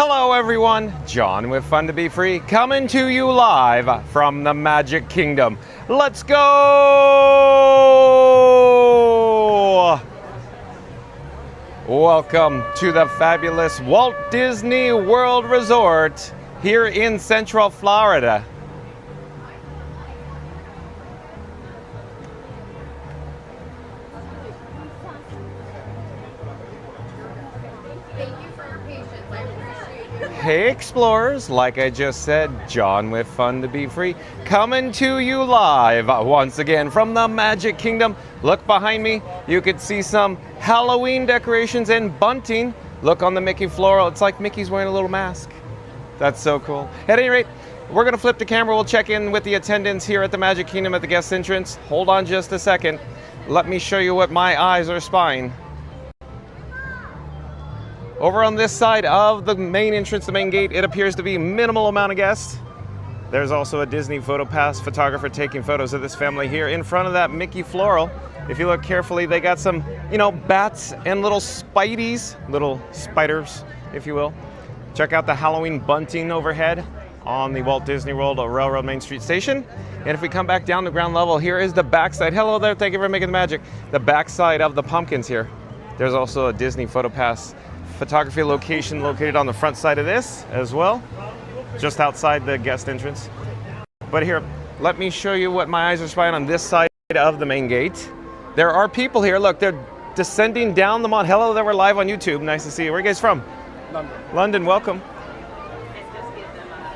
Hello everyone, John with Fun to Be Free, coming to you live from the Magic Kingdom. Let's go! Welcome to the fabulous Walt Disney World Resort here in Central Florida. Hey explorers, like I just said, John with Fun to Be Free, coming to you live once again from the Magic Kingdom. Look behind me, you could see some Halloween decorations and bunting. Look on the Mickey floral, it's like Mickey's wearing a little mask. That's so cool. At any rate, we're gonna flip the camera, we'll check in with the attendants here at the Magic Kingdom at the guest entrance. Hold on just a second. Let me show you what my eyes are spying. Over on this side of the main entrance, the main gate, it appears to be minimal amount of guests. There's also a Disney Photo Pass photographer taking photos of this family here in front of that Mickey floral. If you look carefully, they got some, bats and little spideys, little spiders, if you will. Check out the Halloween bunting overhead on the Walt Disney World Railroad Main Street Station. And if we come back down to ground level, here is the backside. Hello there, thank you for making the magic. The backside of the pumpkins here. There's also a Disney Photo Pass photography location located on the front side of this as well, just outside the guest entrance. But here, let me show you what my eyes are spying on this side of the main gate. There are people here. Look, they're descending down the mon. Hello there, we're live on YouTube. Nice to see you. Where are you guys from? London. London, welcome.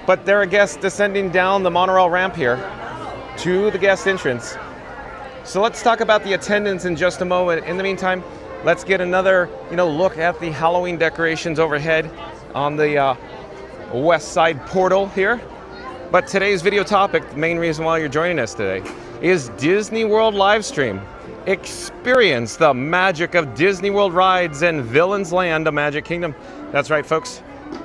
But there are guests descending down the monorail ramp here to the guest entrance. So let's talk about the attendance in just a moment. In the meantime, let's get another, look at the Halloween decorations overhead on the west side portal here. But today's video topic, the main reason why you're joining us today, is Disney World Livestream. Experience the magic of Disney World rides and Villains Land, a Magic Kingdom. That's right, folks.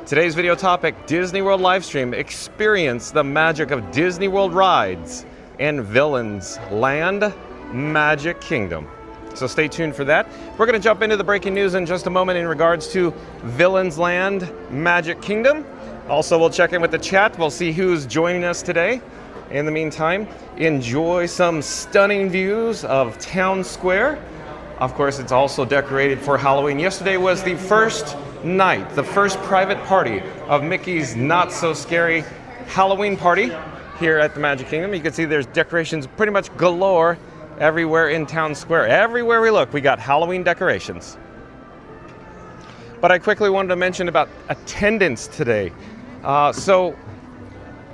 Today's video topic, Disney World Livestream. Experience the magic of Disney World rides and Villains Land, Magic Kingdom. So stay tuned for that. We're going to jump into the breaking news in just a moment in regards to Villains Land, Magic Kingdom. Also, we'll check in with the chat. We'll see who's joining us today. In the meantime, enjoy some stunning views of Town Square. Of course, it's also decorated for Halloween. Yesterday was the first night, the first private party of Mickey's Not So Scary Halloween party here at the Magic Kingdom. You can see there's decorations pretty much galore everywhere in Town Square. Everywhere we look, we got Halloween decorations. But I quickly wanted to mention about attendance today. So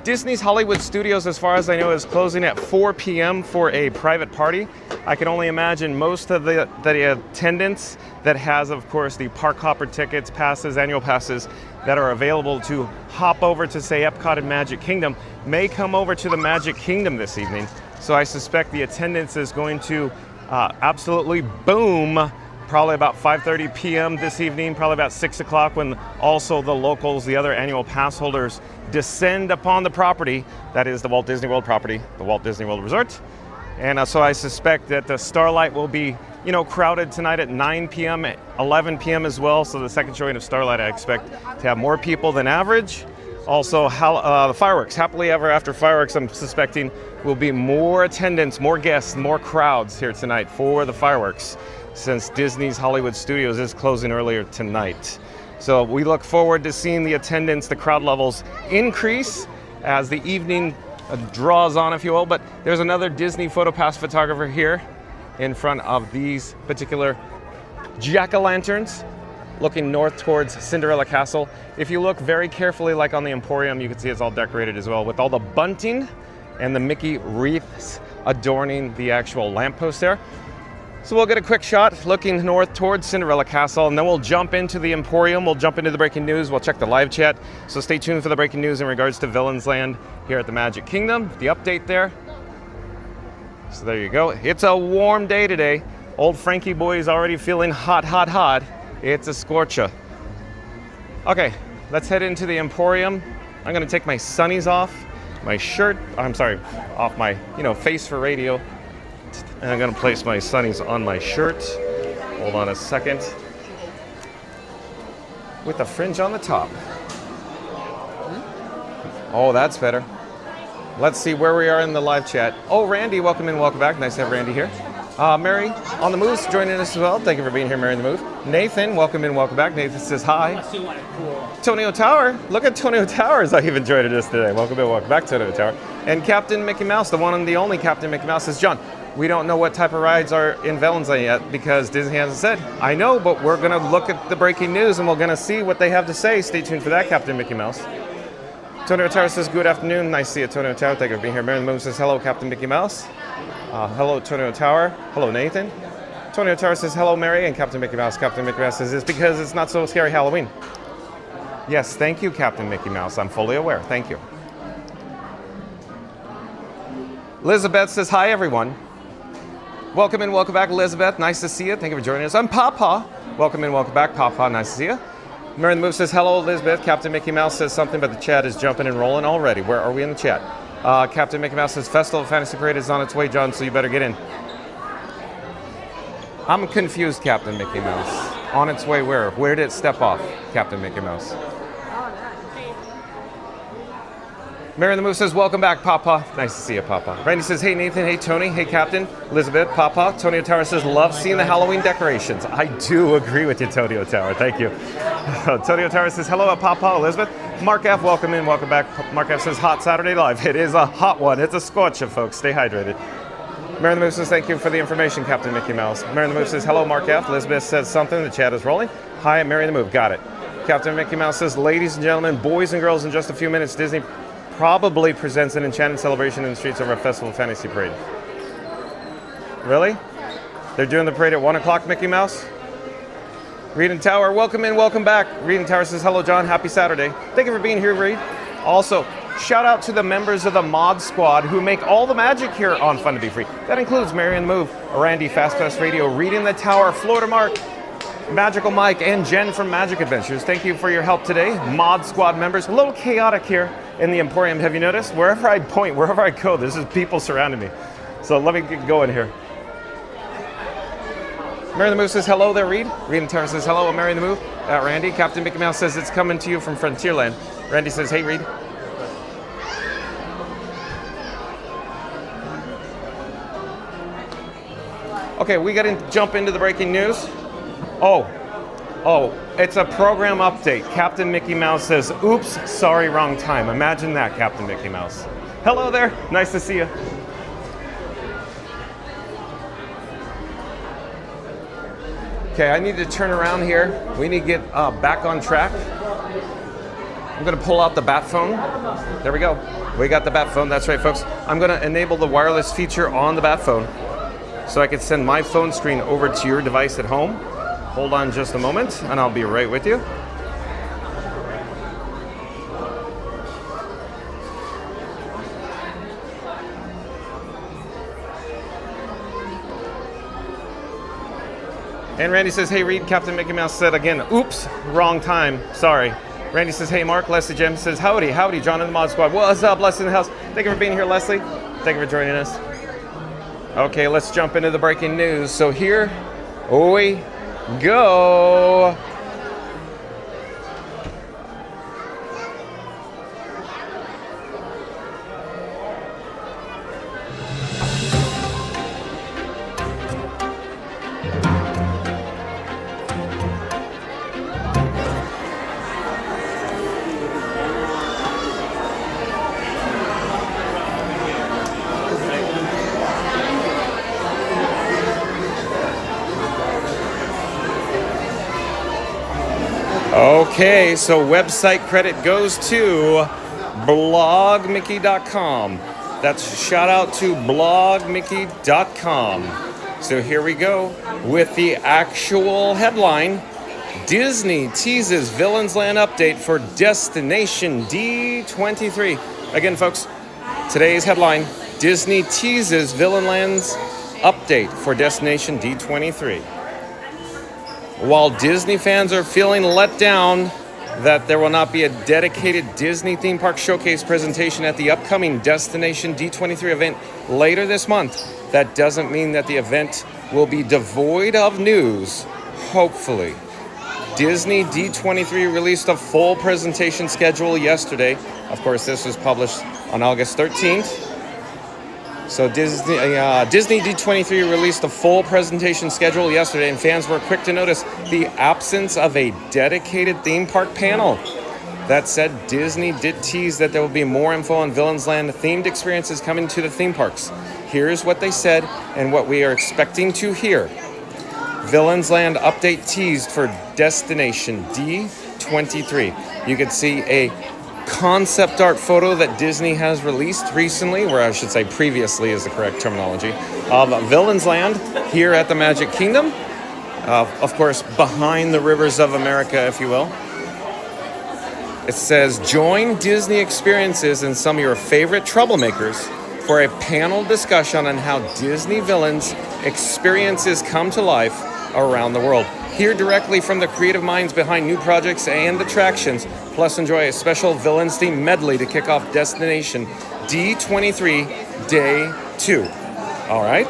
Disney's Hollywood Studios, as far as I know, is closing at 4 p.m. for a private party. I can only imagine most of the attendance that has, of course, the park hopper tickets, passes, annual passes that are available to hop over to, say, Epcot and Magic Kingdom may come over to the Magic Kingdom this evening. So I suspect the attendance is going to absolutely boom probably about 5:30 p.m. this evening, probably about 6 o'clock when also the locals, the other annual pass holders, descend upon the property. That is the Walt Disney World property, the Walt Disney World Resort. And so I suspect that the Starlight will be, crowded tonight at 9 p.m., 11 p.m. as well. So the second showing of Starlight, I expect to have more people than average. Also, the fireworks, Happily Ever After fireworks, I'm suspecting will be more attendance, more guests, more crowds here tonight for the fireworks, since Disney's Hollywood Studios is closing earlier tonight. So we look forward to seeing the attendance, the crowd levels increase as the evening draws on, if you will. But there's another Disney Photo Pass photographer here in front of these particular jack-o'-lanterns, looking north towards Cinderella Castle. If you look very carefully, like on the Emporium, you can see it's all decorated as well with all the bunting and the Mickey wreaths adorning the actual lamppost there. So we'll get a quick shot looking north towards Cinderella Castle, and then we'll jump into the Emporium, we'll jump into the breaking news, we'll check the live chat. So stay tuned for the breaking news in regards to Villains Land here at the Magic Kingdom, the update there. So there you go. It's a warm day today. Old Frankie boy is already feeling hot, hot, hot. It's a scorcher. Okay, let's head into the Emporium. I'm gonna take my sunnies off, my shirt, off my, face for radio. And I'm gonna place my sunnies on my shirt. Hold on a second. With a fringe on the top. Oh, that's better. Let's see where we are in the live chat. Oh, Randy, welcome in, welcome back. Nice to have Randy here. Mary on the Move's joining us as well. Thank you for being here, Mary on the Move. Nathan, welcome in, welcome back. Nathan says hi. Tonio Tower, look at Tonio Towers. I even joined us today. Welcome in, welcome back, Tonio Tower. And Captain Mickey Mouse, the one and the only Captain Mickey Mouse, says, John, we don't know what type of rides are in Valentine's yet because Disney hasn't said. I know, but we're going to look at the breaking news and we're going to see what they have to say. Stay tuned for that, Captain Mickey Mouse. Tonio Tower says, good afternoon. Nice to see you, Tonio Tower. Thank you for being here. Mary the Moon says, hello, Captain Mickey Mouse. Hello, Tonio Tower. Hello, Nathan. Tonio Tower says, hello, Mary, and Captain Mickey Mouse. Captain Mickey Mouse says, it's because it's not so scary Halloween. Yes, thank you, Captain Mickey Mouse. I'm fully aware. Thank you. Elizabeth says, hi, everyone. Welcome in, welcome back, Elizabeth. Nice to see you. Thank you for joining us. I'm Papa. Welcome in, welcome back, Papa. Nice to see you. Mary the Move says, hello, Elizabeth. Captain Mickey Mouse says something, but the chat is jumping and rolling already. Where are we in the chat? Captain Mickey Mouse says, Festival of Fantasy Parade is on its way, John, so you better get in. I'm confused, Captain Mickey Mouse. On its way where? Where did it step off, Captain Mickey Mouse? Mary the Move says, welcome back, Papa. Nice to see you, Papa. Randy says, hey, Nathan. Hey, Tony. Hey, Captain. Elizabeth, Papa. Tonio Tower says, love seeing the Halloween decorations. I do agree with you, Tonio Tower. Thank you. Tonio Tower says, hello, Papa. Elizabeth. Mark F, welcome in. Welcome back. Mark F says, hot Saturday live. It is a hot one. It's a scorcher, folks. Stay hydrated. Mary the Move says, thank you for the information, Captain Mickey Mouse. Mary the Move says, hello, Mark F. Elizabeth says something. The chat is rolling. Hi, Mary the Move. Got it. Captain Mickey Mouse says, ladies and gentlemen, boys and girls, in just a few minutes, Disney probably presents an enchanted celebration in the streets of our Festival of Fantasy Parade. Really? They're doing the parade at 1 o'clock, Mickey Mouse? Reed and Tower, welcome in, welcome back. Reed and Tower says, hello, John, happy Saturday. Thank you for being here, Reed. Also, shout out to the members of the Mod Squad who make all the magic here on Fun to Be Free. That includes Marion Move, Randy, Fast Pass Radio, Reed in the Tower, Florida Mark, Magical Mike, and Jen from Magic Adventures. Thank you for your help today. Mod Squad members, a little chaotic here in the Emporium. Have you noticed? Wherever I point, wherever I go, there's just people surrounding me. So let me get going here. Mary the Move says, hello there, Reed. Reed and Tara says, hello, Mary the Move. Randy. Captain Mickey Mouse says, it's coming to you from Frontierland. Randy says, hey, Reed. Okay, we got to jump into the breaking news. Oh, it's a program update. Captain Mickey Mouse says, oops, sorry, wrong time. Imagine that, Captain Mickey Mouse. Hello there, nice to see you. Okay, I need to turn around here. We need to get back on track. I'm gonna pull out the bat phone. There we go. We got the bat phone, that's right, folks. I'm gonna enable the wireless feature on the bat phone so I can send my phone screen over to your device at home. Hold on just a moment, and I'll be right with you. And Randy says, hey, Reed, Captain Mickey Mouse said again, oops, wrong time, sorry. Randy says, hey, Mark. Leslie Jim says, howdy, John in the Mod Squad. What's up, Leslie in the house? Thank you for being here, Leslie. Thank you for joining us. Okay, let's jump into the breaking news. So here we go. Okay, so website credit goes to blogmickey.com. That's shout out to blogmickey.com. So here we go with the actual headline. Disney teases Villains Land update for Destination D23. Again, folks, today's headline, Disney teases Villain Land's update for Destination D23. While Disney fans are feeling let down that there will not be a dedicated Disney theme park showcase presentation at the upcoming Destination D23 event later this month, that doesn't mean that the event will be devoid of news, hopefully. Disney D23 released a full presentation schedule yesterday Of course, this was published on August 13th. So Disney D23 released a full presentation schedule yesterday, and fans were quick to notice the absence of a dedicated theme park panel. That said, Disney did tease that there will be more info on Villains Land themed experiences coming to the theme parks. Here's what they said and what we are expecting to hear. Villains Land update teased for Destination D23. You could see a concept art photo that Disney has released recently, or I should say previously is the correct terminology, of Villains Land here at the Magic Kingdom. Of course, behind the rivers of America, if you will. It says, join Disney experiences and some of your favorite troublemakers for a panel discussion on how Disney villains experiences come to life around the world. Hear directly from the creative minds behind new projects and attractions, plus enjoy a special villains theme medley to kick off Destination D23 Day 2. All right.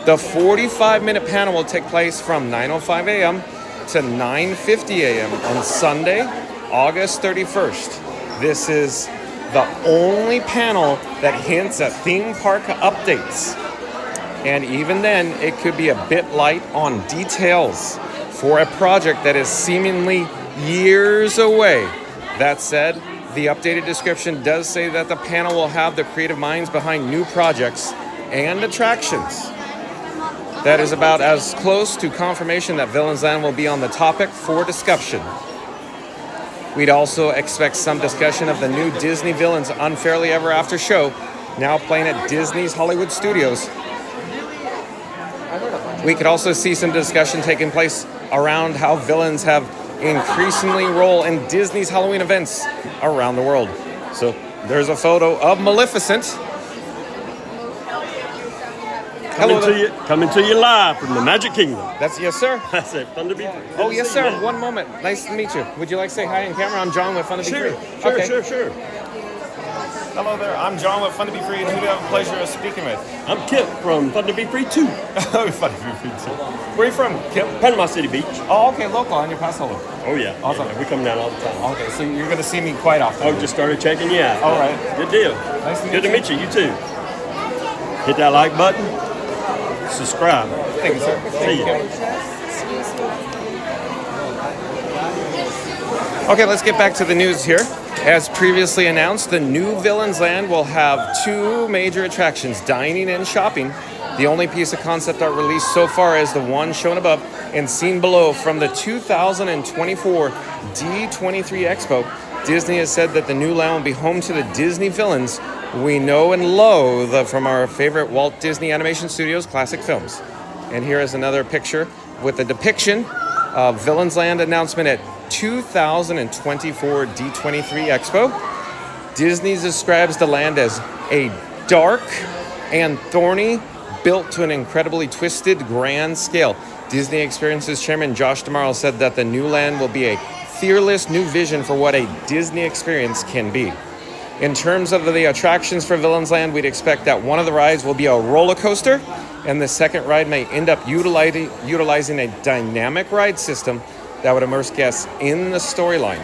The 45-minute panel will take place from 9:05 a.m. to 9:50 a.m. on Sunday, August 31st. This is the only panel that hints at theme park updates. And even then, it could be a bit light on details for a project that is seemingly years away. That said, the updated description does say that the panel will have the creative minds behind new projects and attractions. That is about as close to confirmation that Villains Land will be on the topic for discussion. We'd also expect some discussion of the new Disney Villains Unfairly Ever After show, now playing at Disney's Hollywood Studios. We could also see some discussion taking place around how villains have increasingly role in Disney's Halloween events around the world. So there's a photo of Maleficent. Coming to you live from the Magic Kingdom. That's yes, sir. That's it. Fun to be free. Oh, yes, sir. One moment. Nice to meet you. Would you like to say hi on camera? I'm John with Fun to Be Free. Sure. Hello there. I'm John with Fun to Be Free, and who do I have the pleasure of speaking with? I'm Kip from Fun to Be Free 2. Oh, Fun to Be Free 2. Where are you from, Kip? Panama City Beach. Oh, okay, local on your pass holder. Oh, yeah. Awesome. Yeah, we come down all the time. Okay, so you're going to see me quite often. Oh, just started checking you out. All right. Good deal. Nice to meet you. Good to meet you. You too. Hit that like button. Subscribe. Thank you, sir. See you. Okay, let's get back to the news here. As previously announced, the new Villains Land will have two major attractions, dining and shopping. The only piece of concept art released so far is the one shown above and seen below from the 2024 D23 Expo. Disney has said that the new land will be home to the Disney villains we know and loathe from our favorite Walt Disney Animation Studios classic films. And here is another picture with a depiction of Villains Land announcement at 2024 D23 Expo. Disney describes the land as a dark and thorny, built to an incredibly twisted, grand scale. Disney Experiences Chairman Josh Tomorrow said that the new land will be a fearless new vision for what a Disney experience can be. In terms of the attractions for Villains Land, we'd expect that one of the rides will be a roller coaster, and the second ride may end up utilizing a dynamic ride system that would immerse guests in the storyline.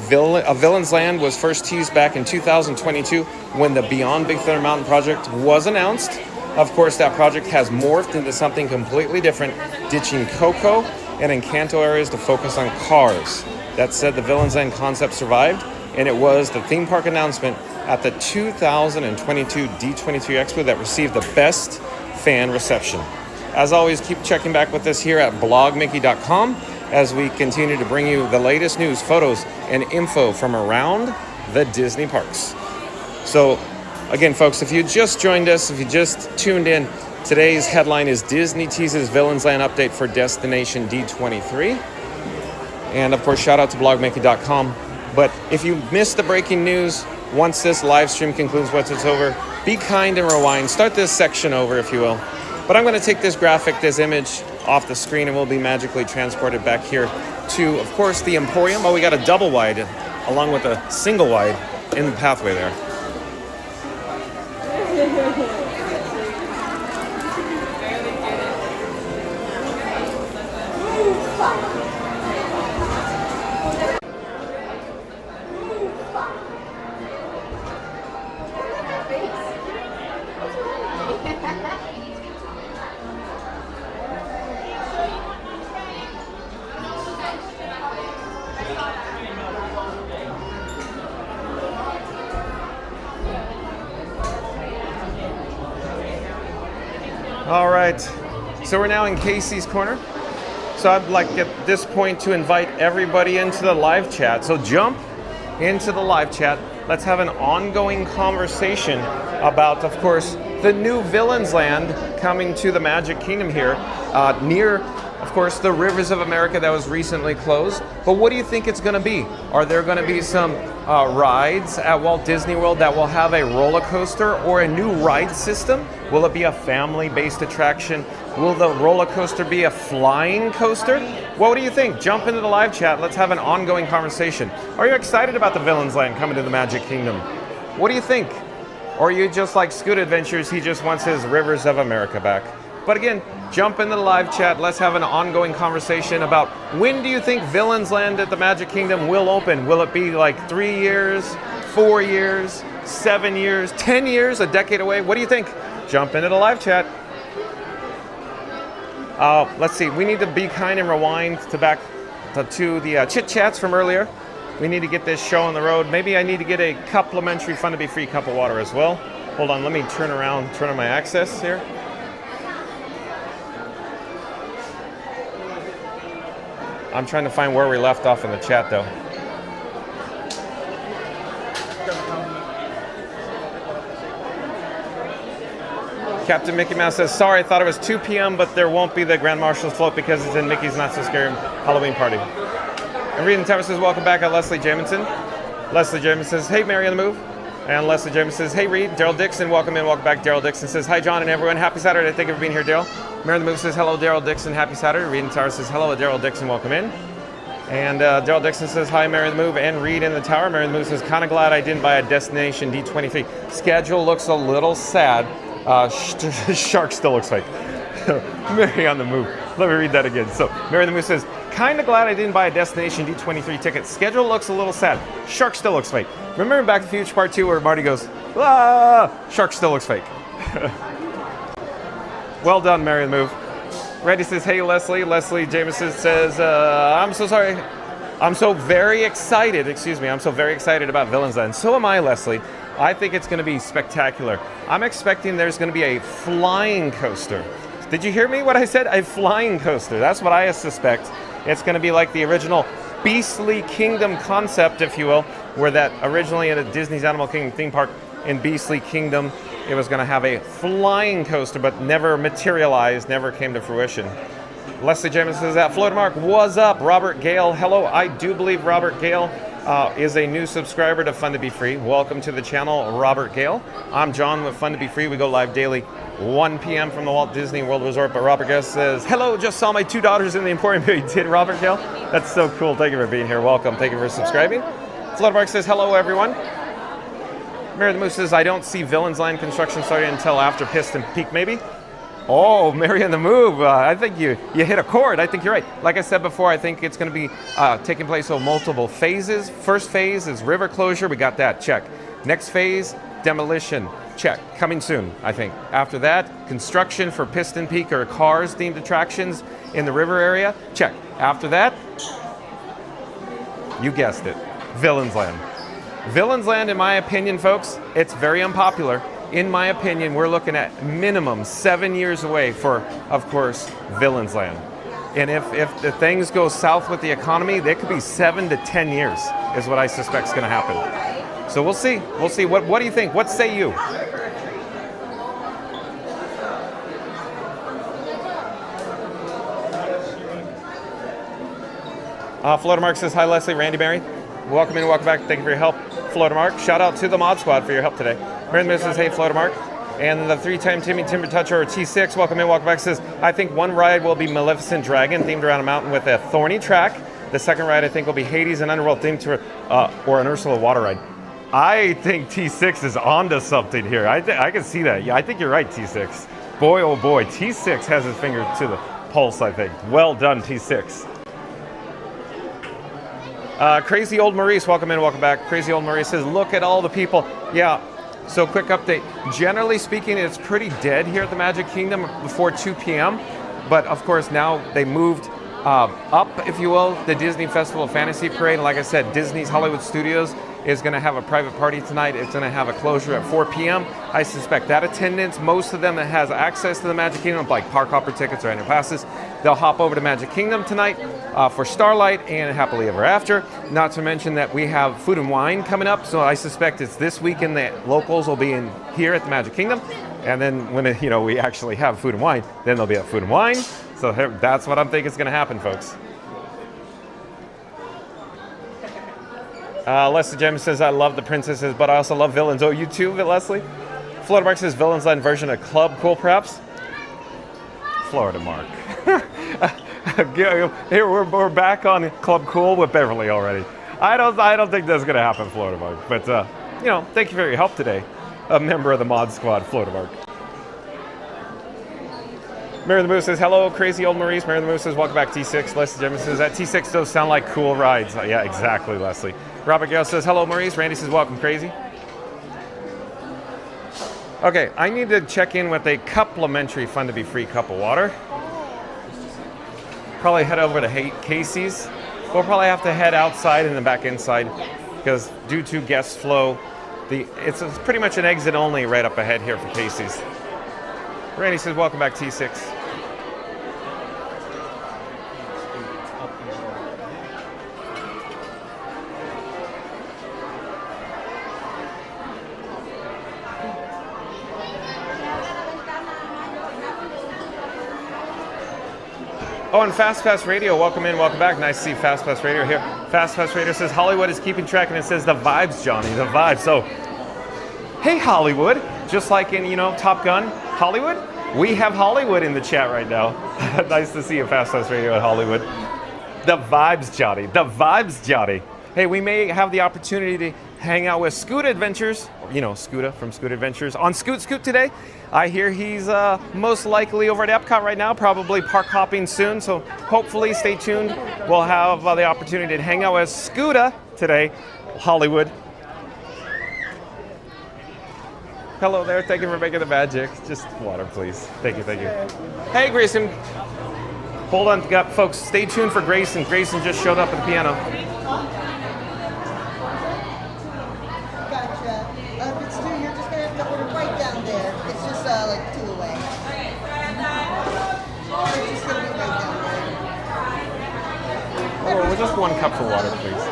Villains Land was first teased back in 2022 when the Beyond Big Thunder Mountain project was announced. Of course, that project has morphed into something completely different, ditching Coco and Encanto areas to focus on cars. That said, the Villains Land concept survived, and it was the theme park announcement at the 2022 D23 Expo that received the best fan reception. As always, keep checking back with us here at blogmickey.com as we continue to bring you the latest news, photos, and info from around the Disney parks. So, again, folks, if you just joined us, if you just tuned in, today's headline is Disney teases Villains Land update for Destination D23. And, of course, shout out to blogmickey.com. But if you missed the breaking news, once this live stream concludes, once it's over, be kind and rewind. Start this section over, if you will. But I'm going to take this graphic, this image, off the screen, and we'll be magically transported back here to, of course, the Emporium. Oh, we got a double wide along with a single wide in the pathway there. right, so we're now in Casey's corner. So I'd like at this point to invite everybody into the live chat. So jump into the live chat. Let's have an ongoing conversation about, of course, the new Villains Land coming to the Magic Kingdom here, near, of course, the Rivers of America that was recently closed. But what do you think it's going to be? Are there going to be some rides at Walt Disney World that will have a roller coaster or a new ride system? Will it be a family-based attraction? Will the roller coaster be a flying coaster? What do you think? Jump into the live chat. Let's have an ongoing conversation. Are you excited about the Villains Land coming to the Magic Kingdom? What do you think? Or are you just like Scoot Adventures? He just wants his Rivers of America back. But again, jump into the live chat. Let's have an ongoing conversation about when do you think Villains Land at the Magic Kingdom will open? Will it be like 3 years, 4 years, 7 years, 10 years, a decade away? What do you think? Jump into the live chat. Let's see, we need to be kind and rewind to back to the chit chats from earlier. We need to get this show on the road. Maybe I need to get a complimentary Fun to Be Free cup of water as well. Hold on, let me turn on my access here. I'm trying to find where we left off in the chat though. Captain Mickey Mouse says, sorry, I thought it was 2 p.m., but there won't be the Grand Marshals float because it's in Mickey's Not So Scary Halloween party. And Reed in the Tower says, welcome back at Leslie Jamison. Leslie Jamison says, hey, Mary on the Move. And Leslie Jamison says, hey, Reed. Daryl Dixon, welcome in, welcome back. Daryl Dixon says, hi, John and everyone. Happy Saturday. Thank you for being here, Daryl. Mary on the Move says, hello, Daryl Dixon. Happy Saturday. Reed in the Tower says, hello, Daryl Dixon. Welcome in. And Daryl Dixon says, hi, Mary on the Move. And Reed in the Tower. Mary on the Move says, kind of glad I didn't buy a Destination D23. Schedule looks a little sad. Shark still looks fake. Mary on the Move. Let me read that again. So Mary on the Move says, kind of glad I didn't buy a Destination D23 ticket. Schedule looks a little sad. Shark still looks fake. Remember Back to the Future Part 2 where Marty goes, ah, Shark still looks fake. Well done, Mary on the Move. Randy says, hey, Leslie. Leslie Jameson says, I'm so sorry. I'm so very excited. Excuse me. I'm so very excited about Villains Land. So am I, Leslie. I think it's going to be spectacular. I'm expecting there's going to be a flying coaster. Did you hear me what I said? A flying coaster. That's what I suspect. It's going to be like the original Beastly Kingdom concept, if you will, where that originally in a Disney's Animal Kingdom theme park in Beastly Kingdom, it was going to have a flying coaster, but never materialized, never came to fruition. Leslie Jameson says that. Florida Mark, what's up? Robert Gale, hello. I do believe Robert Gale is a new subscriber to Fun to Be Free. Welcome to the channel, Robert Gale. I'm John with Fun to Be Free. We go live daily, 1 p.m. from the Walt Disney World Resort. But Robert Gale says, hello, just saw my 2 daughters in the Emporium. You did, Robert Gale? That's so cool. Thank you for being here. Welcome. Thank you for subscribing. Florida Mark says, hello, everyone. Mary the Moose says, I don't see Villains Land construction starting until after Piston Peak, maybe. Oh, Mary on the Move. I think you hit a chord. I think you're right. Like I said before, I think it's going to be taking place over multiple phases. First phase is river closure. We got that. Check. Next phase, demolition. Check. Coming soon, I think. After that, construction for Piston Peak or Cars themed attractions in the river area. Check. After that, you guessed it, Villains Land. Villains Land, in my opinion, folks, it's very unpopular. In my opinion, we're looking at minimum 7 years away for, of course, Villains Land. And if the things go south with the economy, they could be 7 to 10 years is what I suspect is going to happen. So we'll see. We'll see. What do you think? What say you? Florida Mark says, hi, Leslie, Randy, Mary. Welcome in, welcome back. Thank you for your help, Florida Mark. Shout out to the Mod Squad for your help today. Mary says, hey, Florida Mark. And the 3-time Timmy Timber Toucher, or T6, welcome in, welcome back, says, I think one ride will be Maleficent Dragon, themed around a mountain with a thorny track. The second ride, I think, will be Hades and Underworld themed to, or an Ursula water ride. I think T6 is onto something here. I can see that. Yeah, I think you're right, T6. Boy, oh boy, T6 has his finger to the pulse, I think. Well done, T6. Crazy Old Maurice, welcome in, welcome back. Crazy Old Maurice says, look at all the people. Yeah, so quick update. Generally speaking, it's pretty dead here at the Magic Kingdom before 2 p.m. But of course, now they moved up, if you will, the Disney Festival of Fantasy Parade. And like I said, Disney's Hollywood Studios is going to have a private party tonight. It's going to have a closure at 4 p.m. I suspect that attendance, most of them that has access to the Magic Kingdom, like park hopper tickets or annual passes, they'll hop over to Magic Kingdom tonight for Starlight and Happily Ever After. Not to mention that we have food and wine coming up, so I suspect it's this weekend that locals will be in here at the Magic Kingdom. And then when we actually have food and wine, then they'll be at food and wine. So that's what I'm thinking is going to happen, folks. Leslie James says, I love the princesses, but I also love villains. Oh, you too, Leslie? Florida Mark says, Villains Land version of Club Cool, perhaps? Florida Mark. Here, we're back on Club Cool with Beverly already. I don't think that's going to happen, Florida Mark. But, thank you for your help today. A member of the Mod Squad, Florida Mark. Mary the Moose says, hello, crazy old Maurice. Mary the Moose says, welcome back, T6. Leslie Jemmons says, that T6 does sound like cool rides. Yeah, exactly, Leslie. Robert Gale says, hello, Maurice. Randy says, welcome, crazy. Okay, I need to check in with a complimentary fun to be free cup of water. Probably head over to Casey's. We'll probably have to head outside and then back inside because due to guest flow, it's pretty much an exit only right up ahead here for Casey's. Randy says, welcome back, T6. Oh, and Fast Pass Radio, welcome in, welcome back. Nice to see Fast Pass Radio here. Fast Pass Radio says Hollywood is keeping track, and it says the vibes, Johnny, the vibes. So, hey, Hollywood, just like in, Top Gun, Hollywood, we have Hollywood in the chat right now. Nice to see you, Fast Pass Radio at Hollywood. The vibes, Johnny, the vibes, Johnny. Hey, we may have the opportunity to hang out with Scoot Adventures, Scooter from Scoot Adventures, on Scoot today. I hear he's most likely over at Epcot right now, probably park hopping soon, so hopefully stay tuned. We'll have the opportunity to hang out with Scooter today, Hollywood. Hello there, thank you for making the magic. Just water, please. Thank you. Hey, Grayson. Hold on, folks, stay tuned for Grayson. Grayson just showed up at the piano. Just one cup of water, please.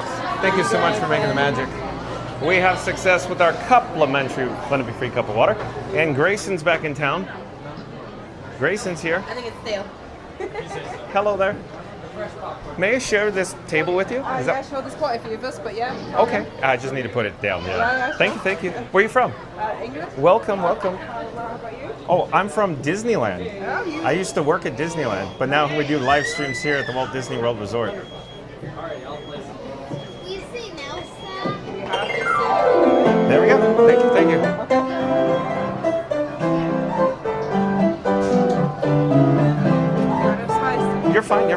Thank you so much for making the magic. We have success with our complimentary Fun to be Free cup of water. And Grayson's back in town. Grayson's here. I think it's stale. Hello there. May I share this table with you? Yeah, sure. There's quite a few of us, but yeah. Okay. I just need to put it down. Yeah. Thank you. Where are you from? England. Welcome. How about you? Oh, I'm from Disneyland. I used to work at Disneyland, but now we do live streams here at the Walt Disney World Resort. There we go. Thank you. You're fine.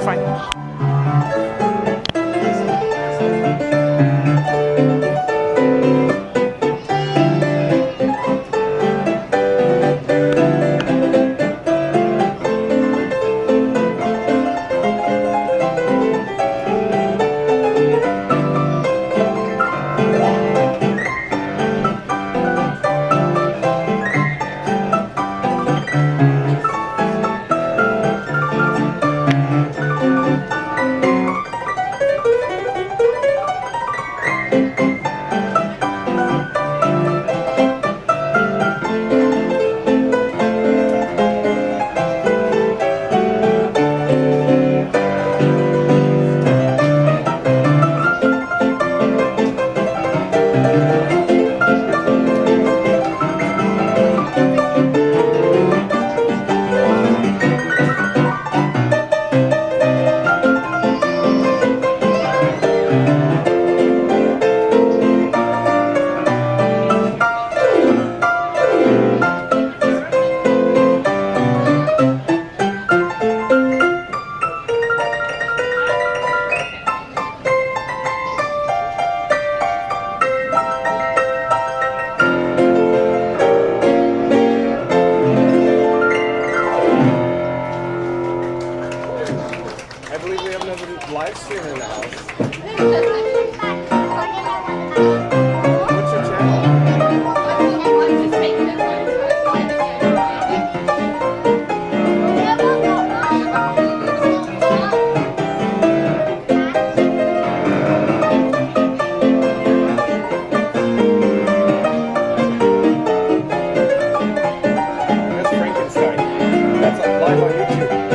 believe we have another live stream in the house. What's your channel? That's Frankenstein. That's live on YouTube.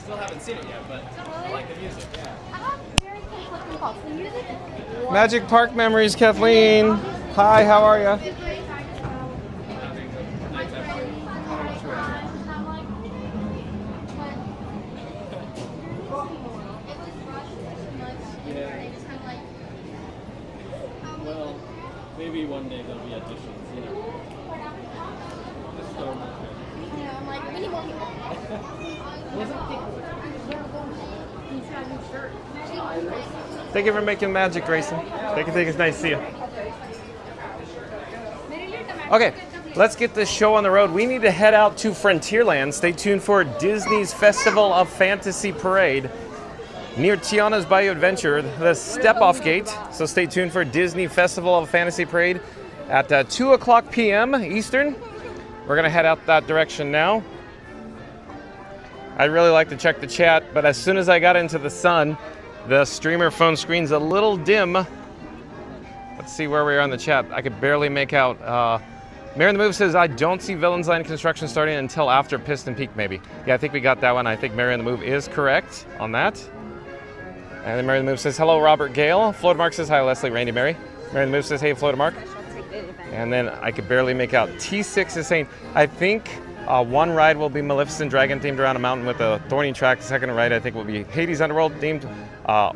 Still haven't seen it yet, but I like the music. Yeah. I have very conflicting thoughts. The music is Magic Park memories, Kathleen. Hi, how are you? Well, maybe one day there'll be additions, you know. Just so I'm like, we need more people. Thank you for making magic, Grayson. Thank you, it's nice to see you. Okay, let's get this show on the road. We need to head out to Frontierland. Stay tuned for Disney's Festival of Fantasy Parade near Tiana's Bayou Adventure, the step-off gate. So stay tuned for Disney Festival of Fantasy Parade at 2 o'clock p.m. Eastern. We're going to head out that direction now. I'd really like to check the chat, but as soon as I got into the sun, the streamer phone screen's a little dim. Let's see where we are on the chat. I could barely make out. Mary in the Move says, I don't see Villains Line construction starting until after Piston Peak, maybe. Yeah, I think we got that one. I think Mary in the Move is correct on that. And then Mary in the Move says, hello, Robert Gale. Florida Mark says, hi, Leslie, Randy, Mary. Mary in the Move says, hey, Florida Mark. And then I could barely make out. T6 is saying, I think one ride will be Maleficent Dragon themed around a mountain with a thorny track. The second ride, I think, will be Hades Underworld themed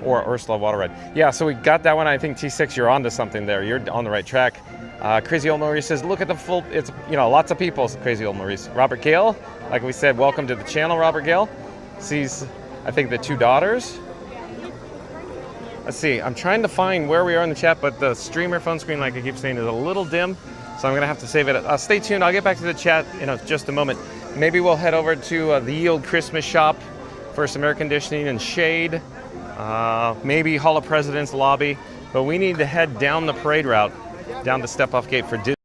or Ursula Water Ride. Yeah, so we got that one. I think T6, you're onto something there. You're on the right track. Crazy Old Maurice says, look at the full, it's, you know, lots of people. Crazy Old Maurice. Robert Gale, like we said, welcome to the channel, Robert Gale. Sees, I think, the two daughters. Let's see, I'm trying to find where we are in the chat, but the streamer phone screen, like I keep saying, is a little dim, so I'm gonna have to save it. Stay tuned, I'll get back to the chat in just a moment. Maybe we'll head over to the Yield Christmas shop for some air conditioning and shade. Maybe Hall of Presidents lobby, but we need to head down the parade route, down the step-off gate for Disney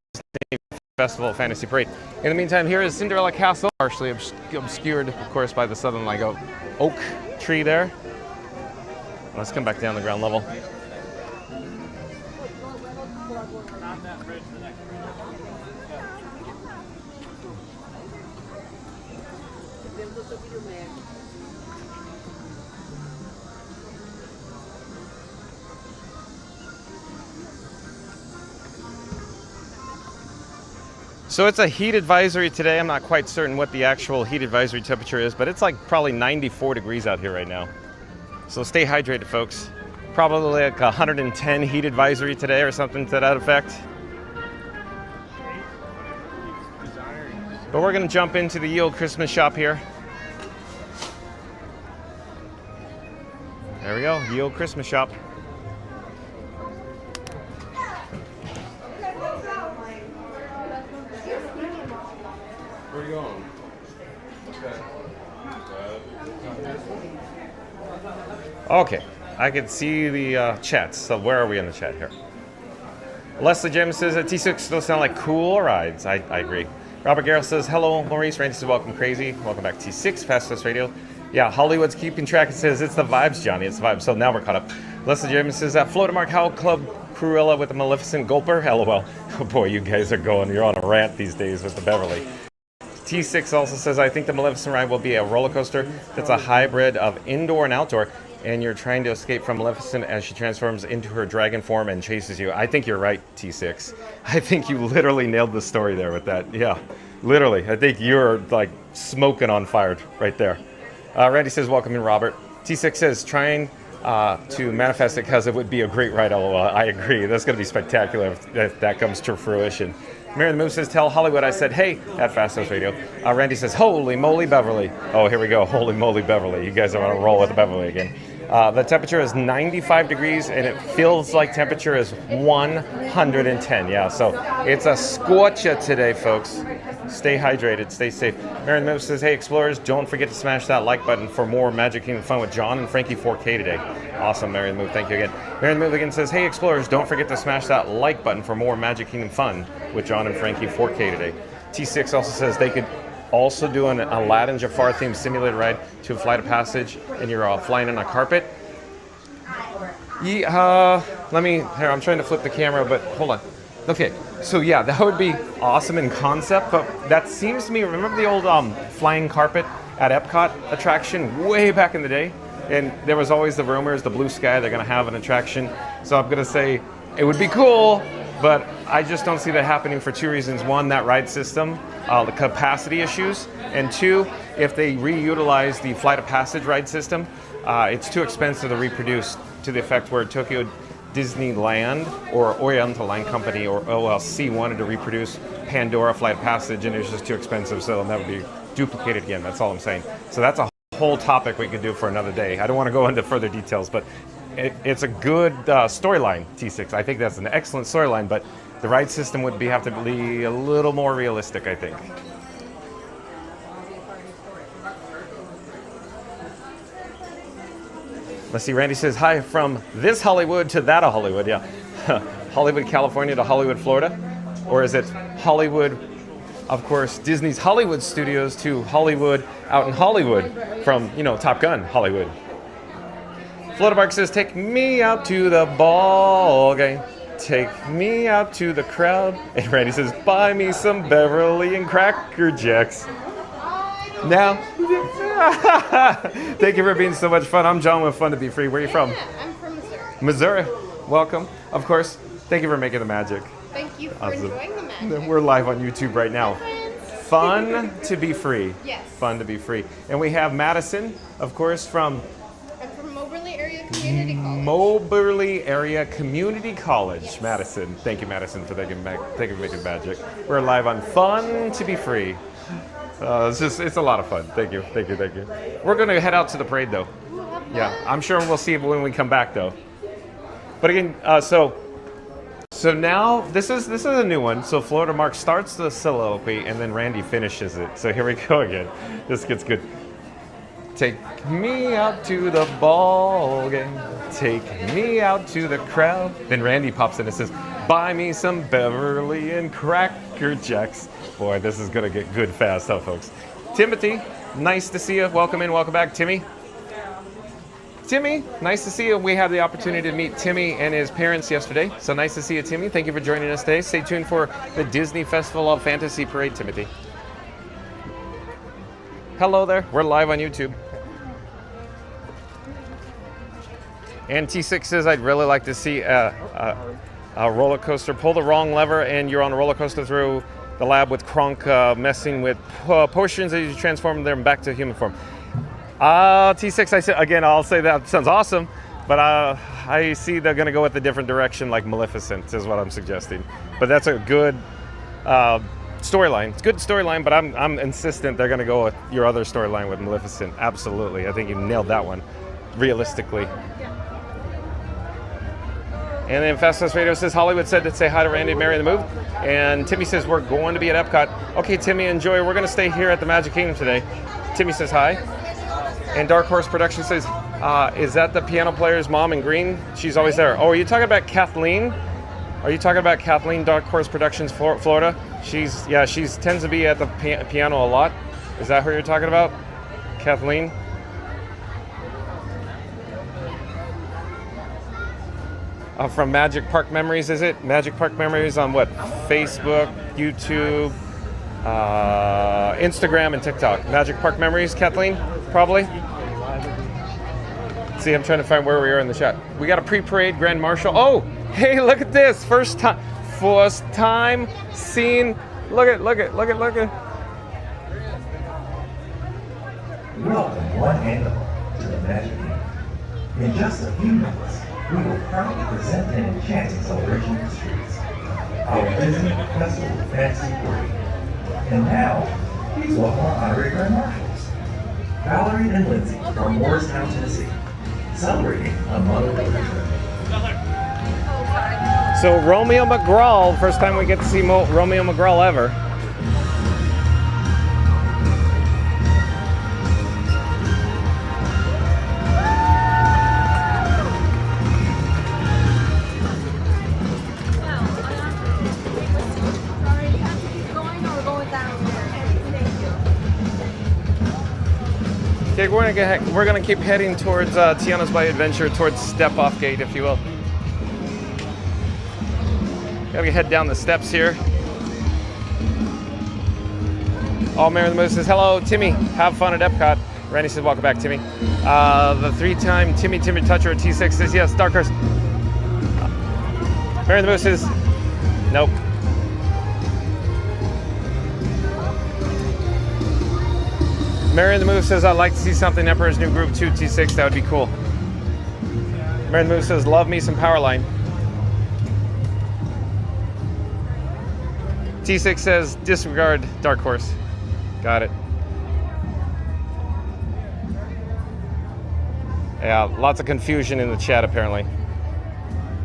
Festival of Fantasy Parade. In the meantime, here is Cinderella Castle, partially obscured, of course, by the southern light oak tree there. Let's come back down to the ground level. So it's a heat advisory today. I'm not quite certain what the actual heat advisory temperature is, but it's like probably 94 degrees out here right now. So stay hydrated, folks. Probably like 110 heat advisory today or something to that effect. But we're gonna jump into the Yield Christmas shop here. There we go, Yield Christmas shop. Where are you going? Okay, I can see the chats. So where are we in the chat here? Leslie James says that T6 still sound like cool rides. I agree. Robert Garrett says, hello, Maurice. Randy says, welcome, Crazy. Welcome back, T6, Fast Fest Radio. Yeah, Hollywood's keeping track. It says, it's the vibes, Johnny. It's the vibes. So now we're caught up. Leslie James says, Florida Mark Howell Club Cruella with the Maleficent Gulper. LOL. Oh boy, you guys are going. You're on a rant these days with the Beverly. T6 also says, I think the Maleficent ride will be a roller coaster that's a hybrid of indoor and outdoor, and you're trying to escape from Maleficent as she transforms into her dragon form and chases you. I think you're right, T6. I think you literally nailed the story there with that. Yeah, literally. I think you're like smoking on fire right there. Randy says, welcome in, Robert. T6 says, trying to manifest it because it would be a great ride. LOL. I agree. That's going to be spectacular if that comes to fruition. Mary the Moon says, tell Hollywood I said, hey, at Fast House Radio. Randy says, holy moly, Beverly. Oh, here we go. Holy moly, Beverly. You guys are on a roll with Beverly again. The temperature is 95 degrees, and it feels like temperature is 110. Yeah, so it's a scorcher today, folks. Stay hydrated, stay safe. Mary the Moon says, hey, explorers, don't forget to smash that like button for more Magic Kingdom fun with John and Frankie 4K today. Awesome, Mary the Moon. Thank you again. Mary the Moon again says, hey, explorers, don't forget to smash that like button for more Magic Kingdom fun with John and Frankie 4K today. T6 also says they could also do an Aladdin Jafar themed simulated ride to a flight of passage, and you're flying on a carpet. Yeah, here, I'm trying to flip the camera, but hold on. Okay, so yeah, that would be awesome in concept, but that seems to me, remember the old flying carpet at Epcot attraction way back in the day. And there was always the rumors, the blue sky, they're going to have an attraction. So I'm going to say it would be cool, but I just don't see that happening for two reasons. One, that ride system, the capacity issues. And two, if they reutilize the Flight of Passage ride system, it's too expensive to reproduce to the effect where Tokyo Disneyland or Oriental Line Company or OLC wanted to reproduce Pandora Flight of Passage, and it was just too expensive, so it'll never be duplicated again. That's all I'm saying. So that's a whole topic we could do for another day. I don't want to go into further details, but it's a good storyline, T6. I think that's an excellent storyline, but the ride system would have to be a little more realistic, I think. Let's see, Randy says, hi from this Hollywood to that Hollywood. Yeah. Hollywood, California to Hollywood, Florida. Or is it Hollywood, of course, Disney's Hollywood Studios to Hollywood out in Hollywood from, Top Gun, Hollywood. Florida Bark says, take me out to the ball game. Take me out to the crowd. And Randy says, buy me some Beverly and Cracker Jacks. Now, thank you for being so much fun. I'm John with Fun to Be Free. Where are you from? I'm from Missouri. Missouri. Welcome. Of course, thank you for making the magic. Thank you for Awesome. enjoying the magic. We're live on YouTube right now. Fun to be free. Yes. Fun to be free. And we have Madison, of course, from I'm from Moberly Area Community College. Moberly Area Community College. Yes. Madison. Thank you, Madison, for making magic. We're live on Fun to Be Free. It's a lot of fun. Thank you. We're going to head out to the parade, though. Yeah, I'm sure we'll see it when we come back, though. But again, so now this is a new one. So Florida Mark starts the soliloquy, and then Randy finishes it. So here we go again. This gets good. Take me out to the ball game. Take me out to the crowd. Then Randy pops in and says, buy me some Beverly and Cracker Jacks. Boy, this is going to get good fast, huh, folks? Timothy, nice to see you. Welcome in. Welcome back, Timmy. Timmy, nice to see you. We had the opportunity to meet Timmy and his parents yesterday. So nice to see you, Timmy. Thank you for joining us today. Stay tuned for the Disney Festival of Fantasy Parade, Timothy. Hello there. We're live on YouTube. And T6 says, I'd really like to see a roller coaster. Pull the wrong lever and you're on a roller coaster through the lab with Kronk messing with potions as you transform them back to human form. T6, I said again, I'll say that sounds awesome, but I see they're going to go with a different direction, like Maleficent is what I'm suggesting. But that's a good storyline. It's a good storyline, but I'm insistent they're going to go with your other storyline with Maleficent. Absolutely, I think you nailed that one, realistically. And then Fastest Radio says, Hollywood said to say hi to Randy and Mary in the Move. And Timmy says, we're going to be at Epcot. Okay, Timmy, enjoy. We're going to stay here at the Magic Kingdom today. Timmy says hi. And Dark Horse Production says, is that the piano player's mom in green? She's always there. Oh, are you talking about Kathleen? Are you talking about Kathleen, Dark Horse Productions, Florida? She tends to be at the piano a lot. Is that who you're talking about? Kathleen? From Magic Park Memories, is it? Magic Park Memories on what? Facebook, YouTube, Instagram, and TikTok. Magic Park Memories, Kathleen, probably? See, I'm trying to find where we are in the chat. We got a pre-parade Grand Marshal. Oh, hey, look at this. First time seen. Look at. Welcome one and all to the Magic Kingdom. In just a few minutes, we will proudly present an enchanting celebration of the streets, our Disney Festival of Fantasy Parade. And now, please welcome our honorary Grand Marshals, Valerie and Lindsay from Morristown, Tennessee, celebrating a mother trip. So Romeo McGraw, first time we get to see Romeo McGraw ever. Okay, we're gonna keep heading towards Tiana's Bayou Adventure, towards Step Off Gate, if you will. Gotta head down the steps here. Oh, Mary the Moose says, hello, Timmy. Have fun at Epcot. Randy says, welcome back, Timmy. The 3-time Timmy Toucher at T6 says, yes, Dark Horse. Mary the Moose says, nope. Mary the Moose says, I'd like to see something Emperor's New Groove 2 T6. That would be cool. Mary the Moose says, love me some Powerline. T6 says, disregard Dark Horse. Got it. Yeah, lots of confusion in the chat apparently.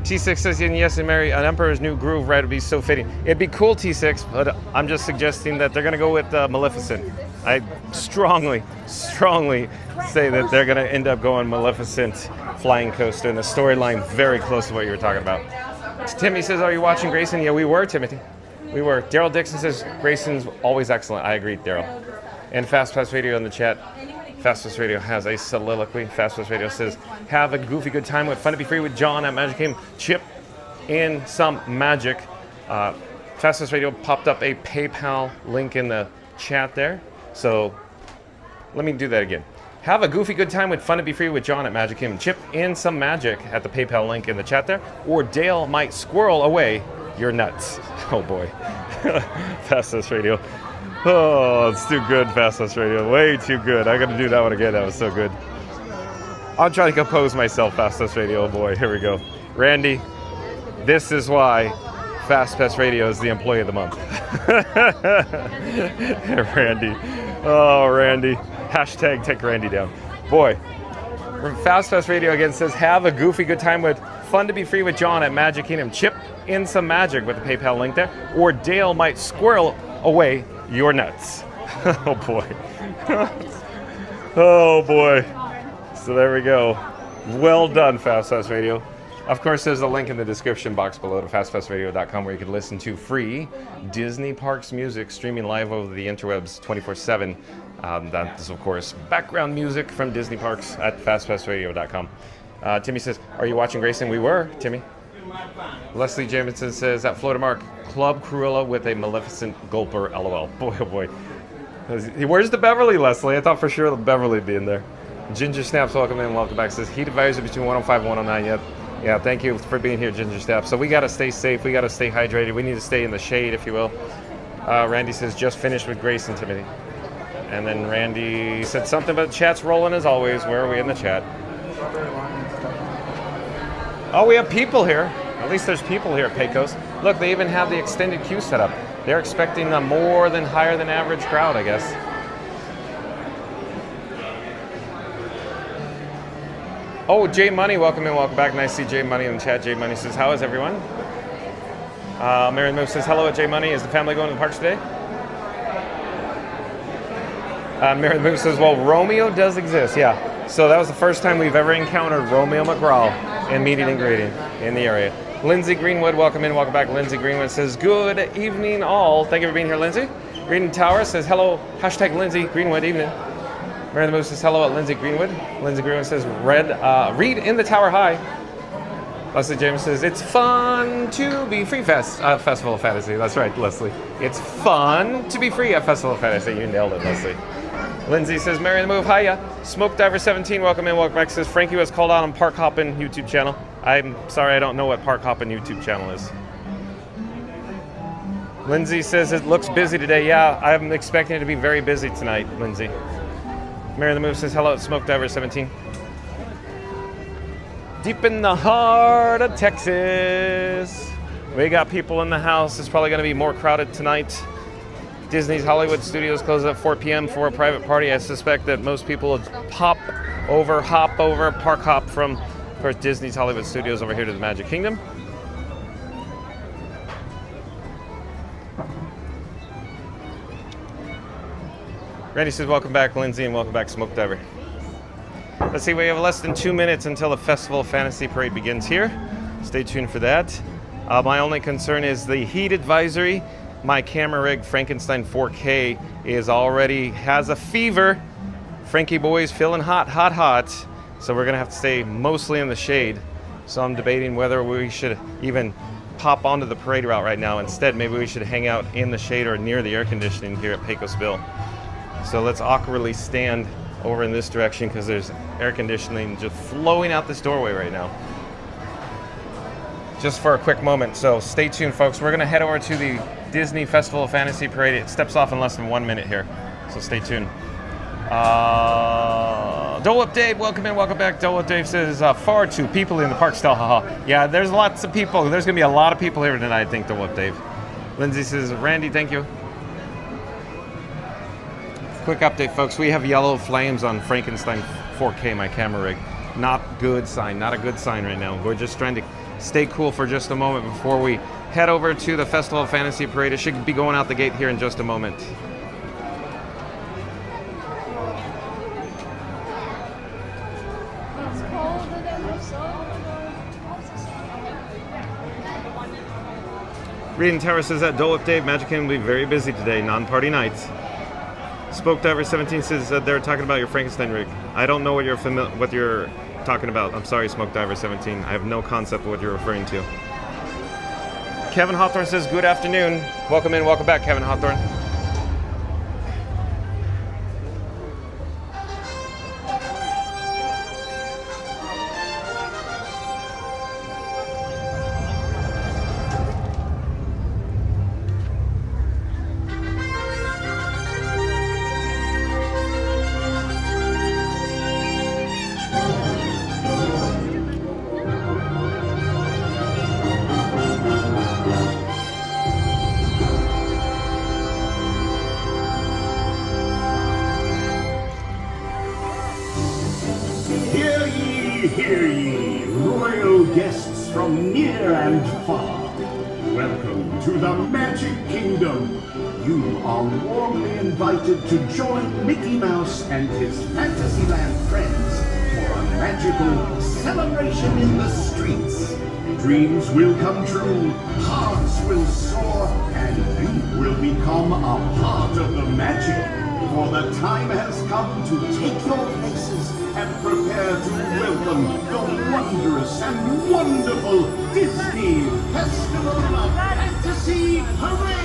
T6 says, yes, and Mary, an Emperor's New Groove ride would be so fitting. It'd be cool, T6, but I'm just suggesting that they're going to go with Maleficent. I strongly say that they're going to end up going Maleficent Flying Coaster, and the storyline very close to what you were talking about. Timmy says, are you watching Grayson? Yeah, we were, Timothy. We were. Daryl Dixon says, Grayson's always excellent. I agree, Daryl. And Fast Pass Radio in the chat. Fast Pass Radio has a soliloquy. Fast Pass Radio says, have a goofy good time with Fun to Be Free with John at Magic Kingdom. Chip in some magic. Fast Pass Radio popped up a PayPal link in the chat there. So let me do that again. Have a goofy good time with Fun to Be Free with John at Magic Kingdom. Chip in some magic at the PayPal link in the chat there. Or Dale might squirrel away your nuts. Oh boy. Fast Pass Radio. Oh, it's too good, Fast Pass Radio. Way too good. I gotta do that one again. That was so good. I'm trying to compose myself, Fast Pass Radio. Oh boy, here we go. Randy, this is why Fast Pass Radio is the employee of the month. Randy. Oh, Randy. Hashtag take Randy down. Boy, Fast Pass Radio again says, have a goofy good time with Fun to Be Free with John at Magic Kingdom. Chip in some magic with the PayPal link there. Or Dale might squirrel away your nuts. Oh boy. Oh boy. So there we go. Well done, Fast Pass Radio. Of course, there's a link in the description box below to fastpassradio.com where you can listen to free Disney Parks music streaming live over the interwebs 24/7. That is, of course, background music from Disney Parks at fastpassradio.com. Timmy says, are you watching Grayson? We were, Timmy. Leslie Jamison says, at Florida Mark, Club Cruella with a Maleficent gulper, LOL. Boy, oh boy. Where's the Beverly, Leslie? I thought for sure the Beverly would be in there. Ginger Snaps, welcome in, welcome back. Says, heat advisory between 105 and 109. Yep. Yeah, thank you for being here, Ginger Snaps. So we got to stay safe. We got to stay hydrated. We need to stay in the shade, if you will. Randy says, just finished with Grayson, Timothy. And then Randy said something about chat's rolling as always. Where are we in the chat? Oh, we have people here. At least there's people here at Pecos. Look, they even have the extended queue set up. They're expecting a more than higher than average crowd, I guess. Oh, Jay Money, welcome in, welcome back. Nice to see Jay Money in the chat. Jay Money says, how is everyone? Mary Moose says, hello at Jay Money. Is the family going to the parks today? Mary Moose says, well, Romeo does exist, yeah. So that was the first time we've ever encountered Romeo McGraw in meeting and greeting in the area. Lindsay Greenwood, welcome in, welcome back. Lindsay Greenwood says, good evening all. Thank you for being here, Lindsay. Green Tower says, hello, hashtag Lindsay Greenwood, evening. Mary the Moose says, hello at Lindsay Greenwood. Lindsay Greenwood says, read in the tower high. Leslie James says, it's fun to be free Festival of Fantasy. That's right, Leslie. It's fun to be free at Festival of Fantasy. You nailed it, Leslie. Lindsay says, Mary the Move, hiya. Smoke Diver 17, welcome in, welcome back. Says, Frankie was called out on Park Hoppin' YouTube channel. I'm sorry, I don't know what Park Hoppin' YouTube channel is. Lindsay says, it looks busy today. Yeah, I'm expecting it to be very busy tonight, Lindsay. Mary the Move says, hello, it's Smoke Diver 17. Deep in the heart of Texas. We got people in the house. It's probably going to be more crowded tonight. Disney's Hollywood Studios closes at 4 p.m. for a private party. I suspect that most people will hop over, park hop from, of course, Disney's Hollywood Studios over here to the Magic Kingdom. Randy says, welcome back, Lindsay, and welcome back, Smoke Diver. Let's see, we have less than 2 minutes until the Festival of Fantasy Parade begins here. Stay tuned for that. My only concern is the heat advisory. My camera rig, Frankenstein 4K, has a fever. Frankie boy's feeling hot. So we're gonna have to stay mostly in the shade. So I'm debating whether we should even pop onto the parade route right now. Instead, maybe we should hang out in the shade or near the air conditioning here at Pecos Bill. So let's awkwardly stand over in this direction because there's air conditioning just flowing out this doorway right now. Just for a quick moment, so stay tuned, folks. We're going to head over to the Disney Festival of Fantasy Parade. It steps off in less than 1 minute here, so stay tuned. Dole Up Dave, welcome in, welcome back. Dole Up Dave says, far too people in the park still, haha. Yeah, there's lots of people. There's going to be a lot of people here tonight, I think, Dole Up Dave. Lindsay says, Randy, thank you. Quick update, folks. We have yellow flames on Frankenstein 4K, my camera rig. Not good sign, not a good sign right now. We're just trying to stay cool for just a moment before we head over to the Festival of Fantasy Parade. It should be going out the gate here in just a moment. Reading Tower says that Dole Up Dave, Magic Kingdom will be very busy today, non-party nights. Spoke Diver 17 says that they're talking about your Frankenstein rig. I don't know what you're talking about. I'm sorry, Smoke Diver 17. I have no concept of what you're referring to. Kevin Hawthorne says, good afternoon. Welcome in, welcome back, Kevin Hawthorne. Hear ye, royal guests from near and far. Welcome to the Magic Kingdom. You are warmly invited to join Mickey Mouse and his Fantasyland friends for a magical celebration in the streets. Dreams will come true, hearts will soar, and you will become a part of the magic. For the time has come to take your places and prepare to welcome the wondrous and wonderful Disney Festival of Fantasy Parade!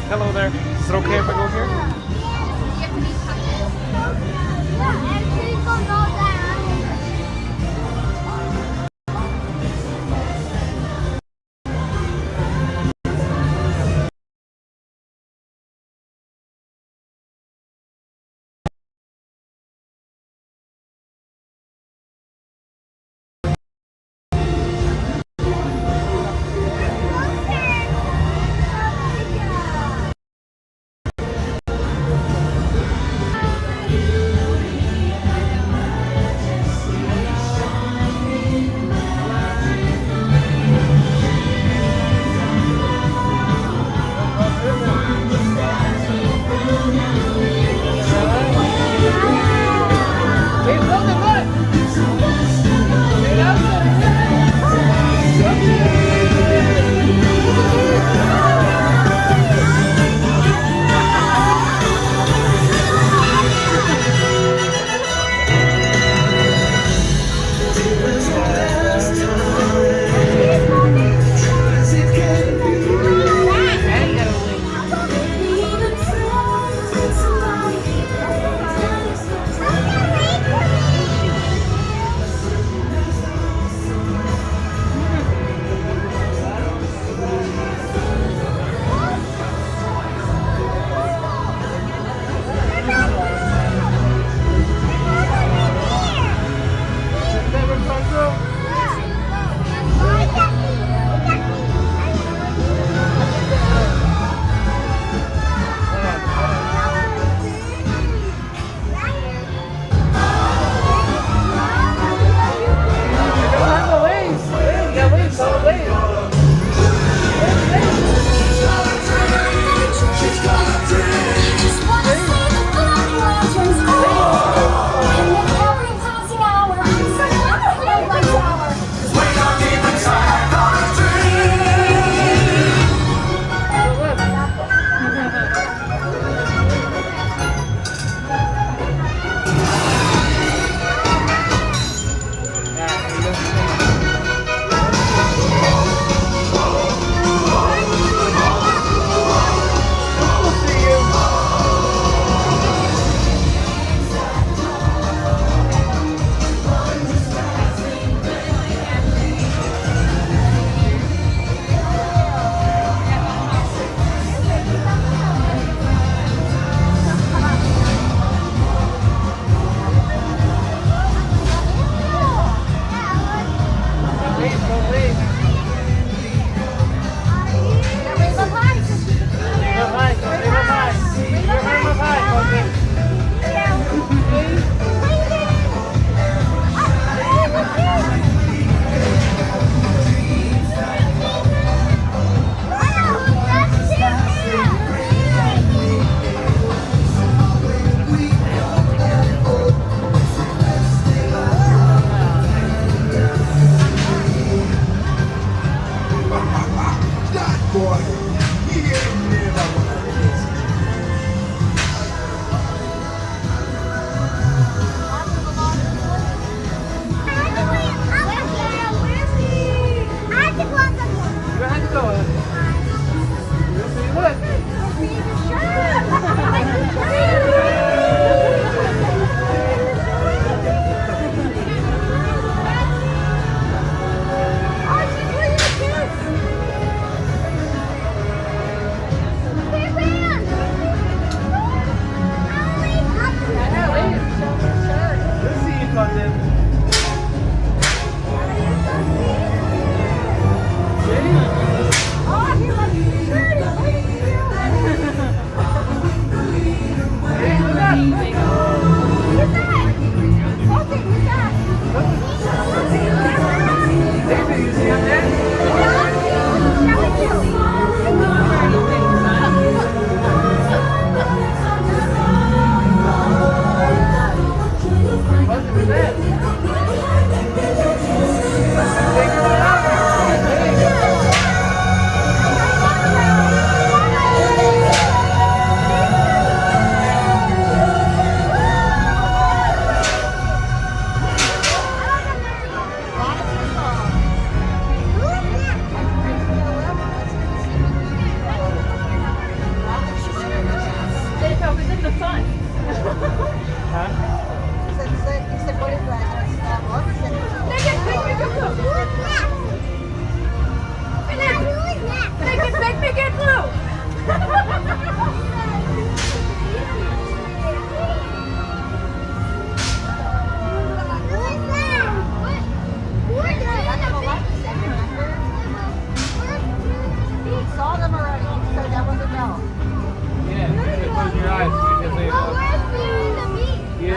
Hello there. Is it okay if I go here? Make me get blue! Saw them already, so that was a no. Yeah, you gotta close your eyes because they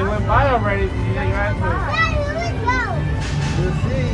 went by already. So you got your eyes closed. We'll see.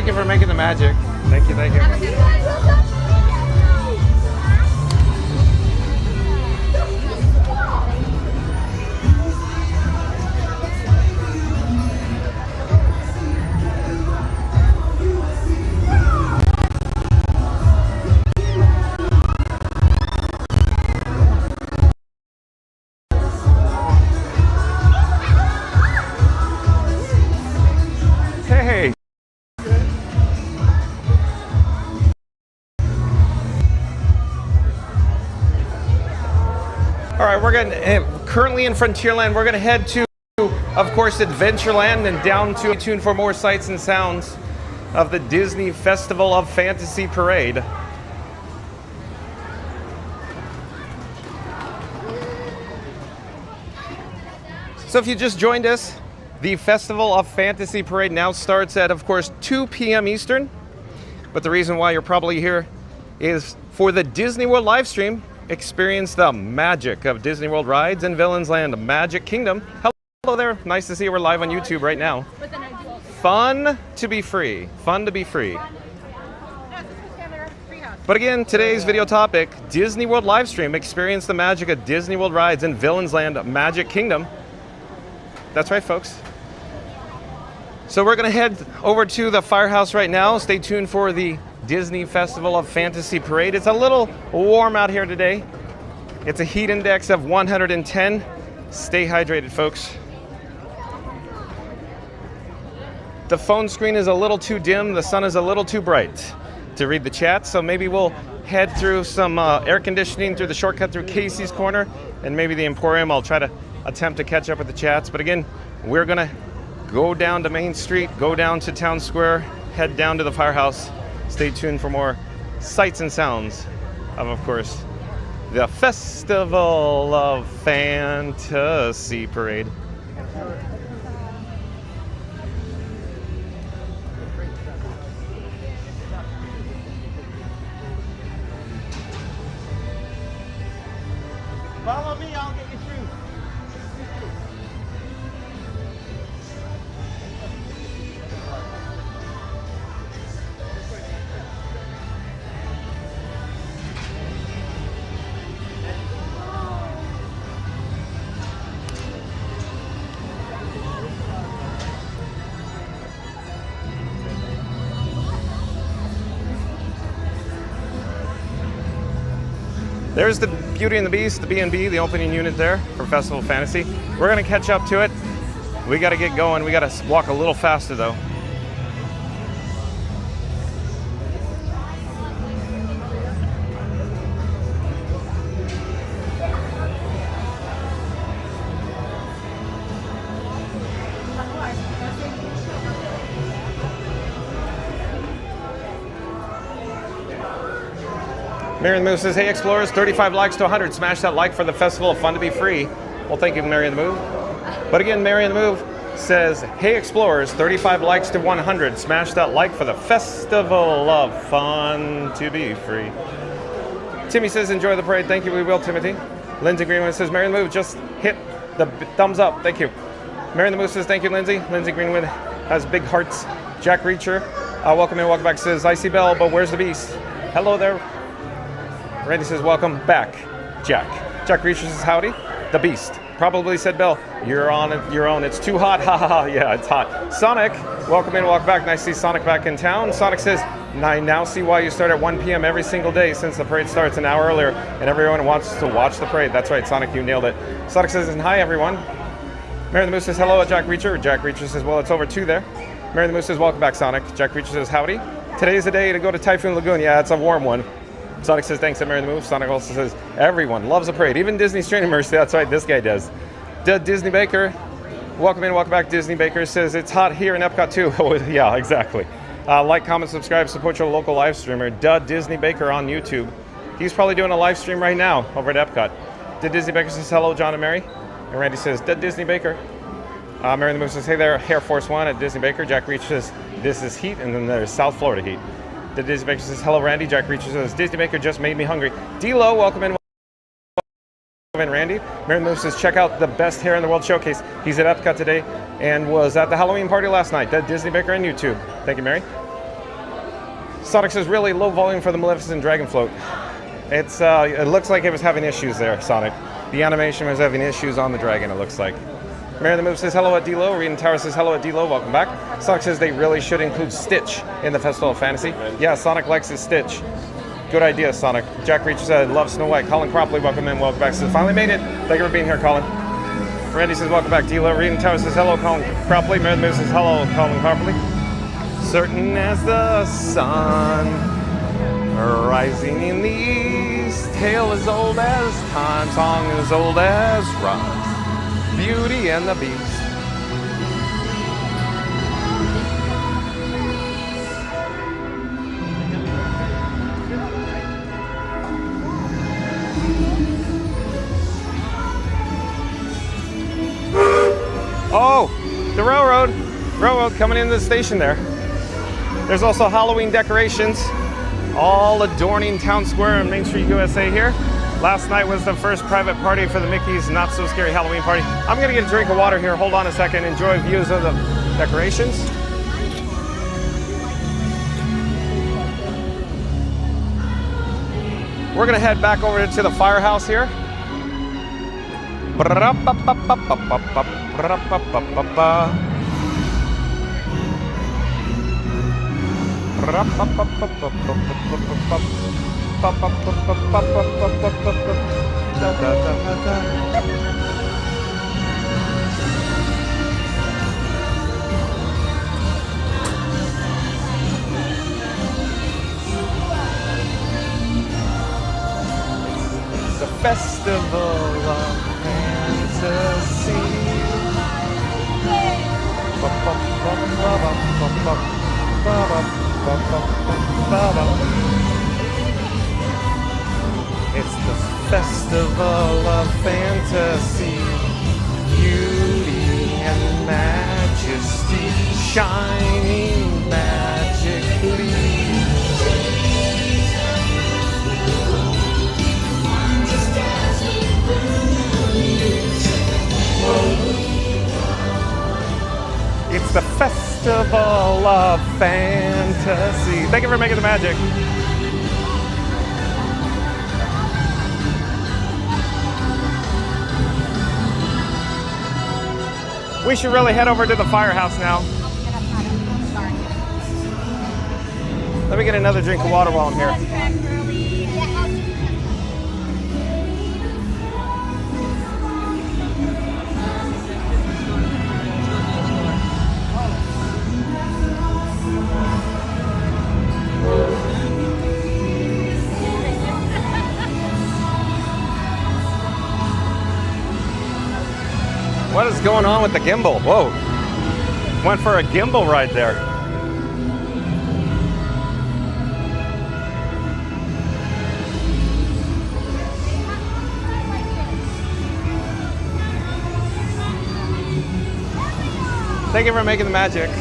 For making the magic. Thank you, thank you. Hey. All right, we're currently in Frontierland. We're gonna head to, of course, Adventureland and down to tune for more sights and sounds of the Disney Festival of Fantasy Parade. So if you just joined us, the Festival of Fantasy Parade now starts at, of course, 2 p.m. Eastern. But the reason why you're probably here is for the Disney World live stream. Experience the magic of Disney World rides and Villains Land Magic Kingdom. Hello there. Nice to see you. We're live on YouTube right now. Fun to be free. Fun to be free. But again, today's video topic, Disney World live stream. Experience the magic of Disney World rides and Villains Land Magic Kingdom. That's right, folks. So we're going to head over to the firehouse right now. Stay tuned for the Disney Festival of Fantasy Parade. It's a little warm out here today. It's a heat index of 110. Stay hydrated, folks. The phone screen is a little too dim. The sun is a little too bright. to read the chat. So maybe we'll head through some air conditioning through the shortcut through Casey's Corner and maybe the Emporium. I'll try to attempt to catch up with the chats. But again, we're going to go down to Main Street, go down to Town Square, head down to the firehouse. Stay tuned for more sights and sounds of course, the Festival of Fantasy Parade. Follow me, I'll get your shoes. There's the Beauty and the Beast, the B&B, the opening unit there for Festival of Fantasy. We're gonna catch up to it. We gotta get going. We gotta walk a little faster though. Mary the Move says, hey Explorers, 35 likes to 100. Smash that like for the Festival of Fun to be free. Well, thank you, Mary the Move. But again, Mary the Move says, hey Explorers, 35 likes to 100. Smash that like for the Festival of Fun to be free. Timmy says, enjoy the parade. Thank you, we will, Timothy. Lindsay Greenwood says, Mary the Move, just hit the thumbs up. Thank you. Mary the Move says, thank you, Lindsay. Lindsay Greenwood has big hearts. Jack Reacher, welcome in, welcome back, says, I see Belle, but where's the beast? Hello there. Randy says, welcome back, Jack. Jack Reacher says, howdy. The Beast. Probably said, Bill, you're on it, your own. It's too hot. Ha ha ha. Yeah, it's hot. Sonic, welcome in, welcome back. Nice to see Sonic back in town. Sonic says, I now see why you start at 1 p.m. every single day since the parade starts an hour earlier and everyone wants to watch the parade. That's right, Sonic, you nailed it. Sonic says, and hi, everyone. Mary the Moose says, hello, Jack Reacher. Jack Reacher says, well, it's over 2 there. Mary the Moose says, welcome back, Sonic. Jack Reacher says, howdy. Today's the day to go to Typhoon Lagoon. Yeah, it's a warm one. Sonic says, thanks, Mary the Move. Sonic also says, everyone loves a parade. Even Disney streamers. That's right, this guy does. Disney Baker, welcome in, welcome back. Disney Baker says, it's hot here in Epcot too. Oh, yeah, exactly. Like, comment, subscribe, support your local live streamer. Disney Baker on YouTube. He's probably doing a live stream right now over at Epcot. Disney Baker says, hello, John and Mary. And Randy says, Disney Baker. Mary the Move says, hey there, Air Force One at Disney Baker. Jack Reach says, this is heat, and then there's South Florida heat. The Disney Baker says, hello, Randy. Jack Reacher says, Disney Baker just made me hungry. D-Lo, welcome in, Randy. Mary Moose says, check out the best hair in the world showcase. He's at Epcot today and was at the Halloween party last night. The Disney Baker on YouTube. Thank you, Mary. Sonic says, really low volume for the Maleficent Dragon Float. It's it looks like it was having issues there, Sonic. The animation was having issues on the dragon, it looks like. Mary the Move says, hello at D-Lo. Reed Tower says, hello at D-Lo. Welcome back. Sonic says they really should include Stitch in the Festival of Fantasy. Yeah, Sonic likes his Stitch. Good idea, Sonic. Jack Reacher said, love Snow White. Colin Cropley, welcome in, welcome back. Says, finally made it. Thank you for being here, Colin. Randy says, welcome back. D-Lo. Reed Tower says, hello, Colin Cropley. Mary the Move says, hello, Colin Cropley. Certain as the sun, rising in the east, tale as old as time, song as old as rhyme. Beauty and the Beast. Oh, the railroad coming into the station there. There's also Halloween decorations, all adorning Town Square and Main Street, USA here. Last night was the first private party for the Mickey's Not So Scary Halloween Party. I'm gonna get a drink of water here. Hold on a second. Enjoy views of the decorations. We're gonna head back over to the firehouse here. festival of fantasy. It's the festival of fantasy, beauty and majesty, shining magically. It's the festival of fantasy. Thank you for making the magic. We should really head over to the firehouse now. Let me get another drink of water while I'm here. What is going on with the gimbal? Whoa. Went for a gimbal ride there. Thank you for making the magic.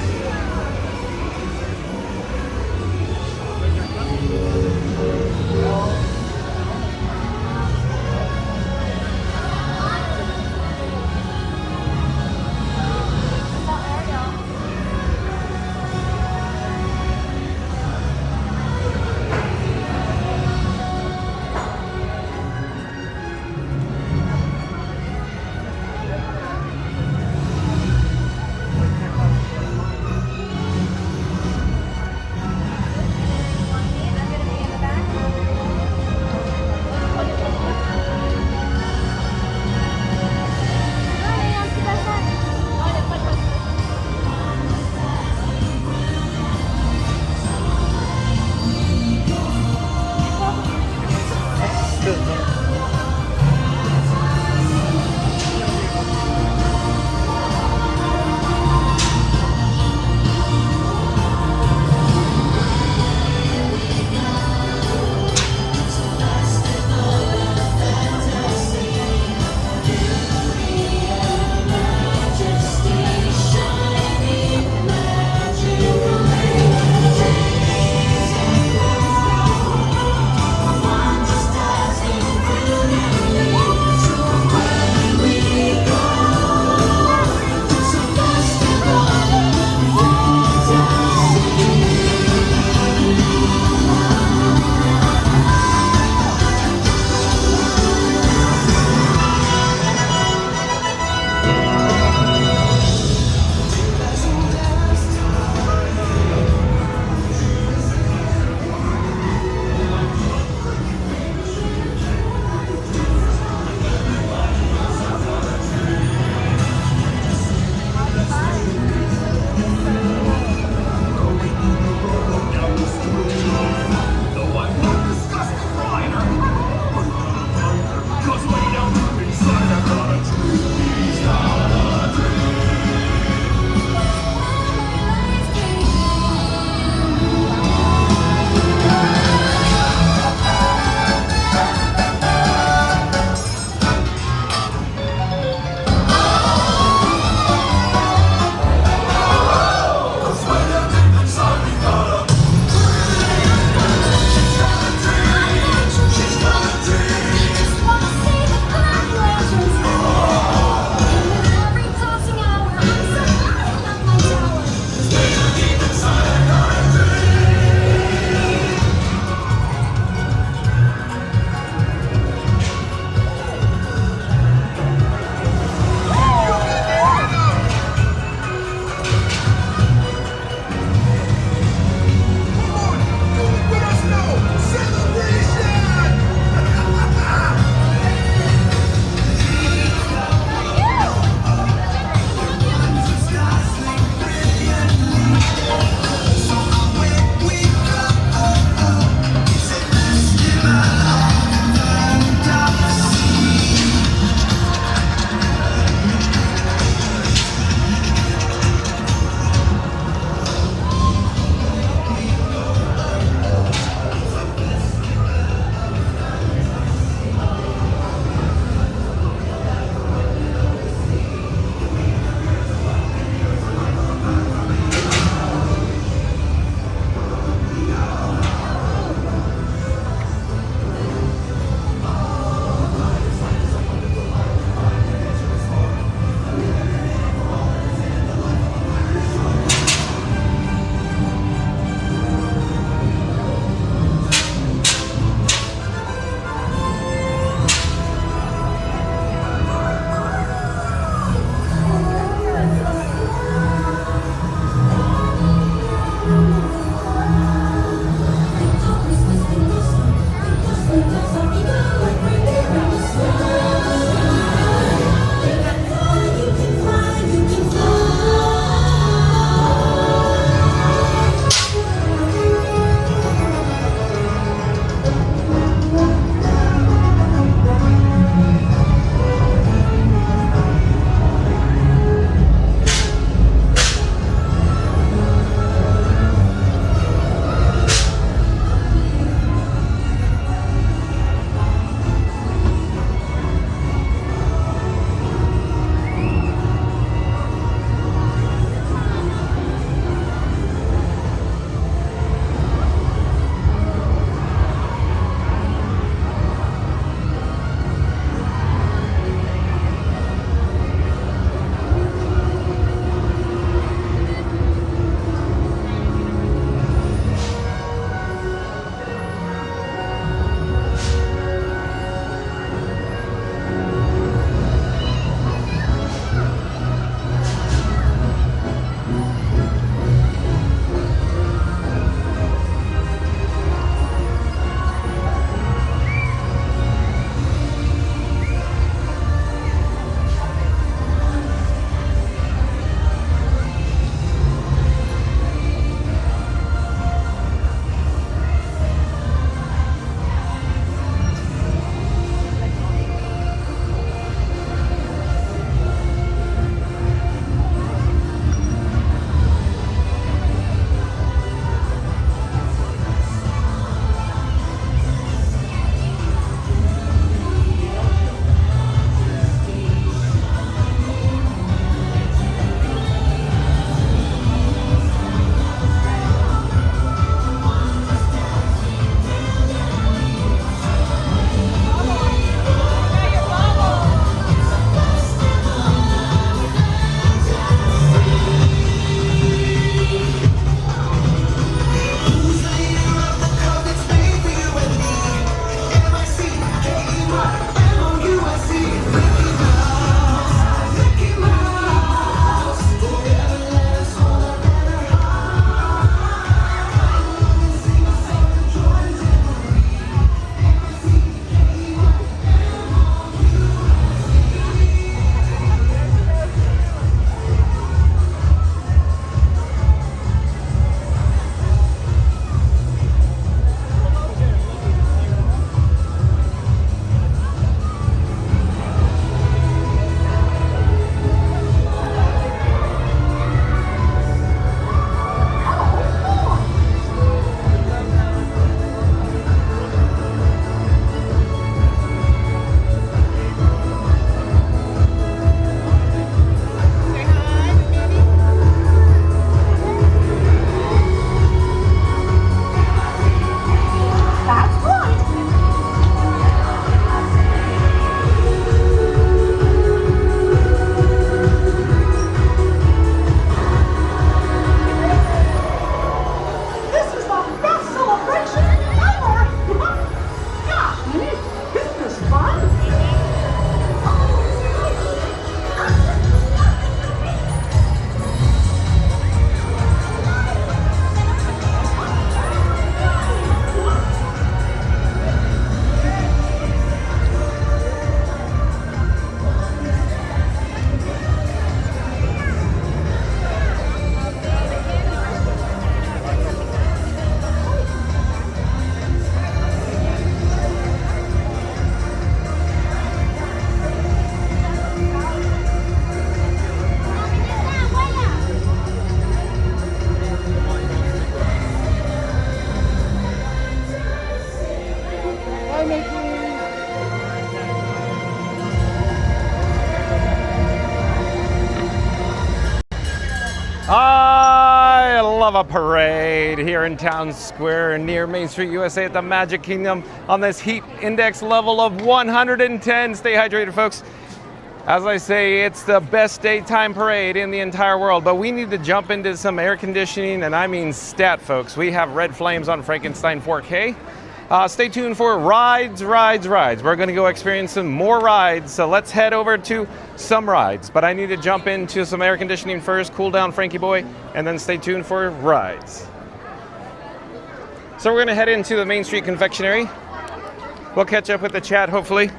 Mickey. I love a parade here in Town Square near Main Street, USA at the Magic Kingdom on this heat index level of 110. Stay hydrated, folks. As I say, it's the best daytime parade in the entire world, but we need to jump into some air conditioning, and I mean stat, folks. We have red flames on Frankenstein 4K. Stay tuned for rides. We're going to go experience some more rides, so let's head over to some rides. But I need to jump into some air conditioning first, cool down Frankie Boy, and then stay tuned for rides. So we're going to head into the Main Street Confectionery. We'll catch up with the chat, hopefully.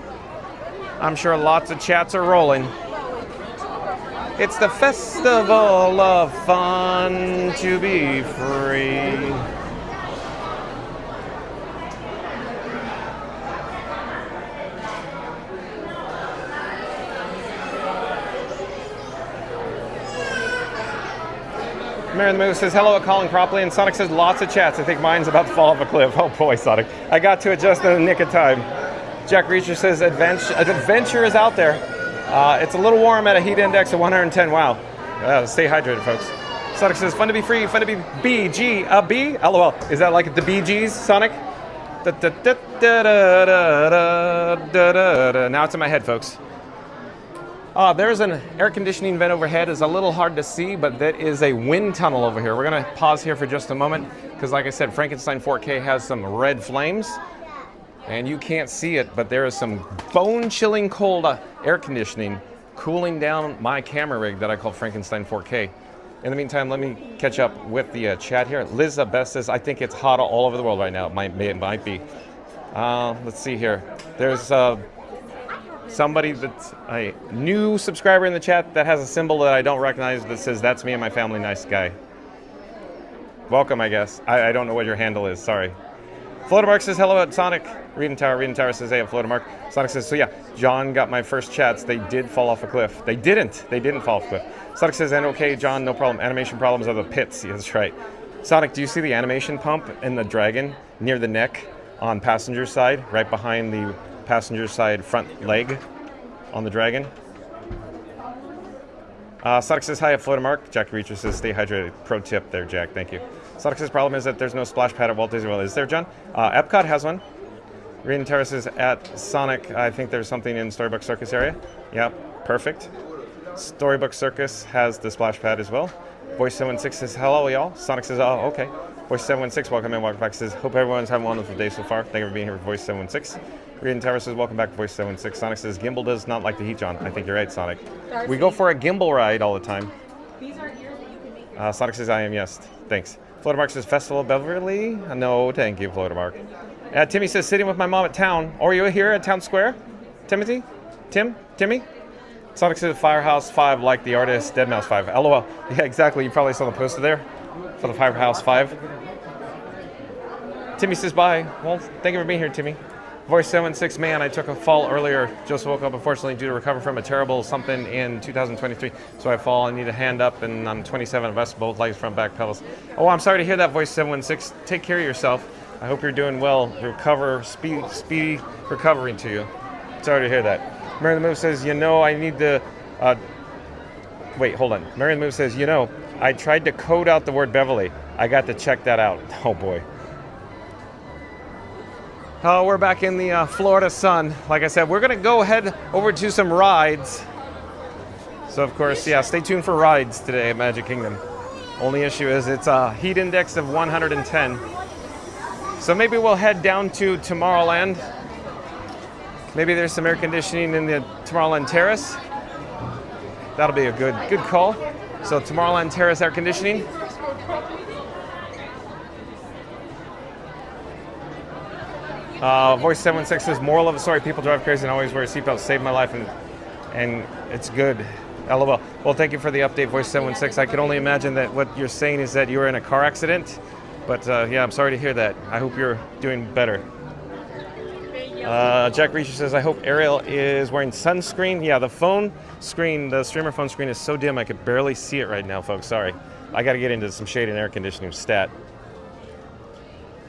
I'm sure lots of chats are rolling. It's the festival of fun to be free. Mary the Moose says, hello, calling properly, and Sonic says, lots of chats. I think mine's about to fall off a cliff. Oh boy, Sonic. I got to it just in the nick of time. Jack Reacher says, adventure is out there. It's a little warm at a heat index of 110. Wow. Stay hydrated, folks. Sonic says, fun to be free, fun to be BG. A B? LOL. Is that like the Bee Gees, Sonic? Now it's in my head, folks. There's an air conditioning vent overhead. It's a little hard to see, but that is a wind tunnel over here. We're going to pause here for just a moment because, like I said, Frankenstein 4K has some red flames, and you can't see it, but there is some bone-chilling cold air conditioning cooling down my camera rig that I call Frankenstein 4K. In the meantime, let me catch up with the chat here. Liz Best says, I think it's hot all over the world right now. It might be. Let's see here. There's somebody that's a new subscriber in the chat that has a symbol that I don't recognize that says, that's me and my family, nice guy. Welcome, I guess. I don't know what your handle is, sorry. Floatermark says, hello at Sonic. Reading Tower says, hey, at Floatermark. Sonic says, so yeah, John got my first chats. They did fall off a cliff. They didn't fall off a cliff. Sonic says, and okay, John, no problem. Animation problems are the pits. Yeah, that's right. Sonic, do you see the animation pump in the dragon near the neck on passenger side, right behind the passenger side front leg on the dragon? Sonic says, hi, at Floatermark. Jack Reacher says, stay hydrated. Pro tip there, Jack. Thank you. Sonic says, problem is that there's no splash pad at Walt Disney World. Is there, John? Epcot has one. Reading Terrace says, at Sonic, I think there's something in Storybook Circus area. Yeah, perfect. Storybook Circus has the splash pad as well. Voice716 says, hello, y'all. Sonic says, oh, okay. Voice716, welcome in, welcome back. Says, hope everyone's having a wonderful day so far. Thank you for being here with Voice716. Reading Terrace says, welcome back to Voice716. Sonic says, gimbal does not like the heat, John. I think you're right, Sonic. Darcy. We go for a gimbal ride all the time. These are ears that you can make. Sonic says, I am, yes. Thanks. Floatermark says, Festival of Beverly? No, thank you, Floatermark. Timmy says, sitting with my mom at town. Are you here at Town Square? Timothy? Timmy? Sonic says, Firehouse 5 like the artist Deadmau5. LOL. Yeah, exactly. You probably saw the poster there for the Firehouse 5. Timmy says, bye. Well, thank you for being here, Timmy. Voice716, man, I took a fall earlier. Just woke up, unfortunately, due to recover from a terrible something in 2023. So I fall, I need a hand up, and I'm 27 of us, both legs, front, back, pedals. Oh, I'm sorry to hear that, Voice716. Take care of yourself. I hope you're doing well. Speedy recovery to you. Sorry to hear that. Mary the Move says, you know, I need to... wait, hold on. Mary the Move says, you know, I tried to code out the word Beverly. I got to check that out. Oh, boy. We're back in the Florida sun. Like I said, we're going to go head over to some rides. So, of course, yeah, stay tuned for rides today at Magic Kingdom. Only issue is it's a heat index of 110. So maybe we'll head down to Tomorrowland. Maybe there's some air conditioning in the Tomorrowland Terrace. That'll be a good call. So Tomorrowland Terrace air conditioning. Voice716 says, moral of the story, people drive crazy and always wear a seatbelt. Saved my life, and it's good. LOL. Well, thank you for the update, Voice716. I can only imagine that what you're saying is that you were in a car accident. But yeah, I'm sorry to hear that. I hope you're doing better. Jack Reacher says, I hope Ariel is wearing sunscreen. Yeah, the phone screen, the streamer phone screen is so dim I could barely see it right now, folks. Sorry. I got to get into some shade and air conditioning stat.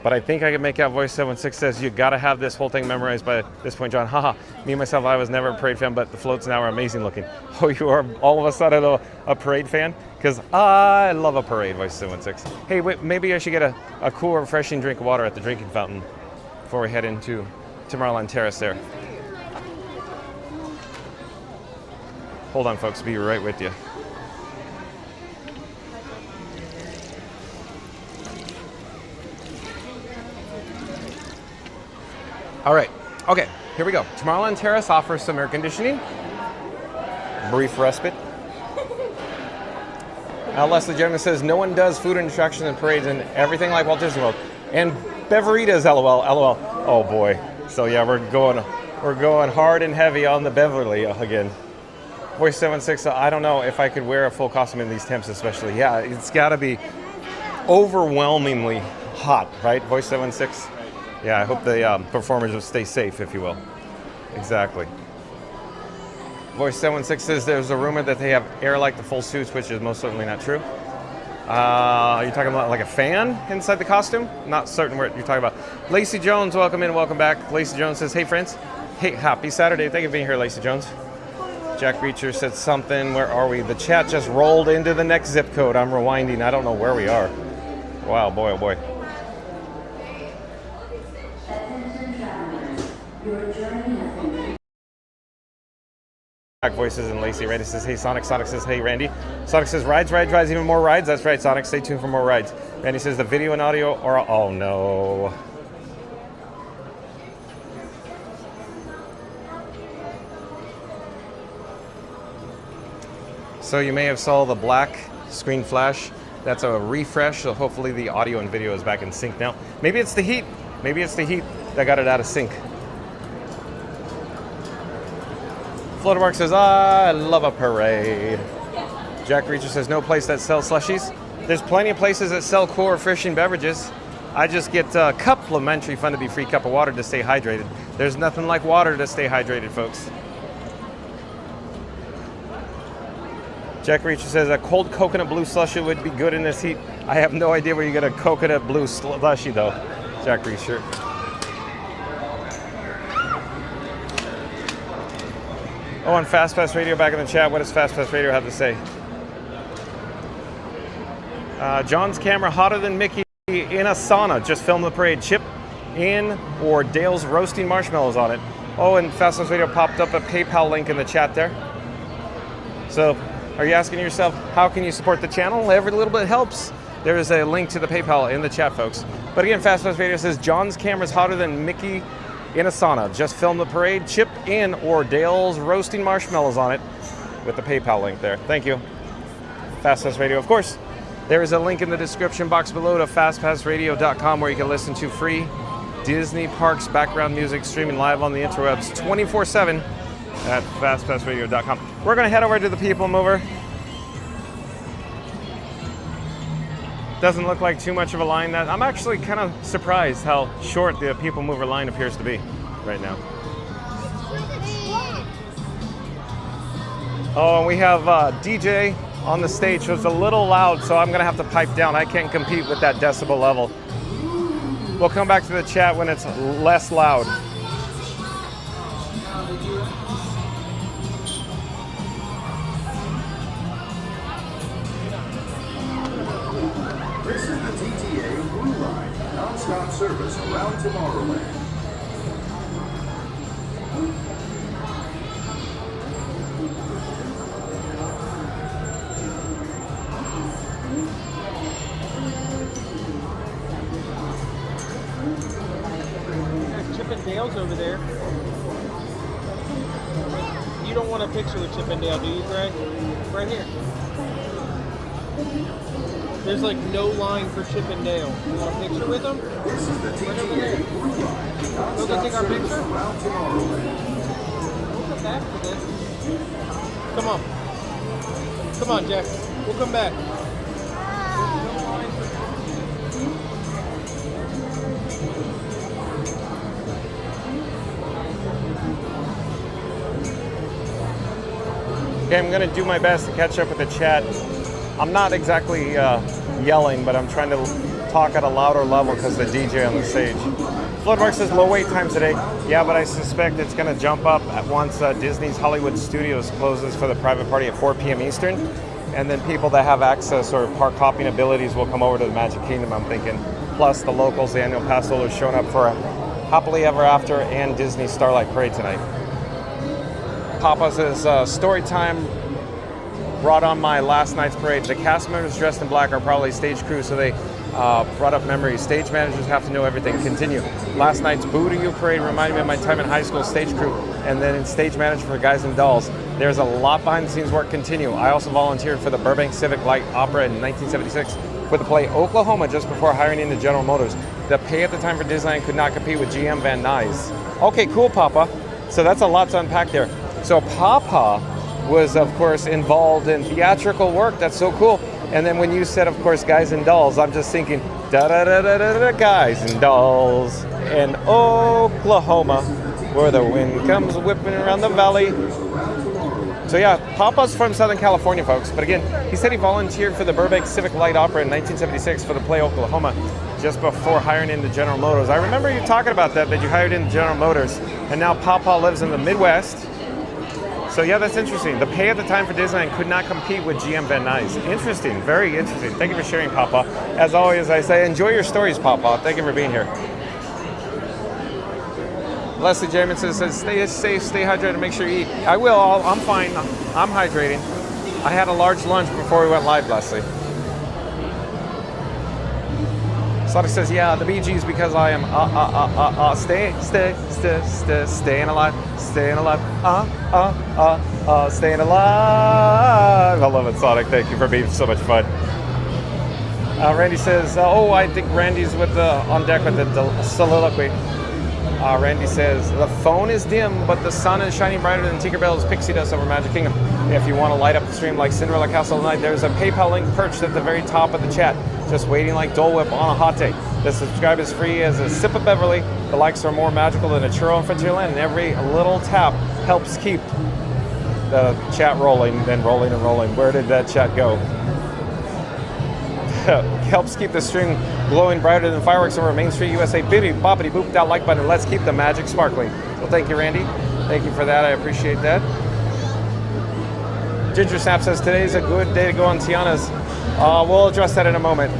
But I think I can make out Voice 76 says, you got to have this whole thing memorized by this point, John. Haha, me myself, I was never a parade fan, but the floats now are amazing looking. Oh, you are all of a sudden a parade fan? Because I love a parade, Voice 76. Hey, wait, maybe I should get a cool, refreshing drink of water at the drinking fountain before we head into Tomorrowland Terrace there. Hold on, folks, be right with you. All right, okay, here we go. Tomorrowland Terrace offers some air conditioning, brief respite. Leslie Jenner says, no one does food and attractions and parades and everything like Walt Disney World. And Beveritas, LOL. Oh boy. So yeah, we're going hard and heavy on the Beverly again. Voice 76, I don't know if I could wear a full costume in these temps especially. Yeah, it's gotta be overwhelmingly hot, right? Voice 76? Yeah, I hope the performers will stay safe, if you will. Exactly. Voice 76 says there's a rumor that they have air like the full suits, which is most certainly not true. Are you talking about like a fan inside the costume? Not certain what you're talking about. Lacey Jones, welcome in, welcome back. Lacey Jones says, hey friends. Hey, happy Saturday. Thank you for being here, Lacey Jones. Jack Reacher said something. Where are we? The chat just rolled into the next zip code. I'm rewinding. I don't know where we are. Wow, boy, oh boy. Voices and Lacey. Randy says, hey Sonic. Sonic says, hey Randy. Sonic says, rides, even more rides. That's right, Sonic. Stay tuned for more rides. Randy says, the video and audio are, oh no. So you may have saw the black screen flash. That's a refresh, so hopefully the audio and video is back in sync now. Maybe it's the heat. Maybe it's the heat that got it out of sync. Fluttermark says, I love a parade. Jack Reacher says, no place that sells slushies. There's plenty of places that sell cool refreshing beverages. I just get a complimentary fun to be free cup of water to stay hydrated. There's nothing like water to stay hydrated, folks. Jack Reacher says, a cold coconut blue slushie would be good in this heat. I have no idea where you get a coconut blue slushie, though, Jack Reacher. Oh, and Fast Pass Radio back in the chat. What does Fast Pass Radio have to say? John's camera hotter than Mickey in a sauna. Just filmed the parade. Chip in or Dale's roasting marshmallows on it. Oh, and Fast Pass Radio popped up a PayPal link in the chat there. So, are you asking yourself, how can you support the channel? Every little bit helps. There is a link to the PayPal in the chat, folks. But again, Fast Pass Radio says, John's camera's hotter than Mickey in a sauna. Just film the parade, chip in or Dale's roasting marshmallows on it with the PayPal link there. Thank you. Fast Pass Radio, of course. There is a link in the description box below to fastpassradio.com where you can listen to free Disney Parks background music streaming live on the interwebs 24/7 at fastpassradio.com. We're going to head over to the PeopleMover. Doesn't look like too much of a line. I'm actually kind of surprised how short the PeopleMover line appears to be right now. Oh, and we have DJ on the stage, so it's a little loud, so I'm going to have to pipe down. I can't compete with that decibel level. We'll come back to the chat when it's less loud. This is the TTA Blue Line, non-stop service around Tomorrowland. There's Chip and Dale's over there. You don't want a picture with Chip and Dale, do you, Greg? Right here. There's like no line for Chip and Dale. You want a picture with them? This is the TTA Blue Line, We'll go take our non-stop picture? service around Tomorrowland. We'll come back for this. Come on. Come on, Jack. We'll come back. Okay, I'm going to do my best to catch up with the chat. I'm not exactly yelling, but I'm trying to talk at a louder level because of the DJ on the stage. Floodmark says low wait times today. Yeah, but I suspect it's going to jump up at once Disney's Hollywood Studios closes for the private party at 4 p.m. Eastern. And then people that have access or park hopping abilities will come over to the Magic Kingdom, I'm thinking. Plus the locals, the annual pass holders showing up for a Happily Ever After and Disney Starlight Parade tonight. Papa says, story time brought on my last night's parade. The cast members dressed in black are probably stage crew, so they brought up memories. Stage managers have to know everything. Continue. Last night's Boo to You parade reminded me of my time in high school stage crew, and then in stage manager for Guys and Dolls. There's a lot behind the scenes work. Continue. I also volunteered for the Burbank Civic Light Opera in 1976 for the play Oklahoma just before hiring into General Motors. The pay at the time for Disneyland could not compete with GM Van Nuys. Okay, cool, Papa. So that's a lot to unpack there. So Papa was, of course, involved in theatrical work. That's so cool. And then when you said, of course, Guys and Dolls, I'm just thinking, da-da-da-da-da-da, Guys and Dolls in Oklahoma, where the wind comes whipping around the valley. So yeah, Papa's from Southern California, folks. But again, he said he volunteered for the Burbank Civic Light Opera in 1976 for the play Oklahoma, just before hiring into General Motors. I remember you talking about that you hired into General Motors, and now Papa lives in the Midwest. So yeah, that's interesting. The pay at the time for Disneyland could not compete with GM Van Nuys. Interesting, very interesting. Thank you for sharing, Papa. As always, I say, enjoy your stories, Papa. Thank you for being here. Leslie Jamison says, stay safe, stay hydrated, make sure you eat. I will, I'm fine, I'm hydrating. I had a large lunch before we went live, Leslie. Sonic says, yeah, the Bee Gees because I am staying alive, staying alive, staying alive. I love it, Sonic. Thank you for being so much fun. Randy says, I think Randy's on deck with the soliloquy. Randy says, the phone is dim, but the sun is shining brighter than Tinkerbell's pixie dust over Magic Kingdom. If you want to light up the stream like Cinderella Castle tonight, there's a PayPal link perched at the very top of the chat, just waiting like Dole Whip on a hot day. The subscribe is free as a sip of Beverly. The likes are more magical than a churro in Frontierland, and every little tap helps keep the chat rolling, then rolling and rolling. Where did that chat go? Helps keep the string glowing brighter than fireworks over Main Street, USA. Biddy, boppity, boop, that like button. Let's keep the magic sparkling. Well, thank you, Randy. Thank you for that. I appreciate that. Ginger Snap says, today's a good day to go on Tiana's. We'll address that in a moment.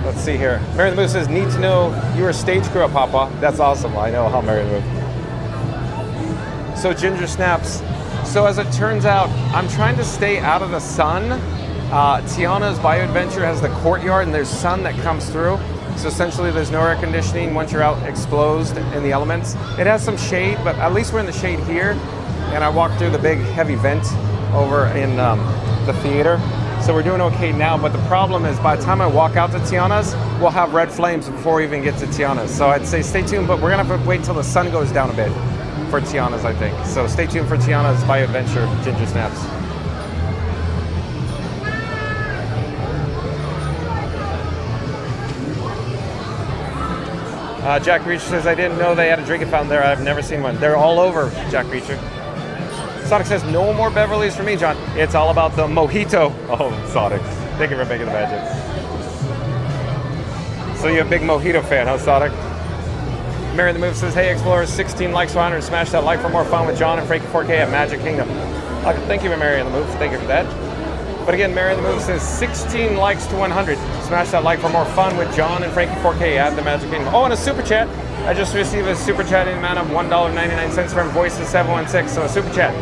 Let's see here. Mary the Moose says, need to know you were a stage crew at Papa. That's awesome. I know how Mary the Moose. So Ginger Snaps. So as it turns out, I'm trying to stay out of the sun. Tiana's Bayou Adventure has the courtyard and there's sun that comes through. So essentially there's no air conditioning once you're out exposed in the elements. It has some shade, but at least we're in the shade here. And I walked through the big heavy vent over in the theater. So we're doing okay now, but the problem is by the time I walk out to Tiana's, we'll have red flames before we even get to Tiana's. So I'd say stay tuned, but we're gonna have to wait till the sun goes down a bit for Tiana's, I think. So stay tuned for Tiana's Bayou Adventure, Ginger Snaps. Jack Reacher says, I didn't know they had a drinking fountain there. I've never seen one. They're all over, Jack Reacher. Sonic says, no more Beverly's for me, John. It's all about the mojito. Oh, Sonic. Thank you for making the magic. So you're a big mojito fan, huh, Sonic? Mary the Move says, hey, Explorers, 16 likes to 100. Smash that like for more fun with John and Frankie 4K at Magic Kingdom. Thank you, Mary the Move. Thank you for that. But again, Mary the Move says 16 likes to 100. Smash that like for more fun with John and Frankie 4K at the Magic Kingdom. Oh, and a super chat. I just received a super chat in the amount of $1.99 from Voices716. So a super chat,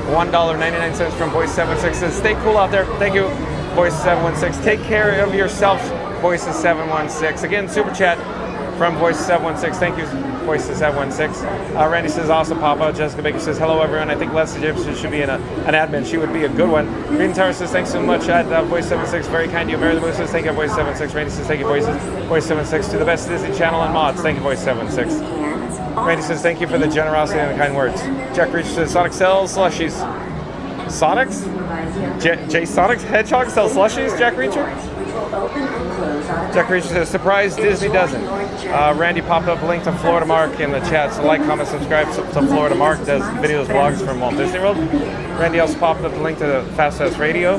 $1.99 from Voice716 says, stay cool out there. Thank you, Voices716. Take care of yourself, Voices716. Again, super chat from Voices716. Thank you, Voices716. Randy says, awesome, Papa. Jessica Baker says, hello, everyone. I think Leslie Gibson should be an admin. She would be a good one. Green Tower says, thanks so much at Voice76. Very kind to you. Mary the Moose says, thank you, Voice76. Randy says, thank you, Voice76. To the best Disney channel and mods. Thank you, Voice76. Randy says, thank you for the generosity and the kind words. Jack Reach says, Sonic sells slushies. Sonics? J Sonic's Hedgehog sells slushies, Jack Reacher? Jack Reacher says, surprise, Disney doesn't. Randy popped up a link to Florida Mark in the chat, so like, comment, subscribe to Florida Mark, does videos, vlogs from Walt Disney World. Randy also popped up a link to Fast Fast Radio.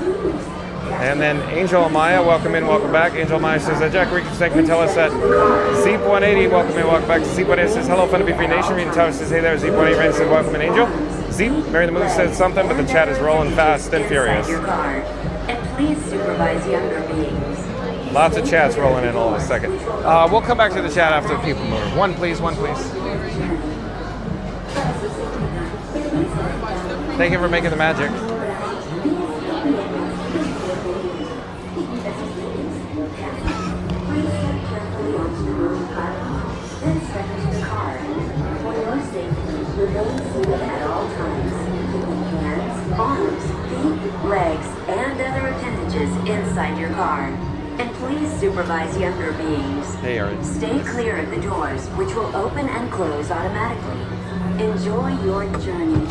And then Angel Amaya, welcome in, welcome back. Angel Amaya says that Jack Reek, thank you, tell us that. Zeep180, welcome in, welcome back. Zeep180 says, hello, fun to be free nation. Reading Tower says, hey there. Zeep180 Rain says, welcome in, Angel. Zeep, Mary the Moon says something, but the chat is rolling fast and furious. And please supervise younger beings. Lots of chats rolling in all of a second. We'll come back to the chat after the people move. One, please, one, please. Thank you for making the magic. At all times, keeping hands, arms, feet, legs, and other appendages inside your car. And please supervise younger beings. Hey, Aaron. Stay clear of the doors, which will open and close automatically. Enjoy your journey.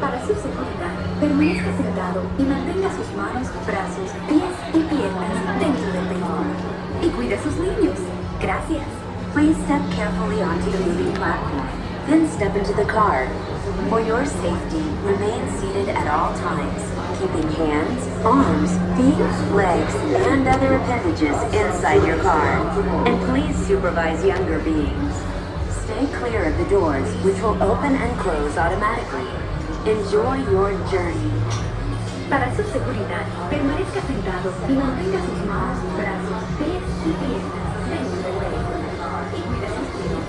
Para su seguridad, permanezca sentado y mantenga sus manos, brazos, pies y piernas dentro del vehículo. Y cuide a sus niños. Gracias. Please step carefully onto the moving platform. Then step into the car. For your safety, remain seated at all times, keeping hands, arms, feet, legs, and other appendages inside your car. And please supervise younger beings. Stay clear of the doors, which will open and close automatically. Enjoy your journey. Para su seguridad, permanezca sentado y mantenga sus manos, brazos, pies y piernas dentro del vehículo. Y cuide a sus niños.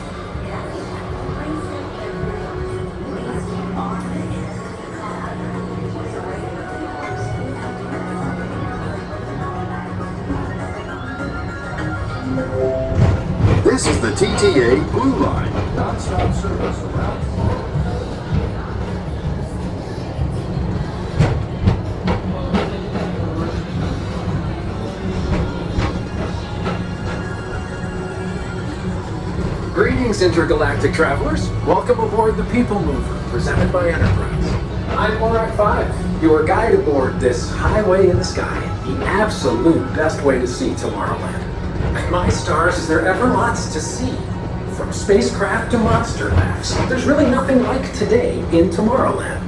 This is the TTA Blue Line. Non-stop service around. Greetings, intergalactic travelers. Welcome aboard the PeopleMover, presented by Enterprise. I'm Morak 5, your guide aboard this highway in the sky, the absolute best way to see Tomorrowland. And my stars, is there ever lots to see? From spacecraft to monster labs, there's really nothing like today in Tomorrowland.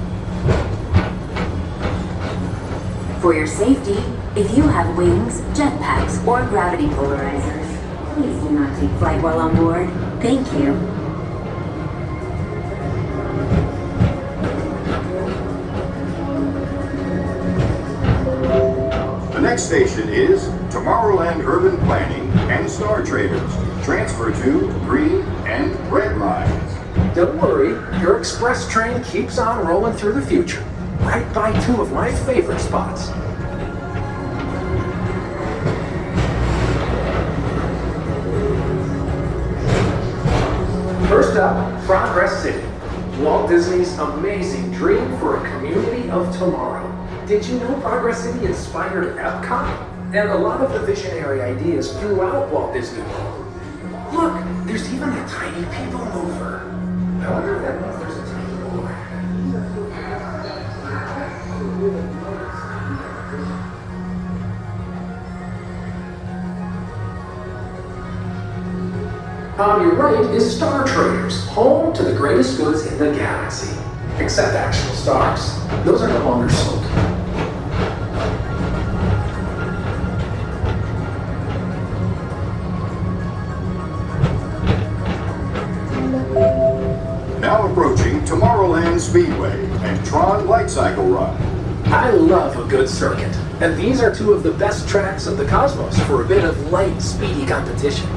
For your safety, if you have wings, jetpacks, or gravity polarizers, please do not take flight while on board. Thank you. The next station is Tomorrowland Urban Planning and Star Traders. Transfer to green and red lines. Don't worry, your express train keeps on rolling through the future, right by two of my favorite spots. First up, Progress City, Walt Disney's amazing dream for a community of tomorrow. Did you know Progress City inspired Epcot? And a lot of the visionary ideas throughout Walt Disney World. Look, there's even a tiny PeopleMover. I wonder if that means there's a tiny boy. On your right is Star Traders, home to the greatest goods in the galaxy. Except actual stars. Those are no longer sold. Now approaching Tomorrowland Speedway and Tron Light Cycle Run. I love a good circuit, and these are two of the best tracks of the cosmos for a bit of light, speedy competition.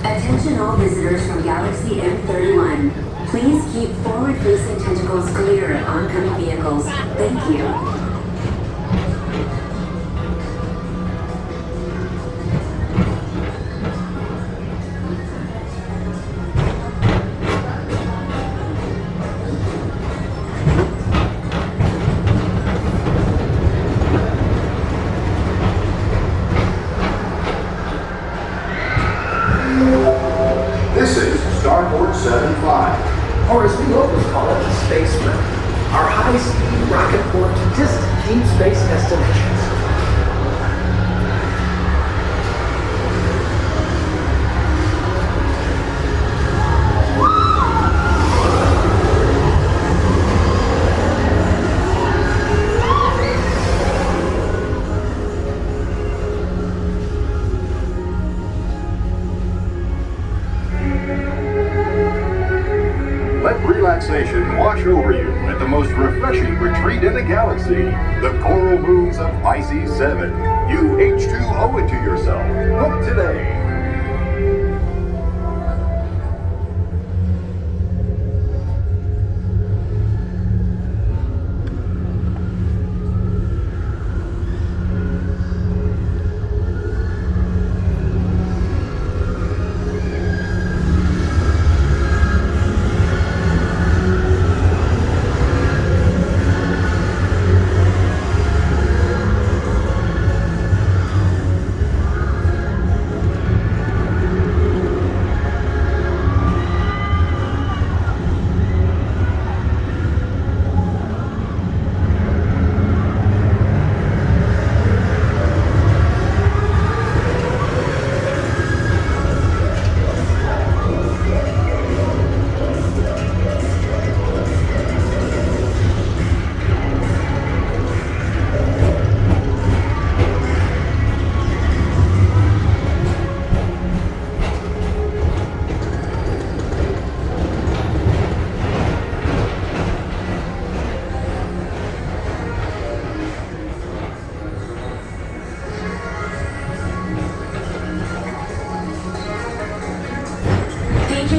Attention all visitors from Galaxy M31. Please keep forward-facing tentacles clear of oncoming vehicles. Thank you. This is Starport 75. Or as we locals call it, the Space Rim. Our high-speed rocket port to distant deep space destinations. Let relaxation wash over you at the most refreshing retreat in the galaxy, the coral moons of Pisces 7. You H2O it to yourself. Book today.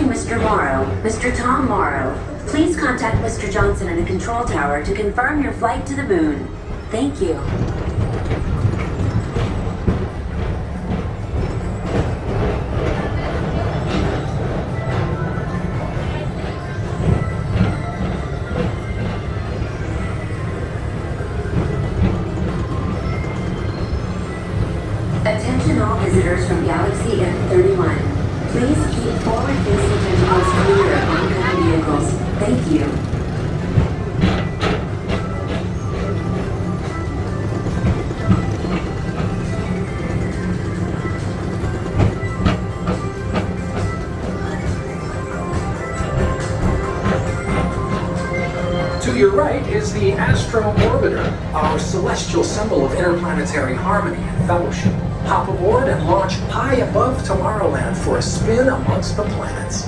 Mr. Morrow, Mr. Tom Morrow, please contact Mr. Johnson in the control tower to confirm your flight to the moon. Thank you. Attention all visitors from Galaxy M31. Please keep forward-facing tentacles clear of oncoming vehicles. Thank you. To your right is the Astro Orbiter, our celestial symbol of interplanetary harmony and fellowship. Hop aboard and launch high above Tomorrowland for a spin amongst the planets.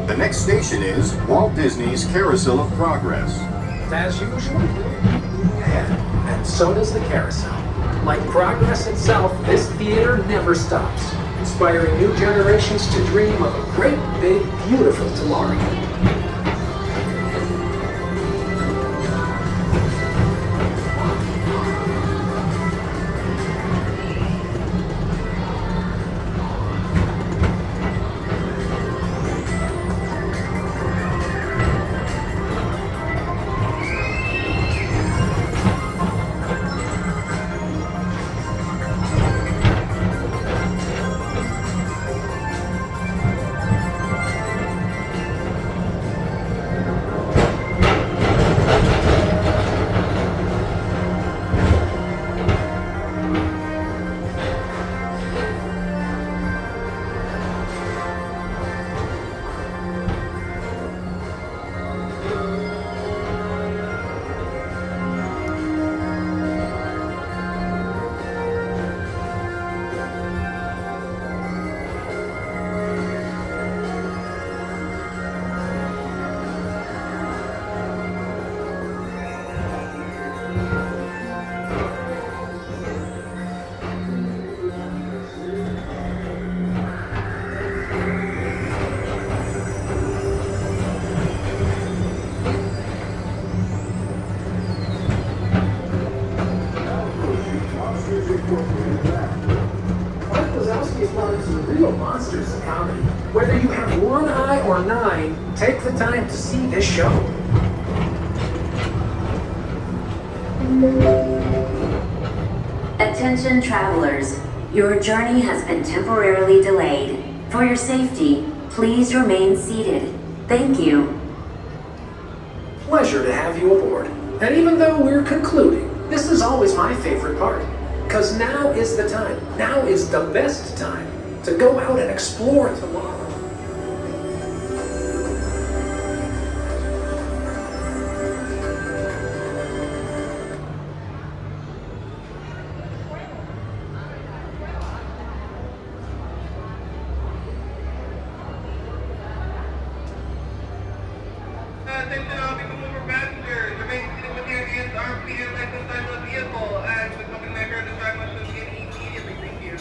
The next station is Walt Disney's Carousel of Progress. As usual, ahead. And so does the carousel. Like progress itself, this theater never stops, inspiring new generations to dream of a great, big, beautiful tomorrow. Whether you have one eye or 9, Take the time to see this show. Attention travelers, your journey has been temporarily delayed. For your safety, please remain seated. Thank you. Pleasure to have you aboard. And even though we're concluding, this is always my favorite part. Because now is the time, now is the best time to go out and explore tomorrow. Attention all PeopleMover passengers. Remain seated with your hands, arms, feet, and legs inside the vehicle. As the company member of the drive must begin immediately. Thank you.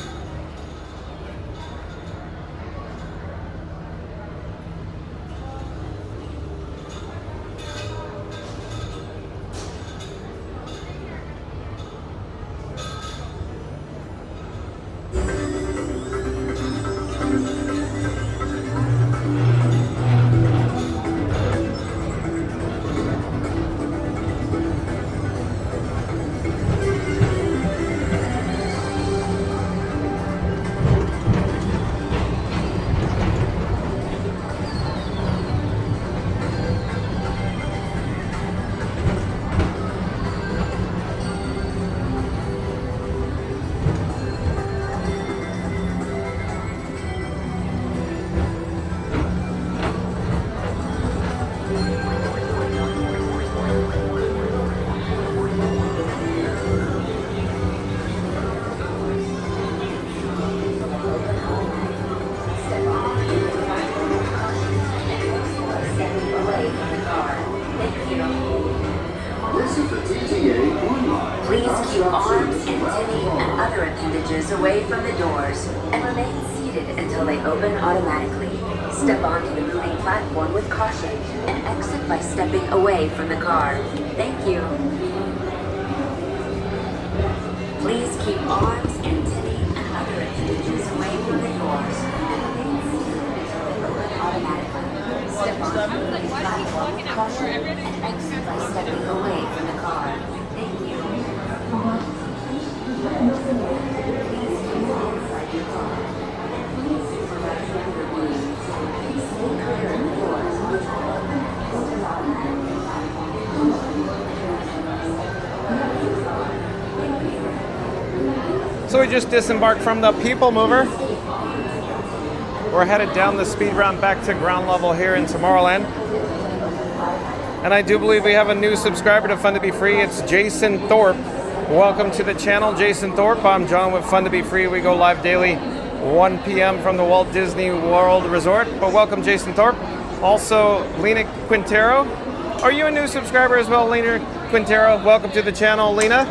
Please keep arms, antennae, and other appendages away from the doors and remain seated until they open automatically. Step onto the moving platform with caution and exit by stepping away from the car. Thank you. Please keep arms, antennae, and other appendages away from the doors and remain seated until they open automatically. Step onto the moving platform with caution and exit by stepping away from the car. Thank you. So we just disembarked from the PeopleMover. We're headed down the speed ramp back to ground level here in Tomorrowland. And I do believe we have a new subscriber to Fun to Be Free. It's Jason Thorpe. Welcome to the channel, Jason Thorpe. I'm John with Fun to Be Free. We go live daily, 1 p.m. from the Walt Disney World Resort. But welcome, Jason Thorpe. Also, Lena Quintero. Are you a new subscriber as well, Lena Quintero? Welcome to the channel, Lena.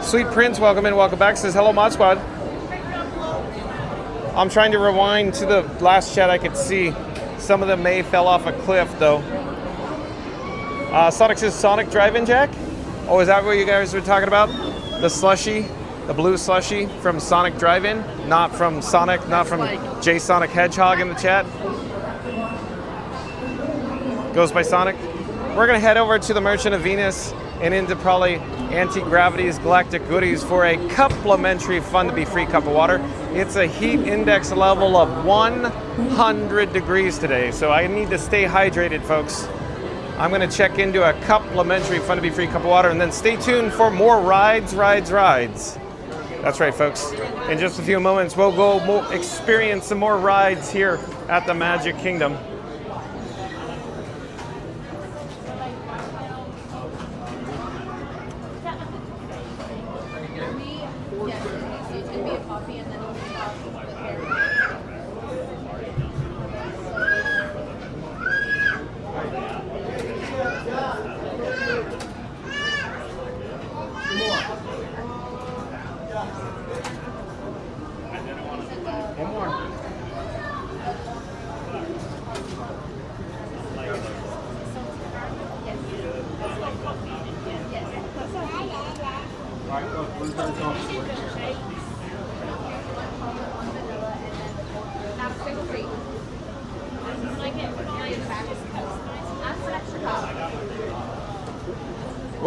Sweet Prince, welcome in, welcome back. Says, hello, Mod Squad. I'm trying to rewind to the last chat I could see. Some of them may fell off a cliff, though. Sonic says, Sonic Drive-In Jack? Oh, is that what you guys were talking about? The slushy, the blue slushy from Sonic Drive-In? Not from Sonic, not from J Sonic Hedgehog in the chat? Goes by Sonic. We're gonna head over to the Merchant of Venus and into probably Anti-Gravity's Galactic Goodies for a complimentary Fun to Be Free cup of water. It's a heat index level of 100 degrees today, so I need to stay hydrated, folks. I'm gonna check into a complimentary Fun to Be Free cup of water and then stay tuned for more rides. That's right, folks. In just a few moments, we'll go experience some more rides here at the Magic Kingdom.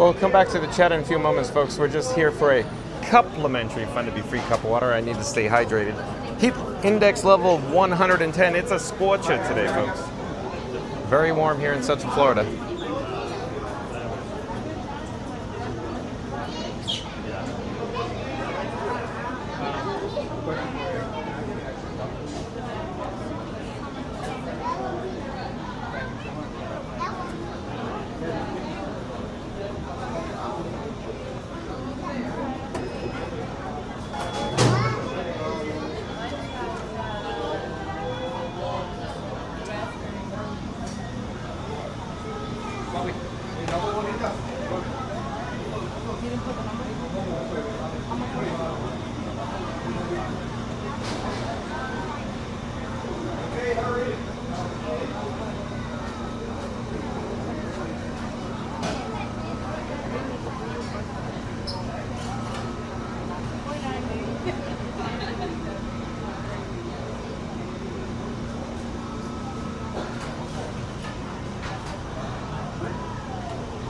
We'll come back to the chat in a few moments, folks. We're just here for a complimentary, fun to be free cup of water. I need to stay hydrated. Heat index level 110. It's a scorcher today, folks. Very warm here in Central Florida.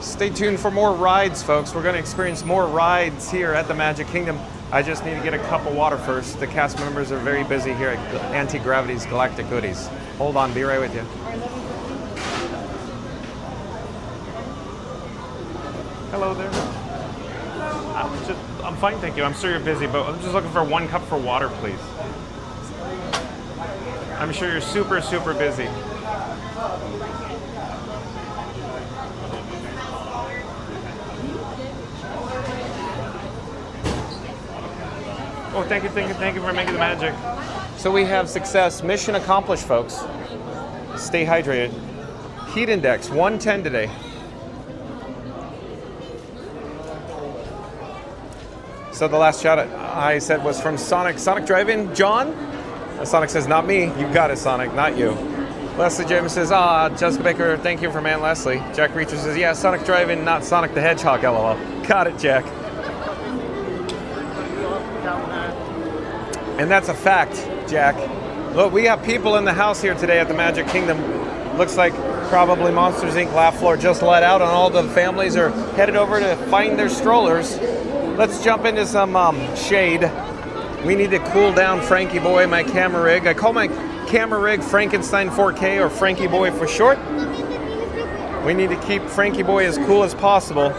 Stay tuned for more rides, folks. We're going to experience more rides here at the Magic Kingdom. I just need to get a cup of water first. The cast members are very busy here at Anti-Gravity's Galactic Goodies. Hold on, be right with you. Hello there. I'm fine, thank you. I'm sure you're busy, but I'm just looking for 1 cup for water, please. I'm sure you're super, super busy. Oh, thank you for making the magic. So we have success. Mission accomplished, folks. Stay hydrated. Heat index 110 today. So the last shout out I said was from Sonic. Sonic Drive-In, John? Sonic says, not me. You got it, Sonic, not you. Leslie James says, Jessica Baker, thank you from Aunt Leslie. Jack Reacher says, yeah, Sonic Drive-In, not Sonic the Hedgehog, LOL. Got it, Jack. And that's a fact, Jack. Look, we got people in the house here today at the Magic Kingdom. Looks like probably Monsters Inc. laugh floor just let out and all the families are headed over to find their strollers. Let's jump into some shade. We need to cool down Frankie Boy, my camera rig. I call my camera rig Frankenstein 4K, or Frankie Boy for short. We need to keep Frankie Boy as cool as possible.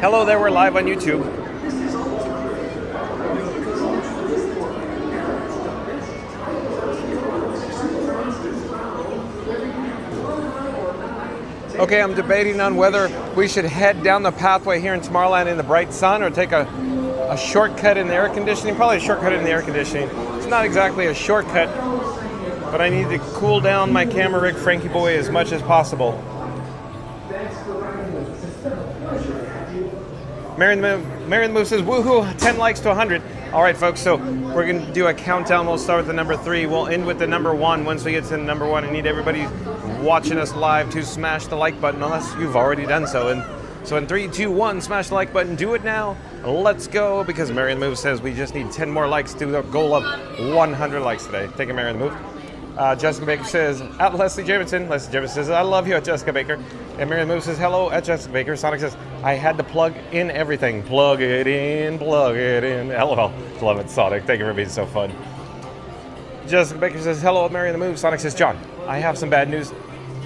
Hello there, we're live on YouTube. Okay, I'm debating on whether we should head down the pathway here in Tomorrowland in the bright sun or take a shortcut in the air conditioning. Probably a shortcut in the air conditioning. It's not exactly a shortcut, but I need to cool down my camera rig Frankie Boy as much as possible. Marion Move says, woohoo, 10 likes to 100. All right, folks, so we're going to do a countdown. We'll start with the number 3. We'll end with the number 1. Once we get to the number 1, I need everybody watching us live to smash the like button, unless you've already done so. And so in 3, 2, 1, smash the like button. Do it now. Let's go, because Marion Move says we just need 10 more likes to the goal of 100 likes today. Thank you, Marion Move. Jessica Baker says, at Leslie Jamison. Leslie Jamison says, I love you at Jessica Baker. And Marion Move says, hello at Jessica Baker. Sonic says, I had to plug in everything. Plug it in, plug it in. LOL. Love it, Sonic. Thank you for being so fun. Jessica Baker says, hello at Marion Move. Sonic says, John, I have some bad news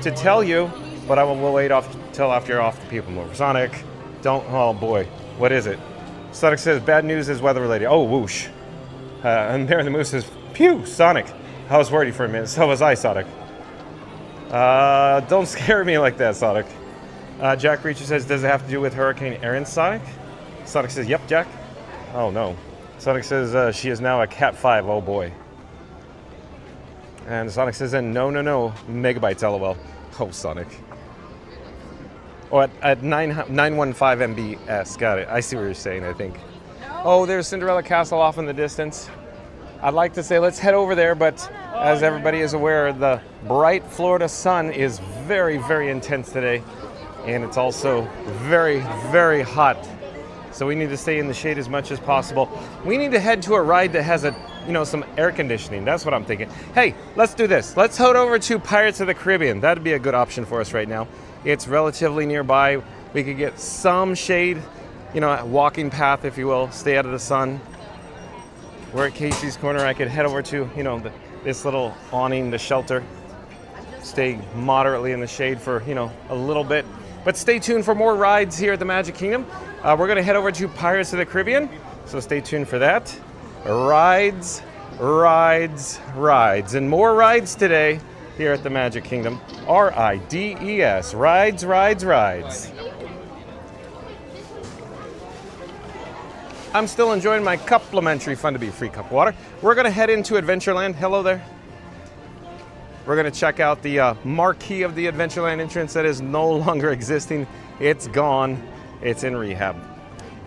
to tell you, but I will wait till after you're off the PeopleMover. Sonic, don't, oh boy, what is it? Sonic says, bad news is weather related. Oh, whoosh. And Marion Move says, phew, Sonic. I was worried for a minute. So was I, Sonic. Don't scare me like that, Sonic. Jack Reacher says, does it have to do with Hurricane Erin, Sonic? Sonic says, yep, Jack. Oh, no. Sonic says, she is now a Cat 5. Oh, boy. And Sonic says, then no, megabytes, LOL. Oh, Sonic. Oh, at 915 MBS. Got it. I see what you're saying, I think. Oh, there's Cinderella Castle off in the distance. I'd like to say let's head over there, but as everybody is aware, the bright Florida sun is very, very intense today. And it's also very, very hot. So we need to stay in the shade as much as possible. We need to head to a ride that has a you know, some air conditioning. That's what I'm thinking. Hey, let's do this. Let's head over to Pirates of the Caribbean. That'd be a good option for us right now. It's relatively nearby. We could get some shade, you know, a walking path, if you will, stay out of the sun. We're at Casey's Corner. I could head over to, you know, this little awning, the shelter. Stay moderately in the shade for, you know, a little bit. But stay tuned for more rides here at the Magic Kingdom. We're going to head over to Pirates of the Caribbean, so stay tuned for that. Rides, rides, rides, and more rides today here at the Magic Kingdom. R-I-D-E-S, rides, rides, rides. I'm still enjoying my complimentary Fun to Be Free cup of water. We're going to head into Adventureland. Hello there. We're going to check out the marquee of the Adventureland entrance that is no longer existing. It's gone. It's in rehab.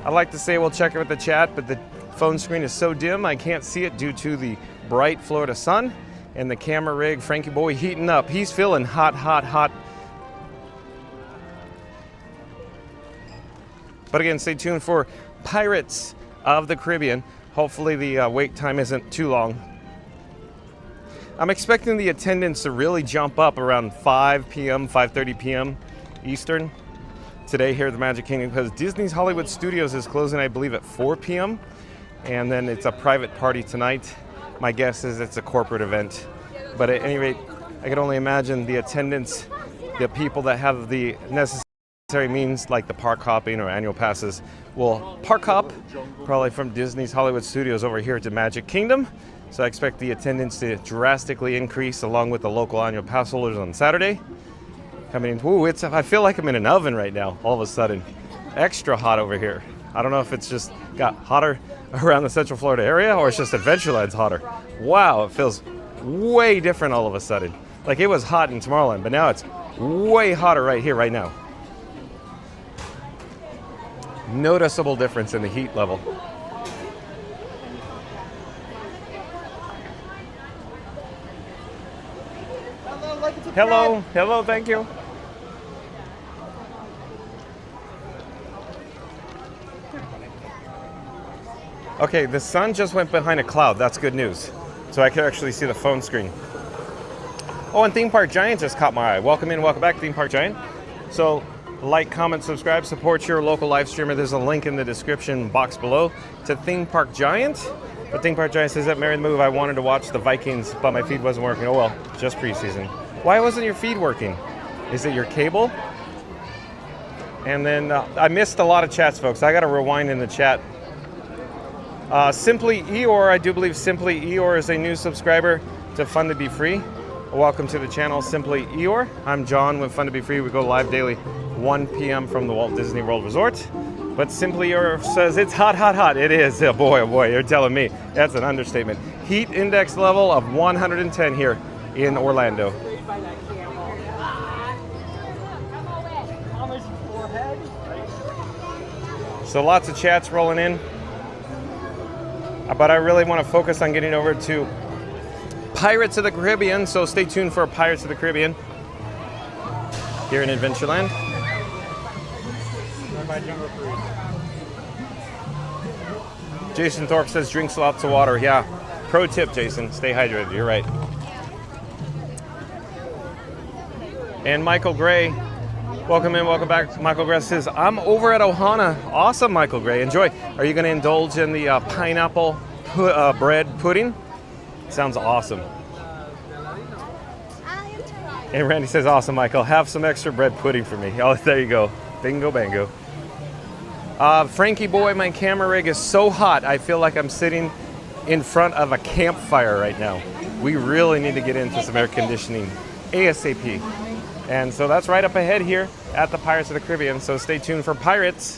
I'd like to say we'll check it with the chat, but the phone screen is so dim I can't see it due to the bright Florida sun and the camera rig. Frankie boy heating up. He's feeling hot, hot, hot. But again, stay tuned for Pirates of the Caribbean. Hopefully the wait time isn't too long. I'm expecting the attendance to really jump up around 5 p.m., 5:30 p.m. Eastern today here at the Magic Kingdom, because Disney's Hollywood Studios is closing, I believe, at 4 p.m. And then it's a private party tonight. My guess is it's a corporate event. But at any rate, I can only imagine the attendance, the people that have the necessary means, like the park hopping or annual passes, will park hop probably from Disney's Hollywood Studios over here to Magic Kingdom. So I expect the attendance to drastically increase along with the local annual pass holders on Saturday. Coming in, ooh, I feel like I'm in an oven right now, all of a sudden. Extra hot over here. I don't know if it's just got hotter around the Central Florida area or it's just Adventureland's hotter. Wow, it feels way different all of a sudden. Like it was hot in Tomorrowland, but now it's way hotter right here, right now. Noticeable difference in the heat level. Hello, hello, thank you. Okay, the sun just went behind a cloud. That's good news. So I can actually see the phone screen. Oh, and Theme Park Giant just caught my eye. Welcome in, welcome back, Theme Park Giant. So like, comment, subscribe, support your local live streamer. There's a link in the description box below to Theme Park Giant. But Theme Park Giant says that Mary Move, I wanted to watch the Vikings, but my feed wasn't working. Oh well, just preseason. Why wasn't your feed working? Is it your cable? And then I missed a lot of chats, folks. I got to rewind in the chat. Simply Eeyore, I do believe Simply Eeyore is a new subscriber to Fun to Be Free. Welcome to the channel, Simply Eeyore. I'm John with Fun to Be Free. We go live daily, 1 p.m. from the Walt Disney World Resort. But Simply Eeyore says it's hot, hot, hot. It is. Oh boy, you're telling me. That's an understatement. Heat index level of 110 here in Orlando. So lots of chats rolling in. But I really want to focus on getting over to Pirates of the Caribbean, so stay tuned for Pirates of the Caribbean here in Adventureland. Jason Thorpe says drinks lots of water. Yeah, pro tip, Jason, stay hydrated. You're right. And Michael Gray, welcome in, welcome back. Michael Gray says, I'm over at Ohana. Awesome, Michael Gray, enjoy. Are you going to indulge in the pineapple bread pudding? Sounds awesome. And Randy says, awesome, Michael. Have some extra bread pudding for me. Oh, there you go. Bingo, bango. Frankie boy, my camera rig is so hot. I feel like I'm sitting in front of a campfire right now. We really need to get into some air conditioning ASAP. And so that's right up ahead here at the Pirates of the Caribbean. So stay tuned for Pirates,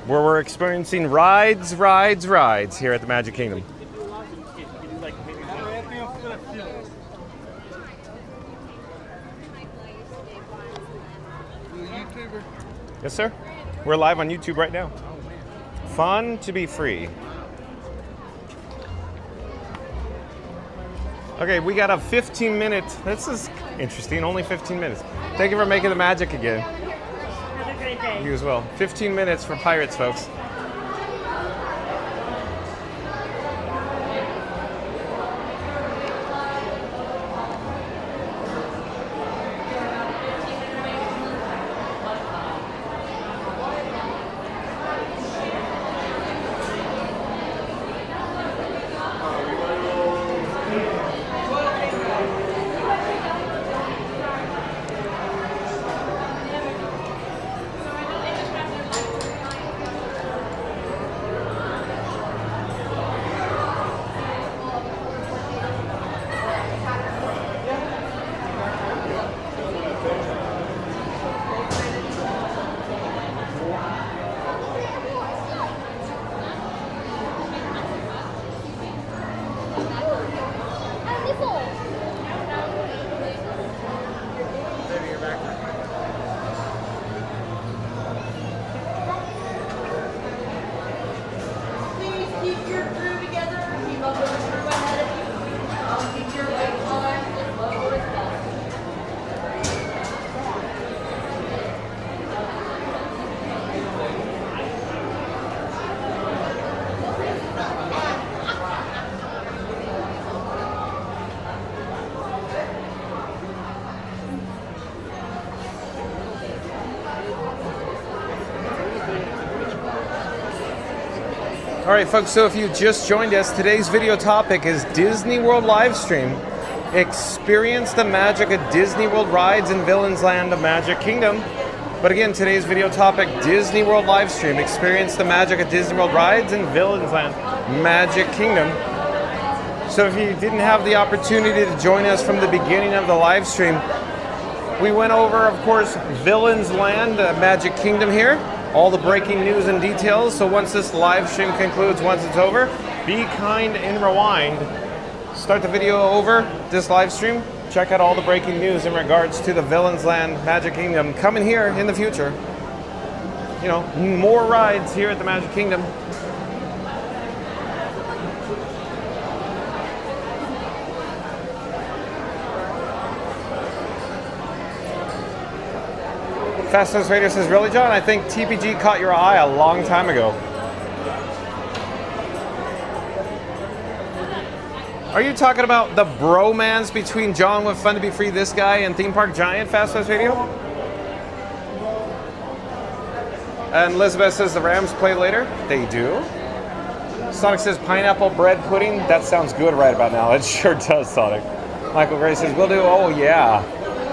where we're experiencing rides here at the Magic Kingdom. Yes, sir. We're live on YouTube right now. Fun to Be Free. Okay, we got a 15-minute. This is interesting. Only 15 minutes. Thank you for making the magic again. Have a great day. You as well. 15 minutes for Pirates, folks. All right, folks, so if you just joined us, today's video topic is Disney World Livestream. Experience the magic of Disney World rides in Villains Land of Magic Kingdom. But again, today's video topic, Disney World Livestream. Experience the magic of Disney World rides in Villains Land Magic Kingdom. So if you didn't have the opportunity to join us from the beginning of the live stream, we went over, of course, Villains Land, Magic Kingdom here, all the breaking news and details. So once this live stream concludes, once it's over, be kind and rewind. Start the video over, this live stream, check out all the breaking news in regards to the Villains Land Magic Kingdom coming here in the future. You know, more rides here at the Magic Kingdom. Fastest Radio says, really, John? I think TPG caught your eye a long time ago. Are you talking about the bromance between John with Fun to Be Free, this guy, and Theme Park Giant, Fastest Radio? And Elizabeth says, the Rams play later? They do. Sonic says, pineapple bread pudding? That sounds good right about now. It sure does, Sonic. Michael Gray says, will do. Oh, yeah.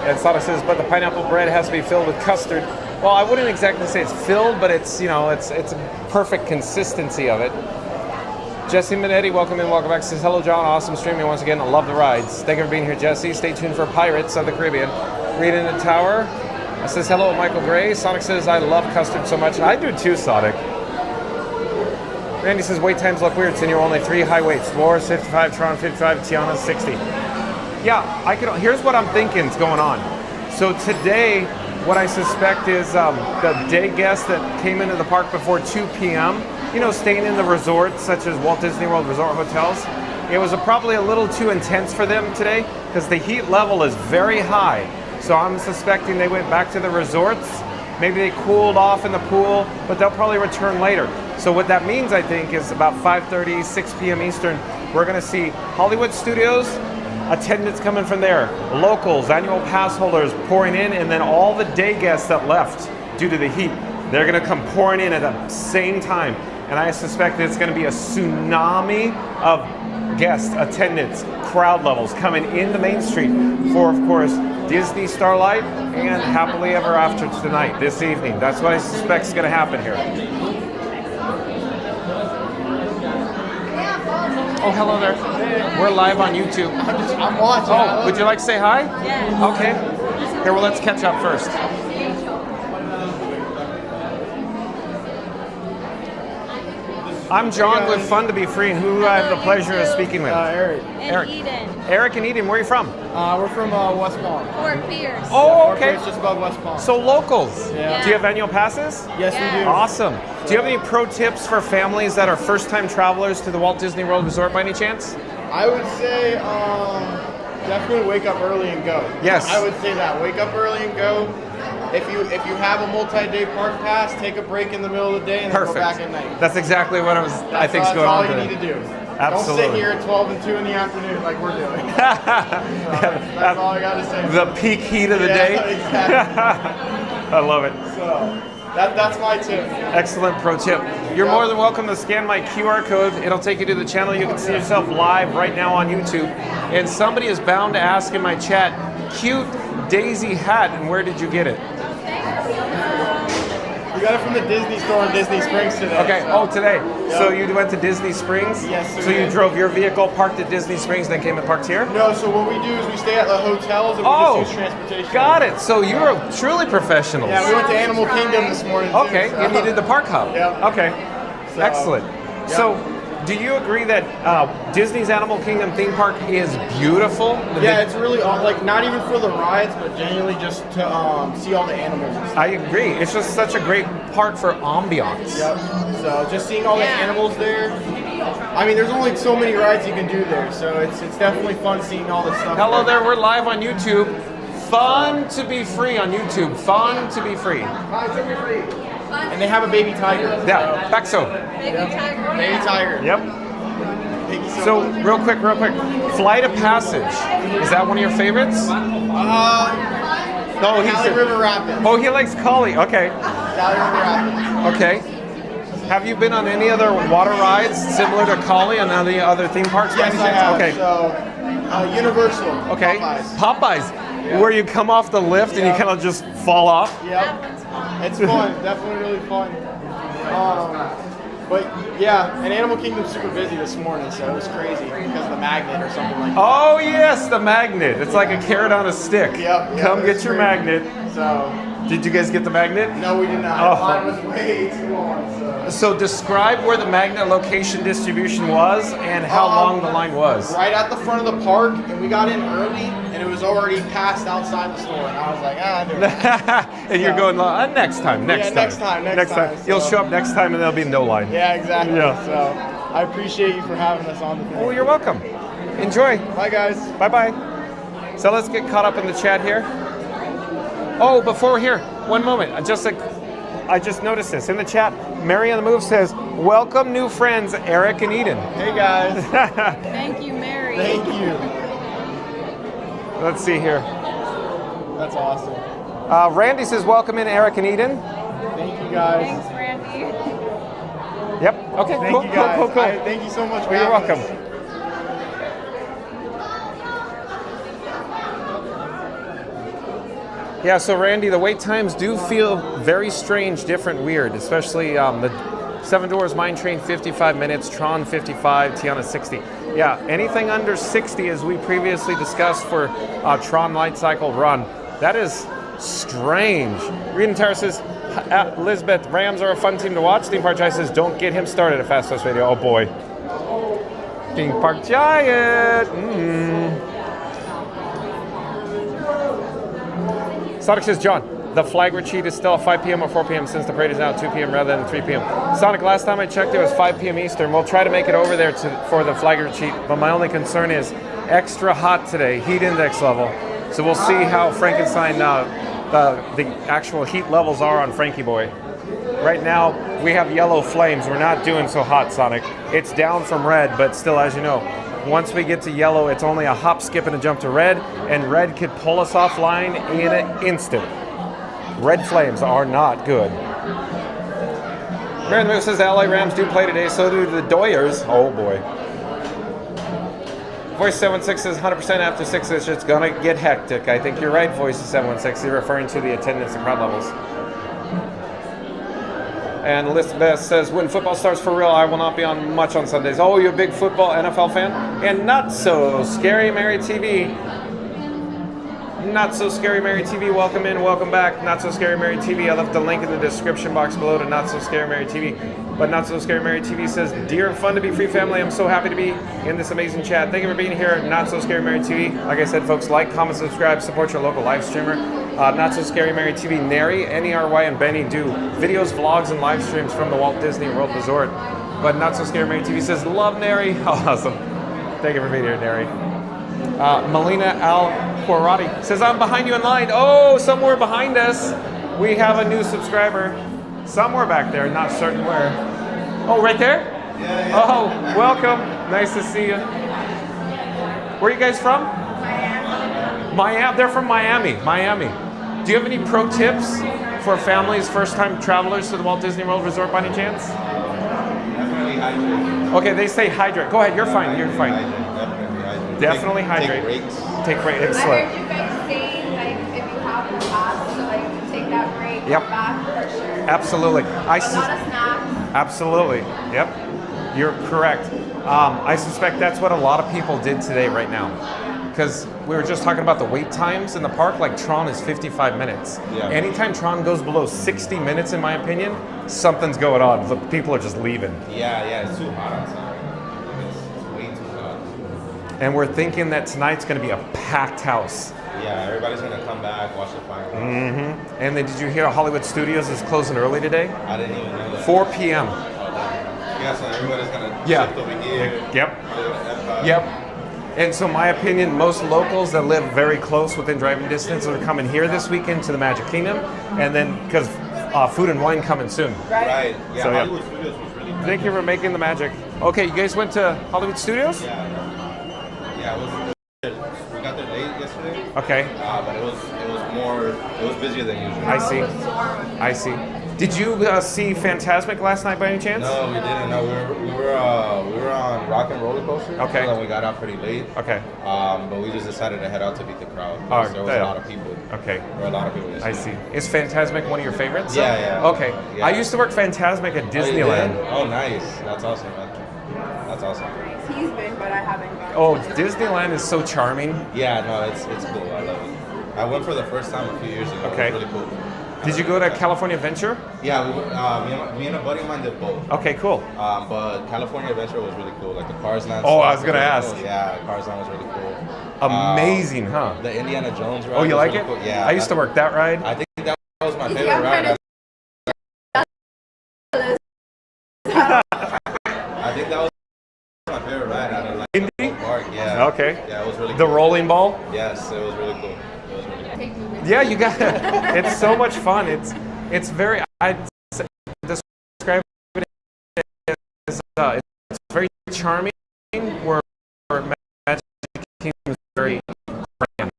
And Sonic says, but the pineapple bread has to be filled with custard. Well, I wouldn't exactly say it's filled, but it's, you know, it's a perfect consistency of it. Jesse Minetti, welcome in, welcome back. Says, hello, John. Awesome streaming once again. I love the rides. Thank you for being here, Jesse. Stay tuned for Pirates of the Caribbean. Read in the Tower. Says, hello, Michael Gray. Sonic says, I love custard so much. I do too, Sonic. Randy says, wait times look weird. Senior only 3 high weights. Dwarves 55, Tron 55, Tiana 60. Yeah, I can. Here's what I'm thinking is going on. So today, what I suspect is the day guests that came into the park before 2 p.m., you know, staying in the resorts such as Walt Disney World Resort hotels, it was probably a little too intense for them today because the heat level is very high. So I'm suspecting they went back to the resorts. Maybe they cooled off in the pool, but they'll probably return later. So what that means, I think, is about 5:30, 6 p.m. Eastern, we're going to see Hollywood Studios, attendance coming from there, locals, annual pass holders pouring in, and then all the day guests that left due to the heat, they're going to come pouring in at the same time. And I suspect that it's going to be a tsunami of guest attendance, crowd levels coming into Main Street for, of course, Disney Starlight and Happily Ever After tonight, this evening. That's what I suspect is going to happen here. Oh, hello there. We're live on YouTube. I'm watching. Oh, would you like to say hi? Yeah. Okay. Here, well, let's catch up first. I'm John with Fun to Be Free, and who I have the pleasure of speaking with? Eric. Eric. Eden. Eric and Eden, where are you from? We're from West Palm. Fort Pierce. Oh, Fort okay. Pierce, just above West Palm. So locals. Yeah. Do you have annual passes? Yes, we do. Awesome. Do you have any pro tips for families that are first-time travelers to the Walt Disney World Resort by any chance? I would say definitely wake up early and go. Yes. I would say that. Wake up early and go. If you have a multi-day park pass, take a break in the middle of the day and then go back at night. That's exactly what I think is That's going on all you today. need to do. Absolutely. Don't sit here at 12 and 2 in the afternoon like we're doing. That's all I got to say. The peak heat of the day. Exactly. I love it. So that's my tip. Excellent pro tip. You're more than welcome to scan my QR code. It'll take you to the channel. You can see yourself live right now on YouTube. And somebody is bound to ask in my chat, cute Daisy hat, and where did you get it? We got it from the Disney store in Disney Springs today. Okay, so. today. Yep. So you went to Disney Springs? Yes, sir. So you drove your vehicle, parked at Disney Springs, then came and parked here? No, so what we do is we stay at the hotels and we just use transportation. Got it. So you're truly professionals. Yeah, we went to Animal Kingdom this morning too. Okay, So. and you did the park hop. Yep. Okay, So, excellent. yep. So, do you agree that Disney's Animal Kingdom theme park is beautiful? Yeah, it's really like not even for the rides, but genuinely just to see all the animals. And stuff. I agree. It's just such a great park for ambiance. Yep. So just seeing all the animals there. I mean, there's only so many rides you can do there, so it's definitely fun seeing all this stuff. Hello there. We're live on YouTube. Fun to be free on YouTube. Fun to be free. And they have a baby tiger. Yeah, back so. Baby tiger. Baby tiger. Yep. Thank you So much. real quick. Flight of Passage. Is that one of your favorites? Cali River Rapids. Oh, he likes Cali. Okay. Cali River Rapids. Okay. Have you been on any other water rides similar to Collie and any other theme parks? Yes, I have. Okay. So, Universal. Okay. Popeyes. Where you come off the lift and you kind of just fall off. Yep. It's fun. Definitely really fun. But yeah, and Animal Kingdom's super busy this morning, so it was crazy because of the magnet or something like that. Oh yes, the magnet. It's like a carrot on a stick. Yep. Come get your magnet. So. Did you guys get the magnet? No, we did not. Oh. The line was way too long. So describe where the magnet location distribution was and how long the line was. Right at the front of the park, and we got in early, and it was already passed outside the store, and I was like, And you're going, next time. Next time. You'll show up next time and there'll be no line. Yeah, exactly. Yeah. So I appreciate you for having us on the thing. Oh, you're welcome. Enjoy. Bye, guys. Bye-bye. So let's get caught up in the chat here. Oh, before we're here, one moment. I just noticed this in the chat. Mary on the Move says, "Welcome new friends, Eric and Eden." Hey guys. Thank you, Mary. Thank you. Let's see here. That's awesome. Randy says, "Welcome in, Eric and Eden." Thank you guys. Thanks, Randy. Yep. Okay. Thank you guys. Cool. Thank you so much. You're welcome. Yeah, so Randy, the wait times do feel very strange, different, weird, especially the Seven Dwarfs Mine Train 55 minutes, Tron 55, Tiana 60. Yeah, anything under 60, as we previously discussed for Tron Light Cycle Run, that is strange. Reed Tara says, Elizabeth, Rams are a fun team to watch. Theme Park Giant says, don't get him started at Fast Toast Radio. Oh boy. Theme Park Giant. Sonic says, John, the flag retreat is still at 5 p.m. or 4 p.m. since the parade is now at 2 p.m. rather than 3 p.m. Sonic, last time I checked, it was 5 p.m. Eastern. We'll try to make it over there for the flag retreat, but my only concern is extra hot today, heat index level. So we'll see how Frankenstein, the actual heat levels are on Frankie Boy. Right now, we have yellow flames. We're not doing so hot, Sonic. It's down from red, but still, as you know, once we get to yellow, it's only a hop, skip, and a jump to red, and red could pull us offline in an instant. Red flames are not good. Mary Moose says the LA Rams do play today, so do the Doyers. Oh boy. Voice 76 says 100% after 6 is it's gonna get hectic. I think you're right, Voice 716. You're referring to the attendance and crowd levels. And Elizabeth says, when football starts for real, I will not be on much on Sundays. Oh, you're a big football NFL fan? And Not So Scary Mary TV. Not So Scary Mary TV, welcome in, welcome back. Not So Scary Mary TV, I left the link in the description box below to Not So Scary Mary TV. But Not So Scary Mary TV says, dear and fun to be free family, I'm so happy to be in this amazing chat. Thank you for being here, Not So Scary Mary TV. Like I said, folks, like, comment, subscribe, support your local live streamer. Not So Scary Mary TV, Neri, N-E-R-Y, and Benny do videos, vlogs, and live streams from the Walt Disney World Resort. But Not So Scary Mary TV says, love Neri. Oh, awesome. Thank you for being here, Neri. Melina Al-Quarati says, I'm behind you in line. Oh, somewhere behind us, we have a new subscriber. Somewhere back there, not certain where. Oh, right there? Yeah. Oh, welcome. Nice to see you. Where are you guys from? Miami. They're from Miami. Do you have any pro tips for families, first-time travelers to the Walt Disney World Resort by any chance? Definitely hydrate. Okay, they say hydrate. Go ahead, you're fine. Definitely hydrate. Take breaks. Excellent. I heard you guys say, like, if you have the pass, so like take that break. Yep. Back for sure. Absolutely. Not a snack. Absolutely. Yep. You're correct. I suspect that's what a lot of people did today right now. Because we were just talking about the wait times in the park, like Tron is 55 minutes. Yeah. Anytime Tron goes below 60 minutes, in my opinion, something's going on. The people are just leaving. Yeah, it's too hot outside. It's way too hot. And we're thinking that tonight's going to be a packed house. Yeah, everybody's going to come back, watch the fireworks. Mm-hmm. And then did you hear Hollywood Studios is closing early today? I didn't even know that. 4 p.m. Yeah, so everybody's going to shift over here. Yep. And so my opinion, most locals that live very close within driving distance are coming here this weekend to the Magic Kingdom, and then because Food and Wine coming soon. Right. Yeah, So, Hollywood Studios was really nice. Thank you for making the magic. Okay, you guys went to Hollywood Studios? Yeah, we got there late yesterday. Okay. But it was busier than usual. I see. Did you see Fantasmic last night by any chance? No, we didn't. No, we were on Rock and Roller Coaster. Okay. And we got out pretty late. Okay. But we just decided to head out to beat the crowd. There was a lot of people. Okay. There were a lot of people. I see. Is Fantasmic one of your favorites? Yeah, yeah. Okay. Yeah. I used to work Fantasmic at Disneyland. Oh, nice. That's awesome, man. That's awesome. He's been, but I haven't gone. Oh, Disneyland is so charming. Yeah, no, it's cool. I love it. I went for the first time a few years ago. Okay. It was really cool. Did you go to California Adventure? Yeah, me and a buddy of mine did both. Okay, cool. But California Adventure was really cool. Like the Cars Land. Oh, stuff I was gonna ask. Cool. Yeah, Cars Land was really cool. Amazing, huh? The Indiana Jones ride. Oh, you was like really it? Cool. Yeah. I used to work that ride. I think that was my favorite ride. I think that was my favorite ride out of like Indy? Park. Yeah. Okay. Yeah, it was really. The cool. rolling ball? Yes, it was really cool. It was really cool. Yeah, you got it. It's so much fun. It's very. I describe it as it's very charming. Where Magic Kingdom is very grand.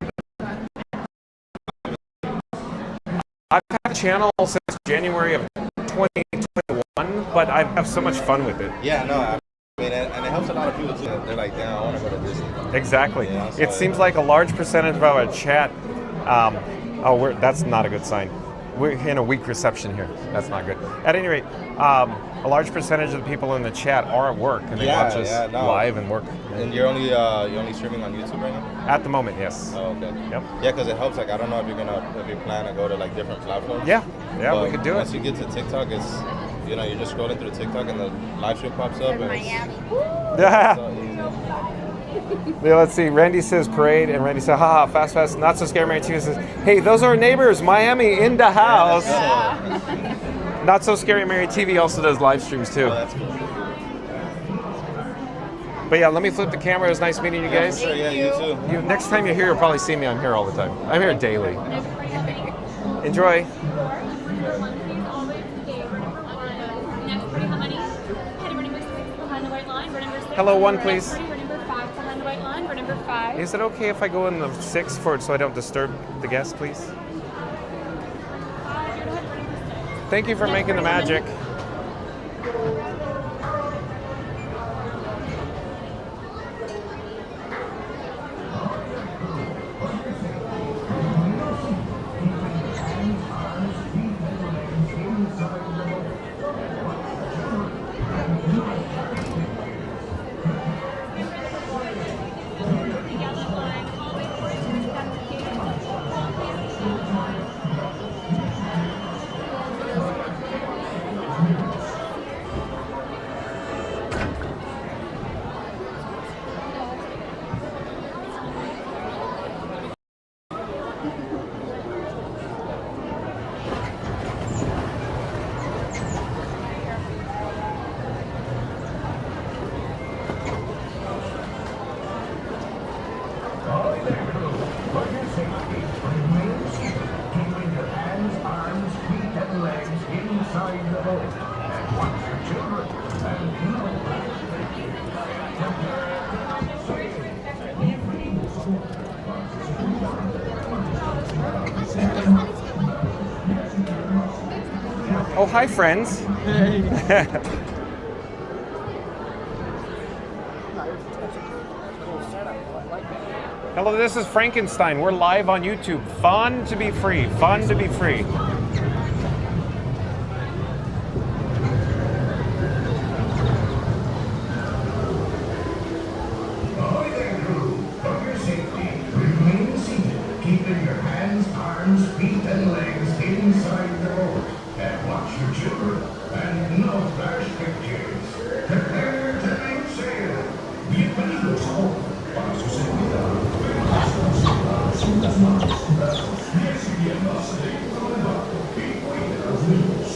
I've had a channel since January of 2021, but I have so much fun with it. Yeah, no. I mean, and it helps a lot of people too. They're like, damn, I want to go to Disney. Exactly. You know, so it seems like a large percentage of our chat. That's not a good sign. We're in a weak reception here. That's not good. At any rate, a large percentage of the people in the chat are at work and they watch us live and work. And you're only streaming on YouTube right now? At the moment, yes. Oh, okay. Yep. Yeah, because it helps. Like, I don't know if you plan to go to like different platforms. Yeah, but we could do once it. you get to TikTok, it's you're just scrolling through TikTok and the live stream pops up. And Yeah. so easy. Yeah, let's see. Randy says parade, and Randy says, haha, fast, not so scary. Mary TV says, hey, those are our neighbors, Miami in the house. Not so scary. Mary TV also does live streams too. Oh, that's cool. But yeah, let me flip the camera. It was nice meeting you guys. Sure, yeah, you too. Next time you're here, you'll probably see me. I'm here all the time. I'm here daily. Enjoy. Hello, one, please. Is it okay if I go in the 6 so I don't disturb the guests, please? Thank you for making the magic. Oh, hi, friends. Hello, this is Frankenstein. We're live on YouTube. Fun to be free. Fun to be free. Keeping your hands, arms, feet, and legs inside the boat. And watch your children. And no flash pictures. Prepare to make sail. Bienvenidos a bordo. Para su seguridad. Y exhibiéndose dentro del barco y cuide a los niños.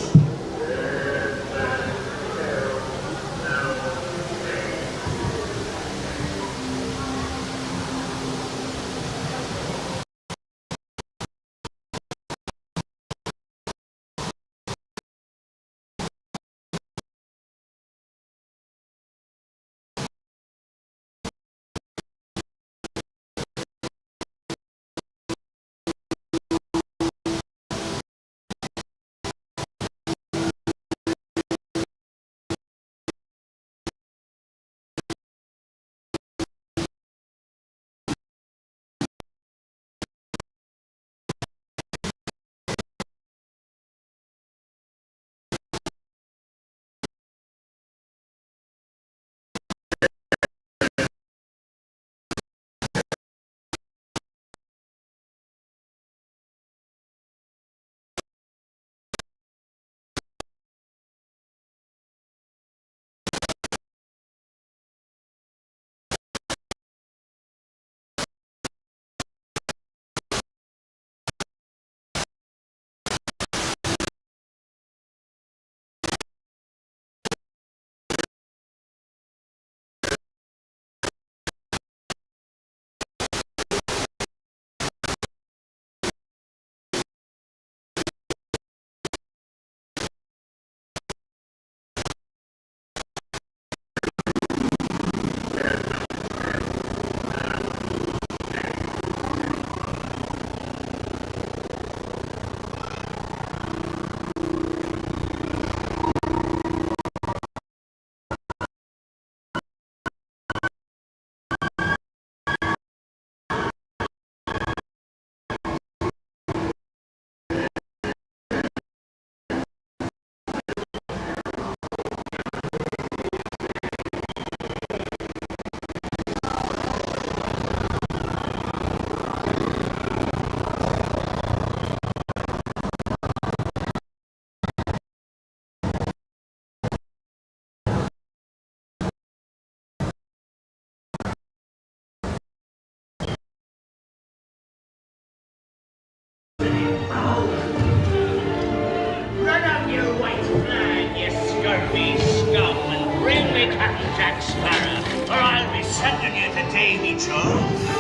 sending you to Davy Jones.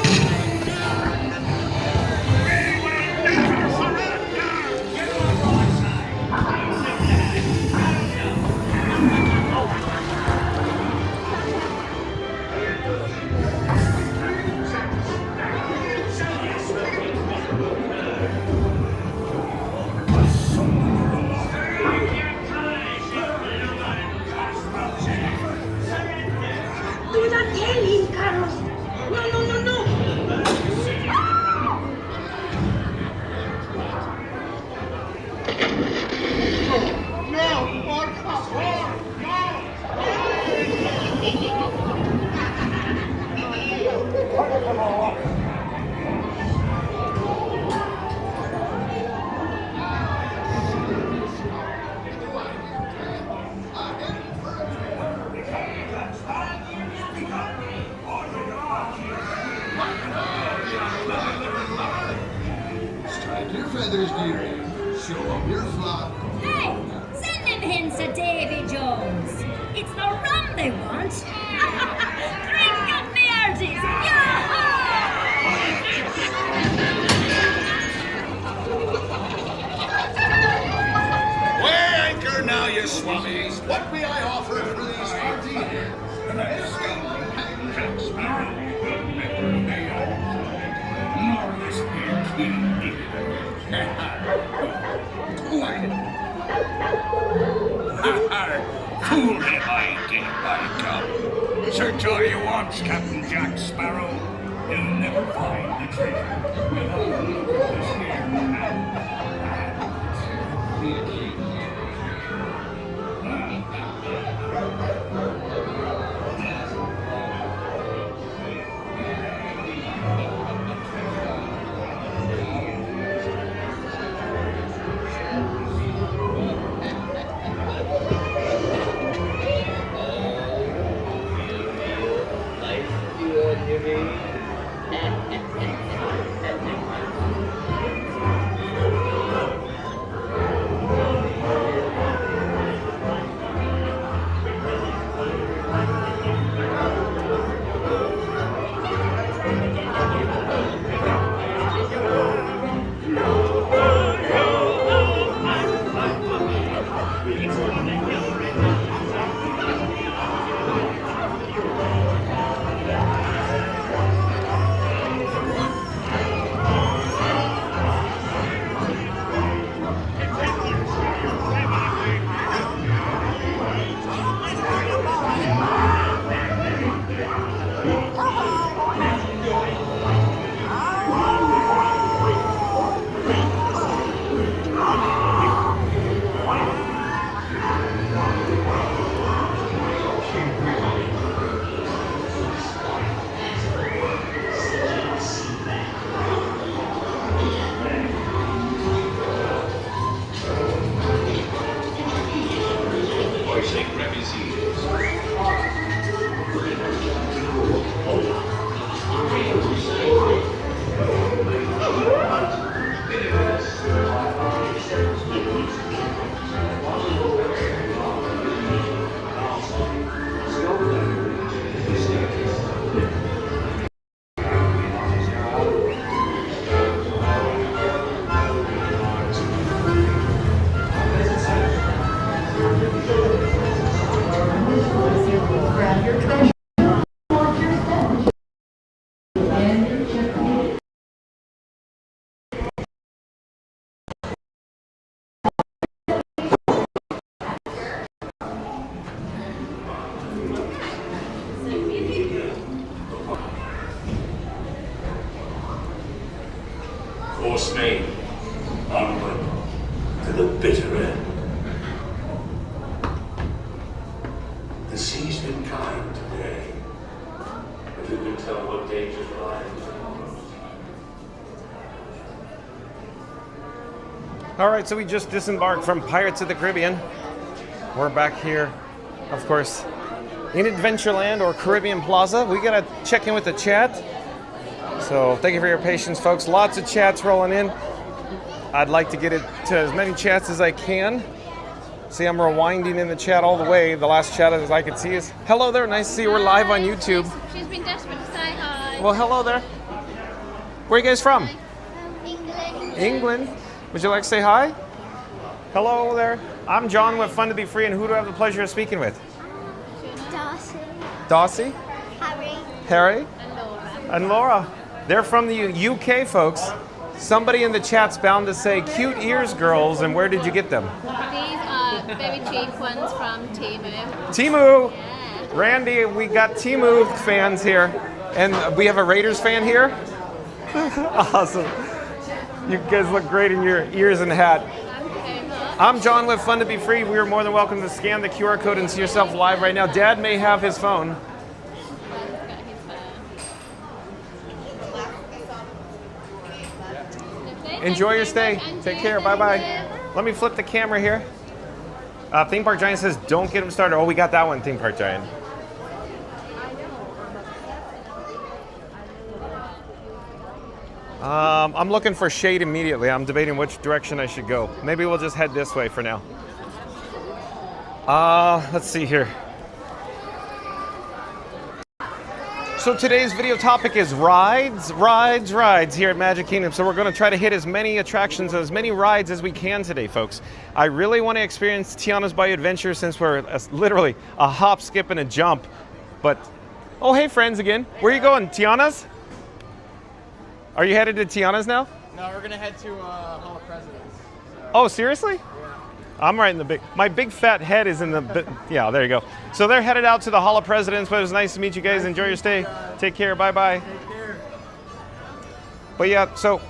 Do not tell him, Carlos. No, no, no, no. No, por favor, Strike your feathers, dearie. Show up your flock. Hey, send them hints to Davy Jones. It's the rum they want. Drink up, me hearties. weigh anchor now, you swabbies. What may I offer for these hearty hands? That scoundrel hanged Jack Sparrow. Marvelous hands indeed. Fool him, I did, by God. Search all you want, Captain Jack Sparrow. You'll never find the treasure. This here Course made. Onward to the bitter end. The sea's been kind today, but who can tell what dangers lie tomorrow? All right, so we just disembarked from Pirates of the Caribbean. We're back here, of course, in Adventureland or Caribbean Plaza. We gotta check in with the chat. So thank you for your patience, folks. Lots of chats rolling in. I'd like to get it to as many chats as I can. See, I'm rewinding in the chat all the way. The last chat, as I could see, is hello there. Nice to see you. We're live on YouTube. She's been desperate to say hi. Well, hello there. Where are you guys from? England. England. Would you like to say hi? Hello there. I'm John with Fun to Be Free, and who do I have the pleasure of speaking with? Darcy. Darcy? Harry. Harry? And Laura. And Laura. They're from the UK, folks. Somebody in the chat's bound to say, cute ears, girls, and where did you get them? These are very cheap ones from Temu. Temu! Yeah. Randy, we got Temu fans here. And we have a Raiders fan here? Awesome. You guys look great in your ears and hat. I'm John with Fun to Be Free. We are more than welcome to scan the QR code and see yourself live right now. Dad may have his phone. Enjoy your stay. Take care. Bye-bye. Let me flip the camera here. Theme Park Giant says, don't get him started. Oh, we got that one, Theme Park Giant. I'm looking for shade immediately. I'm debating which direction I should go. Maybe we'll just head this way for now. Let's see here. So today's video topic is rides here at Magic Kingdom. So we're going to try to hit as many attractions, as many rides as we can today, folks. I really want to experience Tiana's Bayou Adventure since we're literally a hop, skip, and a jump. But, oh, hey, friends again. Where are you going, Tiana's? Are you headed to Tiana's now? No, we're gonna head to Hall of Presidents. So. Oh, seriously? Yeah. I'm right in the my big fat head is in the, yeah, there you go. So they're headed out to the Hall of Presidents, but it was nice to meet you guys. Enjoy your stay. Take care, bye-bye. Take care. But yeah, so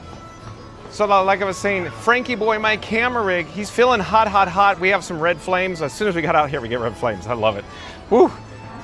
like I was saying, Frankie boy, my camera rig, he's feeling hot. We have some red flames. As soon as we got out here, we get red flames. I love it. Woo!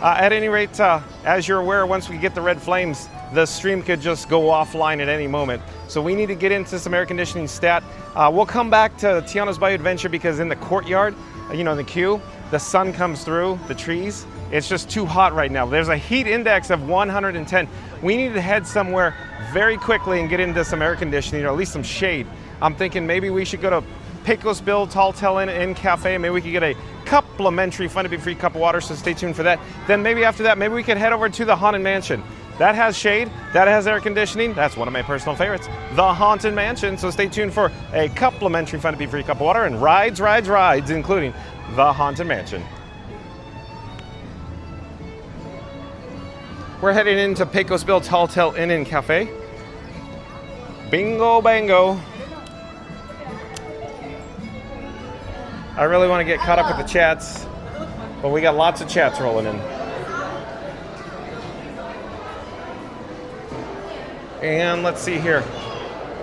At any rate, as you're aware, once we get the red flames, the stream could just go offline at any moment. So we need to get into some air conditioning stat. We'll come back to Tiana's Bayou Adventure because in the courtyard, in the queue, the sun comes through the trees. It's just too hot right now. There's a heat index of 110. We need to head somewhere very quickly and get into some air conditioning or at least some shade. I'm thinking maybe we should go to Pecos Bill Tall Tale Inn Cafe. Maybe we could get a complimentary Fun to Be Free cup of water, so stay tuned for that. Then maybe after that, maybe we could head over to the Haunted Mansion. That has shade, that has air conditioning. That's one of my personal favorites, the Haunted Mansion. So stay tuned for a complimentary Fun to Be Free cup of water and rides, including the Haunted Mansion. We're heading into Pecos Bill Tall Tale Inn and Cafe. Bingo bango. I really want to get caught up with the chats, but we got lots of chats rolling in. And let's see here.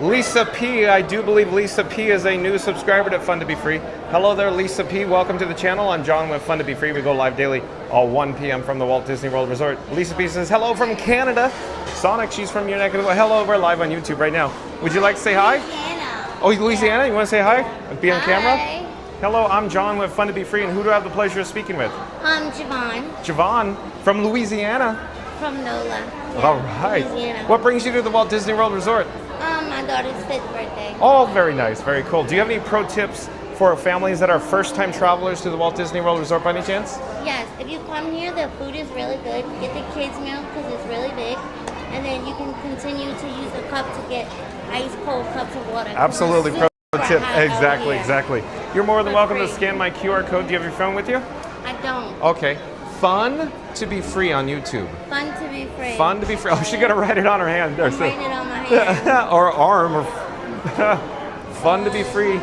Lisa P, I do believe Lisa P is a new subscriber to Fun to Be Free. Hello there, Lisa P. Welcome to the channel. I'm John with Fun to Be Free. We go live daily, all 1 p.m. from the Walt Disney World Resort. Lisa P says, hello from Canada. Sonic, she's from your neck of the woods. Hello, we're live on YouTube right now. Would you like to say hi? Louisiana. Oh, Louisiana, you want to say hi? Be on camera? Hi. Hello, I'm John with Fun to Be Free, and who do I have the pleasure of speaking with? Javon. Javon from Louisiana. From NOLA. Yeah, All right. Louisiana. What brings you to the Walt Disney World Resort? My daughter's 5th birthday. Oh, very nice, very cool. Do you have any pro tips for families that are first-time travelers to the Walt Disney World Resort by any chance? Yes, if you come here, the food is really good. Get the kids' meal because it's really big. And then you can continue to use the cup to get ice cold cups of water. Absolutely, pro tip. Exactly. Exactly. You're more than welcome to scan my QR code. Do you have your phone with you? I don't. Okay. Fun to Be Free on YouTube. Fun to Be Free. Fun to Be Free. Oh, she's gonna write it on her hand. I'm writing it on my hand. Or arm. Or Fun to Be Free. To be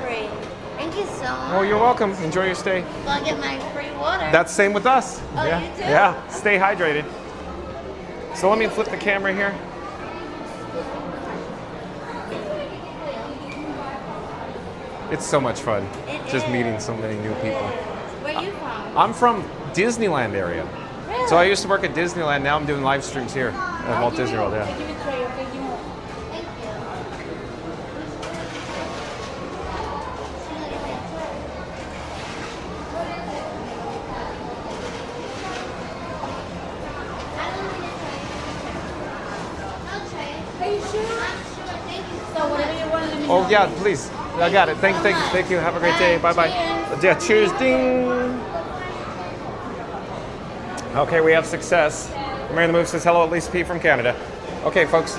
free. Thank you so much. Oh, you're welcome. Enjoy your stay. Well, I get my free water. That's same with us. Oh, yeah. you too? Yeah. Stay hydrated. So let me flip the camera here. It's so much fun. Just meeting so many new people. Where are you from? I'm from Disneyland area. Really? So I used to work at Disneyland. Now I'm doing live streams here at Walt Disney World. Yeah. Oh yeah, please. I got it. Thank you. Have a great day. Bye-bye. Yeah, cheers, ding. Okay, we have success. Mary the Move says, hello, Lisa P from Canada. Okay, folks,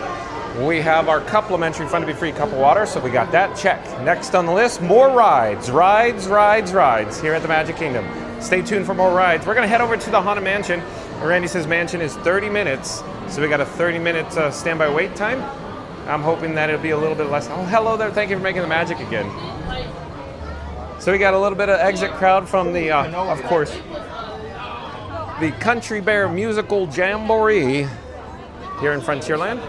we have our complimentary Fun to Be Free cup of water, so we got that. Check. Next on the list, more rides here at the Magic Kingdom. Stay tuned for more rides. We're going to head over to the Haunted Mansion. Randy says mansion is 30 minutes, so we got a 30-minute standby wait time. I'm hoping that it'll be a little bit less. Oh, hello there. Thank you for making the magic again. So we got a little bit of exit crowd from the, of course, the Country Bear Musical Jamboree here in Frontierland.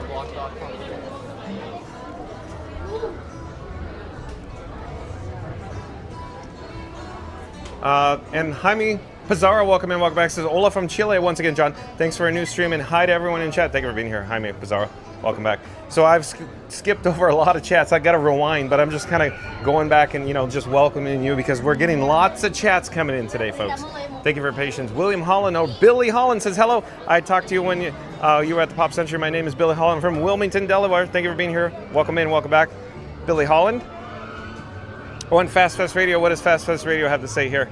And Jaime Pizarro, welcome back. Says Ola from Chile once again, John. Thanks for a new stream and hi to everyone in chat. Thank you for being here, Jaime Pizarro. Welcome back. So I've skipped over a lot of chats. I got to rewind, but I'm just kind of going back and just welcoming you because we're getting lots of chats coming in today, folks. Thank you for your patience. William Holland or Billy Holland says hello. I talked to you when you were at the Pop Century. My name is Billy Holland from Wilmington, Delaware. Thank you for being here. Welcome in, welcome back, Billy Holland. Oh, and Fast Fest Radio. What does Fast Fest Radio have to say here?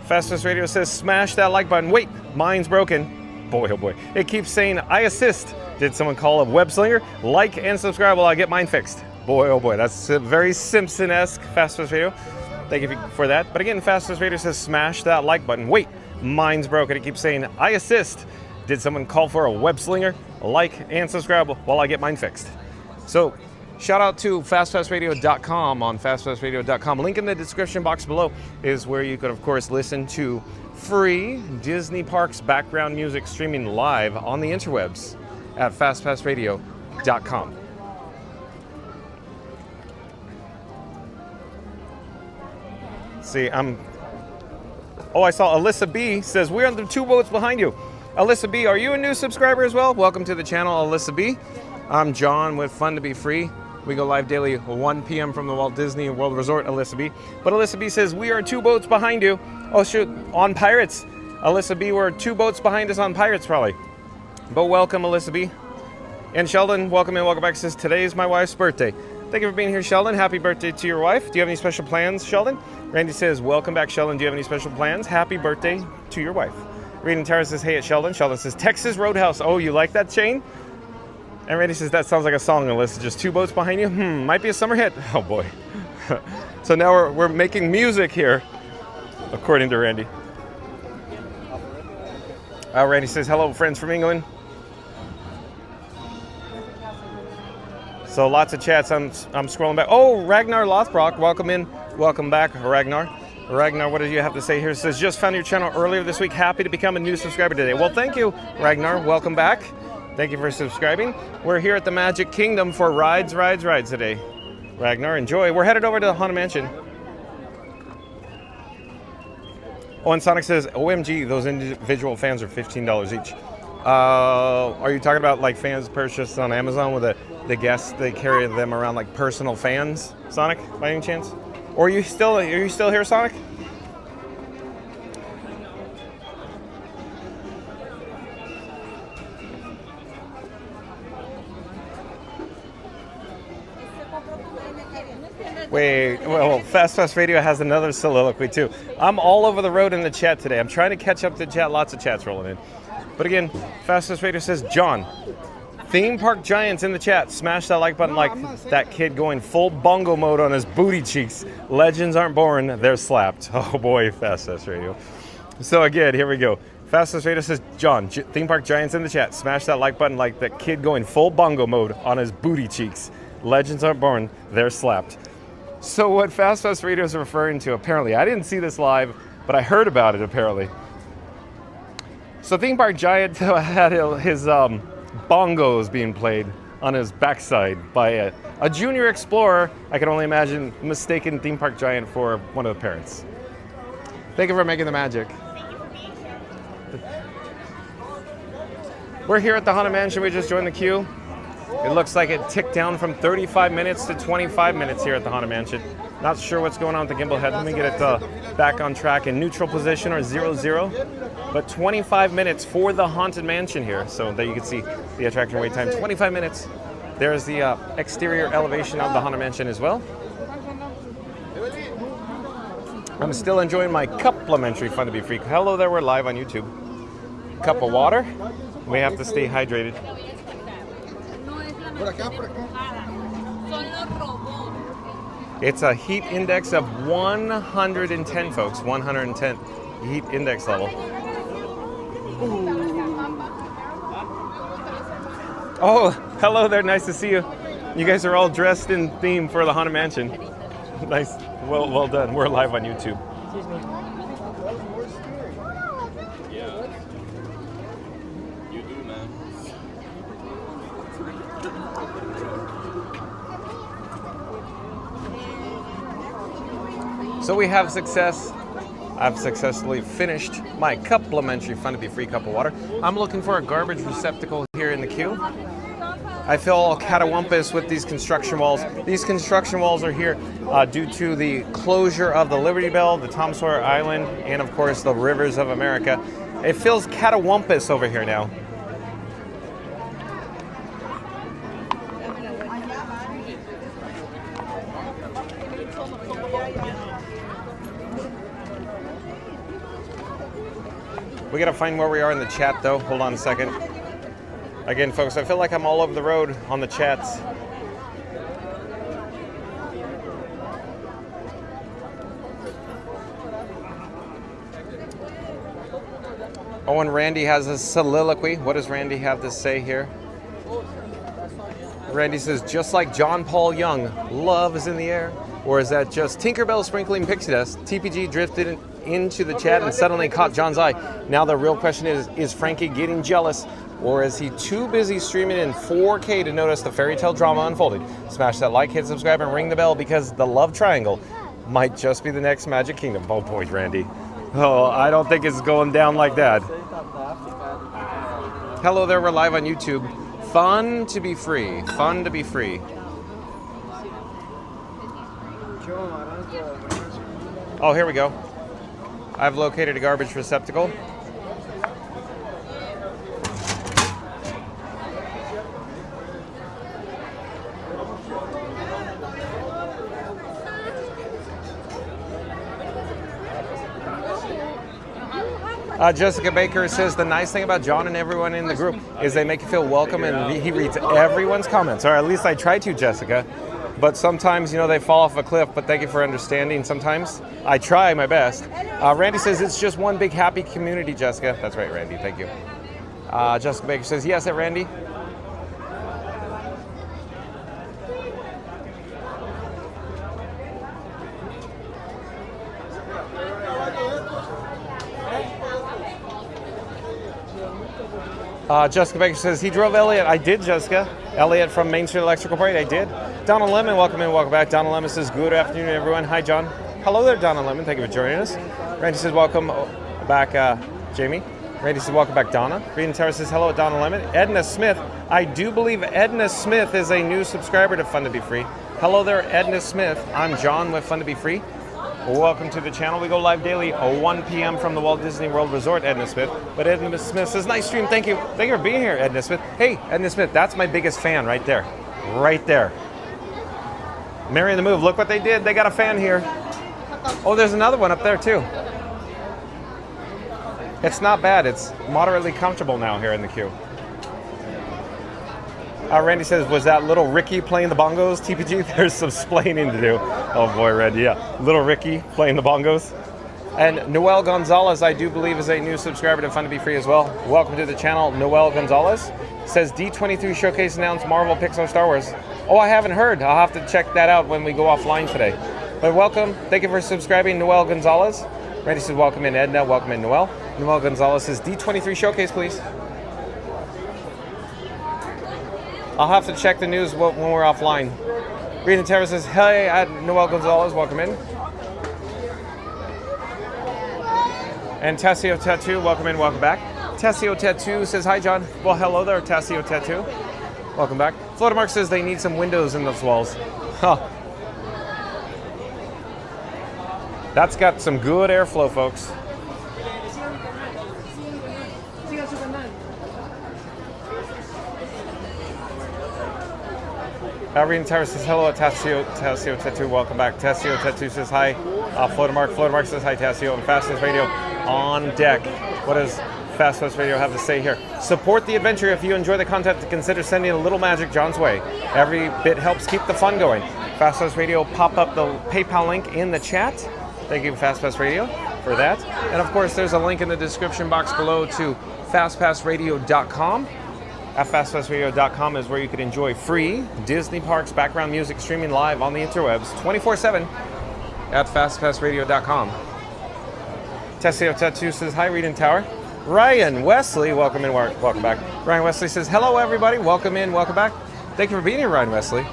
Fast Fest Radio says, smash that like button. Wait, mine's broken. Boy, oh boy. It keeps saying, I assist. Did someone call a web slinger? Like and subscribe while I get mine fixed. Boy, oh boy. That's a very Simpson-esque Fast Fest Radio. Thank you for that. But again, Fast Fest Radio says, smash that like button. Wait, mine's broken. It keeps saying, I assist. Did someone call for a web slinger? Like and subscribe while I get mine fixed. So, shout out to fastfestradio.com on fastfestradio.com. Link in the description box below is where you could, of course, listen to free Disney Parks background music streaming live on the interwebs at fastfestradio.com. See, I saw Alyssa B says, we're on the 2 boats behind you. Alyssa B, are you a new subscriber as well? Welcome to the channel, Alyssa B. I'm John with Fun to Be Free. We go live daily 1 p.m. from the Walt Disney World Resort, Alyssa B. But Alyssa B says, we are 2 boats behind you. Oh shoot, on Pirates. Alyssa B, we're 2 boats behind us on Pirates probably. But welcome, Alyssa B. And Sheldon, welcome in, welcome back. Says, today is my wife's birthday. Thank you for being here, Sheldon. Happy birthday to your wife. Do you have any special plans, Sheldon? Randy says, welcome back, Sheldon. Do you have any special plans? Happy birthday to your wife. Reading Tara says, hey, it's Sheldon. Sheldon says, Texas Roadhouse. Oh, you like that, Shane? And Randy says, that sounds like a song, Alyssa. Just 2 boats behind you? Might be a summer hit. Oh, boy. So now we're making music here, according to Randy. Randy says, hello, friends from England. So lots of chats. I'm scrolling back. Oh, Ragnar Lothbrock, welcome in. Welcome back, Ragnar. Ragnar, what do you have to say here? It says, just found your channel earlier this week. Happy to become a new subscriber today. Well, thank you, Ragnar. Welcome back. Thank you for subscribing. We're here at the Magic Kingdom for rides today. Ragnar, enjoy. We're headed over to the Haunted Mansion. Oh, and Sonic says, OMG, those individual fans are $15 each. Are you talking about like fans purchased on Amazon with the guests, they carry them around like personal fans, Sonic, by any chance? Or are you still here, Sonic? Wait, well, Fast Fest Radio has another soliloquy too. I'm all over the road in the chat today. I'm trying to catch up to chat. Lots of chats rolling in. But again, Fast Fest Radio says, John, theme park giants in the chat. Smash that like button like that kid going full bongo mode on his booty cheeks. Legends aren't born, they're slapped. Oh boy, Fast Fest Radio. So again, here we go. Fast Fest Radio says, John, theme park giants in the chat. Smash that like button like that kid going full bongo mode on his booty cheeks. Legends aren't born, they're slapped. So what Fast Fest Radio is referring to, apparently, I didn't see this live, but I heard about it apparently. So Theme Park Giant had his bongos being played on his backside by a junior explorer. I can only imagine mistaken Theme Park Giant for one of the parents. Thank you for making the magic. We're here at the Haunted Mansion. We just joined the queue. It looks like it ticked down from 35 minutes to 25 minutes here at the Haunted Mansion. Not sure what's going on with the gimbal head. Let me get it back on track in neutral position or 0-0. But 25 minutes for the Haunted Mansion here. So there you can see the attraction wait time, 25 minutes. There's the exterior elevation of the Haunted Mansion as well. I'm still enjoying my complimentary Fun to Be Free. Hello there, we're live on YouTube. Cup of water. We have to stay hydrated. It's a heat index of 110, folks. 110 heat index level. Oh, hello there. Nice to see you. You guys are all dressed in theme for the Haunted Mansion. Nice. Well done. We're live on YouTube. Yeah. You do, man. So we have success. I've successfully finished my complimentary Fun to Be Free cup of water. I'm looking for a garbage receptacle here in the queue. I feel all catawampus with these construction walls. These construction walls are here due to the closure of the Liberty Bell, the Tom Sawyer Island, and of course the rivers of America. It feels catawampus over here now. We gotta find where we are in the chat though. Hold on a second. Again, folks, I feel like I'm all over the road on the chats. Oh, and Randy has a soliloquy. What does Randy have to say here? Randy says, just like John Paul Young, love is in the air. Or is that just Tinkerbell sprinkling pixie dust? TPG drifted into the chat and suddenly caught John's eye. Now the real question is Frankie getting jealous? Or is he too busy streaming in 4K to notice the fairy tale drama unfolding? Smash that like, hit subscribe, and ring the bell because the love triangle might just be the next Magic Kingdom. Oh boy, Randy. Oh, I don't think it's going down like that. Hello there, we're live on YouTube. Fun to be free. Fun to be free. Oh, here we go. I've located a garbage receptacle. Jessica Baker says the nice thing about John and everyone in the group is they make you feel welcome and he reads everyone's comments, or at least I try to, Jessica. But sometimes, you know, they fall off a cliff, but thank you for understanding sometimes. I try my best. Randy says it's just one big happy community, Jessica. That's right, Randy, thank you. Jessica Baker says, yes, Randy. Jessica Baker says, he drove Elliot. I did, Jessica. Elliot from Main Street Electrical Parade. I did. Donald Lemon, welcome in, welcome back. Donald Lemon says, good afternoon, everyone. Hi, John. Hello there, Donald Lemon. Thank you for joining us. Randy says, welcome back, Jamie. Randy says, welcome back, Donna. Rena Tara says, hello, Donald Lemon. Edna Smith. I do believe Edna Smith is a new subscriber to Fun to Be Free. Hello there, Edna Smith. I'm John with Fun to Be Free. Welcome to the channel. We go live daily at 1 p.m. from the Walt Disney World Resort, Edna Smith. But Edna Smith says, nice stream. Thank you. Thank you for being here, Edna Smith. Hey, Edna Smith, that's my biggest fan right there. Right there. Mary and the Move, look what they did. They got a fan here. Oh, there's another one up there too. It's not bad. It's moderately comfortable now here in the queue. Randy says, was that little Ricky playing the bongos, TPG? There's some splaining to do. Oh boy, Randy, yeah. Little Ricky playing the bongos. And Noel Gonzalez, I do believe, is a new subscriber to Fun to Be Free as well. Welcome to the channel, Noel Gonzalez. Says D23 Showcase announced Marvel, Pixar, Star Wars. Oh, I haven't heard. I'll have to check that out when we go offline today. But welcome. Thank you for subscribing, Noel Gonzalez. Randy says, welcome in, Edna. Welcome in, Noel. Noel Gonzalez says, D23 Showcase, please. I'll have to check the news when we're offline. Rena Terra says, hey, Noel Gonzalez, welcome in. And Tessio Tattoo, welcome in, welcome back. Tessio Tattoo says, hi, John. Well, hello there, Tessio Tattoo. Welcome back. Florida Mark says they need some windows in those walls. Huh. That's got some good airflow, folks. Reading Tower says hello. Tassio Tattoo, welcome back. Tassio Tattoo says hi. Floatermark says hi, Tassio. And Fast Pass Radio on deck. What does Fast Pass Radio have to say here? Support the adventure. If you enjoy the content, consider sending a little magic John's way. Every bit helps keep the fun going. Fast Pass Radio, pop up the PayPal link in the chat. Thank you, Fast Pass Radio, for that. And of course, there's a link in the description box below to fastpassradio.com. At fastpassradio.com is where you can enjoy free Disney Parks background music streaming live on the interwebs 24/7 at fastpassradio.com. Tessio Tattoo says hi, Reading Tower. Ryan Wesley, welcome in, welcome back. Ryan Wesley says hello, everybody. Welcome in, welcome back. Thank you for being here, Ryan Wesley.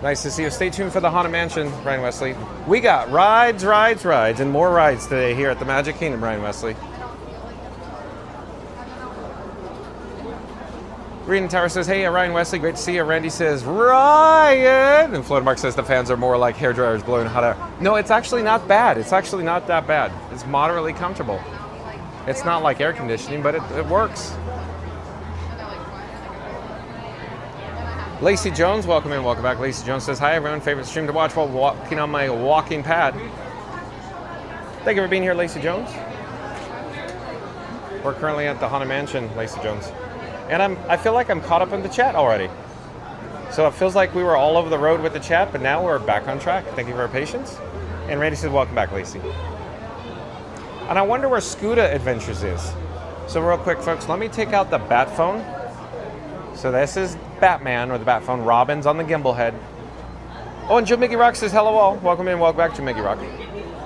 Nice to see you. Stay tuned for the Haunted Mansion, Ryan Wesley. We got rides, and more rides today here at the Magic Kingdom, Ryan Wesley. Reading Tower says, hey, Ryan Wesley, great to see you. Randy says, Ryan! And Floatermark says the fans are more like hairdryers blowing hot air. No, it's actually not bad. It's actually not that bad. It's moderately comfortable. It's not like air conditioning, but it works. Lacey Jones, welcome in, welcome back. Lacey Jones says, hi, everyone. Favorite stream to watch while walking on my walking pad. Thank you for being here, Lacey Jones. We're currently at the Haunted Mansion, Lacey Jones. And I feel like I'm caught up in the chat already. So it feels like we were all over the road with the chat, but now we're back on track. Thank you for your patience. And Randy says, welcome back, Lacey. And I wonder where Scuda Adventures is. So real quick, folks, let me take out the bat phone. So this is Batman, or the bat phone. Robin's on the gimbal head. Oh, and Joe Mickey Rock says, hello all. Welcome in, welcome back, Joe Mickey Rock.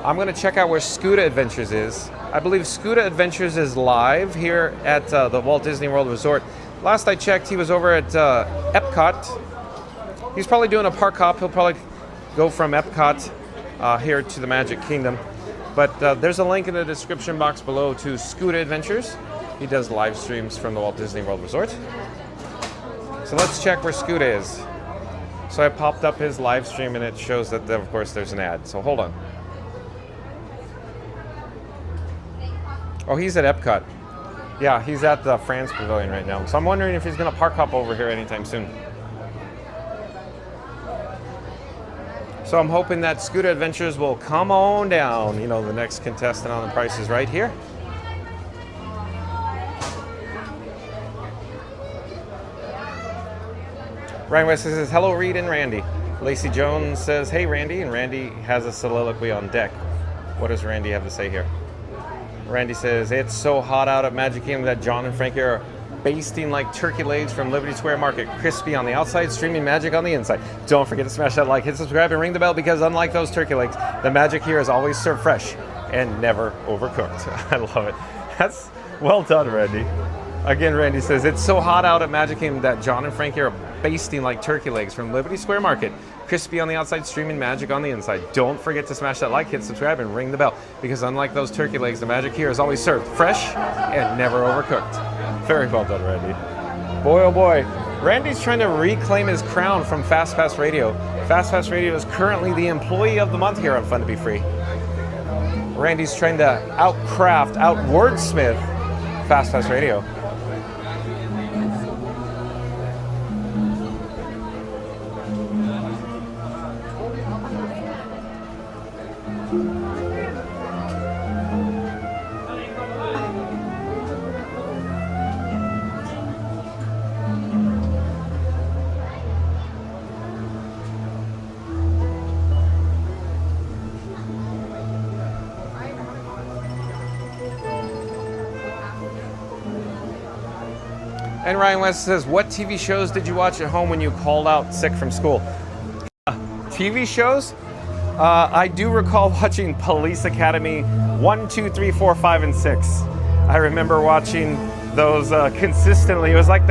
I'm going to check out where Scuda Adventures is. I believe Scuda Adventures is live here at the Walt Disney World Resort. Last I checked, he was over at Epcot. He's probably doing a park hop. He'll probably go from Epcot here to the Magic Kingdom. But there's a link in the description box below to Scuda Adventures. He does live streams from the Walt Disney World Resort. So let's check where Scuda is. So I popped up his live stream and it shows that, of course, there's an ad. So hold on. Oh, he's at Epcot. Yeah, he's at the France Pavilion right now. So I'm wondering if he's going to park hop over here anytime soon. So I'm hoping that Scuda Adventures will come on down. You know, the next contestant on The Price is Right here. Ryan West says, hello, Reed and Randy. Lacey Jones says, hey, Randy. And Randy has a soliloquy on deck. What does Randy have to say here? Randy says, it's so hot out at Magic Kingdom that John and Frankie are basting like turkey legs from Liberty Square Market. Crispy on the outside, streaming magic on the inside. Don't forget to smash that like, hit subscribe, and ring the bell, because unlike those turkey legs, the magic here is always served fresh and never overcooked. I love it. That's well done, Randy. Again, Randy says, it's so hot out at Magic Kingdom that John and Frankie are basting like turkey legs from Liberty Square Market. Crispy on the outside, streaming magic on the inside. Don't forget to smash that like, hit subscribe, and ring the bell, because unlike those turkey legs, the magic here is always served fresh and never overcooked. Very well done, Randy. Boy, oh boy. Randy's trying to reclaim his crown from Fast Pass Radio. Fast Pass Radio is currently the employee of the month here on Fun to Be Free. Randy's trying to out-wordsmith Fast Pass Radio. And Ryan West says, what TV shows did you watch at home when you called out sick from school? TV shows? I do recall watching Police Academy 1, 2, 3, 4, 5, and 6. I remember watching those consistently. It was like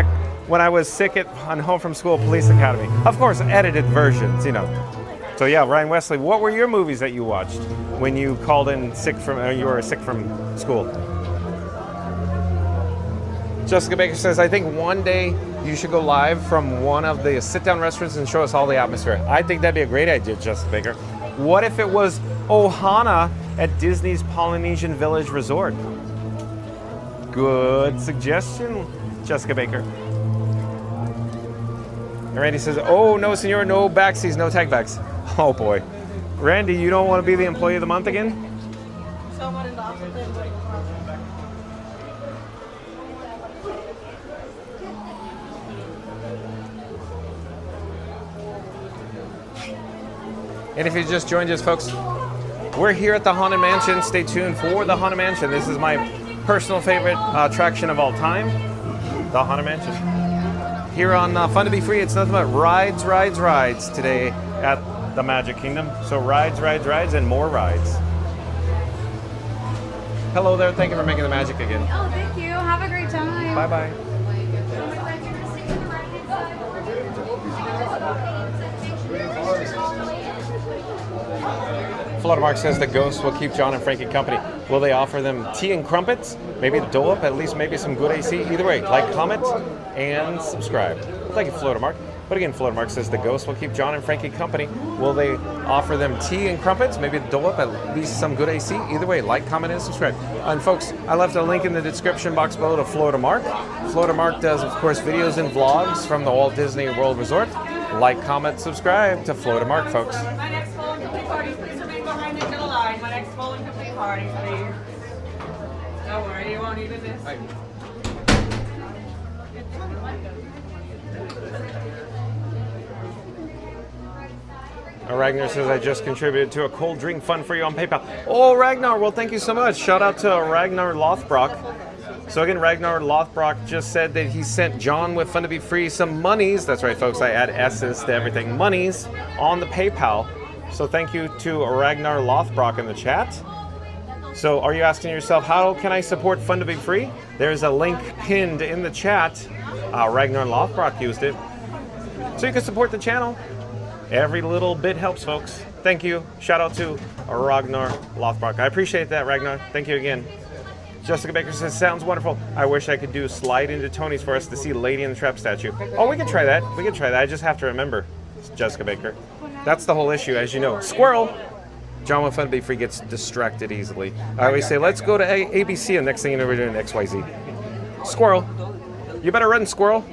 when I was sick on home from school, Police Academy. Of course, edited versions, you know. So yeah, Ryan Wesley, what were your movies that you watched when you called in sick from, you were sick from school? Jessica Baker says, I think one day you should go live from one of the sit-down restaurants and show us all the atmosphere. I think that'd be a great idea, Jessica Baker. What if it was Ohana at Disney's Polynesian Village Resort? Good suggestion, Jessica Baker. And Randy says, oh, no, senor, no backsies, no tag backs. Oh, boy. Randy, you don't want to be the employee of the month again? And if you just joined us, folks, we're here at the Haunted Mansion. Stay tuned for the Haunted Mansion. This is my personal favorite attraction of all time, the Haunted Mansion. Here on Fun to Be Free, it's nothing but rides, rides, rides today at the Magic Kingdom. So rides, rides, rides, and more rides. Hello there. Thank you for making the magic again. Oh, thank you. Have a great time. Bye-bye. Fluttermark says the ghosts will keep John and Frankie company. Will they offer them tea and crumpets? Maybe a dole up, at least maybe some good AC. Either way, like, comment, and subscribe. Well, thank you, Fluttermark. But again, Fluttermark says the ghosts will keep John and Frankie company. Will they offer them tea and crumpets? Maybe a dole up, at least some good AC. Either way, like, comment, and subscribe. And folks, I left a link in the description box below to Fluttermark. Fluttermark does, of course, videos and vlogs from the Walt Disney World Resort. Like, comment, subscribe to Fluttermark, folks. My next full and complete party, please remain behind the middle line. My next full and complete party, please. Don't worry, you won't even miss. Ragnar says, I just contributed to a cold drink fund for you on PayPal. Oh, Ragnar, well, thank you so much. Shout out to Ragnar Lothbrock. So again, Ragnar Lothbrock just said that he sent John with Fun to Be Free some monies. That's right, folks, I add S's to everything. Monies on the PayPal. So thank you to Ragnar Lothbrock in the chat. So are you asking yourself, how can I support Fun to Be Free? There's a link pinned in the chat. Ragnar Lothbrock used it. So you can support the channel. Every little bit helps, folks. Thank you. Shout out to Ragnar Lothbrock. I appreciate that, Ragnar. Thank you again. Jessica Baker says, sounds wonderful. I wish I could do slide into Tony's for us to see Lady in the Trap statue. Oh, we can try that. We can try that. I just have to remember, Jessica Baker. That's the whole issue, as you know. Squirrel! John with Fun to Be Free gets distracted easily. I always say, let's go to ABC, and next thing you know, we're doing XYZ. Squirrel. You better run, Squirrel.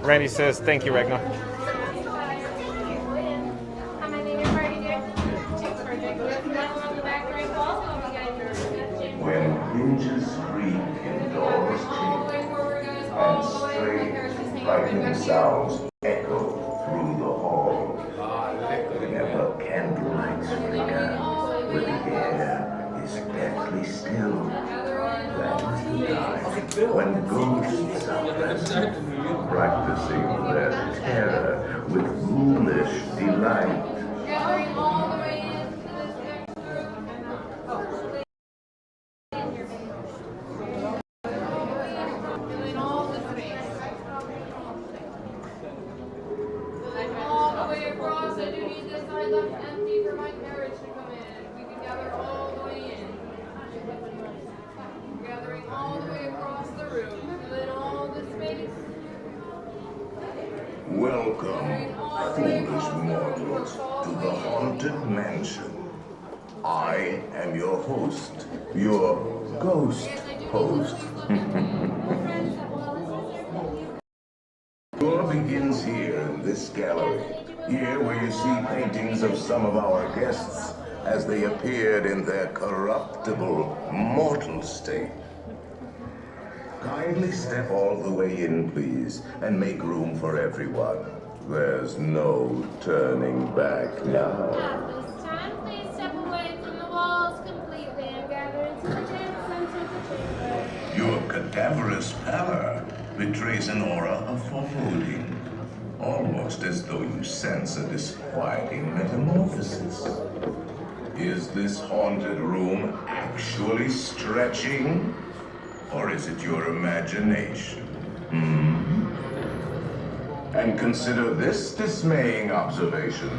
Randy says, thank you, Ragnar. When hinges creak and doors creak, and strange, frightening sounds echo through the hall, whenever candlelights flicker, where the air is deathly still, that is the time when ghosts are present, practicing their terror with ghoulish delight. Welcome, foolish mortals, to the Haunted Mansion. I am your host, your ghost host. Tour begins here in this gallery, here where you see paintings of some of our guests as they appeared in their corruptible, mortal state. Kindly step all the way in, please, and make room for everyone. There's no turning back now. At this time, please step away from the walls completely and gather into the center of the chamber. Your cadaverous pallor betrays an aura of foreboding, almost as though you sense a disquieting metamorphosis. Is this haunted room actually stretching? Or is it your imagination? And consider this dismaying observation.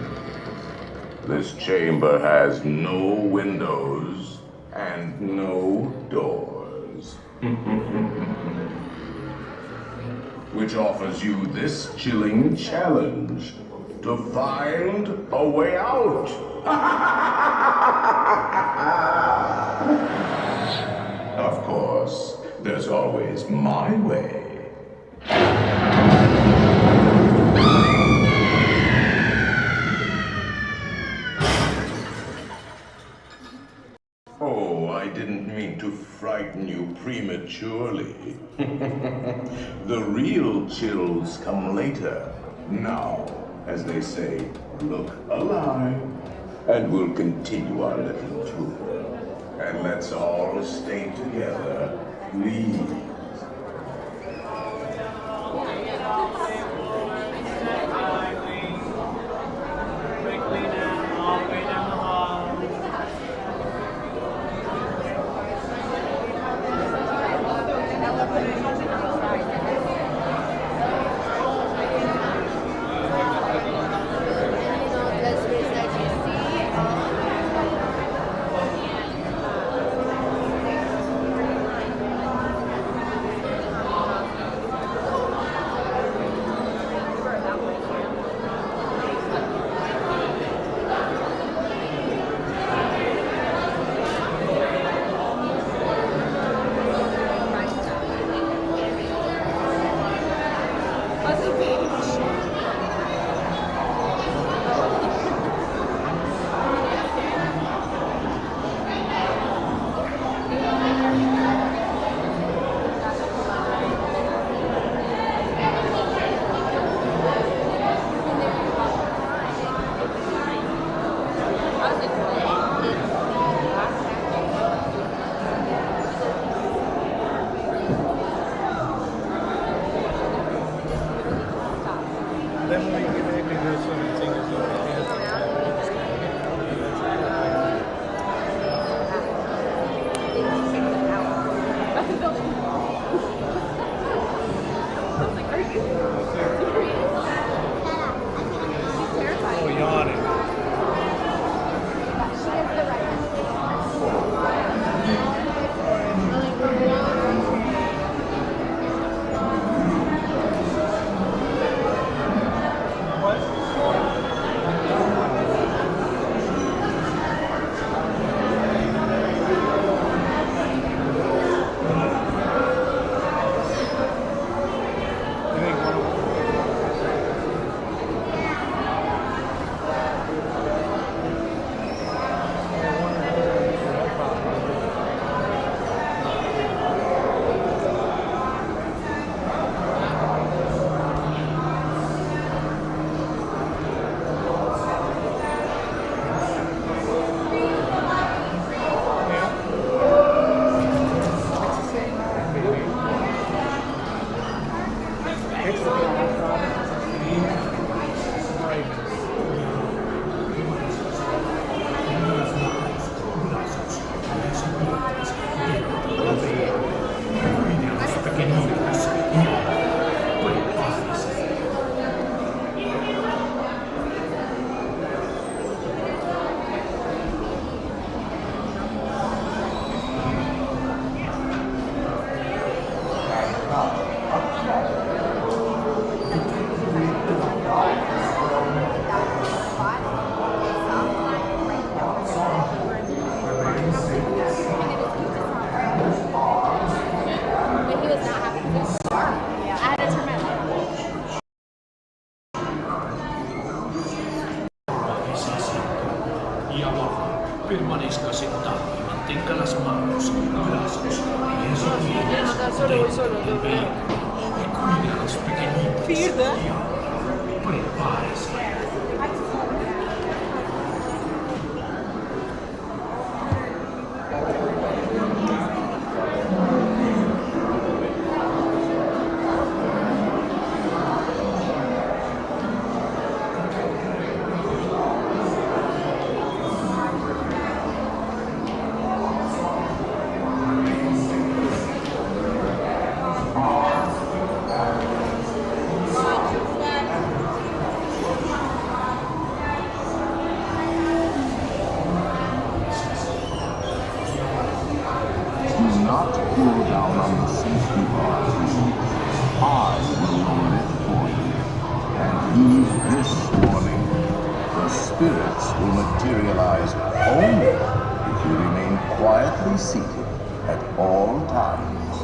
This chamber has no windows and no doors. Which offers you this chilling challenge to find a way out. Of course, there's always my way. Oh, I didn't mean to frighten you prematurely. The real chills come later. Now, as they say, look alive. And we'll continue our little tour. And let's all stay together, please. permanezcas sentado y mantenga las manos, brazos, pies y piernas dentro del vehículo y cuide a los pequeñitos. Prepárese. safely seated at all times.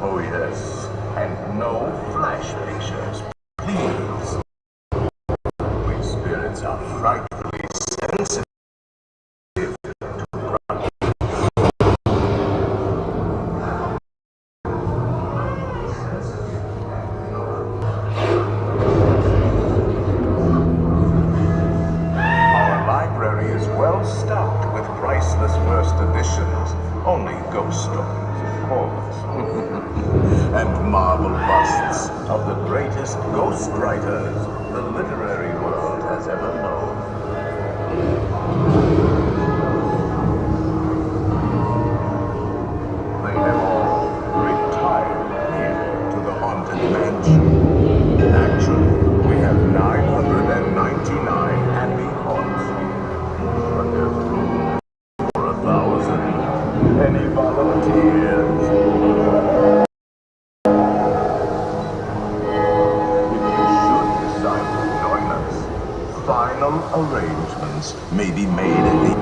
Oh yes, and no flash pictures, please. We spirits are frightfully sensitive. Stocked with priceless first editions, only ghost stories, of course, and marble busts of the greatest ghost writers the literary world has ever known. They have all retired here to the haunted mansion. Actually, we have 999 happy haunts. But there's room for 1,000. Any volunteers? If you should decide to join us, final arrangements may be made in the...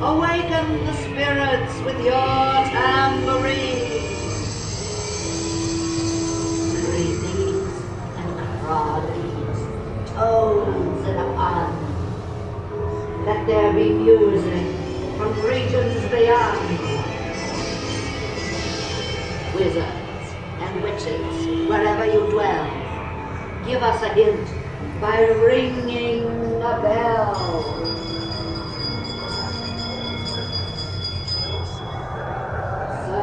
Awaken the spirits with your tambourines. Breathings and crawlings, toads and a pun. Let there be music from regions beyond. Wizards and witches, wherever you dwell, give us a hint by ringing a bell.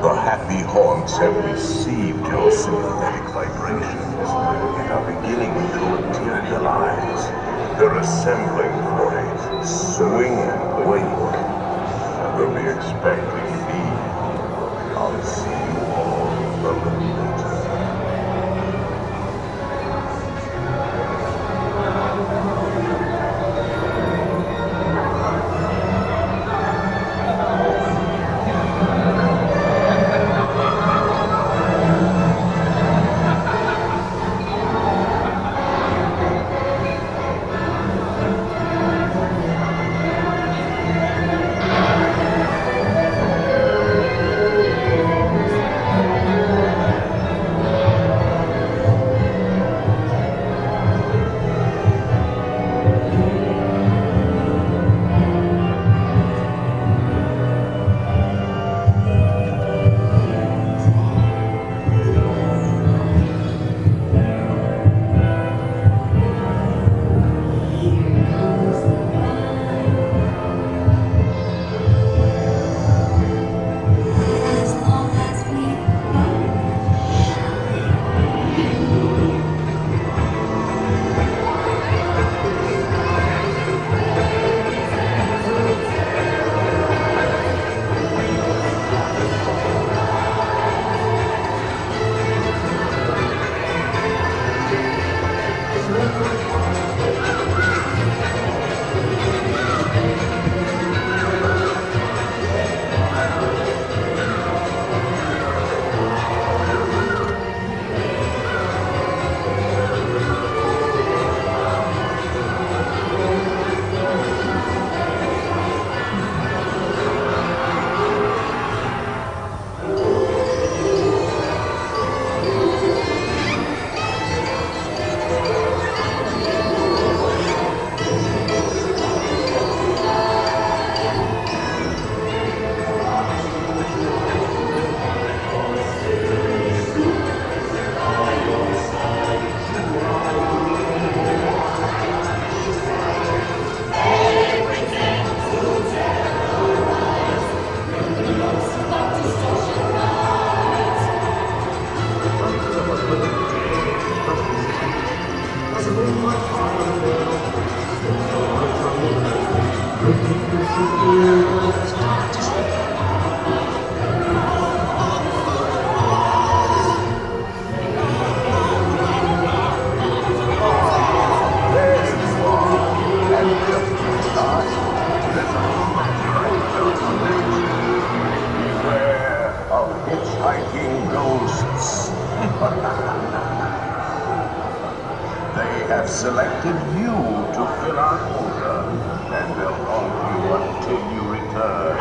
The happy haunts have received your sympathetic vibrations and are beginning to materialize. They're assembling for a swinging wake, and they'll be expecting me. I'll see you all a little later. Beware of hitchhiking ghosts. They have selected you to fill our quota, and they'll haunt you until you return.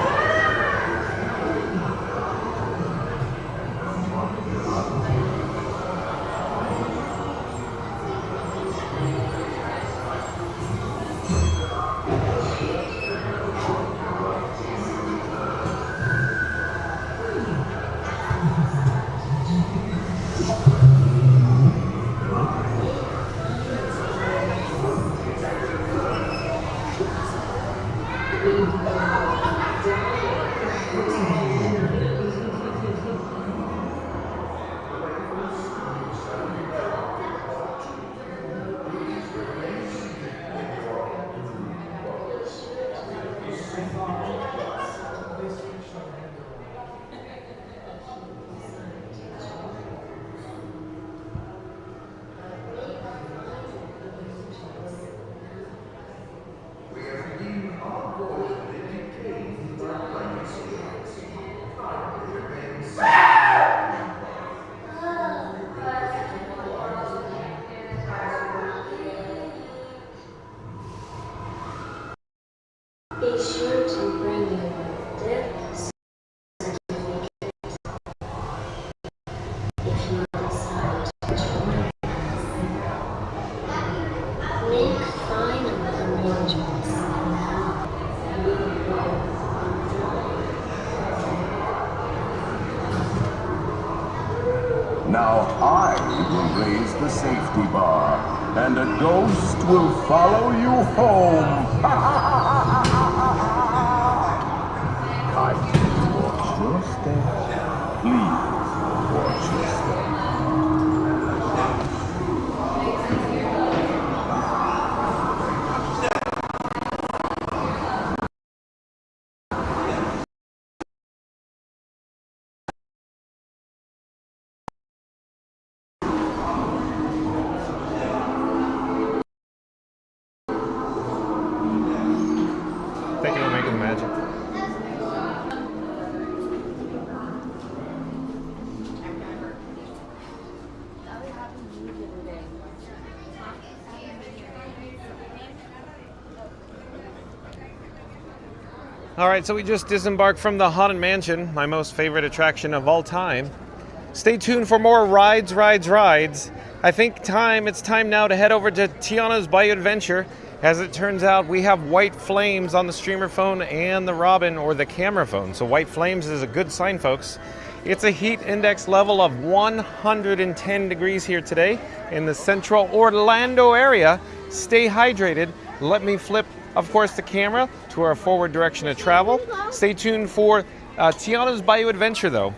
Be sure to bring your death certificate if you decide to join us. Make final arrangements now. Now I will raise the safety bar, and a ghost will follow you home. I can watch your step. Please watch your step. Thank you for making the magic. All right, so we just disembarked from the Haunted Mansion, my most favorite attraction of all time. Stay tuned for more rides. I think it's time now to head over to Tiana's Bayou Adventure. As it turns out, we have white flames on the streamer phone and the Robin or the camera phone. So white flames is a good sign, folks. It's a heat index level of 110 degrees here today in the central Orlando area. Stay hydrated. Let me flip, of course, the camera to our forward direction of travel. Stay tuned for Tiana's Bayou Adventure, though.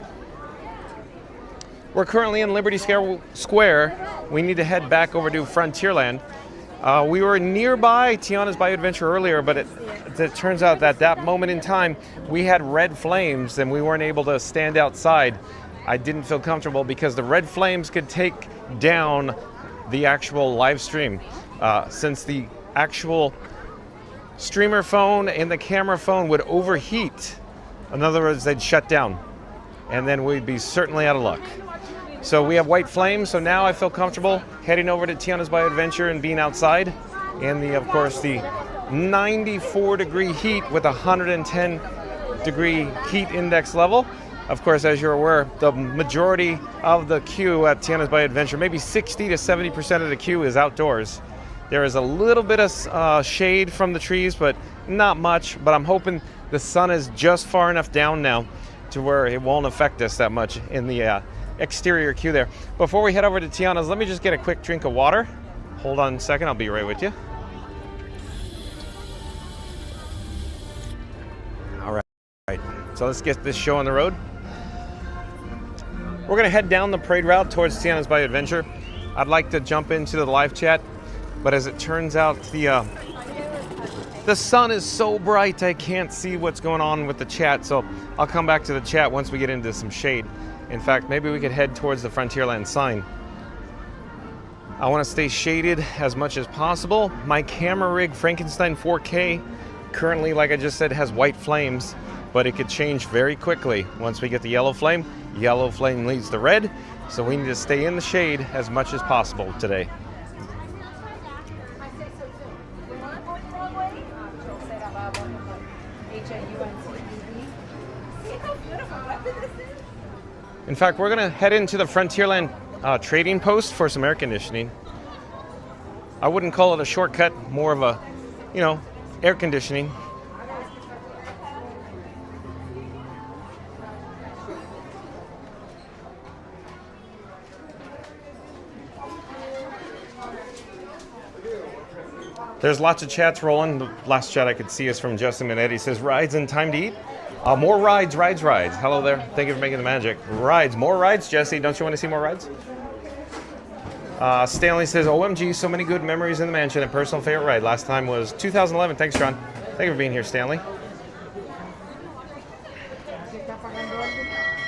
We're currently in Liberty Square. We need to head back over to Frontierland. We were nearby Tiana's Bayou Adventure earlier, but it turns out that that moment in time, we had red flames and we weren't able to stand outside. I didn't feel comfortable because the red flames could take down the actual live stream. Since the actual streamer phone and the camera phone would overheat, in other words, they'd shut down, and then we'd be certainly out of luck. So we have white flames, so now I feel comfortable heading over to Tiana's Bayou Adventure and being outside. And of course, the 94 degree heat with 110 degree heat index level. Of course, as you're aware, the majority of the queue at Tiana's Bayou Adventure, maybe 60 to 70% of the queue is outdoors. There is a little bit of shade from the trees, but not much. But I'm hoping the sun is just far enough down now to where it won't affect us that much in the exterior queue there. Before we head over to Tiana's, let me just get a quick drink of water. Hold on a second, I'll be right with you. All right, so let's get this show on the road. We're gonna head down the parade route towards Tiana's Bayou Adventure. I'd like to jump into the live chat, but as it turns out, the The sun is so bright I can't see what's going on with the chat, so I'll come back to the chat once we get into some shade. In fact, maybe we could head towards the Frontierland sign. I want to stay shaded as much as possible. My camera rig, Frankenstein 4K, currently, like I just said, has white flames, but it could change very quickly. Once we get the yellow flame leads to red, so we need to stay in the shade as much as possible today. In fact, we're gonna head into the Frontierland trading post for some air conditioning. I wouldn't call it a shortcut, more of a, air conditioning. There's lots of chats rolling. The last chat I could see is from Justin Minetti. He says, rides and time to eat? More rides. Hello there. Thank you for making the magic. Rides. More rides, Jesse. Don't you want to see more rides? Stanley says, OMG, so many good memories in the mansion. And personal favorite ride last time was 2011. Thanks, John. Thank you for being here, Stanley.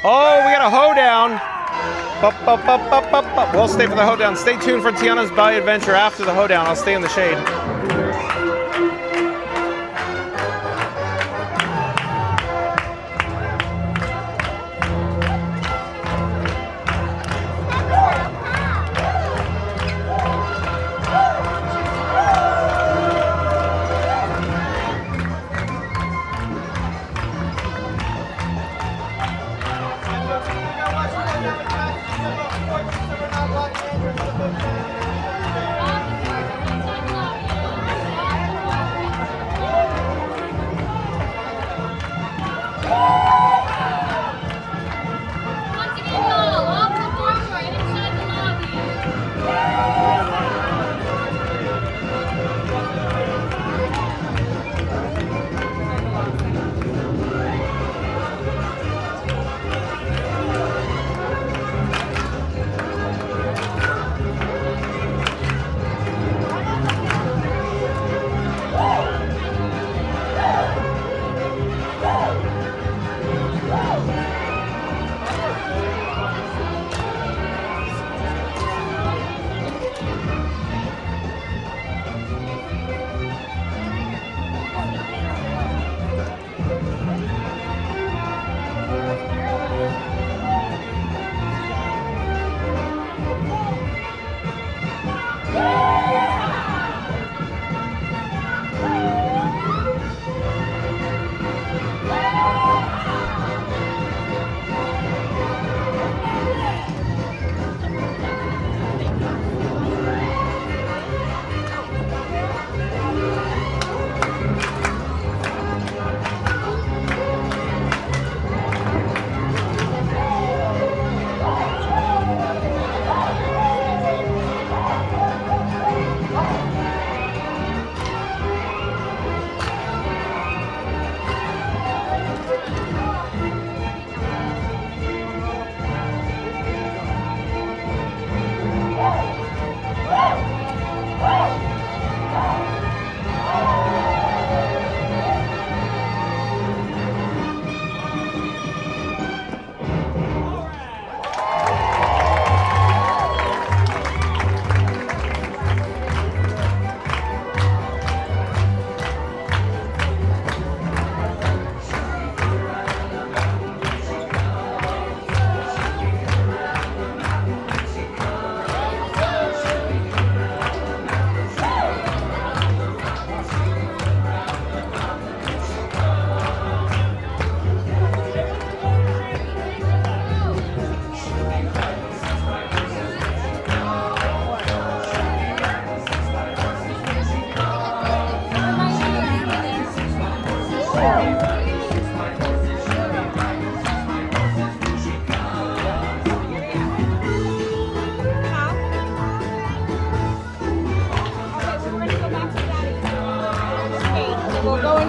Oh, we got a hoedown. We'll stay for the hoedown. Stay tuned for Tiana's Bayou adventure after the hoedown. I'll stay in the shade.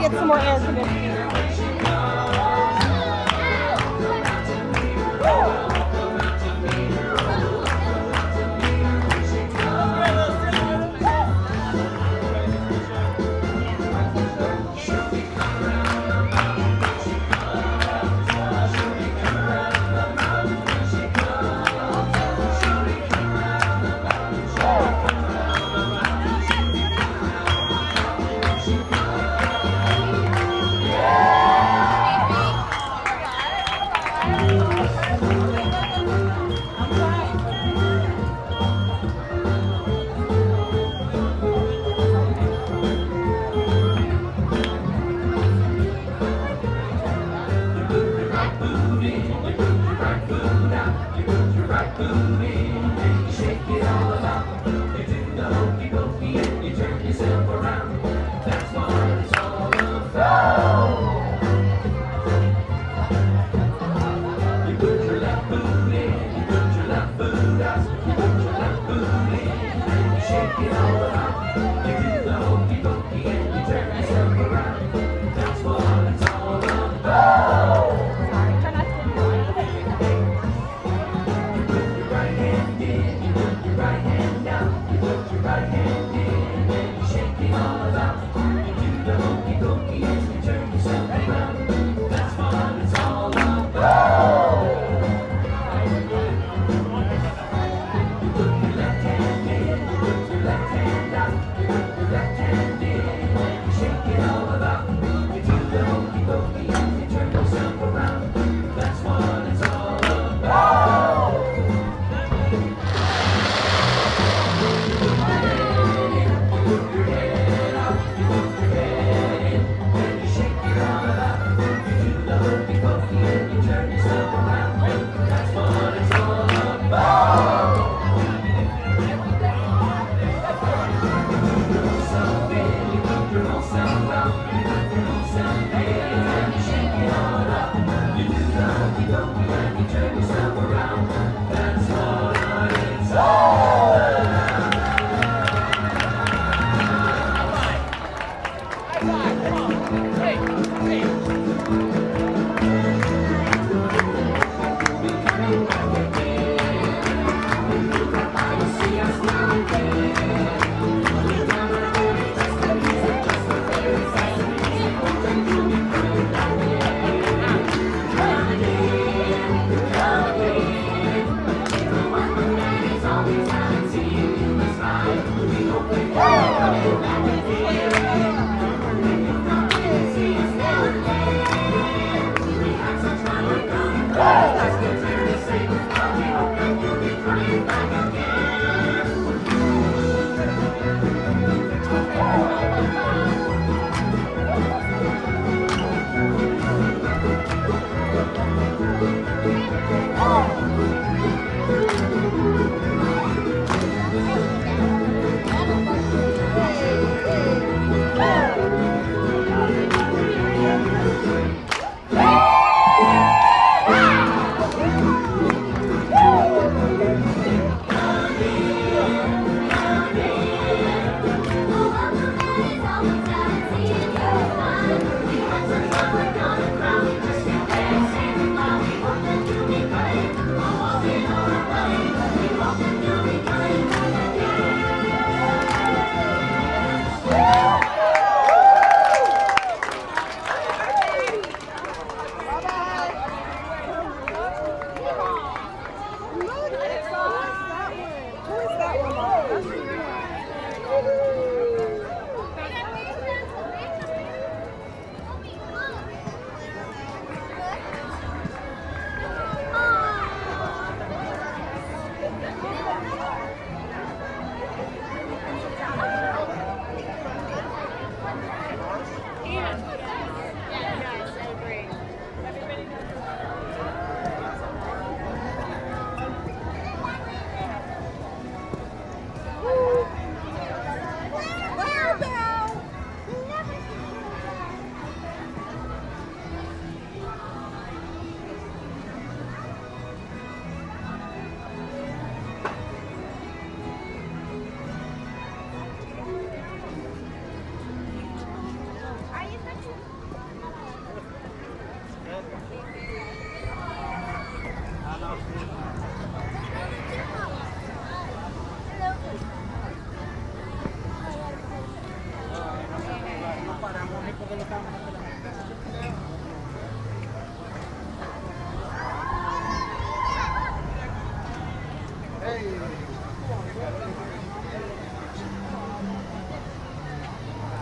get some more air conditioning.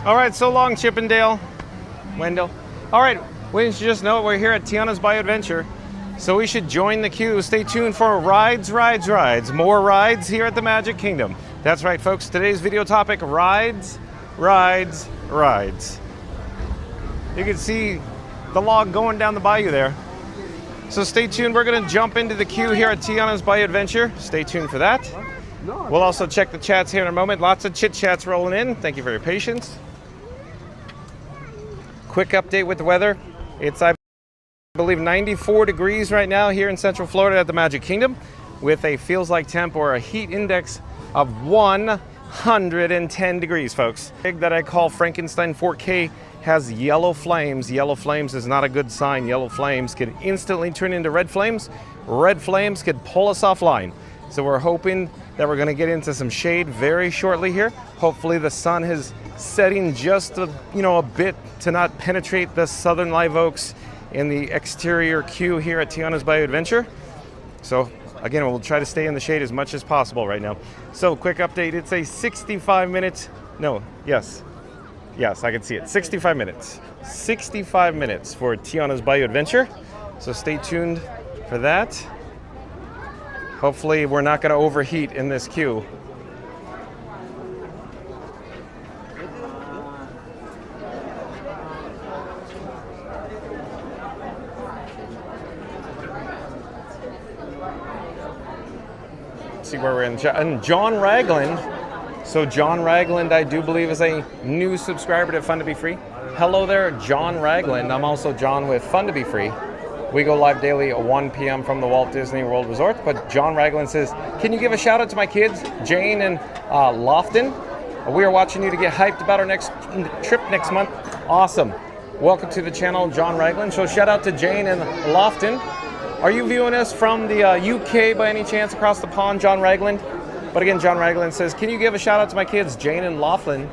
All right, so long, Chippendale, Wendell. All right, wouldn't you just know it, we're here at Tiana's Bayou Adventure, so we should join the queue. Stay tuned for rides, rides, rides. More rides here at the Magic Kingdom. That's right, folks. Today's video topic, rides, rides, rides. You can see the log going down the bayou there. So stay tuned. We're going to jump into the queue here at Tiana's Bayou Adventure. Stay tuned for that. We'll also check the chats here in a moment. Lots of chit chats rolling in. Thank you for your patience. Quick update with the weather. It's, I believe, 94 degrees right now here in Central Florida at the Magic Kingdom with a feels like temp or a heat index of 110 degrees, folks. Big that I call Frankenstein 4K has yellow flames. Yellow flames is not a good sign. Yellow flames could instantly turn into red flames. Red flames could pull us offline. So we're hoping that we're going to get into some shade very shortly here. Hopefully the sun is setting just a bit to not penetrate the southern live oaks in the exterior queue here at Tiana's Bayou Adventure. So again, we'll try to stay in the shade as much as possible right now. So quick update, it's a 65 minutes. No, yes, I can see it. 65 minutes. 65 minutes for Tiana's Bayou Adventure. So stay tuned for that. Hopefully we're not going to overheat in this queue. Let's see where we're in. And John Ragland. So John Ragland, I do believe, is a new subscriber to Fun to Be Free. Hello there, John Ragland. I'm also John with Fun to Be Free. We go live daily at 1 p.m. from the Walt Disney World Resort. But John Raglan says, can you give a shout out to my kids, Jane and Lofton? We are watching you to get hyped about our next trip next month. Awesome. Welcome to the channel, John Raglan. So shout out to Jane and Lofton. Are you viewing us from the UK by any chance, across the pond, John Raglan? But again, John Raglan says, can you give a shout out to my kids, Jane and Laughlin?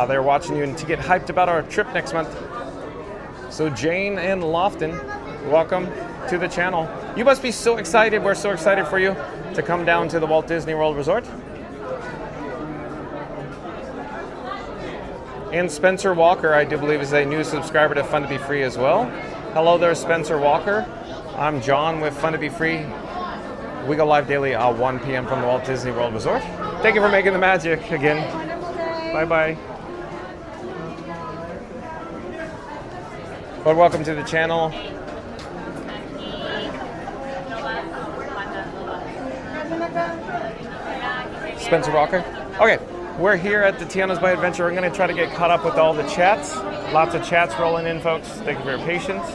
They're watching you and to get hyped about our trip next month. So Jane and Lofton, welcome to the channel. You must be so excited. We're so excited for you to come down to the Walt Disney World Resort. And Spencer Walker, I do believe, is a new subscriber to Fun to Be Free as well. Hello there, Spencer Walker. I'm John with Fun to Be Free. We go live daily at 1 p.m. from the Walt Disney World Resort. Thank you for making the magic again. Bye-bye. But welcome to the channel. Spencer Walker. Okay, we're here at the Tiana's Bay Adventure. We're going to try to get caught up with all the chats. Lots of chats rolling in, folks. Thank you for your patience.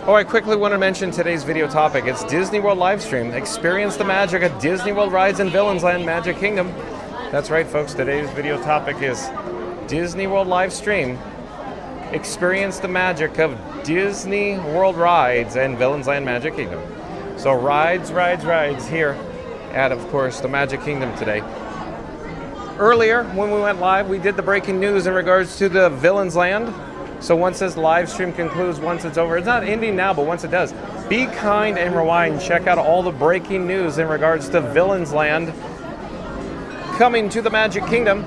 Oh, I quickly want to mention today's video topic. It's Disney World Livestream. Experience the magic of Disney World rides in Villains Land, Magic Kingdom. That's right, folks. Today's video topic is Disney World Livestream. Experience the magic of Disney World rides and Villains Land, Magic Kingdom. So rides here at, of course, the Magic Kingdom today. Earlier, when we went live, we did the breaking news in regards to the Villains Land. So once this live stream concludes, once it's over, it's not ending now, but once it does, be kind and rewind. Check out all the breaking news in regards to Villains Land coming to the Magic Kingdom.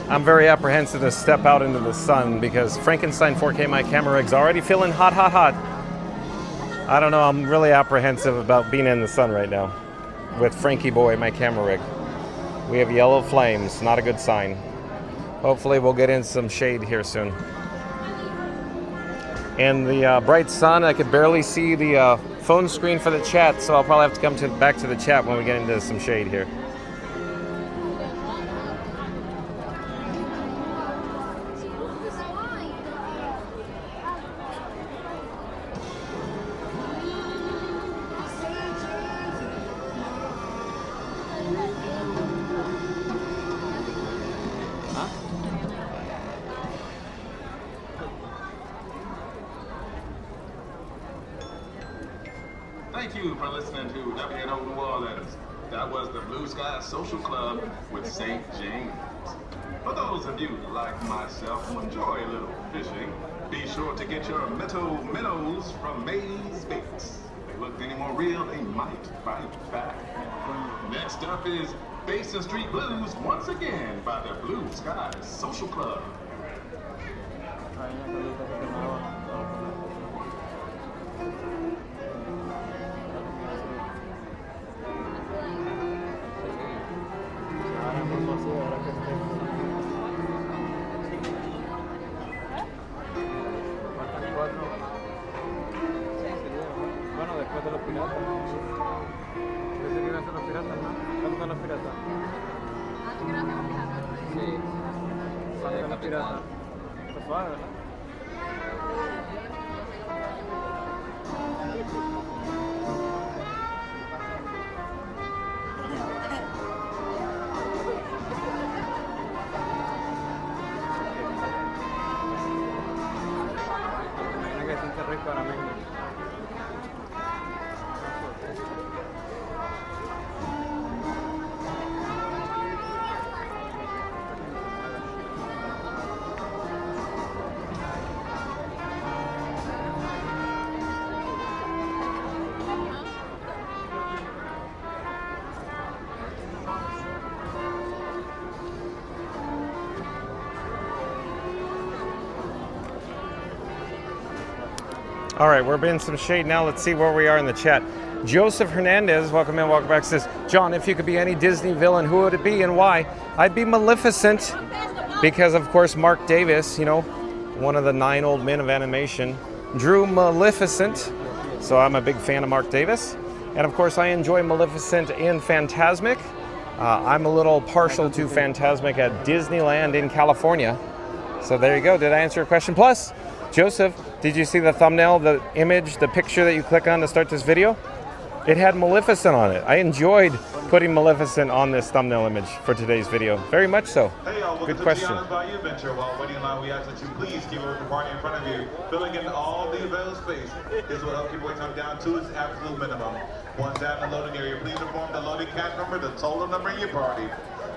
I'm very apprehensive to step out into the sun because Frankenstein 4K, my camera rig's already feeling hot. I don't know, I'm really apprehensive about being in the sun right now with Frankie Boy, my camera rig. We have yellow flames, not a good sign. Hopefully we'll get in some shade here soon. And the bright sun, I could barely see the phone screen for the chat, so I'll probably have to come back to the chat when we get into some shade here. Thank you for listening to WNO New Orleans. That was the Blue Sky Social Club with St. James. For those of you like myself who enjoy a little fishing, be sure to get your minnows from May's Baits. If they looked any more real, they might bite back. Next up is Basin Street Blues once again by the Blue Sky Social Club. Bueno, después de los piratas. Pensé que iban a ser los piratas, ¿no? ¿Cuántos son los piratas? Sí. ¿Cuántos son los piratas? Está suave, ¿verdad? Tiene que sentir rico ahora mismo. All right, we're in some shade now. Let's see where we are in the chat. Joseph Hernandez, welcome in, welcome back, says, John, if you could be any Disney villain, who would it be and why? I'd be Maleficent because, of course, Mark Davis, you know, one of the 9 old men of animation, drew Maleficent. So I'm a big fan of Mark Davis. And, of course, I enjoy Maleficent in Fantasmic. I'm a little partial to Fantasmic at Disneyland in California. So there you go. Did I answer your question? Plus, Joseph, did you see the thumbnail, the image, the picture that you click on to start this video? It had Maleficent on it. I enjoyed putting Maleficent on this thumbnail image for today's video. Very much so. Hey y'all, welcome Good to question. Tiana's Bayou Venture. While waiting in line, we ask that you please keep it with the party in front of you, filling in all the available space. This will help keep wait time down to its absolute minimum. Once at the loading area, please inform the loading cat number, the total number in your party.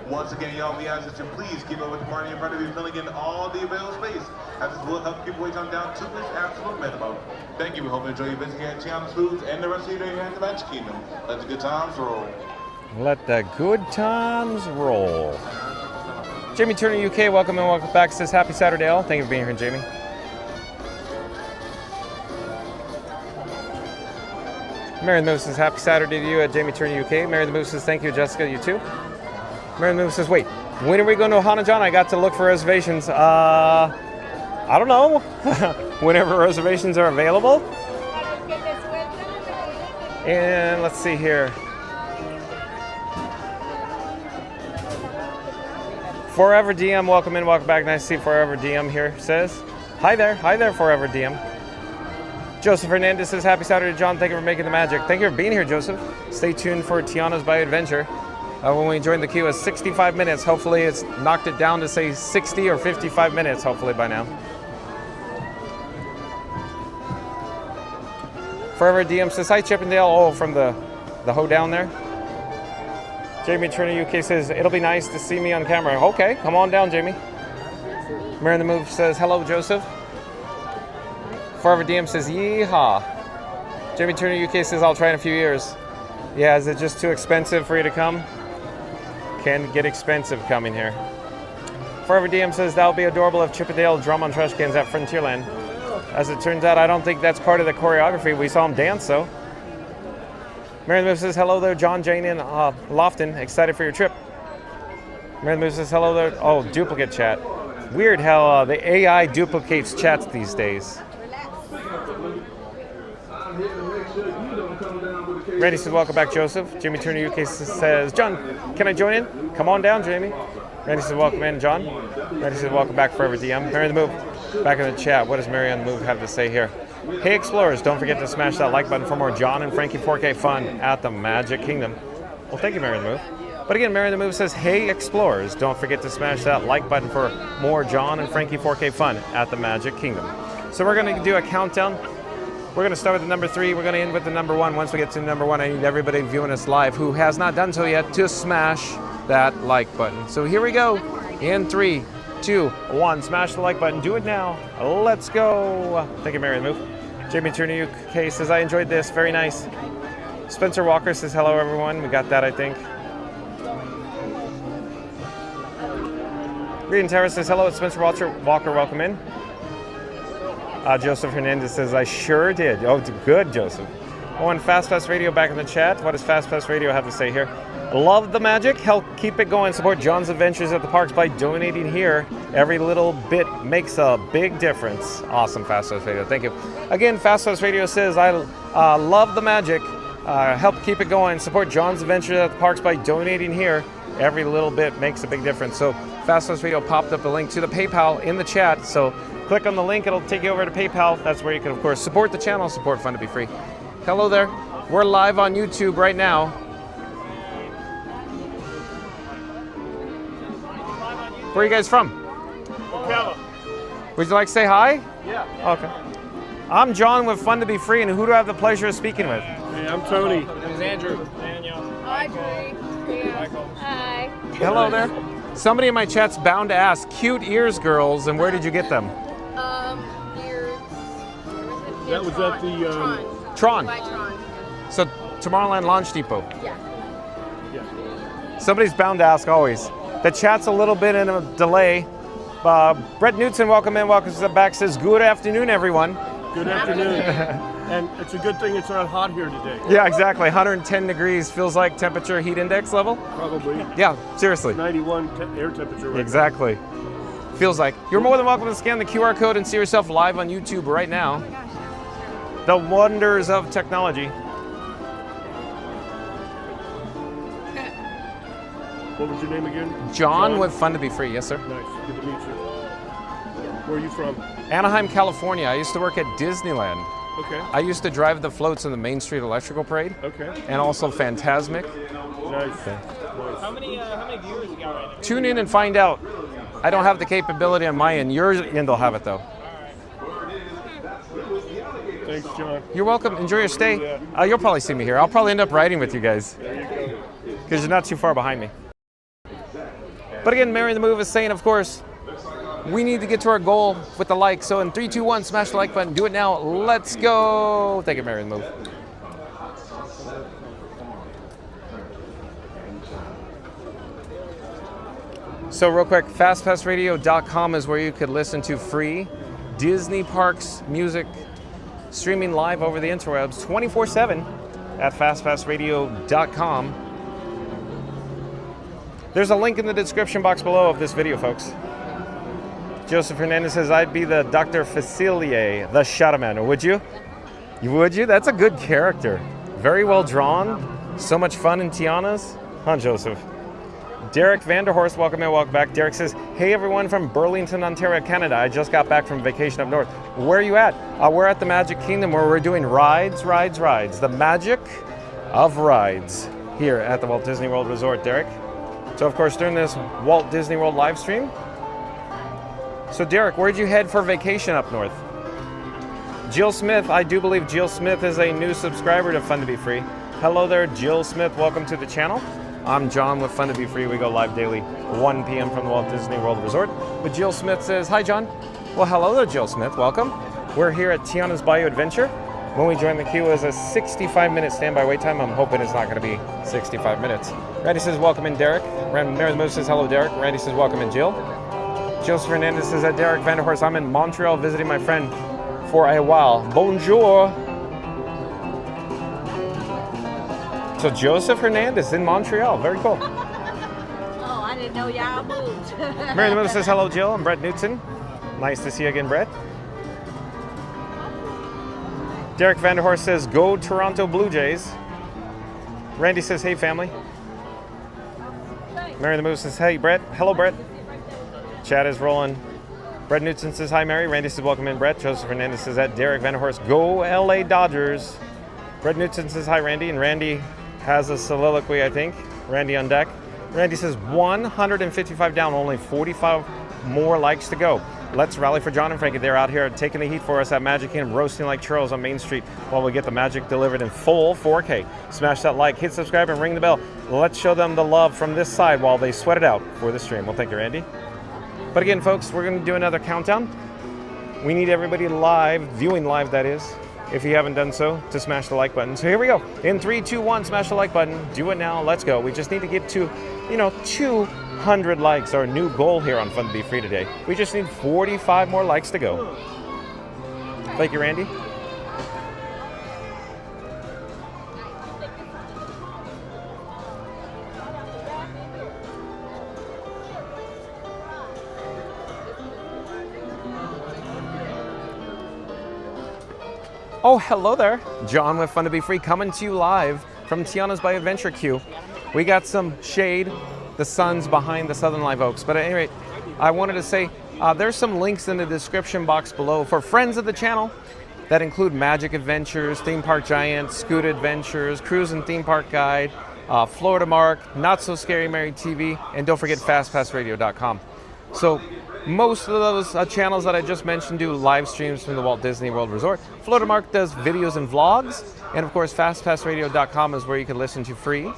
Once again, y'all, we ask that you please keep up with the party in front of you, filling in all the available space. As this will help keep wait time down to its absolute minimum. Thank you. We hope you enjoy your visit here at Tiana's Foods and the rest of your day here at the Magic Kingdom. Let the good times roll. Let the good times roll. Jamie Turner UK, welcome and welcome back. Says happy Saturday all. Thank you for being here, Jamie. Mary the Moose says happy Saturday to you at Jamie Turner UK. Mary the Moose says thank you, Jessica, you too. Mary the Moose says, wait, when are we going to Hana John? I got to look for reservations. I don't know. Whenever reservations are available. And let's see here. Forever DM, welcome in, welcome back. Nice to see Forever DM here. Says, hi there, Forever DM. Joseph Hernandez says, happy Saturday, John. Thank you for making the magic. Thank you for being here, Joseph. Stay tuned for Tiana's Bayou Adventure. When we join the queue is 65 minutes. Hopefully it's knocked it down to say 60 or 55 minutes, hopefully by now. Forever DM says, hi Chippendale. Oh, from the hoedown there. Jamie Turner UK says, it'll be nice to see me on camera. Okay, come on down, Jamie. Mary the Move says, hello, Joseph. Forever DM says, yeehaw. Jamie Turner UK says, I'll try in a few years. Yeah, is it just too expensive for you to come? Can get expensive coming here. Forever DM says, that would be adorable if Chippendale drum on trash cans at Frontierland. As it turns out, I don't think that's part of the choreography. We saw him dance, though. Mary the Move says, hello there, John, Jane, and Lofton. Excited for your trip. Mary the Move says, hello there. Oh, duplicate chat. Weird how the AI duplicates chats these days. Randy says, welcome back, Joseph. Jimmy Turner UK says, John, can I join in? Come on down, Jamie. Randy says, welcome in, John. Randy says, welcome back, Forever DM. Mary the Move, back in the chat. What does Mary on the Move have to say here? Hey, Explorers, don't forget to smash that like button for more John and Frankie 4K fun at the Magic Kingdom. Well, thank you, Mary the Move. But again, Mary the Move says, hey, Explorers, don't forget to smash that like button for more John and Frankie 4K fun at the Magic Kingdom. So we're going to do a countdown. We're going to start with the number 3. We're going to end with the number 1. Once we get to number 1, I need everybody viewing us live who has not done so yet to smash that like button. So here we go. In 3, 2, 1. Smash the like button. Do it now. Let's go. Thank you, Mary the Move. Jamie Turner UK says, I enjoyed this. Very nice. Spencer Walker says, hello, everyone. We got that, I think. Green Terrace says, hello, it's Spencer Walker. Welcome in. Joseph Hernandez says, I sure did. Oh, good, Joseph. Oh, and Fast Pass Radio back in the chat. What does Fast Pass Radio have to say here? Love the magic. Help keep it going. Support John's adventures at the parks by donating here. Every little bit makes a big difference. Awesome, Fast Pass Radio. Thank you. Again, Fast Pass Radio says, I love the magic. Help keep it going. Support John's adventures at the parks by donating here. Every little bit makes a big difference. So Fast Pass Radio popped up a link to the PayPal in the chat. So click on the link. It'll take you over to PayPal. That's where you can, of course, support the channel, support Fun to Be Free. Hello there. We're live on YouTube right now. Where are you guys from? Ocala. Would you like to say hi? Yeah. Okay. I'm John with Fun to Be Free, and who do I have the pleasure of speaking with? Hey, I'm Tony. This is Andrew. Hi, Michael. Hi. Hello there. Somebody in my chat's bound to ask, cute ears, girls, and where did you get them? Ears. That was at the Tron. By Tron. So Tomorrowland Launch Depot. Yeah. Somebody's bound to ask always. The chat's a little bit in a delay. Brett Knudsen, welcome in, welcome back. Says, good afternoon, everyone. Good afternoon. And it's a good thing it's not hot here today. Yeah, exactly. 110 degrees feels like temperature heat index level. Probably. Yeah, seriously. 91 air temperature right Exactly. Feels like. You're more than welcome to scan the QR code and see yourself live on YouTube right now. The wonders of technology. What was your name again? John with Fun to Be Free. Yes, sir. Nice. Good to meet you. Where are you from? Anaheim, California. I used to work at Disneyland. Okay. I used to drive the floats in the Main Street Electrical Parade. Okay. And also Phantasmic. Nice. How many viewers you got right now? Tune in and find out. I don't have the capability on my end. Your end will have it though. Thanks, John. You're welcome. Enjoy your stay. You'll probably see me here. I'll probably end up riding with you guys. Because you're not too far behind me. But again, Mary the Move is saying, of course, we need to get to our goal with the like. So in 3, 2, 1, smash the like button. Do it now. Let's go. Thank you, Mary the Move. So real quick, fastpassradio.com is where you could listen to free Disney Parks music streaming live over the interwebs 24/7 at fastpassradio.com. There's a link in the description box below of this video, folks. Joseph Hernandez says, I'd be the Dr. Facilier, the Shadowman. Would you? Would you? That's a good character. Very well drawn. So much fun in Tiana's. Huh, Joseph? Derek Vanderhorst, welcome and welcome back. Derek says, hey everyone from Burlington, Ontario, Canada. I just got back from vacation up north. Where are you at? We're at the Magic Kingdom where we're doing rides. The magic of rides here at the Walt Disney World Resort, Derek. So of course, during this Walt Disney World live stream. So Derek, where'd you head for vacation up north? Jill Smith, I do believe Jill Smith is a new subscriber to Fun to Be Free. Hello there, Jill Smith, welcome to the channel. I'm John with Fun to Be Free. We go live daily, 1 p.m. from the Walt Disney World Resort. But Jill Smith says, hi John. Well, hello there, Jill Smith, welcome. We're here at Tiana's Bayou Adventure. When we join the queue is a 65-minute standby wait time. I'm hoping it's not gonna be 65 minutes. Randy says, welcome in, Derek. Mary the Moose says, hello, Derek. Randy says, welcome in, Jill. Joseph Hernandez says, Derek Vanderhorst, I'm in Montreal visiting my friend for a while. Bonjour. So Joseph Hernandez in Montreal, very cool. Oh, I didn't know y'all moved. Mary the Moon says, hello, Jill. I'm Brett Knutson. Nice to see you again, Brett. Derek Vanderhorst says, go Toronto Blue Jays. Randy says, hey, family. Mary the Moon says, hey, Brett. Hello, Brett. Chat is rolling. Brett Knutson says, hi, Mary. Randy says, welcome in, Brett. Joseph Hernandez says that. Derek Vanderhorst, go LA Dodgers. Brett Knutson says, hi, Randy. And Randy has a soliloquy, I think. Randy on deck. Randy says 155 down, only 45 more likes to go. Let's rally for John and Frankie. They're out here taking the heat for us at Magic Kingdom, roasting like churros on Main Street while we get the magic delivered in full 4K. Smash that like, hit subscribe, and ring the bell. Let's show them the love from this side while they sweat it out for the stream. Well, thank you, Randy. But again, folks, we're going to do another countdown. We need everybody live, viewing live, that is, if you haven't done so, to smash the like button. So here we go. In 3, 2, 1, smash the like button. Do it now. Let's go. We just need to get to, 200 likes, our new goal here on Fun to Be Free today. We just need 45 more likes to go. Thank you, Randy. Oh, hello there. John with Fun to Be Free coming to you live from Tiana's Bayou Adventure queue. We got some shade. The sun's behind the Southern Live Oaks. But at any rate, I wanted to say there's some links in the description box below for friends of the channel that include Magic Adventures, Theme Park Giants, Scoot Adventures, Cruise and Theme Park Guide, Florida Mark, Not So Scary Mary TV, and don't forget FastPassRadio.com. So most of those channels that I just mentioned do live streams from the Walt Disney World Resort. Florida Mark does videos and vlogs. And of course, FastPassRadio.com is where you can listen to free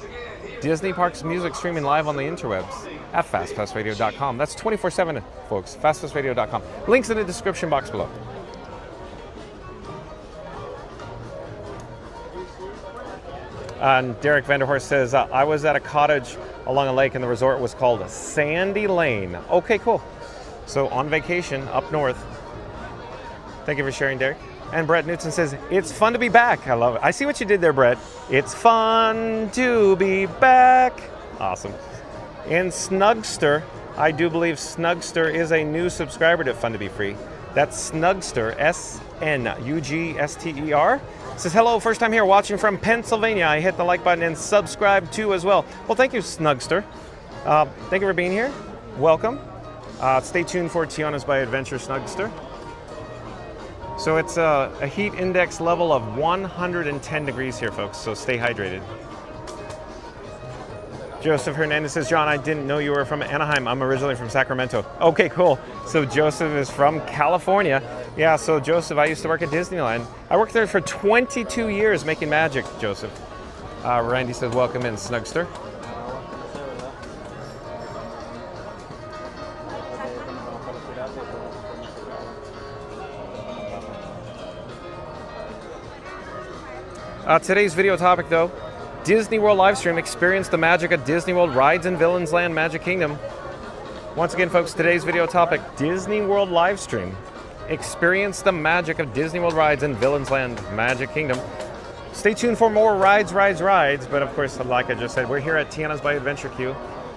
Disney Parks music streaming live on the interwebs at FastPassRadio.com. That's 24/7, folks. FastPassRadio.com. Links in the description box below. And Derek Vanderhorst says, I was at a cottage along a lake and the resort was called Sandy Lane. Okay, cool. So on vacation up north. Thank you for sharing, Derek. And Brett Newton says, it's fun to be back. I love it. I see what you did there, Brett. It's fun to be back. Awesome. And Snugster, I do believe Snugster is a new subscriber to Fun to Be Free. That's Snugster, S-N-U-G-S-T-E-R. Says, hello, first time here watching from Pennsylvania. I hit the like button and subscribe too as well. Well, thank you, Snugster. Thank you for being here. Welcome. Stay tuned for Tiana's Bayou Adventure, Snugster. So it's a heat index level of 110 degrees here, folks, so stay hydrated. Joseph Hernandez says, John, I didn't know you were from Anaheim. I'm originally from Sacramento. Okay, cool. So Joseph is from California. Yeah, so Joseph, I used to work at Disneyland. I worked there for 22 years making magic, Joseph. Randy says, welcome in, Snugster. Today's video topic, though, Disney World Livestream, experience the magic of Disney World rides in Villains Land, Magic Kingdom. Once again, folks, today's video topic, Disney World Livestream, experience the magic of Disney World rides in Villains Land, Magic Kingdom. Stay tuned for more rides, but of course, like I just said, we're here at Tiana's Bayou Adventure Queue.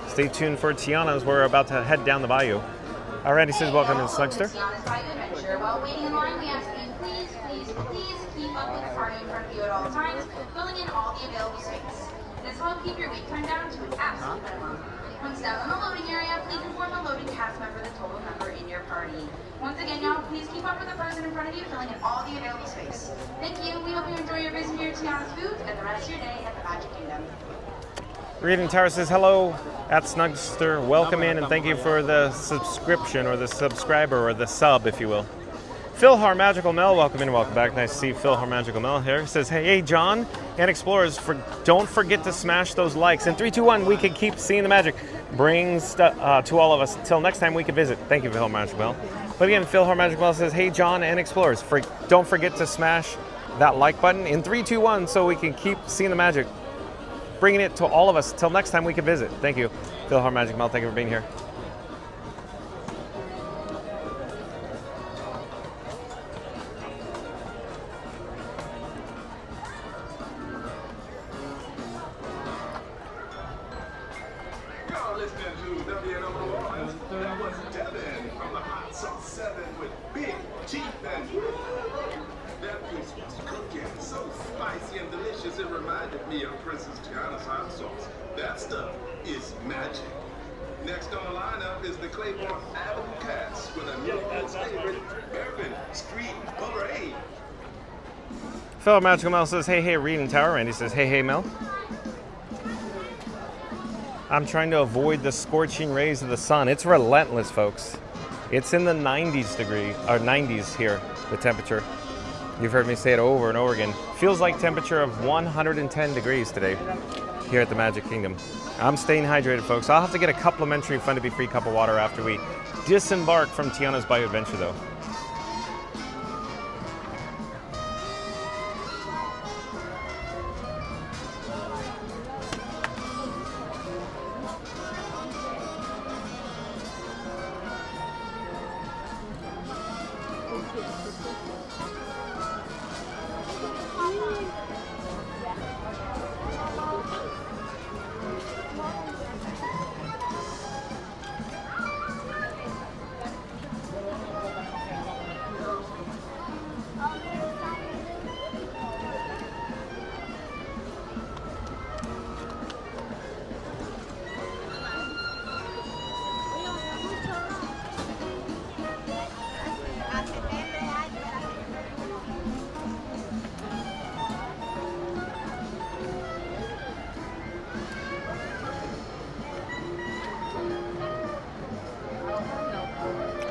Stay tuned for Tiana's. We're about to head down the bayou. Randy says, welcome to Snugster. Tiana's Bayou Adventure. While waiting in line, we ask that you please keep up with the party in front of you at all times, filling in all the available space. This will help keep your wait time down to an absolute minimum. Once down in the loading area, please inform the loading cast member the total number in your party. Once again, y'all, please keep up with the person in front of you, filling in all the available space. Thank you. We hope you enjoy your visit here to Tiana's Foods and the rest of your day at the Magic Kingdom. Reading Tower says, hello at Snugster. Welcome in and thank you for the subscription or the subscriber or the sub, if you will. Phil Magical Mel, welcome in, welcome back. Nice to see Phil Magical Mel here. He says, hey, John and Explorers, don't forget to smash those likes. In 3, 2, 1, we can keep seeing the magic. Brings to all of us. Till next time we can visit. Thank you, Phil Magical Mel. But again, Phil Magical Mel says, hey, John and Explorers, don't forget to smash that like button in 3, 2, 1 so we can keep seeing the magic. Bringing it to all of us till next time we can visit. Thank you, Phil Magical Mel. Thank you for being here. That stuff is magic. Next on lineup is the Claiborne Avenue Cats with a new favorite Urban Street Parade. Phil Magical Mel says, hey, Reading Tower. Randy says, hey, Mel. I'm trying to avoid the scorching rays of the sun. It's relentless, folks. It's in the 90s here, the temperature. You've heard me say it over and over again. Feels like temperature of 110 degrees today here at the Magic Kingdom. I'm staying hydrated, folks. I'll have to get a complimentary Fun to Be Free cup of water after we disembark from Tiana's Bayou Adventure, though.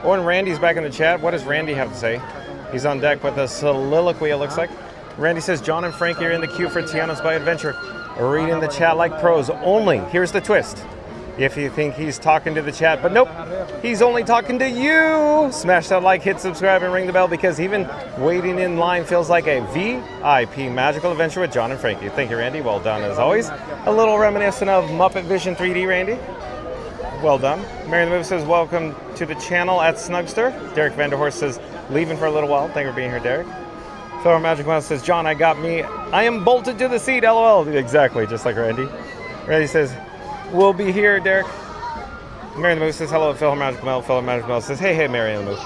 Oh, and Randy's back in the chat. What does Randy have to say? He's on deck with a soliloquy, it looks like. Randy says, John and Frankie are in the queue for Tiana's Bayou Adventure. Reading the chat like pros only. Here's the twist. If you think he's talking to the chat, but nope, he's only talking to you. Smash that like, hit subscribe, and ring the bell because even waiting in line feels like a VIP magical adventure with John and Frankie. Thank you, Randy. Well done, as always. A little reminiscent of Muppet Vision 3D, Randy. Well done. Mary the Move says, welcome to the channel at Snugster. Derek Vanderhorst says, leaving for a little while. Thank you for being here, Derek. Phil Magic Mouse says, John, I got me. I am bolted to the seat, LOL. Exactly, just like Randy. Randy says, we'll be here, Derek. Mary the Moose says, hello, Phil Magic Mouse. Phil Magic Mouse says, hey, Mary the Moose.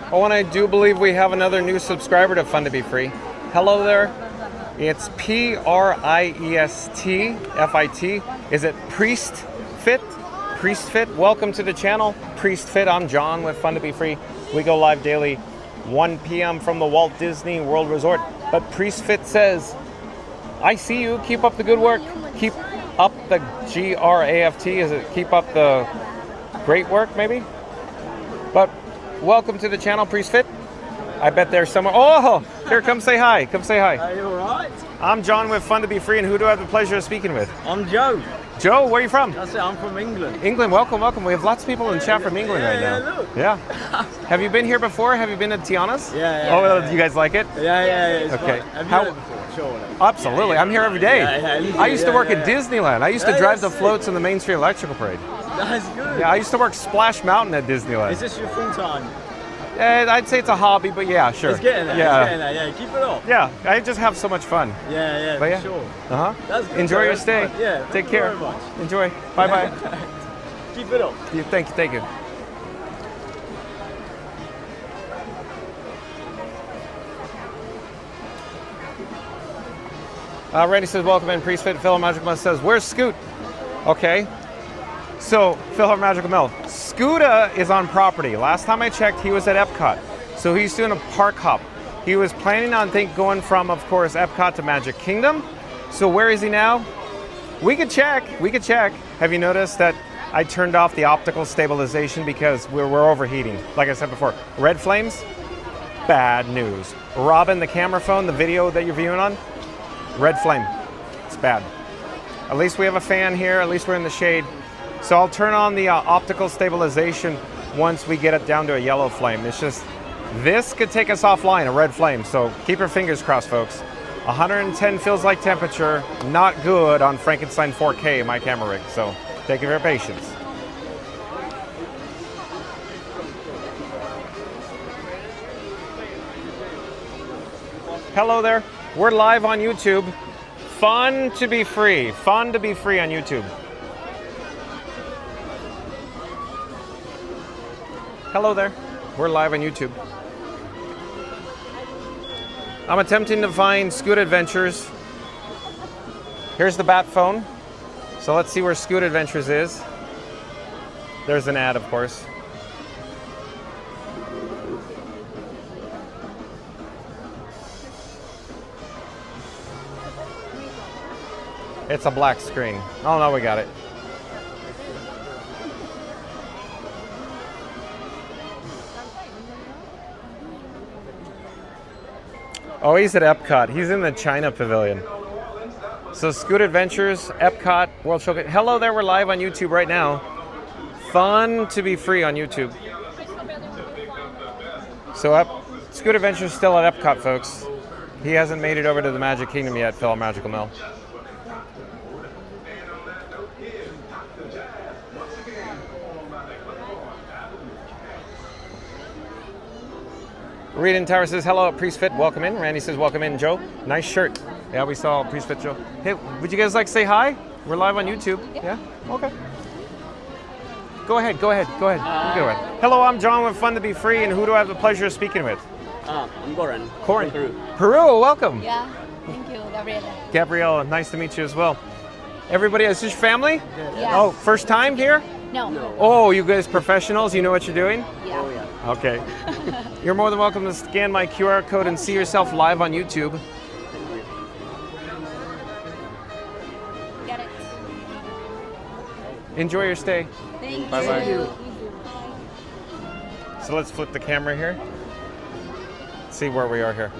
Oh, and I do believe we have another new subscriber to Fun to Be Free. Hello there. It's PRIESTFIT. Is it Priest Fit? Priest Fit. Welcome to the channel. Priest Fit. I'm John with Fun to Be Free. We go live daily 1 p.m. from the Walt Disney World Resort. But Priest Fit says, I see you. Keep up the good work. Keep up the GRAFT. Is it keep up the great work, maybe? But welcome to the channel, Priest Fit. I bet there's someone. Oh, here, come say hi. Come say hi. Are you alright? I'm John with Fun to Be Free, and who do I have the pleasure of speaking with? I'm Joe. Joe, where are you from? That's it, I'm from England. England, welcome, welcome. We have lots of people in chat from England right now. Yeah, look. Yeah. Have you been here before? Have you been to Tiana's? Yeah. Oh, well, you guys like it? Yeah, it's okay. fun. Have you done it before? Surely. Absolutely. I'm here every day. I used to work at Disneyland. I used to drive the that's floats in the Main Street Electrical Parade. That's good. Yeah, I used to work Splash Mountain at Disneyland. Is this your full time? I'd say it's a hobby, but yeah, sure. It's getting there. Yeah. It's getting there. Yeah, keep it up. Yeah, I just have so much fun. Yeah, But for sure. Uh-huh. That's good. Enjoy your That's stay. fun. Yeah. Take care. Thank you very much. Enjoy. Bye-bye. Keep it up. Yeah, thank you, thank you. Randy says, welcome in, Priest Fit. Phil Magical Mel says, where's Scoot? Okay. So, Phil Magical Mel, Scooter is on property. Last time I checked, he was at Epcot. So he's doing a park hop. He was planning on, going from, of course, Epcot to Magic Kingdom. So where is he now? We could check. Have you noticed that I turned off the optical stabilization because we're overheating? Like I said before, red flames, bad news. Robin, the camera phone, the video that you're viewing on, red flame, it's bad. At least we have a fan here, at least we're in the shade. So I'll turn on the optical stabilization once we get it down to a yellow flame. It's just, this could take us offline, a red flame. So keep your fingers crossed, folks. 110 feels like temperature, not good on Frankenstein 4K, my camera rig. So thank you for your patience. Hello there, we're live on YouTube. Fun to be free on YouTube. Hello there, we're live on YouTube. I'm attempting to find Scoot Adventures. Here's the bat phone. So let's see where Scoot Adventures is. There's an ad, of course. It's a black screen. Oh no, we got it. Oh, he's at Epcot. He's in the China Pavilion. So Scoot Adventures, Epcot, World Showcase. Hello there, we're live on YouTube right now. Fun to be free on YouTube. So Scoot Adventures still at Epcot, folks. He hasn't made it over to the Magic Kingdom yet, Phil Magical Mel. Reed Tower says, hello, Priest Fit, welcome in. Randy says, welcome in, Joe. Nice shirt. Yeah, we saw Priest Fit Joe. Hey, would you guys like to say hi? We're live on YouTube. Yeah? Okay. Go ahead. Go ahead. Hello, I'm John with Fun to Be Free, and who do I have the pleasure of speaking with? I'm Goran. Corin. From Peru. Peru, welcome. Yeah, thank you, Gabriela. Gabriela, nice to meet you as well. Everybody, is this your family? Yes. Oh, first time here? No. Oh, you guys professionals? You know what you're doing? Yeah. Oh, yeah. Okay. You're more than welcome to scan my QR code and see yourself live on YouTube. Get it. Enjoy your stay. Thank you. Bye-bye. So let's flip the camera here. See where we are here.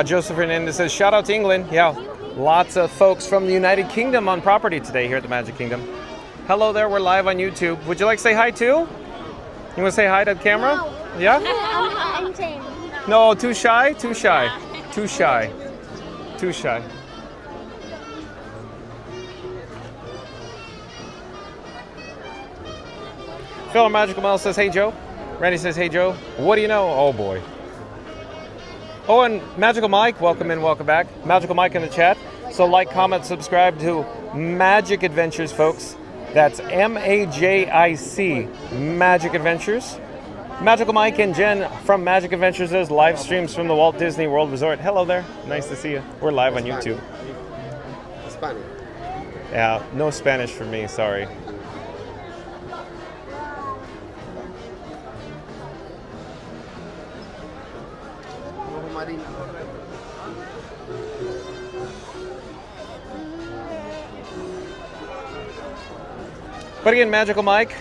Joseph Hernandez says, shout out to England. Yeah, lots of folks from the United Kingdom on property today here at the Magic Kingdom. Hello there, we're live on YouTube. Would you like to say hi too? You want to say hi to the camera? No. Yeah? I'm tame. No, too shy? Too shy. Too shy. Too shy. Phil Magical Mel says, hey Joe. Randy says, hey Joe. What do you know? Oh boy. Oh, and Magical Mike, welcome in, welcome back. Magical Mike in the chat. So like, comment, subscribe to Magic Adventures, folks. That's M-A-J-I-C, Magic Adventures. Magical Mike and Jen from Magic Adventures does live streams from the Walt Disney World Resort. Hello there. Nice to see you. We're live on YouTube. Spanish. Yeah, no Spanish for me, sorry. But again, Magical Mike.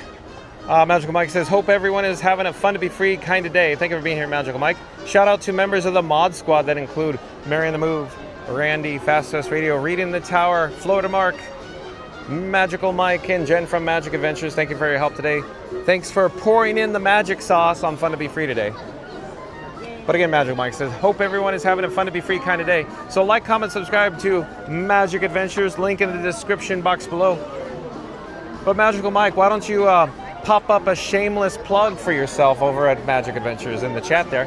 Magical Mike says, hope everyone is having a fun to be free kind of day. Thank you for being here, Magical Mike. Shout out to members of the mod squad that include Mary on the Move, Randy, Fast Us Radio, Reed in the Tower, Florida Mark, Magical Mike, and Jen from Magic Adventures. Thank you for your help today. Thanks for pouring in the magic sauce on Fun to be Free today. But again, Magical Mike says, hope everyone is having a fun to be free kind of day. So like, comment, subscribe to Magic Adventures. Link in the description box below. But Magical Mike, why don't you pop up a shameless plug for yourself over at Magic Adventures in the chat there.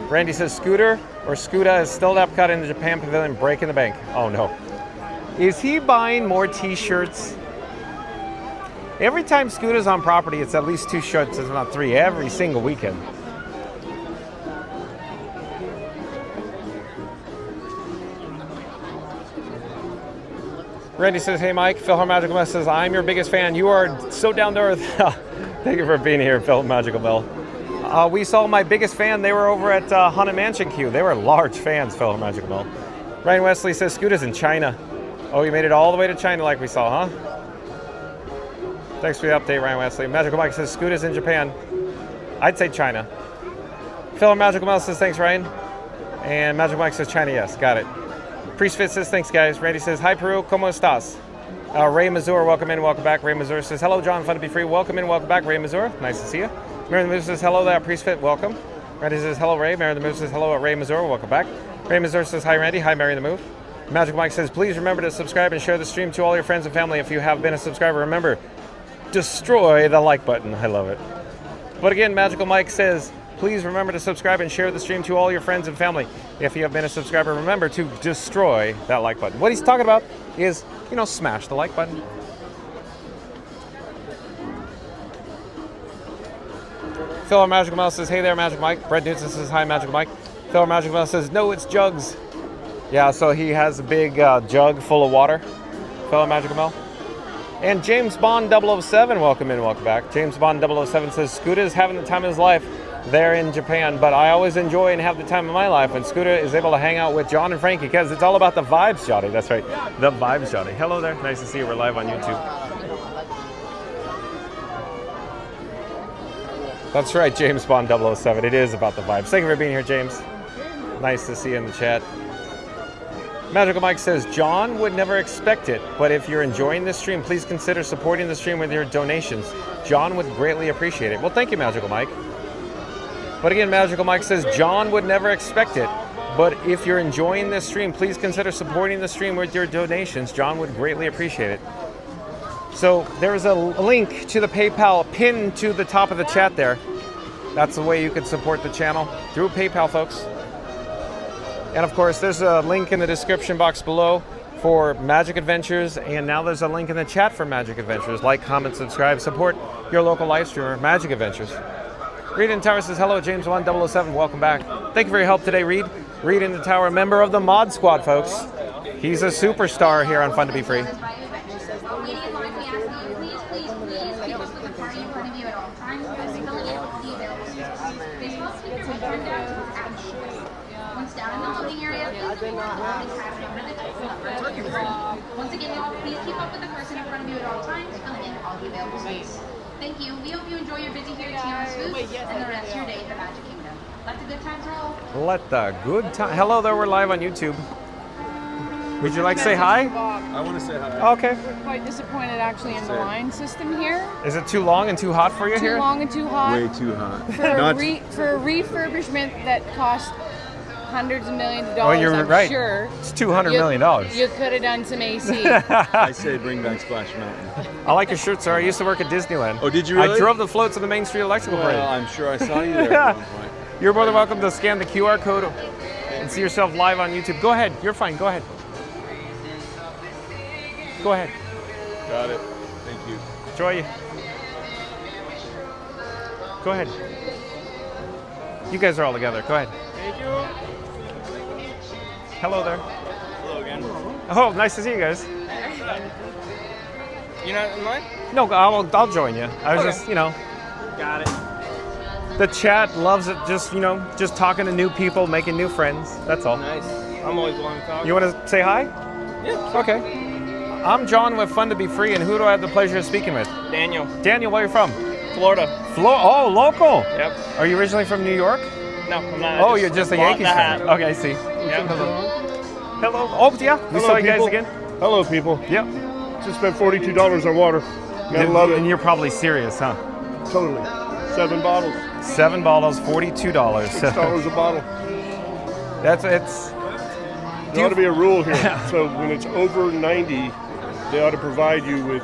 Randy says, Scooter or Scooter is still at Epcot in the Japan Pavilion breaking the bank. Oh no. Is he buying more t-shirts? Every time Scooter's on property, it's at least 2 shirts, if not 3, every single weekend. Randy says, hey Mike, Phil Magical Bell says, I'm your biggest fan. You are so down to earth. Thank you for being here, Phil Magical Bell. We saw my biggest fan. They were over at Haunted Mansion Queue. They were large fans, Phil Magical Bell. Ryan Wesley says, Scooter's in China. Oh, you made it all the way to China like we saw, huh? Thanks for the update, Ryan Wesley. Magical Mike says, Scooter's in Japan. I'd say China. Phil Magical Bell says, thanks, Ryan. And Magical Mike says, China, yes. Got it. Priest Fit says, thanks, guys. Randy says, hi, Peru. ¿Cómo estás? Ray Mazur, welcome in, welcome back. Ray Mazur says, hello, John. Fun to be free. Welcome in, welcome back. Ray Mazur, nice to see you. Mary the Move says, hello there. Priest Fit, welcome. Randy says, hello, Ray. Mary the Move says, hello, Ray Mazur, welcome back. Ray Mazur says, hi, Randy. Hi, Mary the Move. Magical Mike says, please remember to subscribe and share the stream to all your friends and family. If you have been a subscriber, remember, destroy the like button. I love it. But again, Magical Mike says, please remember to subscribe and share the stream to all your friends and family. If you have been a subscriber, remember to destroy that like button. What he's talking about is, smash the like button. Phil Magical Mouse says, hey there, Magic Mike. Brett Newton says, hi, Magical Mike. Phil Magical Mouse says, no, it's jugs. Yeah, so he has a big jug full of water. Phil Magical Mel. And James Bond 007, welcome in, welcome back. James Bond 007 says, Scooter is having the time of his life there in Japan, but I always enjoy and have the time of my life when Scooter is able to hang out with John and Frankie, because it's all about the vibes, Johnny. That's right, the vibes, Johnny. Hello there, nice to see you. We're live on YouTube. That's right, James Bond 007. It is about the vibes. Thank you for being here, James. Nice to see you in the chat. Magical Mike says, John would never expect it, but if you're enjoying this stream, please consider supporting the stream with your donations. John would greatly appreciate it. Well, thank you, Magical Mike. But again, Magical Mike says, John would never expect it, but if you're enjoying this stream, please consider supporting the stream with your donations. John would greatly appreciate it. So there's a link to the PayPal pinned to the top of the chat there. That's the way you can support the channel, through PayPal, folks. And of course, there's a link in the description box below for Magic Adventures, and now there's a link in the chat for Magic Adventures. Like, comment, subscribe, support your local live streamer, Magic Adventures. Reed in Tower says, hello, James 1007, welcome back. Thank you for your help today, Reed. Reed in the tower, member of the Mod Squad, folks. He's a superstar here on Fun to Be Free. While waiting in line, we ask that you please keep up with the party in front of you at all times by filling in all the available spaces. This helps keep your week turned down to its absolute. Once down in the loading area, please bring the tab number that you Once again, y'all, please keep up with the person in front of you at all times, filling in all the available space. Thank you. We hope you enjoy your visit here at Tiana's Foods and the rest of your day at the Magic Kingdom. Let the good times roll. Let the good time. Hello there, we're live on YouTube. Would you like to say hi? I want to say hi. Okay. We're quite disappointed actually in the line system here. Is it too long and too hot for you here? Too long and too hot. Way too hot. For a refurbishment that cost hundreds of millions of Well, dollars, you're I'm right. sure. It's $200 million. You could have done some AC. I say bring back Splash Mountain. I like your shirt, sir. I used to work at Disneyland. Oh, did you really? I drove the floats of the Main Street Electrical Parade. Well, I'm sure I saw you there at one point. You're more than welcome to scan the QR code and see yourself live on YouTube. Go ahead. You're fine. Go ahead. Go ahead. Got it. Thank you. Enjoy you. Go ahead. You guys are all together. Go ahead. Thank you. Hello there. Hello again. Oh, nice to see you guys. You're not in line? No, I'll join you. I was just, Got it. the chat loves it. Just, just talking to new people, making new friends. That's all. Nice. I'm always willing to talk. You want to say hi? Yeah. Okay. I'm John with Fun to Be Free, and who do I have the pleasure of speaking with? Daniel. Daniel, where are you from? Florida. Oh, local. Yep. Are you originally from New York? No, I'm not. Oh, you're just a Yankees fan. Okay, I see. Yep. Hello. Oh, yeah. We saw you guys again. Hello, people. Yep. Just spent $42 on water. Gotta love it. And you're probably serious, huh? Totally. 7 bottles. 7 bottles, $42. $6 a bottle. It's. There ought to be a rule here. So when it's over 90, they ought to provide you with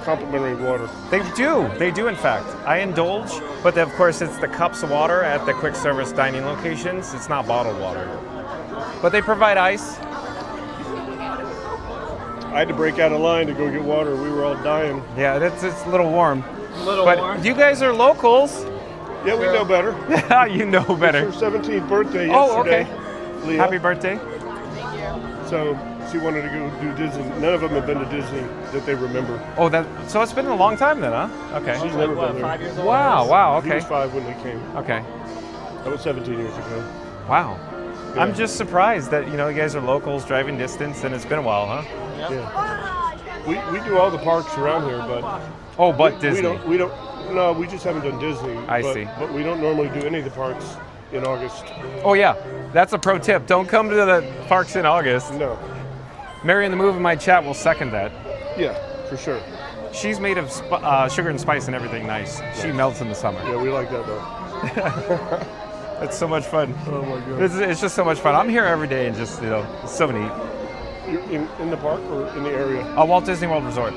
complimentary water. They do in fact. I indulge, but of course it's the cups of water at the quick service dining locations. It's not bottled water. But they provide ice. I had to break out of line to go get water. We were all dying. Yeah, it's a little warm. But warm. You guys are locals. Yeah, we know better. You know better. It's her 17th birthday yesterday. Oh, okay. Leah. Happy birthday. So she wanted to go do Disney. None of them have been to Disney that they remember. Oh, so it's been a long time then, huh? Okay. She's never been there. 5 years old? Wow, okay. He was 5 when they came. Okay. That was 17 years ago. Wow. Yeah. I'm just surprised that, you guys are locals, driving distance, and it's been a while, huh? Yeah. We do all the parks around here, but... Oh, but Disney. No, we just haven't done Disney. I see. But we don't normally do any of the parks in August. Oh, yeah. That's a pro tip. Don't come to the parks in August. No. Mary in the Move in my chat will second that. Yeah, for sure. She's made of sugar and spice and everything nice. Yes. She melts in the summer. Yeah, we like that though. It's so much fun. Oh my God. It's just so much fun. I'm here every day and just, it's so neat. You're in the park or in the area? Walt Disney World Resort.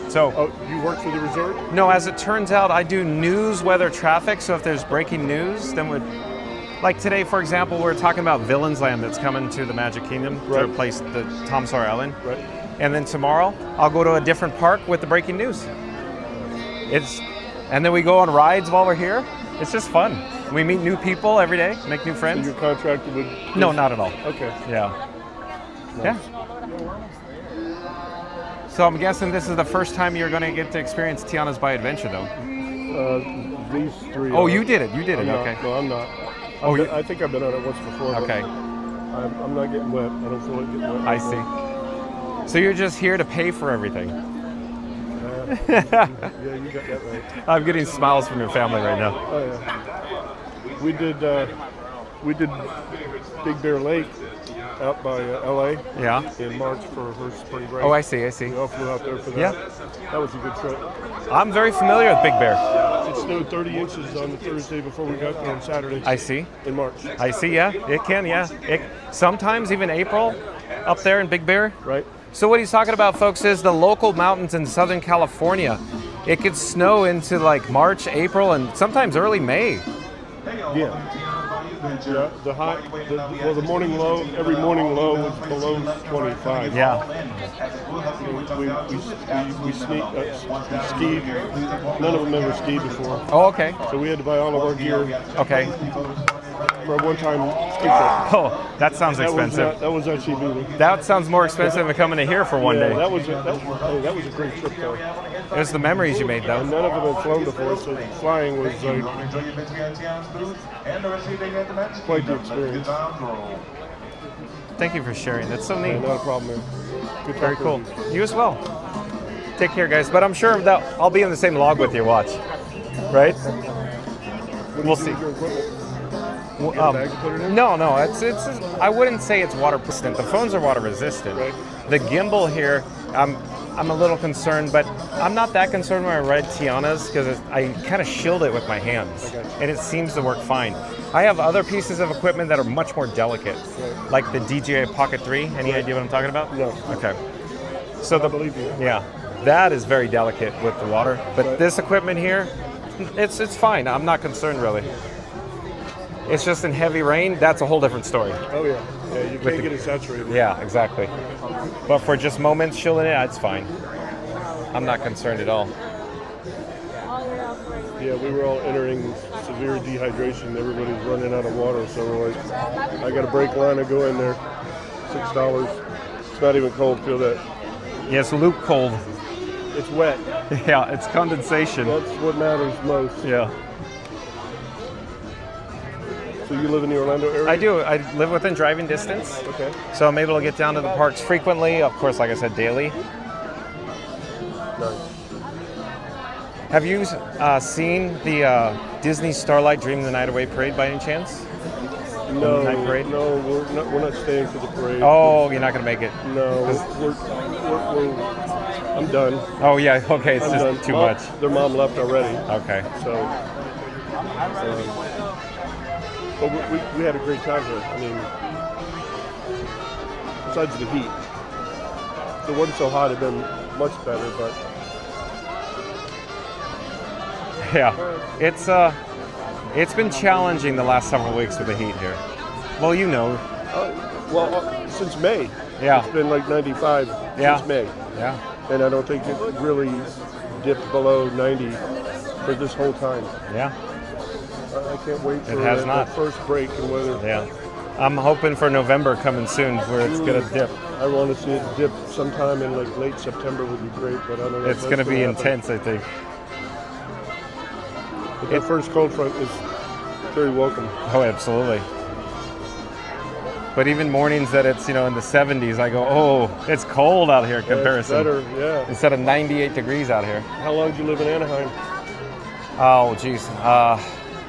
So. Oh, you work for the resort? No, as it turns out, I do news, weather, traffic. So if there's breaking news, then like today, for example, we're talking about Villains Land that's coming to the Magic Kingdom to replace the Tom Sawyer Island. Right. And then tomorrow, I'll go to a different park with the breaking news. And then we go on rides while we're here. It's just fun. We meet new people every day, make new friends. So you're contracted with? No, not at all. Okay. Yeah. Nice. Yeah. So I'm guessing this is the first time you're going to get to experience Tiana's Bayou Adventure, though. These 3. Oh, you did it. You did it. Not, okay. No, I'm not. I think I've been on it once before. Okay. I'm not getting wet. I don't feel like getting wet. I see. So you're just here to pay for everything. Yeah, you got that right. I'm getting smiles from your family right now. Oh yeah. We did Big Bear Lake out by LA. Yeah. In March for her spring break. Oh, I see. We all flew out there for that. Yeah. That was a good trip. I'm very familiar with Big Bear. It snowed 30 inches on the Thursday before we got there on Saturday. I see. In March. I see. Yeah. It can. Yeah. Sometimes even April, up there in Big Bear. Right. So what he's talking about, folks, is the local mountains in Southern California. It could snow into like March, April, and sometimes early May. Yeah. The morning low, every morning low was below 25. Yeah. We skied. None of them ever skied before. Oh, okay. So we had to buy all of our gear. Okay. for a one-time ski trip. Oh, that sounds expensive. That was not cheap either. That sounds more expensive than coming to here for one day. That was a great trip though. It was the memories you made though. And none of them had flown before, so flying was like quite the experience. Thank you for sharing. That's so neat. Yeah, not a problem, man. Good Very talk cool. with you. You as well. Take care, guys. But I'm sure that I'll be in the same log with you. Watch, right? We'll see. No, it's. I wouldn't say it's water resistant. The phones are water resistant. Right. The gimbal here, I'm a little concerned, but I'm not that concerned when I ride Tiana's because I kind of shield it with my hands, and it seems to work fine. I have other pieces of equipment that are much more delicate, like the DJI Pocket 3. Any idea what I'm talking about? No. Okay. So I believe you. Yeah, that is very delicate with the water, but this equipment here, it's fine. I'm not concerned really. It's just in heavy rain, that's a whole different story. Oh yeah, you can't get it saturated. Yeah, exactly. But for just moments shielding it, it's fine. I'm not concerned at all. Yeah, we were all entering severe dehydration. Everybody's running out of water, so we're like, I got a brake line to go in there. $6. It's not even cold. Feel that? Yeah, it's Luke cold. It's wet. Yeah, it's condensation. That's what matters most. Yeah. So you live in the Orlando area? I do. I live within driving distance. Okay. So I'm able to get down to the parks frequently. Of course, like I said, daily. Nice. Have you seen the Disney Starlight Dream the Night Away parade by any chance? No, Night parade? no, we're not staying for the parade. Oh, you're not going to make it? No, I'm done. Oh, yeah, okay, it's I'm just done. too much. Their mom left already. Okay. So, but we had a great time here. I mean, besides the heat. If it wasn't so hot, it'd been much better, but... Yeah, it's been challenging the last several weeks with the heat here. Well, you know. Since May. Yeah. It's been like 95 since May. Yeah. And I don't think it really dipped below 90 for this whole time. Yeah. I can't wait for that first break in weather. Yeah. I'm hoping for November coming soon where it's going to dip. I want to see it dip sometime in like late September would be great, but I don't know. It's going to be intense, I think. But that first cold front is very welcome. Oh, absolutely. But even mornings that it's, in the 70s, I go, oh, it's cold out here in comparison. It's better, yeah. Instead of 98 degrees out here. How long did you live in Anaheim? Oh, geez. I'm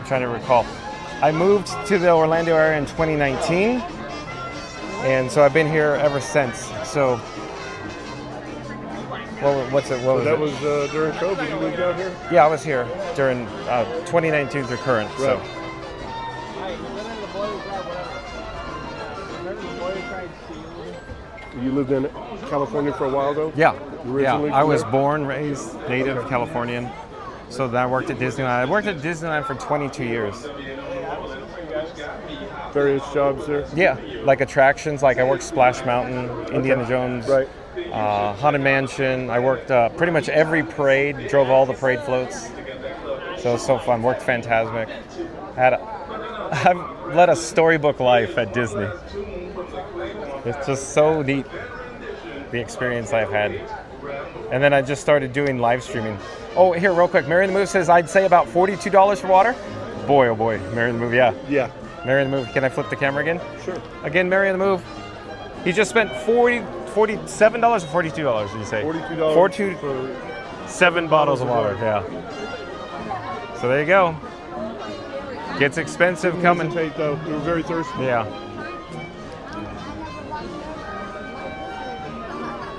trying to recall. I moved to the Orlando area in 2019, and so I've been here ever since. So, what was it? That was during COVID you moved out here? Yeah, I was here during 2019 through current. Right. So. You lived in California for a while, though? Yeah. Originally I was from born, raised, native Californian. So then I worked at Disneyland. I worked at Disneyland for 22 years. Various jobs there? Yeah, like attractions. Like I worked Splash Mountain, Indiana Jones, right. Haunted Mansion. I worked pretty much every parade, drove all the parade floats. So it was so fun. Worked Phantasmic. I've led a storybook life at Disney. It's just so neat, the experience I've had. And then I just started doing live streaming. Oh, here, real quick. Mary in the Move says, I'd say about $42 for water. Boy, oh boy. Mary in the Move, yeah. Yeah. Mary in the Move. Can I flip the camera again? Sure. Again, Mary in the Move. He just spent $47 or $42, did you say? $42 for 7 bottles of water, yeah. So there you go. Gets expensive coming. Though. We were very thirsty. Yeah.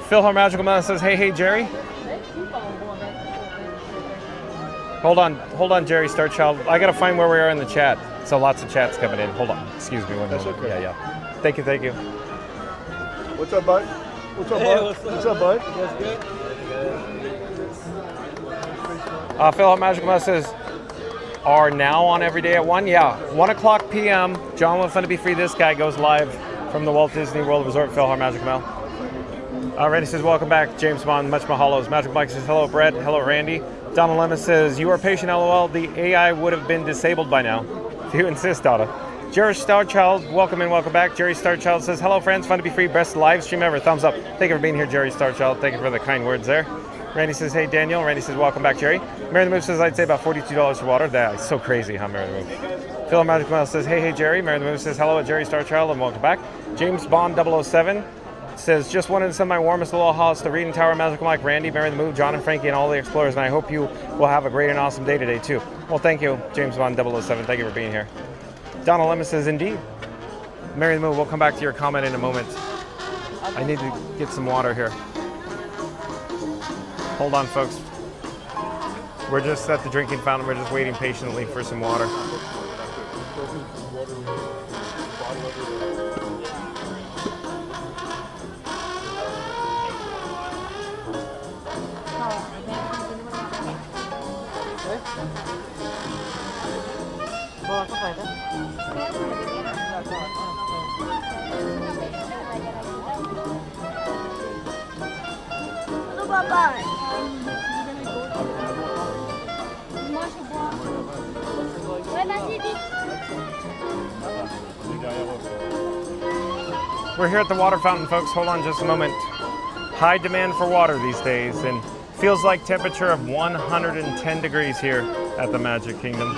Phil Har Magical Man says, hey, Jerry. Hold on, Jerry Starchild. I gotta find where we are in the chat. So lots of chats coming in. Hold on. Excuse me one That's moment. okay. Yeah. Thank you. What's up, bud? What's up, bud? What's up, bud? That's good. Phil Har Magical Man says, are now on every day at 1? Yeah, 1 o'clock p.m. John with Fun to Be Free. This guy goes live from the Walt Disney World Resort. Phil Har Magical Man. Randy says, welcome back. James Bond, much mahalos. Magic Mike says, hello, Brett. Hello, Randy. Donald Lemon says, you are patient, LOL. The AI would have been disabled by now. If you insist, Donna. Jerry Starchild, welcome and welcome back. Jerry Starchild says, hello friends, fun to be free, best live stream ever. Thumbs up. Thank you for being here, Jerry Starchild. Thank you for the kind words there. Randy says, hey Daniel. Randy says, welcome back, Jerry. Mary the Move says, I'd say about $42 for water. That is so crazy, huh, Mary the Move? Phil Magic Miles says, hey Jerry. Mary the Move says, hello, Jerry Starchild, and welcome back. James Bond 007 says, just wanted to send my warmest aloha to Reading Tower, Magical Mike, Randy, Mary the Move, John and Frankie, and all the explorers, and I hope you will have a great and awesome day today, too. Well, thank you, James Bond 007. Thank you for being here. Donald Lemon says, indeed. Mary the Move, we'll come back to your comment in a moment. I need to get some water here. Hold on, folks. We're just at the drinking fountain. We're just waiting patiently for some water. We're here at the water fountain, folks. Hold on just a moment. High demand for water these days, and feels like temperature of 110 degrees here at the Magic Kingdom.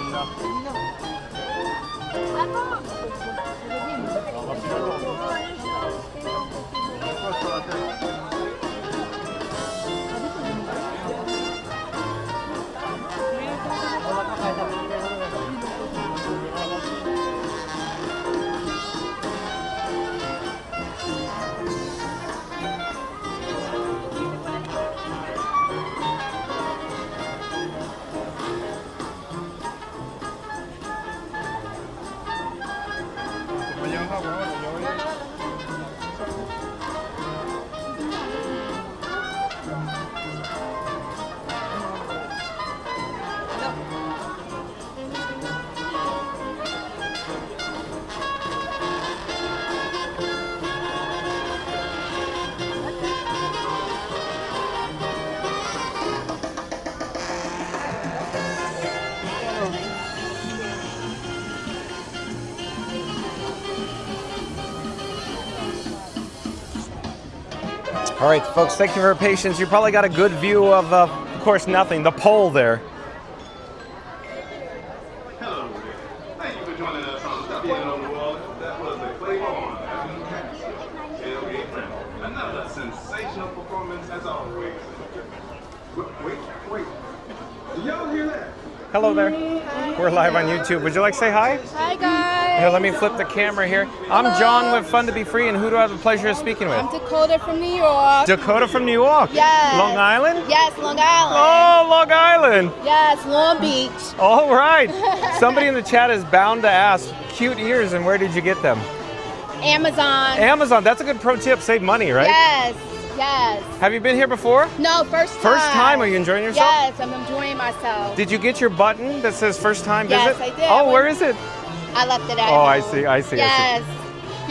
All right, folks, thank you for your patience. You probably got a good view of course, nothing, the pole there. Hello there. Thank you for joining us on WNOWorld. That was a play on tailgate friendly. Another sensational performance as always. Wait. Did y'all hear that? Hello there. We're live on YouTube. Would you like to say hi? Hi, guys. Here, let me flip the camera here. I'm John with Fun to Be Free, and who do I have the pleasure of speaking with? I'm Dakota from New York. Dakota from New York? Yes. Long Island? Yes, Long Island. Oh, Long Island. Yes, Long Beach. All right. Somebody in the chat is bound to ask, cute ears, and where did you get them? Amazon. Amazon. That's a good pro tip. Save money, right? Yes. Have you been here before? No, first time. First time? Are you enjoying yourself? Yes, I'm enjoying myself. Did you get your button that says first time visit? Yes, I did. Oh, where is it? I left it at Oh, home. I see. Yes.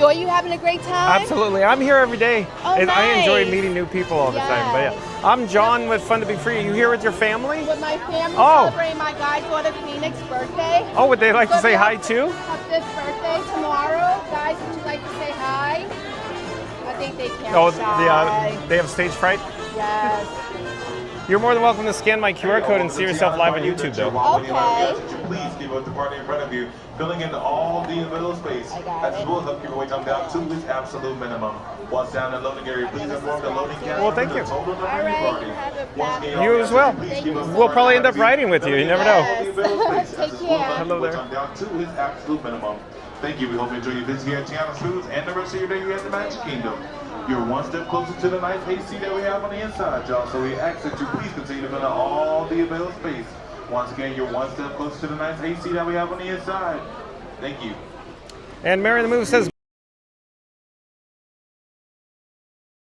Are you having a great time? Absolutely. I'm here every day. Oh, and I enjoy nice. meeting new people all the time. But yeah, I'm John with Fun to Be Free. Are you here with your family? With my family, Oh. celebrating my goddaughter Phoenix's birthday. Oh, would they like to So say they hi too? have this birthday tomorrow. Guys, would you like to say hi? I think they can't. Oh, shy. they have stage fright? Yes. You're more than welcome to scan my QR code and see yourself live on YouTube, though. Okay. Please keep up the party in front of you, filling in all the available space. As well as help keep your wait time down to its absolute minimum. Once down in the loading area, please inform the loading cast. Well, thank you. Total number of your party. Once again, You as well. We'll probably end up riding with you. You never know. Take care. Hello there. Down to its absolute minimum. Thank you. We hope you enjoy your visit here at Tiana's Foods and the rest of your day here at the Magic Kingdom. You're one step closer to the nice AC that we have on the inside, y'all. So we ask that you please continue to fill in all the available space. Once again, you're one step closer to the nice AC that we have on the inside. Thank you. And Mary the Move says,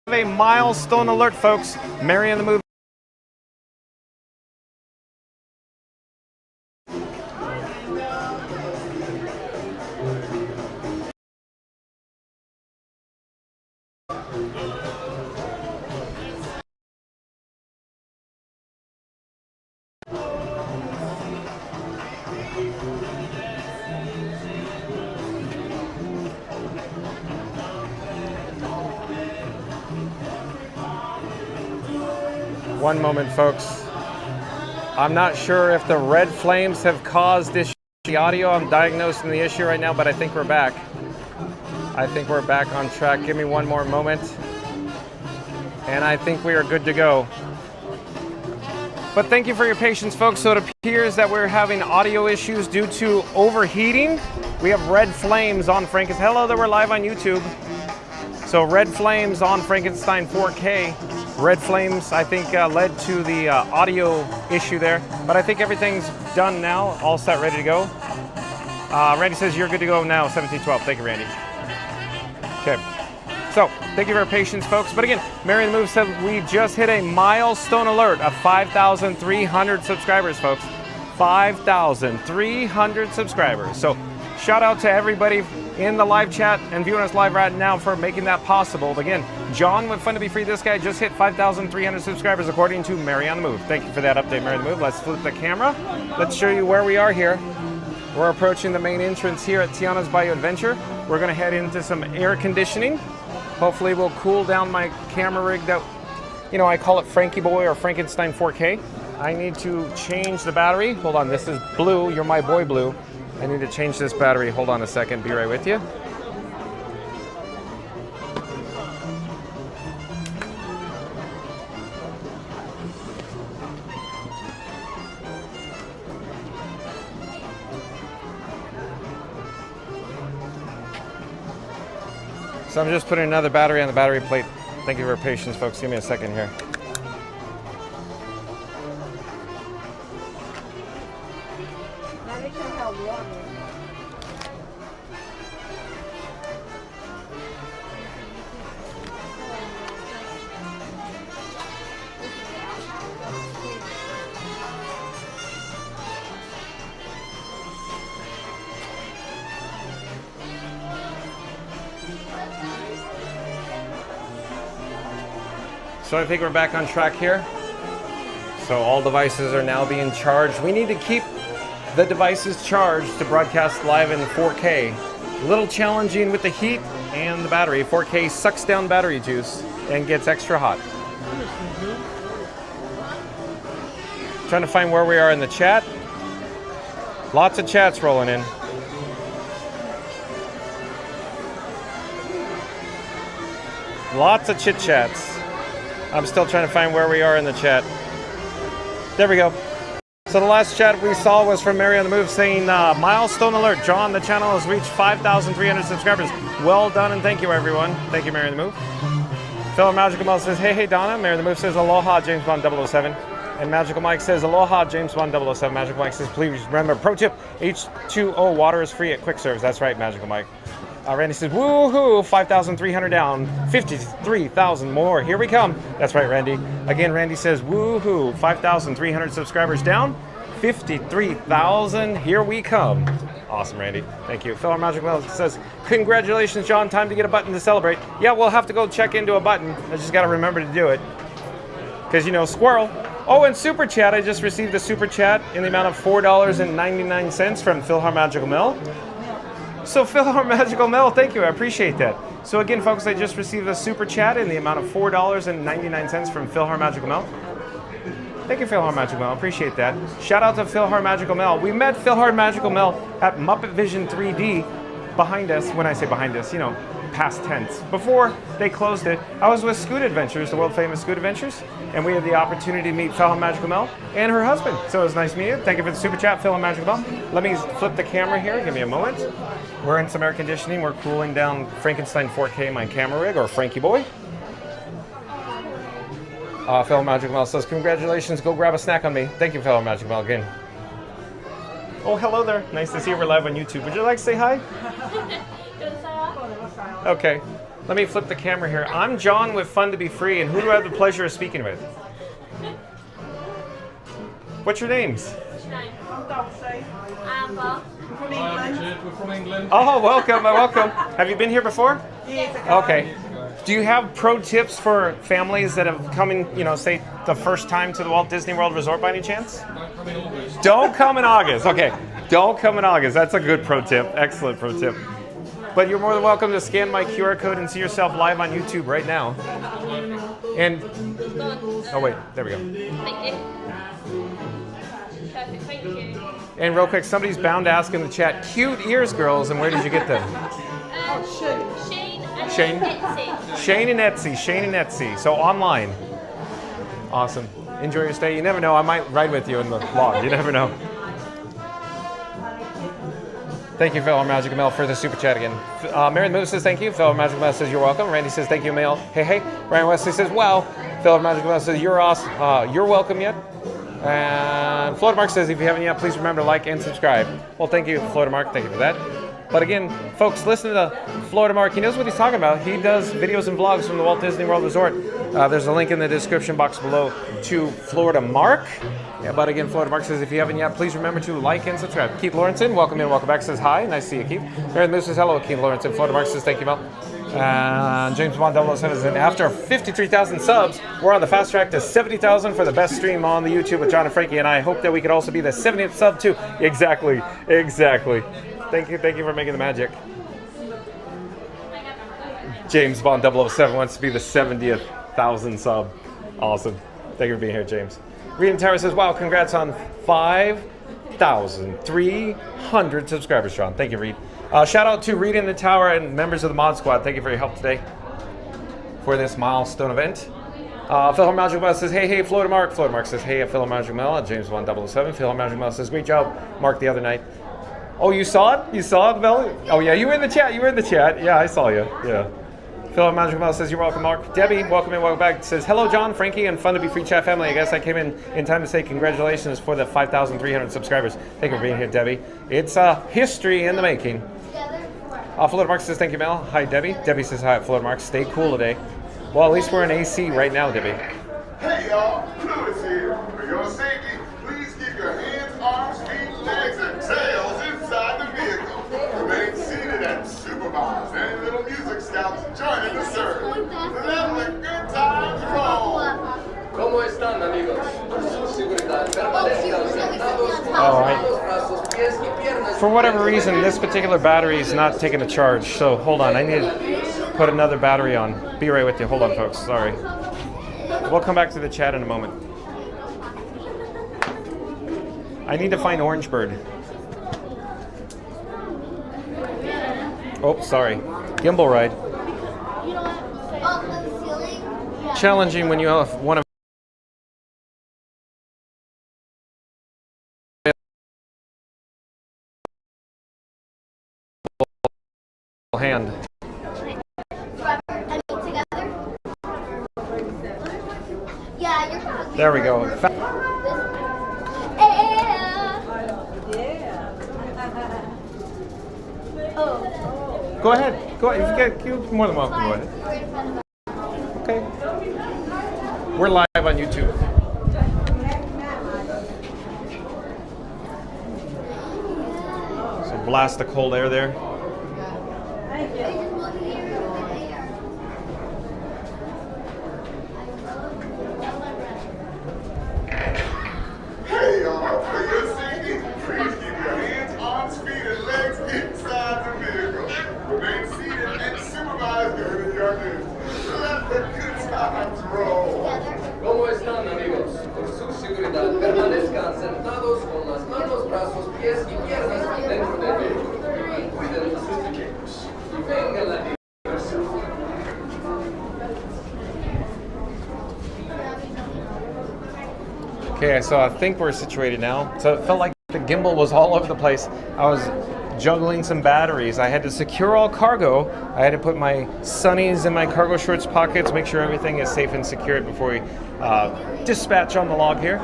a milestone alert, folks. Mary and the Move. One moment, folks. I'm not sure if the red flames have caused this audio. I'm diagnosing the issue right now, but I think we're back. I think we're back on track. Give me one more moment. And I think we are good to go. But thank you for your patience, folks. So it appears that we're having audio issues due to overheating. We have red flames on Frankenstein. Hello there, we're live on YouTube. So red flames on Frankenstein 4K. Red flames, I think, led to the audio issue there. But I think everything's done now, all set, ready to go. Randy says you're good to go now, 1712. Thank you, Randy. Okay. So, thank you for your patience, folks. But again, Mary the Move said we just hit a milestone alert of 5,300 subscribers, folks. 5,300 subscribers. So, shout out to everybody in the live chat and viewing us live right now for making that possible. But again, John with Fun to Be Free, this guy just hit 5,300 subscribers according to Mary on the Move. Thank you for that update, Mary on the Move. Let's flip the camera. Let's show you where we are here. We're approaching the main entrance here at Tiana's Bayou Adventure. We're going to head into some air conditioning. Hopefully we'll cool down my camera rig that, you know, I call it Frankie Boy or Frankenstein 4K. I need to change the battery. Hold on, this is Blue. You're my boy, Blue. I need to change this battery. Hold on a second. Be right with you. So I'm just putting another battery on the battery plate. Thank you for your patience, folks. Give me a second here. So I think we're back on track here. So all devices are now being charged. We need to keep the devices charged to broadcast live in 4K. A little challenging with the heat and the battery. 4K sucks down battery juice and gets extra hot. Trying to find where we are in the chat. Lots of chats rolling in. Lots of chit chats. I'm still trying to find where we are in the chat. There we go. So the last chat we saw was from Mary on the Move saying, milestone alert, John, the channel has reached 5,300 subscribers. Well done and thank you, everyone. Thank you, Mary on the Move. Phil Magical Mel says, hey, Donna. Mary on the Move says, aloha, James Bond 007. And Magical Mike says, aloha, James Bond 007. Magical Mike says, please remember, pro tip, H2O water is free at quick serves. That's right, Magical Mike. Randy says, woohoo, 5,300 down, 53,000 more. Here we come. That's right, Randy. Again, Randy says, woohoo, 5,300 subscribers down, 53,000. Here we come. Awesome, Randy. Thank you. Phil Magic Well says, congratulations, John. Time to get a button to celebrate. Yeah, we'll have to go check into a button. I just got to remember to do it. Because, you know, squirrel. Oh, and Super Chat. I just received a Super Chat in the amount of $4.99 from Philhar Magical Mel. So Philhar Magical Mel, thank you, I appreciate that. So again, folks, I just received a Super Chat in the amount of $4.99 from Philhar Magical Mel. Thank you, Philhar Magical Mel, appreciate that. Shout out to Philhar Magical Mel. We met Philhar Magical Mel at Muppet Vision 3D behind us. When I say behind us, you know, past tense. Before they closed it, I was with Scoot Adventures, the world famous Scoot Adventures, and we had the opportunity to meet Philhar Magical Mel and her husband. So it was nice to meet you. Thank you for the Super Chat, Philhar Magical Mel. Let me flip the camera here, give me a moment. We're in some air conditioning. We're cooling down Frankenstein 4K, my camera rig, or Frankie Boy. Philhar Magical Mel says, congratulations, go grab a snack on me. Thank you, Philhar Magical Mel, again. Oh, hello there. Nice to see you. We're live on YouTube. Would you like to say hi? Okay. Let me flip the camera here. I'm John with Fun to Be Free, and who do I have the pleasure of speaking with? What's your names? Amber. We're from England. Oh, welcome, welcome. Have you been here before? Yes. Okay. Do you have pro tips for families that have come in, you know, say the first time to the Walt Disney World Resort by any chance? Don't come in August. Don't come in August. Okay. Don't come in August. That's a good pro tip. Excellent pro tip. But you're more than welcome to scan my QR code and see yourself live on YouTube right now. And, oh wait, there we go. Thank you. Perfect, thank you. And real quick, somebody's bound to ask in the chat, cute ears, girls, and where did you get them? Shane and Shane? Etsy. Shane and Etsy. So online. Awesome. Enjoy your stay. You never know, I might ride with you in the vlog. You never know. Thank you, fellow Magic Mel, for the super chat again. Mary Moose says thank you. Fellow Magic Mel says you're welcome. Randy says thank you, Mel. Hey, hey. Ryan Wesley says wow. Fellow Magic Mel says you're awesome. You're welcome yet. And Florida Mark says if you haven't yet, please remember to like and subscribe. Well, thank you, Florida Mark. Thank you for that. But again, folks, listen to Florida Mark. He knows what he's talking about. He does videos and vlogs from the Walt Disney World Resort. There's a link in the description box below to Florida Mark. Yeah, but again, Florida Mark says if you haven't yet, please remember to like and subscribe. Keith Lawrenson, welcome in, welcome back. Says hi, nice to see you, Keith. Mary Moose says hello, Keith Lawrenson. Florida Mark says thank you, Mel. James Bond 007 says, and after 53,000 subs, we're on the fast track to 70,000 for the best stream on the YouTube with John and Frankie, and I hope that we could also be the 70th sub too. Exactly. Thank you for making the magic. James Bond 007 wants to be the 70th thousand sub. Awesome. Thank you for being here, James. Reed Tower says, wow, congrats on 5,300 subscribers, Sean. Thank you, Reed. Shout out to Reed in the Tower and members of the Mod Squad. Thank you for your help today for this milestone event. Phil Magic Mel says, hey, Florida Mark. Florida Mark says, hey, Phil Magic Mel. James 1007. Phil Magic Mel says, great job, Mark, the other night. Oh, you saw it? You saw it, Mel? Oh, yeah, you were in the chat. Yeah, I saw you. Yeah. Phil Magic Mel says, you're welcome, Mark. Debbie, welcome in, welcome back. Says, hello, John, Frankie, and Fun to Be Free Chat family. I guess I came in time to say congratulations for the 5,300 subscribers. Thank you for being here, Debbie. It's history in the making. Florida Mark says, thank you, Mel. Hi, Debbie. Debbie says, hi, Florida Mark. Stay cool today. Well, at least we're in AC right now, Debbie. Hey, y'all. Lewis here. For your safety, please keep your hands, arms, feet, legs, and tails inside the vehicle. Remain seated and supervised. And little music scouts joining the service. Let the good times roll. ¿Cómo están, amigos? Por su seguridad, permanezcan sentados con los brazos, pies y piernas. For whatever reason, this particular battery is not taking a charge. So hold on, I need to put another battery on. Be right with you. Hold on, folks. Sorry. We'll come back to the chat in a moment. I need to find Orange Bird. Oh, sorry. Gimbal ride. Challenging when you have one of hand. There we go. Go ahead. You're more than welcome. Go ahead. Okay. We're live on YouTube. So blast the cold air there. Hey, y'all. For your safety, please keep your hands, arms, feet, and legs inside the vehicle. Remain seated and supervised during your duty. Let the good times roll. ¿Cómo están, amigos? Por su seguridad, permanezcan sentados con las manos, brazos, pies y piernas dentro del vehículo. Cuiden sus pequeños. Y venga la diversión. Okay, so I think we're situated now. So it felt like the gimbal was all over the place. I was juggling some batteries. I had to secure all cargo. I had to put my sunnies in my cargo shorts pockets, make sure everything is safe and secured before we dispatch on the log here.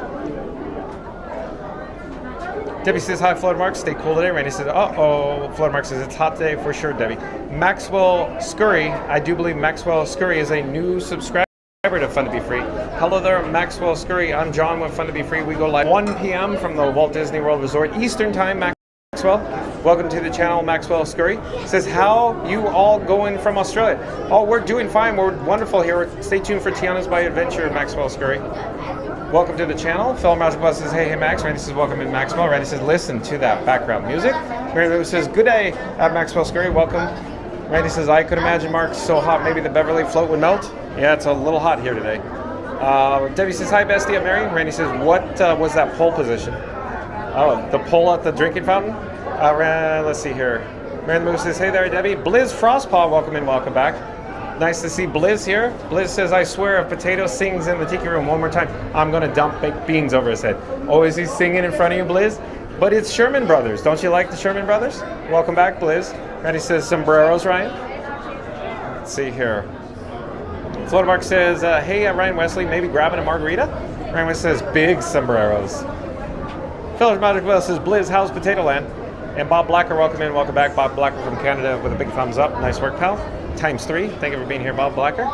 Debbie says, hi, Florida Mark. Stay cool today. Randy says, uh-oh. Florida Mark says, it's hot today for sure, Debbie. Maxwell Scurry. I do believe Maxwell Scurry is a new subscriber to Fun to Be Free. Hello there, Maxwell Scurry. I'm John with Fun to Be Free. We go live 1 p.m. from the Walt Disney World Resort Eastern Time. Maxwell, welcome to the channel. Maxwell Scurry says, how you all going from Australia? Oh, we're doing fine. We're wonderful here. Stay tuned for Tiana's Bayou Adventure, Maxwell Scurry. Welcome to the channel. Phil Magic Plus says, hey, Max. Randy says, welcome in, Maxwell. Randy says, listen to that background music. Mary Lou says, good day, Maxwell Scurry. Welcome. Randy says, I could imagine, Mark, so hot maybe the Beverly float would melt. Yeah, it's a little hot here today. Debbie says, hi, bestie, I'm Mary. Randy says, what was that pole position? Oh, the pole at the drinking fountain? Let's see here. Mary the Moose says, hey there, Debbie. Blizz Frostpaw, welcome in, welcome back. Nice to see Blizz here. Blizz says, I swear if Potato sings in the tiki room one more time, I'm going to dump baked beans over his head. Oh, is he singing in front of you, Blizz? But it's Sherman Brothers. Don't you like the Sherman Brothers? Welcome back, Blizz. Randy says, sombreros, Ryan. Let's see here. Florida Mark says, hey, Ryan Wesley, maybe grabbing a margarita? Ryan Wesley says, big sombreros. Philip Magic Will says, Blizz, how's Potato Land? And Bob Blacker, welcome in, welcome back. Bob Blacker from Canada with a big thumbs up. Nice work, pal. ×3. Thank you for being here, Bob Blacker.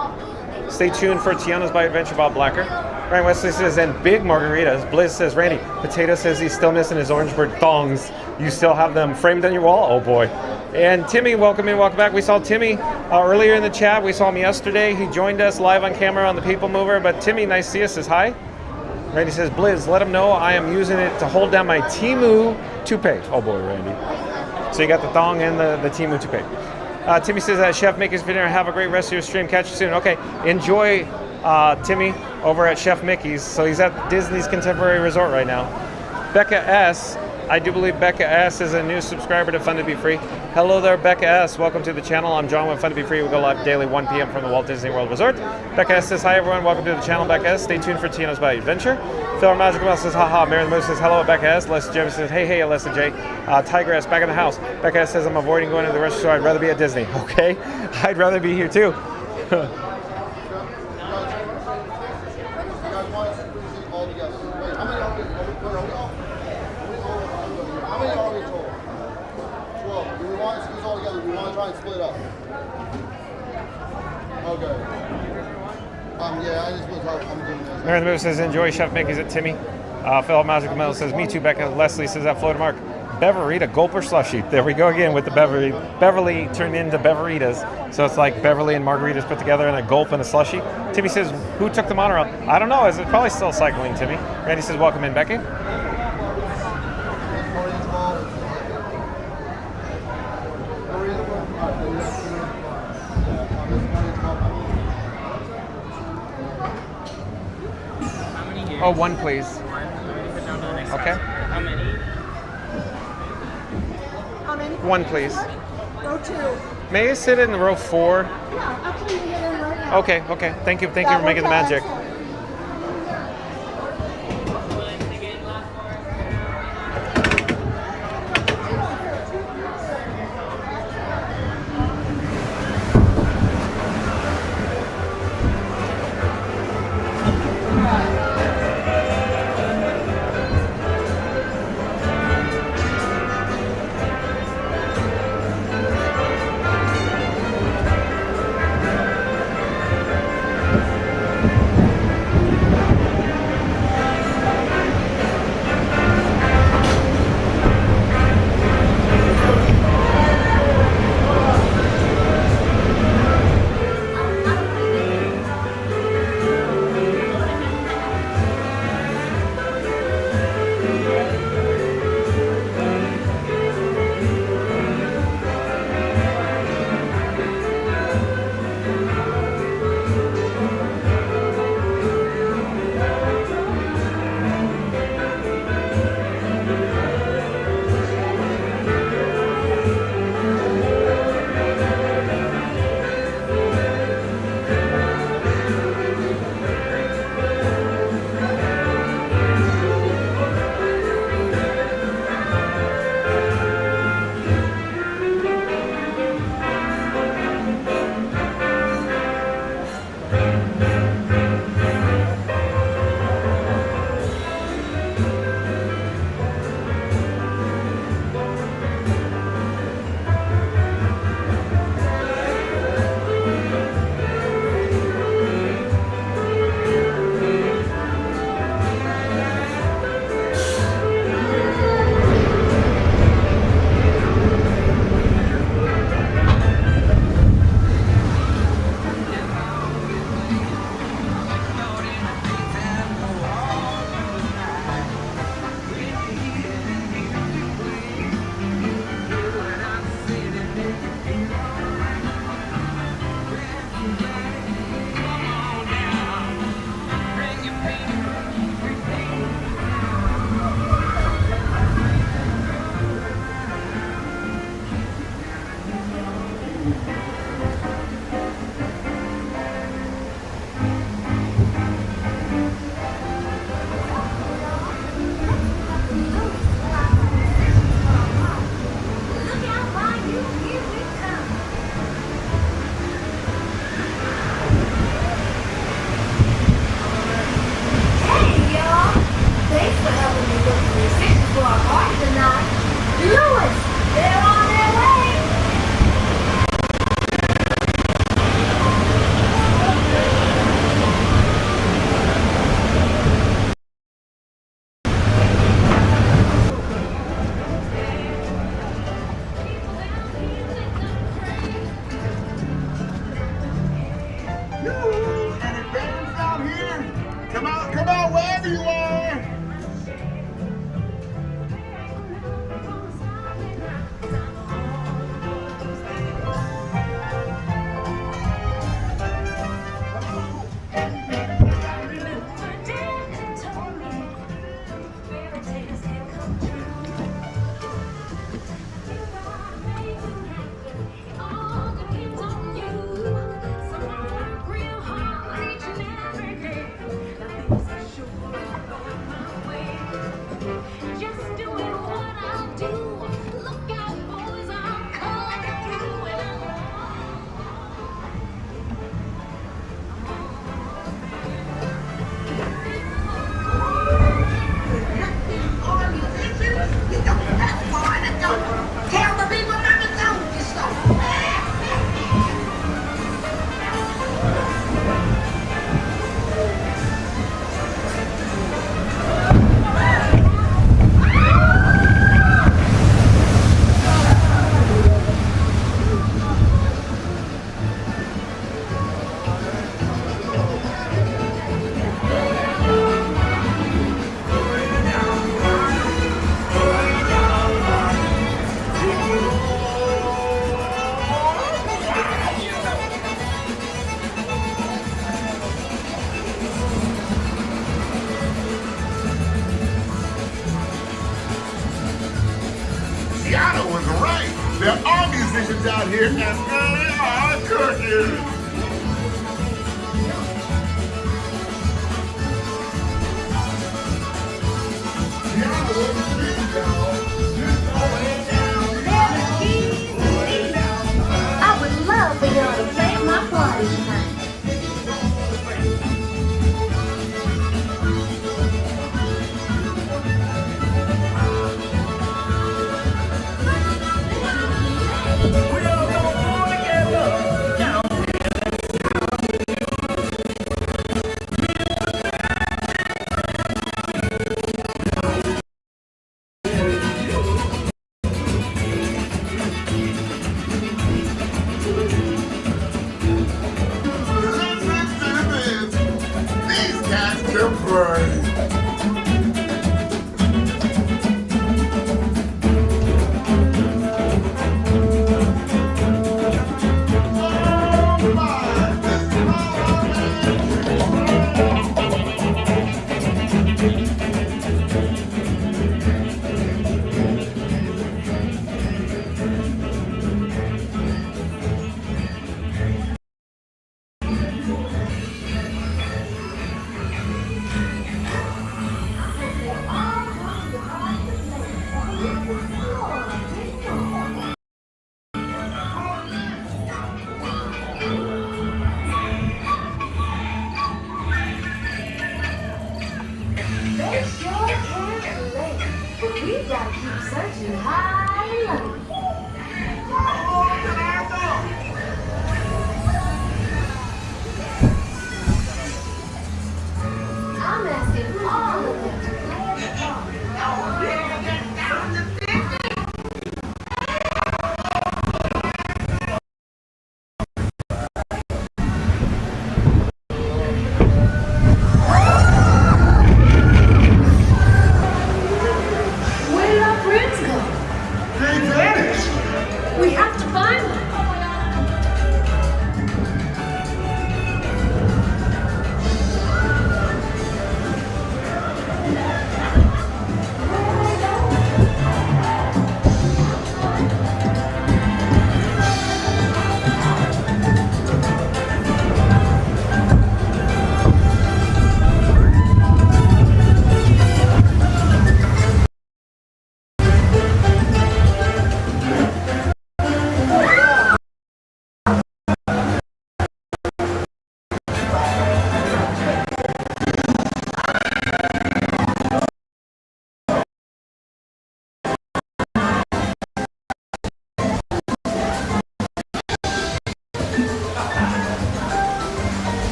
Stay tuned for Tiana's Bayou Adventure, Bob Blacker. Ryan Wesley says, and big margaritas. Blizz says, Randy, Potato says he's still missing his orange bird thongs. You still have them framed on your wall? Oh boy. And Timmy, welcome in, welcome back. We saw Timmy earlier in the chat. We saw him yesterday. He joined us live on camera on the PeopleMover. But Timmy, nice to see you, says hi. Randy says, Blizz, let him know I am using it to hold down my Temu toupee. Oh boy, Randy. So you got the thong and the Temu toupee. Timmy says, Chef Mickey's for dinner. Have a great rest of your stream. Catch you soon. Okay, enjoy, Timmy, over at Chef Mickey's. So he's at Disney's Contemporary Resort right now. Becca S. I do believe Becca S. is a new subscriber to Fun to Be Free. Hello there, Becca S. Welcome to the channel. I'm John with Fun to Be Free. We go live daily 1 p.m. from the Walt Disney World Resort. Becca S. says, hi, everyone. Welcome to the channel, Becca S. Stay tuned for Tiana's Bayou Adventure. Phil Magical Well says, haha. Mary the Moose says, hello, Becca S. Les Jim says, hey, Alyssa J. Tiger S. back in the house. Becca S. says, I'm avoiding going to the restaurant, so I'd rather be at Disney. Okay. I'd rather be here, too. Split up. Okay. Yeah, I just was I'm doing this. Mary the Moose says, enjoy Chef Mickey's at Timmy. Philip Magical Metal says, me too, Becca. Leslie says, at Florida Mark. Beverita, gulp or slushy. There we go again with the Beverly. Beverly turned into Beveritas. So it's like Beverly and margaritas put together in a gulp and a slushy. Timmy says, who took the monorail? I don't know. Is it probably still cycling, Timmy? Randy says, welcome in, Becky. Oh, one, please. Okay. How many? How many? One, please. Row 2. May I sit in row 4? Yeah, actually, you get in right now. Okay. Thank you for making the magic. out here and early our cookies. I would love for y'all to play at my party tonight. These cats can play. They sure can relate, but we've got to keep searching high and low. I'm asking all of them to play at the party. Where did our friends go?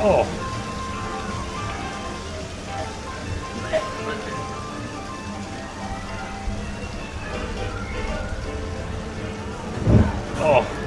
Oh. Oh.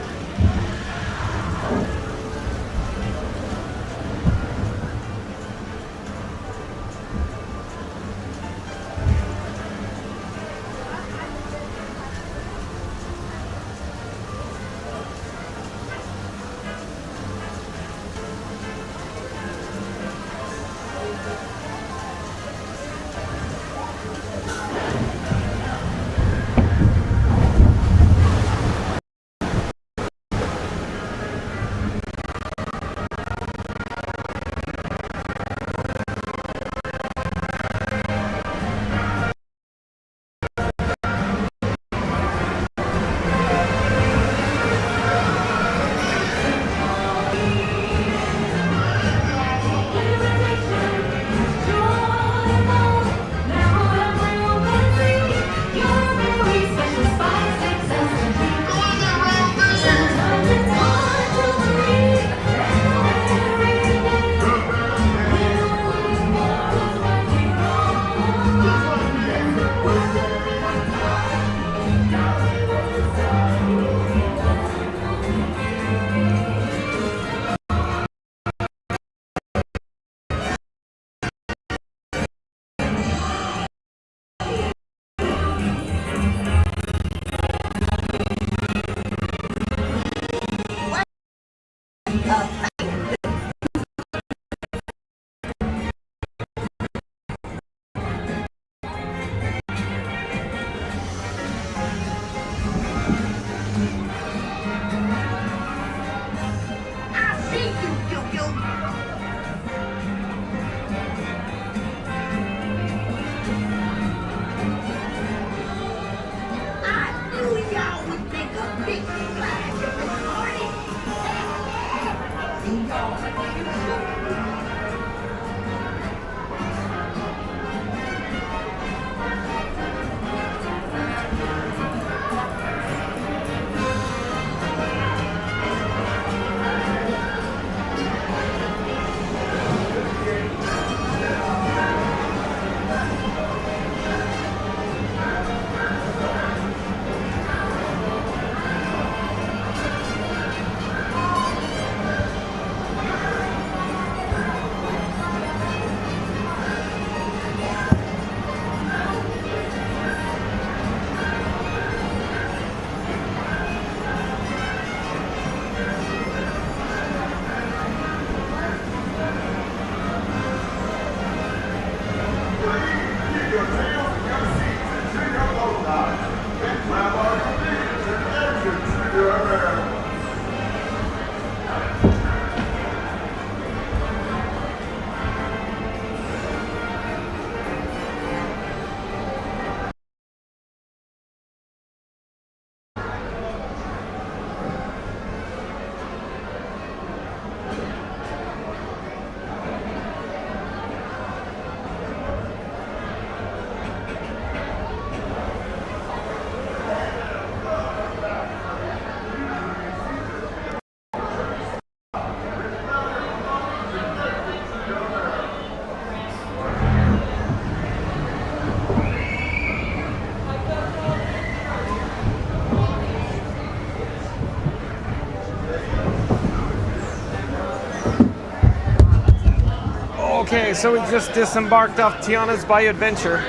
Okay, so we just disembarked off Tiana's Bayou adventure.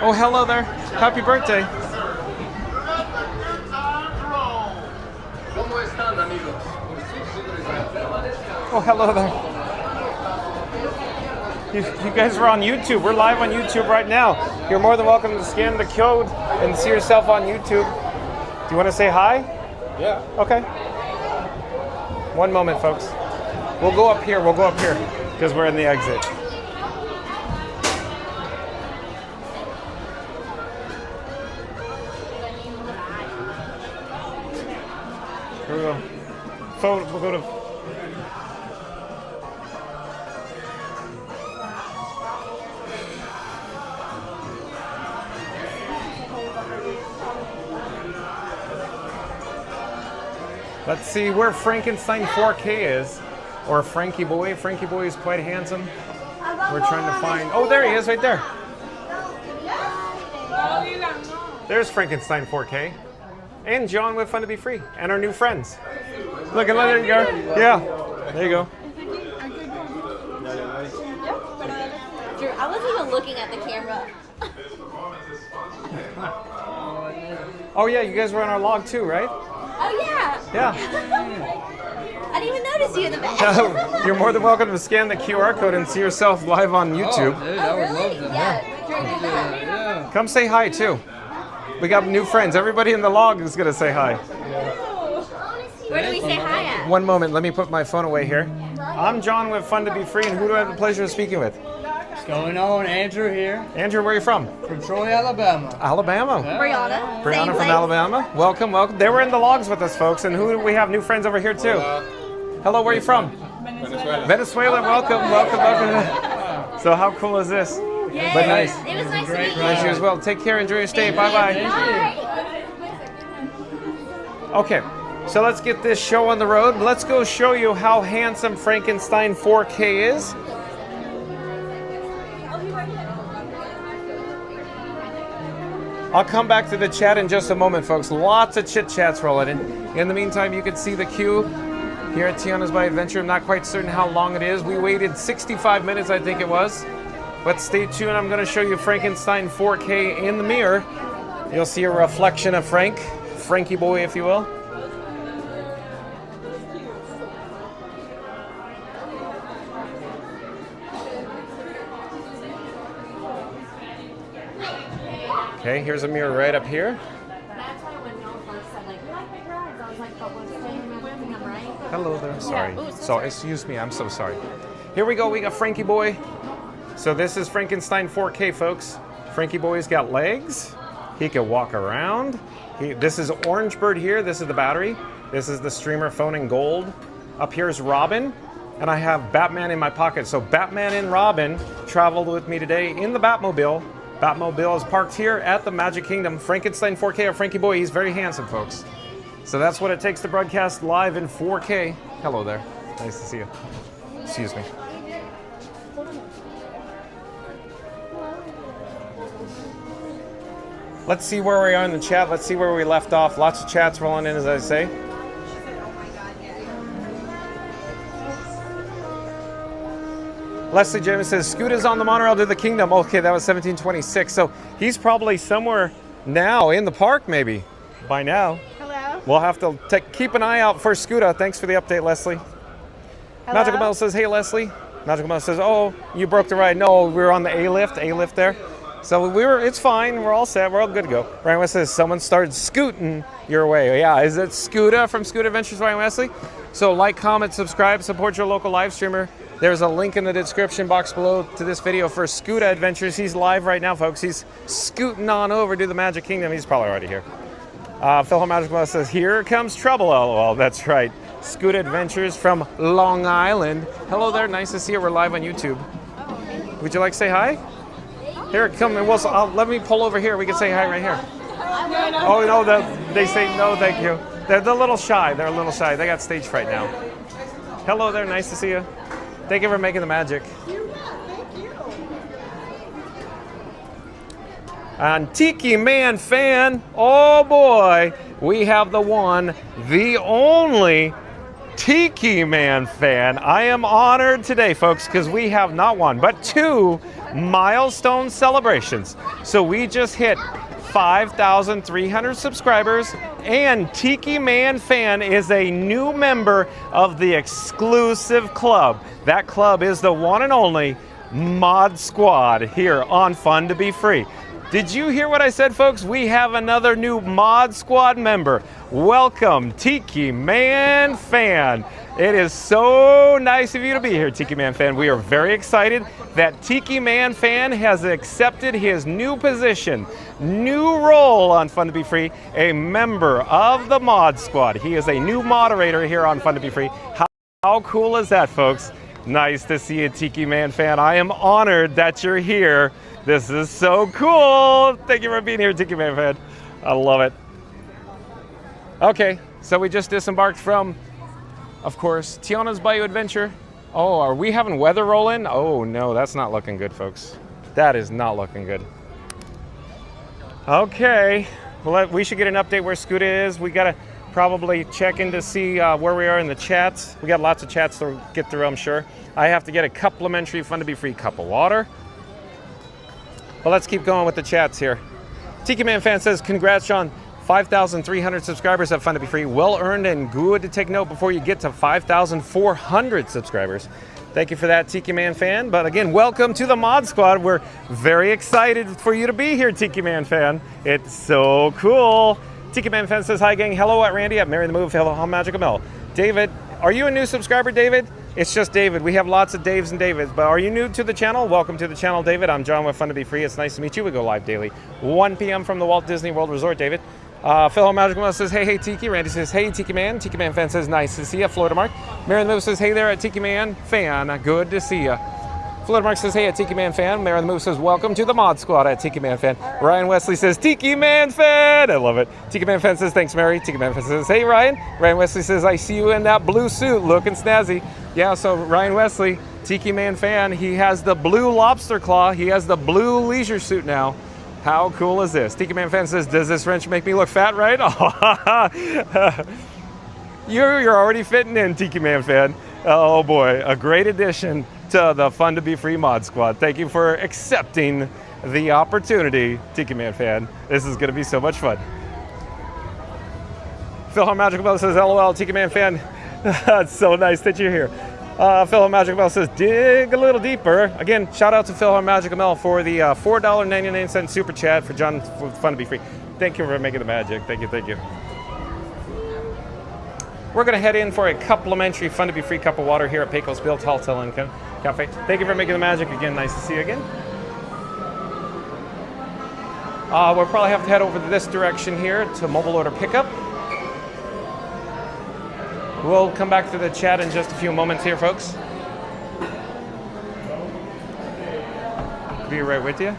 Oh, hello there. Happy birthday. Oh, hello there. You guys are on YouTube. We're live on YouTube right now. You're more than welcome to scan the code and see yourself on YouTube. Do you want to say hi? Yeah. Okay. One moment, folks. We'll go up here, because we're in the exit. Here we go. We'll go to... Let's see where Frankenstein 4K is. or Frankie Boy. Frankie Boy is quite handsome. We're trying to find, oh, there he is right there. There's Frankenstein 4K. And John with Fun to Be Free. And our new friends. Look, there you go. Yeah, there you go. Drew, I wasn't even looking at the camera. Oh yeah, you guys were on our log too, right? Oh yeah. Yeah. I didn't even notice you in the back. You're more than welcome to scan the QR code and see yourself live on YouTube. Oh, really? Yeah. Drew, do that. Come say hi too. We got new friends. Everybody in the log is gonna say hi. Where do we say hi at? One moment, let me put my phone away here. I'm John with Fun to Be Free, and who do I have the pleasure of speaking with? What's going on? Andrew here. Andrew, where are you from? From Troy, Alabama. Alabama. Brianna. Brianna from Alabama. Welcome, welcome. They were in the logs with us, folks, and who do we have new friends over here too? Hello, where are you from? Venezuela. Venezuela, welcome, welcome, welcome. So how cool is this? Yay. But nice. It was nice to meet you. Nice you as well. Take care, enjoy your stay. Bye-bye. Okay, so let's get this show on the road. Let's go show you how handsome Frankenstein 4K is. I'll come back to the chat in just a moment, folks. Lots of chit-chats rolling in. In the meantime, you can see the queue here at Tiana's by Adventure. I'm not quite certain how long it is. We waited 65 minutes, I think it was. But stay tuned. I'm going to show you Frankenstein 4K in the mirror. You'll see a reflection of Frankie Boy, if you will. Okay, here's a mirror right up here. That's why when y'all first said, like, you like my drives, I was like, but what's saying right? Hello there. Sorry. Yeah. Ooh, So excuse me. I'm so sorry. Here we go. We got Frankie Boy. So this is Frankenstein 4K, folks. Frankie Boy's got legs. He can walk around. This is Orange Bird here. This is the battery. This is the streamer phone in gold. Up here is Robin. And I have Batman in my pocket. So Batman and Robin traveled with me today in the Batmobile. Batmobile is parked here at the Magic Kingdom. Frankenstein 4K of Frankie Boy. He's very handsome, folks. So that's what it takes to broadcast live in 4K. Hello there. Nice to see you. Excuse me. Let's see where we are in the chat. Let's see where we left off. Lots of chats rolling in, as I say. Leslie James says, Scoot is on the monorail to the kingdom. Okay, that was 1726. So he's probably somewhere now in the park, maybe, by now. Hello? We'll have to keep an eye out for Scooter. Thanks for the update, Leslie. Hello? Magical Mel says, hey, Leslie. Magical Mel says, oh, you broke the ride. No, we were on the A-lift there. So it's fine. We're all set. We're all good to go. Ryan West says, someone started scooting your way. Yeah, is it Scooter from Scoot Adventures, Ryan Wesley? So like, comment, subscribe, support your local live streamer. There's a link in the description box below to this video for Scoot Adventures. He's live right now, folks. He's scooting on over to the Magic Kingdom. He's probably already here. Phil Magical says, here comes trouble, LOL. That's right. Scoot Adventures from Long Island. Hello there. Nice to see you. We're live on YouTube. Would you like to say hi? Here, come and let me pull over here. We can say hi right here. Oh, no, they say no, thank you. They're a little shy. They're a little shy. They got stage fright now. Hello there. Nice to see you. Thank you for making the magic. And Tiki Man fan, oh boy, we have the one, the only Tiki Man fan. I am honored today, folks, because we have not one, but two milestone celebrations. So we just hit 5,300 subscribers, and Tiki Man fan is a new member of the exclusive club. That club is the one and only Mod Squad here on Fun to Be Free. Did you hear what I said, folks? We have another new Mod Squad member. Welcome, Tiki Man fan. It is so nice of you to be here, Tiki Man fan. We are very excited that Tiki Man fan has accepted his new position, new role on Fun to Be Free, a member of the Mod Squad. He is a new moderator here on Fun to Be Free. How cool is that, folks? Nice to see you, Tiki Man fan. I am honored that you're here. This is so cool. Thank you for being here, Tiki Man fan. I love it. Okay, so we just disembarked from Of course, Tiana's Bayou Adventure. Oh, are we having weather roll in? Oh no, that's not looking good, folks. That is not looking good. Okay, well, we should get an update where Scooter is. We gotta probably check in to see where we are in the chats. We got lots of chats to get through, I'm sure. I have to get a complimentary Fun to Be Free cup of water. But let's keep going with the chats here. Tiki Man Fan says, congrats, Sean. 5,300 subscribers at Fun to Be Free. Well earned and good to take note before you get to 5,400 subscribers. Thank you for that, Tiki Man Fan. But again, welcome to the Mod Squad. We're very excited for you to be here, Tiki Man Fan. It's so cool. Tiki Man Fan says, hi gang, hello at Randy at Mary the Move, hello, Magical Mel. David, are you a new subscriber, David? It's just David. We have lots of Daves and Davids, but are you new to the channel? Welcome to the channel, David. I'm John with Fun to Be Free. It's nice to meet you. We go live daily, 1 p.m. from the Walt Disney World Resort, David. Phil Magical Mel says, hey, hey, Tiki. Randy says, hey, Tiki Man. Tiki Man Fan says, nice to see you. Florida Mark. Mary the Move says, hey there at Tiki Man Fan. Good to see you. Florida Mark says, hey at Tiki Man Fan. Mary the Move says, welcome to the Mod Squad at Tiki Man Fan. Ryan Wesley says, Tiki Man Fan. I love it. Tiki Man Fan says, thanks, Mary. Tiki Man Fan says, hey, Ryan. Ryan Wesley says, I see you in that blue suit looking snazzy. Yeah, so Ryan Wesley, Tiki Man Fan, he has the blue lobster claw. He has the blue leisure suit now. How cool is this? Tiki Man Fan says, does this wrench make me look fat, right? Oh, you're already fitting in, Tiki Man Fan. Oh boy, a great addition to the Fun to Be Free Mod Squad. Thank you for accepting the opportunity, Tiki Man Fan. This is gonna be so much fun. Phil Magical Bell says, LOL, Tiki Man Fan. It's so nice that you're here. Phil Magical Mel says, dig a little deeper. Again, shout out to Phil Magical Mel for the $4.99 super chat for John for Fun to Be Free. Thank you for making the magic. Thank you, thank you. We're going to head in for a complimentary Fun to Be Free cup of water here at Pecos Built Hotel and Cafe. Thank you for making the magic again. Nice to see you again. We'll probably have to head over this direction here to mobile order pickup. We'll come back to the chat in just a few moments here, folks. Be right with you.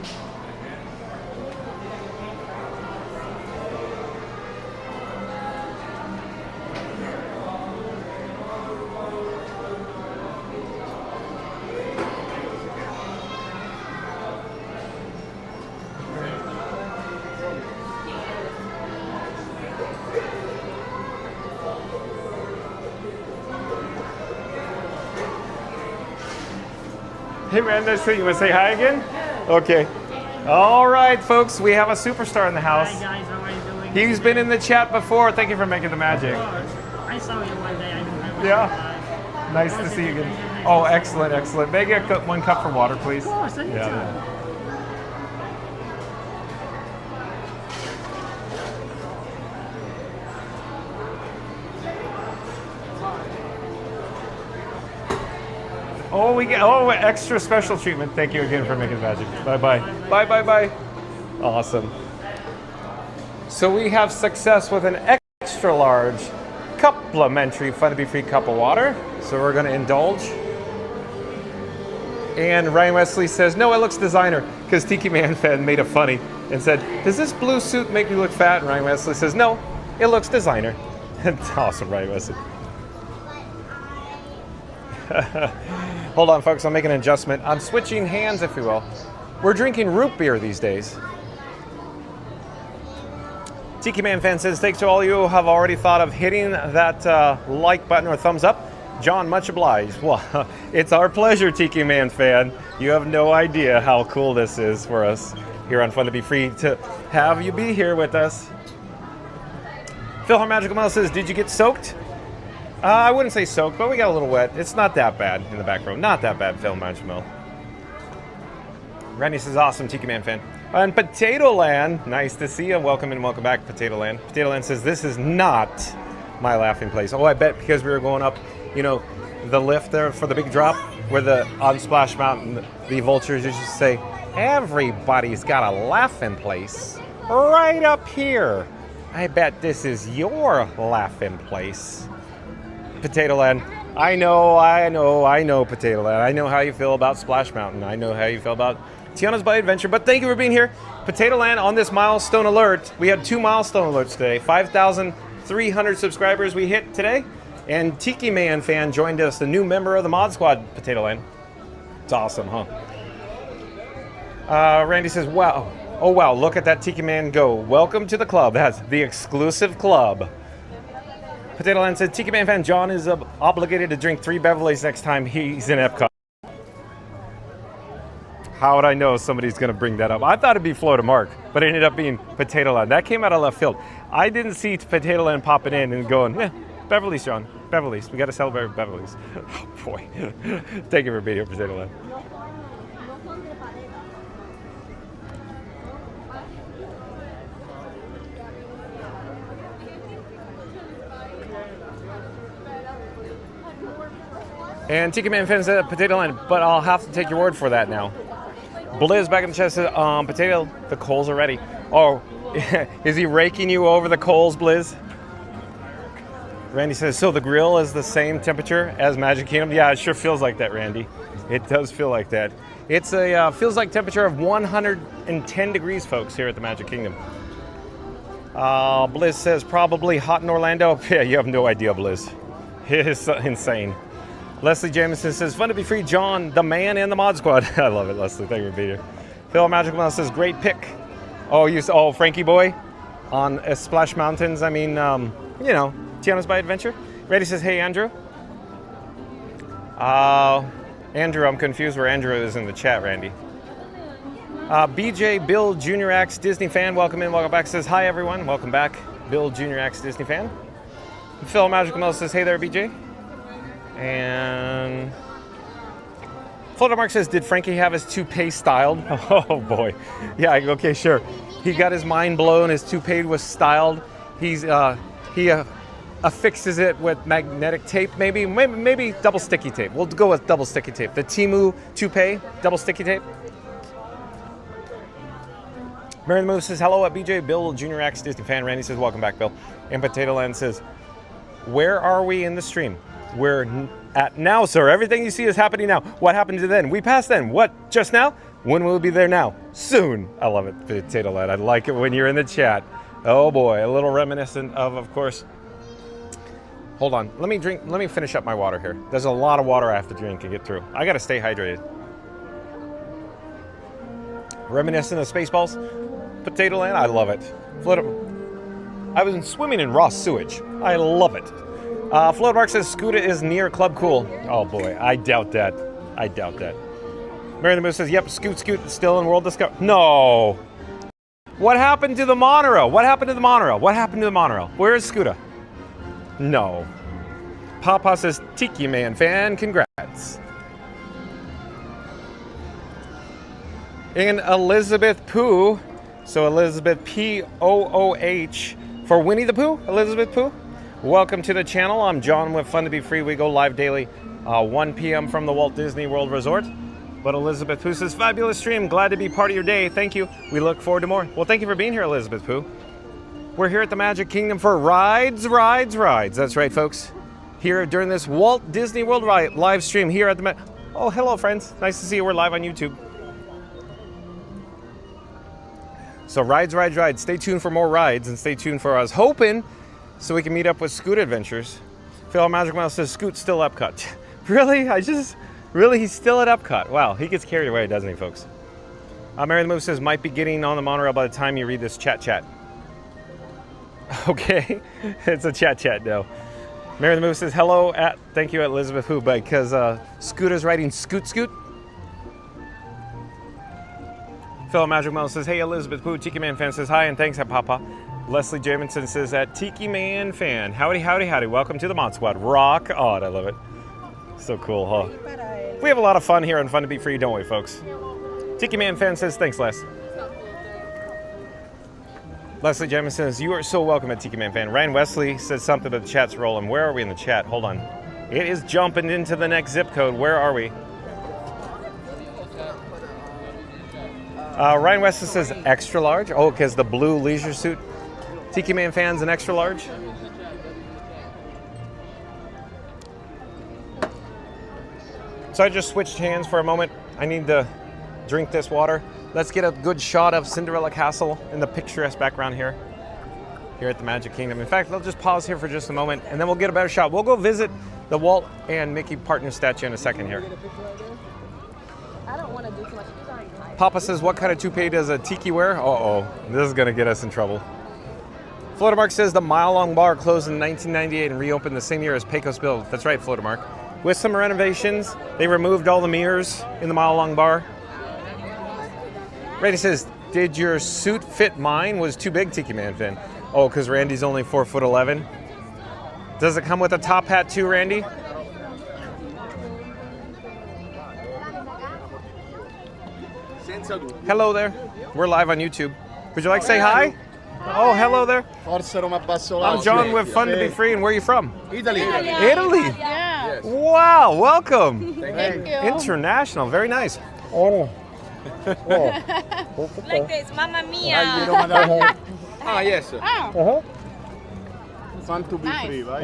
Hey man, nice to see you. You want to say hi again? Okay. All right, folks, we have a superstar in the house. Hi guys, how are you doing? He's been in the chat before. Thank you for making the magic. I saw you one day. Yeah. Nice to see you again. Oh, excellent, excellent. May I get 1 cup for water, please? Of course, anytime. Oh, we get extra special treatment. Thank you again for making the magic. Bye-bye. Bye-bye-bye. Awesome. So we have success with an extra large complimentary Fun to Be Free cup of water. So we're going to indulge. And Ryan Wesley says, no, it looks designer, because Tiki Man Fan made it funny and said, does this blue suit make me look fat? And Ryan Wesley says, no, it looks designer. It's awesome, Ryan Wesley. Hold on, folks, I'm making an adjustment. I'm switching hands, if you will. We're drinking root beer these days. Tiki Man Fan says, thanks to all you who have already thought of hitting that like button or thumbs up. John, much obliged. Well, it's our pleasure, Tiki Man Fan. You have no idea how cool this is for us here on Fun to Be Free to have you be here with us. Phil Magical Mel says, did you get soaked? I wouldn't say soaked, but we got a little wet. It's not that bad in the back row. Not that bad, Phil Magical. Randy says, awesome, Tiki Man Fan. And Potato Land, nice to see you. Welcome and welcome back, Potato Land. Potato Land says, this is not my laughing place. Oh, I bet because we were going up, you know, the lift there for the big drop, where on Splash Mountain, the vultures used to say, everybody's got a laughing place right up here. I bet this is your laughing place. Potato Land, I know, Potato Land. I know how you feel about Splash Mountain. I know how you feel about Tiana's Bayou Adventure, but thank you for being here. Potato Land, on this milestone alert, we had 2 milestone alerts today. 5,300 subscribers we hit today. And Tiki Man fan joined us, the new member of the Mod Squad, Potato Land. It's awesome, huh? Randy says, wow. Oh, wow, look at that Tiki Man go. Welcome to the club. That's the exclusive club. Potato Land said, Tiki Man fan John is obligated to drink 3 Beverleys next time he's in Epcot. How would I know somebody's going to bring that up? I thought it'd be Florida Mark, but it ended up being Potato Land. That came out of left field. I didn't see Potato Land popping in and going, Beverly's, John. Beverly's. We got to celebrate Beverly's. Oh, boy. Thank you for being here, Potato Land. And Tiki Man fans at Potato Land, but I'll have to take your word for that now. Blizz back in the chest says, Potato, the coals are ready. Oh, is he raking you over the coals, Blizz? Randy says, so the grill is the same temperature as Magic Kingdom? Yeah, it sure feels like that, Randy. It does feel like that. It's a feels like temperature of 110 degrees, folks, here at the Magic Kingdom. Blizz says, probably hot in Orlando. Yeah, you have no idea, Blizz. It is insane. Leslie Jameson says, fun to be free, John, the man and the Mod Squad. I love it, Leslie. Thank you for being here. Phil Magical Mouse says, great pick. Oh, Frankie Boy on Splash Mountains. I mean, you know, Tiana's by Adventure. Randy says, hey, Andrew. Andrew, I'm confused where Andrew is in the chat, Randy. BJ Bill Junior X Disney fan, welcome in, welcome back. Says, hi, everyone. Welcome back. Bill Junior X Disney fan. Phil Magical Mouse says, hey there, BJ. And Florida Mark says, did Frankie have his toupee styled? Oh boy. Yeah, okay, sure. He got his mind blown. His toupee was styled. He affixes it with magnetic tape, maybe double sticky tape. We'll go with double sticky tape. The Temu toupee, double sticky tape. Mary the Move says, hello at BJ Bill Junior X Disney fan. Randy says, welcome back, Bill. And Potato Land says, where are we in the stream? We're at now, sir. Everything you see is happening now. What happened to then? We passed then. What? Just now? When will we be there now? Soon. I love it, Potato Lad. I like it when you're in the chat. Oh boy, a little reminiscent of course. Hold on. Let me finish up my water here. There's a lot of water I have to drink and get through. I gotta stay hydrated. Reminiscent of Spaceballs? Potato Land? I love it. I was swimming in raw sewage. I love it. Float Mark says Scooter is near Club Cool. Oh boy, I doubt that. I doubt that. Mary the Moose says, yep, Scoot still in World Discovery. No. What happened to the monorail? What happened to the monorail? What happened to the monorail? Where is Scooter? No. Papa says, Tiki Man fan, congrats. And Elizabeth Pooh, so Elizabeth P-O-O-H for Winnie the Pooh, Elizabeth Pooh. Welcome to the channel. I'm John with Fun to Be Free. We go live daily, 1 p.m. from the Walt Disney World Resort. But Elizabeth Pooh says, fabulous stream. Glad to be part of your day. Thank you. We look forward to more. Well, thank you for being here, Elizabeth Pooh. We're here at the Magic Kingdom for rides. That's right, folks. Here during this Walt Disney World live stream here at the Oh, hello, friends. Nice to see you. We're live on YouTube. So rides. Stay tuned for more rides and stay tuned for us hoping so we can meet up with Scoot Adventures. Phil Magic Mouse says, Scoot's still Epcot. Really? Really, he's still at Epcot. Wow, he gets carried away, doesn't he, folks? Mary the Move says, might be getting on the monorail by the time you read this chat. Okay, it's a chat, no. Mary the Move says, hello at, thank you, Elizabeth Pooh, because Scooter's writing Scoot. Phil Magic Mouse says, hey, Elizabeth Pooh. Tiki Man fan says, hi, and thanks, Papa. Leslie Jamison says that Tiki Man fan. Howdy. Welcome to the Mod Squad. Rock on. I love it. So cool, huh? We have a lot of fun here and Fun to Be Free, don't we, folks? Tiki Man fan says, thanks, Les. Leslie Jamison says, you are so welcome at Tiki Man fan. Ryan Wesley says something, but the chat's rolling. Where are we in the chat? Hold on. It is jumping into the next zip code. Where are we? Ryan Wesley says extra large. Oh, because the blue leisure suit. Tiki Man fans an extra large. So I just switched hands for a moment. I need to drink this water. Let's get a good shot of Cinderella Castle in the picturesque background here. here at the Magic Kingdom. In fact, I'll just pause here for just a moment, and then we'll get a better shot. We'll go visit the Walt and Mickey partner statue in a second here. I don't want to do too much. He's already tired. Papa says, what kind of toupee does a tiki wear? Uh-oh, this is gonna get us in trouble. Florida Mark says the Mile Long Bar closed in 1998 and reopened the same year as Pecos Bill. That's right, Florida Mark. With some renovations, they removed all the mirrors in the Mile Long Bar. Randy says, did your suit fit mine? Was too big, Tiki Man fan. Oh, because Randy's only 4'11". Does it come with a top hat too, Randy? Hello there. We're live on YouTube. Would you like to say hi? Oh, hello there. I'm John with Fun to Be Free, and where are you from? Italy. Italy? Yeah. Wow, welcome. Thank you. International, very nice. Oh. Like this, Mamma Mia. Ah, yes. Oh. Fun to be free, right?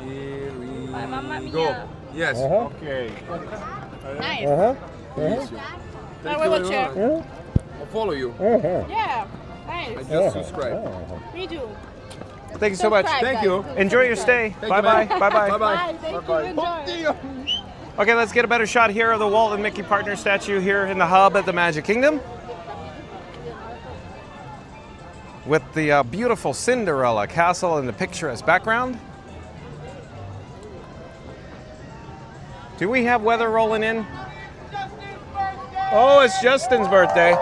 Here we Mamma Mia. go. Yes. Okay. Nice. Thank we you will very check. much. I'll follow you. Yeah. Nice. I just subscribed. Me too. Thank you so much. Subscribe, Thank you. guys. Enjoy your stay. Bye-bye. Bye-bye. Bye-bye. Bye. Thank you. Enjoy. Okay, let's get a better shot here of the Walt and Mickey partner statue here in the hub at the Magic Kingdom. With the beautiful Cinderella Castle in the picturesque background. Do we have weather rolling in? Oh, it's Justin's birthday.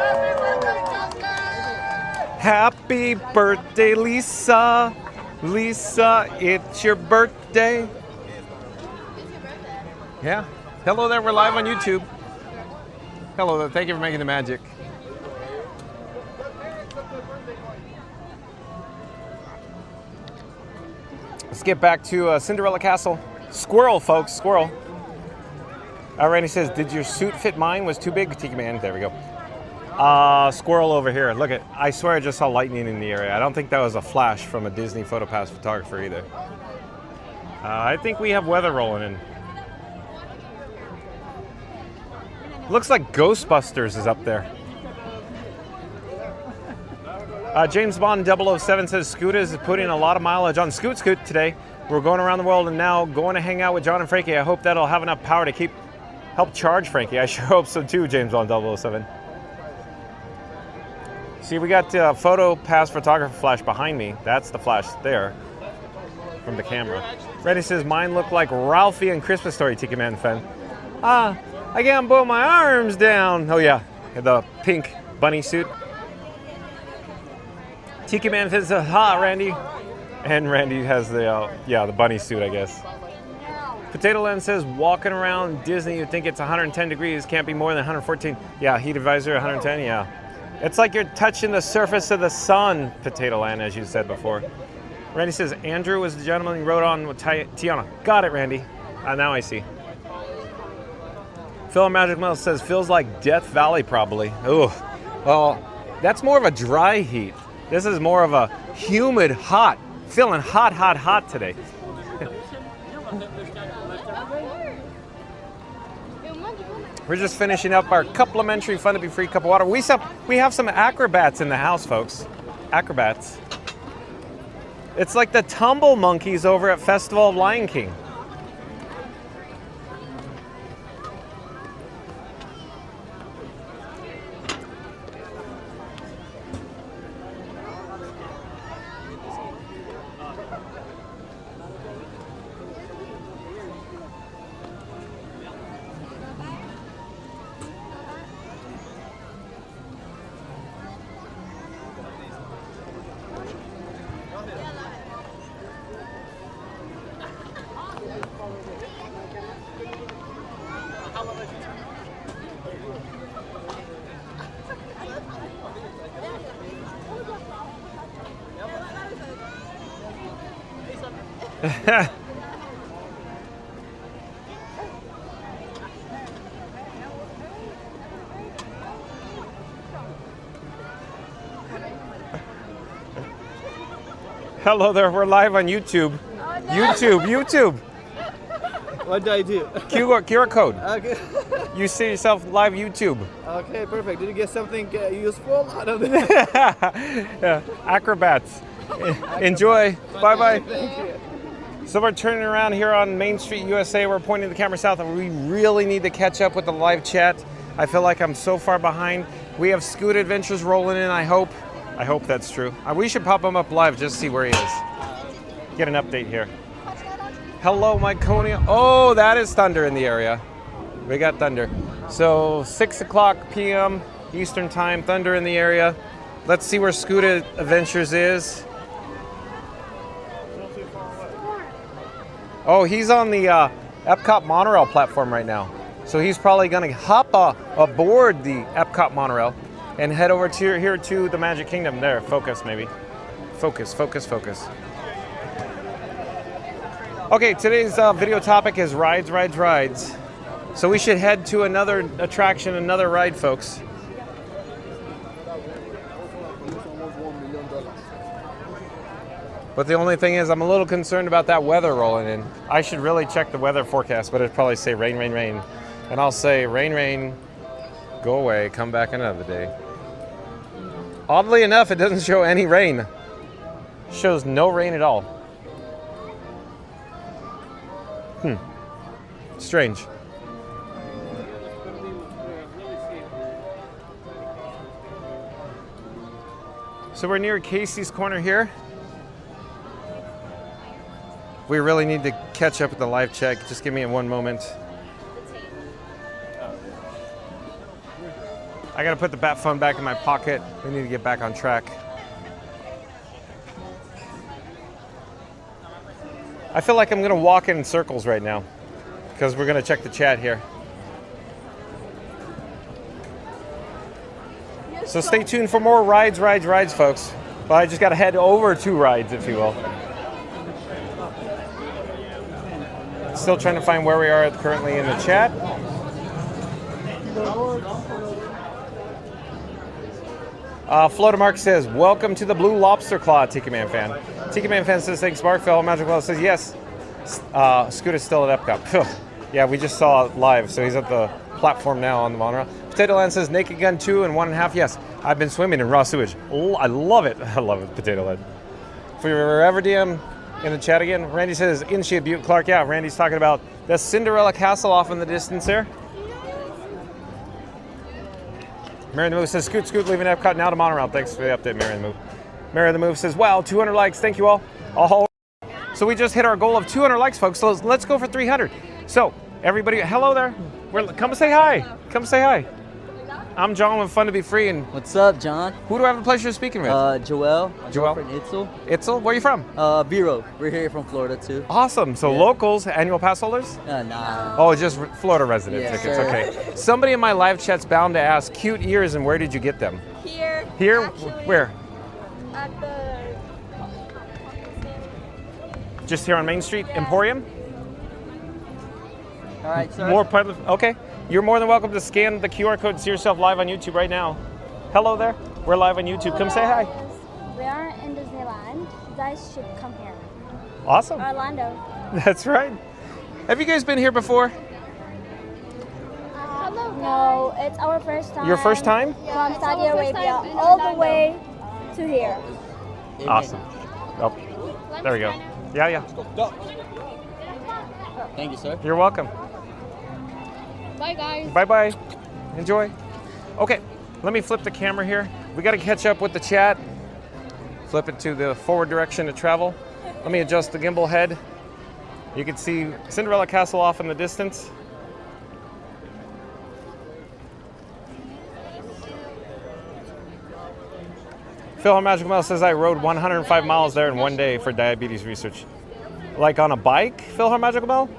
Happy birthday, Lisa. Lisa, it's your birthday. Yeah. Hello there, we're live on YouTube. Hello there, thank you for making the magic. Let's get back to Cinderella Castle. Squirrel, folks, squirrel. Randy says, did your suit fit mine? Was too big, Tiki Man. There we go. Squirrel over here. Look at, I swear I just saw lightning in the area. I don't think that was a flash from a Disney PhotoPass photographer either. I think we have weather rolling in. Looks like Ghostbusters is up there. James Bond 007 says, Scoot is putting a lot of mileage on Scoot today. We're going around the world and now going to hang out with John and Frankie. I hope that'll have enough power to help charge Frankie. I sure hope so too, James Bond 007. See, we got PhotoPass photographer flash behind me. That's the flash there from the camera. Randy says, mine look like Ralphie in Christmas Story, Tiki Man fan. I can't put my arms down. Oh yeah, the pink bunny suit. Tiki Man says, ha, Randy. And Randy has the bunny suit, I guess. Potato Land says, walking around Disney, you think it's 110 degrees, can't be more than 114. Yeah, heat advisor, 110, yeah. It's like you're touching the surface of the sun, Potato Land, as you said before. Randy says, Andrew was the gentleman who rode on with Tiana. Got it, Randy. Now I see. Phil Magic Mill says, feels like Death Valley, probably. Ooh, well, that's more of a dry heat. This is more of a humid, hot. Feeling hot, hot, hot today. We're just finishing up our complimentary Fun to Be Free cup of water. We have some acrobats in the house, folks. Acrobats. It's like the tumble monkeys over at Festival of Lion King. Hello there, we're live on YouTube. YouTube. What do I do? QR code. Okay. You see yourself live YouTube. Okay, perfect. Did you get something useful out of this? Yeah, acrobats. Enjoy. Bye-bye. Thank you. So we're turning around here on Main Street, USA. We're pointing the camera south, and we really need to catch up with the live chat. I feel like I'm so far behind. We have Scoot Adventures rolling in, I hope. I hope that's true. We should pop him up live just to see where he is. Get an update here. Hello, Myconia. Oh, that is thunder in the area. We got thunder. So 6 o'clock p.m. Eastern time, thunder in the area. Let's see where Scoot Adventures is. Oh, he's on the Epcot monorail platform right now. So he's probably going to hop aboard the Epcot monorail and head over to here to the Magic Kingdom. There, focus maybe. Focus, focus, focus. Okay, today's video topic is rides, rides, rides. So we should head to another attraction, another ride, folks. But the only thing is, I'm a little concerned about that weather rolling in. I should really check the weather forecast, but it'd probably say rain, rain, rain. And I'll say, rain, rain, go away, come back another day. Oddly enough, it doesn't show any rain. It shows no rain at all. Strange. So we're near Casey's Corner here. We really need to catch up with the live check. Just give me one moment. I gotta put the bat phone back in my pocket. We need to get back on track. I feel like I'm gonna walk in circles right now because we're gonna check the chat here. So stay tuned for more rides, rides, rides, folks. But I just gotta head over to rides, if you will. Still trying to find where we are currently in the chat. Floater Mark says, welcome to the Blue Lobster Claw, Tiki Man fan. Tiki Man fan says, thanks, Mark. Fellow Magic Claw says, yes. Scooter's still at Epcot. Yeah, we just saw it live, so he's at the platform now on the monorail. Potato Land says, Naked Gun 2 and 1.5. Yes, I've been swimming in raw sewage. I love it. I love it, Potato Land. For your ever DM in the chat again, Randy says, isn't she a beaut, Clark? Yeah, Randy's talking about the Cinderella Castle off in the distance there. Mary the Move says, Scoot, Scoot, leaving Epcot now to monorail. Thanks for the update, Mary the Move. Mary the Move says, wow, 200 likes. Thank you all. So we just hit our goal of 200 likes, folks. So let's go for 300. So everybody, hello there. Come say hi. Come say hi. I'm John with Fun to Be Free. And what's up, John? Who do I have the pleasure of speaking with? Joel. Joel. From Itzel. Itzel? Where are you from? Vero. We're here from Florida too. Awesome. So locals, annual pass holders? Nah. Oh, just Florida resident Yeah, tickets. sure. Okay. Somebody in my live chat's bound to ask, cute ears, and where did you get them? Here. Here? Actually, Where? At the. Just here on Main Street, Emporium? All right, sir. More part of, okay. You're more than welcome to scan the QR code and see yourself live on YouTube right now. Hello there. We're live on YouTube. Come say hi. We are in Disneyland. You guys should come here. Awesome. Orlando. That's right. Have you guys been here before? Hello. No, it's our first time. Your first time? From Saudi Arabia all the way to here. Awesome. Oh, there we go. Yeah, yeah. Thank you, sir. You're welcome. Bye, guys. Bye-bye. Enjoy. Okay, let me flip the camera here. We got to catch up with the chat. Flip it to the forward direction to travel. Let me adjust the gimbal head. You can see Cinderella Castle off in the distance. Phil Magical Mile says I rode 105 miles there in one day for diabetes research. Like on a bike, Phil Magical Mile?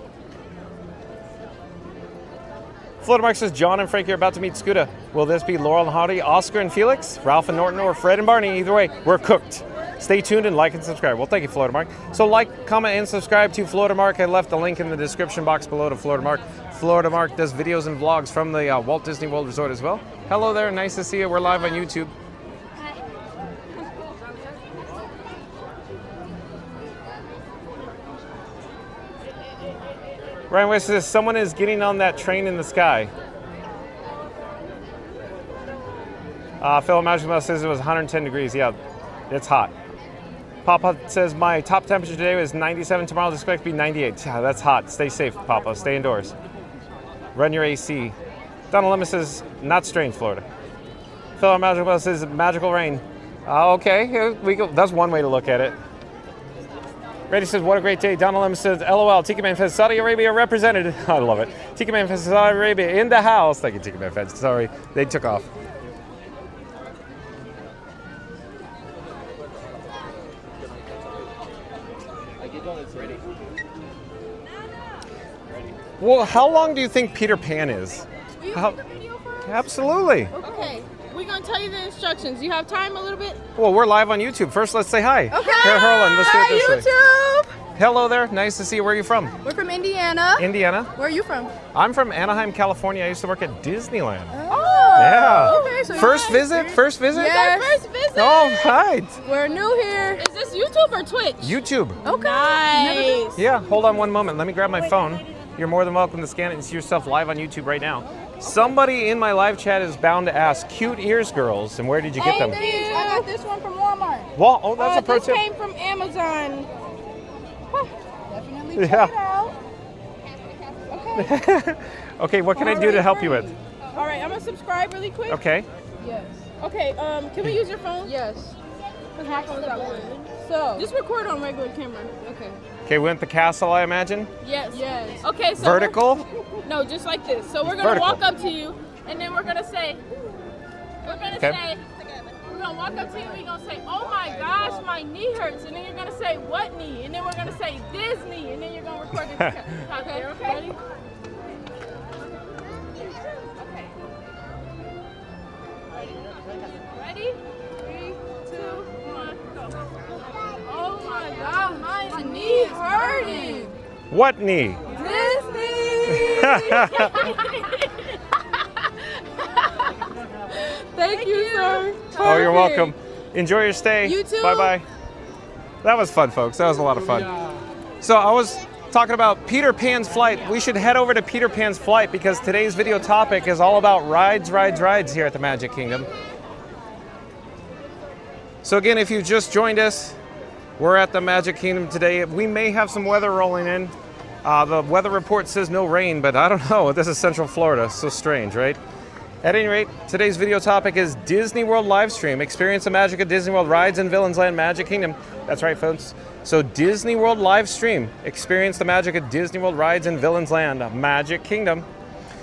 Florida Mark says John and Frankie are about to meet Scooter. Will this be Laurel and Hardy, Oscar and Felix, Ralph and Norton, or Fred and Barney? Either way, we're cooked. Stay tuned and like and subscribe. Well, thank you, Florida Mark. So like, comment, and subscribe to Florida Mark. I left a link in the description box below to Florida Mark. Florida Mark does videos and vlogs from the Walt Disney World Resort as well. Hello there, nice to see you. We're live on YouTube. Ryan West says someone is getting on that train in the sky. Phil Magic Mouse says it was 110 degrees. Yeah, it's hot. Papa says my top temperature today was 97. Tomorrow's expected to be 98. Yeah, that's hot. Stay safe, Papa. Stay indoors. Run your AC. Donald Lemon says not strange, Florida. Phil Magic Mouse says magical rain. Okay, here we go. That's one way to look at it. Randy says, what a great day. Donald Lemon says, LOL, Tiki Man says, Saudi Arabia represented. I love it. Tiki Man says, Saudi Arabia in the house. Thank you, Tiki Man fans. Sorry, they took off. Well, how long do you think Peter Pan is? Absolutely. Okay, we're going to tell you the instructions. You have time a little bit? Well, we're live on YouTube. First, let's say hi. Okay. Here, Harlan, let's do it this way. YouTube! Hello there. Nice to see you. Where are you from? We're from Indiana. Indiana. Where are you from? I'm from Anaheim, California. I used to work at Disneyland. Oh! Yeah. Okay, so First visit? First visit? Yes. Our first visit. Oh, right. We're new here. Is this YouTube or Twitch? YouTube. Okay. Nice. Yeah, hold on one moment. Let me grab my phone. You're more than welcome to scan it and see yourself live on YouTube right now. Somebody in my live chat is bound to ask, cute ears, girls, and where did you get them? I got this one from Walmart. Well, oh, that's a pro this tip. came from Amazon. Definitely check Yeah. it out. Okay. Okay, what can I do to help you with? All right, I'm going to subscribe really quick. Okay. Yes. Okay, can we use your phone? Yes. Because my phone's out good. So, just record on regular camera. Okay. Okay, we went the castle, I imagine. Yes. Yes. Okay, so Vertical? No, just like this. So we're gonna Vertical. walk up to you, and then we're gonna say, we're gonna walk up to you, and we're gonna say, oh my gosh, my knee hurts, and then you're gonna say, what knee? And then we're gonna say, this knee, and then you're gonna record this. Okay, ready? Okay. Ready? 3, 2, 1, go. Oh my God, my knee hurting. What knee? Thank you, sir. Oh, you're welcome. Enjoy your stay. You too. Bye-bye. That was fun, folks. That was a lot of fun. So I was talking about Peter Pan's flight. We should head over to Peter Pan's flight because today's video topic is all about rides here at the Magic Kingdom. So again, if you just joined us, we're at the Magic Kingdom today. We may have some weather rolling in. The weather report says no rain, but I don't know. This is Central Florida, so strange, right? At any rate, today's video topic is Disney World Livestream. Experience the magic of Disney World rides in Villains Land Magic Kingdom. That's right, folks. So Disney World Livestream. Experience the magic of Disney World rides in Villains Land Magic Kingdom.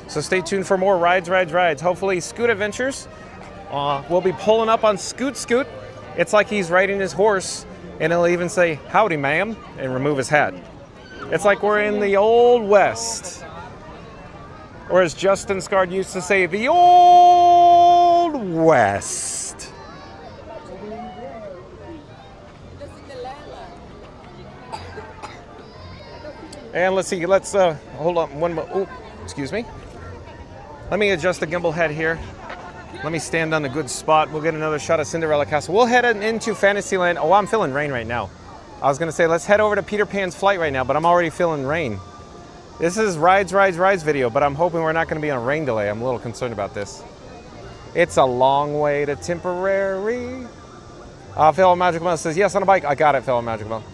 So stay tuned for more rides. Hopefully Scoot Adventures. We'll be pulling up on Scoot. It's like he's riding his horse, and he'll even say, howdy, ma'am, and remove his hat. It's like we're in the Old West. Or as Justin Scard used to say, the Old West. And let's see, hold on one more. Oh, excuse me. Let me adjust the gimbal head here. Let me stand on a good spot. We'll get another shot of Cinderella Castle. We'll head into Fantasyland. Oh, I'm feeling rain right now. I was gonna say, let's head over to Peter Pan's flight right now, but I'm already feeling rain. This is rides video, but I'm hoping we're not gonna be on a rain delay. I'm a little concerned about this. It's a long way to Temporary. Phil Magical Mel says, yes, on a bike. I got it, Phil Magical Mel.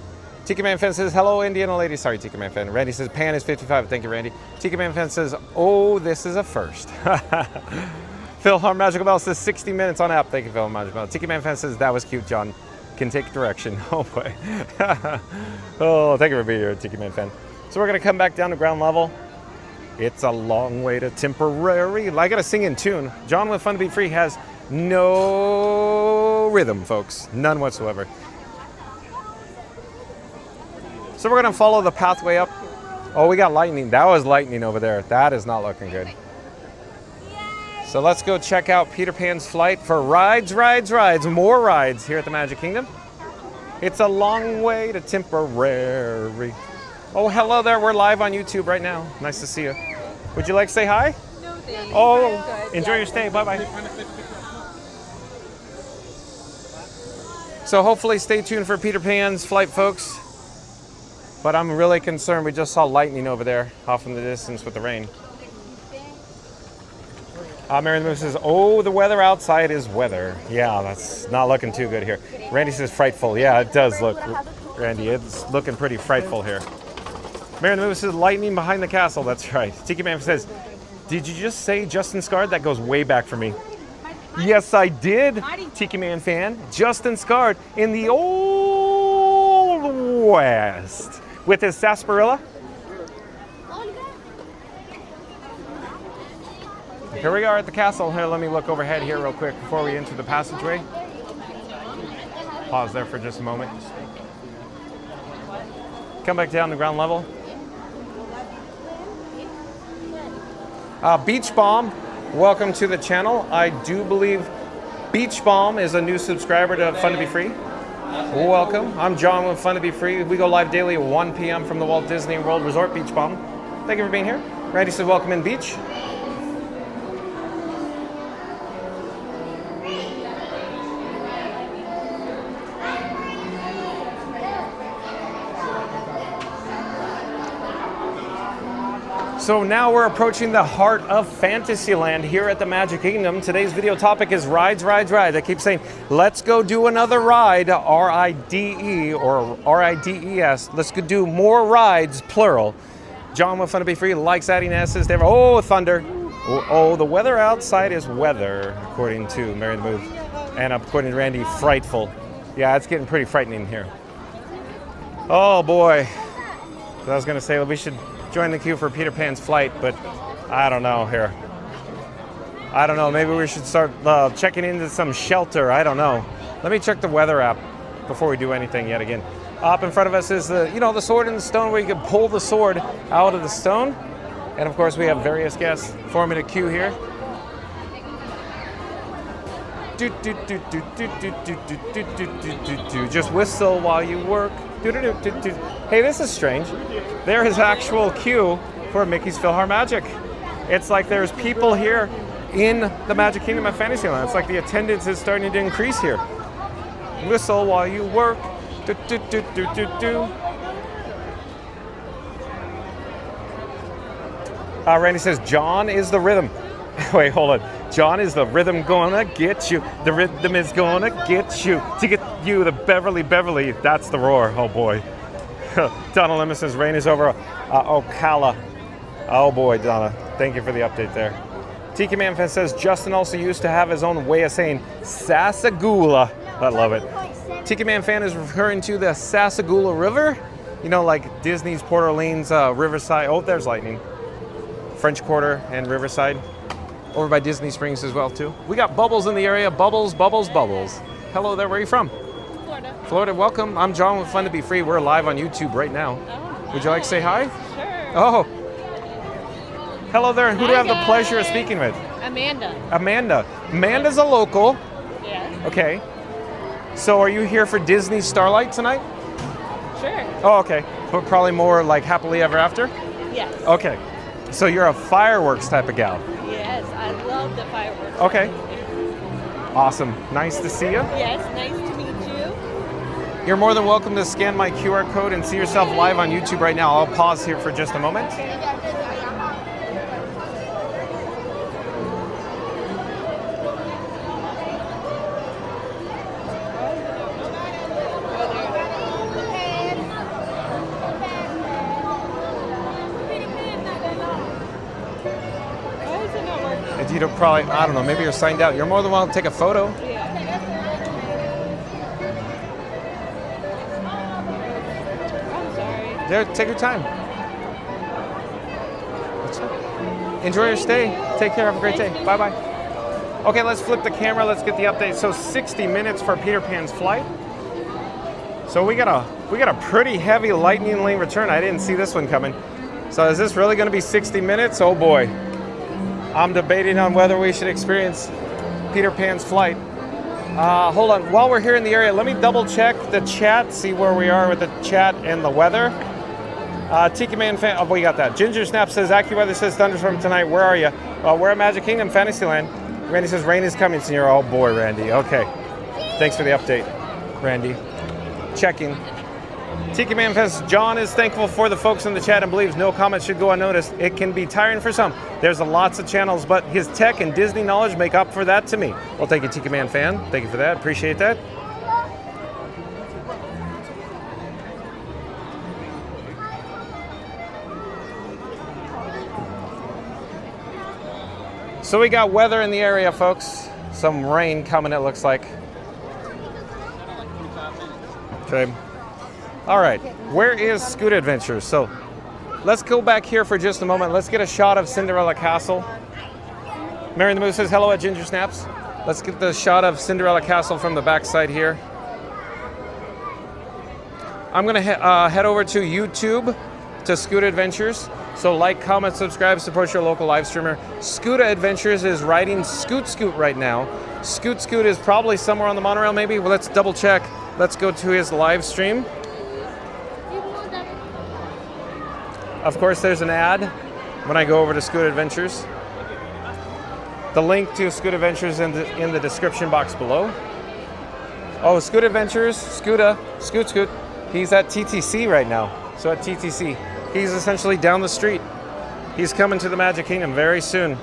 Tiki Man Fan says, hello, Indiana lady. Sorry, Tiki Man Fan. Randy says, Pan is 55. Thank you, Randy. Tiki Man Fan says, oh, this is a first. Phil Magical Bell says 60 minutes on app. Thank you, Phil Magical Bell. Tiki Man Fan says, that was cute, John. Can take direction. Oh, boy. Oh, thank you for being here, Tiki Man Fan. So we're going to come back down to ground level. It's a long way to Temporary. I got to sing in tune. John with Fun to Be Free has no rhythm, folks. None whatsoever. So we're going to follow the pathway up. Oh, we got lightning. That was lightning over there. That is not looking good. So let's go check out Peter Pan's flight for rides. More rides here at the Magic Kingdom. It's a long way to Temporary. Oh, hello there. We're live on YouTube right now. Nice to see you. Would you like to say hi? No, thank you. Oh, enjoy your stay. Bye-bye. So hopefully stay tuned for Peter Pan's flight, folks. But I'm really concerned. We just saw lightning over there off in the distance with the rain. Mary Lou says, oh, the weather outside is weather. Yeah, that's not looking too good here. Randy says frightful. Yeah, it does look, Randy, it's looking pretty frightful here. Mary Lou says, lightning behind the castle. That's right. Tiki Man says, did you just say Justin Scarred? That goes way back for me. Yes, I did, Tiki Man fan. Justin Scarred in the Old West with his sarsaparilla. Here we are at the castle. Here, let me look overhead here real quick before we enter the passageway. Pause there for just a moment. Come back down to ground level. Beach Bomb, welcome to the channel. I do believe Beach Bomb is a new subscriber to Fun to Be Free. Welcome. I'm John with Fun to Be Free. We go live daily at 1 p.m. from the Walt Disney World Resort. Beach Bomb. Thank you for being here. Randy says, welcome in, Beach. So now we're approaching the heart of Fantasyland here at the Magic Kingdom. Today's video topic is rides, rides, rides. I keep saying, let's go do another ride, R-I-D-E or R-I-D-E-S. Let's go do more rides, plural. John with Fun to Be Free likes adding S's. Oh, thunder. Oh, the weather outside is weather, according to Mary the Move. And according to Randy, frightful. Yeah, it's getting pretty frightening here. Oh, boy. I was going to say, well, we should join the queue for Peter Pan's flight, but I don't know here. I don't know. Maybe we should start checking into some shelter. I don't know. Let me check the weather app before we do anything yet again. Up in front of us is the, the sword in the stone where you can pull the sword out of the stone. And of course, we have various guests forming a queue here. Just whistle while you work. Hey, this is strange. There is actual queue for Mickey's PhilharMagic. It's like there's people here in the Magic Kingdom at Fantasyland. It's like the attendance is starting to increase here. Whistle while you work. Randy says, John is the rhythm. Wait, hold on. John is the rhythm gonna get you. The rhythm is gonna get you. To get you, the Beverly. That's the roar. Oh, boy. Donna Lemon says, rain is over Ocala. Oh, boy, Donna. Thank you for the update there. Tiki Man Fan says, Justin also used to have his own way of saying Sasagula. I love it. Tiki Man Fan is referring to the Sasagula River. Like Disney's Port Orleans, Riverside. Oh, there's lightning. French Quarter and Riverside. Over by Disney Springs as well, too. We got Bubbles in the area. Bubbles, Bubbles, Bubbles. Hello there. Where are you from? Florida. Florida, welcome. I'm John with Fun to Be Free. We're live on YouTube right now. Oh, would you like to say hi? Sure. Oh. Hello there. Who do I have the pleasure of speaking with? Amanda. Amanda. Amanda's a local. Yeah. Okay. So are you here for Disney Starlight tonight? Sure. Oh, okay. But probably more like Happily Ever After? Yes. Okay. So you're a fireworks type of gal? Yes, I love the fireworks. Okay. Awesome. Nice to see you. Yes, nice to meet you. You're more than welcome to scan my QR code and see yourself live on YouTube right now. I'll pause here for just a moment. You don't probably, I don't know, maybe you're signed out. You're more than welcome to take a photo. I'm sorry. There, take your time. Enjoy your stay. Take care. Have a great day. Bye-bye. Okay, let's flip the camera. Let's get the update. So 60 minutes for Peter Pan's flight. So we got a pretty heavy lightning lane return. I didn't see this one coming. So is this really going to be 60 minutes? Oh boy. I'm debating on whether we should experience Peter Pan's flight. Hold on, while we're here in the area, let me double check the chat, see where we are with the chat and the weather. Tiki Man Fan, oh, we got that. Ginger Snap says, AccuWeather says thunderstorm tonight. Where are you? We're at Magic Kingdom, Fantasyland. Randy says, rain is coming, senor. Oh boy, Randy, okay. Thanks for the update, Randy. Checking. Tiki Man says, John is thankful for the folks in the chat and believes no comment should go unnoticed. It can be tiring for some. There's lots of channels, but his tech and Disney knowledge make up for that to me. Well, thank you, Tiki Man fan. Thank you for that. Appreciate that. So we got weather in the area, folks. Some rain coming, it looks like. Okay. All right, where is Scuda Adventures? So let's go back here for just a moment. Let's get a shot of Cinderella Castle. Mary the Moose says hello at Ginger Snaps. Let's get the shot of Cinderella Castle from the backside here. I'm gonna head over to YouTube to Scuda Adventures. So like, comment, subscribe, support your local live streamer. Scuda Adventures is riding Scoot Scoot right now. Scoot Scoot is probably somewhere on the monorail maybe. Well, let's double check. Let's go to his live stream. Of course, there's an ad when I go over to Scuda Adventures. The link to Scuda Adventures in the description box below. Oh, Scuda Adventures, Scoot Scoot. He's at TTC right now. So at TTC, he's essentially down the street. He's coming to the Magic Kingdom very soon.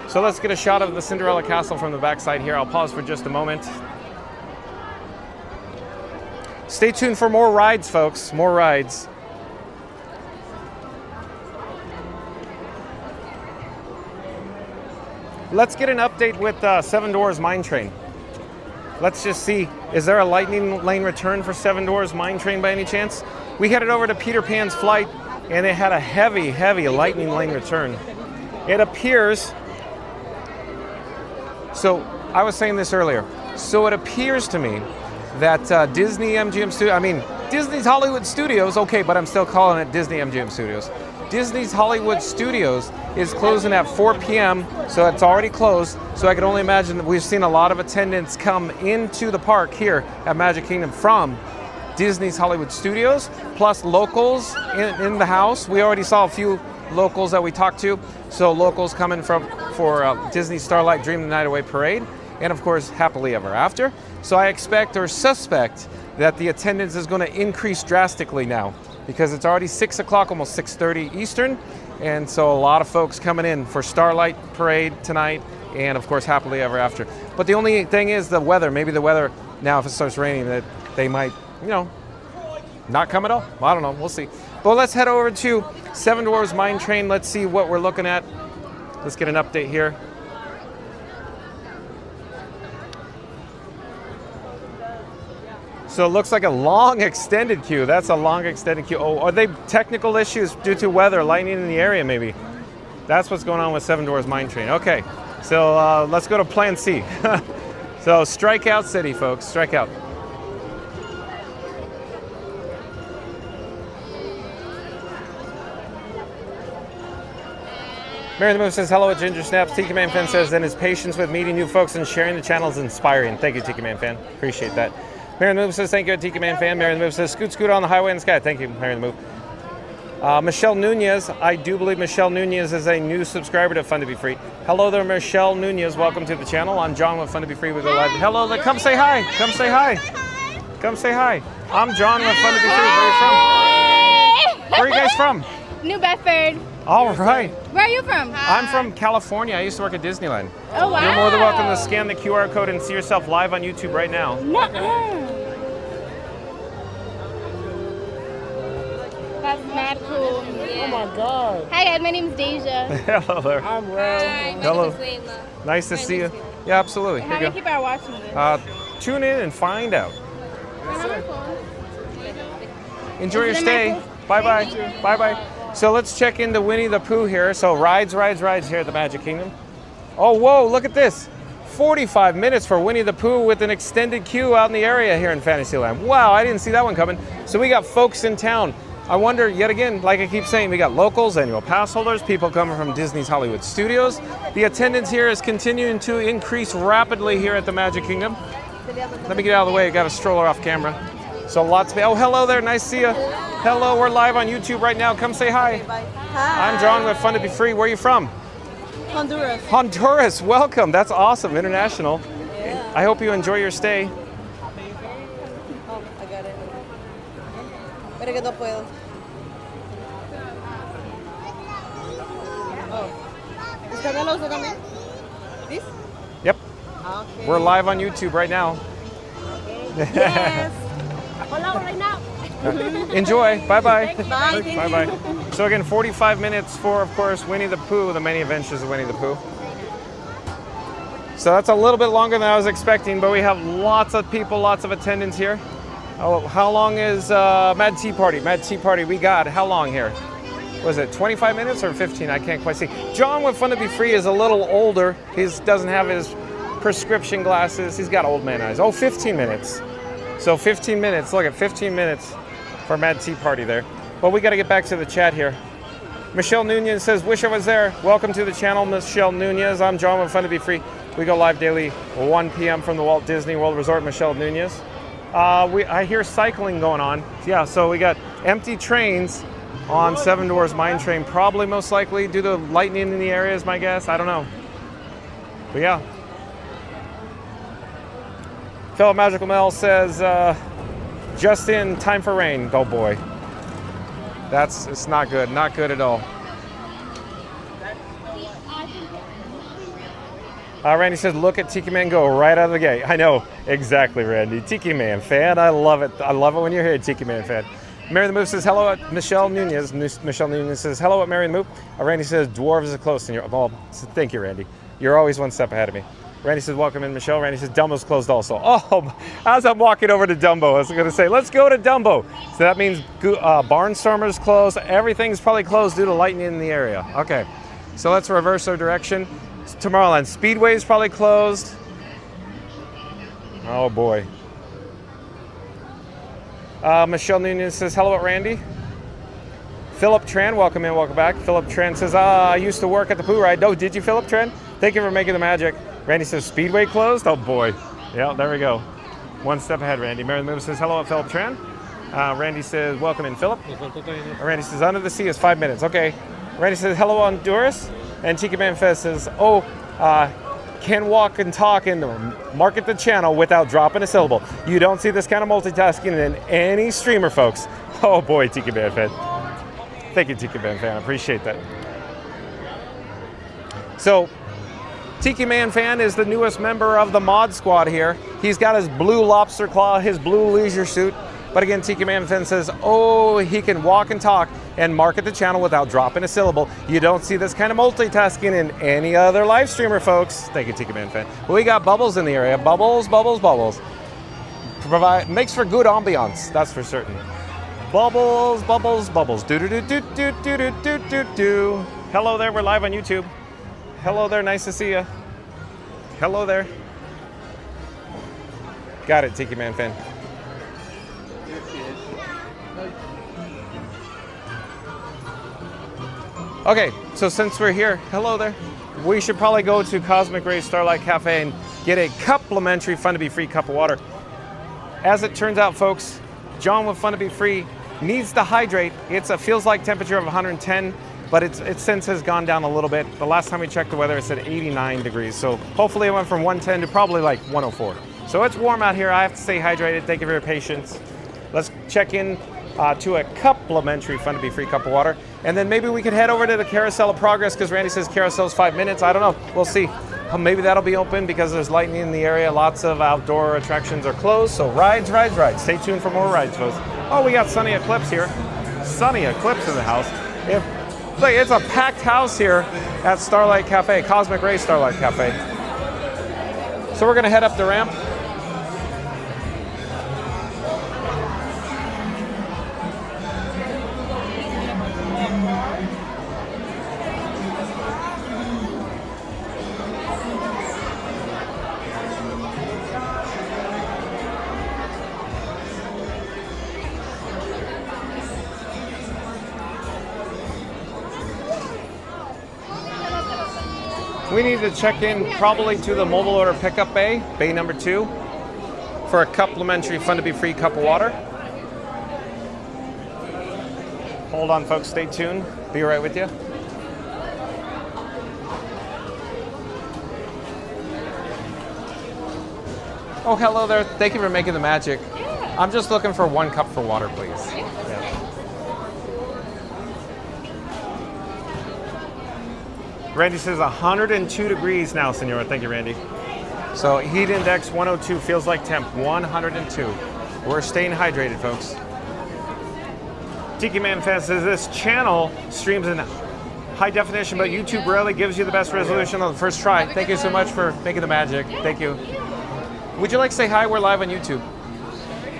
So let's get a shot of the Cinderella Castle from the backside here. I'll pause for just a moment. Stay tuned for more rides, folks. More rides. Let's get an update with Seven Dwarfs Mine Train. Let's just see, is there a lightning lane return for Seven Dwarfs Mine Train by any chance? We headed over to Peter Pan's flight and they had a heavy lightning lane return. It appears, so I was saying this earlier, so it appears to me that Disney MGM Studios, I mean, Disney's Hollywood Studios, okay, but I'm still calling it Disney MGM Studios. Disney's Hollywood Studios is closing at 4 p.m., so it's already closed. So I can only imagine that we've seen a lot of attendants come into the park here at Magic Kingdom from Disney's Hollywood Studios, plus locals in the house. We already saw a few locals that we talked to. So locals coming for Disney Starlight Dream the Night Away Parade, and of course, Happily Ever After. So I expect or suspect that the attendance is going to increase drastically now, because it's already 6 o'clock, almost 6:30 Eastern, and so a lot of folks coming in for Starlight Parade tonight, and of course Happily Ever After. But the only thing is the weather. Maybe the weather now, if it starts raining, that they might, not come at all. I don't know. We'll see. But let's head over to Seven Dwarfs Mine Train. Let's see what we're looking at. Let's get an update here. So it looks like a long extended queue. That's a long extended queue. Oh, are they technical issues due to weather, lightning in the area maybe? That's what's going on with Seven Dwarfs Mine Train. Okay, so let's go to Plan C. So Strikeout City, folks, Strikeout. Mary the Move says, hello at Ginger Snaps. Tiki Man Fan says, and his patience with meeting new folks and sharing the channel is inspiring. Thank you, Tiki Man Fan. Appreciate that. Mary the Move says, thank you, Tiki Man Fan. Mary the Move says, scoot, scoot on the highway in the sky. Thank you, Mary the Move. Michelle Nunez, I do believe Michelle Nunez is a new subscriber to Fun to Be Free. Hello there, Michelle Nunez. Welcome to the channel. I'm John with Fun to Be Free. We go live. Hello there. Come say hi. Come say hi. Come say hi. I'm John with Fun to Be Free. Where are you from? Where are you guys from? New Bedford. All right. Where are you from? I'm from California. I used to work at Disneyland. Oh, wow. You're more than welcome to scan the QR code and see yourself live on YouTube right now. That's mad cool. Oh my God. Hi guys, my name's Deja. Hello there. I'm Ray. Hello. Nice to see you. Yeah, absolutely. How Here many you people are watching this? go. Tune in and find out. Enjoy your stay. Bye-bye. Bye-bye. So let's check into Winnie the Pooh here. So rides here at the Magic Kingdom. Oh, whoa, look at this. 45 minutes for Winnie the Pooh with an extended queue out in the area here in Fantasyland. Wow, I didn't see that one coming. So we got folks in town. I wonder, yet again, like I keep saying, we got locals, annual pass holders, people coming from Disney's Hollywood Studios. The attendance here is continuing to increase rapidly here at the Magic Kingdom. Let me get out of the way, I got a stroller off camera. So lots of, oh, hello there, nice to see you. Hello, we're live on YouTube right now. Come say hi. Hi. I'm John with Fun to Be Free. Where are you from? Honduras. Honduras, welcome. That's awesome, international. Yeah. I hope you enjoy your stay. Oh, I got it. Pero que no puedo. Oh. ¿Usted lo usa también? This? Yep. Okay. We're live on YouTube right now. Yes. Hola, right now. Enjoy. Bye-bye. Bye. Bye-bye. So again, 45 minutes for, of course, Winnie the Pooh, the many adventures of Winnie the Pooh. So that's a little bit longer than I was expecting, but we have lots of people, lots of attendance here. Oh, how long is Mad Tea Party? Mad Tea Party, we got how long here? Was it 25 minutes or 15? I can't quite see. John with Fun to Be Free is a little older. He doesn't have his prescription glasses. He's got old man eyes. Oh, 15 minutes. So 15 minutes, look at 15 minutes for Mad Tea Party there. But we got to get back to the chat here. Michelle Nunez says, wish I was there. Welcome to the channel, Michelle Nunez. I'm John with Fun to Be Free. We go live daily 1 p.m. from the Walt Disney World Resort, Michelle Nunez. I hear cycling going on. Yeah, so we got empty trains on Seven Dwarfs Mine Train, probably most likely due to lightning in the area is my guess. I don't know. But yeah. Fellow Magical Mel says, just in time for rain. Oh boy. It's not good. Not good at all. Randy says, look at Tiki Man go right out of the gate. I know, exactly, Randy. Tiki Man fan, I love it. I love it when you're here, Tiki Man fan. Mary the Moose says, hello at Michelle Nunez. Michelle Nunez says, hello at Mary the Moose. Randy says, dwarves are close. And well, thank you, Randy. You're always one step ahead of me. Randy says, welcome in, Michelle. Randy says, Dumbo's closed also. Oh, as I'm walking over to Dumbo, I was going to say, let's go to Dumbo. So that means Barnstormer's closed. Everything's probably closed due to lightning in the area. Okay, so let's reverse our direction. Tomorrowland Speedway is probably closed. Oh boy. Michelle Nunez says, hello at Randy. Philip Tran, welcome in, welcome back. Philip Tran says, I used to work at the Pooh Ride. Oh, did you, Philip Tran? Thank you for making the magic. Randy says, Speedway closed? Oh boy. Yeah, there we go. One step ahead, Randy. Mary Moon says, hello at Philip Tran. Randy says, welcome in, Philip. Randy says, under the sea is 5 minutes. Okay. Randy says, hello, Honduras. And Tiki Man Fest says, can walk and talk and market the channel without dropping a syllable. You don't see this kind of multitasking in any streamer, folks. Oh boy, Tiki Man Fan. Thank you, Tiki Man Fan. I appreciate that. So, Tiki Man Fan is the newest member of the mod squad here. He's got his blue lobster claw, his blue leisure suit. But again, Tiki Man Fan says, he can walk and talk and market the channel without dropping a syllable. You don't see this kind of multitasking in any other live streamer, folks. Thank you, Tiki Man Fan. Well, we got Bubbles in the area. Bubbles, Bubbles, Bubbles. Makes for good ambiance, that's for certain. Bubbles, Bubbles, Bubbles. Do-do-do-do-do-do-do-do-do-do. Hello there, we're live on YouTube. Hello there, nice to see you. Hello there. Got it, Tiki Man Fan. Okay, so since we're here, hello there. We should probably go to Cosmic Ray Starlight Cafe and get a complimentary Fun to Be Free cup of water. As it turns out, folks, John with Fun to Be Free needs to hydrate. It's a feels like temperature of 110, but it since has gone down a little bit. The last time we checked the weather, it said 89 degrees. So hopefully it went from 110 to probably like 104. So it's warm out here. I have to stay hydrated. Thank you for your patience. Let's check in to a complimentary Fun to Be Free cup of water. And then maybe we could head over to the Carousel of Progress because Randy says Carousel's 5 minutes. I don't know. We'll see. Maybe that'll be open because there's lightning in the area. Lots of outdoor attractions are closed. So rides. Stay tuned for more rides, folks. Oh, we got Sunny Eclipse here. Sunny Eclipse in the house. It's a packed house here at Starlight Cafe, Cosmic Ray Starlight Cafe. So we're going to head up the ramp. We need to check in probably to the mobile order pickup bay, bay number 2, for a complimentary Fun to Be Free cup of water. Hold on, folks, stay tuned. Be right with you. Oh, hello there. Thank you for making the magic. I'm just looking for 1 cup for water, please. Yeah. Randy says 102 degrees now, Senora. Thank you, Randy. So heat index 102 feels like temp 102. We're staying hydrated, folks. Tiki Man Fan says this channel streams in high definition, but YouTube rarely gives you the best resolution on the first try. Thank you so much for making the magic. Thank you. Would you like to say hi? We're live on YouTube.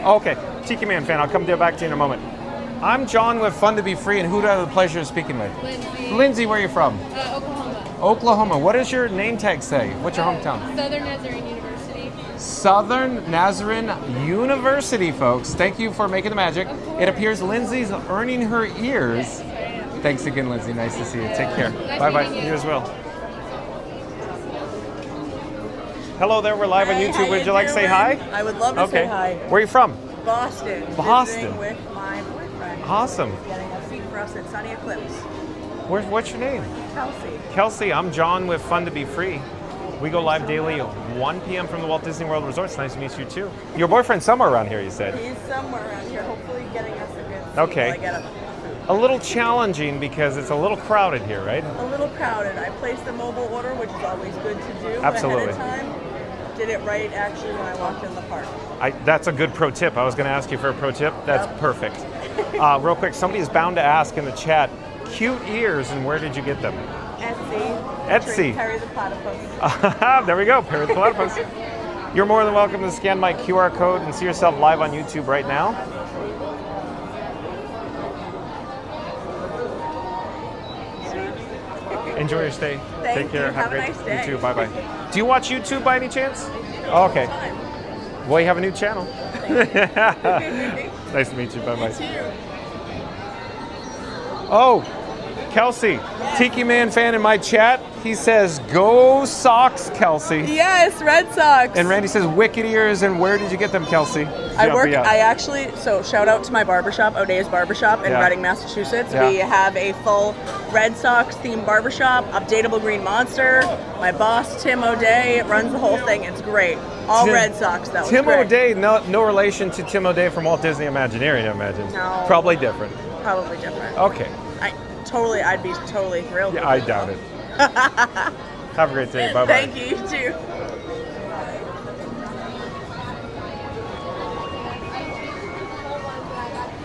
Okay, Tiki Man Fan, I'll come back to you in a moment. I'm John with Fun to Be Free, and who do I have the pleasure of speaking with? Lindsay. Lindsay, where are you from? Oklahoma. Oklahoma. What does your name tag say? What's your hometown? Southern Nazarene University. Southern Nazarene University, folks. Thank you for making the magic. It appears Lindsay's earning her ears. Yes, I am. Thanks again, Lindsay. Nice to see you. Take care. Nice Bye-bye. meeting you. You as well. Hello there. We're live on YouTube. Would you like to say hi? I would love to say hi. Where are you from? Boston. Boston. Visiting with my boyfriend. Awesome. Getting a seat for us at Sunny Eclipse. What's your name? Kelsey. Kelsey. I'm John with Fun to Be Free. We go live daily at 1 p.m. from the Walt Disney World Resort. It's nice to meet you too. Your boyfriend's somewhere around here, you said. He's somewhere around here, hopefully getting us a good seat Okay. while I get him. A little challenging because it's a little crowded here, right? A little crowded. I placed a mobile order, which is always good to do Absolutely. ahead of time. Did it right actually when I walked in the park. That's a good pro tip. I was going to ask you for a pro tip. That's perfect. Real quick, somebody is bound to ask in the chat, cute ears, and where did you get them? Etsy. Perry the Platypus. There we go, Perry the Platypus. You're more than welcome to scan my QR code and see yourself live on YouTube right now. Enjoy your stay. Thank Take care. you. Have a great nice day. You too. Bye-bye. Do you watch YouTube by any chance? Oh, okay. Well, you have a new channel. Nice to meet you. Bye-bye. Oh, Kelsey, Tiki Man Fan in my chat. He says, go Sox, Kelsey. Yes, Red Sox. And Randy says, wicked ears. And where did you get them, Kelsey? So shout out to my barbershop, O'Day's Barbershop in Reading, Massachusetts. Yeah. We have a full Red Sox themed barbershop, updatable green monster. My boss, Tim O'Day, runs the whole thing. It's great. All Red Sox, though. Tim O'Day, no relation to Tim O'Day from Walt Disney Imagineering, I imagine. No. Probably different. Probably different. Okay. I'd be totally thrilled. Yeah, I doubt it. Have a great day. Bye-bye. Thank you, you too.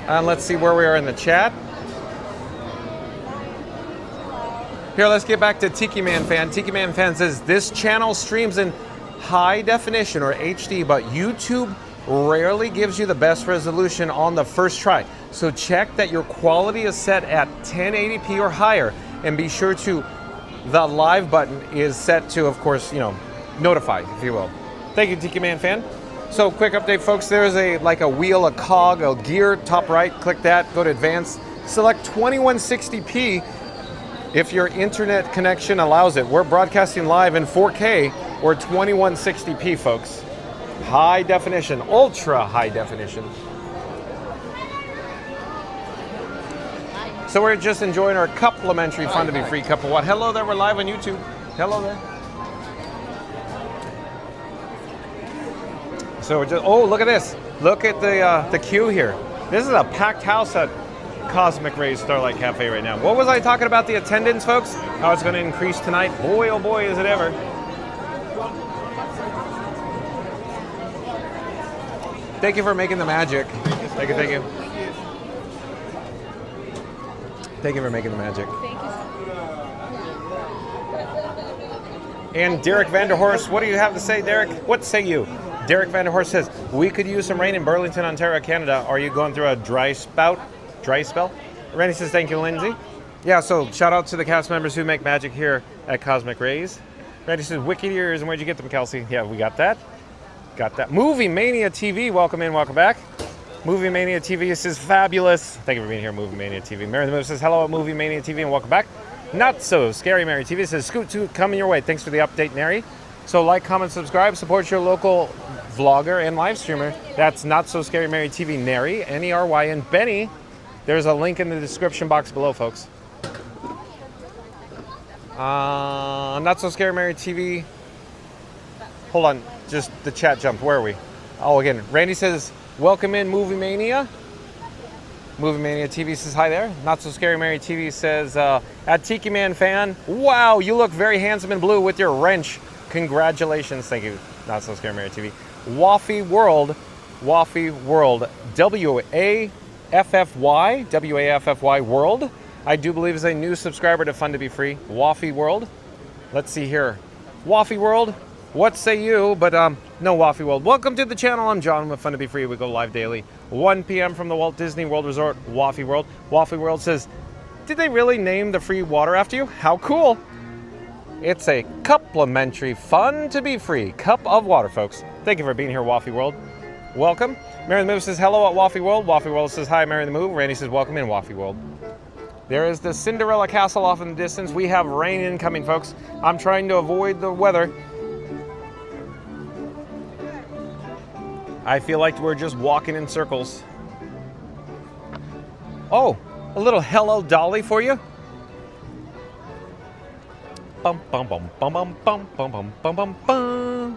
And let's see where we are in the chat. Here, let's get back to Tiki Man Fan. Tiki Man Fan says, this channel streams in high definition or HD, but YouTube rarely gives you the best resolution on the first try. So check that your quality is set at 1080p or higher, and be sure to the live button is set to, of course, notify, if you will. Thank you, Tiki Man Fan. So quick update, folks. There's a wheel, a cog, a gear, top right. Click that. Go to advanced. Select 2160p if your internet connection allows it. We're broadcasting live in 4K or 2160p, folks. High definition, ultra high definition. So we're just enjoying our complimentary Fun to Be Free cup of what? Hello there, we're live on YouTube. Hello there. So we're just, oh, look at this. Look at the queue here. This is a packed house at Cosmic Rays Starlight Cafe right now. What was I talking about the attendance, folks? How it's going to increase tonight. Boy, oh boy, is it ever. Thank you for making the magic. Thank you, thank you. Thank you for making the magic. Thank you. And Derek Vanderhorst, what do you have to say, Derek? What say you? Derek Vanderhorst says, we could use some rain in Burlington, Ontario, Canada. Are you going through a dry spell? Randy says, thank you, Lindsay. Yeah, so shout out to the cast members who make magic here at Cosmic Rays. Randy says, wicked ears, and where'd you get them, Kelsey? Yeah, we got that. Got that. Movie Mania TV, welcome in, welcome back. Movie Mania TV says, fabulous. Thank you for being here, Movie Mania TV. Mary the Move says, hello at Movie Mania TV, and welcome back. Not So Scary Mary TV says, Scoot 2 coming your way. Thanks for the update, Neri. So like, comment, subscribe, support your local vlogger and live streamer. That's Not So Scary Mary TV, Neri, N-E-R-Y, and Benny. There's a link in the description box below, folks. Not So Scary Mary TV. Hold on. Just the chat jumped. Where are we? Oh, again, Randy says, welcome in Movie Mania. Movie Mania TV says hi there. Not So Scary Mary TV says, at Tiki Man fan, wow, you look very handsome in blue with your wrench. Congratulations. Thank you, Not So Scary Mary TV. Waffy World, W-A-F-F-Y World. I do believe is a new subscriber to Fun to Be Free. Waffy World. Let's see here. Waffy World, what say you? But no Waffy World. Welcome to the channel. I'm John with Fun to Be Free. We go live daily, 1 p.m. from the Walt Disney World Resort, Waffy World. Waffy World says, did they really name the free water after you? How cool. It's a complimentary Fun to Be Free cup of water, folks. Thank you for being here, Waffy World. Welcome. Mary the Move says hello at Waffy World. Waffy World says hi, Mary the Move. Randy says welcome in, Waffy World. There is the Cinderella Castle off in the distance. We have rain incoming, folks. I'm trying to avoid the weather. I feel like we're just walking in circles. Oh, a little hello dolly for you. Bum bum bum bum bum bum bum bum bum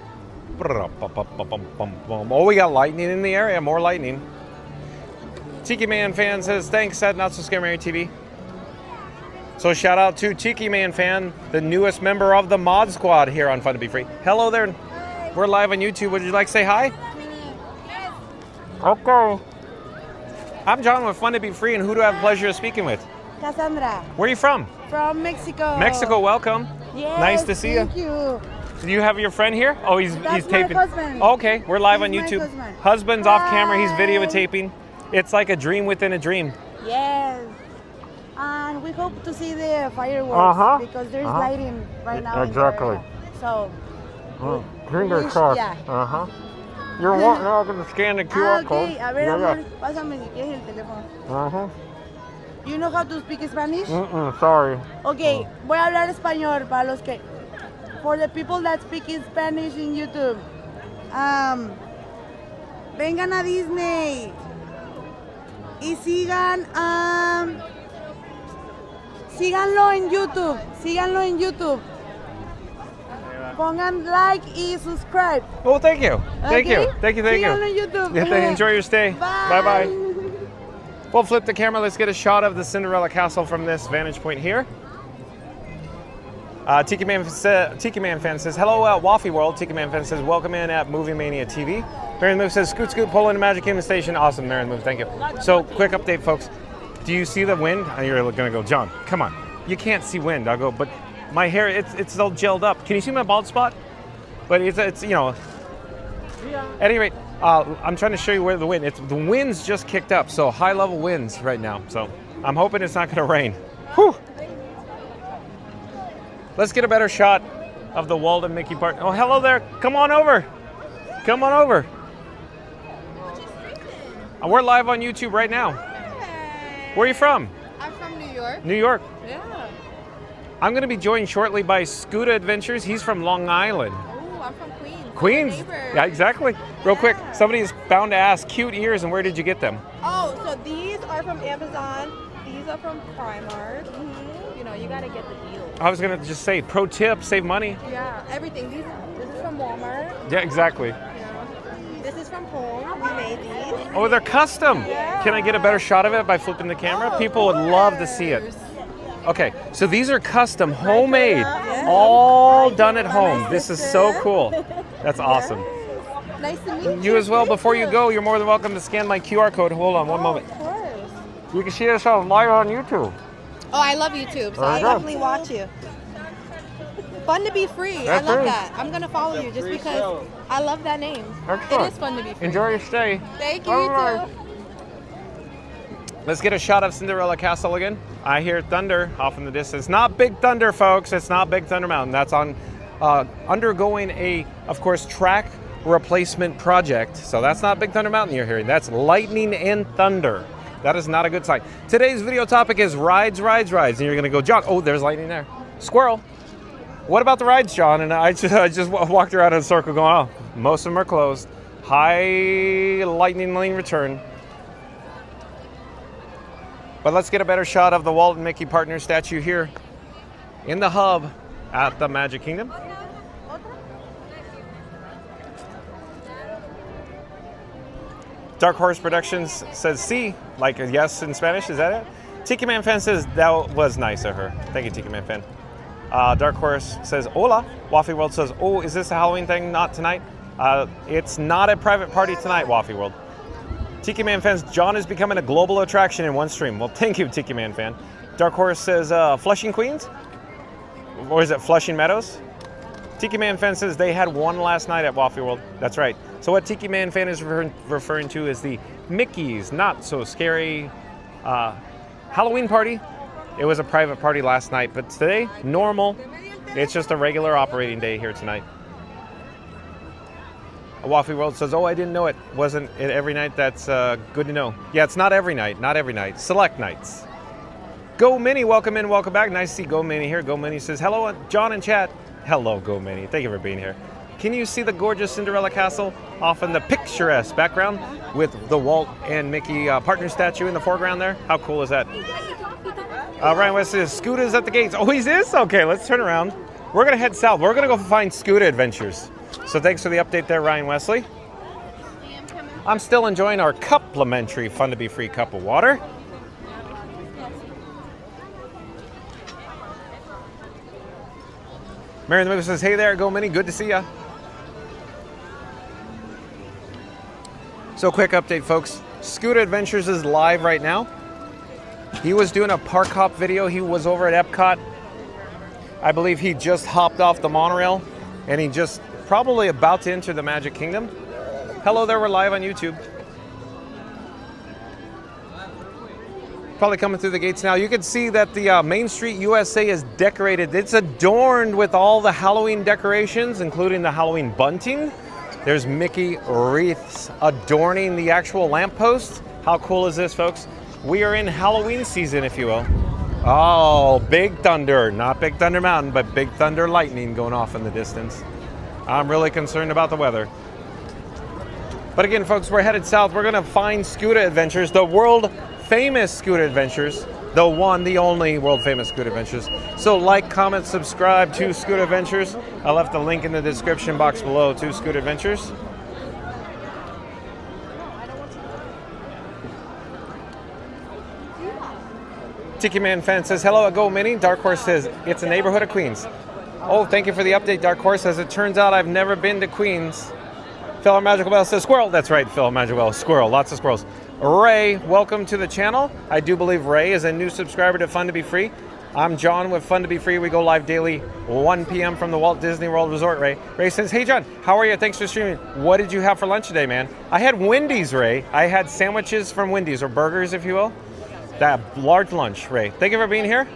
bum bum. Oh, we got lightning in the area. More lightning. Tiki Man fan says thanks at Not So Scary Mary TV. So shout out to Tiki Man fan, the newest member of the mod squad here on Fun to Be Free. Hello there. We're live on YouTube. Would you like to say hi? Okay. I'm John with Fun to Be Free, and who do I have the pleasure of speaking with? Cassandra. Where are you from? From Mexico. Mexico, welcome. Yes, nice to see you. Thank you. Do you have your friend here? Oh, he's taping. My husband. Okay, we're live on He's my YouTube. husband. Husband's off camera, he's videotaping. It's like a dream within a dream. Yes. And we hope to see the fireworks because there's lighting right now. Exactly. In the area. So. Fingers crossed. Yeah. You're going to scan the QR code. Okay, a ver, amor, pásame si quieres el teléfono. You know how to speak Spanish? Sorry. Okay, voy a hablar español para los que, for the people that speak Spanish in YouTube. Vengan a Disney y síganlo en YouTube. Síganlo en YouTube. Pongan like y subscribe. Well, thank you. Thank Okay? you. Thank you. Thank Síganlo you. en YouTube. Yeah, enjoy your stay. Bye. Bye. We'll flip the camera. Let's get a shot of the Cinderella Castle from this vantage point here. Tiki Man fan says, hello at Waffy World. Tiki Man fan says, welcome in at Movie Mania TV. Mary the Move says, scoot, scoot, pull into Magic Kingdom Station. Awesome, Mary the Move, thank you. So, quick update, folks. Do you see the wind? And you're going to go, John, come on. You can't see wind. I'll go, but my hair, it's all gelled up. Can you see my bald spot? But it's you know. At any rate, I'm trying to show you where the wind. The wind's just kicked up, so high level winds right now. So I'm hoping it's not going to rain. Whew. Let's get a better shot of the Walt and Mickey part. Oh, hello there. Come on over. Come on over. We're live on YouTube right now. Where are you from? I'm from New York. New York. Yeah. I'm going to be joined shortly by Scooter Adventures. He's from Long Island. Oh, I'm from Queens. Queens? Yeah, exactly. Real quick, somebody's bound to ask, cute ears, and where did you get them? Oh, so these are from Amazon. These are from Primark. You know, you got to get the deal. I was going to just say, pro tip, save money. Yeah, everything. This is from Walmart. Yeah, exactly. This is from home. We made these. Oh, they're custom. Yeah. Can I get a better shot of it by flipping the camera? People would love to see it. Okay, so these are custom, homemade, all done at home. This is so cool. That's awesome. Nice to meet you. You as well. Before you go, you're more than welcome to scan my QR code. Hold on one moment. Of course. You can see us live on YouTube. Oh, I love YouTube, so I definitely watch you. Fun to be free. That's I love free. that. I'm going to follow you just because I love that name. Excellent. It is fun to be free. Enjoy your stay. Thank you, Bye-bye. you too. Let's get a shot of Cinderella Castle again. I hear thunder off in the distance. Not Big Thunder, folks. It's not Big Thunder Mountain. That's on undergoing a, of course, track replacement project. So that's not Big Thunder Mountain you're hearing. That's lightning and thunder. That is not a good sign. Today's video topic is rides, rides, rides. And you're going to go, John, oh, there's lightning there. Squirrel. What about the rides, John? And I just walked around in a circle going, oh, most of them are closed. High lightning lane return. But let's get a better shot of the Walt and Mickey partner statue here in the hub at the Magic Kingdom. Dark Horse Productions says "sí," like a yes in Spanish. Is that it? Tiki Man Fan says that was nice of her. Thank you, Tiki Man Fan. Dark Horse says "hola." Waffy World says, "Oh, is this a Halloween thing? Not tonight." It's not a private party tonight, Waffy World. Tiki Man fans, John is becoming a global attraction in one stream. Well, thank you, Tiki Man fan. Dark Horse says Flushing Queens, or is it Flushing Meadows? Tiki Man fan says they had one last night at Waffy World. That's right. So what Tiki Man fan is referring to is the Mickey's Not So Scary Halloween party. It was a private party last night, but today, normal. It's just a regular operating day here tonight. Waffy World says, oh, I didn't know it. Wasn't it every night? That's good to know. Yeah, it's not every night. Not every night. Select nights. Go Minnie, welcome in, welcome back. Nice to see Go Minnie here. Go Minnie says, hello, John in chat. Hello, Go Minnie. Thank you for being here. Can you see the gorgeous Cinderella Castle off in the picturesque background with the Walt and Mickey partner statue in the foreground there? How cool is that? Ryan West says, Scoota's at the gates. Oh, he is? Okay, let's turn around. We're going to head south. We're going to go find Scooter Adventures. So thanks for the update there, Ryan Wesley. I'm still enjoying our complimentary Fun to Be Free cup of water. Mary the Movie says, hey there, Go Minnie, good to see ya. So quick update, folks. Scooter Adventures is live right now. He was doing a park hop video. He was over at Epcot. I believe he just hopped off the monorail and he just probably about to enter the Magic Kingdom. Hello there, we're live on YouTube. Probably coming through the gates now. You can see that the Main Street USA is decorated. It's adorned with all the Halloween decorations, including the Halloween bunting. There's Mickey wreaths adorning the actual lamppost. How cool is this, folks? We are in Halloween season, if you will. Oh, Big Thunder. Not Big Thunder Mountain, but Big Thunder lightning going off in the distance. I'm really concerned about the weather. But again, folks, we're headed south. We're going to find Scooter Adventures, the world famous Scooter Adventures, the one, the only world famous Scooter Adventures. So like, comment, subscribe to Scooter Adventures. I left a link in the description box below to Scooter Adventures. Tiki Man fan says, hello, Go Minnie. Dark Horse says, it's a neighborhood of Queens. Oh, thank you for the update, Dark Horse. As it turns out, I've never been to Queens. Phil Magical Bell says, squirrel. That's right, Phil Magical Bell, squirrel, lots of squirrels. Ray, welcome to the channel. I do believe Ray is a new subscriber to Fun to Be Free. I'm John with Fun to Be Free. We go live daily, 1 p.m. from the Walt Disney World Resort, Ray. Ray says, hey, John, how are you? Thanks for streaming. What did you have for lunch today, man? I had Wendy's, Ray. I had sandwiches from Wendy's, or burgers, if you will. That large lunch, Ray. Thank you for being here.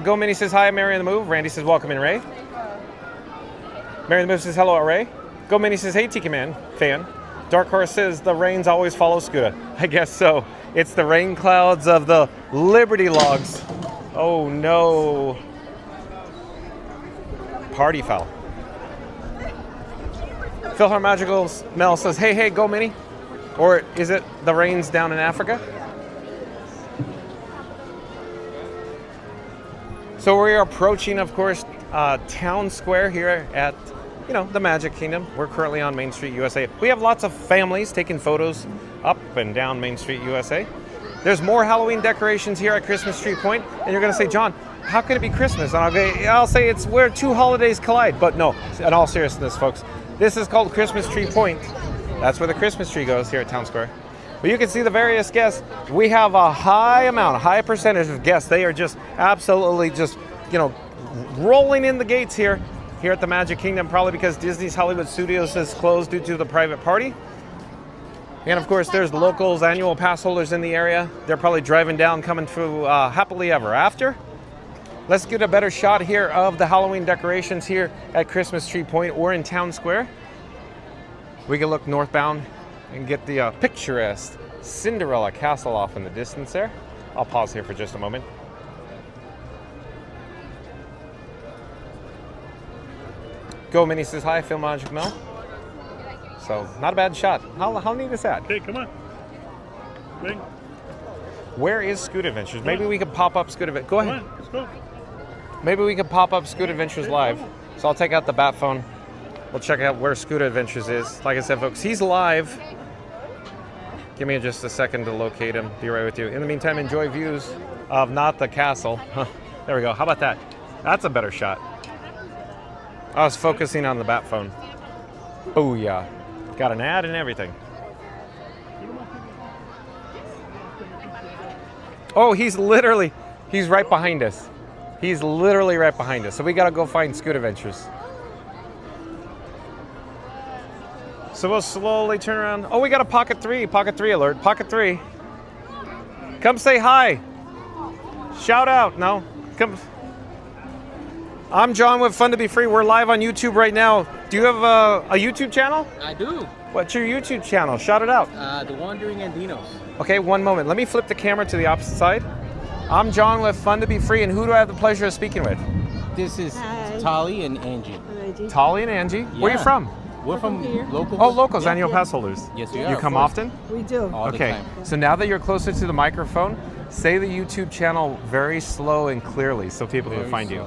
Go Minnie says, hi, Mary on the Move. Randy says, welcome in, Ray. Mary on the Move says, hello, Ray. Go Minnie says, hey, Tiki Man fan. Dark Horse says, the rains always follow Scooter. I guess so. It's the rain clouds of the Liberty Logs. Oh, no. Party foul. Philhar Magical Mel says, hey, Go Minnie. Or is it the rains down in Africa? So we are approaching, of course, Town Square here at, the Magic Kingdom. We're currently on Main Street USA. We have lots of families taking photos up and down Main Street USA. There's more Halloween decorations here at Christmas Tree Point, and you're gonna say, John, how can it be Christmas? And I'll say it's where two holidays collide. But no, in all seriousness, folks, this is called Christmas Tree Point. That's where the Christmas tree goes here at Town Square. But you can see the various guests. We have a high percentage of guests. They are just absolutely just, rolling in the gates here at the Magic Kingdom, probably because Disney's Hollywood Studios is closed due to the private party. And of course, there's locals, annual pass holders in the area. They're probably driving down, coming through happily ever after. Let's get a better shot here of the Halloween decorations here at Christmas Tree Point or in Town Square. We can look northbound and get the picturesque Cinderella Castle off in the distance there. I'll pause here for just a moment. Go Minnie says hi, Phil Magic Mel. So, not a bad shot. How neat is that? Okay, come on. Big. Where is Scoot Adventures? Maybe we could pop up Scoot Adventures. Go ahead. Come on, let's go. Maybe we could pop up Scoot Adventures live. So I'll take out the bat phone. We'll check out where Scoot Adventures is. Like I said, folks, he's live. Give me just a second to locate him. Be right with you. In the meantime, enjoy views of not the castle. Huh. There we go. How about that? That's a better shot. I was focusing on the bat phone. Oh yeah. Got an ad and everything. Oh, he's right behind us. He's literally right behind us. So we gotta go find Scoot Adventures. So we'll slowly turn around. Oh, we got a Pocket 3 alert. Pocket 3. Come say hi. Shout out. No, come. I'm John with Fun to Be Free. We're live on YouTube right now. Do you have a YouTube channel? I do. What's your YouTube channel? Shout it out. The Wandering Andinos. Okay, one moment. Let me flip the camera to the opposite side. I'm John with Fun to Be Free, and who do I have the pleasure of speaking with? This is Tali and Angie. Tali and Angie? Yeah. Where are you from? We're from locals. Oh, locals, Yeah. annual pass holders. Yes, we are. You of come course. often? We do. All the Okay, time. so now that you're closer to the microphone, say the YouTube channel very slow and clearly so people can Very find slow. you.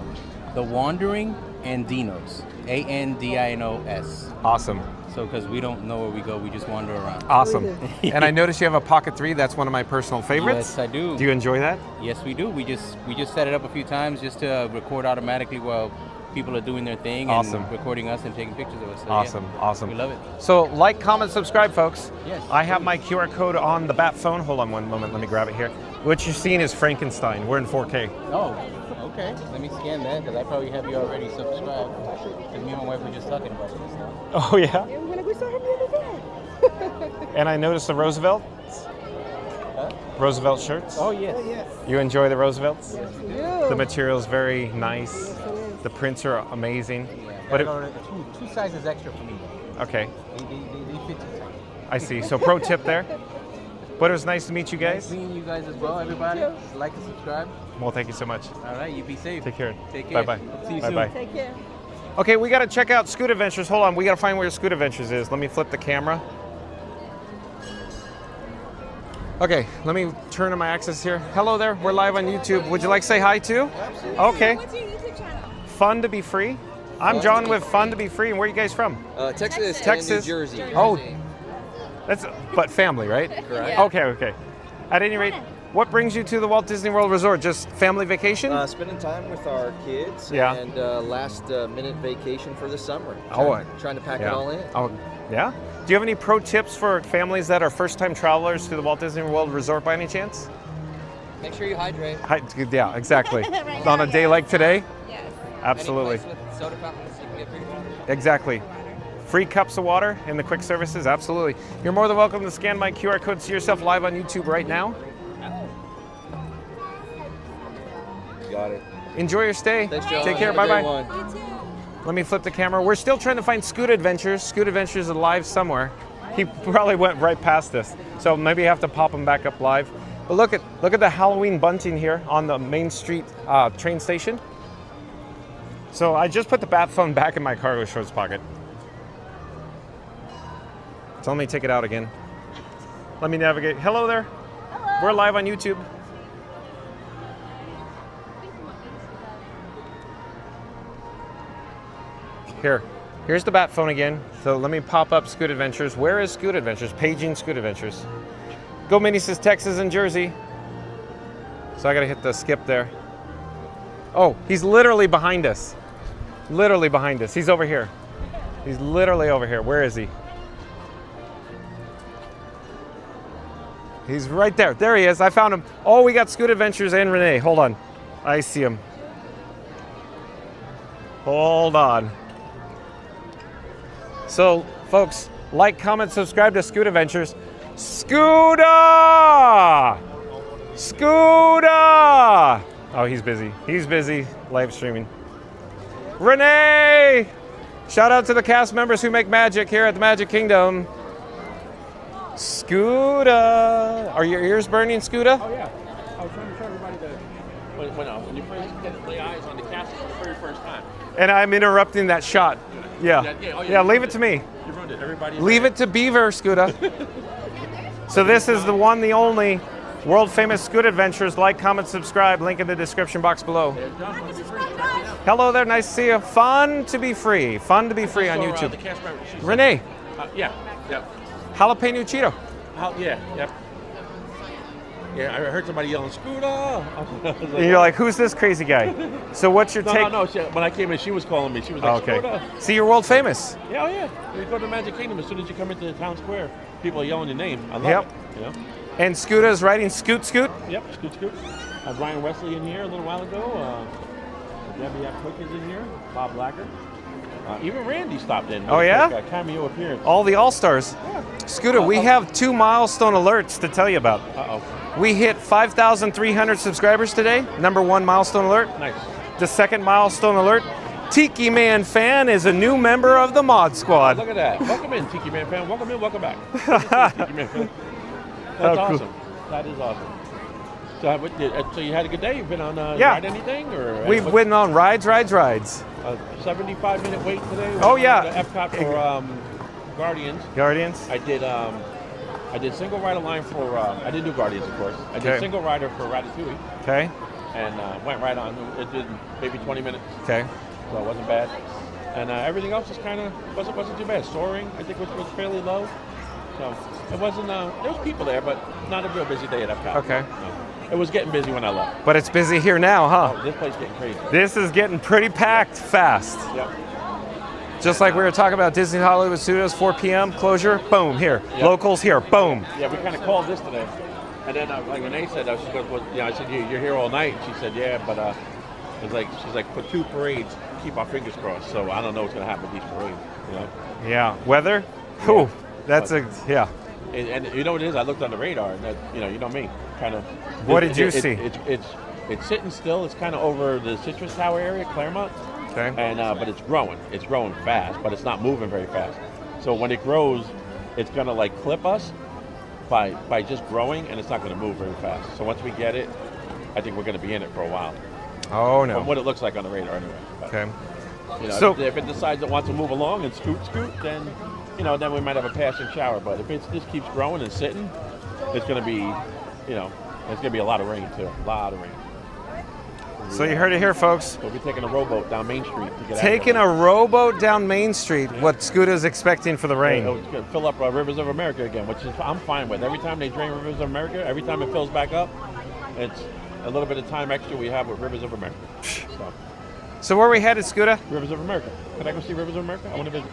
The Wandering Andinos. Andinos. Awesome. So, because we don't know where we go, we just wander around. Awesome. And I noticed you have a Pocket 3. That's one of my personal favorites. Yes, I do. Do you enjoy that? Yes, we do. We just set it up a few times just to record automatically while people are doing their thing Awesome. and recording us and taking pictures of us. So, Awesome, yeah, awesome. We love it. So like, comment, subscribe, folks. Yes. I have my QR code on the bat phone. Hold on one moment. Let me grab it here. What you're seeing is Frankenstein. We're in 4K. Oh, okay. Let me scan that because I probably have you already subscribed. Because me and my wife were just talking about this now. Oh, yeah? Yeah, we're gonna go saw him the other day. And I noticed the Roosevelt. Huh? Roosevelt shirts. Oh, yes. You enjoy the Roosevelts? Yes, we do. The material's very nice. The prints are amazing. But But two sizes extra for me. okay, They fit too tight. I see. So pro tip there. But it was nice to meet you Nice guys. meeting you guys as well, everybody. Like and subscribe. Well, thank you so much. All right, you be safe. Take care. Take care. Bye-bye. See you Bye-bye. soon. Take care. Okay, we got to check out Scoot Adventures. Hold on, we got to find where Scoot Adventures is. Let me flip the camera. Okay, let me turn on my access here. Hello there, we're live on YouTube. Would you like to say hi too? Absolutely. Okay. What's your YouTube channel? Fun to Be Free. I'm John with Fun to Be Free, and where are you guys from? Texas, Texas. and New Jersey. Oh, that's but family, right? Correct. Okay, okay. At any rate, what brings you to the Walt Disney World Resort? Just family vacation? Spending time with our kids. Yeah. And last minute vacation for the summer. Trying to pack yeah. it all in. Oh, yeah? Do you have any pro tips for families that are first-time travelers to the Walt Disney World Resort by any chance? Make sure you hydrate. Yeah, exactly. Right On now, a day yes. like today? Yes. Absolutely. Any place with soda fountains, you can get free water. Exactly. Free cups of water in the quick services? Absolutely. You're more than welcome to scan my QR code, see yourself live on YouTube right now. Got it. Enjoy your stay. Thanks, John. Take care. Have a great Bye-bye. one. Let me flip the camera. We're still trying to find Scoot Adventures. Scoot Adventures is live somewhere. He probably went right past us. So maybe you have to pop him back up live. But look at the Halloween bunting here on the Main Street train station. So I just put the bat phone back in my cargo shorts pocket. So let me take it out again. Let me navigate. Hello there. Hello. We're live on YouTube. Here's the bat phone again. So let me pop up Scoot Adventures. Where is Scoot Adventures? Paging Scoot Adventures. Go Minnie says Texas and Jersey. So I gotta hit the skip there. Oh, he's literally behind us. Literally behind us. He's over here. He's literally over here. Where is he? He's right there. There he is. I found him. Oh, we got Scoot Adventures and Renee. Hold on. I see him. Hold on. So, folks, like, comment, subscribe to Scoot Adventures. Scooter! Scooter! Oh, he's busy. He's busy live streaming. Renee! Shout out to the cast members who make magic here at the Magic Kingdom. Scooter! Are your ears burning, Scooter? Oh, yeah. I was trying to show everybody that when you first get to lay eyes on the castle for the very first time. And I'm interrupting that shot. Yeah. Yeah, leave it to me. You ruined it. Everybody. Leave it to Beaver, Scooter. So this is the one, the only world famous Scoot Adventures. Like, comment, subscribe. Link in the description box below. Hello there. Nice to see you. Fun to be free. Fun to be free on YouTube. Renee. Yeah. Jalapeno Cheeto. Yeah, yep. Yeah, I heard somebody yelling, "Scooter!" And you're like, who's this crazy guy? So what's your take? No. When I came in, she was calling me. She was like, okay. "Scooter!" See, you're world famous. Yeah, oh yeah. You go to Magic Kingdom, as soon as you come into the town square, people are yelling your name. I love Yep. it. You know? And Scooter is riding Scoot Scoot? Yep, Scoot Scoot. I had Ryan Wesley in here a little while ago. Debbie Cook is in here. Bob Blacker. Even Randy stopped in. Oh, yeah? Like a cameo appearance. All the All-Stars. Yeah. Scooter, we have 2 milestone alerts to tell you about. Uh-oh. We hit 5,300 subscribers today. Number 1 milestone alert. Nice. The second milestone alert. Tiki Man Fan is a new member of the Mod Squad. Look at that. Welcome in, Tiki Man Fan. Welcome in, welcome back. Tiki Man Fan. That's awesome. Cool. That is awesome. So you had a good day? You've been on ride anything? Or We've been on rides. A 75-minute wait today. Oh, yeah. Epcot for Guardians. I did single rider line for, I didn't do Guardians, of course. I did single rider for Ratatouille. Okay. And went right on. It did maybe 20 minutes. Okay. So it wasn't bad. And everything else just kind of wasn't too bad. Soaring, I think, was fairly low. So it wasn't, there was people there, but not a real busy day at Epcot. Okay. No. It was getting busy when I left. But it's busy here now, huh? Oh, this place is getting crazy. This is getting pretty packed fast. Yep. Just like we were talking about Disney Hollywood Studios, 4 p.m. closure, boom, here. Yep. Locals here, boom. Yeah, we kind of called this today. And then like Renee said, I said, you're here all night. She said, yeah, but she's like, for 2 parades, keep our fingers crossed. So I don't know what's going to happen with these parades, you know? Yeah, weather? Yeah. Ooh, that's yeah. And you know what it is? I looked on the radar, and that, you know me, kind of. What did you see? It's sitting still. It's kind of over the Citrus Tower area, Claremont. Okay. And but it's growing. It's growing fast, but it's not moving very fast. So when it grows, it's gonna like clip us by just growing, and it's not gonna move very fast. So once we get it, I think we're gonna be in it for a while. Oh no. From what it looks like on the radar, anyway. But, okay. You know, so if it decides it wants to move along and scoot, then. You know, then we might have a passing shower. But if it just keeps growing and sitting, it's going to be, you know, it's going to be a lot of rain too. A lot of rain. So you heard it here, folks. We'll be taking a rowboat down Main Street to get Taking a rowboat down Main Street. Yeah. What Scooter's expecting for the rain. It's going to fill up Rivers of America again, which is I'm fine with. Every time they drain Rivers of America, every time it fills back up, it's a little bit of time extra we have with Rivers of America. So where are we headed, Scooter? Rivers of America. Can I go see Rivers of America? I want to visit.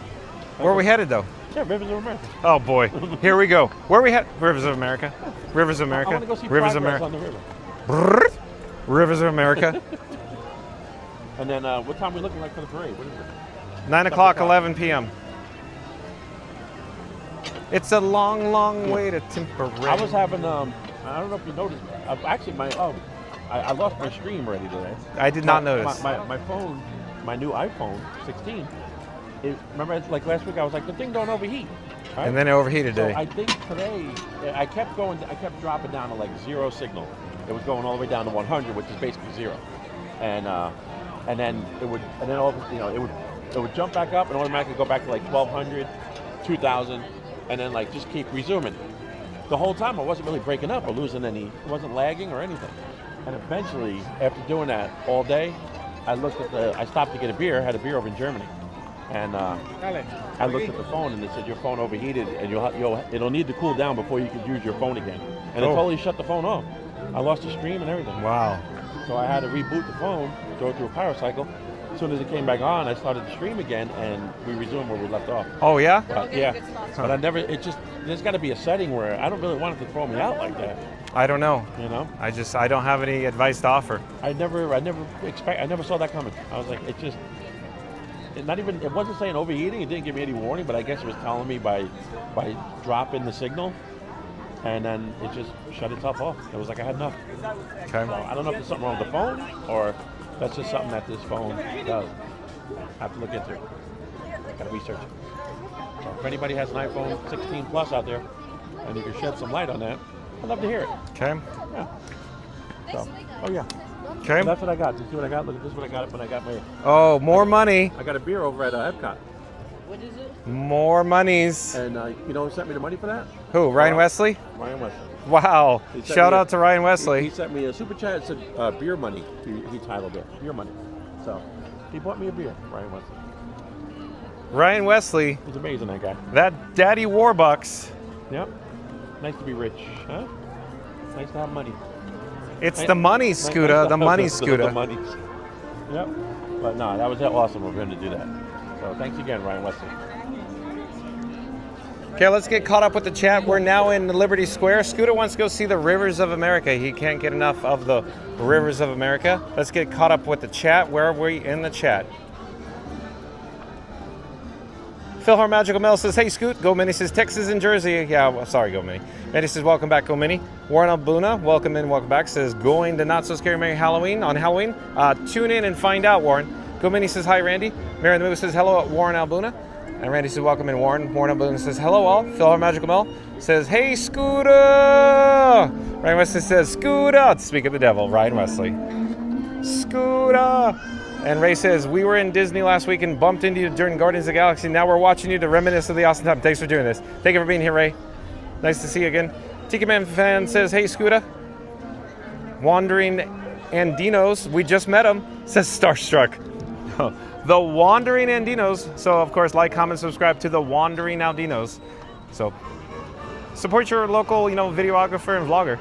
Where are we headed, though? Yeah, Rivers of America. Oh, boy. Here we go. Where are we headed? Rivers of America. Rivers of America. I want to go see Rivers of progress America. on the river. Brrr. Rivers of America. And then what time are we looking like for the parade? What is it? 9 o'clock, 11 p.m. It's a long, long way to Temporary. I was having, I don't know if you noticed, actually I lost my stream already today. I did not notice. My phone, my new iPhone 16, remember like last week I was like, the thing don't overheat. Right? And then it overheated today. So I think today, I kept dropping down to like 0 signal. It was going all the way down to 100, which is basically 0. And then it would jump back up and automatically go back to like 1200, 2000, and then like just keep resuming. The whole time I wasn't really breaking up or losing any, it wasn't lagging or anything. And eventually, after doing that all day, I stopped to get a beer, had a beer over in Germany. And I looked at the phone and it said your phone overheated and it'll need to cool down before you can use your phone again. And it totally shut the phone off. I lost the stream and everything. Wow. So I had to reboot the phone, go through a power cycle. As soon as it came back on, I started to stream again and we resumed where we left off. Oh yeah? But, yeah. But there's got to be a setting where I don't really want it to throw me out like that. I don't know. You know? I don't have any advice to offer. I never saw that coming. I was like, it wasn't saying overheating, it didn't give me any warning, but I guess it was telling me by dropping the signal, and then it just shut itself off. It was like I had enough. Okay. So I don't know if there's something wrong with the phone, or that's just something that this phone does. I have to look into it. Gotta research it. So if anybody has an iPhone 16 Plus out there, and you can shed some light on that, I'd love to hear it. Okay. Yeah. So, oh yeah. Okay. So that's what I got. You see what I got? Look at this. What I got when I got my. Oh, more money. I got a beer over at Epcot. What is it? More monies. And you know who sent me the money for that? Who? Ryan Wesley? Ryan Wesley. Wow. Shout out to Ryan Wesley. He sent me a super chat. It said beer money. He titled it beer money. So he bought me a beer. Ryan Wesley. Ryan Wesley. He's amazing, that guy. That Daddy Warbucks. Yep. Nice to be rich, huh? Nice to have money. It's the money, Scooter. The money, The Scooter. money. Yep. But no, that was awesome. We're going to do that. So thanks again, Ryan Wesley. Okay, let's get caught up with the chat. We're now in Liberty Square. Scooter wants to go see the Rivers of America. He can't get enough of the Rivers of America. Let's get caught up with the chat. Where are we in the chat? Philhar Magical Mel says, hey Scoot, Go Mini says, Texas and Jersey. Yeah, well, sorry, Go Mini. Mandy says, welcome back, Go Mini. Warren Albuna, welcome in, welcome back. Says, going to Not So Scary Mary Halloween on Halloween. Tune in and find out, Warren. Go Mini says, hi, Randy. Mary the Movie says, hello, Warren Albuna. And Randy says, welcome in, Warren. Warren Albuna says, hello, all. Philhar Magical Mel says, hey, Scooter. Ryan Wesley says, Scooter. Speak of the devil, Ryan Wesley. Scooter. And Ray says, we were in Disney last week and bumped into you during Guardians of the Galaxy. Now we're watching you to reminisce of the awesome time. Thanks for doing this. Thank you for being here, Ray. Nice to see you again. Tiki Man fan says, hey, Scooter. Wandering Andinos, we just met him, says Starstruck. The Wandering Andinos. So, of course, like, comment, subscribe to the Wandering Aldinos. So, support your local, videographer and vlogger.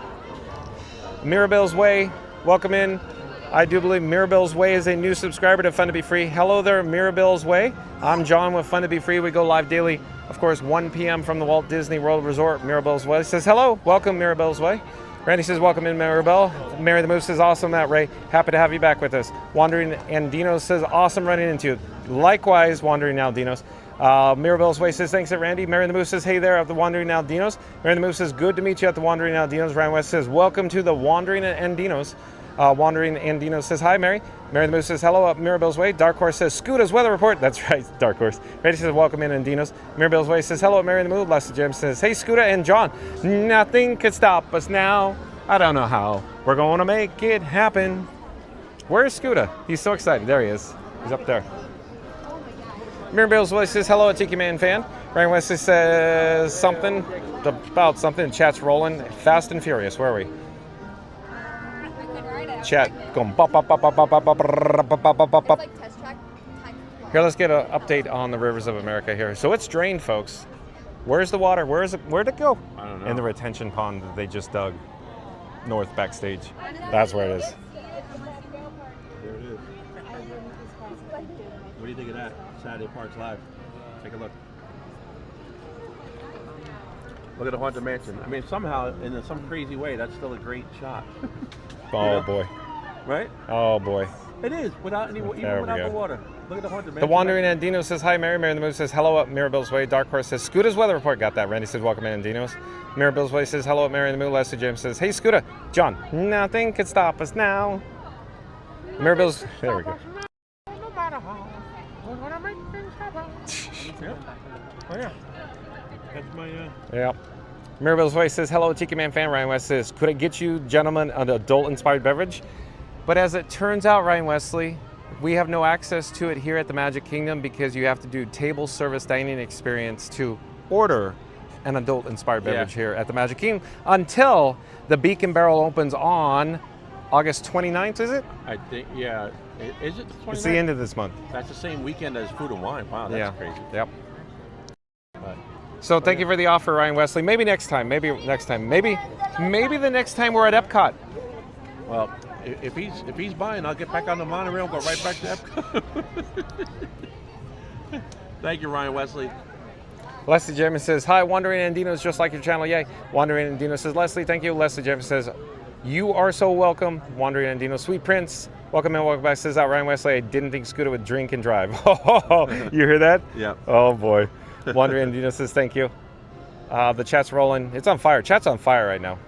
Mirabelle's Way, welcome in. I do believe Mirabelle's Way is a new subscriber to Fun to Be Free. Hello there, Mirabelle's Way. I'm John with Fun to Be Free. We go live daily, of course, 1 p.m. from the Walt Disney World Resort. Mirabelle's Way says, hello, welcome, Mirabelle's Way. Randy says, welcome in, Mirabelle. Mary the Move says, awesome, Matt Ray. Happy to have you back with us. Wandering Andinos says, awesome running into you. Likewise, Wandering Aldinos. Mirabelle's Way says, thanks, Randy. Mary the Move says, hey there at the Wandering Aldinos. Mary the Move says, good to meet you at the Wandering Aldinos. Ryan West says, welcome to the Wandering Andinos. Wandering Andino says, hi, Mary. Mary the Moose says, hello up Mirabelle's Way. Dark Horse says, Scoota's weather report. That's right, Dark Horse. Randy says, welcome in Andino's. Mirabelle's Way says, hello, Mary the Moon. Leslie James says, hey, Scooter and John. Nothing could stop us now. I don't know how. We're going to make it happen. Where's Scooter? He's so excited. There he is. He's up there. Mirabelle's Way says, hello, a Tiki Man fan. Ryan Wesley says something about something. Chat's rolling. Fast and Furious. Where are we? Chat going bop, bop, bop, bop, bop, bop, bop, bop, bop, bop, bop. Here, let's get an update on the Rivers of America here. So it's drained, folks. Where's the water? Where'd it go? I don't know. In the retention pond that they just dug north backstage. That's where it is. There it is. What do you think of that? Saturday Parks Live. Take a look. Look at the Haunted Mansion. I mean, somehow, in some crazy way, that's still a great shot. Oh, boy. Right? Oh, boy. It is, without any, even without the water. Look at the Haunted Mansion. The Wandering Andino says, hi, Mary. Mary the Moon says, hello up Mirabelle's Way. Dark Horse says, Scooter's weather report. Got that. Randy says, welcome in Andinos. Mirabelle's Way says, hello up Mary the Moon. Leslie James says, hey, Scooter. John, nothing can stop us now. Mirabelle's, there we go. No matter how, we're gonna make things happen. Oh, yeah. That's my, Yeah. Mirabelle's Way says, hello, Tiki Man fan. Ryan West says, could I get you, gentlemen, an adult-inspired beverage? But as it turns out, Ryan Wesley, we have no access to it here at the Magic Kingdom because you have to do table service dining experience to order an adult-inspired beverage here at the Magic Kingdom until the Beacon Barrel opens on August 29th, is it? I think, yeah. Is it the 29th? It's the end of this month. That's the same weekend as Food and Wine. Wow, that's crazy. Yep. But, so thank you for the offer, Ryan Wesley. Maybe next time. Maybe the next time we're at Epcot. Well, if he's buying, I'll get back on the monorail and go right back to Epcot. Thank you, Ryan Wesley. Leslie James says, hi, Wandering Andino's just like your channel, yay. Wandering Andino says, Leslie, thank you. Leslie James says, you are so welcome. Wandering Andino, Sweet Prince, welcome in, welcome back. Says out Ryan Wesley, I didn't think Scooter would drink and drive. You hear that? Yeah. Oh boy. Wandering Andino says, thank you. The chat's rolling. It's on fire. Chat's on fire right now.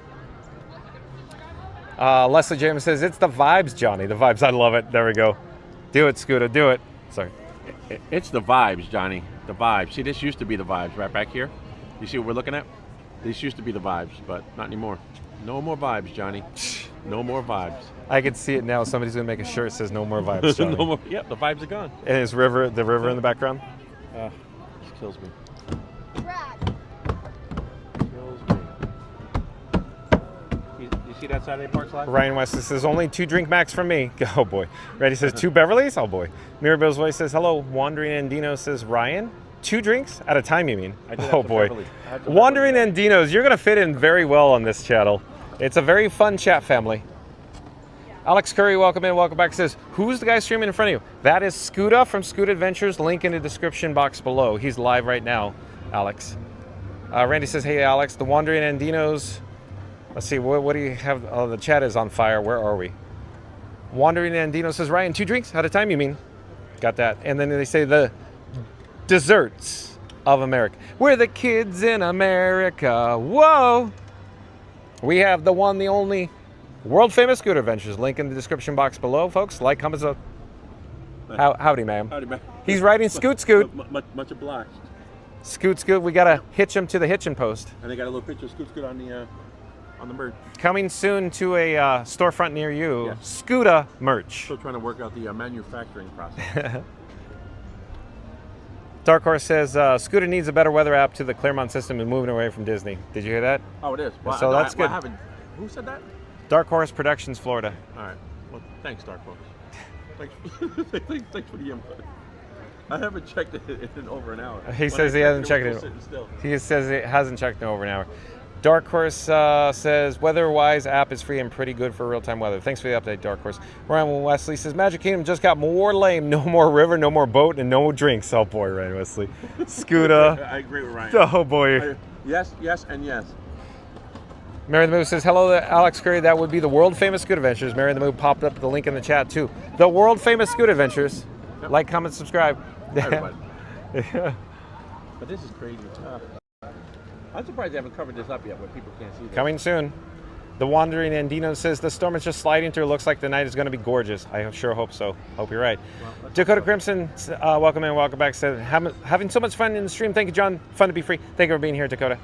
Leslie James says, it's the vibes, Johnny. The vibes, I love it. There we go. Do it, Scooter, do it. Sorry. It's the vibes, Johnny. The vibes. See, this used to be the vibes right back here. You see what we're looking at? This used to be the vibes, but not anymore. No more vibes, Johnny. No more vibes. I can see it now. Somebody's going to make a shirt that says no more vibes, Johnny. No more, yep, the vibes are gone. And is the river in the background? This kills me. You see that Saturday Parks Live? Ryan Wesley says, only 2 drink max from me. Oh boy. Reddy says, 2 Beverly's? Oh boy. Mirabelle's Way says, hello. Wandering Andino says, Ryan, 2 drinks at a time, you mean? I did have Oh some boy. Beverly. I had some Wandering Andinos, you're gonna fit in very well on this channel. It's a very fun chat family. Alex Curry, welcome in, welcome back. Says, who's the guy streaming in front of you? That is Scooter from Scoot Adventures. Link in the description box below. He's live right now, Alex. Randy says, hey Alex, the Wandering Andinos. Let's see, what do you have? Oh, the chat is on fire. Where are we? Wandering Andino says, Ryan, 2 drinks at a time, you mean? Got that. And then they say the desserts of America. We're the kids in America. Whoa! We have the one, the only, world famous Scoot Adventures. Link in the description box below, folks. Like, comments. Howdy, ma'am. Howdy, ma'am. He's riding Scoot Scoot. Much obliged. Scoot Scoot. We gotta hitch him to the hitching post. And they got a little picture of Scoot Scoot on the merch. Coming soon to a storefront near you. Yeah. Scooter merch. Still trying to work out the manufacturing process. Dark Horse says Scooter needs a better weather app to the Claremont system and moving away from Disney. Did you hear that? Oh, it is. Well, so that's good. Who said that? Dark Horse Productions, Florida. All right. Well, thanks, Dark Horse. Thanks for the input. I haven't checked it in over an hour. He says he hasn't checked it. He says he hasn't checked in over an hour. Dark Horse says, weather-wise, app is free and pretty good for real-time weather. Thanks for the update, Dark Horse. Ryan Wesley says, Magic Kingdom just got more lame. No more river, no more boat, and no drinks. Oh, boy, Ryan Wesley. Scooter. I agree with Ryan. Oh, boy. Yes, and yes. Mary the Moo says, hello, Alex Curry. That would be the world-famous Scoot Adventures. Mary the Moo popped up the link in the chat, too. The world-famous Scoot Adventures. Yep. Like, comment, subscribe. Everybody. But this is crazy. I'm surprised they haven't covered this up yet where people can't see this. Coming soon. The Wandering Andino says, the storm is just sliding through. Looks like the night is going to be gorgeous. I sure hope so. Hope you're right. Well, Dakota Crimson, welcome in, welcome back. Said, having so much fun in the stream. Thank you, John. Fun to be free. Thank you for being here, Dakota.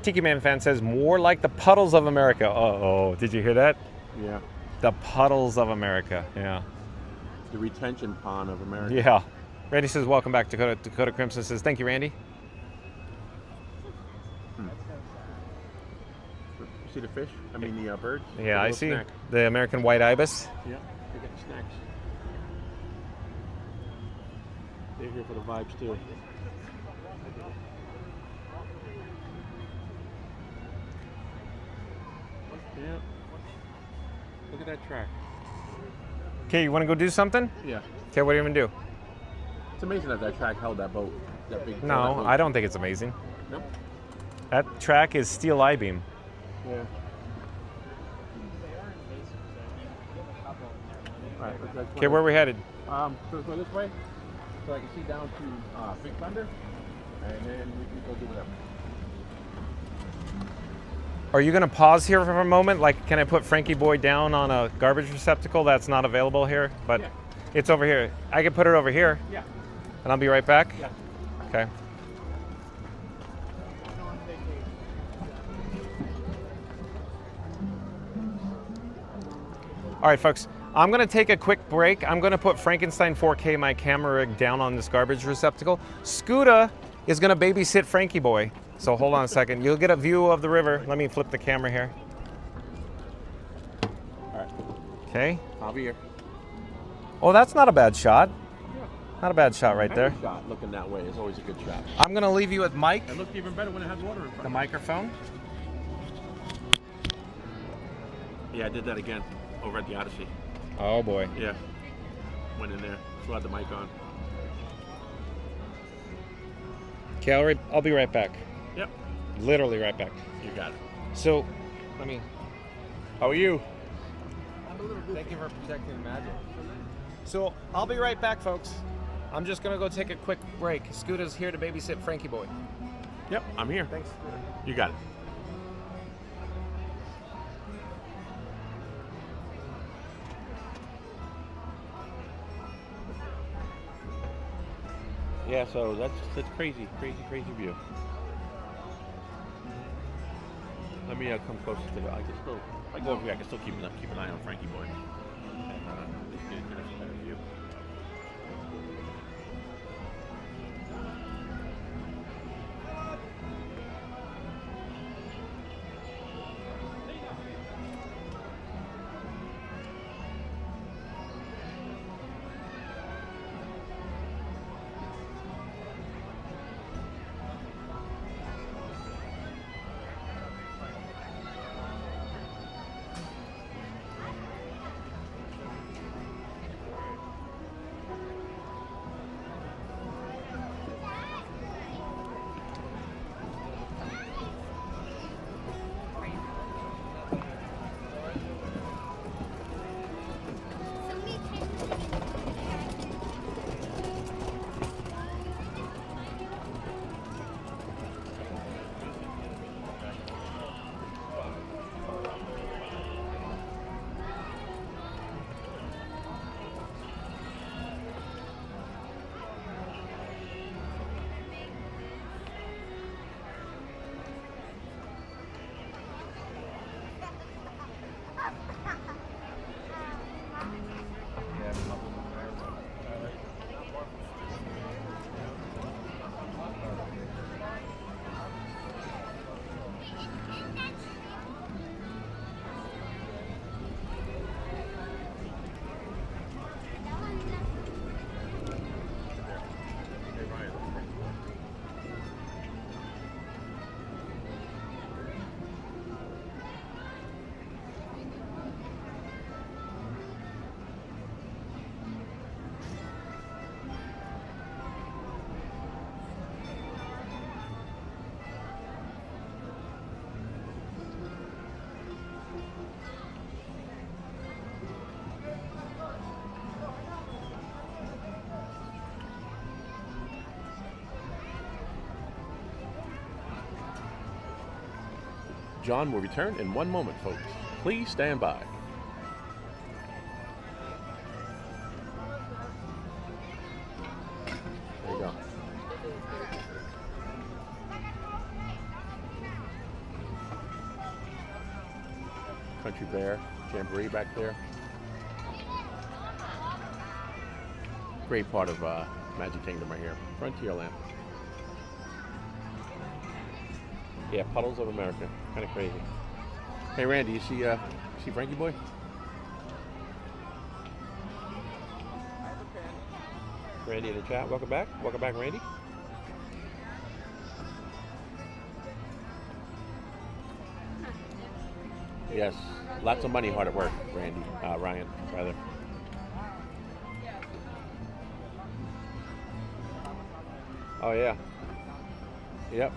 Tiki Man fan says, more like the puddles of America. Uh-oh. Did you hear that? Yeah. The puddles of America. Yeah. The retention pond of America. Yeah. Randy says, welcome back, Dakota. Dakota Crimson says, thank you, Randy. See the fish? I mean the birds? Yeah, I see. Snack. The American white ibis. Yeah, they get the snacks. They're here for the vibes too. Yeah. Look at that track. Okay, you want to go do something? Yeah. Okay, what are you going to do? It's amazing that track held that boat. That big. No, boat. I don't think it's amazing. Nope. That track is steel I-beam. Yeah. All right, okay, where are we headed? So this way, so I can see down to Big Thunder, and then we can go do whatever. Are you going to pause here for a moment? Like, can I put Frankie Boy down on a garbage receptacle that's not available here? But yeah. It's over here. I can put it over here. Yeah. And I'll be right back? Yeah. Okay. All right, folks, I'm going to take a quick break. I'm going to put Frankenstein 4K, my camera rig, down on this garbage receptacle. Scooter is going to babysit Frankie Boy. So hold on a second. You'll get a view of the river. Let me flip the camera here. All right. Okay. I'll be here. Oh, that's not a bad shot. Yeah. Not a bad shot right there. Shot looking that way is always a good shot. I'm going to leave you with Mike. It looks even better when it has water in front. The microphone. Yeah, I did that again over at the Odyssey. Oh boy. Yeah. Went in there. Still had the mic on. Okay, I'll be right back. Yep. Literally right back. You got it. So, let me... How are you? Thank you for protecting the magic. So, I'll be right back, folks. I'm just going to go take a quick break. Scooter's here to babysit Frankie Boy. Yep, I'm here. Thanks, Scooter. You got it. Yeah, so that's crazy view. Let me come closer to the. I can still. If I go over here, I can still keep an eye on Frankie Boy. And just get a better view. John will return in 1 moment, folks. Please stand by. There you go. Country Bear, Jamboree back there. Great part of Magic Kingdom right here. Frontierland. Yeah, Puddles of America. Kind of crazy. Hey Randy, you see Frankie Boy? Randy in the chat. Welcome back. Welcome back, Randy. Yes, lots of money hard at work, Randy. Ryan, rather. Oh yeah. Yep.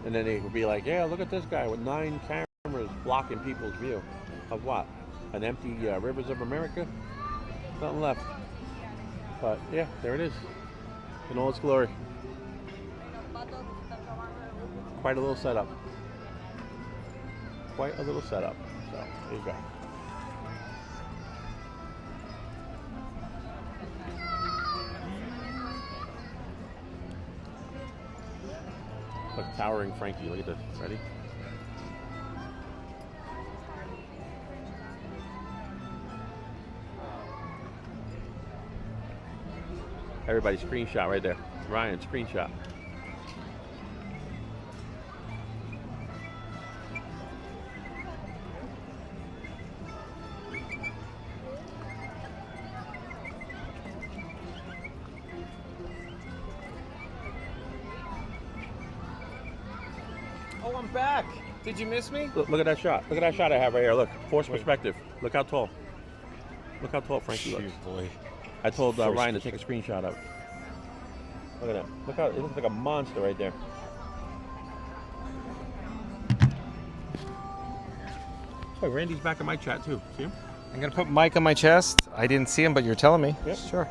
And then they would be like, yeah, look at this guy with 9 cameras blocking people's view. Of what? An empty Rivers of America? Nothing left. But yeah, there it is. In all its glory. Quite a little setup. Quite a little setup. So, there you go. Look, towering Frankie. Look at this. Ready? Everybody, screenshot right there. Ryan, screenshot. Oh, I'm back. Did you miss me? Look at that shot. Look at that shot I have right here. Look, forced perspective. Look how tall. Look how tall Frankie looks. Boy. I told Ryan to take a screenshot of it. Look at that. Look how it looks like a monster right there. Oh, Randy's back in my chat too. See him? I'm gonna put Mike on my chest. I didn't see him, but you're telling me. Yep. Sure.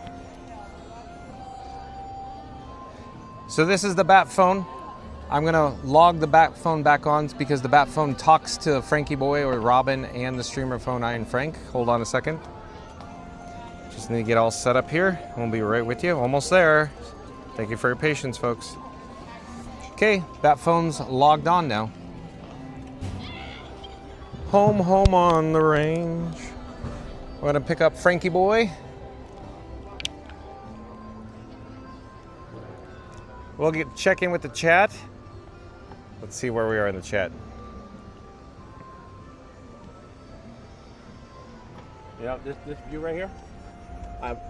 So this is the bat phone. I'm gonna log the bat phone back on because the bat phone talks to Frankie Boy or Robin and the streamer phone Iron Frank. Hold on a second. Just need to get all set up here. We'll be right with you. Almost there. Thank you for your patience, folks. Okay, bat phone's logged on now. Home, home on the range. We're gonna pick up Frankie Boy. We'll check in with the chat. Let's see where we are in the chat. Yeah, this view right here.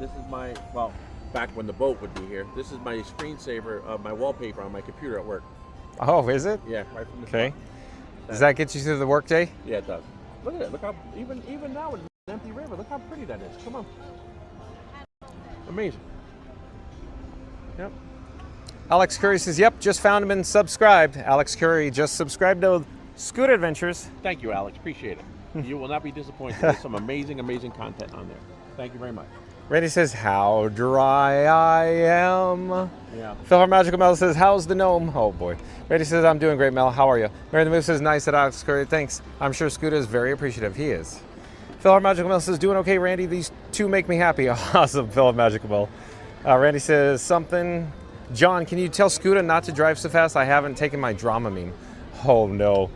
This is my, well, back when the boat would be here. This is my screensaver of my wallpaper on my computer at work. Oh, is it? Yeah, right from the Okay. top. Does that get you through the workday? Yeah, it does. Look at it. Look how even now with an empty river. Look how pretty that is. Come on. Amazing. Yep. Alex Curry says, yep, just found him and subscribed. Alex Curry just subscribed to Scoot Adventures. Thank you, Alex. Appreciate it. You will not be disappointed. There's some amazing, amazing content on there. Thank you very much. Randy says, how dry I am. Yeah. Phil Magical Mel says, how's the gnome? Oh boy. Randy says, I'm doing great, Mel. How are you? Mary the Moose says, nice at Alex Curry. Thanks. I'm sure Scooter is very appreciative. He is. Phil Magical Mel says, doing okay, Randy. These two make me happy. Awesome, Phil Magical Mel. Randy says, something. John, can you tell Scooter not to drive so fast? I haven't taken my Dramamine. Oh no.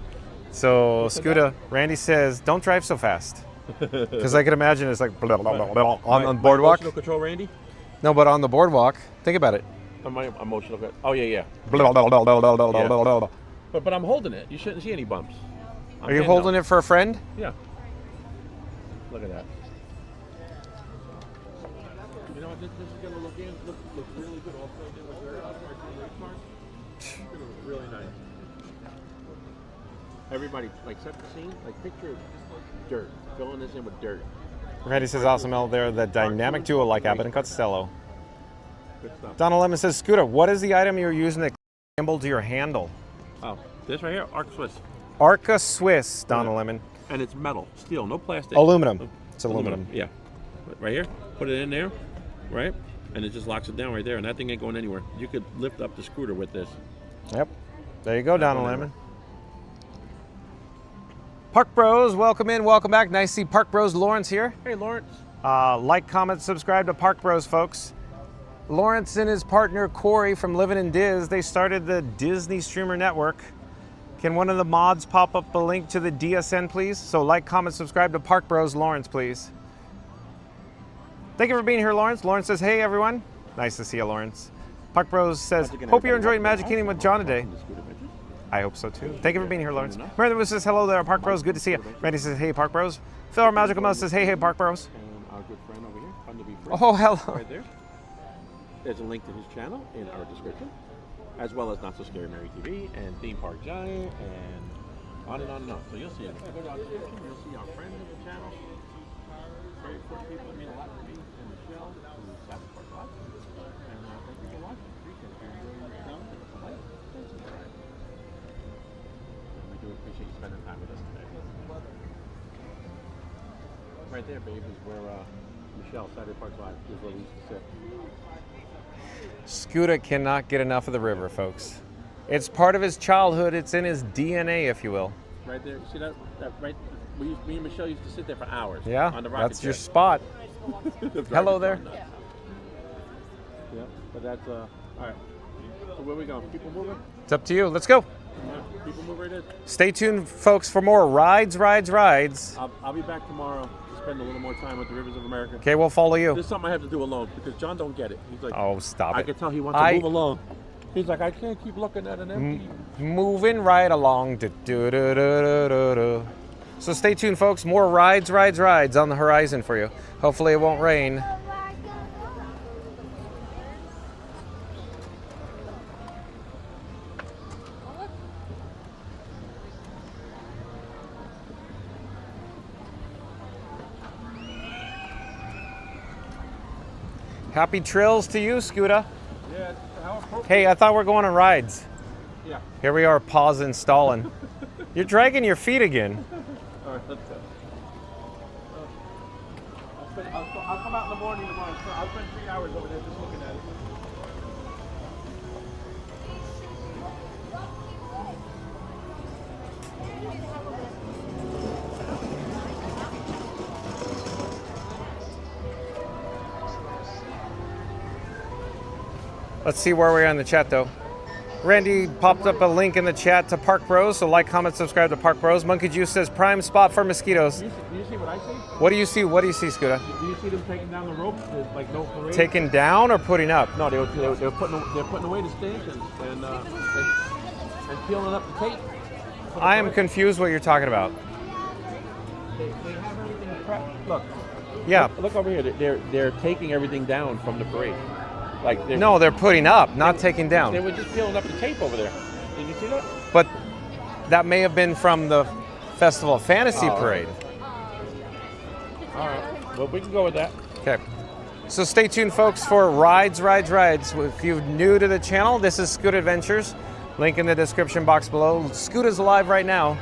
So Scooter, Randy says, don't drive so fast. Because I can imagine it's like blah, blah, blah, blah, on boardwalk. Emotional control, Randy? No, but on the boardwalk, think about it. My emotional control. Oh, yeah. Blah, blah, blah, blah, blah, blah, blah, blah. But I'm holding it. You shouldn't see any bumps. Are you holding it for a friend? Yeah. Look at that. You know what? This is going to look really good. Also, really nice. Everybody, like, set the scene. Like, picture dirt. Filling this in with dirt. Randy says, awesome, Mel. They're the dynamic duo like Abbott and Costello. Good stuff. Donald Lemon says, Scooter, what is the item you're using that clamble to your handle? Oh, this right here, Arc Swiss. Arca Swiss, Donald Lemon. And it's metal, steel, no plastic. Aluminum. It's aluminum. Yeah. Right here, put it in there, right? And it just locks it down right there, and that thing ain't going anywhere. You could lift up the scooter with this. Yep. There you go, Donald Lemon. Park Bros, welcome in, welcome back. Nice to see Park Bros. Lawrence here. Hey, Lawrence. Like, comment, subscribe to Park Bros, folks. Lawrence and his partner Corey from Living in Diz, they started the Disney Streamer Network. Can one of the mods pop up a link to the DSN, please? So like, comment, subscribe to Park Bros. Lawrence, please. Thank you for being here, Lawrence. Lawrence says, hey, everyone. Nice to see you, Lawrence. Park Bros says, hope you're enjoying Magic Kingdom with John today. I hope so too. Thank you for being here, Lawrence. Mary the Moose says, hello there, Park Bros. Good to see you. Randy says, hey, Park Bros. Phil, our Magical Mouse says, hey, Park Bros. And our good friend over here, Fun to Be Free. Oh, hello. Right there. There's a link to his channel in our description, as well as Not So Scary Mary TV and Theme Park Giant and on and on and on. So you'll see it. Go to our description, you'll see our friends of the channel. Very important people that mean a lot to me and Michelle, who's Savage Park Live. And thank you for watching. Appreciate it. If you're enjoying the show, give us a like, subscribe. And we do appreciate you spending time with us today. Right there, babe, is where Michelle, Saturday Park Live, is where we used to sit. Scooter cannot get enough of the river, folks. It's part of his childhood. It's in his DNA, if you will. Right there. See that right? Me and Michelle used to sit there for hours. Yeah, on the rocket that's your jet. spot. Hello there. Yeah, but that's all right. So where we going? PeopleMover? It's up to you. Let's go. Yeah, PeopleMover it is. Stay tuned, folks, for more rides. I'll be back tomorrow to spend a little more time with the Rivers of America. Okay, we'll follow you. This is something I have to do alone because John don't get it. He's like, oh, stop it. I can tell he wants to move alone. He's like, I can't keep looking at an empty. Moving right along. So stay tuned, folks. More rides on the horizon for you. Hopefully it won't rain. Happy trails to you, Scooter. Yeah, how appropriate. Hey, I thought we were going on rides. Yeah. Here we are, pausing, stalling. You're dragging your feet again. All right, let's go. I'll come out in the morning tomorrow. I'll spend 3 hours over there just looking at it. Let's see where we are in the chat, though. Randy popped up a link in the chat to Park Bros, so like, comment, subscribe to Park Bros. Monkey Juice says prime spot for mosquitoes. Do you see what I see? What do you see? What do you see, Scooter? Do you see them taking down the rope? There's like no parade. Taking down or putting up? No, they're putting away the stations and peeling up the tape. I am confused what you're talking about. They have everything prepped. Look. Yeah. Look over here. They're taking everything down from the parade. Like no, they're putting up, not taking down. They were just peeling up the tape over there. Did you see that? But that may have been from the Festival of Fantasy Parade. All right. Well, we can go with that. Okay. So stay tuned, folks, for rides. If you're new to the channel, this is Scoot Adventures. Link in the description box below. Scoot is live right now.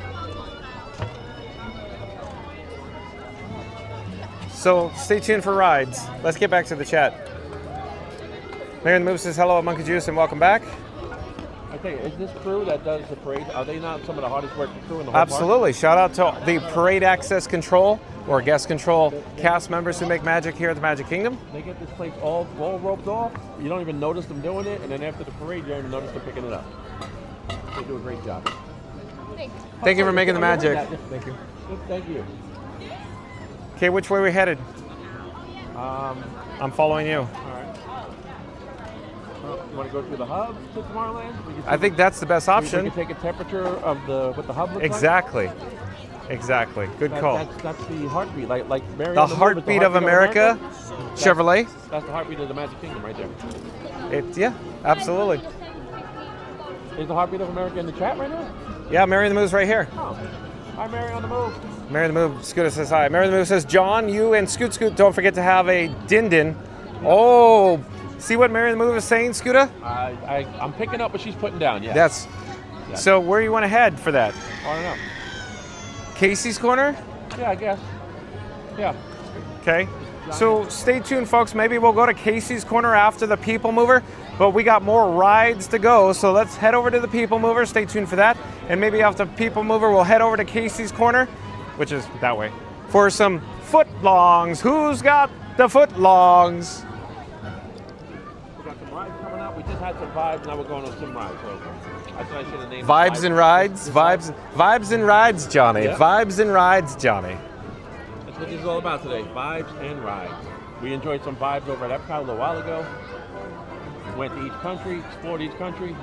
So stay tuned for rides. Let's get back to the chat. Mary the Move says hello at Monkey Juice and welcome back. I tell you, is this crew that does the parade, are they not some of the hardest working crew in the whole Absolutely. park? Shout out to the parade access control or guest control cast members who make magic here at the Magic Kingdom. They get this place all roped off. You don't even notice them doing it, and then after the parade, you don't even notice them picking it up. They do a great job. Thank you for making the magic. Thank you. Thank you. Okay, which way are we headed? I'm following you. All right. You want to go through the hub to Tomorrowland? I think that's the best option. We can take a temperature of what the hub looks Exactly. Exactly. Good call. That's the heartbeat. Like Mary the heartbeat of America, Chevrolet. That's the heartbeat of the Magic Kingdom right there. Yeah, absolutely. Is the heartbeat of America in the chat right now? Yeah, Mary the Move's right here. Oh. Hi, Mary on the move. Mary the Move, Scooter says hi. Mary the Move says, John, you and Scoot don't forget to have a din-din. Oh, see what Mary the Move is saying, Scooter? I'm picking up what she's putting down, yeah. Yes. So where do you want to head for that? I don't know. Casey's Corner? Yeah, I guess. Yeah. Okay. So stay tuned, folks. Maybe we'll go to Casey's Corner after the People Mover, but we got more rides to go. So let's head over to the People Mover. Stay tuned for that. And maybe after People Mover, we'll head over to Casey's Corner, which is that way, for some footlongs. Who's got the footlongs? We got some rides coming out. We just had some vibes. Now we're going on some rides. So that's what I should have named it. Vibes and rides. Vibes and rides, Johnny. Yeah. Vibes and rides, Johnny. That's what this is all about today. Vibes and rides. We enjoyed some vibes over at Epcot a little while ago. Went to each country, explored each country.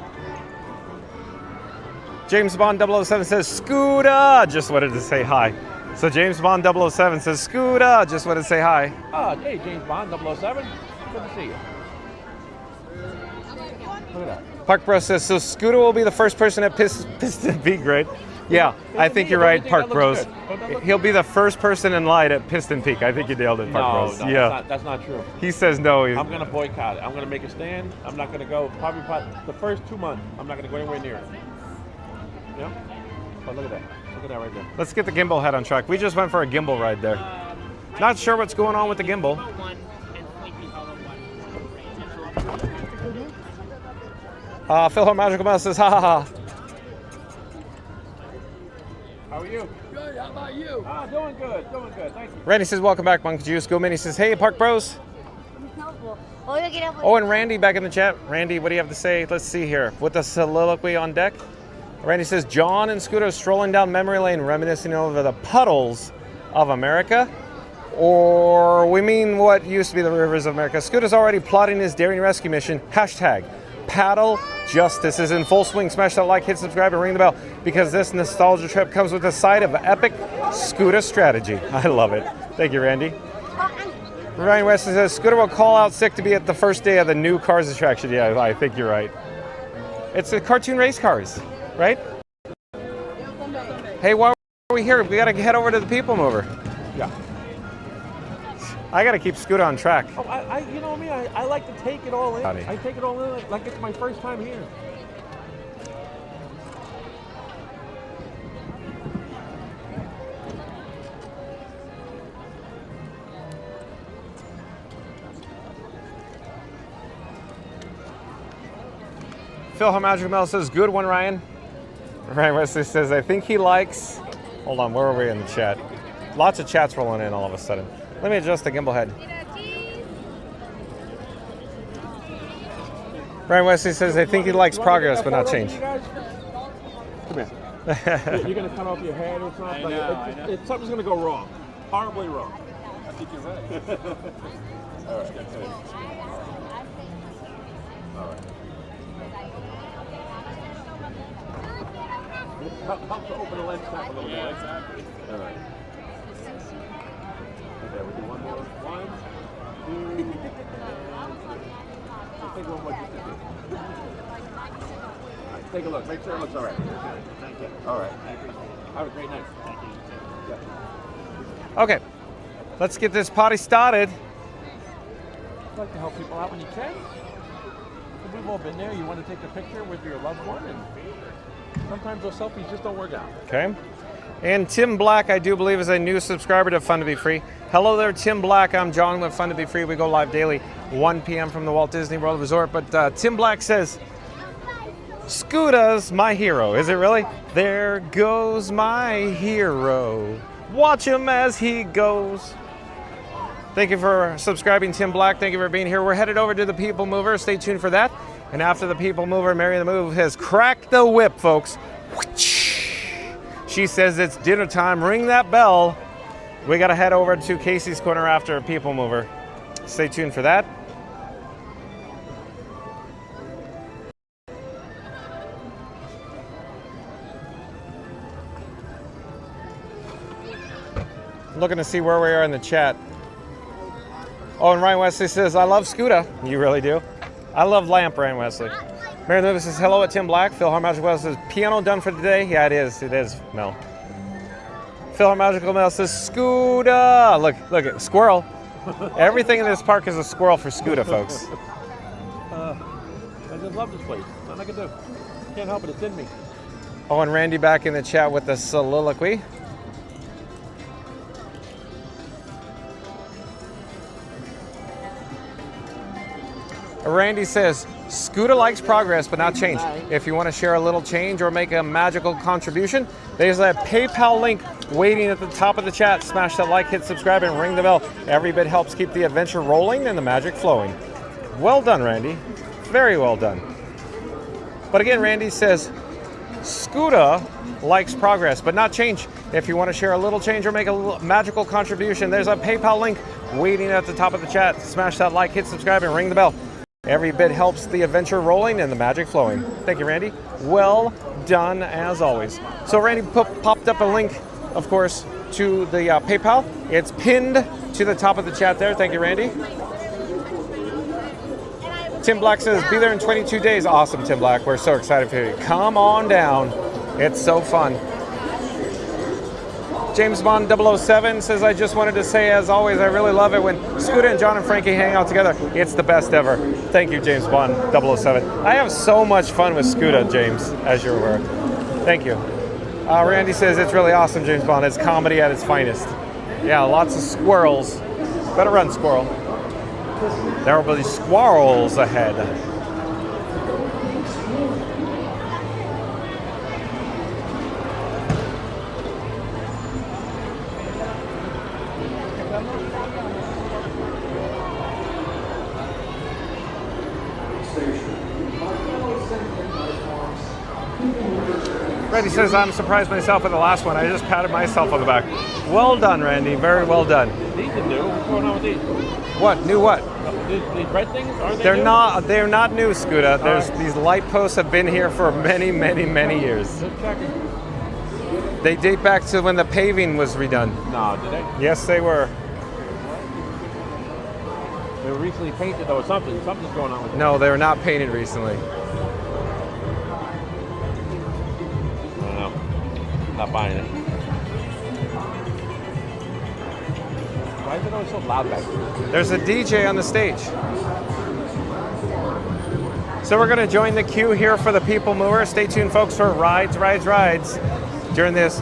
James Bond 007 says, Scooter! Just wanted to say hi. So James Bond 007 says, Scooter! Just wanted to say hi. Oh, hey, James Bond 007. Good to see you. Look at that. Park Bros says, so Scooter will be the first person at Piston Peak, right? Yeah, I think you're right, Park Bros. He'll be the first person in line at Piston Peak. I think you nailed it, Park Bros. No, Yeah, that's not true. he says no. I'm going to boycott it. I'm going to make a stand. I'm not going to go, probably the first 2 months, I'm not going to go anywhere near it. Yeah? Oh, look at that. Look at that right there. Let's get the gimbal head on track. We just went for a gimbal ride there. Not sure what's going on with the gimbal. Phil Magical Mouse says, ha ha ha. How are you? Good. How about you? Ah, doing good. Thank you. Randy says, welcome back, Monkey Juice. Go Mini says, hey, Park Bros. Oh, and Randy back in the chat. Randy, what do you have to say? Let's see here. With the soliloquy on deck. Randy says, John and Scooter strolling down memory lane, reminiscing over the puddles of America. Or we mean what used to be the rivers of America. Scooter's already plotting his daring rescue mission. Hashtag Paddle Justice is in full swing. Smash that like, hit subscribe, and ring the bell, because this nostalgia trip comes with a side of epic Scooter strategy. I love it. Thank you, Randy. Ryan Wesley says, Scooter will call out sick to be at the first day of the new Cars attraction. Yeah, I think you're right. It's the cartoon race cars, right? Hey, why are we here? We got to head over to the People Mover. Yeah. I got to keep Scooter on track. Oh, you know me, I like to take it all in. Howdy. I take it all in like it's my first time here. Phil Magical Mel says, good one, Ryan. Ryan Wesley says, I think he likes... Hold on, where are we in the chat? Lots of chats rolling in all of a sudden. Let me adjust the gimbal head. Ryan Wesley says, I think he likes progress, but not change. Come here. You're going to cut off your head or something? Something's going to go wrong. Horribly wrong. I think you're right. All right. All right. Help to open the lens cap a little bit. Yeah, exactly. All right. Okay, we'll do one more. 1, 2, and take one more. All right, take a look. Make sure it looks all right. Thank you. All right. Have a great night. Thank you. Yeah. Okay, let's get this party started. I'd like to help people out when you can. We've all been there. You want to take a picture with your loved one, and sometimes those selfies just don't work out. Okay. And Tim Black, I do believe, is a new subscriber to Fun to Be Free. Hello there, Tim Black. I'm John with Fun to Be Free. We go live daily, 1 p.m. from the Walt Disney World Resort. But Tim Black says, Scooter's my hero. Is it really? There goes my hero. Watch him as he goes. Thank you for subscribing, Tim Black. Thank you for being here. We're headed over to the People Mover. Stay tuned for that. And after the People Mover, Mary the Move has cracked the whip, folks. She says it's dinner time. Ring that bell. We got to head over to Casey's Corner after People Mover. Stay tuned for that. Looking to see where we are in the chat. Oh, and Ryan Wesley says, I love Scooter. You really do? I love Lamp, Ryan Wesley. Mary Lewis says, hello at Tim Black. Phil Harmagical Wesley says, piano done for today? Yeah, it is. It is, Mel. Phil Harmagical Mel says, Scooter. Look at squirrel. Everything in this park is a squirrel for Scooter, folks. I just love this place. Nothing I can do. Can't help it. It's in me. Oh, and Randy back in the chat with the soliloquy. Randy says, Scooter likes progress but not change. If you want to share a little change or make a magical contribution, there's a PayPal link waiting at the top of the chat. Smash that like, hit subscribe, and ring the bell. Every bit helps keep the adventure rolling and the magic flowing. Well done, Randy. Very well done. But again, Randy says, Scooter likes progress but not change. If you want to share a little change or make a little magical contribution, there's a PayPal link waiting at the top of the chat. Smash that like, hit subscribe, and ring the bell. Every bit helps the adventure rolling and the magic flowing. Thank you, Randy. Well done, as always. So Randy popped up a link, of course, to the PayPal. It's pinned to the top of the chat there. Thank you, Randy. Tim Black says, be there in 22 days. Awesome, Tim Black. We're so excited for you. Come on down. It's so fun. James Bond 007 says, I just wanted to say, as always, I really love it when Scooter and John and Frankie hang out together. It's the best ever. Thank you, James Bond 007. I have so much fun with Scooter, James, as you're aware. Thank you. Randy says, it's really awesome, James Bond. It's comedy at its finest. Yeah, lots of squirrels. Better run, squirrel. There will be squirrels ahead. Randy says, I'm surprised myself at the last one. I just patted myself on the back. Well done, Randy. Very well done. These are new. What's going on with these? What? New what? These red things? Aren't they They're new? not. They're not new, Scooter. These light posts have been here for many, many, many years. Just checking. They date back to when the paving was redone. No, did they? Yes, they were. They were recently painted though. Something's going on with them. No, they were not painted recently. I don't know. Not buying it. Why is it always so loud back there? There's a DJ on the stage. So we're going to join the queue here for the PeopleMover. Stay tuned, folks, for rides during this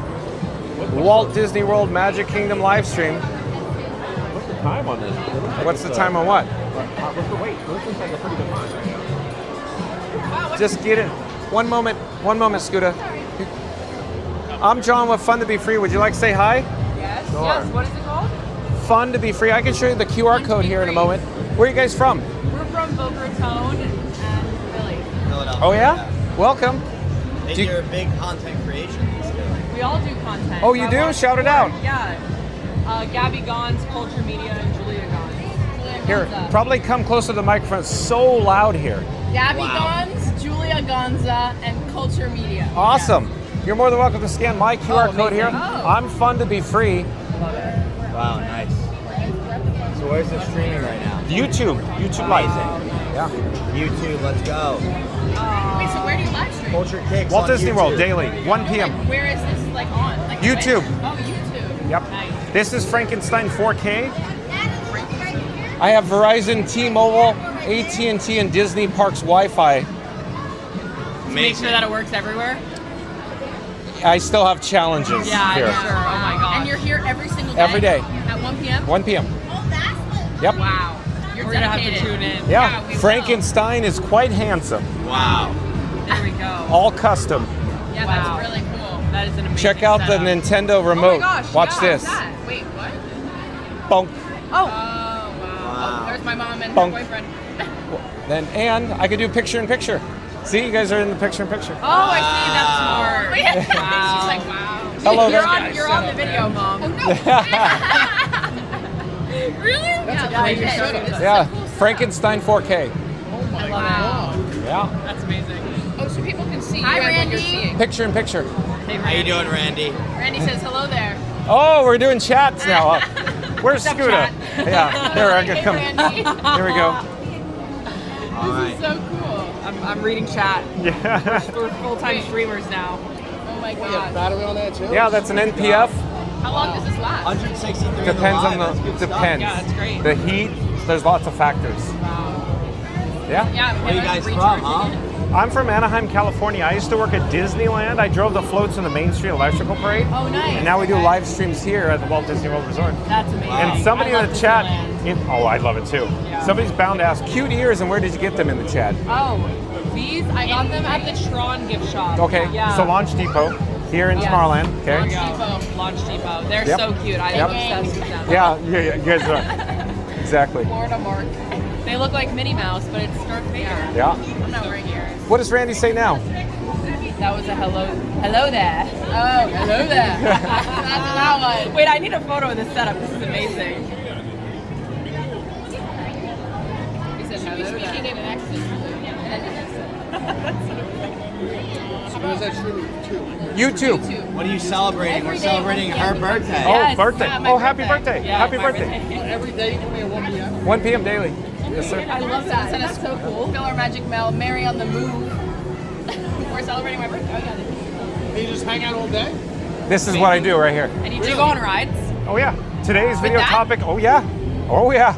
Walt Disney World Magic Kingdom live stream. What's the time on this? What's the time on what? What's the wait? This looks like a pretty good time. Just get it. One moment, Scooter. I'm John with Fun to Be Free. Would you like to say hi? Yes. Sure. Yes. What is it called? Fun to Be Free. I can show you the QR code here in a moment. Where are you guys from? We're from Boca Raton and Philly. Philadelphia. Oh yeah? Welcome. They do a big content creation. We all do content. Oh, you do? Shout it out. Yeah. Gabby Gons, Culture Media, and Julia Gons. Here, probably come closer to the microphone. It's so loud here. Gabby Gons, Julia Gonza, and Culture Media. Awesome. You're more than welcome to scan my QR code here. Oh. I'm Fun to Be Free. Love it. Wow, nice. So where's the streaming right now? YouTube Live. Yeah. YouTube, let's go. Wait, so where do you live stream? Culture Kicks Walt on Disney World, YouTube. daily, 1 p.m. Where is this on? Like YouTube. Twitch? Oh, YouTube. Yep. Nice. This is Frankenstein 4K. I have Verizon, T-Mobile, AT&T, and Disney Parks Wi-Fi. To make sure that it works everywhere? I still have challenges Yeah, here. I'm sure. Oh my god. And you're here every single day? Every day. At 1 p.m.? 1 p.m. Wow. Yep. You're We're dedicated. Gonna have to tune in. Yeah, we Frankenstein is quite handsome. Wow. There we go. All custom. Yeah, that's really cool. That is an amazing Check out setup. the Nintendo remote. Oh my gosh, Watch yeah, this. That? Wait, what? Bonk. Oh. Wow. Oh, there's my mom and Bonk. her boyfriend. And I could do picture-in-picture. See, you guys are in the picture-in-picture. Oh, I see. That's smart. Wow. She's like, wow. Hello you're there. You're on the video, Mom. Oh, no. Really? That's Yeah, Frankenstein 4K. Oh my wow. Yeah. That's amazing. Oh, so people can see you and what you're seeing. Picture-in-picture. Hey, How you doing, Randy? Randy says hello there. Oh, we're doing chats now. Where's What's up, Scooter? chat? Yeah, here I can Hey, come. Randy. Here we go. This is so cool. I'm reading chat. Yeah. We're full-time streamers now. Oh my god. Battery on that too? Yeah, that's an NPF. How long does this last? 163. Depends on That's the good stuff. depends. Yeah, that's great. The heat. There's lots of factors. Wow. Yeah. Yeah. Where you guys from, huh? I'm from Anaheim, California. I used to work at Disneyland. I drove the floats in the Main Street Electrical Parade. Oh, nice. And now we do live streams here at the Walt Disney World Resort. That's amazing. And somebody in the chat Oh, I love it too. Yeah. Somebody's bound to ask, cute ears, and where did you get them in the chat? Oh, these, I got them at the Tron gift shop. Okay, Yeah. so Launch Depot here in Tomorrowland. Okay. Launch Depot. They're Yep. so cute. I'm Yep. obsessed with them. Yeah, you guys are. Exactly. Florida Mark. They look like Minnie Mouse, but it's Darth Vader. Yeah. I'm not wearing ears. What does Randy say now? That was a hello. Hello there. Oh, hello there. That's that one. Wait, I need a photo of this setup. This is amazing. He said hello there. Speaking in an accent. YouTube. What are you celebrating? We're celebrating her birthday. Oh, birthday. Happy birthday. Yeah, Happy my birthday. Every day you me at 1 p.m. 1 p.m. daily. Yes, sir. I love that. That's so cool. Fill our magic mail. Mary on the move. We're celebrating my birthday. I got it. Do you just hang out all day? This is what I do right here. And you do go on rides? Oh, yeah. Today's video that? topic. Oh, yeah. Oh, yeah.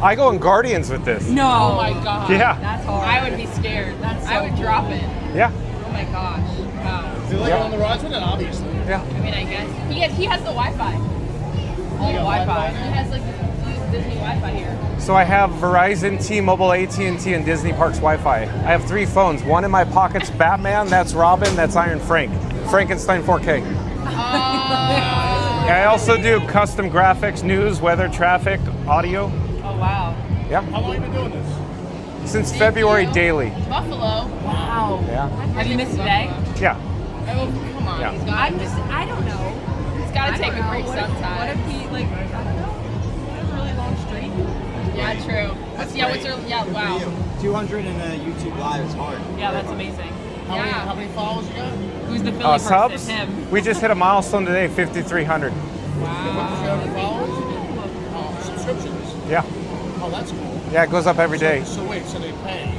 I go in Guardians with this. No. Oh my god. Yeah. That's hard. I would be scared. That's so I would drop it. Yeah. Oh my gosh. Wow. Do you like on the rides with it? Obviously. Yeah. I mean, I guess. He has the Wi-Fi. All the Wi-Fi. He has like the Disney Wi-Fi here. So I have Verizon, T-Mobile, AT&T, and Disney Parks Wi-Fi. I have 3 phones. One in my pocket's Batman, that's Robin, that's Iron Frank. Frankenstein 4K. I also do custom graphics, news, weather, traffic, audio. Oh wow. Yeah. How long have you been doing this? Since February daily. Buffalo. Wow. Yeah. Have you missed today? Yeah. Oh, come on. Yeah. I don't know. He's got to take a break sometime. What if he, like, I don't know, a really long streak? Yeah, true. Wow. 200 in a YouTube Live is hard. Yeah, that's amazing. How many followers you got? Who's the Philly person? Subs? Him. We just hit a milestone today, 5,300. Subscriptions? Yeah. Oh, that's cool. Yeah, it goes up every day. So wait, so they pay?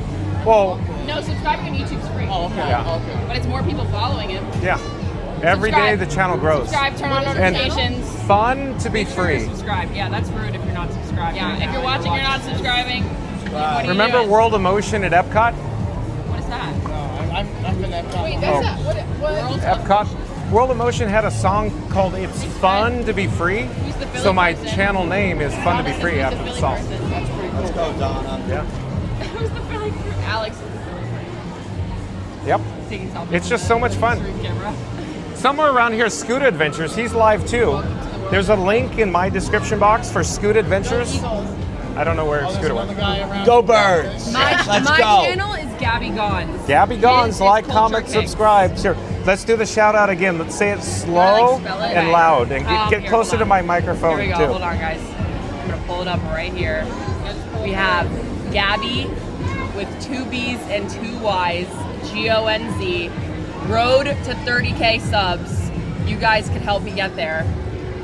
Well, No, subscribing on YouTube's free. Oh, okay. Yeah. Okay. But it's more people following him. yeah. Every day Subscribe. the channel grows. Subscribe, turn on notifications. And fun to be Make sure you free. subscribe. Yeah, that's rude if you're not subscribed. Yeah, if you're watching, you're not subscribing. What are you Remember doing? World of Motion at Epcot? What is that? No, I've been at Epcot. Wait, that's not. What? Epcot. World of Motion had a song called It's Fun to Be Free. Who's the Philly So my person? channel name is Fun to Be Free after the song. Let's go, Donna. Yeah. Who's the Philly person? Alex. Yep. Taking selfies. It's just so much fun. Somewhere around here, Scuda Adventures. He's live too. There's a link in my description box for Scuda Adventures. I don't know where Scooter went. Go Birds! My Let's go! channel is Gabby Gons. Gabby Gons, His is like, Culture comment, Kicks. subscribe. Here, let's do the shout out again. Let's say it slow spell it? and loud, and get Here, closer hold to on. my microphone Here we go. too. Hold on, guys. I'm gonna pull it up right here. We have Gabby with 2 B's and 2 Y's, Gonz. Road to 30K subs. You guys can help me get there.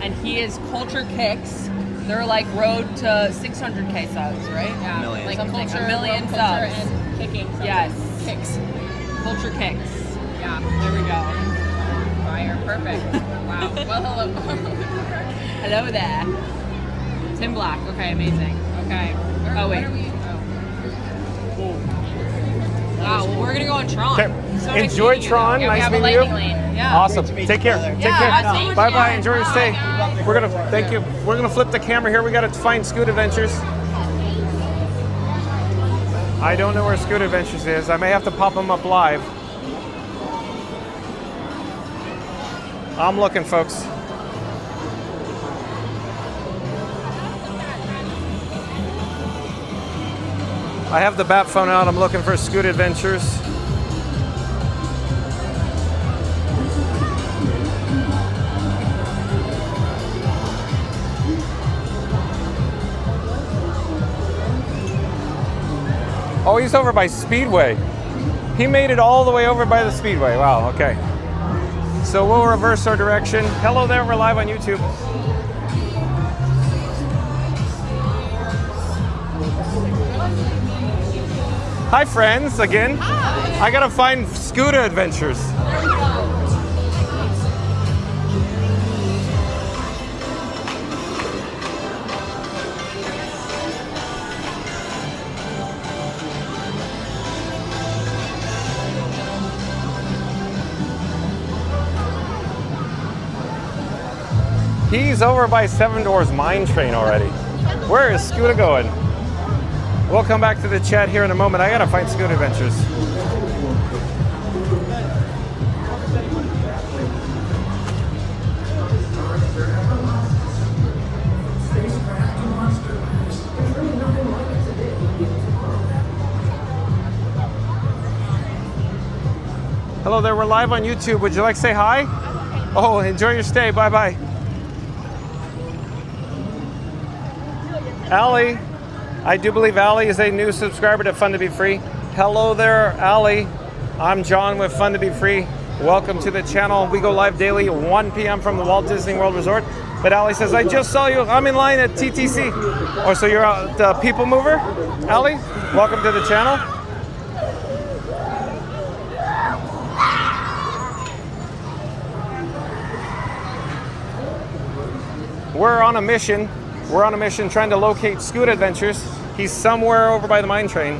And he is Culture Kicks. They're like road to 600K subs, right? Yeah. Million. Like Something. a million Culture subs. and kicking. Something. Yes. Kicks. Culture Kicks. Yeah. There we go. Fire. Perfect. Wow. Well, hello. Hello there. Tim Black. Okay, amazing. Okay. Oh, wait. Where are we? Wow, well, we're going to go on Tron. Okay. So nice Enjoy meeting you, Tron. though. Yeah, we Nice have a meeting you. lightning lane. Yeah. Awesome. Great to meet Take you, care. brother. Take Yeah, care. thank Bye bye. you. Enjoy your stay. We're gonna thank you. We're gonna flip the camera here. We got to find Scoot Adventures. I don't know where Scoot Adventures is. I may have to pop them up live. I'm looking, folks. I have the bat phone out. I'm looking for Scoot Adventures. Oh, he's over by Speedway. He made it all the way over by the Speedway. Wow, okay. So we'll reverse our direction. Hello there, we're live on YouTube. Hi friends, again. Hi. I gotta find Scuda Adventures. He's over by Seven Doors Mine Train already. Where is Scooter going? We'll come back to the chat here in a moment. I gotta find Scooter Adventures. Hello there, we're live on YouTube. Would you like to say hi? Oh, enjoy your stay. Bye-bye. Allie, I do believe Allie is a new subscriber to Fun to Be Free. Hello there, Allie. I'm John with Fun to Be Free. Welcome to the channel. We go live daily at 1 p.m. from the Walt Disney World Resort. But Allie says, I just saw you. I'm in line at TTC. Oh, so you're at the PeopleMover? Allie, welcome to the channel. We're on a mission. We're on a mission trying to locate Scoot Adventures. He's somewhere over by the mine train.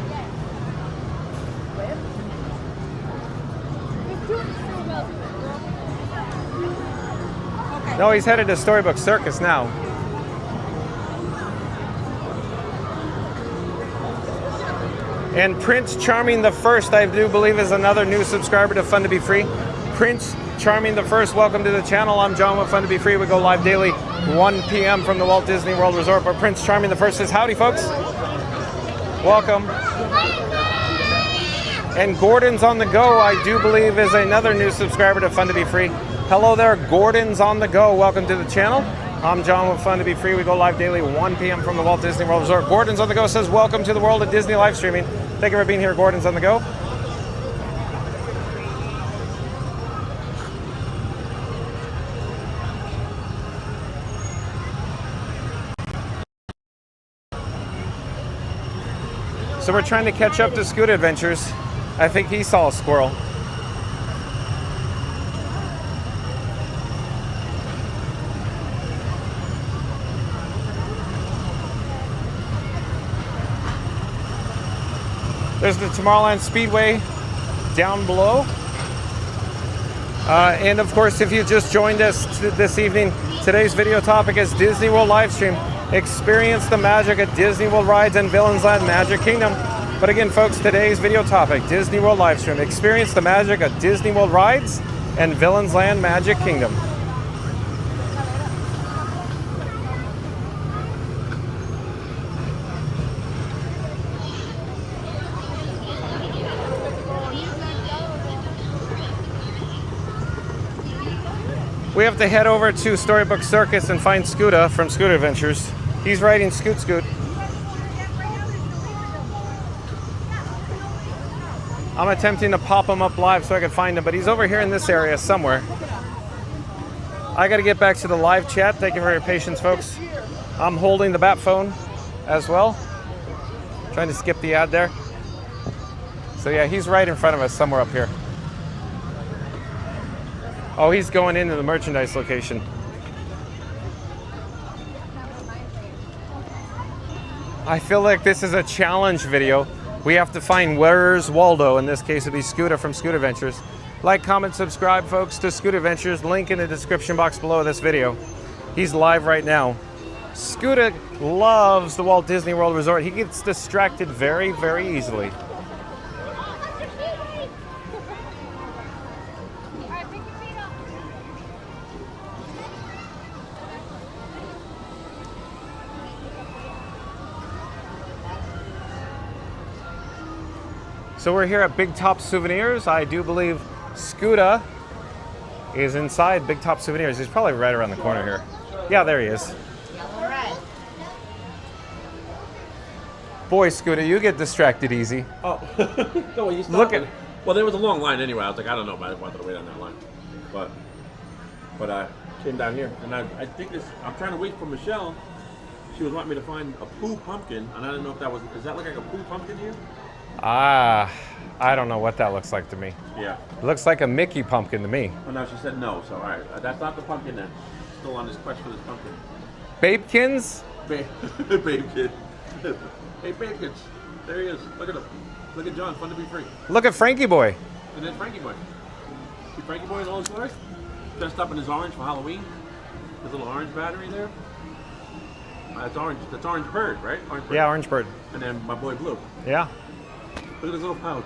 No, he's headed to Storybook Circus now. And Prince Charming the First, I do believe, is another new subscriber to Fun to Be Free. Prince Charming the First, welcome to the channel. I'm John with Fun to Be Free. We go live daily 1 p.m. from the Walt Disney World Resort. But Prince Charming the First says, howdy, folks. Welcome. And Gordon's on the Go, I do believe, is another new subscriber to Fun to Be Free. Hello there, Gordon's on the Go. Welcome to the channel. I'm John with Fun to Be Free. We go live daily 1 p.m. from the Walt Disney World Resort. Gordon's on the Go says, welcome to the world of Disney live streaming. Thank you for being here, Gordon's on the Go. So we're trying to catch up to Scoot Adventures. I think he saw a squirrel. There's the Tomorrowland Speedway down below. And of course, if you just joined us this evening, today's video topic is Disney World Livestream. Experience the magic at Disney World rides and Villains Land Magic Kingdom. But again, folks, today's video topic, Disney World Livestream. Experience the magic at Disney World rides and Villains Land Magic Kingdom. We have to head over to Storybook Circus and find Scooter from Scoot Adventures. He's riding Scoot Scoot. I'm attempting to pop him up live so I can find him, but he's over here in this area somewhere. I got to get back to the live chat. Thank you for your patience, folks. I'm holding the bat phone as well. Trying to skip the ad there. So yeah, he's right in front of us somewhere up here. Oh, he's going into the merchandise location. I feel like this is a challenge video. We have to find Where's Waldo. In this case, it'd be Scooter from Scoot Adventures. Like, comment, subscribe, folks, to Scoot Adventures. Link in the description box below this video. He's live right now. Scooter loves the Walt Disney World Resort. He gets distracted very, very easily. So we're here at Big Top Souvenirs. I do believe Scooter is inside Big Top Souvenirs. He's probably right around the corner here. Yeah, there he is. Boy, Scooter, you get distracted easy. Oh, no, you stopped. Look at. Well, there was a long line anyway. I was like, I don't know if I wanted to wait on that line, but I came down here, and I think this. I'm trying to wait for Michelle. She was wanting me to find a Pooh pumpkin, and I didn't know if that was. Is that like a Pooh pumpkin here? I don't know what that looks like to me. Yeah. It looks like a Mickey pumpkin to me. Oh, no, she said no, so all right. That's not the pumpkin then. Still on this quest for this pumpkin. Babekins? Babekins. Hey, Babekins. There he is. Look at him. Look at John, Fun to Be Free. Look at Frankie Boy. And then Frankie Boy. See Frankie Boy in all his glory? Dressed up in his orange for Halloween. His little orange battery there. That's orange. That's Orange Bird, right? Orange Bird. Yeah, Orange Bird. And then my boy Blue. Yeah. Look at this little pouch.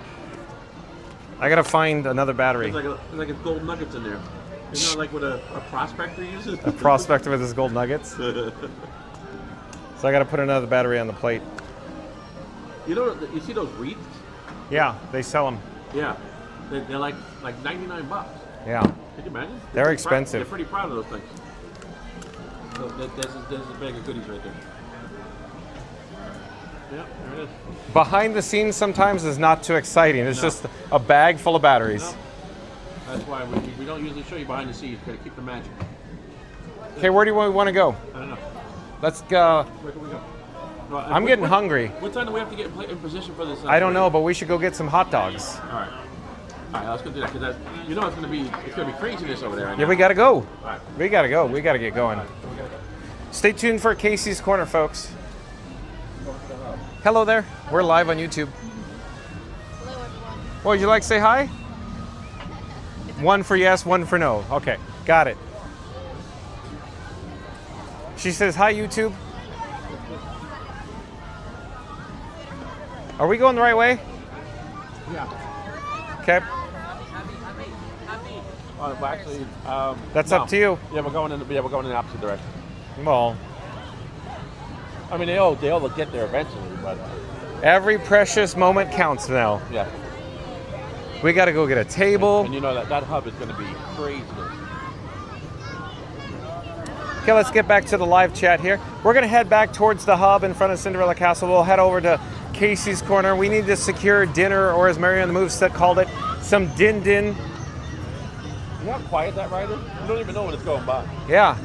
I gotta find another battery. There's like a gold nuggets in there. Isn't that like what a prospector uses? A prospector with his gold nuggets. So I gotta put another battery on the plate. You know, you see those wreaths? Yeah, they sell them. Yeah, they're like $99. Yeah. Can you imagine? They're expensive. They're pretty proud of those things. So there's a bag of goodies right there. Yeah, there it is. Behind the scenes sometimes is not too exciting. It's just a bag full of batteries. No. That's why we don't usually show you behind the scenes. Gotta keep the magic. Okay, where do we want to go? I don't know. Let's go. Where can we go? I'm getting hungry. What time do we have to get in position for this? I don't know, but we should go get some hot dogs. All right. All right, let's go do that because you know it's gonna be craziness over there. Right Yeah, now. we gotta go. All right. We gotta go. We gotta get going. Stay tuned for Casey's Corner, folks. Hello there. We're live on YouTube. Hello, everyone. Well, would you like to say hi? One for yes, one for no. Okay, got it. She says, hi, YouTube. Are we going the right way? Yeah. Okay. Well, actually, That's no. up to you. Yeah, we're going in the opposite direction. Well, I mean, they all get there eventually, but every precious moment counts now. yeah. We got to go get a table. And you know that hub is going to be crazy. Okay, let's get back to the live chat here. We're going to head back towards the hub in front of Cinderella Castle. We'll head over to Casey's Corner. We need to secure dinner, or as Mary on the Move called it, some din-din. You know how quiet that ride is? You don't even know when it's going by. Yeah.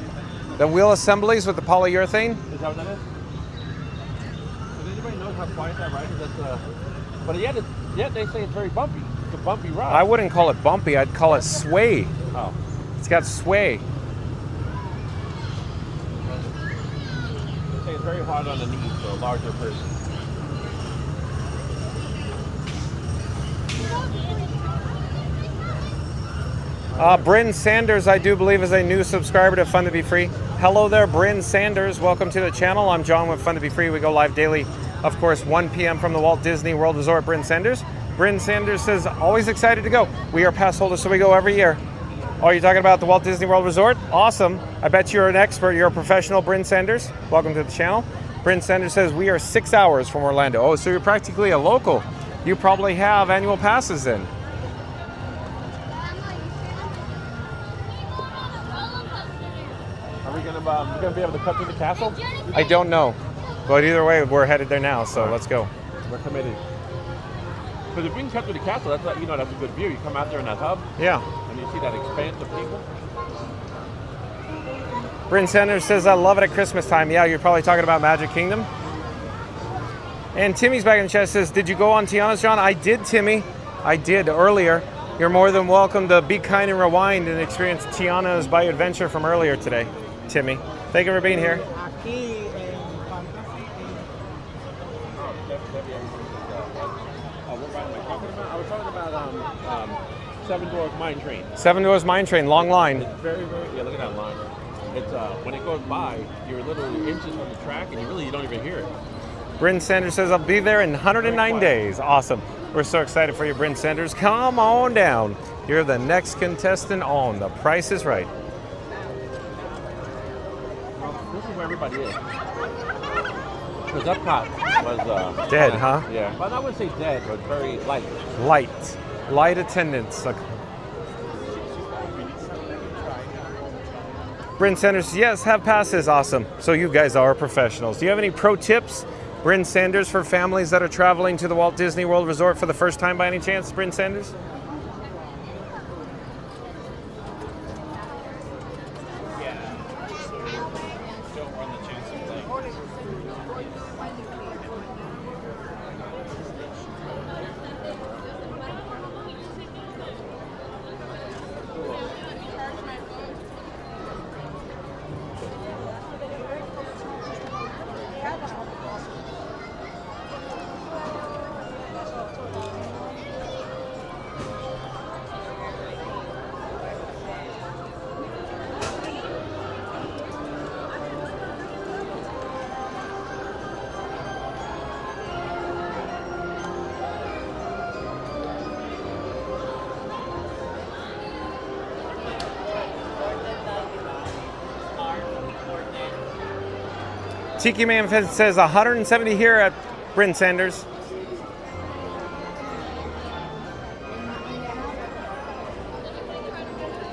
The wheel assemblies with the polyurethane. Is that what that is? Does anybody know how quiet that ride is? But yet they say it's very bumpy. It's a bumpy ride. I wouldn't call it bumpy. I'd call it sway. Oh. It's got sway. They say it's very hard on the knees for a larger person. Bryn Sanders, I do believe, is a new subscriber to Fun to Be Free. Hello there, Bryn Sanders. Welcome to the channel. I'm John with Fun to Be Free. We go live daily, of course, 1 p.m. from the Walt Disney World Resort. Bryn Sanders. Bryn Sanders says, always excited to go. We are pass holders, so we go every year. Oh, you're talking about the Walt Disney World Resort? Awesome. I bet you're an expert. You're a professional, Bryn Sanders. Welcome to the channel. Bryn Sanders says, we are 6 hours from Orlando. Oh, so you're practically a local. You probably have annual passes then. Are we going to be able to cut through the castle? I don't know. But either way, we're headed there now, so let's go. We're committed. Because if we can cut through the castle, that's a good view. You come out there in that hub. Yeah. And you see that expanse of people. Bryn Sanders says, I love it at Christmas time. Yeah, you're probably talking about Magic Kingdom. And Timmy's back in the chat says, did you go on Tiana's, John? I did, Timmy. I did earlier. You're more than welcome to be kind and rewind and experience Tiana's Bayou adventure from earlier today, Timmy. Thank you for being here. I was talking about Seven Dwarfs Mine Train. Seven Dwarfs Mine Train, long line. It's very, yeah, look at that line. It's when it goes by, you're literally inches from the track, and you don't even hear it. Bryn Sanders says, I'll be there in 109 days. Awesome. We're so excited for you, Bryn Sanders. Come on down. You're the next contestant on The Price is Right. Well, this is where everybody is. Because Epcot was... dead, huh? Yeah. Well, I wouldn't say dead, but very light. Light attendance. Bryn Sanders, yes, have passes. Awesome. So you guys are professionals. Do you have any pro tips, Bryn Sanders, for families that are traveling to the Walt Disney World Resort for the first time by any chance, Bryn Sanders? Tiki Man says 170 here at Bryn Sanders.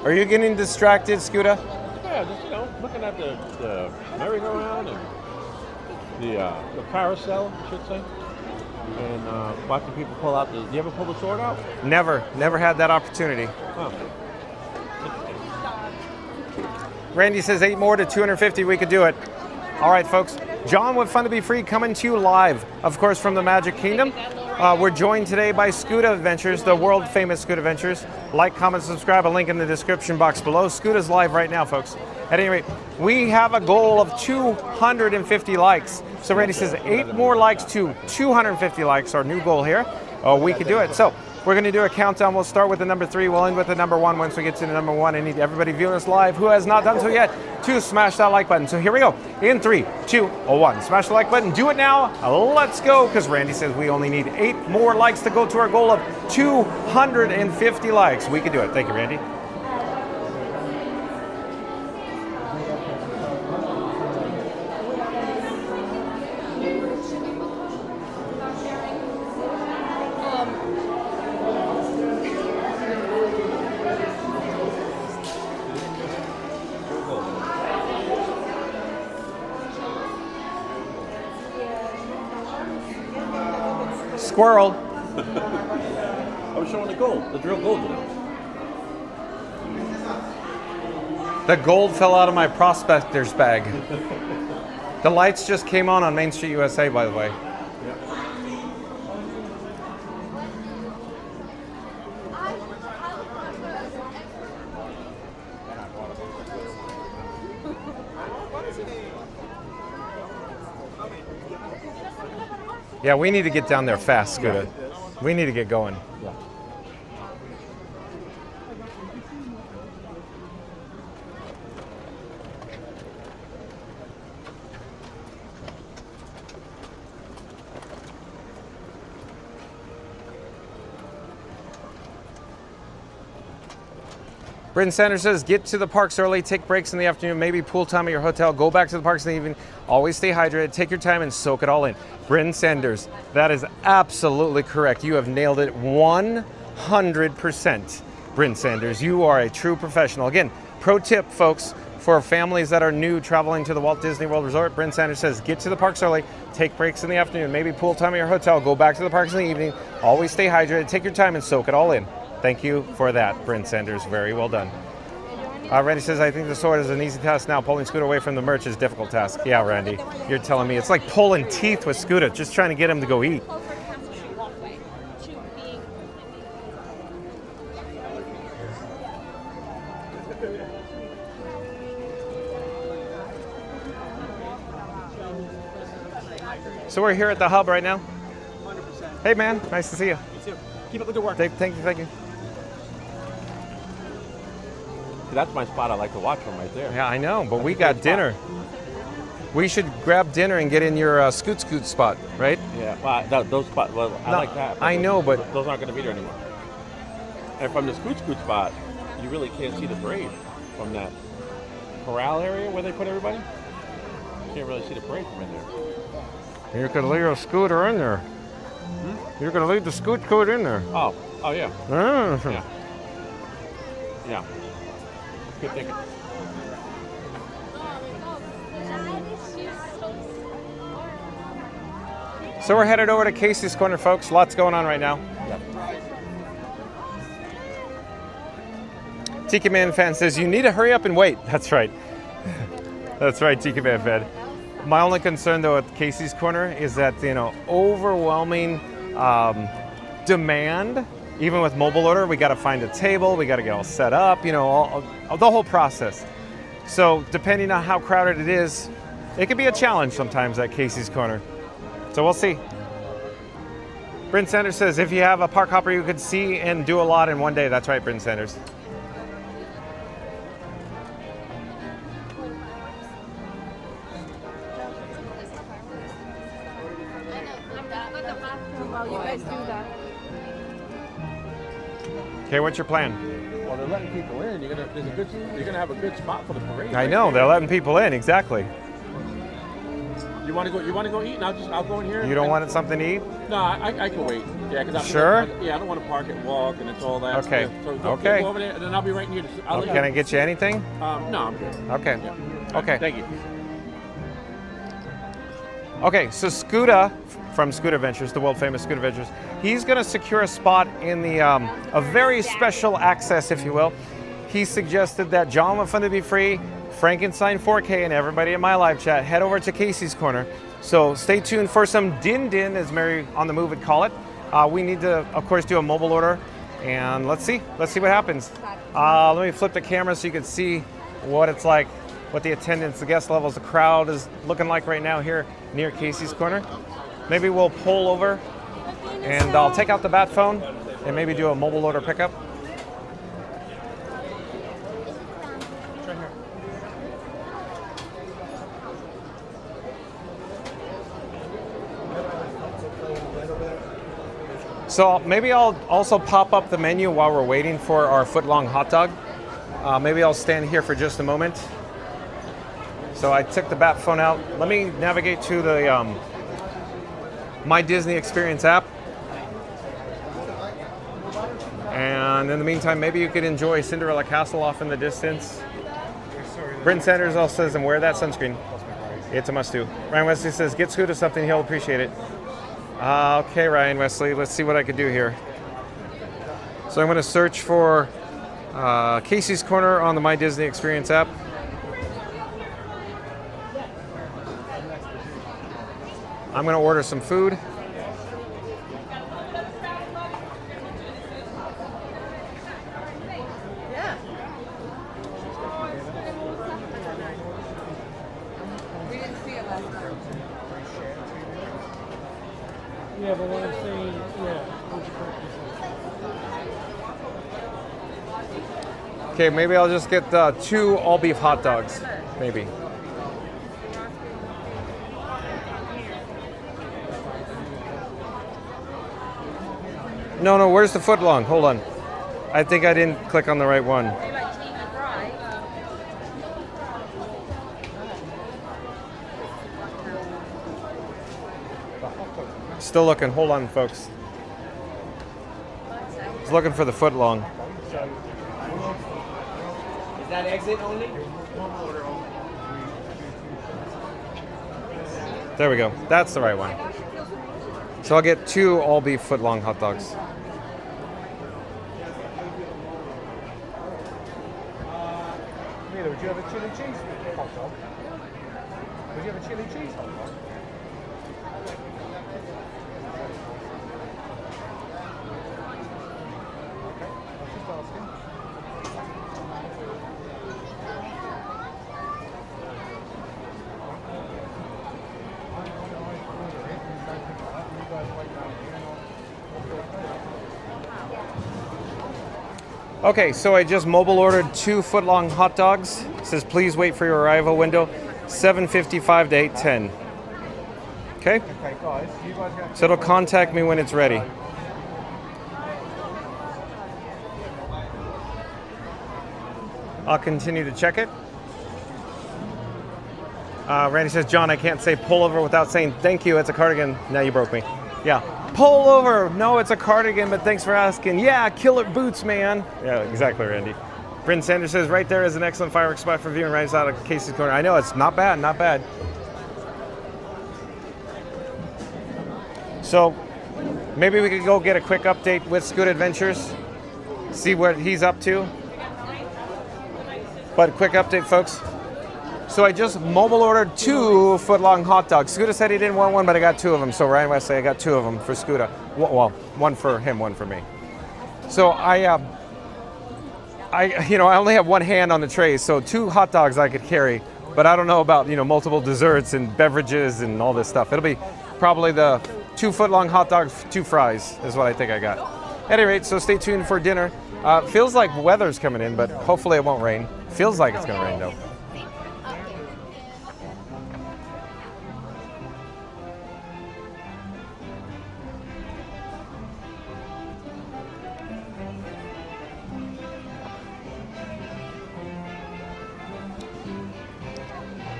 Are you getting distracted, Scooter? Yeah, just, you know, looking at the merry-go-round and the carousel, I should say. And watching people pull out the... Do you ever pull the sword out? Never had that opportunity. Oh. Randy says 8 more to 250, we could do it. All right, folks. John with Fun to Be Free coming to you live, of course, from the Magic Kingdom. We're joined today by Scooter Adventures, the world famous Scooter Adventures. Like, comment, subscribe, a link in the description box below. Scooter's live right now, folks. At any rate, we have a goal of 250 likes. So Randy says 8 more likes to 250 likes, our new goal here. Oh, we could do it. So we're going to do a countdown. We'll start with the number 3. We'll end with the number 1. Once we get to the number 1, I need everybody viewing us live who has not done so yet to smash that like button. So here we go. In 3, 2, 1. Smash the like button. Do it now. Let's go. Because Randy says we only need 8 more likes to go to our goal of 250 likes. We can do it. Thank you, Randy. Squirrel. I was showing the gold, the real gold. The gold fell out of my prospector's bag. The lights just came on Main Street USA, by the way. Yeah, we need to get down there fast, Scooter. We need to get going. Yeah. Bryn Sanders says, get to the parks early, take breaks in the afternoon, maybe pool time at your hotel, go back to the parks in the evening, always stay hydrated, take your time and soak it all in. Bryn Sanders, that is absolutely correct. You have nailed it 100%. Bryn Sanders, you are a true professional. Again, pro tip, folks, for families that are new traveling to the Walt Disney World Resort, Bryn Sanders says, get to the parks early, take breaks in the afternoon, maybe pool time at your hotel, go back to the parks in the evening, always stay hydrated, take your time and soak it all in. Thank you for that, Bryn Sanders. Very well done. Randy says, I think the sword is an easy task now. Pulling Scooter away from the merch is a difficult task. Yeah, Randy, you're telling me. It's like pulling teeth with Scooter, just trying to get him to go eat. So we're here at the hub right now. 100%. Hey, man. Nice to see you. You too. Keep up the good work. Thank you. That's my spot I like to watch from right there. Yeah, I know, but we got dinner. We should grab dinner and get in your scoot spot, right? Yeah, well, those spots, well, I like that. I know, but those aren't going to be there anymore. And from the scoot spot, you really can't see the parade from that corral area where they put everybody. You can't really see the parade from in there. You could leave a scooter in there. You're going to leave the scoot code in there. Oh yeah. Yeah. Good thinking. So we're headed over to Casey's Corner, folks. Lots going on right now. Yep. Tiki Man Fan says, you need to hurry up and wait. That's right. That's right, Tiki Man Fan. My only concern, though, at Casey's Corner is that, overwhelming demand. Even with mobile order, we got to find a table, we got to get all set up, the whole process. So depending on how crowded it is, it can be a challenge sometimes at Casey's Corner. So we'll see. Bryn Sanders says, if you have a park hopper, you could see and do a lot in one day. That's right, Bryn Sanders. You guys do that. Okay, what's your plan? Well, they're letting people in. You're gonna have a good spot for the parade. I know, they're letting people in, exactly. You want to go? You want to go eat? And I'll go in here. You don't want something to eat? No, I can wait. Yeah, because Sure? I don't want to park and walk, and it's all that. Okay. So Okay. go over there, and then I'll be right near. Can I get you anything? No, I'm good. Okay. Yeah. Okay. Thank you. Okay, so Scooter from Scooter Adventures, the world famous Scooter Adventures, he's going to secure a spot in the a very special access, if you will. He suggested that John would fund to be free, Frankenstein 4K, and everybody in my live chat head over to Casey's Corner. So stay tuned for some din, as Mary on the Move would call it. We need to, of course, do a mobile order, and let's see what happens. Let me flip the camera so you can see what it's like, what the attendance, the guest levels, the crowd is looking like right now here near Casey's Corner. Maybe we'll pull over and I'll take out the bat phone and maybe do a mobile order pickup. So maybe I'll also pop up the menu while we're waiting for our foot-long hot dog. Maybe I'll stand here for just a moment. So I took the bat phone out. Let me navigate to the My Disney Experience app. And in the meantime, maybe you could enjoy Cinderella Castle off in the distance. Bryn Sanders also says, and wear that sunscreen. It's a must-do. Ryan Wesley says, get Scooter something, he'll appreciate it. Okay, Ryan Wesley, let's see what I can do here. So I'm going to search for Casey's Corner on the My Disney Experience app. I'm going to order some food. Yeah, but what I'm saying, yeah. Okay, maybe I'll just get 2 all-beef hot dogs, maybe. No, where's the foot long? Hold on. I think I didn't click on the right one. Still looking. Hold on, folks. Just looking for the foot long. Is that exit only? There we go. That's the right one. So I'll get 2 all-beef foot-long hot dogs. Mila, would you have a chili cheese hot dog? Would you have a chili cheese hot dog? Okay, so I just mobile ordered 2 foot-long hot dogs. It says, please wait for your arrival window, 7:55 to 8:10. Okay? Okay, guys, you guys go. So it'll contact me when it's ready. I'll continue to check it. Randy says, John, I can't say pull over without saying thank you. It's a cardigan. Now you broke me. Yeah. Pull over. No, it's a cardigan, but thanks for asking. Yeah, killer boots, man. Yeah, exactly, Randy. Bryn Sanders says, right there is an excellent fireworks spot for viewing right outside of Casey's Corner. I know, it's not bad, not bad. So maybe we could go get a quick update with Scoot Adventures, see what he's up to. But quick update, folks. So I just mobile ordered 2 foot-long hot dogs. Scooter said he didn't want one, but I got 2 of them. So Ryan Wesley, I got 2 of them for Scooter. Well, 1 for him, 1 for me. So I only have 1 hand on the tray, so 2 hot dogs I could carry. But I don't know about multiple desserts and beverages and all this stuff. It'll be probably the 2 foot-long hot dogs, 2 fries is what I think I got. At any rate, so stay tuned for dinner. Feels like weather's coming in, but hopefully it won't rain. Feels like it's gonna rain though.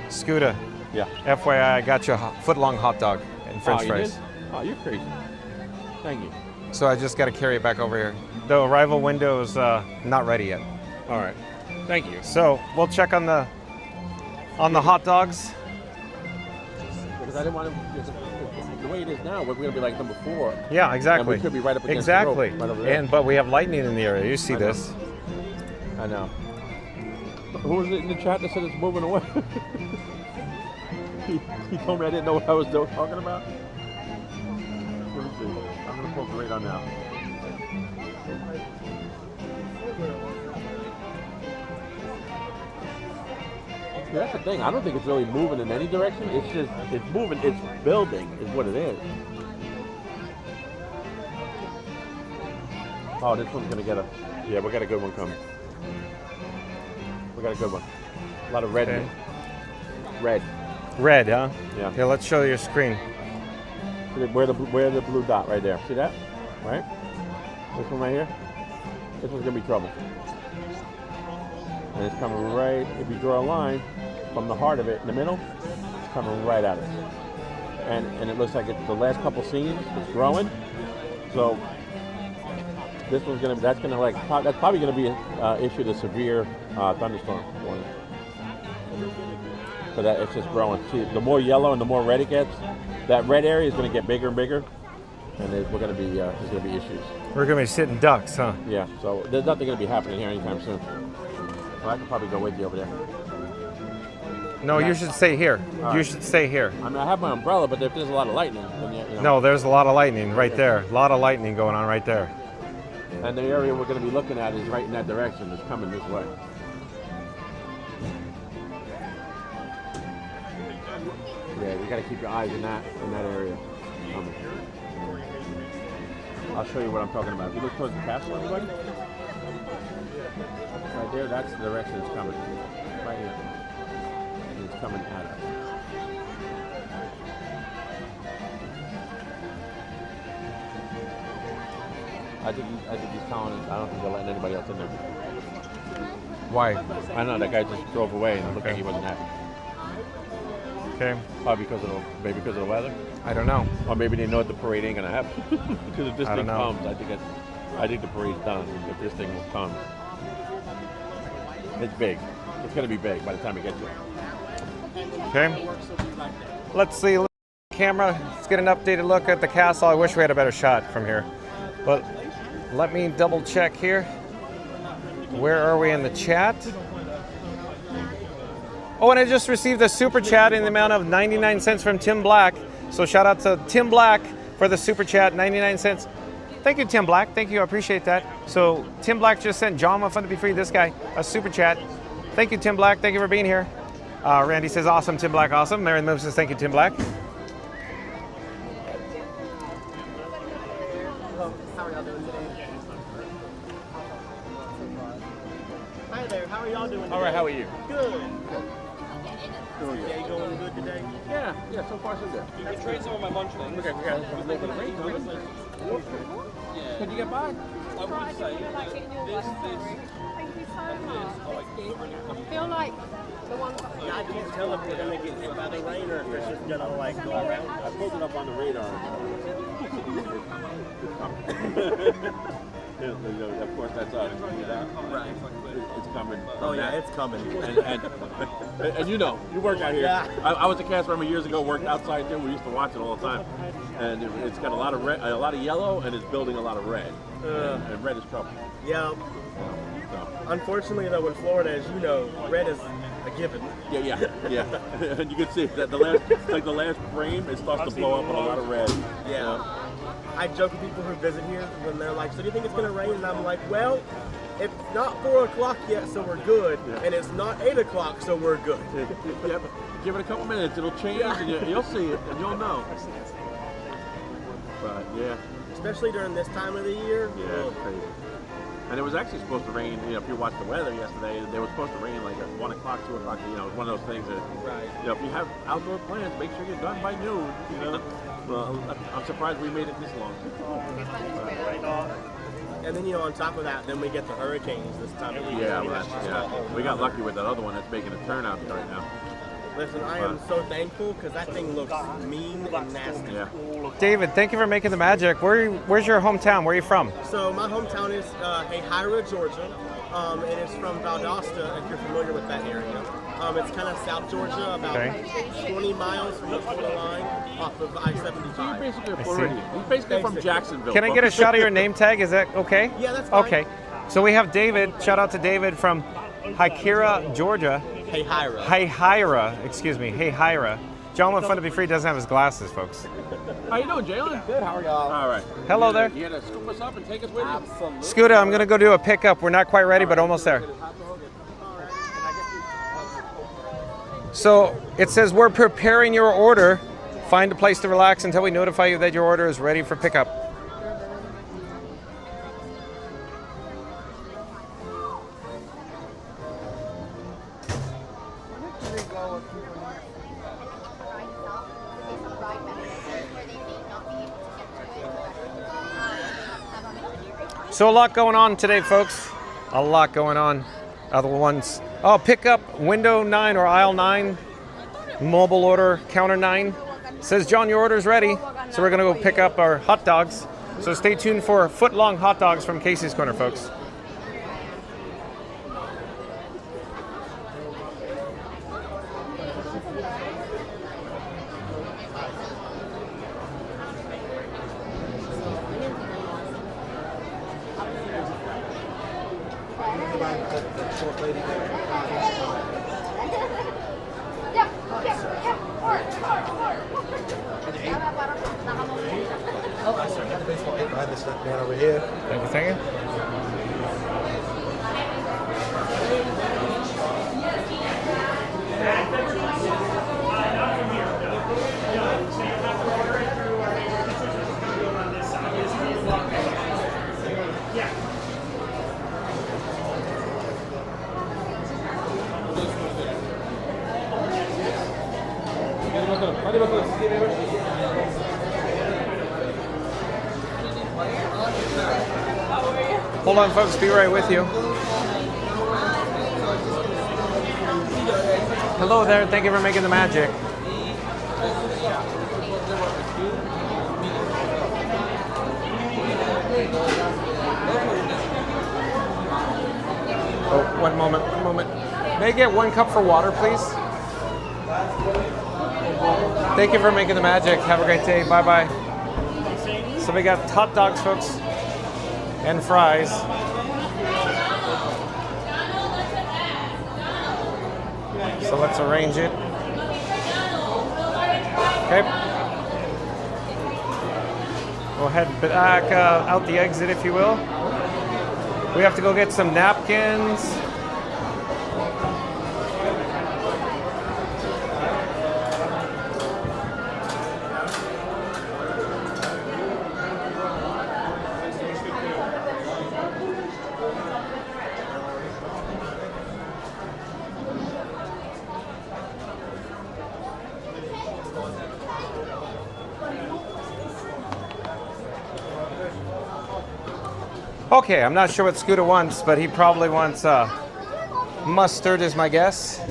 Scooter, Yeah. FYI, I got you a foot-long hot dog and French you fries. did? Oh, you're crazy. Thank you. So I just got to carry it back over here. The arrival window is not ready yet. All right. Thank you. So we'll check on the hot dogs. Because I didn't want to. The way it is now, we're going to be like number 4. Yeah, exactly. And we could be right up against exactly. the rope, right over there. But we have lightning in the area. You see this? I know. Who was it in the chat that said it's moving away? he told me I didn't know what I was talking about. Let me see. I'm going to pull the radar now. Yeah, that's the thing. I don't think it's really moving in any direction. It's just, it's moving, it's building is what it is. Oh, this one's going to get yeah, we got a good one coming. We got a good one. A lot of red. Okay. Red. Red, huh? Yeah. Here, let's show your screen. Where the blue dot right there. See that? Right? This one right here? This one's going to be trouble. And it's coming right, if you draw a line from the heart of it in the middle, it's coming right at us. And it looks like it's the last couple scenes, it's growing. So this one's gonna, that's probably gonna be issued a severe thunderstorm warning. So that it's just growing. See, the more yellow and the more red it gets, that red area is gonna get bigger and bigger, and there's gonna be issues. We're gonna be sitting ducks, huh? Yeah. So there's nothing gonna be happening here anytime soon. Well, I could probably go with you over there. No, you should stay here. All You right. should stay here. I mean, I have my umbrella, but if there's a lot of lightning, then you know. No, there's a lot of lightning right there. A lot of lightning going on right there. And the area we're going to be looking at is right in that direction. It's coming this way. Yeah, you got to keep your eyes in that area. I'll show you what I'm talking about. If you look towards the castle, everybody. Right there, that's the direction it's coming. Right here. And it's coming at us. I think he's telling us, I don't think they're letting anybody else in there. Why? I don't know, that guy just drove away and it looked like he wasn't happy. Okay. Probably because of the weather? I don't know. Or maybe they know the parade ain't gonna happen. Because if this I thing don't know. comes, I think the parade's done. If this thing will come. It's big. It's gonna be big by the time it gets here. Okay. Let's see. Camera. Let's get an updated look at the castle. I wish we had a better shot from here. But let me double check here. Where are we in the chat? Oh, and I just received a super chat in the amount of 99 cents from Tim Black. So shout out to Tim Black for the super chat, 99 cents. Thank you, Tim Black. Thank you. I appreciate that. So Tim Black just sent John Fun to be free, this guy, a super chat. Thank you, Tim Black. Thank you for being here. Randy says, awesome, Tim Black, awesome. Mary Moon says, thank you, Tim Black. Hi there, how are y'all doing today? All right, how are you? Good. Day going good today? Yeah, so far so good. I trade some of my lunch things. Okay, we got a little bit of rain coming. Could you get by? I would say this, I feel like the one. Yeah, I can't tell if we're gonna get hit by the rain or if it's just gonna like go around. I pulled it up on the radar. Of course, that's us. Right. It's coming. Oh yeah, it's coming. And you know, you work out here. Yeah. I was a cast member years ago. Worked outside there. We used to watch it all the time. And it's got a lot of red, a lot of yellow, and it's building a lot of red. And red is trouble. Yeah. So. Unfortunately, though, in Florida, as you know, red is a given. Yeah. And you can see that the last frame, it starts to blow up with a lot of red. Yeah. I joke with people who visit here when they're like, so do you think it's gonna rain? And I'm like, well, it's not 4 o'clock yet, so we're good. Yeah. And it's not 8 o'clock, so we're good. Yeah, give it a couple minutes, it'll change, and you'll see it, and you'll know. But yeah. Especially during this time of the year. Yeah, it's crazy. And it was actually supposed to rain, if you watched the weather yesterday, it was supposed to rain like at 1 o'clock, 2 o'clock, it's one of those things that, if you have outdoor plans, make sure you're done by noon, Well, I'm surprised we made it this long. And then, on top of that, then we get the hurricanes this time of year. Yeah, we got lucky with that other one that's making a turn out there right now. Listen, I am so thankful because that thing looks mean and nasty. Yeah. David, thank you for making the magic. Where's your hometown? Where are you from? So my hometown is Hayhira, Georgia, and it's from Valdosta, if you're familiar with that area. It's kind of South Georgia, about 20 miles from the borderline off of I-75. So you're basically a Floridian. He's basically from Jacksonville. Can I get a shot of your name tag? Is that okay? Yeah, that's fine. Okay. So we have David. Shout out to David from Hayhira, Georgia. Hayhira. Hayhira, excuse me. Hayhira. John with Fun to Be Free doesn't have his glasses, folks. How you doing, Jalen? Good. How are y'all? All right. Hello there. You had to scoop us up and take us with you? Absolutely. Scooter, I'm going to go do a pickup. We're not quite ready, but almost there. So it says we're preparing your order. Find a place to relax until we notify you that your order is ready for pickup. So a lot going on today, folks. A lot going on. Other ones. Oh, pick up window 9 or aisle 9. Mobile order counter 9. Says, John, your order's ready. So we're going to go pick up our hot dogs. So stay tuned for foot-long hot dogs from Casey's Corner, folks. Over here. Thank you, thank you. Hold on, folks. Be right with you. Hello there. Thank you for making the magic. Oh, one moment. May I get 1 cup for water, please? Thank you for making the magic. Have a great day. Bye-bye. So we got hot dogs, folks, and fries. So let's arrange it. Okay. We'll head back out the exit, if you will. We have to go get some napkins. Okay, I'm not sure what Scooter wants, but he probably wants mustard is my guess.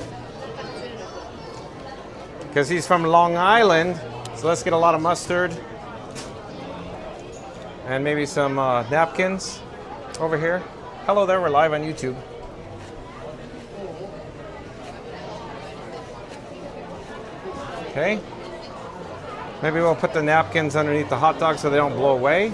Because he's from Long Island, so let's get a lot of mustard. And maybe some napkins over here. Hello there, we're live on YouTube. Okay. Maybe we'll put the napkins underneath the hot dogs so they don't blow away.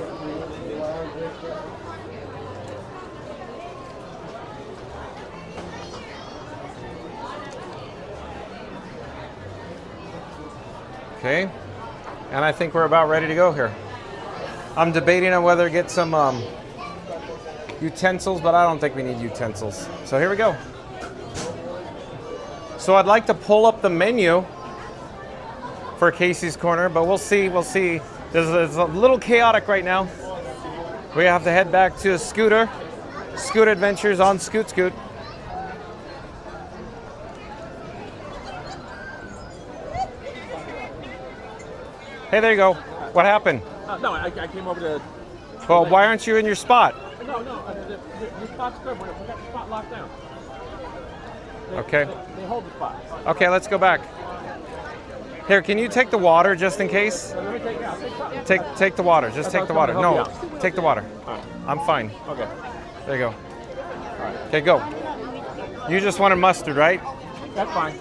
Okay, and I think we're about ready to go here. I'm debating on whether to get some utensils, but I don't think we need utensils. So here we go. So I'd like to pull up the menu for Casey's Corner, but we'll see. It's a little chaotic right now. We have to head back to Scoot Adventures on Scoot. Hey, there you go. What happened? No, I came over to... Well, why aren't you in your spot? No, your spot's good. We got the spot locked down. Okay. They hold the spot. Okay, let's go back. Here, can you take the water just in case? Let me take it out. Take the water. Just take the water. No, take the water. I'm fine. Okay. There you go. Okay, go. You just wanted mustard, right? That's fine.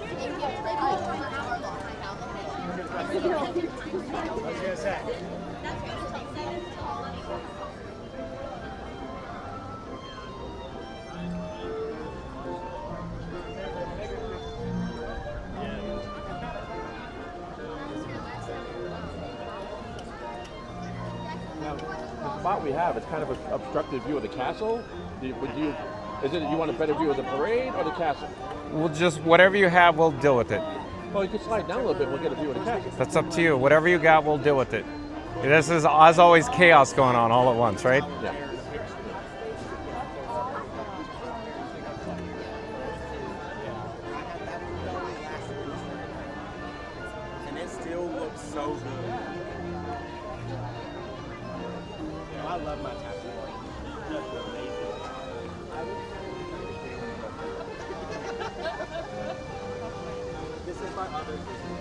Now, the spot we have is kind of an obstructed view of the castle. Is it you want a better view of the parade or the castle? We'll just, whatever you have, we'll deal with it. Well, you can slide down a little bit, we'll get a view of the castle. That's up to you. Whatever you got, we'll deal with it. This is, as always, chaos going on all at once, right? Yeah. And it still looks so good. I love my tattoo. Just amazing. This is my other business.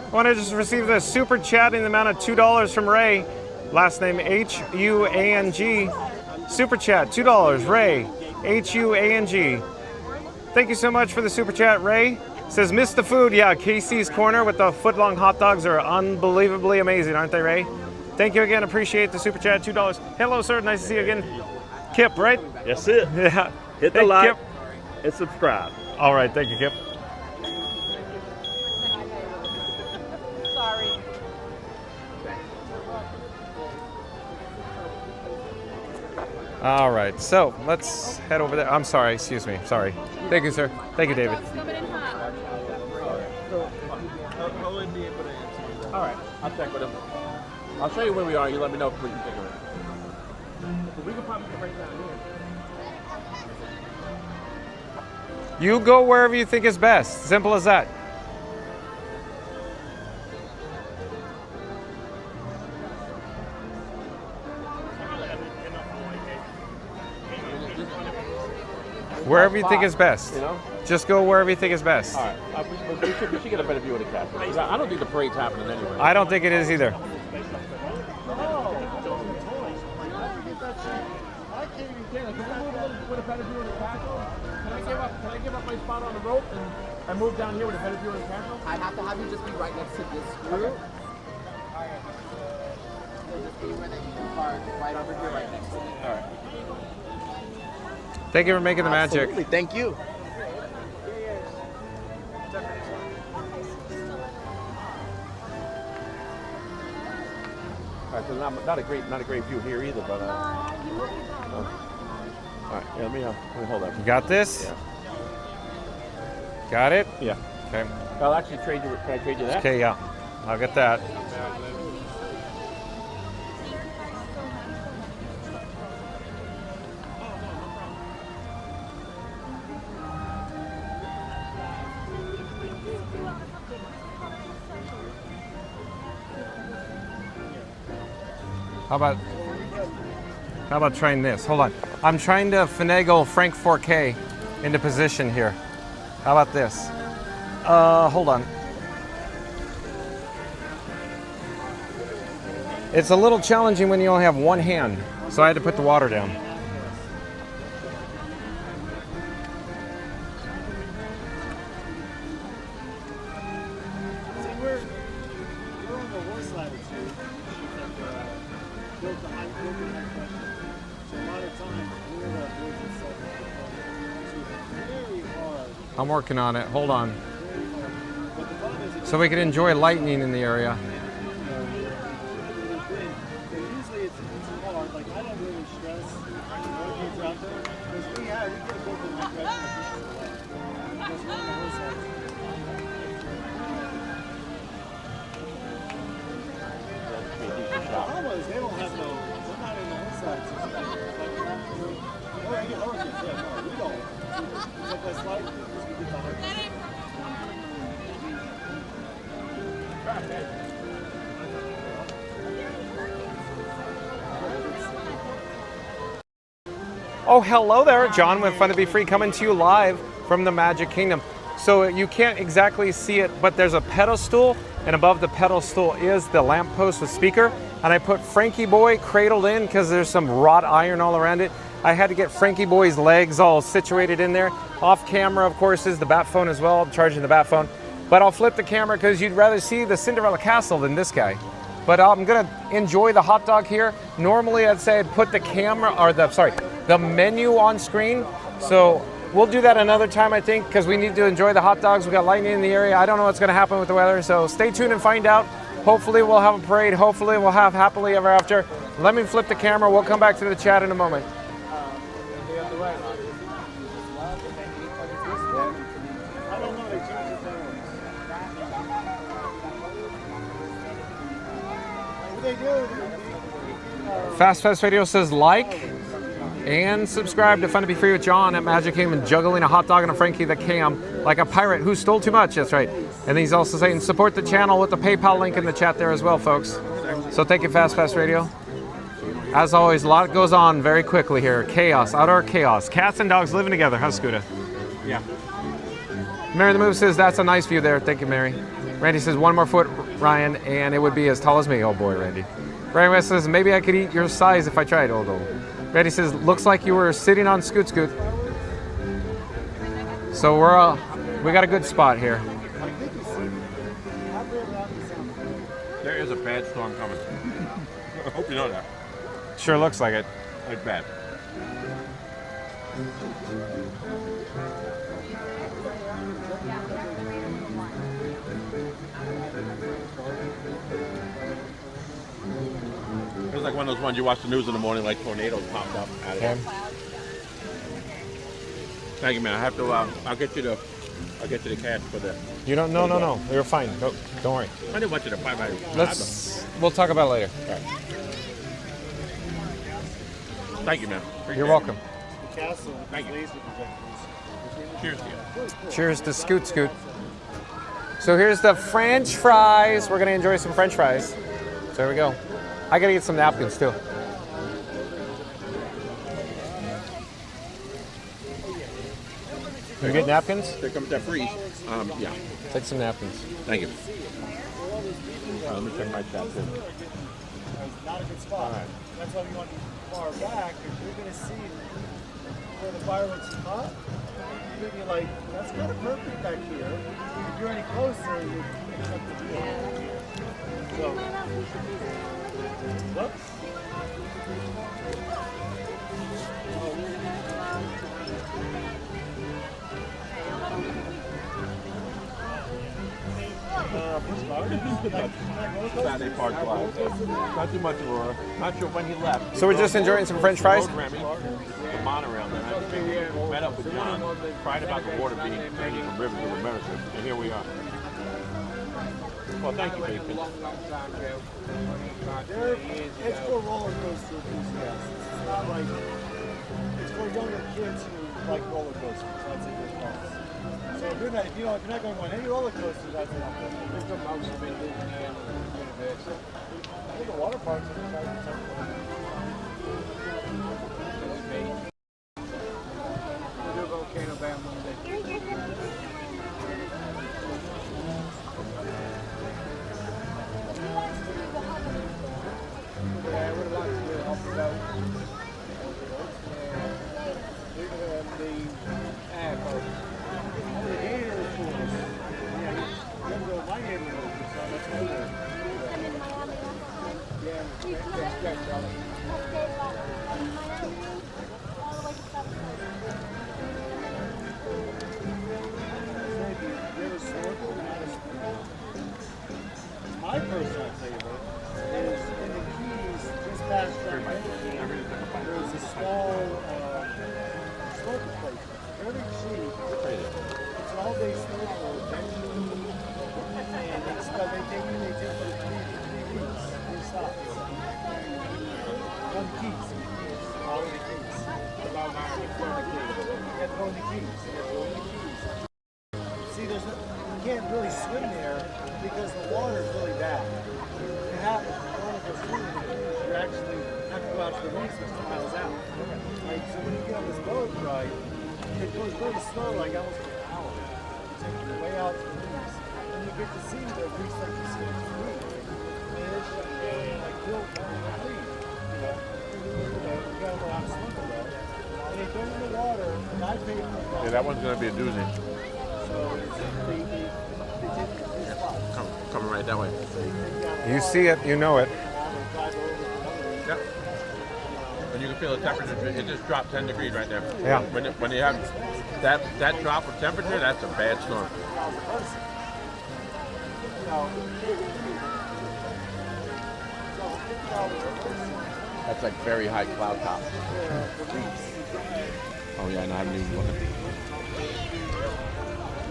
I want to just receive the super chat in the amount of $2 from Ray. Last name H-U-A-N-G. Super chat, $2, Ray. H-U-A-N-G. Thank you so much for the super chat, Ray. Says, miss the food. Yeah, Casey's Corner with the foot-long hot dogs are unbelievably amazing, aren't they, Ray? Thank you again. Appreciate the super chat, $2. Hello, sir. Nice to see you again. Kip, right? That's it. Yeah. Hit the like and subscribe. All right. Thank you, Kip. Sorry. All right. So let's head over there. I'm sorry. Excuse me. Sorry. Thank you, sir. Thank you, David. All right, I'll check with him. I'll show you where we are. You let me know if we can take it. So we can probably get right down here. You go wherever you think is best. Simple as that. Wherever you think is best. You know? Just go wherever you think is best. All right, we should get a better view of the castle. I don't think the parade's happening anyway. I don't think it is either. Can I give up my spot on the rope and move down here with a better view of the castle? I have to have you just be right next to this screw. Okay. You'll just be where they can park right over here, right next to me. All right. Thank you for making the magic. Absolutely. Thank you. All right, so not a great view here either, but all right, yeah, let me hold that. You got this? Yeah. Got it? Yeah. Okay. I'll actually trade you. Can I trade you that? Okay, yeah. I'll get that. How about trying this? Hold on. I'm trying to finagle Frank 4K into position here. How about this? Hold on. It's a little challenging when you only have one hand, so I had to put the water down. I'm working on it. Hold on. So we can enjoy lightning in the area. Usually it's hard. Like, I don't really stress what kids out there because we get both in that direction because we're on the whole side. Almost, they don't have no. They're not in the inside. Oh, I get hurricanes. Yeah, no, we don't. It's like that slide because we get the hurricane. Oh, hello there, John with Fun to Be Free, coming to you live from the Magic Kingdom. So you can't exactly see it, but there's a pedestal, and above the pedestal is the lamppost with speaker. And I put Frankie Boy cradled in because there's some wrought iron all around it. I had to get Frankie Boy's legs all situated in there. Off camera, of course, is the bat phone as well. I'm charging the bat phone. But I'll flip the camera because you'd rather see the Cinderella Castle than this guy. But I'm gonna enjoy the hot dog here. Normally I'd say I'd put the camera, or the menu on screen. So we'll do that another time, I think, because we need to enjoy the hot dogs. We got lightning in the area. I don't know what's gonna happen with the weather, so stay tuned and find out. Hopefully we'll have a parade. Hopefully we'll have happily ever after. Let me flip the camera. We'll come back to the chat in a moment. Fast Radio says like and subscribe to Fun to Be Free with John at Magic Kingdom, juggling a hot dog and a Frankie the Cam like a pirate who stole too much. That's right. And he's also saying support the channel with the PayPal link in the chat there as well, folks. So thank you, Fast Radio. As always, a lot goes on very quickly here. Chaos, outdoor chaos. Cats and dogs living together, huh, Scooter? Yeah. Mary the Move says that's a nice view there. Thank you, Mary. Randy says 1 more foot, Ryan, and it would be as tall as me. Oh boy, Randy. Brian West says maybe I could eat your size if I tried. Oh, Randy says looks like you were sitting on Scoot. So we got a good spot here. There is a bad storm coming. I hope you know that. Sure looks like it. Like bad. It was like one of those ones you watch the news in the morning, like tornadoes popped up out of it. Thank you, man. I have to. I'll get you the cash for the. You don't? No. You're fine. No, don't worry. I didn't want you to buy my. We'll talk about it later. Right. Thank you, man. You're welcome. The castle. Thank you. Cheers to you. Cheers to Scoot. So here's the French fries. We're gonna enjoy some French fries. So there we go. I gotta get some napkins too. You get napkins? Here comes that freeze. Yeah. Take some napkins. Thank you. Let me check my chat too. Not a good spot. Right. That's why we want to be far back, because you're going to see where the fireworks pop. You're going to be like, that's kind of perfect back here. If you're any closer, you're going to be so, whoops. Saturday Park Live. Not too much, Aurora. Not sure when he left. So we're just enjoying some French fries? The monorail. Then I met up with John, cried about the water being changing from rivers of America, and here we are. Well, thank you, Bacon. It's for roller coaster enthusiasts. It's not like, it's for younger kids who like roller coasters. That's a good cause. So if you're not going on any roller coasters, that's enough. There's no mountain in Disney and Universal. I think the water parks are the We'll do Volcano Band one day. Yeah, I would like to help you out. The airport. My personal favorite is in the Keys, just past there's a small snorkel place. Very cheap. It's an all-day snorkel. And it's, they take for 3 weeks. 3 stops. On the Keys. All the Keys. About going to Keys. See, you can't really swim there because the water is really bad. You have to go swimming in the Keys. You actually have to go go out to the reefs, which is miles out. Right? So when you get on this boat, right, it goes very slow, like almost an hour. You take it way out to the reefs, and you get to see the reefs like you see on TV. Fish, like real reef. You gotta know how to swim it though. And they go in the water, and I paid for it. Yeah, that one's gonna be a doozy. So they take this spot. Coming right that way. You see it, you know it. Yep. And you can feel the temperature. It just dropped 10 degrees right there. Yeah. When you have that drop of temperature, that's a bad storm. That's like very high cloud top. Oh yeah, no, I haven't even looked at it.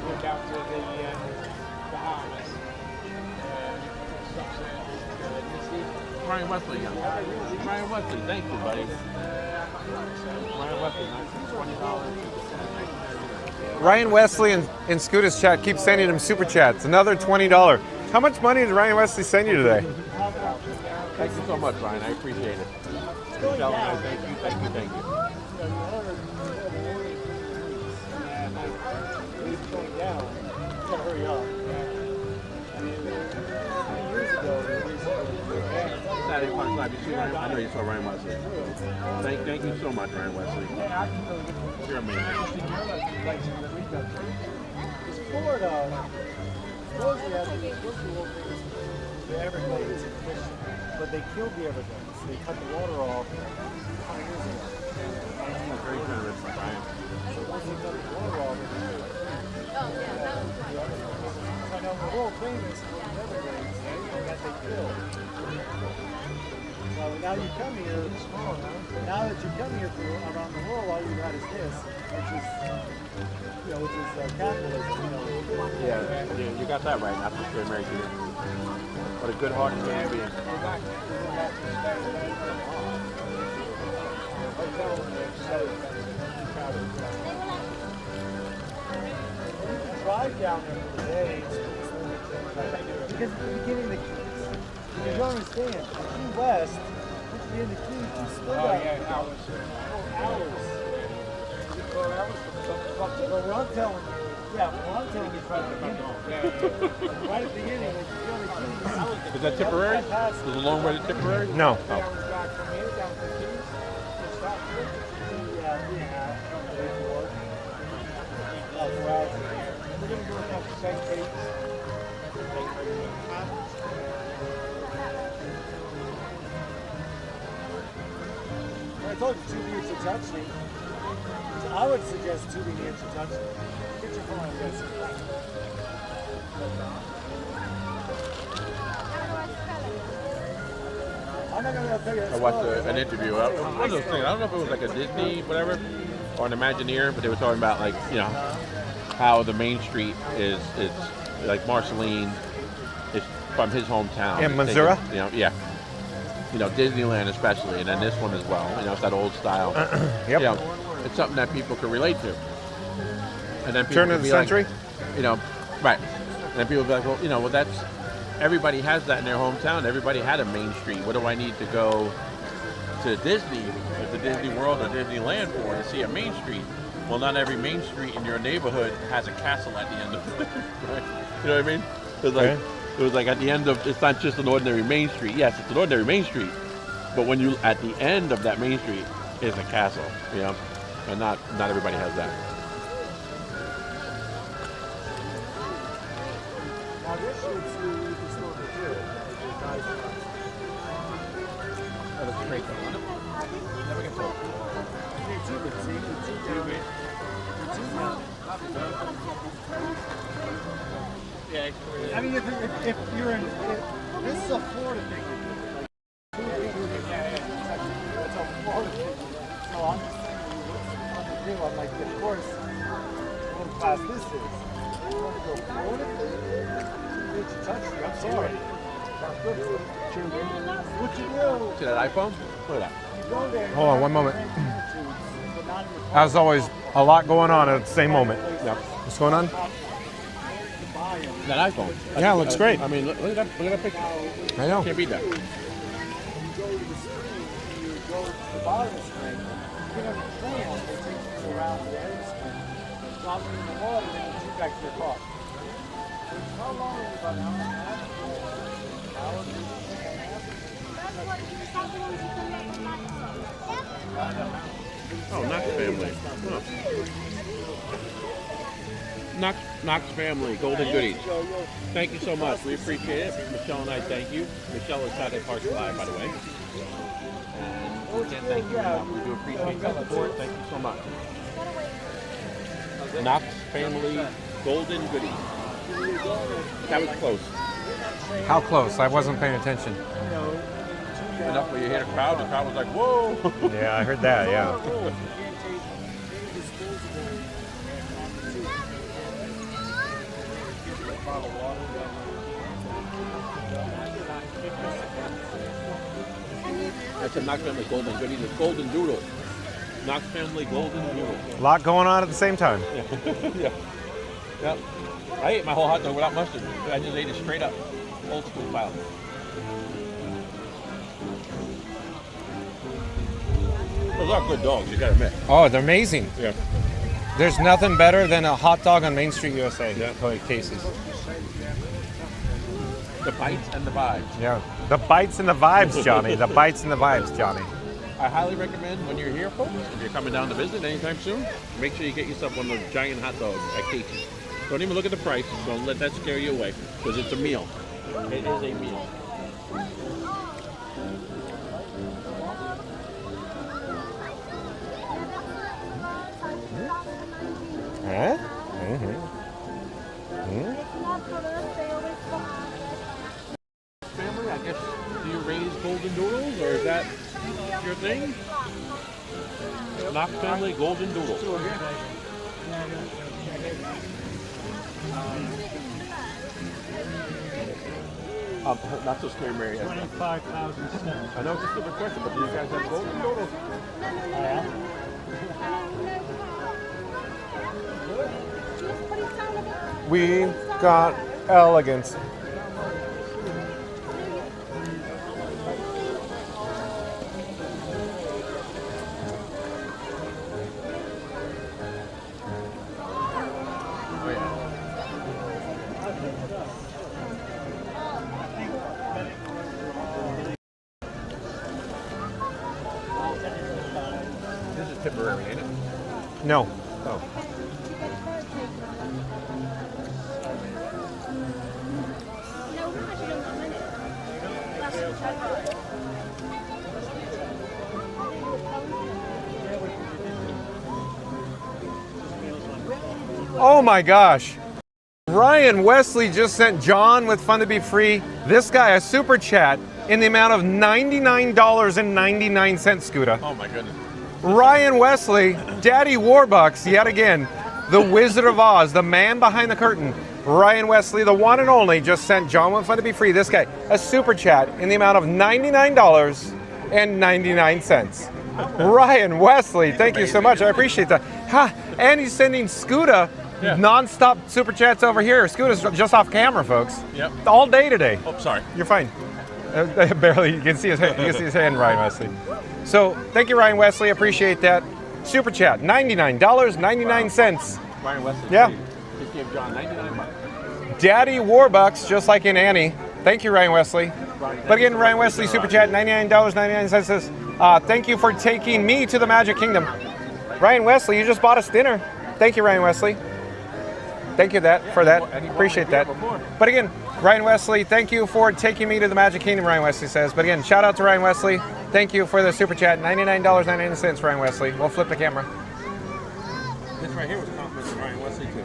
Look out to the Bahamas. Ryan Wesley. Ryan Wesley, thank you, buddy. Ryan Wesley, $20. Ryan Wesley in Scooter's chat keeps sending him super chats. Another $20. How much money did Ryan Wesley send you today? Thank you so much, Ryan. I appreciate it. Thank you, thank you, thank you. Hurry up. Saturday Park Live. You see Ryan? I know you saw Ryan Wesley. Thank you so much, Ryan Wesley. You're amazing. Florida, the Everglades and fish, but they killed the Everglades. They cut the water off 5 years ago. Very generous, Ryan. So once they cut the water off, I know the world famous for the Everglades that they killed. So now you come here, now that you come here from around the world, all you got is this, which is capitalism. Yeah, you got that right. That's what you're married to. What a good-hearted human being. Drive down there for the day, because at the beginning, you don't understand. Key West, once you get in the Keys, you still got hours. But what I'm telling you, right at the beginning, right at the beginning, when you go to the Keys. Is that Tipperary? Is the long way to Tipperary? No. Oh. I told you to be introduction. So I would suggest to be the introduction. Get your phone on this. I'm not gonna tell you. I watched an interview. One of those things. I don't know if it was like a Disney, whatever, or an Imagineer, but they were talking about like how the main street is like Marceline is from his hometown. In Missouri? Yeah. Disneyland especially, and then this one as well. It's that old style. Yep. It's something that people can relate to. And then people Turn of can the be century? like, right. And then people will be like, well, that's, everybody has that in their hometown. Everybody had a main street. What do I need to go to Disney, to Disney World or Disneyland for to see a main street? Well, not every main street in your neighborhood has a castle at the end of it. Right? You know what I mean? It was like at the end of, it's not just an ordinary main street. Yes, it's an ordinary main street, but when you, at the end of that main street is a castle, and not everybody has that. Now this should see you can still do it. That looks great though. Never gets old. Yeah, I mean, if you're in, this is a Florida thing. That's a Florida thing. So I'm just thinking, what's the deal? I'm like, of course, what class this is. You want to go Florida? Did you touch me? I'm sorry. What you do? See that iPhone? Look at that. You go there. Hold on one moment. As always, a lot going on at the same moment. Yep. What's going on? That iPhone. Yeah, it looks great. I mean, look at that picture. I know. Can't beat that. You go to the stream, you go go to the bottom of the string. You get on the train, they take you around to the end of the string, drop it in the water, and then you shoot back to your car. How long are you about an hour and a half? Hour, Oh, Knox family. Huh. Knox family, Golden Goodies. Thank you so much. We appreciate it. Michelle and I thank you. Michelle is Saturday Parks Live, by the way. And we can't thank you enough. We do appreciate your support. Thank you so much. Knox family, Golden Goodies. That was close. How close? I wasn't paying attention. Enough where you hit a crowd, the crowd was like, whoa! Yeah, I heard that, yeah. That's a Knox family Golden Goodies. It's Golden Doodle. Knox family Golden Doodle. A lot going on at the same time. Yeah. Yep. I ate my whole hot dog without mustard. I just ate it straight up. Old school style. Those are good dogs, you gotta admit. Oh, they're amazing. Yeah. There's nothing better than a hot dog on Main Street, USA. Yeah. Casey's. The bites and the vibes. Yeah. The bites and the vibes, Johnny. The bites and the vibes, Johnny. I highly recommend when you're here, folks, if you're coming down to visit anytime soon, make sure you get yourself one of those giant hot dogs at Casey's. Don't even look at the price. Don't let that scare you away, because it's a meal. It is a meal. Huh? Mm-hmm. Family, I guess, do you raise golden doodles, or is that your thing? Knox family golden doodle. Not so scary, Mary. 25,000 cents. I know it's a stupid question, but do you guys have golden doodles? We got elegance. This is temporary, ain't it? No. Oh. Oh my gosh. Ryan Wesley just sent John with Fun to Be Free, this guy, a super chat in the amount of $99.99, Scooter. Oh my goodness. Ryan Wesley, Daddy Warbucks, yet again, the Wizard of Oz, the man behind the curtain. Ryan Wesley, the one and only, just sent John with Fun to Be Free, this guy, a super chat in the amount of $99.99. Ryan Wesley, thank you so much. I appreciate that. Ha, and he's sending Scooter non-stop super chats over here. Scooter's just off camera, folks. Yep. All day today. Oh, sorry. You're fine. Barely. You can see his hand. You can see his hand, Ryan Wesley. So thank you, Ryan Wesley. Appreciate that. Super chat, $99.99. Ryan Wesley. Yeah. Just gave John 99 bucks. Daddy Warbucks, just like in Annie. Thank you, Ryan Wesley. But again, Ryan Wesley, super chat, $99.99 says, thank you for taking me to the Magic Kingdom. Ryan Wesley, you just bought us dinner. Thank you, Ryan Wesley. Thank you for that. Appreciate that. But again, Ryan Wesley, thank you for taking me to the Magic Kingdom, Ryan Wesley says. But again, shout out to Ryan Wesley. Thank you for the super chat, $99.99, Ryan Wesley. We'll flip the camera. This right here was compliment to Ryan Wesley too.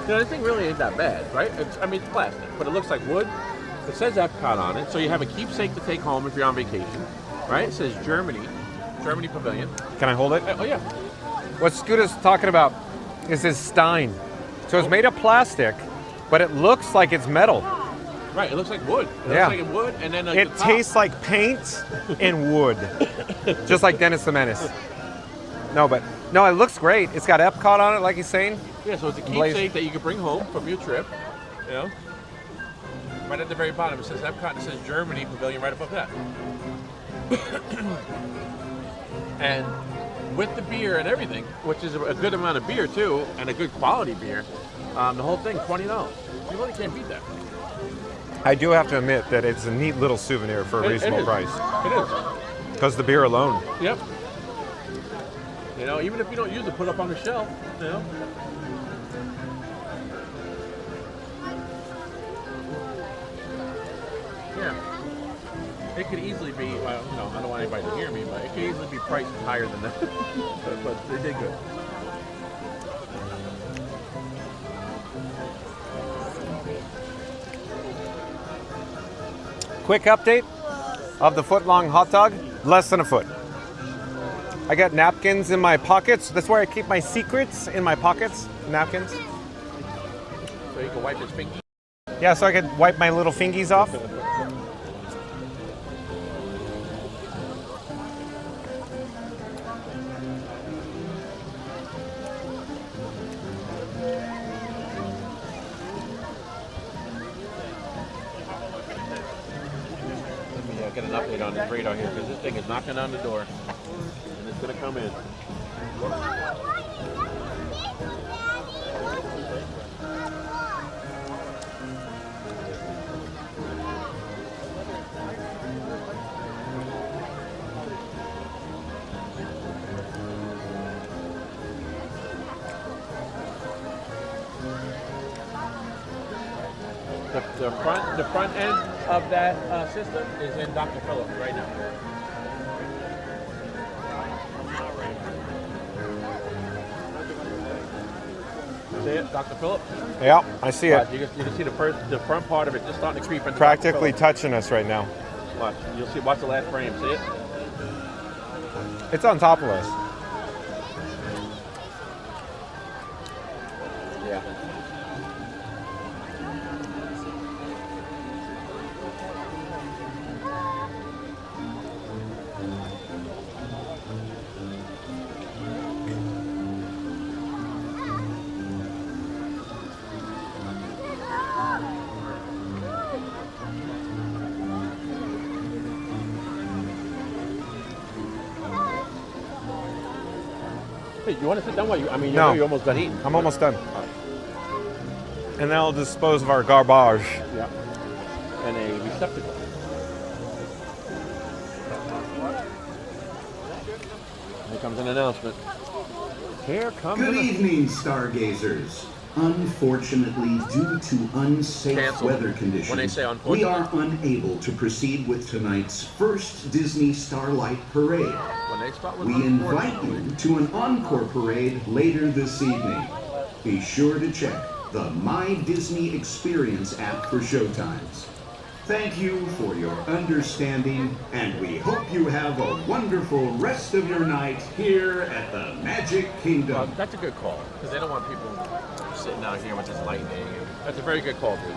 You know, this thing really ain't that bad, right? It's plastic, but it looks like wood. It says Epcot on it, so you have a keepsake to take home if you're on vacation, right? It says Germany Pavilion. Can I hold it? Oh, yeah. What Scooter's talking about is his stein. So it's made of plastic, but it looks like it's metal. Right, it looks like wood. It Yeah. looks like wood, and then It tastes like paint and wood. Just like Dennis the Menace. No, but No, it looks great. It's got Epcot on it, like he's saying. Yeah, so it's a Blaze. keepsake that you can bring home from your trip. You know, right at the very bottom it says Epcot and it says Germany Pavilion right above that. And with the beer and everything, which is a good amount of beer too, and a good quality beer, the whole thing $20. You really can't beat that. I do have to admit that it's a neat little souvenir for a reasonable price. It is. Because the beer alone. Yep. You know, even if you don't use it, put it up on the shelf. You know. Yeah. It could easily be. Well, you know, I don't want anybody to hear me, but it could easily be priced higher than that. but they did good. Quick update of the foot-long hot dog. Less than a foot. I got napkins in my pockets. That's where I keep my secrets, in my pockets. Napkins. So you can wipe his fingy. Yeah, so I could wipe my little fingies off. Get an update on this radar here because this thing is knocking on the door and it's going to come in. The front end of that system is in Dr. Phillips right now. See it, Dr. Phillips? Yeah, I see it. You can see the front part of it just starting to creep into Practically touching us right now. Watch, you'll see. Watch the last frame. See it? It's on top of us. Yeah. You want to sit down while you? I mean, No. you're almost done eating. I'm almost done. And then I'll dispose of our garbage. Yeah. And a receptacle. Here comes an announcement. Here comes. Good evening, stargazers. Unfortunately, due to unsafe Canceled. weather conditions, When they say we unfortunately. are unable to proceed with tonight's first Disney Starlight Parade. When they start with We invite you to an encore parade later this evening. Be sure to check the My Disney Experience app for showtimes. Thank you for your understanding, and we hope you have a wonderful rest of your night here at the Magic Kingdom. That's a good call because they don't want people sitting out here with this lightning. That's a very good call, dude.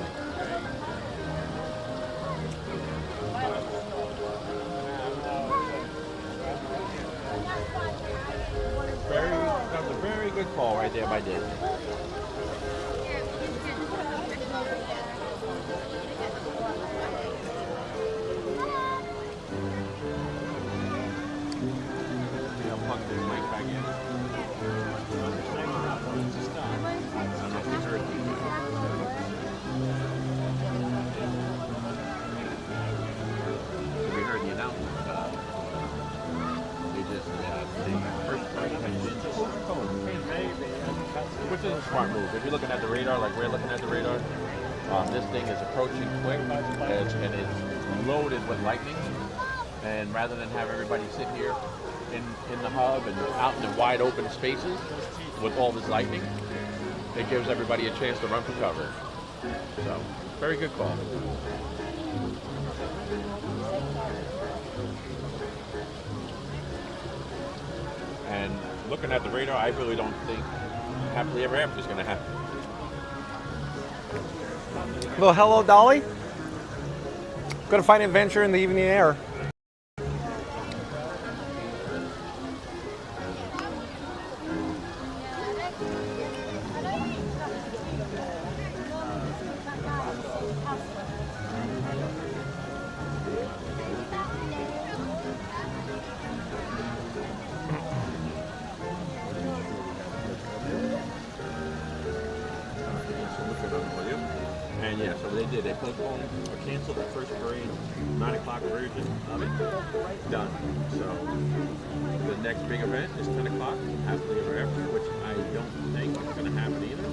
That's a very good call right there by Disney. Which is a smart move. If you're looking at the radar, like we're looking at the radar, this thing is approaching quick and it's loaded with lightning. And rather than have everybody sit here in the hub and out in the wide open spaces with all this lightning, it gives everybody a chance to run for cover. So, very good call. And looking at the radar, I really don't think happily ever after is going to happen. Well, hello, Dolly. Gonna find adventure in the evening air. they did. They postponed or canceled the first parade, 9 o'clock version of it. Done. So the next big event is 10 o'clock, happily ever after, which I don't think is going to happen either.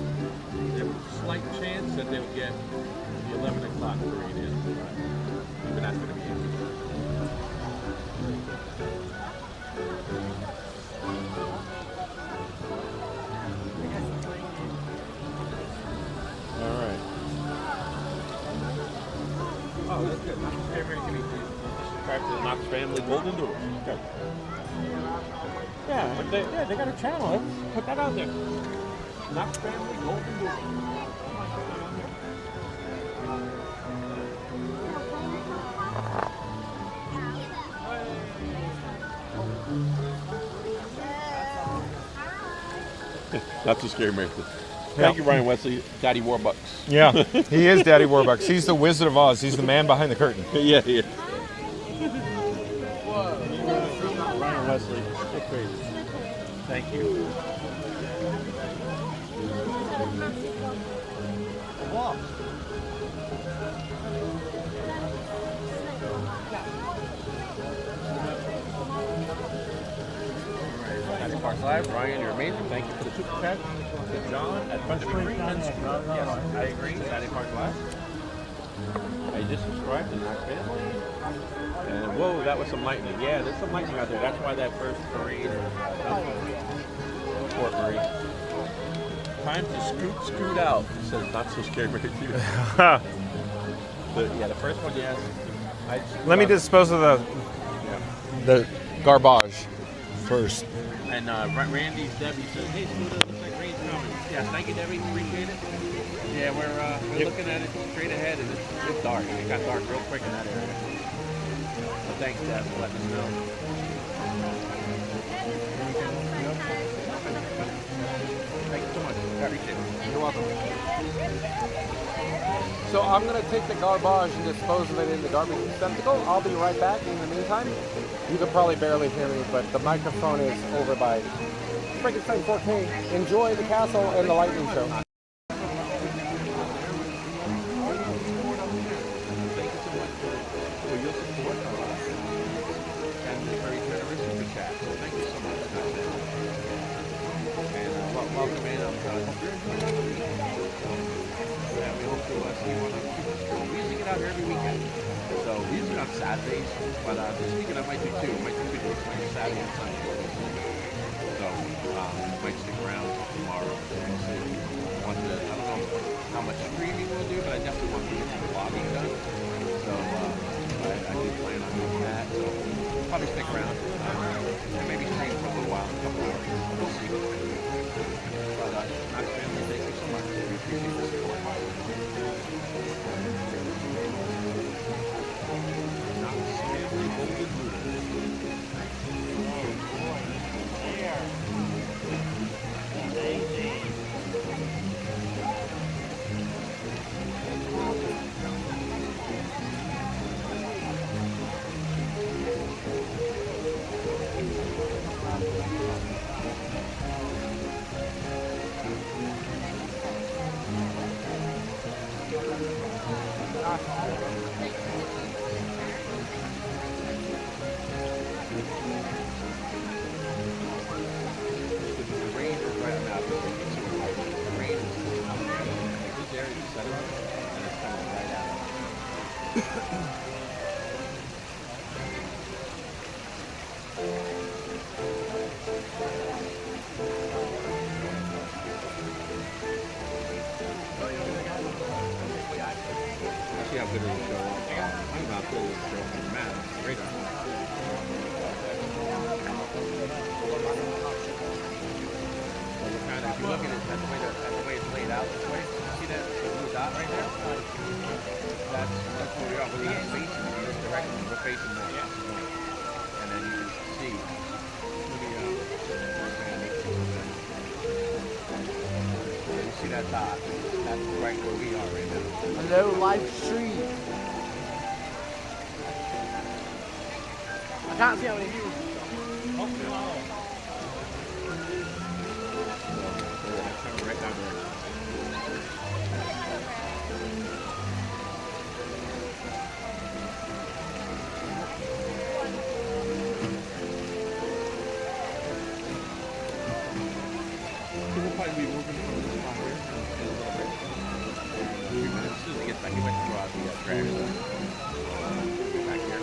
There's a slight chance that they would get the 11 o'clock parade in, but even that's going to be it. All right. Oh, that's good. Subscribe to the Knox Family Golden Doodle. Okay. Yeah, they got a channel. Let's put that out there. Knox Family Golden Doodle. Not so scary, Mary. Thank you, Ryan Wesley, Daddy Warbucks. Yeah, he is Daddy Warbucks. He's the Wizard of Oz. He's the man behind the curtain. Yeah. Ryan Wesley, that's crazy. Thank you. Daddy Parks Live, Ryan, you're amazing. Thank you for the super chat. John at Bunch of Green. Yes, I agree. Daddy Parks Live. I just subscribed to Knox Family. And whoa, that was some lightning. Yeah, there's some lightning out there. That's why that first parade, Fort Marie. Time to scoot out. It says not so scary, but it's you. The first one, yes. Let me dispose of the garbage first. And Randy's Debbie says, "Hey, Scooter, looks like rain's coming." Yes, thank you, Debbie. Appreciate it. Yeah, we're looking at it straight ahead, and it's dark. It got dark real quick in that area. So thanks, Deb, for letting us know. Thank you so much. I appreciate it. You're welcome. So I'm going to take the garbage and dispose of it in the garbage receptacle. I'll be right back. In the meantime, you can probably barely hear me, but the microphone is over by Frankenstein 4K. Enjoy the castle and the lightning show. Welcome in. Yeah, we hope to see one of the we usually get out here every weekend. So we usually on Saturdays, but this weekend I might do two. I might do two like Saturday and Sunday. So might stick around tomorrow. We'll see. I don't know how much streaming we'll do, but I definitely want to get some vlogging done. So I do plan on doing that. So probably stick around and maybe stream for a little while, a couple hours. We'll see. But Knox Family, thank you so much. We appreciate the support. Knox Family Golden Doodle. Hello, live stream. I can't see how many viewers. probably be moving from this spot here in a little bit. A few minutes. As soon as he gets back, he went to go out the dragons. Back here.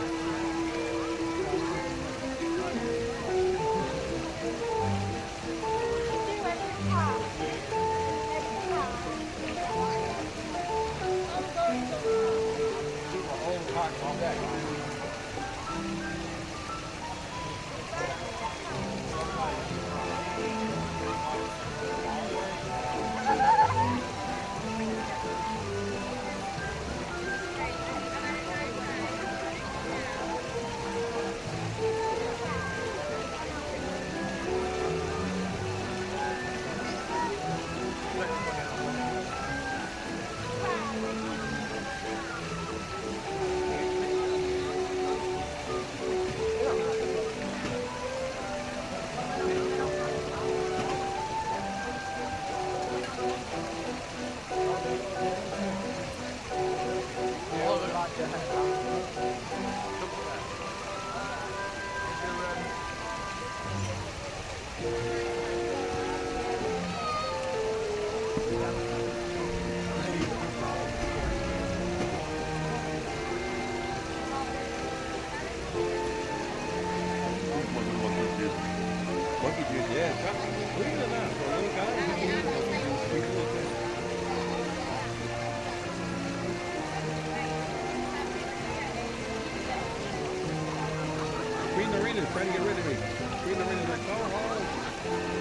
Queen Arena's trying to get rid of me. Queen Arena's like, go home.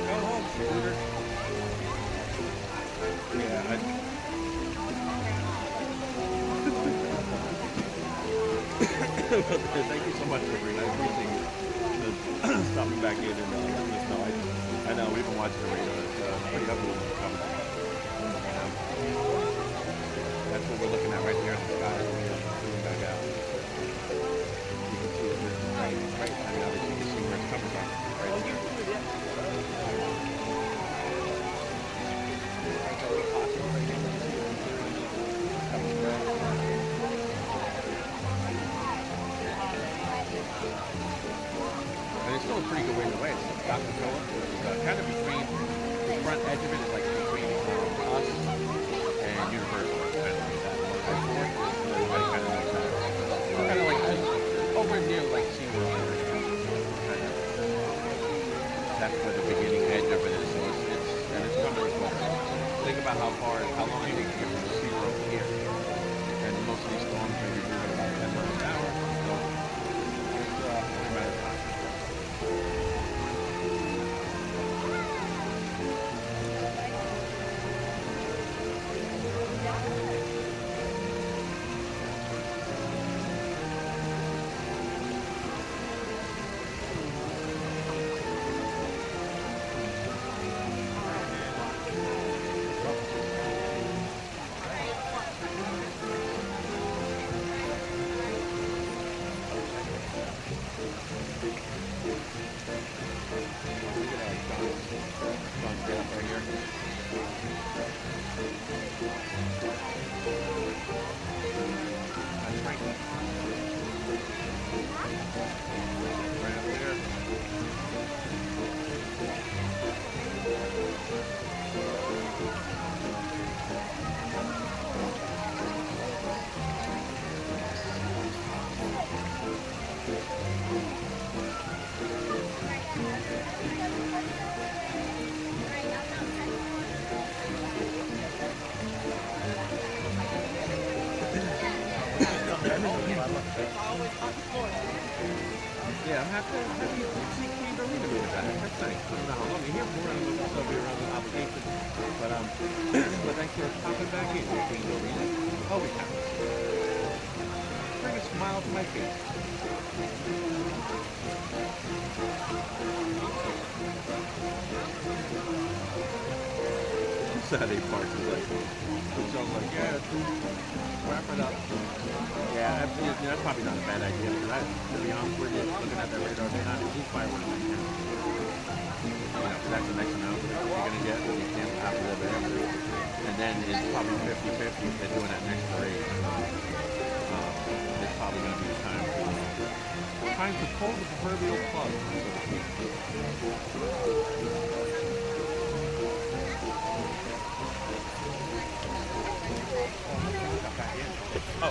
Go home, shooter. Yeah, thank you so much, Sabrina. I appreciate you stopping back in and letting us know. I know we've been watching Arena. It's pretty ugly. That's what we're looking at right there in the sky. Zoom back out. You can see it right. I mean, obviously you can see where it's coming from. Right here. And it's still a pretty good ways away. It's Dr. Philip. It's kind of between the front edge of it is like between us and Universal. Kind of like that. Everybody kind of like that. We're kind of like over near like SeaWorld area. That's where the beginning edge of it is. So it's coming close. Think about how long you need to get from SeaWorld here. And most of these storms are moving about 10 miles an hour. So it's only a matter of time. Yeah, I'm happy to see Queen Arena moving back. That's nice. I don't know how long you're here for. I don't know if you'll still be around the obligation. But thanks for popping back in, Queen Arena. Always happy. Bring a smile to my face. Saturday parts is like, it sounds like, yeah, wrap it up. Yeah, that's probably not a bad idea. Because to be honest with you, looking at that radar, they're not these fireworks right now. You know, that's the next announcement you're going to get when you camp out over there. And then it's probably 50-50 if they're doing that next parade. It's probably going to be the time to pull the proverbial plug, so to speak.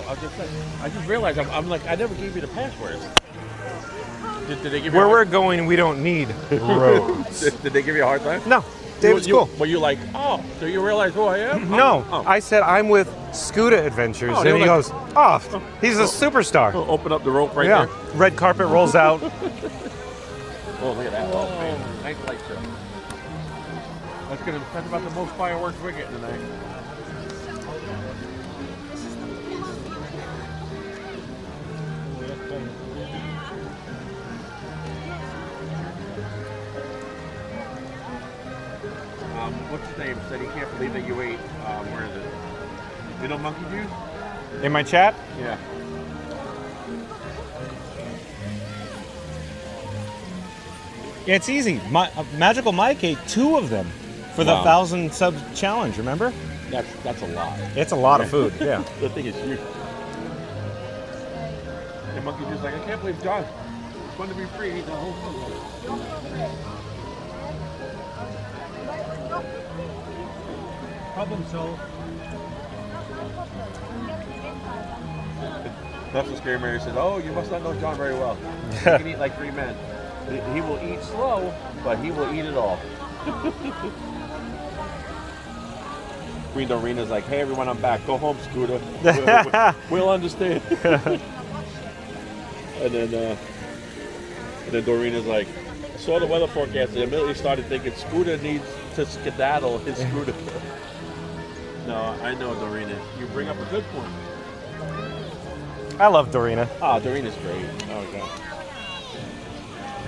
I just realized I'm like, I never gave you the passwords. Did they give you Where we're going, we don't need roads. Did they give you a hard time? No, David's cool. Were you like, oh, do you realize who I am? No, Oh. I said I'm with Scooter Adventures, Oh, and he like- goes, oh, he's a superstar. Open up the rope right Yeah, there. red carpet rolls out. Oh, look at that. Oh, man. Nice light show. That's about the most fireworks we're getting tonight. What's his name? Said he can't believe that you ate, where is it? You know monkey juice? In my chat? Yeah. Yeah, it's easy. Magical Mike ate 2 of them for the 1,000 sub challenge, remember? That's a lot. It's a lot of food, yeah. The thing is huge. And monkey juice like, I can't believe John. It's fun to be free and eat the whole thing. Problem solved. That's what Scary Mary said. Oh, you must not know John very well. He can eat like 3 men. He will eat slow, but he will eat it all. Queen Dorina's like, hey everyone, I'm back. Go home, Scooter. We'll understand. and then Dorina's like, I saw the weather forecast and immediately started thinking Scooter needs to skedaddle his Scooter. No, I know Dorina. You bring up a good point. I love Dorina. Oh, Dorina's great. Oh, God.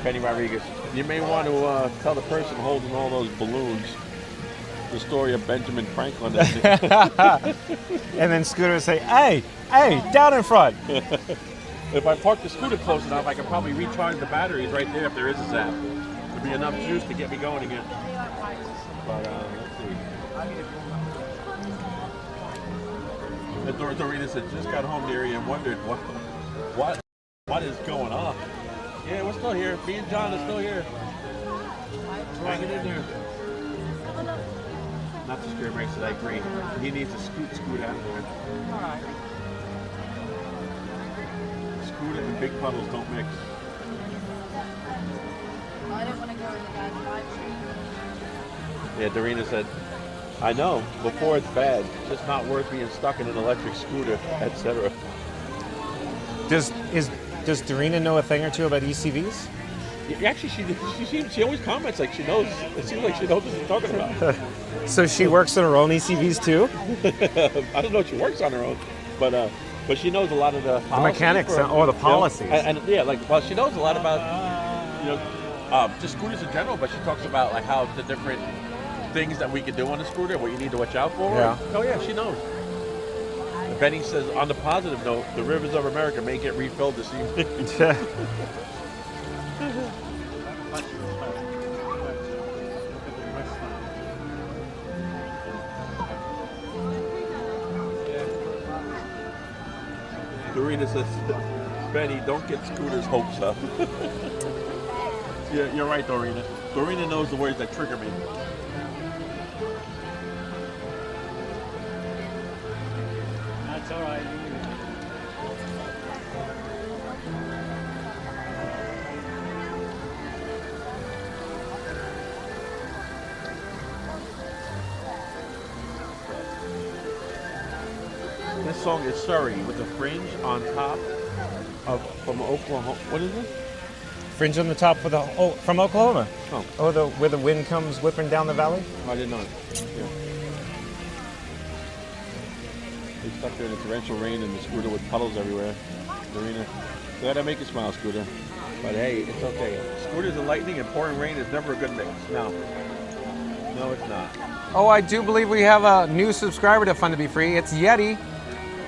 Penny Rodriguez, you may want to tell the person holding all those balloons the story of Benjamin Franklin. And then Scooter would say, hey, down in front. If I park the scooter close enough, I can probably recharge the batteries right there if there is a zap. There'll be enough juice to get me going again. But let's see. And Dorina said, just got home, dearie, and wondered what is going on. Yeah, we're still here. Me and John are still here. Hanging in there. Not to scare Mary said, I agree. He needs to scoot out of there. All right. Scooter and big puddles don't mix. I didn't want to go in the guy's live stream. Yeah, Dorina said, I know, before it's bad, just not worth being stuck in an electric scooter, etc. Does Dorina know a thing or two about ECVs? Yeah, actually, she always comments like she knows. It seems like she knows what she's talking about. So she works on her own ECVs too? I don't know if she works on her own, but she knows a lot of the mechanics or the policies. You know, and yeah, she knows a lot about just scooters in general. But she talks about like how the different things that we can do on a scooter, what you need to watch out for. Yeah. Oh yeah, she knows. Benny says, on the positive note, the rivers of America may get refilled this evening. Dorina says, Benny, don't get Scooter's hopes up. Yeah, you're right, Dorina. Dorina knows the words that trigger me. That's all right. This song is Surrey with a fringe on top from Oklahoma. What is it? Fringe on the top with from Oklahoma. Oh, where the wind comes whipping down the valley. I didn't know. Yeah. They stuck there in the torrential rain and the scooter with puddles everywhere. Dorina, glad I make you smile, Scooter. But hey, it's okay. Scooters and lightning and pouring rain is never a good mix. No, it's not. Oh, I do believe we have a new subscriber to Fun to Be Free. It's Yeti,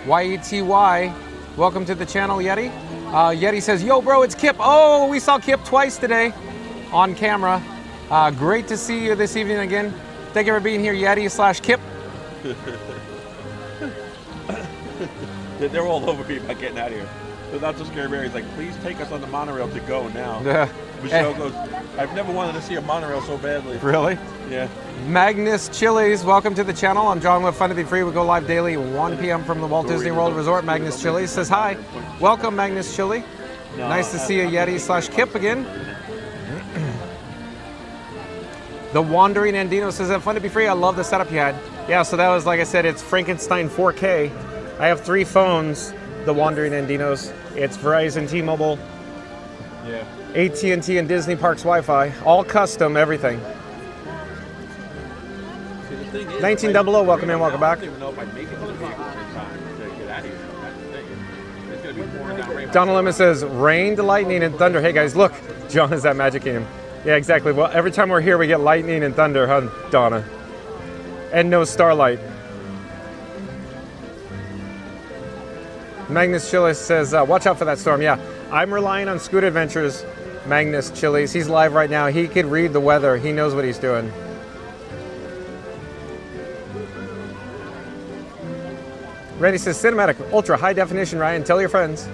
Y-E-T-Y. Welcome to the channel, Yeti. Yeti says, yo, bro, it's Kip. Oh, we saw Kip twice today on camera. Great to see you this evening again. Thank you for being here, Yeti/Kip. They're all over me about getting out of here. So that's a scary Mary. He's like, please take us on the monorail to go now. Yeah. Michelle goes, I've never wanted to see a monorail so badly. Really? Yeah. Magnus Chili's, welcome to the channel. I'm John with Fun to Be Free. We go live daily 1 p.m. from the Walt Disney World Resort. Magnus Chili's says hi. Welcome, Magnus Chili. Nice to see you, Yeti/Kip again. The Wandering Andino says, Fun to Be Free. I love the setup you had. Yeah, so that was, like I said, it's Frankenstein 4K. I have 3 phones, the Wandering Andinos. It's Verizon, T-Mobile, yeah, AT&T, and Disney Parks Wi-Fi. All custom, everything. See, the thing is, 1900, welcome in, welcome back. I don't even know if I make it to the vehicle in time to get out of here. That's the thing. It's going to be pouring down rain. Donna Lemon says, rain to lightning and thunder. Hey guys, look, John is at Magic Kingdom. Yeah, exactly. Well, every time we're here, we get lightning and thunder, huh, Donna? And no starlight. Magnus Chili's says, watch out for that storm. Yeah, I'm relying on Scoot Adventures, Magnus Chili's. He's live right now. He could read the weather. He knows what he's doing. Randy says, cinematic, ultra high definition, Ryan. Tell your friends.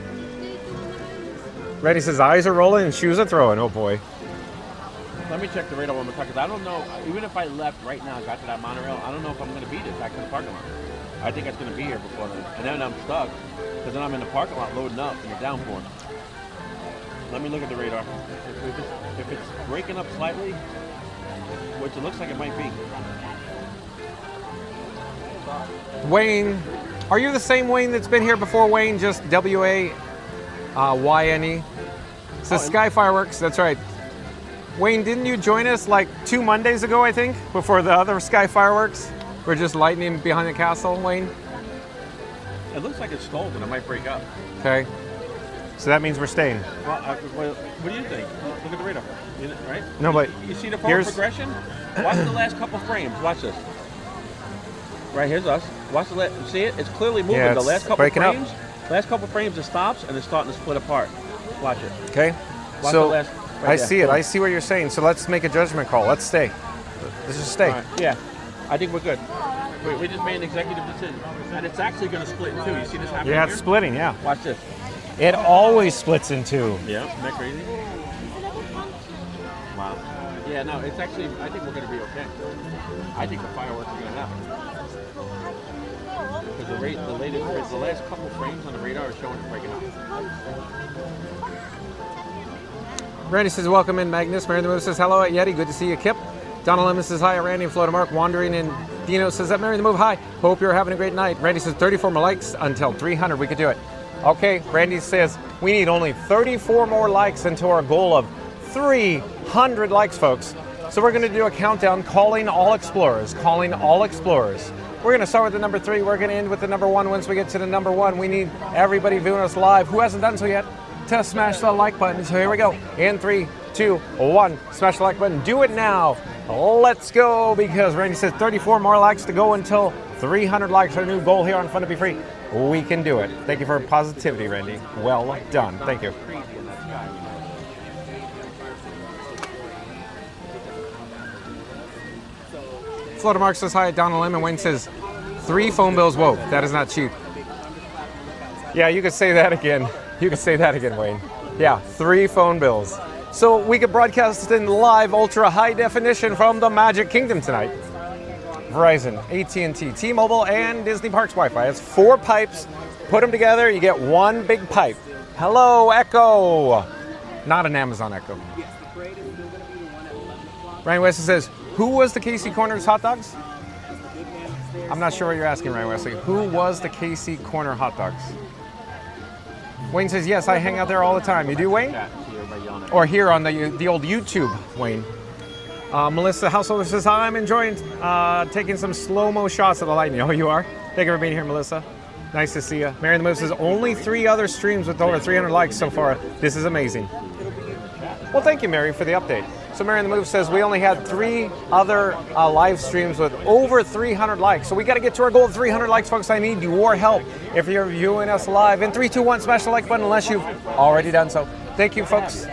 Randy says, eyes are rolling and shoes are throwing. Oh boy. Let me check the radar one more time, because I don't know, even if I left right now and got to that monorail, I don't know if I'm going to beat it back to the parking lot. I think it's going to be here before then. And then I'm stuck, because then I'm in the parking lot loading up in the downpour. Let me look at the radar. If it's breaking up slightly, which it looks like it might be. Wayne, are you the same Wayne that's been here before, Wayne? Just W-A-Y-N-E? It says Sky Fireworks, that's right. Wayne, didn't you join us like 2 Mondays ago, I think, before the other Sky Fireworks? We're just lightning behind the castle, Wayne? It looks like it's stalled and it might break up. Okay. So that means we're staying. Well, what do you think? Look at the radar, right? No, but you see the forward progression? Watch the last couple frames. Watch this. Right, here's us. Watch the last. See it? It's clearly moving. Yeah, the it's last couple breaking frames. up. Last couple frames, it stops and it's starting to split apart. Watch it. Okay. Watch so the last, right I there. see it. I see what you're saying. So let's make a judgment call. Let's stay. Let's just stay. All right. Yeah, I think we're good. We just made an executive decision, and it's actually going to split in 2. You see this happening? Yeah, here? it's splitting. Yeah. Watch this. It always splits in 2. Yeah, isn't that crazy? Wow. Yeah, no, it's actually, I think we're going to be okay. I think the fireworks are going to happen. Because the last couple frames on the radar are showing it breaking up. Randy says, welcome in, Magnus. Mary the Move says, hello at Yeti. Good to see you, Kip. Donna Lemon says, hi at Randy and Florida Mark. Wandering and Dino says, that Mary the Move, hi. Hope you're having a great night. Randy says, 34 more likes until 300. We could do it. Okay, Randy says, we need only 34 more likes until our goal of 300 likes, folks. So we're going to do a countdown, calling all explorers, calling all explorers. We're going to start with the number 3. We're going to end with the number 1. Once we get to the number 1, we need everybody viewing us live, who hasn't done so yet, to smash the like button. So here we go. In 3, 2, 1. Smash the like button. Do it now. Let's go, because Randy says 34 more likes to go until 300 likes. Our new goal here on Fun to Be Free. We can do it. Thank you for positivity, Randy. Well done. Thank you. Florida Mark says hi at Donna Lemon. Wayne says 3 phone bills. Whoa, that is not cheap. Yeah, you could say that again. You could say that again, Wayne. Yeah, 3 phone bills. So we could broadcast in live ultra high definition from the Magic Kingdom tonight. Verizon, AT&T, T-Mobile, and Disney Parks Wi-Fi. It's 4 pipes. Put them together, you get 1 big pipe. Hello, Echo. Not an Amazon Echo. Ryan Wesley says, who was the Casey Corners hot dogs? I'm not sure what you're asking, Ryan Wesley. Who was the Casey Corner hot dogs? Wayne says, yes, I hang out there all the time. You do, Wayne? Or here on the old YouTube, Wayne. Melissa Householder says, hi, I'm enjoying taking some slow-mo shots of the lightning. Oh, you are? Thank you for being here, Melissa. Nice to see you. Mary the Move says, only 3 other streams with over 300 likes so far. This is amazing. Well, thank you, Mary, for the update. So Mary the Move says, we only had 3 other live streams with over 300 likes. So we got to get to our goal of 300 likes, folks. I need your help. If you're viewing us live, in 3, 2, 1, smash the like button unless you've already done so. Thank you, folks.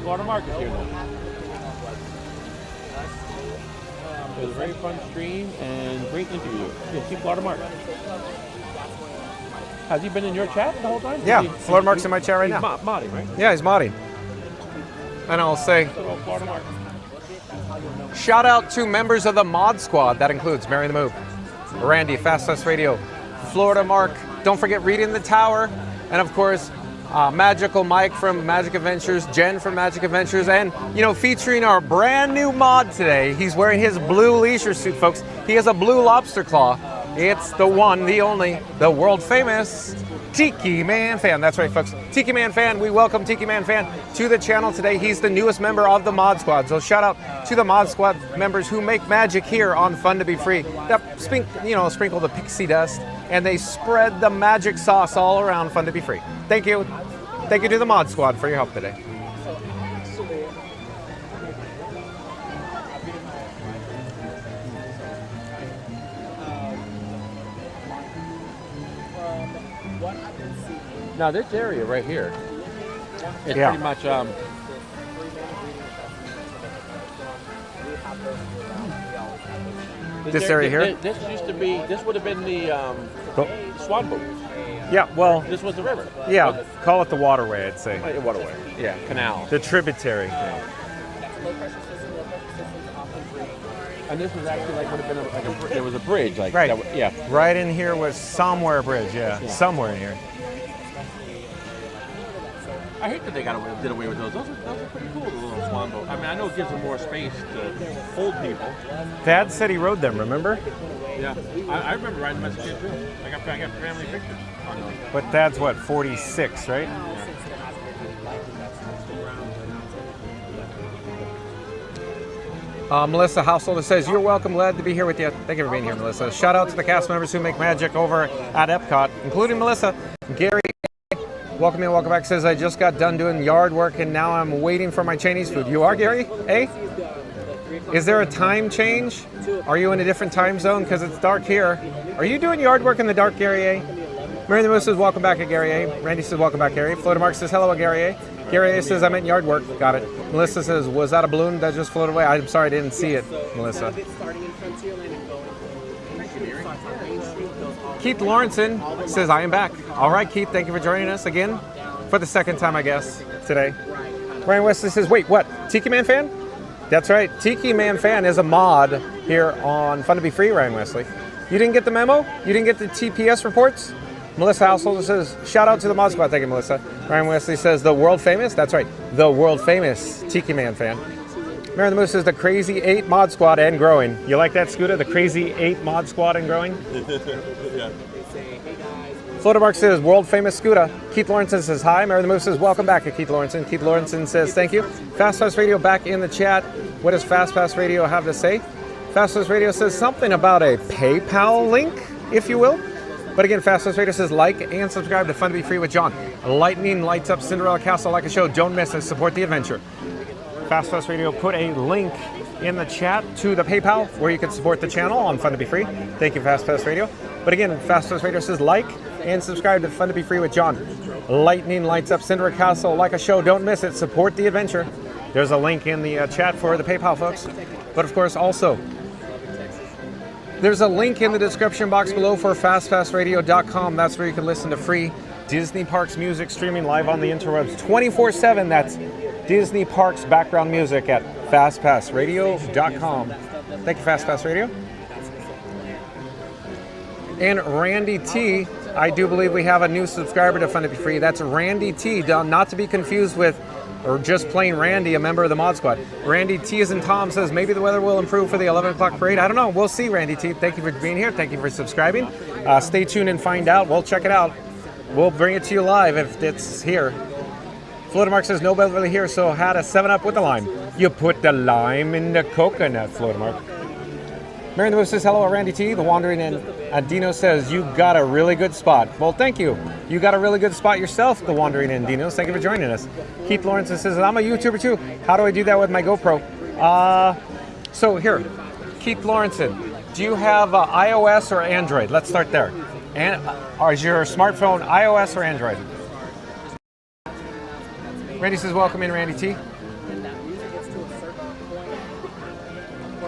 Florida Mark is here now. It was a very fun stream and great interview. Yeah, see Florida Mark. Has he been in your chat the whole time? Yeah, Florida Mark's in my chat right now. Modding, right? Yeah, he's modding. And I'll say, shout out to members of the mod squad. That includes Mary the Move, Randy, Fast Us Radio, Florida Mark. Don't forget Reading the Tower, and of course, Magical Mike from Magic Adventures, Jen from Magic Adventures, and featuring our brand new mod today. He's wearing his blue leisure suit, folks. He has a blue lobster claw. It's the one, the only, the world famous Tiki Man Fan. That's right, folks. Tiki Man Fan. We welcome Tiki Man Fan to the channel today. He's the newest member of the Mod Squad. So shout out to the Mod Squad members who make magic here on Fun to Be Free. That sprinkle the pixie dust, and they spread the magic sauce all around Fun to Be Free. Thank you. Thank you to the Mod Squad for your help today. Now this area right here, it's Yeah. pretty much This area here? This used to be. This would have been the swan boat. Yeah, well, This was the river. yeah, call it the waterway, I'd say. Waterway. Yeah, canal. The tributary. And this was actually like would have been there was a bridge like Right. yeah. Right in here was somewhere bridge, yeah. Somewhere in here. I hate that they did away with those. Those are pretty cool, the little swan boat. I mean, I know it gives them more space to hold people. Dad said he rode them, remember? Yeah, I remember riding them as a kid too. I got family pictures on those. But Dad's what, 46, right? Melissa Householder says, you're welcome, glad to be here with you. Thank you for being here, Melissa. Shout out to the cast members who make magic over at Epcot, including Melissa. Gary, welcome in, welcome back, says, I just got done doing yard work and now I'm waiting for my Chinese food. You are, Gary? Eh? Is there a time change? Are you in a different time zone? Because it's dark here. Are you doing yard work in the dark, Gary A? Mary the Moose says, welcome back, Gary A. Randy says, welcome back, Gary. Florida Mark says, hello, Gary A. Gary A says, I'm in yard work. Got it. Melissa says, was that a balloon that just floated away? I'm sorry, I didn't see it, Melissa. Keith Lawrenson says, I am back. All right, Keith, thank you for joining us again for the second time, I guess, today. Ryan Wesley says, wait, what? Tiki Man Fan? That's right. Tiki Man Fan is a mod here on Fun to Be Free, Ryan Wesley. You didn't get the memo? You didn't get the TPS reports? Melissa Householder says, shout out to the Mod Squad. Thank you, Melissa. Ryan Wesley says, the world famous? That's right. The world famous Tiki Man Fan. Mary the Moose says, the Crazy 8 Mod Squad and growing. You like that, Scooter? The Crazy 8 Mod Squad and growing? Yeah. Florida Mark says, world famous Scooter. Keith Lawrenson says, hi. Mary the Moose says, welcome back to Keith Lawrenson. Keith Lawrenson says, thank you. Fast Pass Radio back in the chat. What does Fast Pass Radio have to say? Fast Pass Radio says something about a PayPal link, if you will. But again, Fast Pass Radio says, like and subscribe to Fun to Be Free with John. Lightning lights up Cinderella Castle like a show. Don't miss it. Support the adventure. Fast Pass Radio put a link in the chat to the PayPal where you can support the channel on Fun to Be Free. Thank you, Fast Pass Radio. But again, Fast Pass Radio says, like and subscribe to Fun to Be Free with John. Lightning lights up Cinderella Castle like a show. Don't miss it. Support the adventure. There's a link in the chat for the PayPal, folks. But of course, also, there's a link in the description box below for fastpassradio.com. That's where you can listen to free Disney Parks music streaming live on the interwebs 24/7. That's Disney Parks background music at fastpassradio.com. Thank you, Fastpass Radio. And Randy T, I do believe we have a new subscriber to Fun to Be Free. That's Randy T, not to be confused with or just plain Randy, a member of the Mod Squad. Randy T as in Tom says, maybe the weather will improve for the 11 o'clock parade. I don't know. We'll see, Randy T. Thank you for being here. Thank you for subscribing. Stay tuned and find out. We'll check it out. We'll bring it to you live if it's here. Florida Mark says, no Beverly here, so had a 7-Up with the lime. You put the lime in the coconut, Florida Mark. Mary the Moose says, hello, Randy T. The Wandering and Dino says, you got a really good spot. Well, thank you. You got a really good spot yourself, The Wandering and Dinos. Thank you for joining us. Keith Lawrence says, I'm a YouTuber too. How do I do that with my GoPro? So here, Keith Lawrence, do you have iOS or Android? Let's start there. And is your smartphone iOS or Android? Randy says, welcome in, Randy T.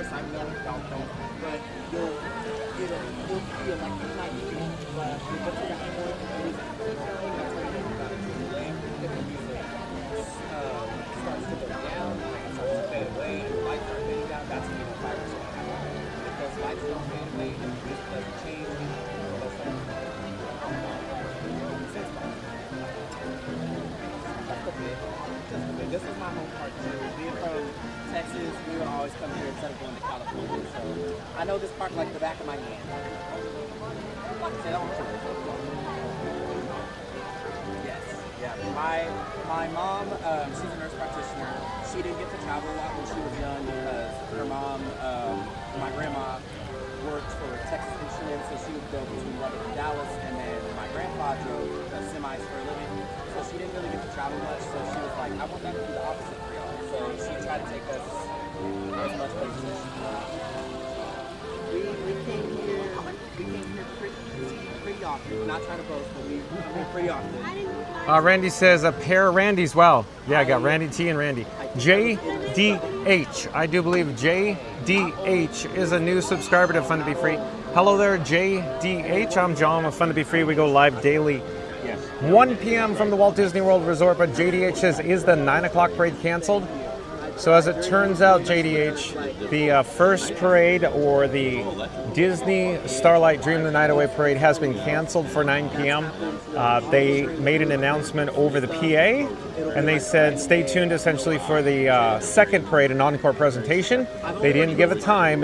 course, I know y'all don't, but you'll feel like you might be in, but to that point, it is starts to go down, like it starts to fade away, and the lights start fading down, that's when the fire's going to happen. Because lights don't fade away, and the music doesn't change, and that's like, this is my home park too. Being from Texas, we would always come here instead of going to California. So I know this park like the back of my hand. Yes, yeah. My mom, she's a nurse practitioner. She didn't get to travel a lot when she was young because her mom, my grandma, worked for Texas Instruments, so she would go between Lubbock and Dallas, and then my grandpa drove semis for a living, so she didn't really get to travel much, so she was like, I want that to be the opposite for y'all. So she tried to take us as much places as she could. We came here pretty often. Not trying to boast, but we came pretty often. Randy says a pair of Randys. Wow. Yeah, I got Randy T and Randy. JDH. I do believe JDH is a new subscriber to Fun to Be Free. Hello there, JDH. I'm John with Fun to Be Free. We go live daily. 1 p.m. from the Walt Disney World Resort, but JDH says, is the 9 o'clock parade canceled? So as it turns out, JDH, the first parade, or the Disney Starlight Dream the Night Away parade, has been canceled for 9 p.m. They made an announcement over the PA, and they said stay tuned essentially for the second parade, an encore presentation. They didn't give a time.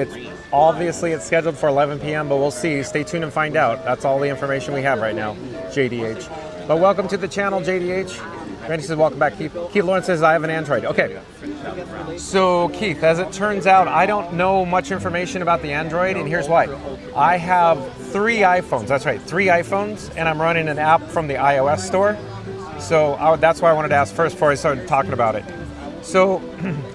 Obviously it's scheduled for 11 p.m., but we'll see. Stay tuned and find out. That's all the information we have right now, JDH. But welcome to the channel, JDH. Randy says, welcome back, Keith. Keith Lawrence says, I have an Android. Okay. So, Keith, as it turns out, I don't know much information about the Android, and here's why. I have 3 iPhones. That's right, 3 iPhones, and I'm running an app from the iOS store. So that's why I wanted to ask first before I started talking about it. So,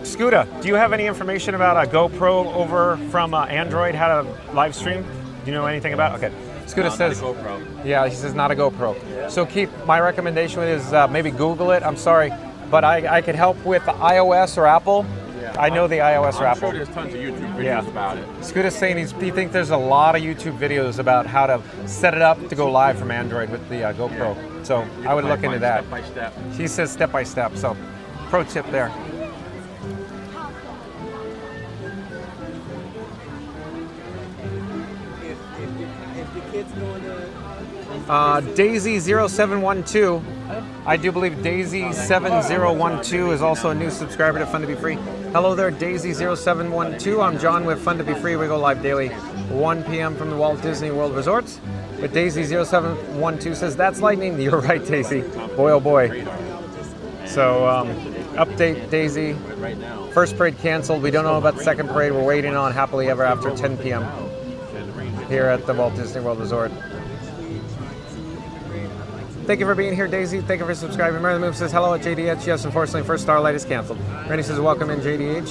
Scooter, do you have any information about a GoPro over from Android, how to live stream? Do you know anything about it? Okay. Scooter says, not a GoPro. Yeah, he says not a GoPro. Yeah. So Keith, my recommendation is maybe Google it. I'm sorry, but I could help with iOS or Apple. Yeah. I know the iOS or Apple. I'm sure there's tons of YouTube videos about it. Scooter's saying he thinks there's a lot of YouTube videos about how to set it up to go live from Android with the GoPro. Yeah. So I would look into that. Step by step. He says step by step. So pro tip there. Daisy0712. I do believe Daisy7012 is also a new subscriber to Fun to Be Free. Hello there, Daisy0712. I'm John with Fun to Be Free. We go live daily, 1 p.m. from the Walt Disney World Resorts. But Daisy0712 says, that's lightning. You're right, Daisy. Boy, oh boy. So, update, Daisy. First parade canceled. We don't know about the second parade. We're waiting on Happily Ever After 10 p.m. here at the Walt Disney World Resort. Thank you for being here, Daisy. Thank you for subscribing. Mary the Move says, hello at JDH. Yes, unfortunately, first Starlight is canceled. Randy says, welcome in, JDH.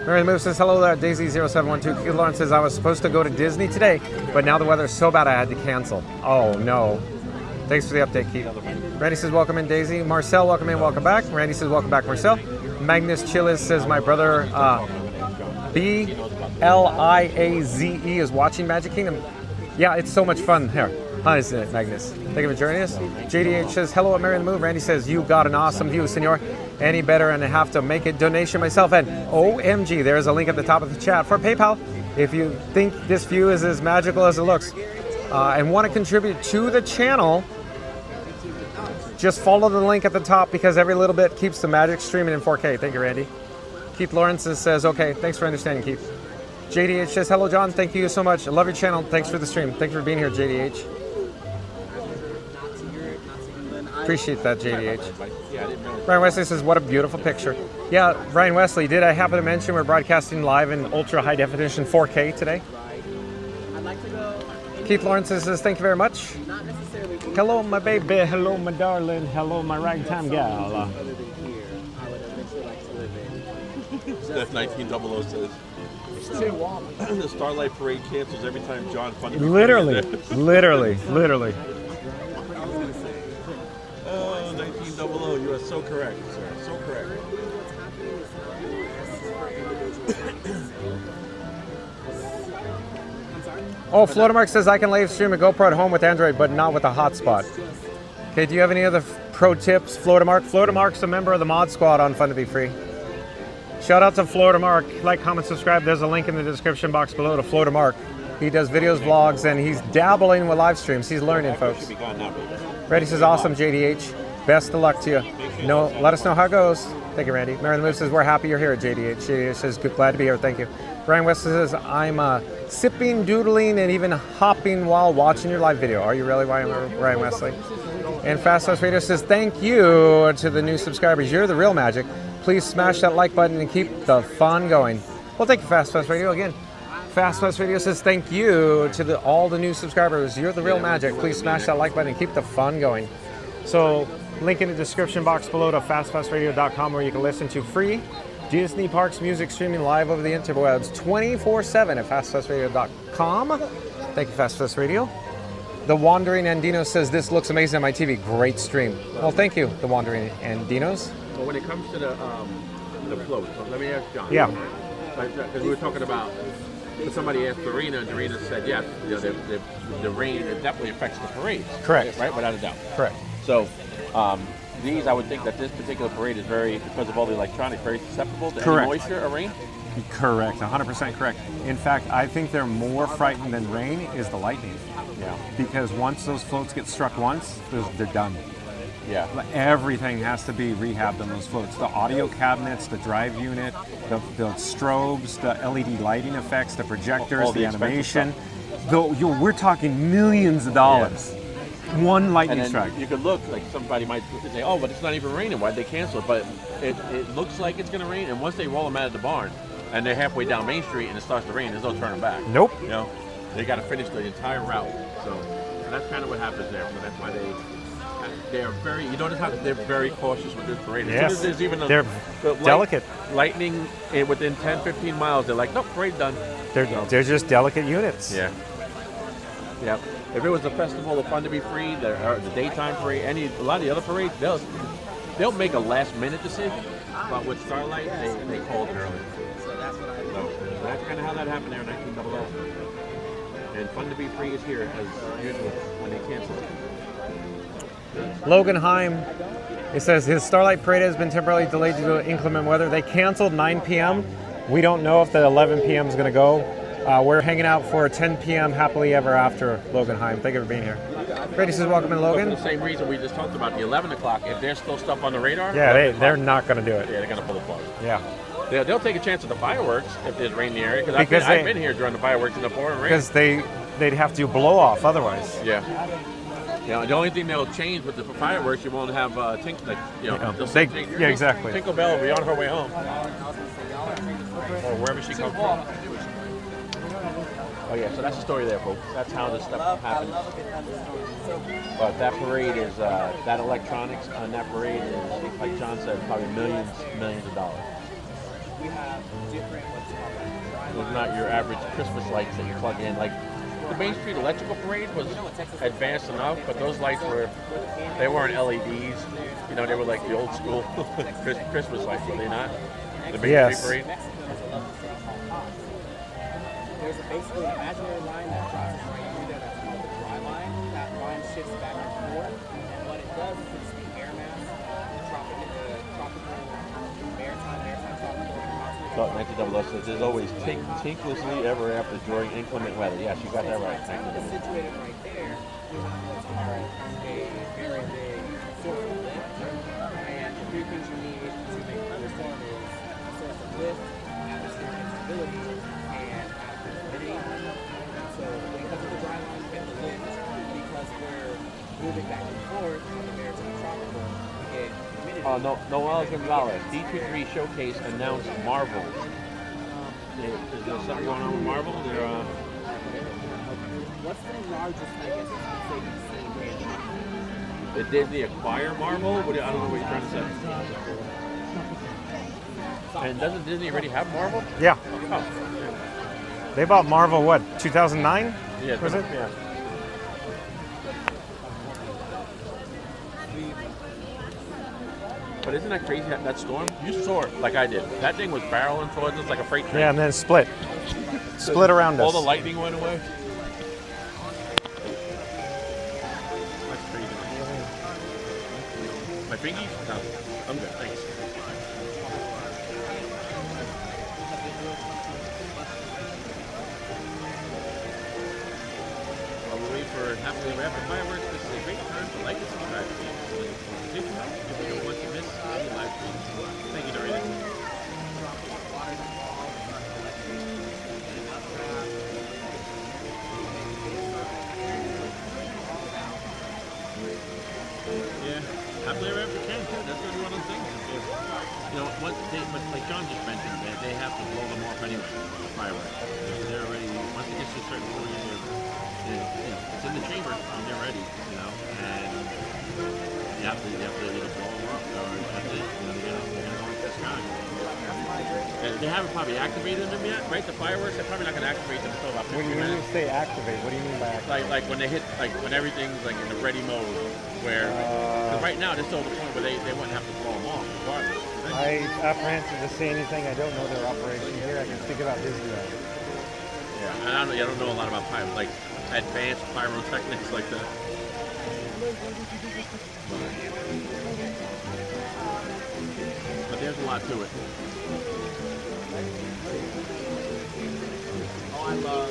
Mary the Move says, hello there at Daisy0712. Keith Lawrence says, I was supposed to go to Disney today, but now the weather's so bad I had to cancel. Oh, no. Thanks for the update, Keith. Randy says, welcome in, Daisy. Marcel, welcome in, welcome back. Randy says, welcome back, Marcel. Magnus Chillis says, my brother, BLIAZE is watching Magic Kingdom. Yeah, it's so much fun here. Huh, isn't it, Magnus? Thank you for joining us. JDH says, hello at Mary the Move. Randy says, you got an awesome view, senor. Any better, and I have to make a donation myself. And OMG, there's a link at the top of the chat for PayPal. If you think this view is as magical as it looks and want to contribute to the channel, just follow the link at the top, because every little bit keeps the magic streaming in 4K. Thank you, Randy. Keith Lawrence says, okay, thanks for understanding, Keith. JDH says, hello, John. Thank you so much. I love your channel. Thanks for the stream. Thank you for being here, JDH. Appreciate that, JDH. Ryan Wesley says, what a beautiful picture. Yeah, Ryan Wesley, did I happen to mention we're broadcasting live in ultra high definition 4K today? Keith Lawrence says, thank you very much. Hello, my baby. Hello, my darling. Hello, my ragtime gal. That's 1900 says. The Starlight Parade cancels every time John Fun. Literally. Oh, 1900. You are so correct, sir. So Correct. Oh, Floatermark says I can live stream a GoPro at home with Android, but not with a hotspot. Okay, do you have any other pro tips, Floatermark? Floatermark's a member of the mod squad on Fun to Be Free. Shout out to Floatermark. Like, comment, subscribe. There's a link in the description box below to Floatermark. He does videos, vlogs, and he's dabbling with live streams. He's learning, folks. Randy says, awesome, JDH. Best of luck to you. No, let us know how it goes. Thank you, Randy. Mary Move says, we're happy you're here at JDH. JDH says, glad to be here. Thank you. Brian West says, I'm sipping, doodling, and even hopping while watching your live video. Are you really, Ryan Wesley? And Fast Fast Radio says, thank you to the new subscribers. You're the real magic. Please smash that like button and keep the fun going. Well, thank you, Fast Fast Radio. Again, Fast Fast Radio says, thank you to all the new subscribers. You're the real magic. Please smash that like button and keep the fun going. So, link in the description box below to fastfastradio.com where you can listen to free Disney Parks music streaming live over the interwebs 24/7 at fastfastradio.com. Thank you, Fast Fast Radio. The Wandering Andinos says, this looks amazing on my TV. Great stream. Well, thank you, The Wandering Andinos. Well, when it comes to the float, so let me ask John. Yeah. Because we were talking about, somebody asked Dorina, and Dorina said, yes, you know, the rain, it definitely affects the parades. Correct. Right, without a doubt. Correct. So, these, I would think that this particular parade is very, because of all the electronics, very susceptible to any moisture or rain? Correct, 100% correct. In fact, I think they're more frightened than rain is the lightning. Yeah. Because once those floats get struck once, they're done. Yeah. Everything has to be rehabbed on those floats. The audio cabinets, the drive unit, the strobes, the LED lighting effects, the projectors, the animation. We're talking millions of dollars. Yeah. One lightning strike. You could look like somebody might say, "Oh, but it's not even raining. Why'd they cancel it?" But it looks like it's going to rain, and once they roll them out of the barn, and they're halfway down Main Street, and it starts to rain, there's no turning back. Nope. You know, they got to finish the entire route. So that's kind of what happens there. So that's why they are very. You notice how they're very cautious with this parade. As soon as there's even they're delicate. Lightning within 10, 15 miles, they're like, "Nope, parade done." They're just delicate units. Yeah. Yep. If it was a festival of Fun to Be Free, the daytime parade, a lot of the other parades, they'll make a last minute decision. But with Starlight, they called it early. So that's kind of how that happened there in 1900. And Fun to Be Free is here as usual when they cancel it. Logan Heim, it says his Starlight parade has been temporarily delayed due to inclement weather. They canceled 9 p.m. We don't know if the 11 p.m. is going to go. We're hanging out for 10 p.m. happily ever after, Logan Heim. Thank you for being here. Brady says, welcome in, Logan. For the same reason we just talked about, the 11 o'clock, if there's still stuff on the radar, they're not going to do it. Yeah, they're going to pull the plug. Yeah. They'll take a chance at the fireworks if there's rain in the area, because I've been here during the fireworks in the pouring rain. Because they'd have to blow off otherwise. Yeah. The only thing they'll change with the fireworks, you won't have exactly. Tinkerbell will be on her way home, or wherever she comes from. Oh yeah, so that's the story there, folks. That's how this stuff happens. But that parade is, that electronics on that parade is, like John said, probably millions of dollars. It's not your average Christmas lights that you plug in. Like the Main Street Electrical Parade was advanced enough, but those lights they weren't LEDs. You know, they were like the old school Christmas lights, were they not? The Main Street Parade. There's basically an imaginary line that drives right through there that's called the dry line. That line shifts back and forth, and what it does is it's the air mass, tropical, maritime, says there's always tinklessly ever after during inclement weather. Yes, you got that right. It's situated right there. It's a very big source of lift, and the three things you need to make a thunderstorm is a source of lift, atmospheric instability, and humidity. So when it comes to the dry line, we get the wind because we're moving back and forth on the maritime tropical. We get humidity. Noel Gonzalez, D23 Showcase announced Marvel. Is there something going on with Marvel? What's the largest, I guess, you've seen? Did Disney acquire Marvel? I don't know what you're trying to say. And doesn't Disney already have Marvel? Yeah. Oh. They bought Marvel, what, 2009? Yeah. Was it? Yeah. But isn't that crazy, that storm? You saw it like I did. That thing was barreling towards us like a freight train. Yeah, and then it split. Split around us. All the lightning went away. That's crazy. My fingies? No, I'm good, thanks. While we wait for happily rapid fireworks, this is a great time to like and subscribe to the if you don't want to miss any live streams. Thank you, Doreen. Yeah, happily ever after can too. That's gonna be one of those things. If, you know, once they, like John just mentioned, they have to blow them off anyway. Fireworks. They're already once it gets to a certain point, you know, it's in the chamber and they're ready. You know, and you have to either blow them up or that's it. You know, they're gonna go into the sky. They haven't probably activated them yet, right? The fireworks, they're probably not going to activate them until about 15 minutes. When you say activate, what do you mean by activate? Like when they hit, like when everything's like in the ready mode, where cause right now they're still at the point where they wouldn't have to blow them off regardless. I apprehensive to say anything. I don't know their operation here. I can speak about Disneyland. Yeah, and I don't know a lot about pyro, like advanced pyrotechnics like that. But there's a lot to it. Oh, I love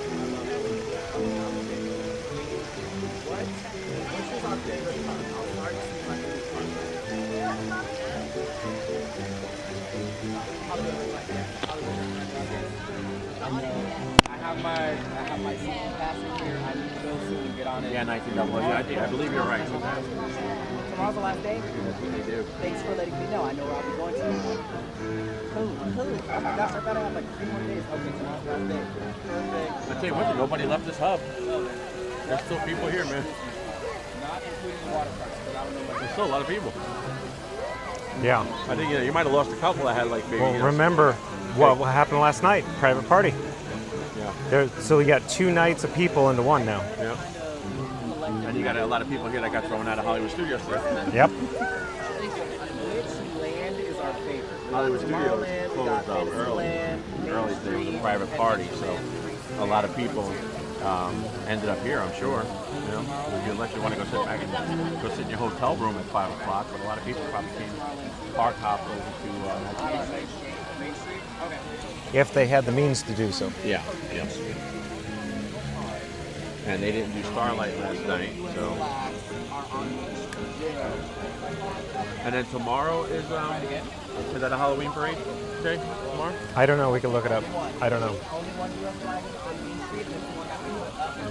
what? Which is our favorite part? I'll start to see my favorite part. I have my season pass here. I need to go soon and get on it. Yeah, 19 double. I believe you're right. Tomorrow's the last day? That's what they do. Thanks for letting me know. I know where I'll be going to. Cool. Oh my gosh, I thought I had like 3 more days. Okay, tomorrow's the last day. Perfect. I tell you what, nobody left this hub. There's still people here, man. Not including the water parks, because I don't know what. There's still a lot of people. Yeah. I think you might have lost a couple that had like maybe. Well, remember what happened last night? Private party. Yeah. So we got 2 nights of people into one now. Yeah. And you got a lot of people here that got thrown out of Hollywood Studios today. Yep. Which land is our favorite? Hollywood Studios closed early today with a private party, so a lot of people ended up here, I'm sure. You know, unless you want to go sit back and go sit in your hotel room at 5 o'clock, but a lot of people probably came park hopped over to Main Street? Okay. If they had the means to do so. Yeah. And they didn't do Starlight last night, so. And then tomorrow is that a Halloween parade day tomorrow? I don't know. We can look it up. I don't know.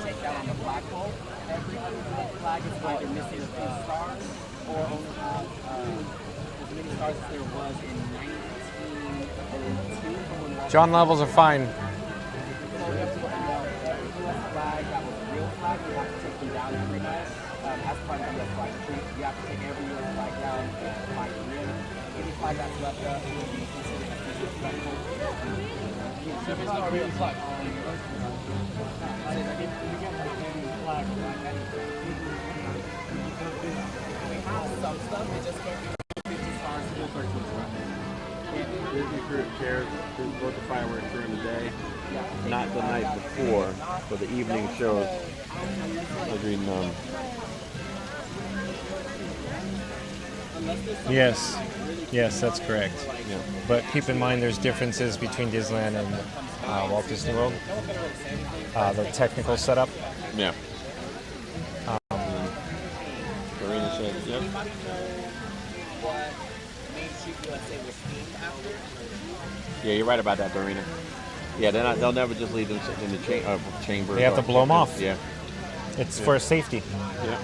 Take that on the flagpole. Every flag is either missing a few stars or only have as many stars as there was in 1902. John levels are fine. Flag that was real flag, you have to take them down every night. As part of the U.S. flag treat, you have to take every U.S. flag down and find the real. Any flag that's left up will be considered disrespectful. So if it's not a real flag. We have some stuff, it just can't be 50 stars to 13 stars. Disney Cruise chairs both the fireworks during the day, not the night before, for the evening shows. I was reading Yes, that's correct. Yeah. But keep in mind there's differences between Disneyland and Walt Disney World. The technical setup. Yeah. Karina said, yep. Yeah, you're right about that, Dorina. Yeah, they'll never just leave them in the chamber. They have to blow them off. Yeah. It's for safety. Yeah.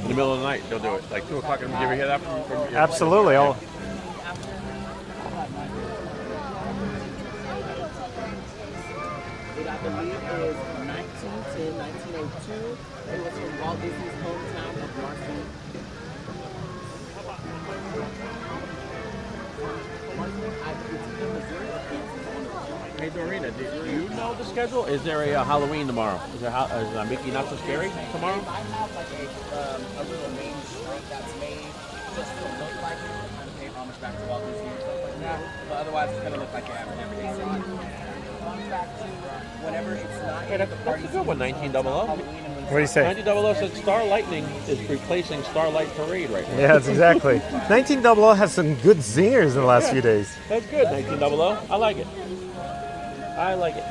In the middle of the night, they'll do it. Like 2 o'clock. Did you ever hear that from your Absolutely. Yeah. It, I believe, is 1910, 1902. It was from Walt Disney's hometown of Marcy. Hey, Dorina, do you know the schedule? Is there a Halloween tomorrow? Is Mickey Not So Scary tomorrow? I have like a little main street that's made just to look like it, kind of pay homage back to Walt Disney and stuff like that. But otherwise, it's gonna look like an everyday scene. Fun fact too, whenever it's not Hey, that's a good one, 1900. What do you say? 1900 said Star Lightning is replacing Starlight Parade right now. Yeah, that's exactly. 1900 has some good zingers in the last few days. That's good, 1900. I like it. I like it.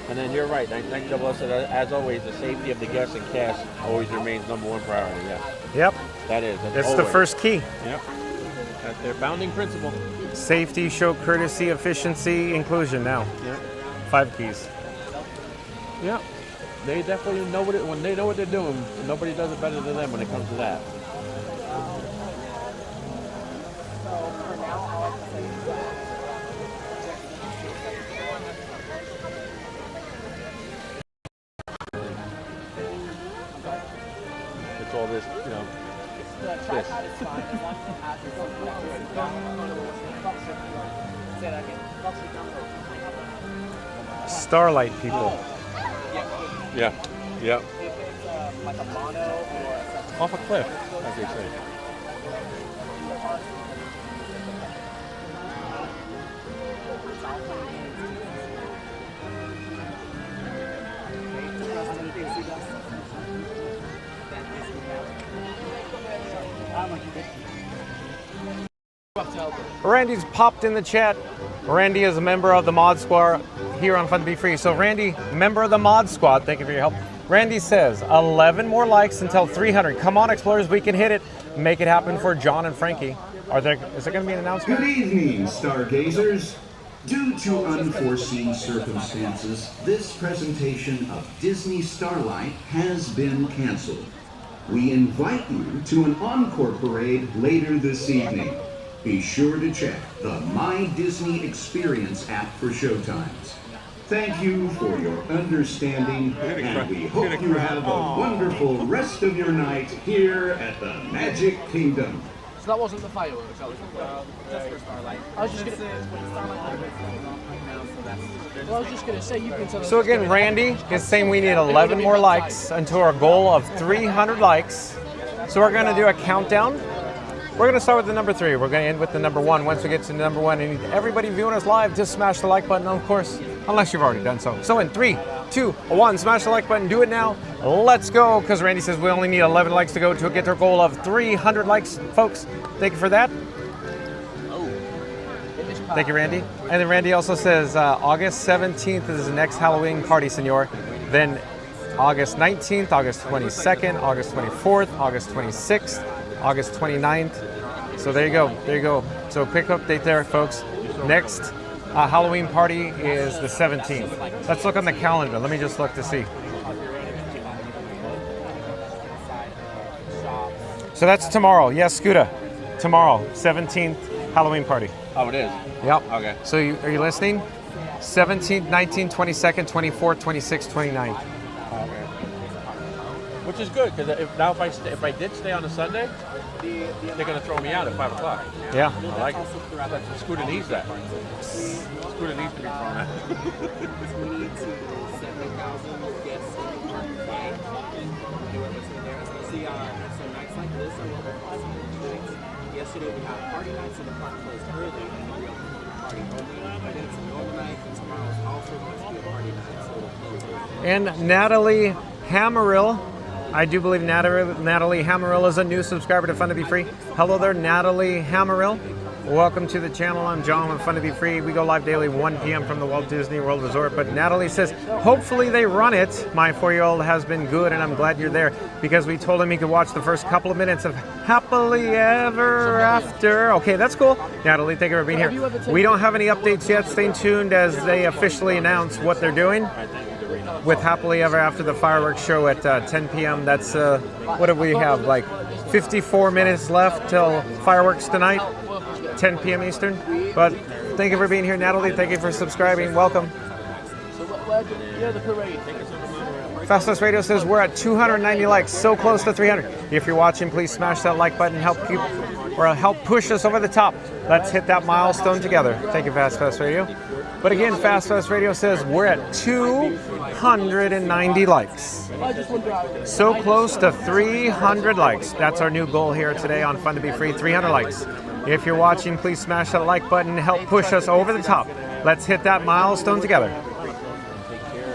And then you're right, 1900 said, as always, the safety of the guests and cast always remains #1 priority. Yeah. Yep. That is. That's the first key. Yep. That's their founding principle. Safety, show courtesy, efficiency, inclusion now. Yep. 5 keys. Yep. They definitely know when they know what they're doing. Nobody does it better than them when it comes to that. It's all this, you know. This. Starlight people. Yeah. Yep. Like a mono or Off a cliff, as they say. Randy's popped in the chat. Randy is a member of the Mod Squad here on Fun to Be Free. So Randy, member of the Mod Squad, thank you for your help. Randy says, 11 more likes until 300. Come on, explorers, we can hit it. Make it happen for John and Frankie. Is there going to be an announcement? Good evening, stargazers. Due to unforeseen circumstances, this presentation of Disney Starlight has been canceled. We invite you to an encore parade later this evening. Be sure to check the My Disney Experience app for showtimes. Thank you for your understanding, and we hope you have a wonderful rest of your night here at the Magic Kingdom. So that wasn't the fireworks, that was just for Starlight. I was just gonna say you can tell us. So again, Randy is saying we need 11 more likes until our goal of 300 likes. So we're going to do a countdown. We're going to start with the number 3. We're going to end with the number 1. Once we get to the number 1, I need everybody viewing us live, just smash the like button, of course, unless you've already done so. So in 3, 2, 1, smash the like button. Do it now. Let's go, because Randy says we only need 11 likes to go to get to our goal of 300 likes, folks. Thank you for that. Thank you, Randy. And then Randy also says August 17th is the next Halloween party, senor. Then August 19th, August 22nd, August 24th, August 26th, August 29th. So there you go. There you go. So quick update there, folks. Next Halloween party is the 17th. Let's look on the calendar. Let me just look to see. So that's tomorrow. Yes, Scooter. Tomorrow, 17th Halloween party. Oh, it is? Yep. Okay. So are you listening? 17th, 19th, 22nd, 24th, 26th, 29th. Okay. Which is good, because if I did stay on a Sunday, they're going to throw me out at 5 o'clock. Yeah. I like it. Scooter needs that. Scooter needs to be thrown out. We need to 70,000 guests in one day. See, so nights like this are what we're calling nights. Yesterday we had party nights, so the park closed early, and then we opened for party only. And then it's a normal night, and tomorrow is also going to be a party night, so it'll close early. And Natalie Hammerill, I do believe Natalie Hammerill is a new subscriber to Fun to Be Free. Hello there, Natalie Hammerill. Welcome to the channel. I'm John with Fun to Be Free. We go live daily 1 p.m. from the Walt Disney World Resort. But Natalie says, hopefully they run it. My 4-year-old has been good, and I'm glad you're there, because we told him he could watch the first couple of minutes of Happily Ever After. Okay, that's cool. Natalie, thank you for being here. We don't have any updates yet. Stay tuned as they officially announce what they're doing with Happily Ever After, the fireworks show at 10 p.m. That's, what do we have, like 54 minutes left till fireworks tonight, 10 p.m. Eastern. But thank you for being here, Natalie. Thank you for subscribing. Welcome. The parade. Fastest Radio says we're at 290 likes, so close to 300. If you're watching, please smash that like button, help push us over the top. Let's hit that milestone together. Thank you, Fast Radio. But again, Fast Radio says we're at 2 290 likes. So close to 300 likes. That's our new goal here today on Fun to Be Free, 300 likes. If you're watching, please smash that like button and help push us over the top. Let's hit that milestone together.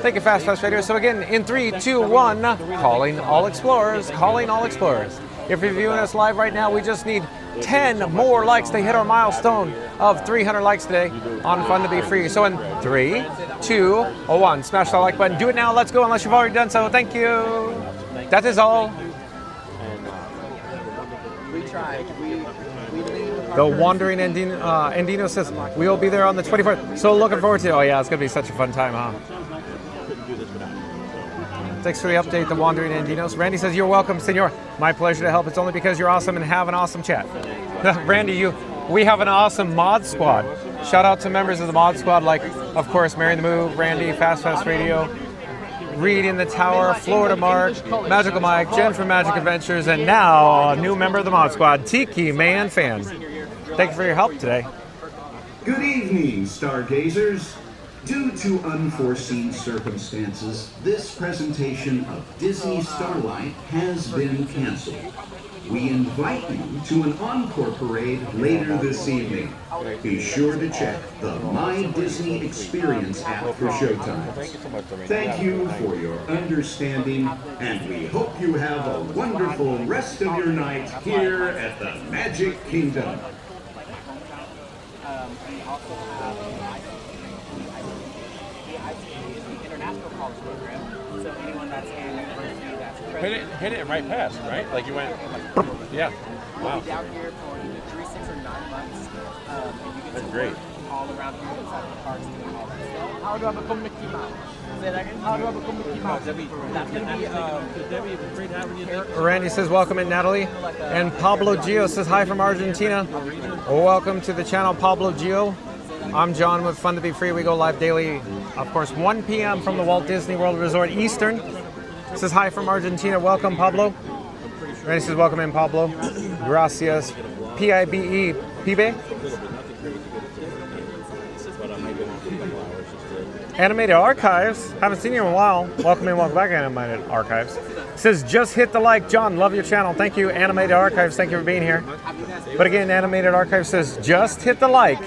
Thank you, Fast Radio. So again, in 3, 2, 1, calling all explorers, calling all explorers. If you're viewing us live right now, we just need 10 more likes to hit our milestone of 300 likes today on Fun to Be Free. So in 3, 2, 1, smash that like button. Do it now. Let's go unless you've already done so. Thank you. That is all. We tried. The Wandering Andino says, we will be there on the 24th. So looking forward to it. Oh yeah, it's going to be such a fun time, huh? Thanks for the update, the Wandering Andinos. Randy says, you're welcome, senor. My pleasure to help. It's only because you're awesome and have an awesome chat. Randy, we have an awesome mod squad. Shout out to members of the mod squad like, of course, Mary the Move, Randy, Fast Radio, Reed in the Tower, Florida Mark, Magical Mike, Jen from Magic Adventures, and now a new member of the mod squad, Tiki Man Fan. Thank you for your help today. Good evening, stargazers. Due to unforeseen circumstances, this presentation of Disney Starlight has been canceled. We invite you to an encore parade later this evening. Be sure to check the My Disney Experience app for showtimes. Thank you for your understanding, and we hope you have a wonderful rest of your night here at the Magic Kingdom. We also have the international college program. So anyone that's in university that's hit it right past, right? Like you went, yeah. Wow. We'll be down here for 3, 6, or 9 months. And you get That's to great. work all around here inside the parks doing all that stuff. How do I become Mickey Mouse? Say that again? How do I become Mickey Mouse? That's going to be great having you. Randy says, welcome in, Natalie. And Pablo Gio says, hi from Argentina. Welcome to the channel, Pablo Gio. I'm John with Fun to Be Free. We go live daily, of course, 1 p.m. from the Walt Disney World Resort Eastern. Says, hi from Argentina. Welcome, Pablo. Randy says, welcome in, Pablo. Gracias. P-I-B-E. Pibe. Animated Archives. Haven't seen you in a while. Welcome in, welcome back, Animated Archives. Says, just hit the like. John, love your channel. Thank you, Animated Archives. Thank you for being here. But again, Animated Archives says, just hit the like.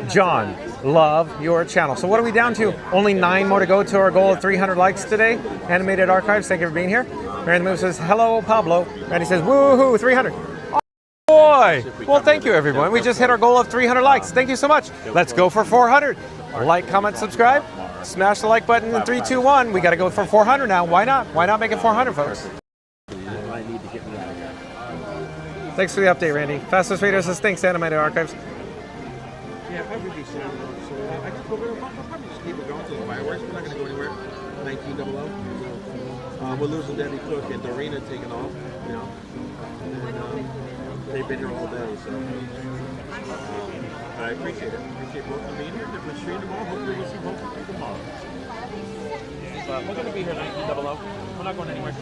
John, love your channel. So what are we down to? Only 9 more to go to our goal of 300 likes today. Animated Archives, thank you for being here. Mary the Move says, hello, Pablo. Randy says, woohoo, 300. Oh, boy. Well, thank you, everyone. We just hit our goal of 300 likes. Thank you so much. Let's go for 400. Like, comment, subscribe. Smash the like button in 3, 2, 1. We got to go for 400 now. Why not? Why not make it 400, folks? Thanks for the update, Randy. Fastest Radio says, thanks, Animated Archives. Yeah, I really do. So I guess we'll probably just keep it going to the fireworks. We're not going to go anywhere. 1900. We're losing Debbie Cook and Dorina taking off. You know, and they've been here all day. So I appreciate it. Appreciate both of being here. Different stream tomorrow. Hopefully we'll see both of you tomorrow. But we're going to be here 1900. We're not going anywhere.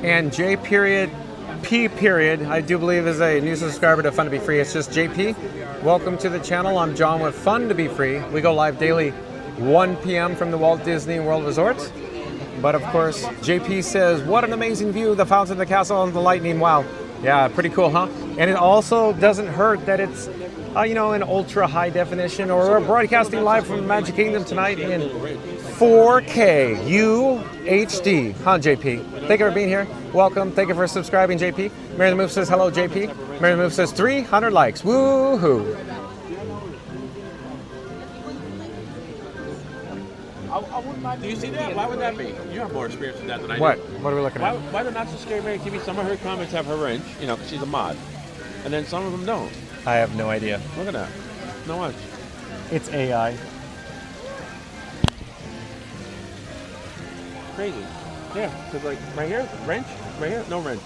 And J.P. I do believe is a new subscriber to Fun to Be Free. It's just JP. Welcome to the channel. I'm John with Fun to Be Free. We go live daily 1 p.m. from the Walt Disney World Resort. But of course, JP says, what an amazing view, the fountain, the castle, and the lightning. Wow. Yeah, pretty cool, huh? And it also doesn't hurt that it's, in ultra high definition, or we're broadcasting live from Magic Kingdom tonight in 4K UHD. Huh, JP? Thank you for being here. Welcome. Thank you for subscribing, JP. Mary the Move says, hello, JP. Mary the Move says, 300 likes. Woohoo. Do you see that? Why would that be? You have more experience with that than I do. What? What are we looking at? Why do Not So Scary Mary TV? Some of her comments have her wrench, because she's a mod. And then some of them don't. I have no idea. Look at that. No watch. It's AI. Crazy. Yeah, because like right here, wrench. Right here, no wrench.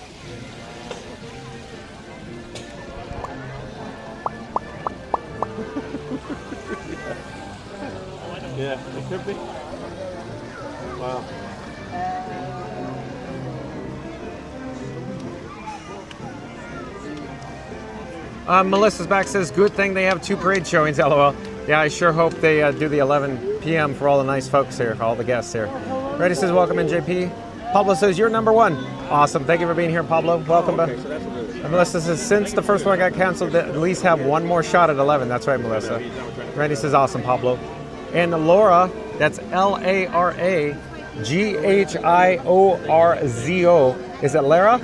Yeah, it could be. Wow. Melissa's back says, good thing they have 2 parade showings, LOL. Yeah, I sure hope they do the 11 p.m. for all the nice folks here, all the guests here. Reddy says, welcome in, JP. Pablo says, you're number 1. Awesome. Thank you for being here, Pablo. Welcome back. And Melissa says, since the first one got canceled, they at least have one more shot at 11. That's right, Melissa. Randy says, awesome, Pablo. And Laura, that's L-A-R-A-G-H-I-O-R-Z-O. Is it Lara?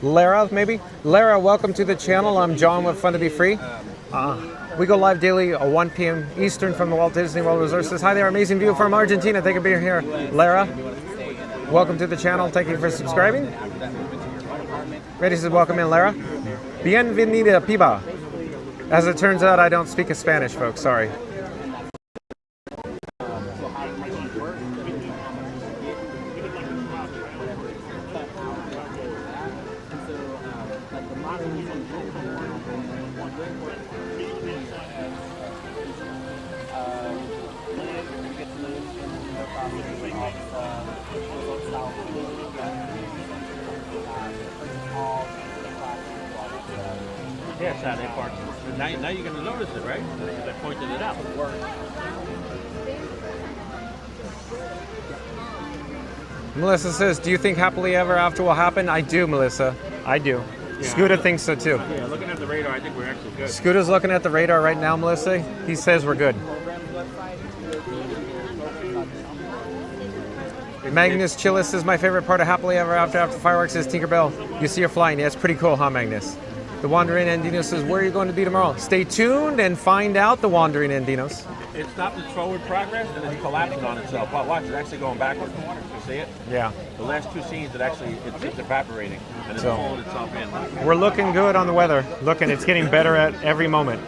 Lara, maybe? Lara, welcome to the channel. I'm John with Fun to Be Free. We go live daily at 1 p.m. Eastern from the Walt Disney World Resort. Says, hi there, amazing view from Argentina. Thank you for being here. Lara, welcome to the channel. Thank you for subscribing. Reddy says, welcome in, Lara. Bienvenida, Piba. As it turns out, I don't speak Spanish, folks. Sorry. Yeah, Saturday park. Now you're going to notice it, right? Because I pointed it out. Melissa says, do you think happily ever after will happen? I do, Melissa. I do. Yeah. Scooter thinks so too. Yeah, looking at the radar, I think we're actually good. Scooter's looking at the radar right now, Melissa. He says we're good. Magnus Chillis is my favorite part of happily ever after fireworks is Tinkerbell. You see her flying. Yeah, it's pretty cool, huh, Magnus? The Wandering Andinos says, where are you going to be tomorrow? Stay tuned and find out, the Wandering Andinos. It stopped its forward progress and it's collapsing on itself. Watch, it's actually going backwards. You see it? Yeah. The last 2 scenes, it's evaporating and it's pulling itself in. We're looking good on the weather. Looking, it's getting better at every moment.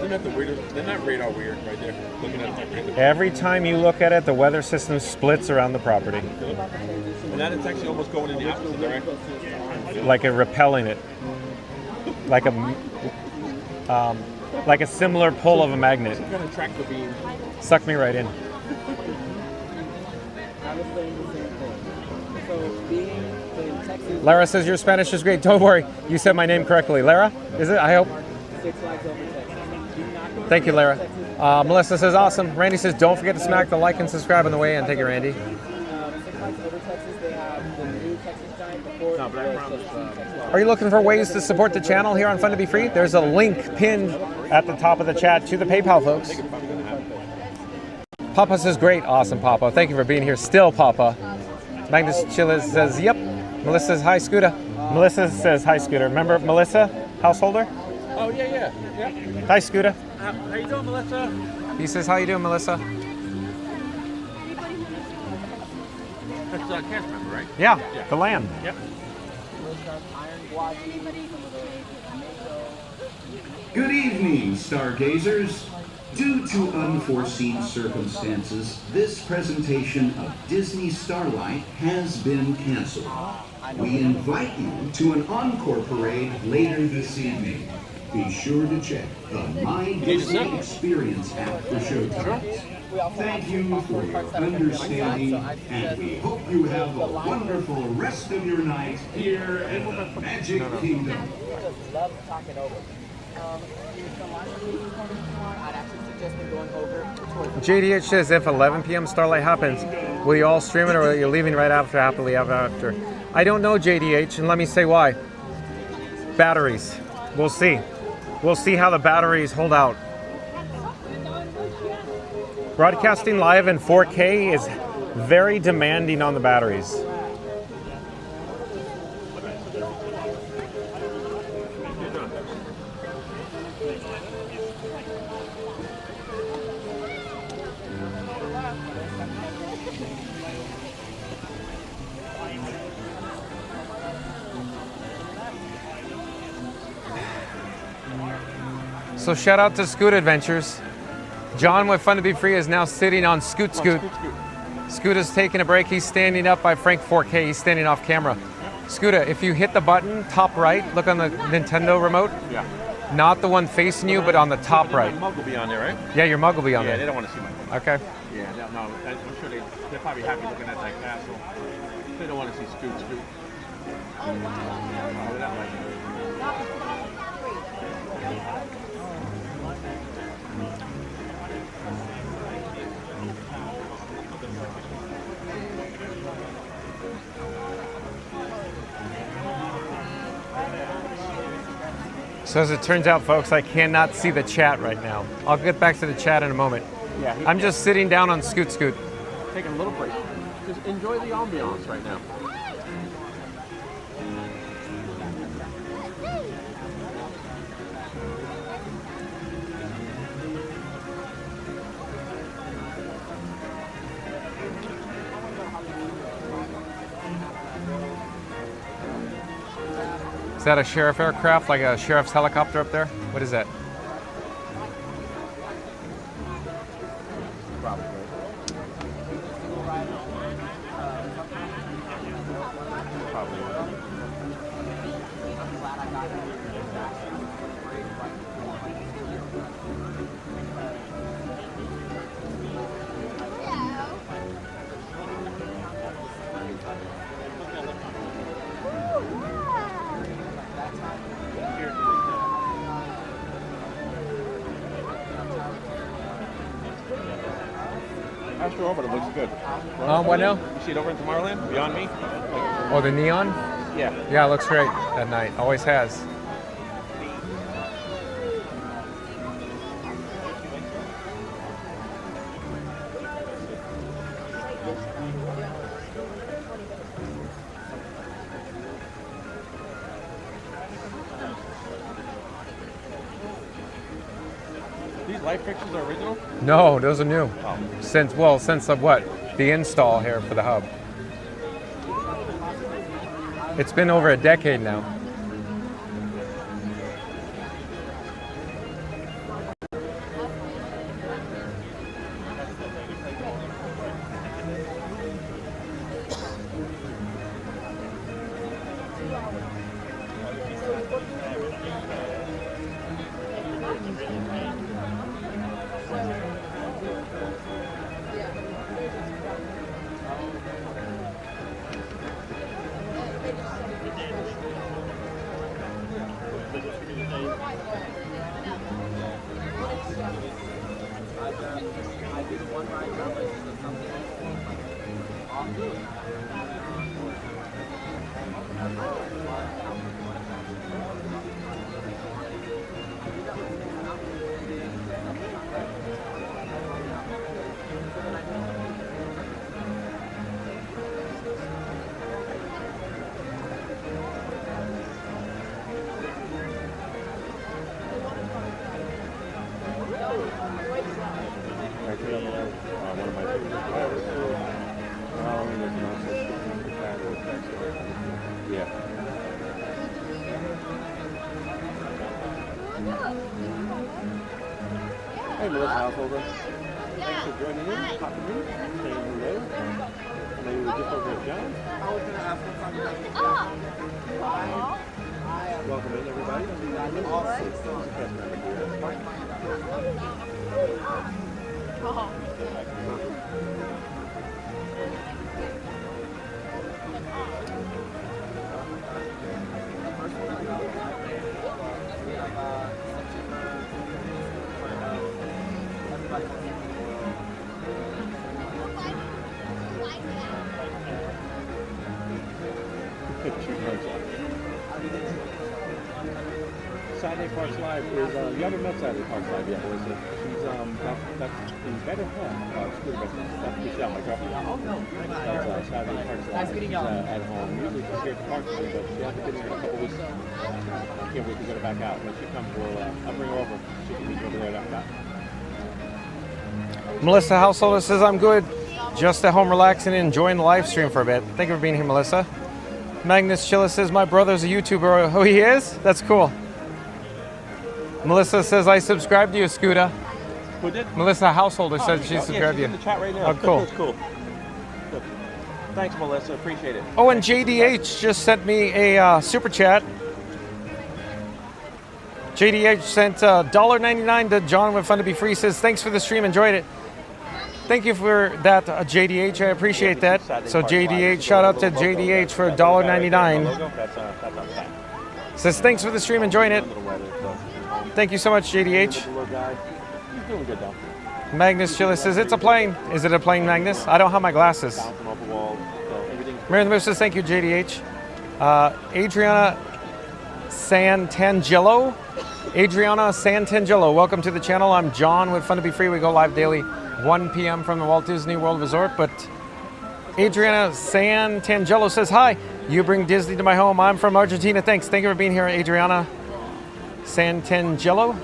Isn't that radar weird right there? Looking at it. Every time you look at it, the weather system splits around the property. And then it's actually almost going in the opposite direction. Like a repelling it. Like a similar pull of a magnet. It's going to attract the beam. Suck me right in. I was saying the same thing. So being in Texas. Lara says your Spanish is great. Don't worry, you said my name correctly. Lara, is it? I hope. 6 Flags Over Texas. Thank you, Lara. Melissa says awesome. Randy says don't forget to smack the like and subscribe on the way in. Thank you, Randy. 6 Flags Over Texas, they have the new Texas Giant before. Are you looking for ways to support the channel here on Fun to Be Free? There's a link pinned at the top of the chat to the PayPal, folks. Papa says great. Awesome, Papa. Thank you for being here still, Papa. Magnus Chillis says yep. Melissa says hi, Scooter. Melissa says hi, Scooter. Remember Melissa, householder? Oh, yeah. Hi, Scooter. How you doing, Melissa? He says, how you doing, Melissa? That's cast member, right? Yeah, the lamb. Yep. Good evening, stargazers. Due to unforeseen circumstances, this presentation of Disney Starlight has been canceled. We invite you to an encore parade later this evening. Be sure to check the My Disney Experience app for showtimes. Thank you for your understanding, and we hope you have a wonderful rest of your night here at the Magic Kingdom. JDH says if 11 p.m. Starlight happens, will you all stream it or are you leaving right after, happily ever after? I don't know, JDH, and let me say why. Batteries. We'll see. We'll see how the batteries hold out. Broadcasting live in 4K is very demanding on the batteries. So shout out to Scoot Adventures. John with Fun to Be Free is now sitting on Scoot. Scoot is taking a break. He's standing up by Frank 4K. He's standing off camera. Scooter, if you hit the button, top right, look on the Nintendo remote. Yeah. Not the one facing you, but on the top right. My mug will be on there, right? Yeah, your mug will be on there. Yeah, they don't want to see my mug. Okay. Yeah, no, I'm sure they're probably happy looking at that castle. They don't want to see Scoot. So as it turns out, folks, I cannot see the chat right now. I'll get back to the chat in a moment. Yeah, I'm just sitting down on Scoot Scoot. Taking a little break. Just enjoy the ambiance right now. Is that a sheriff aircraft, like a sheriff's helicopter up there? What is that? Astro Orbiter looks good. What now? You see it over in Tomorrowland, beyond me? Oh, the neon? Yeah. Yeah, it looks great at night. Always has. These light fixtures are original? No, those are new. Oh. Since what? The install here for the hub. It's been over a decade now. Hey, Melissa Householder. Thanks for joining in, popping in, saying hello. I know you were just over at John. I was going to ask what time you guys get back. Welcome in, everybody. All 6 songs. Saturday Parks Live is, you haven't met Saturday Parks Live yet, Melissa. She's, that's the better half, Scooter Business. That's Michelle, my girlfriend. Oh, no. Saturday Parks Live. Nice meeting y'all. At home. Usually she's here at the park, but she hasn't been here in a couple weeks. I can't wait to get her back out. When she comes, I'll bring her over. She can meet you over there at that. Melissa Householder says, I'm good. Just at home relaxing and enjoying the live stream for a bit. Thank you for being here, Melissa. Magnus Chilla says, my brother's a YouTuber. Oh, he is? That's cool. Melissa says, I subscribe to you, Scooter. Who did? Melissa Householder says she subscribed to you. In the chat right now. Oh, cool. That's cool. Good. Thanks, Melissa. Appreciate it. Oh, and JDH just sent me a super chat. JDH sent $1.99 to John with Fun to Be Free. Says, thanks for the stream. Enjoyed it. Thank you for that, JDH. I appreciate that. So JDH, shout out to JDH for $1.99. That's on tap. Says thanks for the stream, enjoying it. Thank you so much, JDH. He's doing good though. Magnus Chili says it's a plane. Is it a plane, Magnus? I don't have my glasses. Bouncing off the wall, so everything's Mary Moose says thank you, JDH. Adriana Santangelo. Adriana Santangelo, welcome to the channel. I'm John with Fun to Be Free. We go live daily 1 p.m. from the Walt Disney World Resort. But Adriana Santangelo says, hi, you bring Disney to my home. I'm from Argentina. Thanks. Thank you for being here, Adriana Santangelo.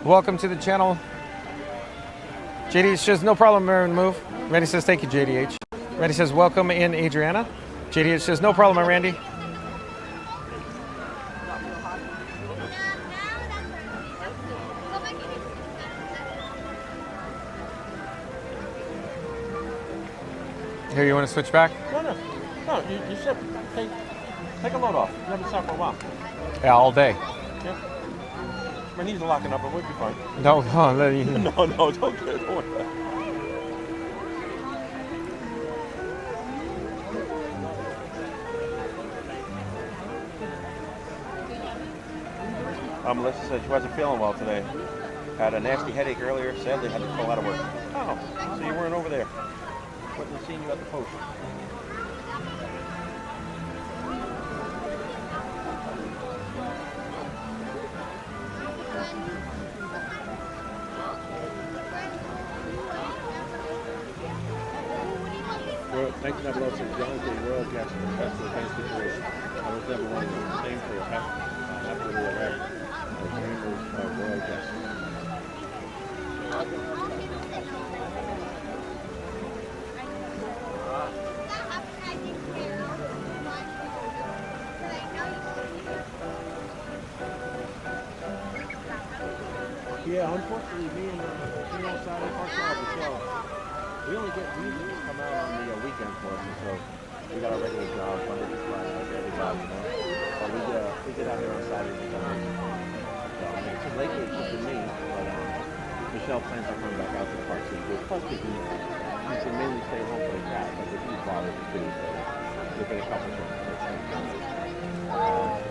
Welcome to the channel. JDH says, no problem, Marin Move. Randy says, thank you, JDH. Randy says, welcome in, Adriana. JDH says, no problem, Randy. Here, you want to switch back? No. You said take a load off. You haven't stopped for a while. Yeah, all day. Yeah. My knees are locking up, but we'll be fine. No, no, don't worry. Melissa said she wasn't feeling well today. Had a nasty headache earlier. Sadly, had to call out of work. Oh, so you weren't over there. Wouldn't have seen you at the post. Well, 1990 says John is a royal guest in the festival of Fancy Situation. I was never one of the same for after the arrest. The dream was a royal guest. Yeah, unfortunately, me and Tino side of Park of the show, we usually come out on the weekend for us, and so we got our regular job, Monday to Friday, like everybody, you know. But we get out here on Saturday sometimes. So, I mean, so lately it's just been me, but Michelle plans on coming back out to the park soon. Plus, you can mainly stay home for the cat, but if he's bothered too, so there's been a couple of things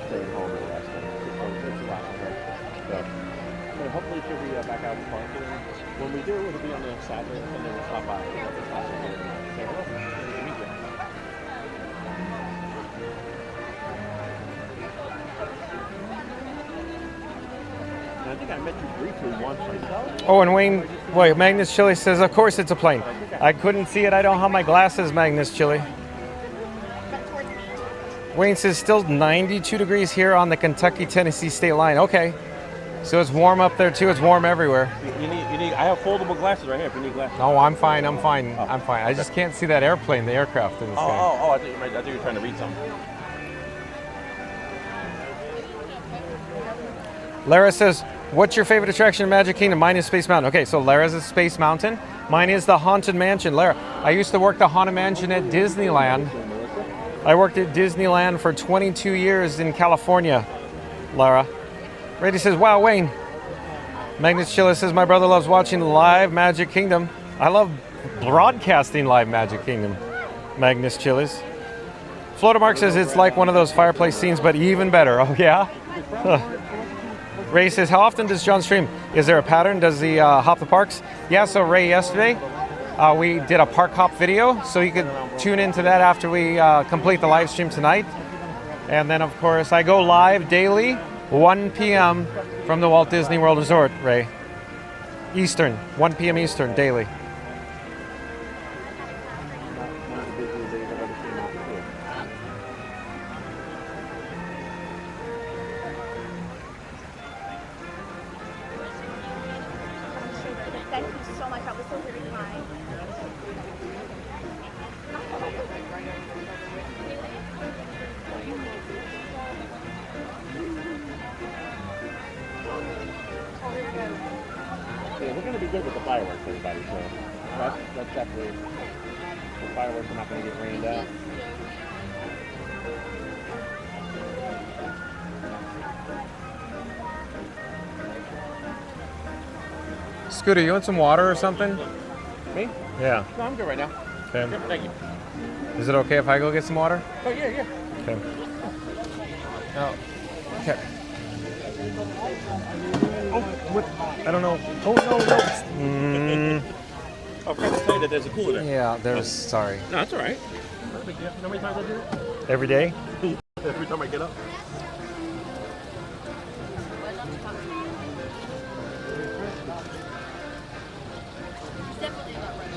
staying home and resting. It's a lot of work. So, hopefully she'll be back out in the park. And when we do, it'll be on the Saturday, and then we'll stop by and say hello. Nice to meet you. And I think I met you briefly once myself. Oh, and wait, Magnus Chili says, of course it's a plane. I couldn't see it. I don't have my glasses, Magnus Chili. Wayne says, still 92 degrees here on the Kentucky-Tennessee state line. Okay. So it's warm up there too. It's warm everywhere. You need. I have foldable glasses right here if you need glasses. No, I'm fine. I'm fine. I just can't see that airplane, the aircraft in the sky. I thought you were trying to read something. Lara says, what's your favorite attraction in Magic Kingdom? Mine is Space Mountain. Okay, so Lara's is Space Mountain. Mine is the Haunted Mansion. Lara, I used to work the Haunted Mansion at Disneyland. I worked at Disneyland for 22 years in California, Lara. Brady says, wow, Wayne. Magnus Chilla says, my brother loves watching live Magic Kingdom. I love broadcasting live Magic Kingdom, Magnus Chillis. Florida Mark says, it's like one of those fireplace scenes, but even better. Oh, yeah? Ray says, how often does John stream? Is there a pattern? Does he hop the parks? Yeah, so Ray, yesterday, we did a park hop video, so you could tune into that after we complete the live stream tonight. And then, of course, I go live daily, 1 p.m. from the Walt Disney World Resort, Ray. Eastern, 1 p.m. Eastern, daily. Thank you so much. That was so very kind. Yeah, we're going to be good with the fireworks, everybody. So that's definitely, the fireworks are not going to get rained out. Scooter, you want some water or something? Me? Yeah. No, I'm good right now. Okay. Yep, thank you. Is it okay if I go get some water? Oh, yeah. Okay. Oh, okay. Oh, what? I don't know. Oh, no. I forgot to tell you that there's a cooler there. Yeah, there's, sorry. No, that's all right. No big deal. You know how many times I do it? Every day? Every time I get up.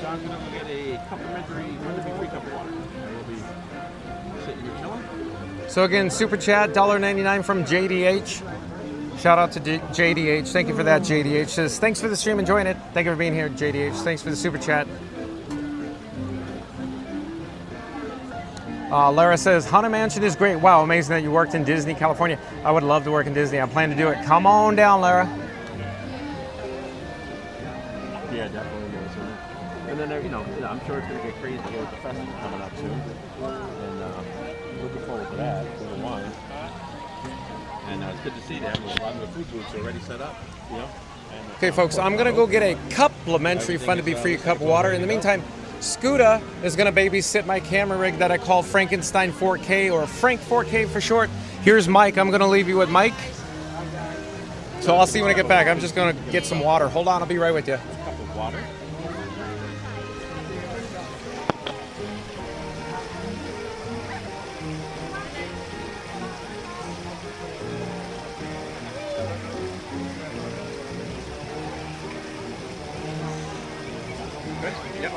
So I'm going to get a complimentary, free cup of water. And we'll be sitting here chilling. So again, super chat, $1.99 from JDH. Shout out to JDH. Thank you for that, JDH. Says, thanks for the stream, enjoying it. Thank you for being here, JDH. Thanks for the super chat. Lara says, Haunted Mansion is great. Wow, amazing that you worked in Disney, California. I would love to work in Disney. I plan to do it. Come on down, Lara. Yeah, definitely. And then, I'm sure it's going to get crazy here with the festival coming up soon. And looking forward to that, for the wine. And it's good to see them. A lot of the food booths are already set up, Okay, folks, I'm going to go get a complimentary fun to be free cup of water. In the meantime, Scooter is going to babysit my camera rig that I call Frankenstein 4K, or Frank 4K for short. Here's Mike. I'm going to leave you with Mike. So I'll see you when I get back. I'm just going to get some water. Hold on, I'll be right with you. A cup of water. Yep.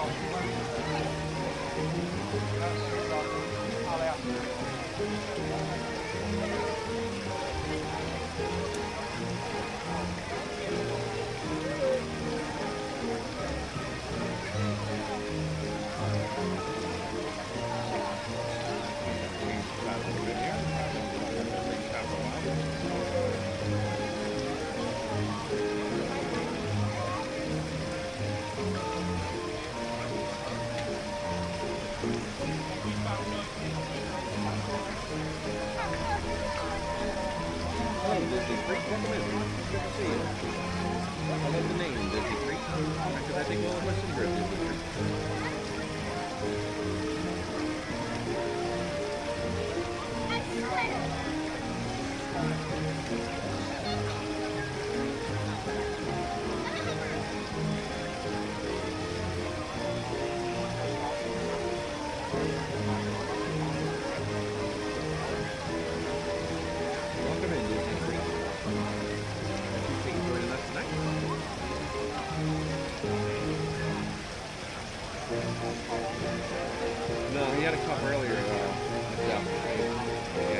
No, he had a cup earlier. Yeah,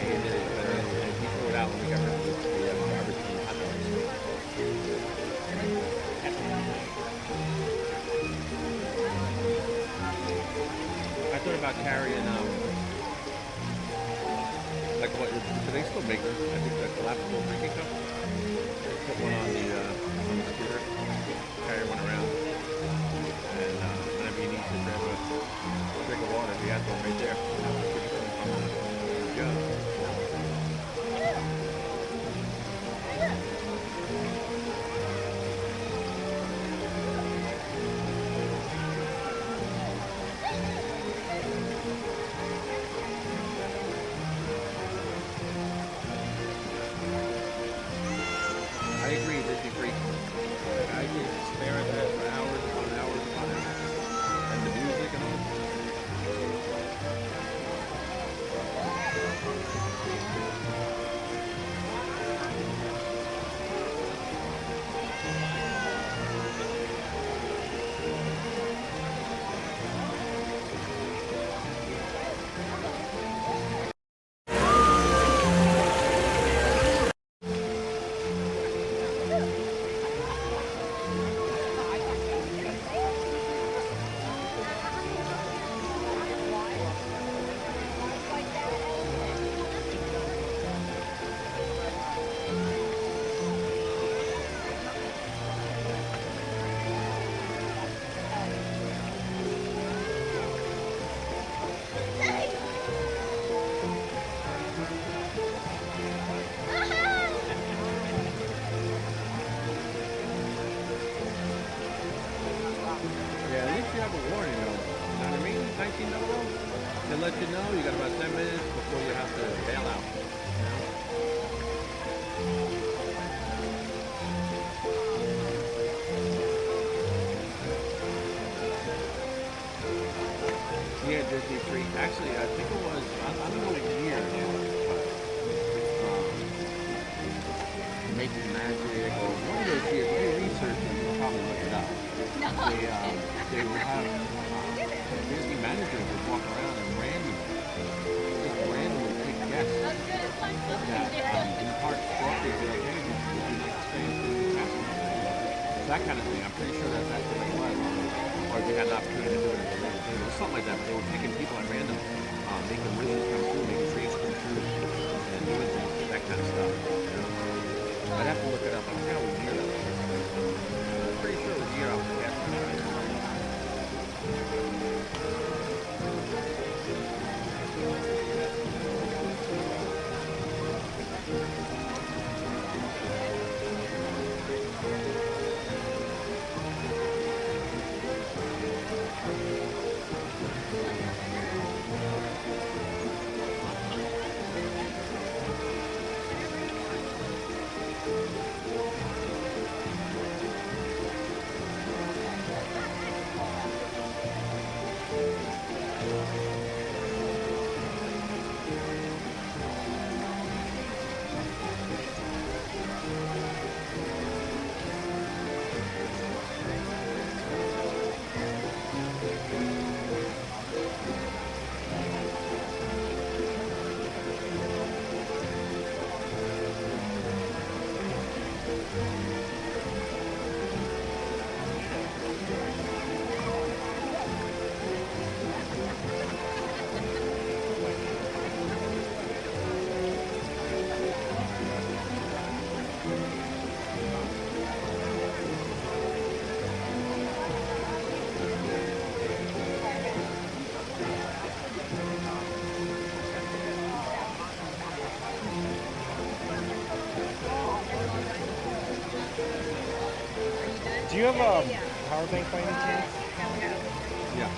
he did it. He threw it out when we got rid of the garbage and hot dogs. I thought about carrying, like what, do they still make them? I think the collapsible drinking cup. Put one on the scooter, carry one around. And whenever you need to grab a drink of water, he has one right there. Yeah. I agree, Disney Freak. I can spare that. have a warning though. You know what I mean? 1900. They let you know you got about 10 minutes before you have to bail out. Yeah, Disney Tree. Actually, I think it was, I don't know what year it was, but Making Magic, or one of those years, if you research it, you'll probably look it up. They would have Disney managers would walk around and randomly pick guests that in parts shortly be like, hey, would you like to stay in Disney Castle? That kind of thing. I'm pretty sure that's what it was. Or if they had the opportunity to do it at a later date. It was something like that, but they were picking people at random, making wishes come true, making dreams come true, and doing that kind of stuff. You know? I'd have to look it up. I forgot what year that was. I'm pretty sure it was the year I was casting. Do you have a power bank by any chance? Yeah.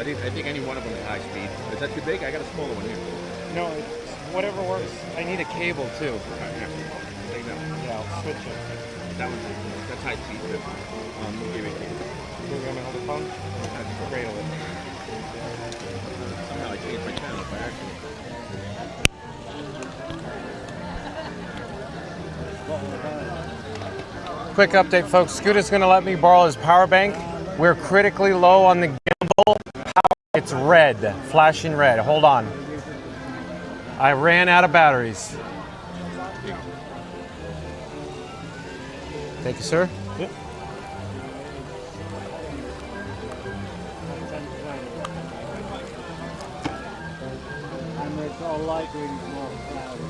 I think any one of them is high speed. Is that too big? I got a smaller one here. No, it's whatever works. I need a cable too. Okay, yeah. Take that one. Yeah, I'll switch it. That one's that's high speed too. Give me a cable. You want me to hold the phone? That's great. Somehow I changed my channel by accident. Quick update, folks. Scooter's going to let me borrow his power bank. We're critically low on the gimbal. It's red, flashing red. Hold on. I ran out of batteries. Thank you, sir. Yep. And it's all light green, more cloudy.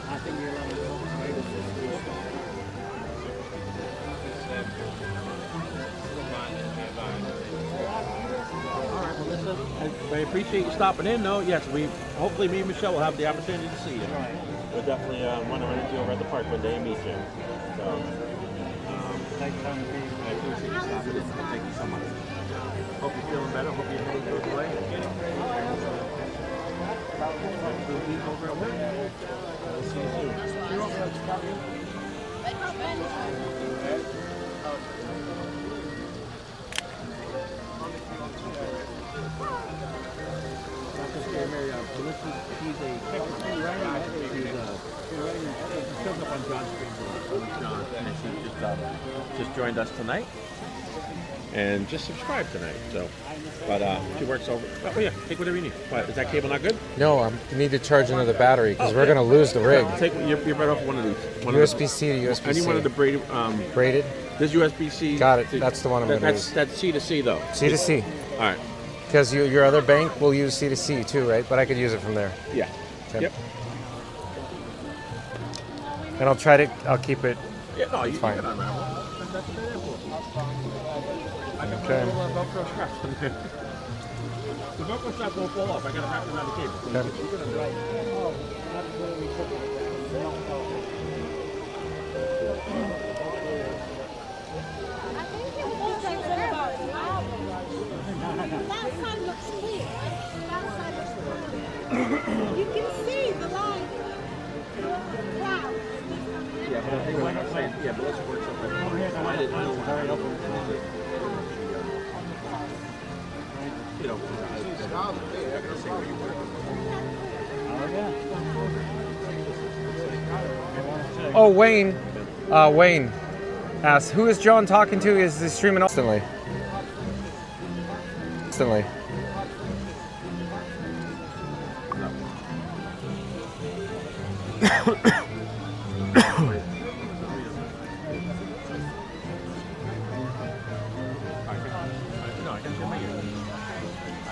I think you'll have a All right, Melissa. I appreciate you stopping in, though. Yes, hopefully me and Michelle will have the opportunity to see you. Right. We'll definitely want to run into you over at the park one day and meet you. So, Thank you. I appreciate you stopping in. Thank you so much. Hope you're feeling better. Hope your headache goes away. We'll see you soon. She's a shows up on John's screen with John, and she just joined us tonight, and just subscribed tonight. So, but she works over. Oh yeah, take whatever you need. What, is that cable not good? No, I need to charge another battery because we're going to lose the rig. Take you're better off one of these. USB-C to USB-C. Any one of the braided. Braided. There's USB-C. Got it. That's the one I'm going to use. That's C to C though. C to C. All right. Because your other bank will use C2C too, right? But I could use it from there. Yeah. Okay. Yep. And I'll keep it. Yeah, no, it's fine. You can unravel. That's what they're there for. I can Okay. put a little Velcro straps in there. The Velcro strap won't fall off. I gotta wrap it around the cable. That side looks clear. That side looks clear. You can see the line. Wow. Yeah, but I think like I'm saying, yeah, but let's work something. I didn't know. You know, Oh, Wayne. Wayne asks, who is John talking to? Is he streaming instantly? Instantly.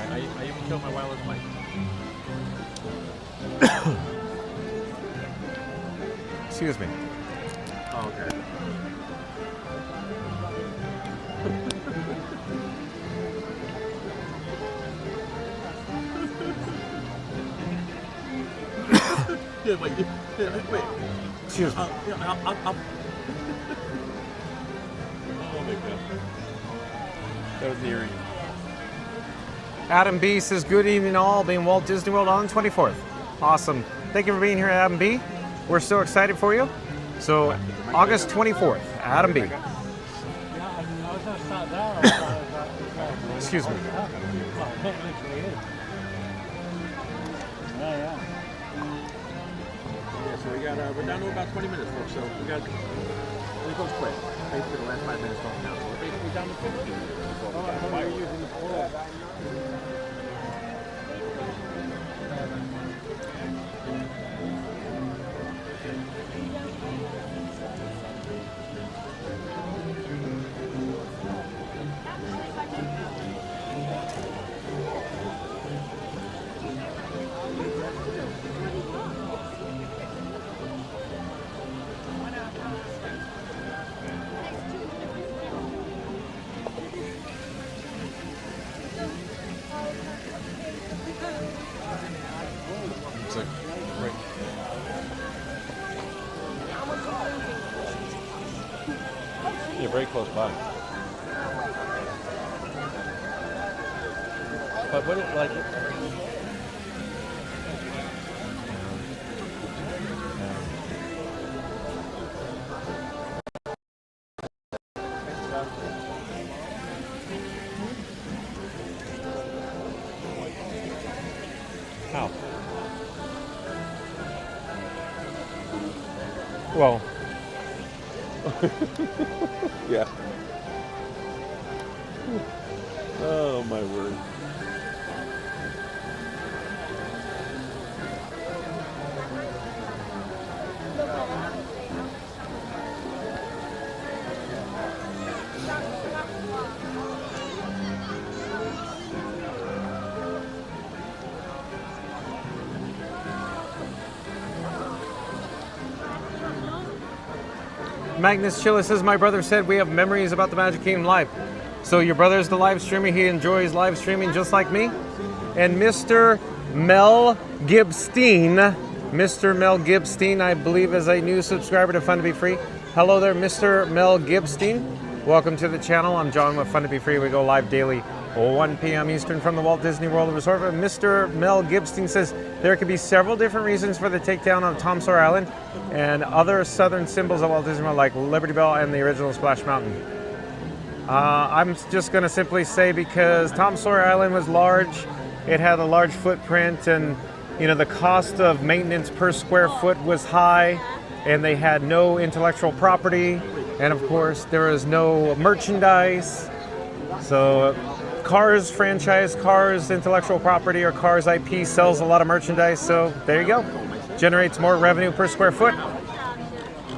I even killed my wireless mic. Excuse me. Oh, okay. Yeah, wait. Excuse me. I'll oh my god. That was eerie. Adam B says, good evening all, being Walt Disney World on the 24th. Awesome. Thank you for being here, Adam B. We're so excited for you. So, August 24th, Adam B. Excuse me. Yeah, so we're down to about 20 minutes, folks. So we got, it goes quick. Basically, the last 5 minutes don't count. So we're basically down to 15 minutes. Why are you using the floor? You're very close by. But what it like? How? Well. Yeah. Oh my word. Magnus Chilla says, my brother said we have memories about the Magic Kingdom Live. So your brother's the live streamer. He enjoys live streaming just like me. And Mr. Mel Gibstein, I believe, is a new subscriber to Fun to Be Free. Hello there, Mr. Mel Gibstein. Welcome to the channel. I'm John with Fun to Be Free. We go live daily, 1 p.m. Eastern from the Walt Disney World Resort. But Mr. Mel Gibstein says there could be several different reasons for the takedown of Tom Sawyer Island and other southern symbols of Walt Disney World like Liberty Bell and the original Splash Mountain. I'm just going to simply say because Tom Sawyer Island was large, it had a large footprint, and the cost of maintenance per square foot was high, and they had no intellectual property, and of course there was no merchandise. So Cars franchise, Cars intellectual property, or Cars IP sells a lot of merchandise, so there you go. Generates more revenue per square foot.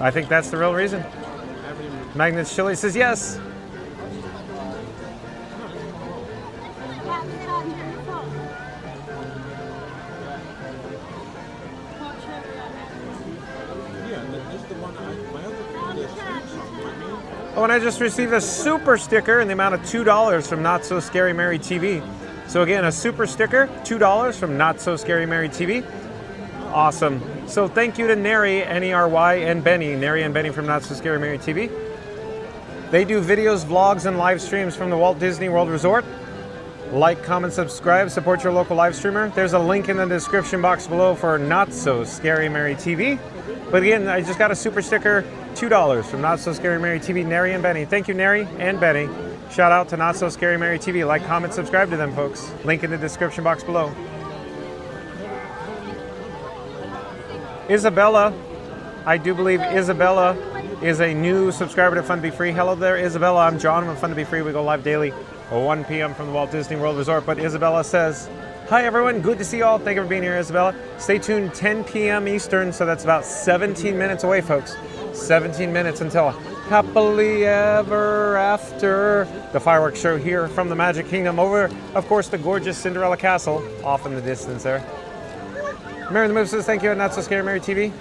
I think that's the real reason. Magnus Chili says yes. Oh, and I just received a super sticker in the amount of $2 from Not So Scary Mary TV. So again, a super sticker, $2 from Not So Scary Mary TV. Awesome. So thank you to Neri, N-E-R-Y, and Benny. Neri and Benny from Not So Scary Mary TV. They do videos, vlogs, and live streams from the Walt Disney World Resort. Like, comment, subscribe, support your local live streamer. There's a link in the description box below for Not So Scary Mary TV. But again, I just got a super sticker, $2 from Not So Scary Mary TV, Neri and Benny. Thank you, Neri and Benny. Shout out to Not So Scary Mary TV. Like, comment, subscribe to them, folks. Link in the description box below. Isabella, I do believe Isabella is a new subscriber to Fun to Be Free. Hello there, Isabella. I'm John from Fun to Be Free. We go live daily at 1 p.m. from the Walt Disney World Resort. But Isabella says, hi everyone, good to see you all. Thank you for being here, Isabella. Stay tuned, 10 p.m. Eastern, so that's about 17 minutes away, folks. 17 minutes until happily ever after the fireworks show here from the Magic Kingdom over, of course, the gorgeous Cinderella Castle off in the distance there. Mary the Move says thank you at Not So Scary Mary TV.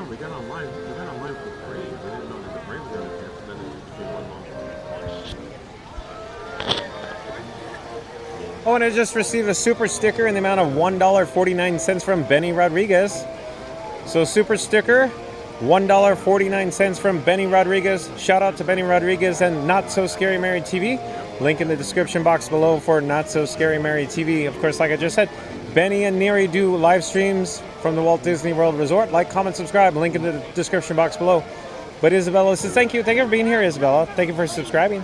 We got online for free. We didn't know that the free was going to cancel. Then it became 1 month. Oh, and I just received a super sticker in the amount of $1.49 from Benny Rodriguez. So super sticker, $1.49 from Benny Rodriguez. Shout out to Benny Rodriguez and Not So Scary Mary TV. Link in the description box below for Not So Scary Mary TV. Of course, like I just said, Benny and Neri do live streams from the Walt Disney World Resort. Like, comment, subscribe. Link in the description box below. But Isabella says thank you. Thank you for being here, Isabella. Thank you for subscribing.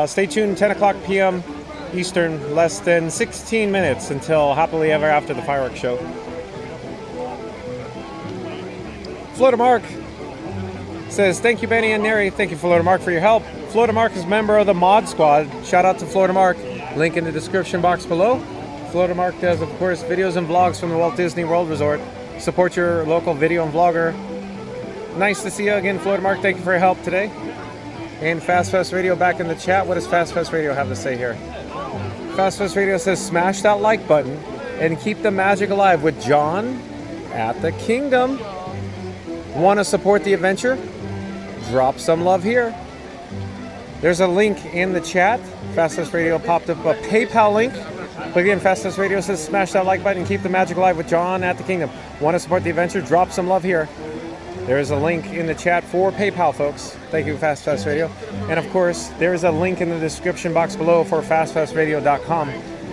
Stay tuned, 10 o'clock p.m. Eastern, less than 16 minutes until happily ever after the fireworks show. Florida Mark says, thank you, Benny and Neri. Thank you, Florida Mark, for your help. Florida Mark is a member of the Mod Squad. Shout out to Florida Mark. Link in the description box below. Florida Mark does, of course, videos and vlogs from the Walt Disney World Resort. Support your local video and vlogger. Nice to see you again, Florida Mark. Thank you for your help today. And Fast Fest Radio back in the chat. What does Fast Fest Radio have to say here? Fast Fest Radio says, smash that like button and keep the magic alive with John at the Kingdom. Want to support the adventure? Drop some love here. There's a link in the chat. Fast Fest Radio popped up a PayPal link. But again, Fast Fest Radio says, smash that like button and keep the magic alive with John at the Kingdom. Want to support the adventure? Drop some love here. There is a link in the chat for PayPal, folks. Thank you, Fast Fest Radio. And of course, there is a link in the description box below for fastfestradio.com.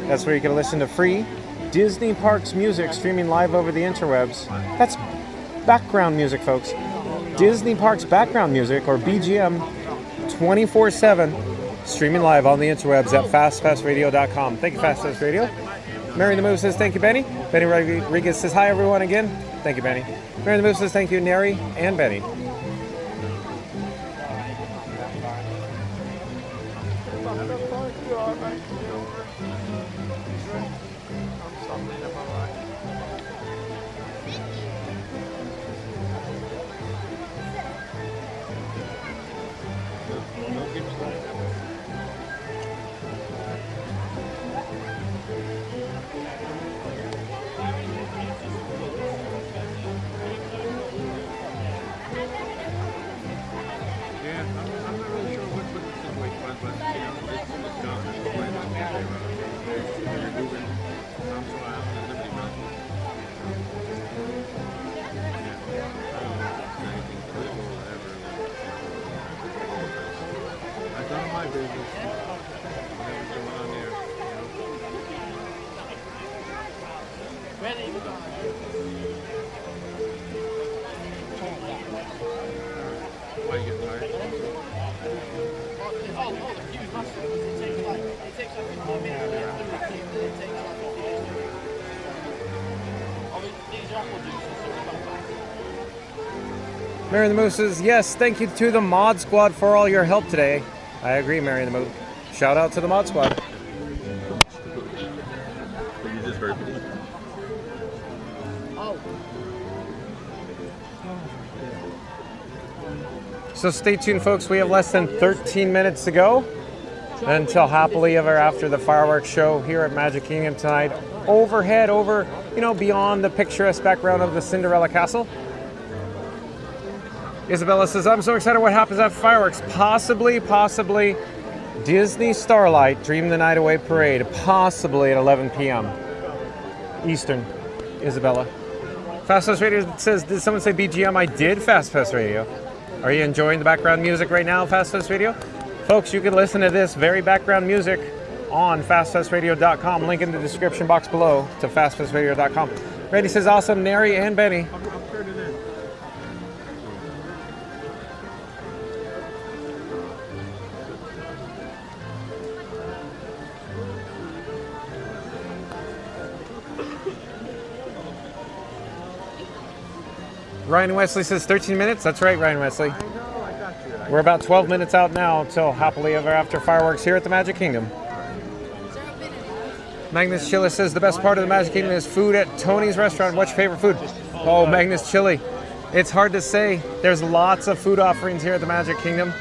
That's where you can listen to free Disney Parks music streaming live over the interwebs. That's background music, folks. Disney Parks background music, or BGM, 24/7, streaming live on the interwebs at fastfestradio.com. Thank you, Fast Fest Radio. Mary the Move says thank you, Benny. Benny Rodriguez says hi, everyone, again. Thank you, Benny. Mary the Move says thank you, Neri and Benny. Mary the Moose says, yes, thank you to the Mod Squad for all your help today. I agree, Mary the Moose. Shout out to the Mod Squad. So stay tuned, folks. We have less than 13 minutes to go. until happily ever after the fireworks show here at Magic Kingdom tonight. Overhead, beyond the picturesque background of the Cinderella Castle. Isabella says, I'm so excited what happens after fireworks. Possibly Disney Starlight Dream the Night Away Parade. Possibly at 11 p.m. Eastern. Isabella. Fast Pass Radio says, did someone say BGM? I did, Fast Pass Radio. Are you enjoying the background music right now, Fast Pass Radio? Folks, you can listen to this very background music on fastpassradio.com. Link in the description box below to fastpassradio.com. Randy says, awesome, Neri and Benny. Ryan Wesley says 13 minutes. That's right, Ryan Wesley. We're about 12 minutes out now till happily ever after fireworks here at the Magic Kingdom. Magnus Chili says the best part of the Magic Kingdom is food at Tony's restaurant. What's your favorite food? Oh, Magnus Chili. It's hard to say. There's lots of food offerings here at the Magic Kingdom.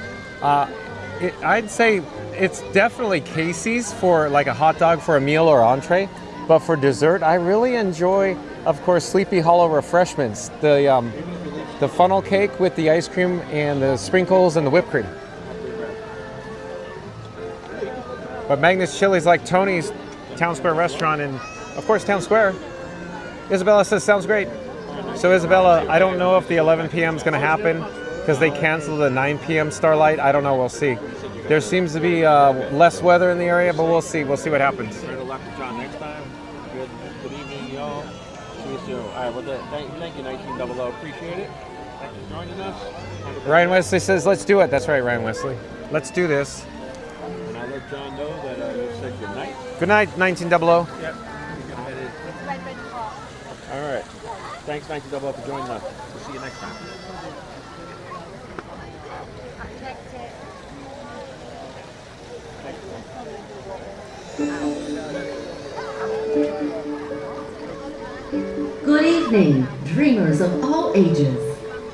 I'd say it's definitely Casey's for like a hot dog for a meal or entree. But for dessert, I really enjoy, of course, Sleepy Hollow refreshments. The funnel cake with the ice cream and the sprinkles and the whipped cream. But Magnus Chili's like Tony's Town Square restaurant and, of course, Town Square. Isabella says, sounds great. So Isabella, I don't know if the 11 p.m. is going to happen because they canceled the 9 p.m. Starlight. I don't know. We'll see. There seems to be less weather in the area, but we'll see. We'll see what happens. Good evening, y'all. See you soon. All right, well, thank you, 1900. Appreciate it. Thanks for joining us. Ryan Wesley says, let's do it. That's right, Ryan Wesley. Let's do this. And I'll let John know that you said good night. Good night, 1900. Yep. All right. Thanks, 1900, for joining us. We'll see you next time. Good evening, dreamers of all ages.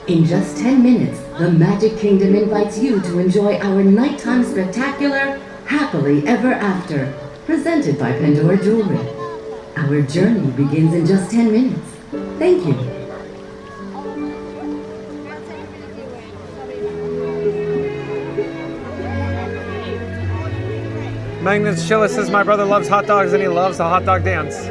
In just 10 minutes, the Magic Kingdom invites you to enjoy our nighttime spectacular, Happily Ever After, presented by Pandora Jewelry. Our journey begins in just 10 minutes. Thank you. Magnus Chilla says my brother loves hot dogs and he loves the hot dog dance.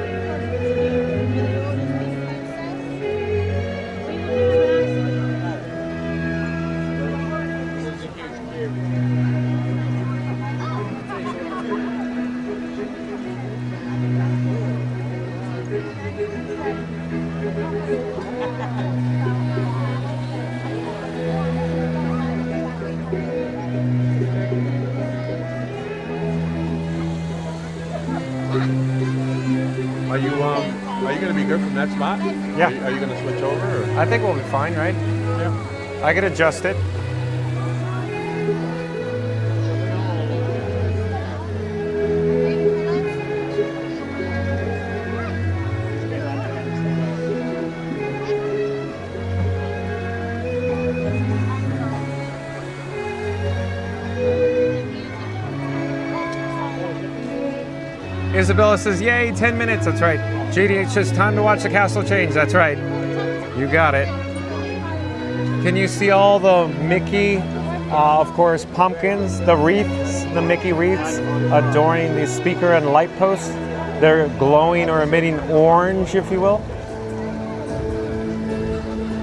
Are you going to be good from that spot? Yeah. Are you going to switch over? Or? I think we'll be fine, right? Yeah. I can adjust it. Isabella says, yay, 10 minutes. That's right. JDH says, time to watch the castle change. That's right. You got it. Can you see all the Mickey, of course, pumpkins, the wreaths, the Mickey wreaths adorning the speaker and light posts? They're glowing or emitting orange, if you will.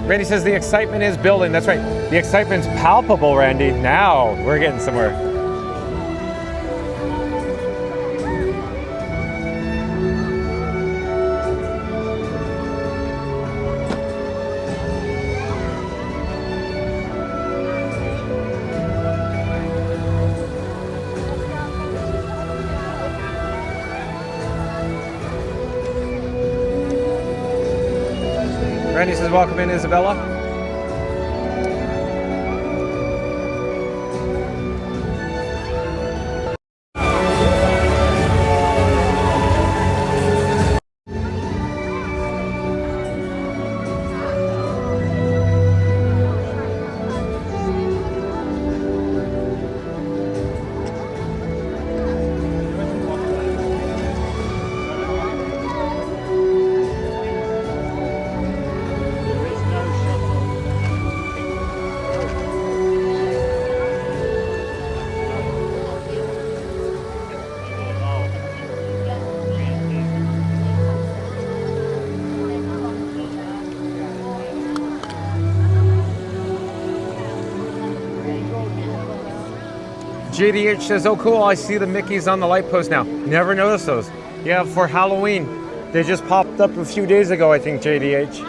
Randy says, the excitement is building. That's right. The excitement's palpable, Randy. Now we're getting somewhere. Randy says, welcome in, Isabella. JDH says, oh cool, I see the Mickeys on the light post now. Never noticed those. Yeah, for Halloween. They just popped up a few days ago, I think, JDH. He says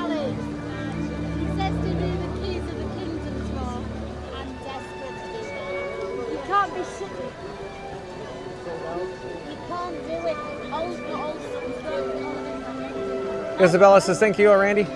to do the keys of the kingdom tour and desperate edition. You can't be shitty. You can't do it. Old songs don't. Isabella says, thank you, Randy.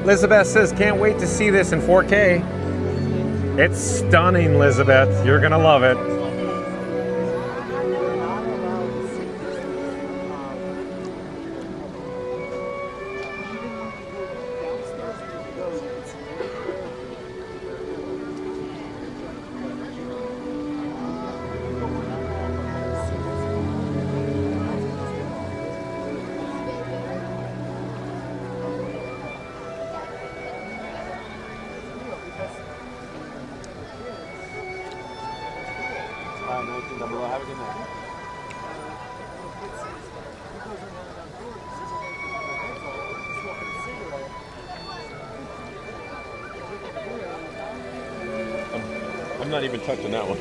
Elizabeth says, can't wait to see this in 4K. It's stunning, Elizabeth. You're gonna love it. Have a good night. I'm not even touching that one.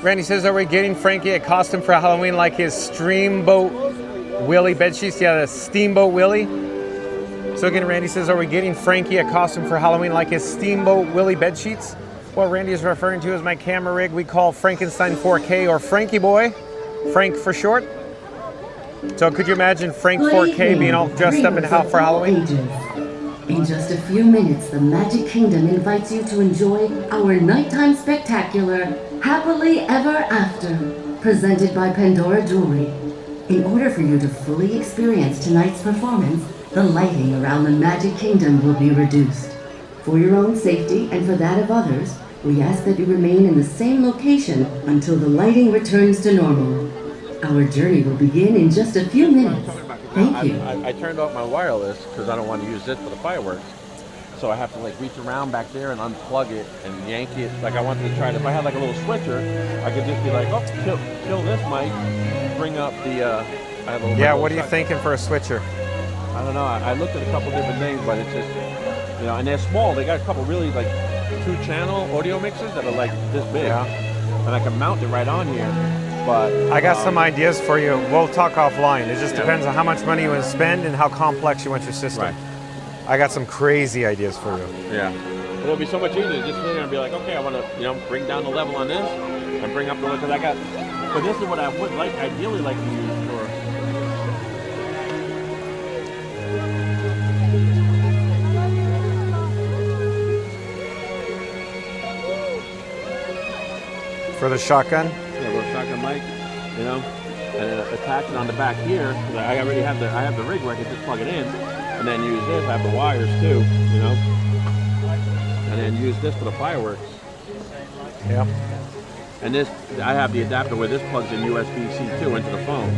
Randy says, are we getting Frankie a costume for Halloween like his Steamboat Willie bedsheets? Yeah, the Steamboat Willie. So again, Randy says, are we getting Frankie a costume for Halloween like his Steamboat Willie bedsheets? What Randy is referring to is my camera rig we call Frankenstein 4K, or Frankie Boy, Frank for short. So could you imagine Frank 4K being all dressed up for Halloween? In just a few minutes, the Magic Kingdom invites you to enjoy our nighttime spectacular, Happily Ever After, presented by Pandora Jewelry. In order for you to fully experience tonight's performance, the lighting around the Magic Kingdom will be reduced. For your own safety and for that of others, we ask that you remain in the same location until the lighting returns to normal. Our journey will begin in just a few minutes. Thank you. I turned off my wireless because I don't want to use this for the fireworks. So I have to like reach around back there and unplug it and yank it. Like I wanted to try it. If I had like a little switcher, I could just be like, oh, kill this mic, bring up the, I have a yeah, what are you thinking for a switcher? I don't know. I looked at a couple different things, but it's just, you know, and they're small. They got a couple really like 2-channel audio mixers that are like this big. Yeah. And I can mount it right on here. But I got some ideas for you. We'll talk offline. It just depends on how much money you want to spend and how complex you want your system. Right. I got some crazy ideas for you. Yeah. It'll be so much easier to just sit there and be like, okay, I want to, you know, bring down the level on this and bring up the level, because I got, but this is what I would like, ideally like to use for the shotgun? Yeah, a little shotgun mic, you know, and then attach it on the back here. I already have I have the rig where I can just plug it in, and then use this. I have the wires too, you know, and then use this for the fireworks. Yeah. And this, I have the adapter where this plugs in USB-C 2 into the phone.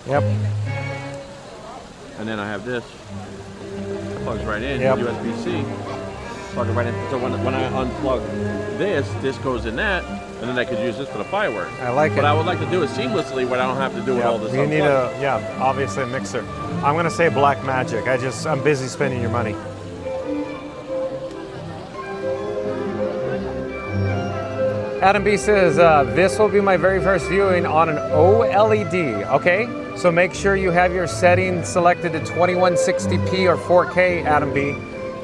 Yep. And then I have this. It plugs right in, yep. USB-C. Plug it right in. So when I unplug this goes in that, and then I could use this for the fireworks. I like it. But I would like to do it seamlessly where I don't have to do it all this. You need obviously a mixer. I'm gonna say Black Magic. I'm busy spending your money. Adam B says, this will be my very first viewing on an OLED, okay? So make sure you have your settings selected to 2160p or 4K, Adam B.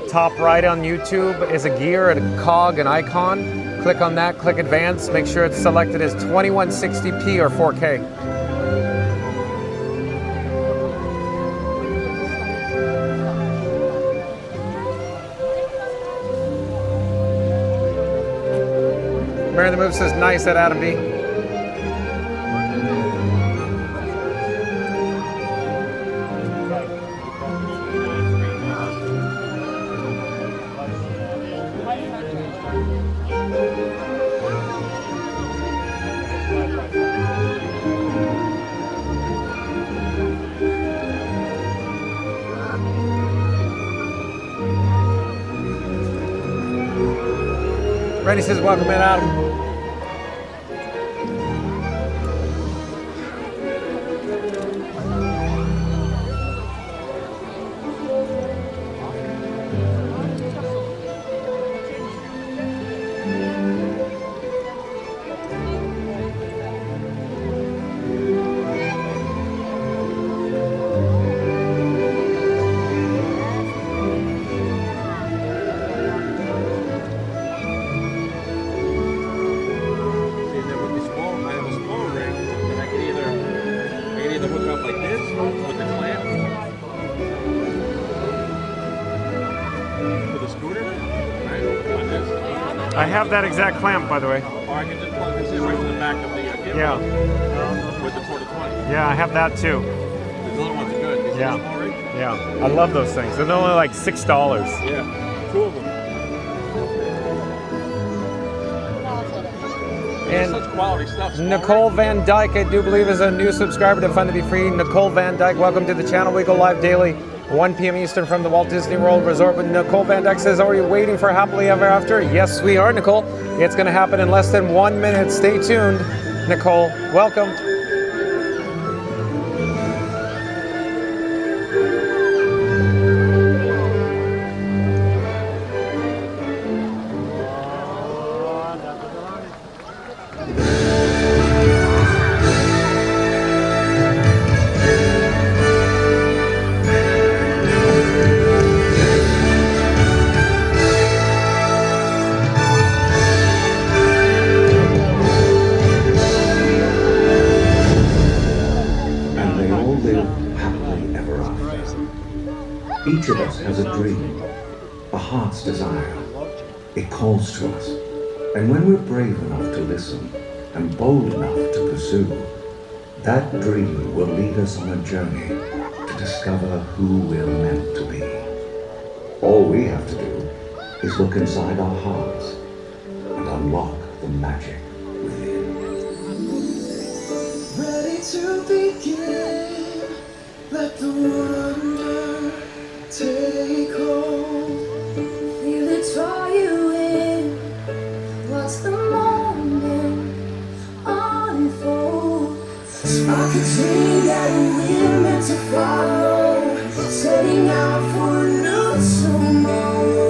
Top right on YouTube is a gear, a cog, an icon. Click on that, click advanced, make sure it's selected as 2160p or 4K. Mary the Move says, nice at Adam B. Randy says, welcome in, Adam. I have that exact clamp, by the way. Or I can just plug this in right to the back of the gimbal. Yeah. With the 2020. Yeah, I have that too. The little ones are good. These Yeah. are small rig? Yeah. I love those things. They're only like $6. Yeah. 2 of them. And such quality stuff. Nicole Van Dyke, I do believe, is a new subscriber to Fun to Be Free. Nicole Van Dyke, welcome to the channel. We go live daily, 1 p.m. Eastern from the Walt Disney World Resort. But Nicole Van Dyke says, are you waiting for Happily Ever After? Yes, we are, Nicole. It's going to happen in less than 1 minute. Stay tuned, Nicole. Welcome. Each of us has a dream, a heart's desire. It calls to us. And when we're brave enough to listen and bold enough to pursue, that dream will lead us on a journey to discover who we're meant to be. All we have to do is look inside our hearts and unlock the magic within. Ready to begin, let the wonder take hold. Feel it draw you in. Watch the moment unfold. Spark a dream that we're meant to follow. Setting out for a new tomorrow.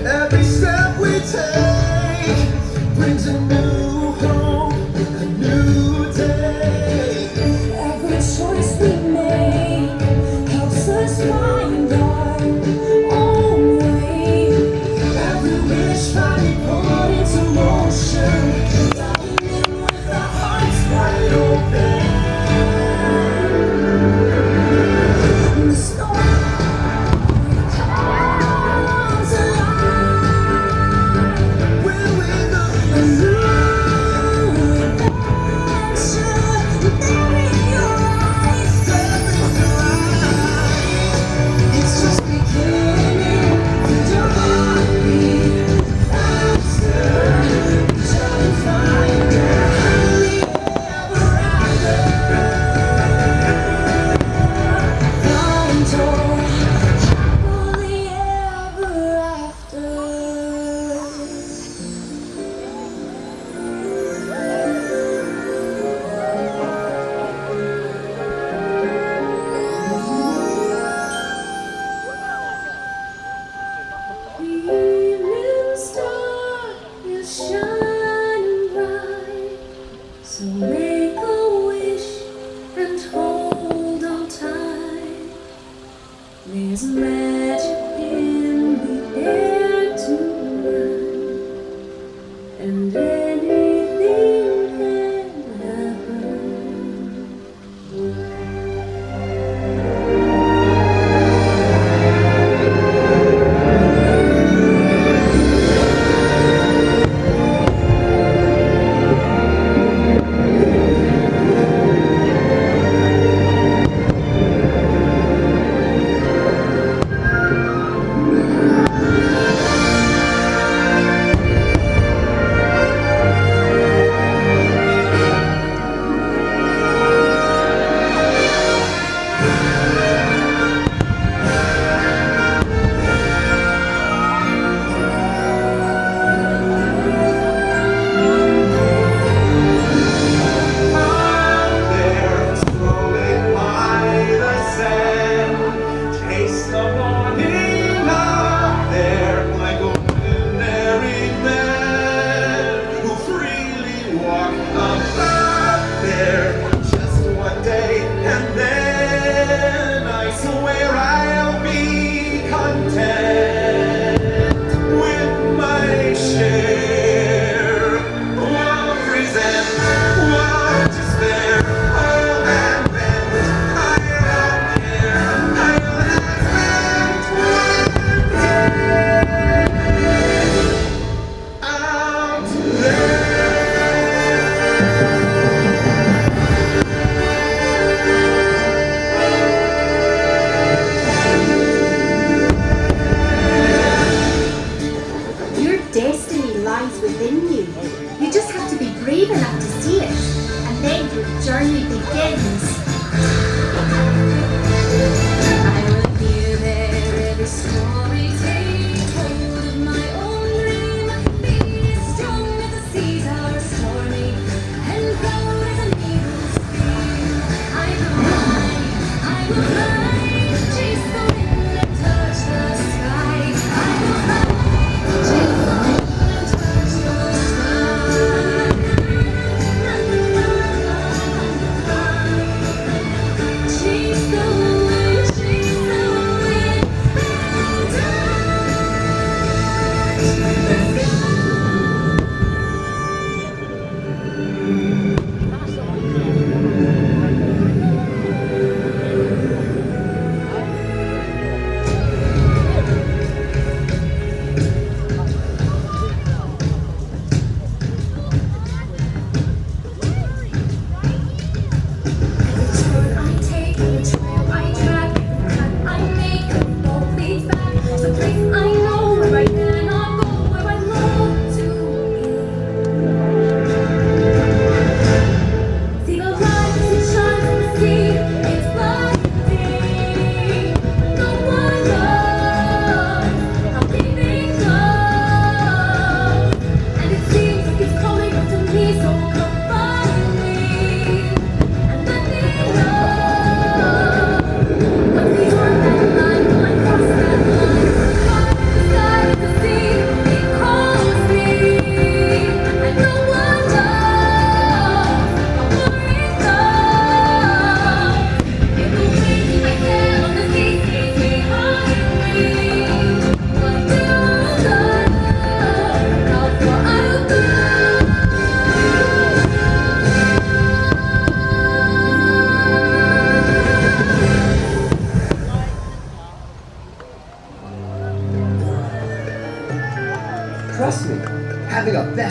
Every step we take brings a new hope, a new day. Every choice we make helps us find our own way. Every wish finally put into motion, diving in with our hearts wide open. The story comes alive when we look a new adventure. There in your eyes, it's just beginning. Feel your heartbeat faster. Reach out and find it. Happily ever after. Find your happily ever after. Evening star is shining bright, so make a wish and hold on tight. There's magic in the air tonight, and anything can happen.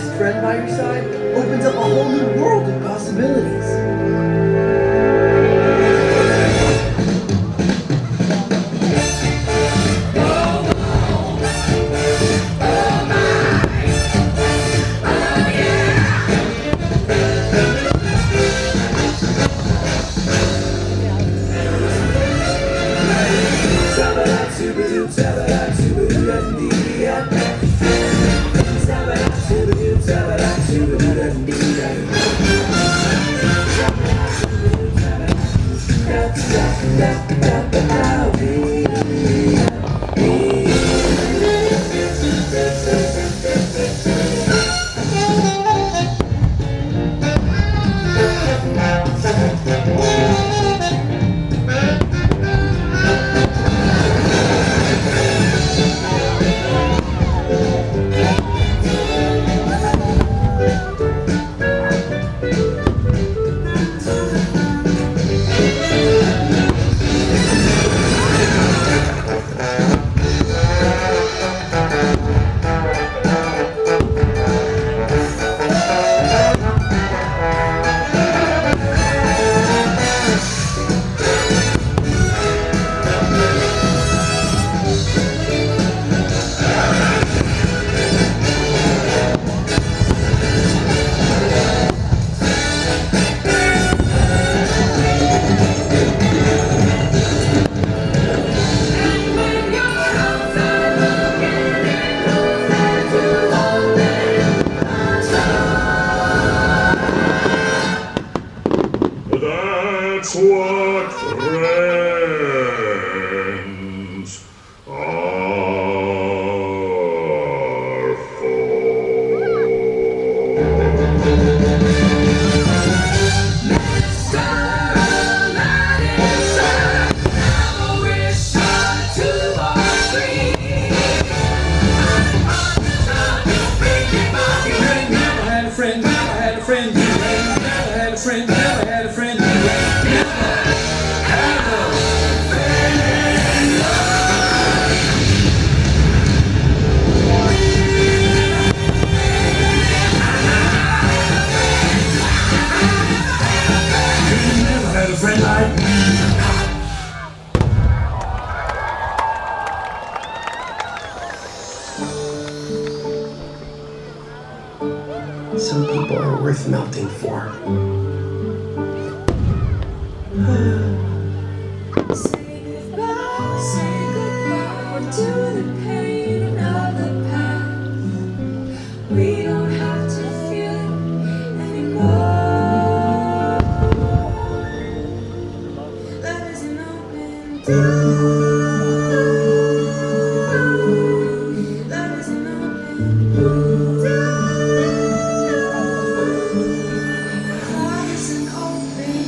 best friend by your side opens up a whole new world of possibilities. That's what friends are for. Some people are worth melting for. We don't have to feel it anymore. Love is an open door. Love is an open door. Love is an open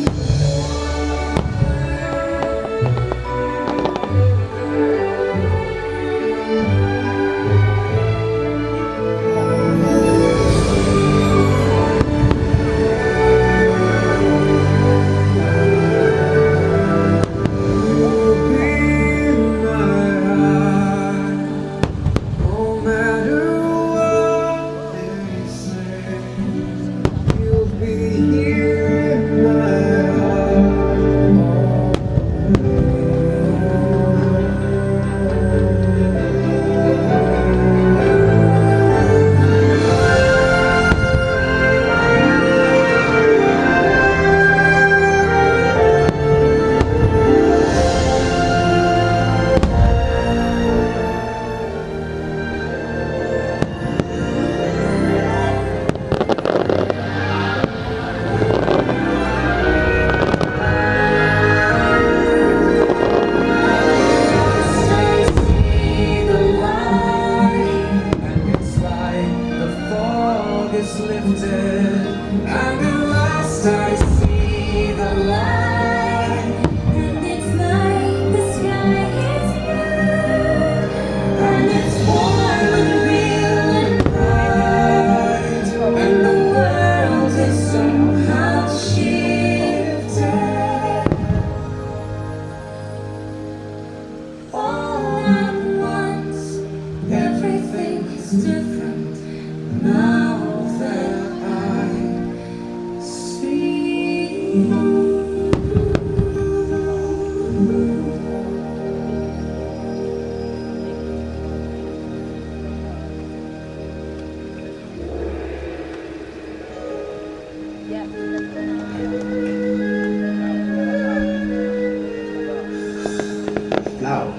flower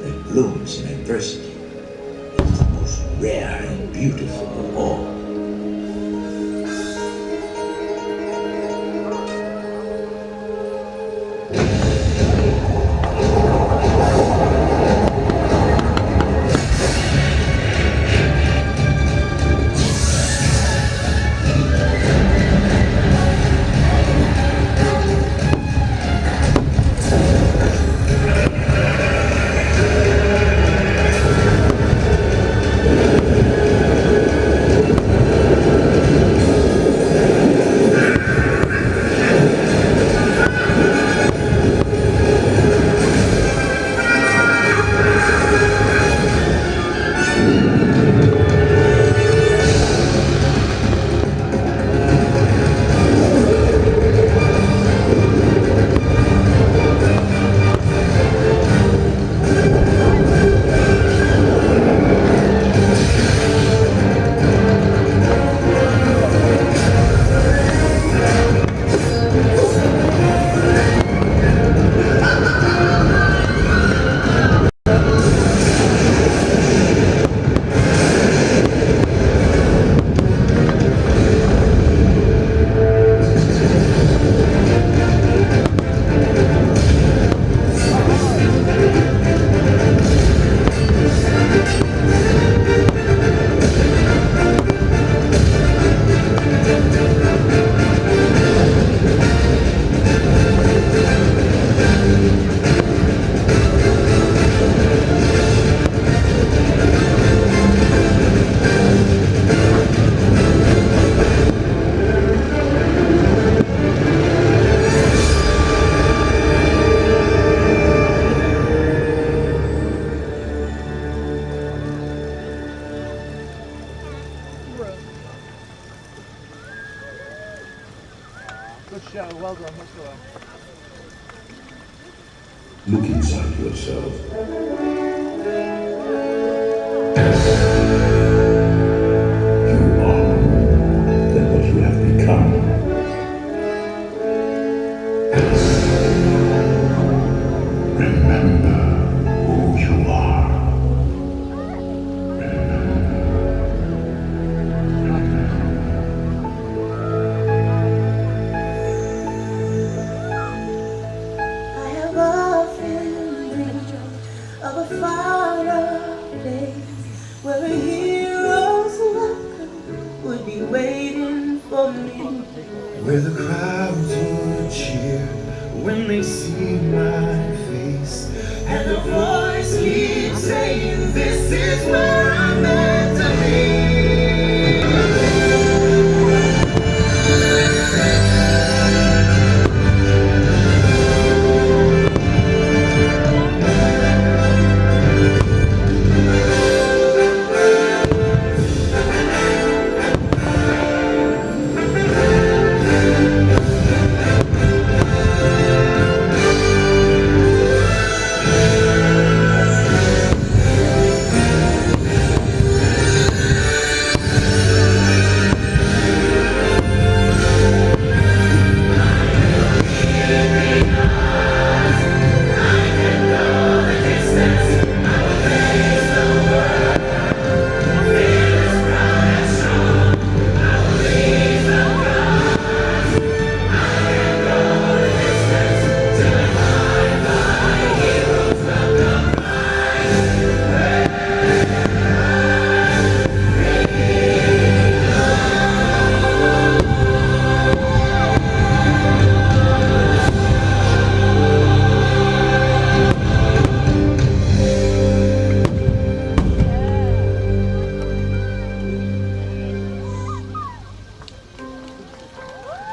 that blooms in adversity. It's the most rare and beautiful of all. Good show. Well done. Let's go. Look inside yourself. You are more than what you have become. Remember who you are. I have often dreamed of a far-off place where a hero's welcome would be waiting for me. Where the crowds would cheer when they see my face, And the voice keeps saying, this is where I'm meant to be.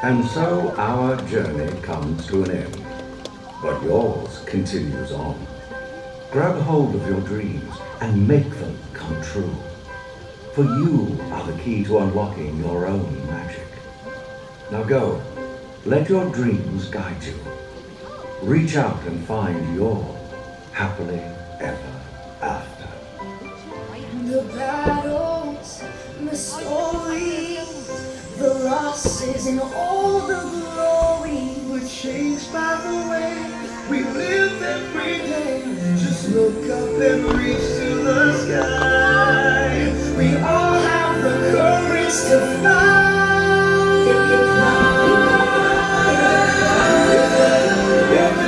And so our journey comes to an end, but yours continues on. Grab hold of your dreams and make them come true. For you are the key to unlocking your own magic. Now go, let your dreams guide you. Reach out and find your happily ever after. The battles, the stories, the losses and all the glory we're changed by the way we live every day. Just look up and reach to the sky. We all have the courage to fly. You can fly. You can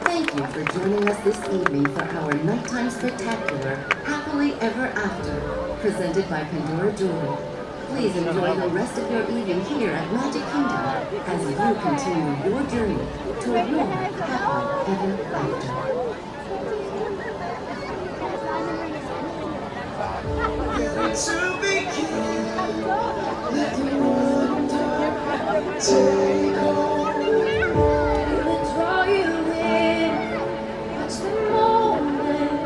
Thank you for joining us this evening for our nighttime spectacular, Happily Ever After, presented by Pandora Jewelry. Please enjoy the rest of your evening here at Magic Kingdom as you continue your journey toward your happily ever after. to begin. Let the wonder take hold. It will draw you in. Watch the moment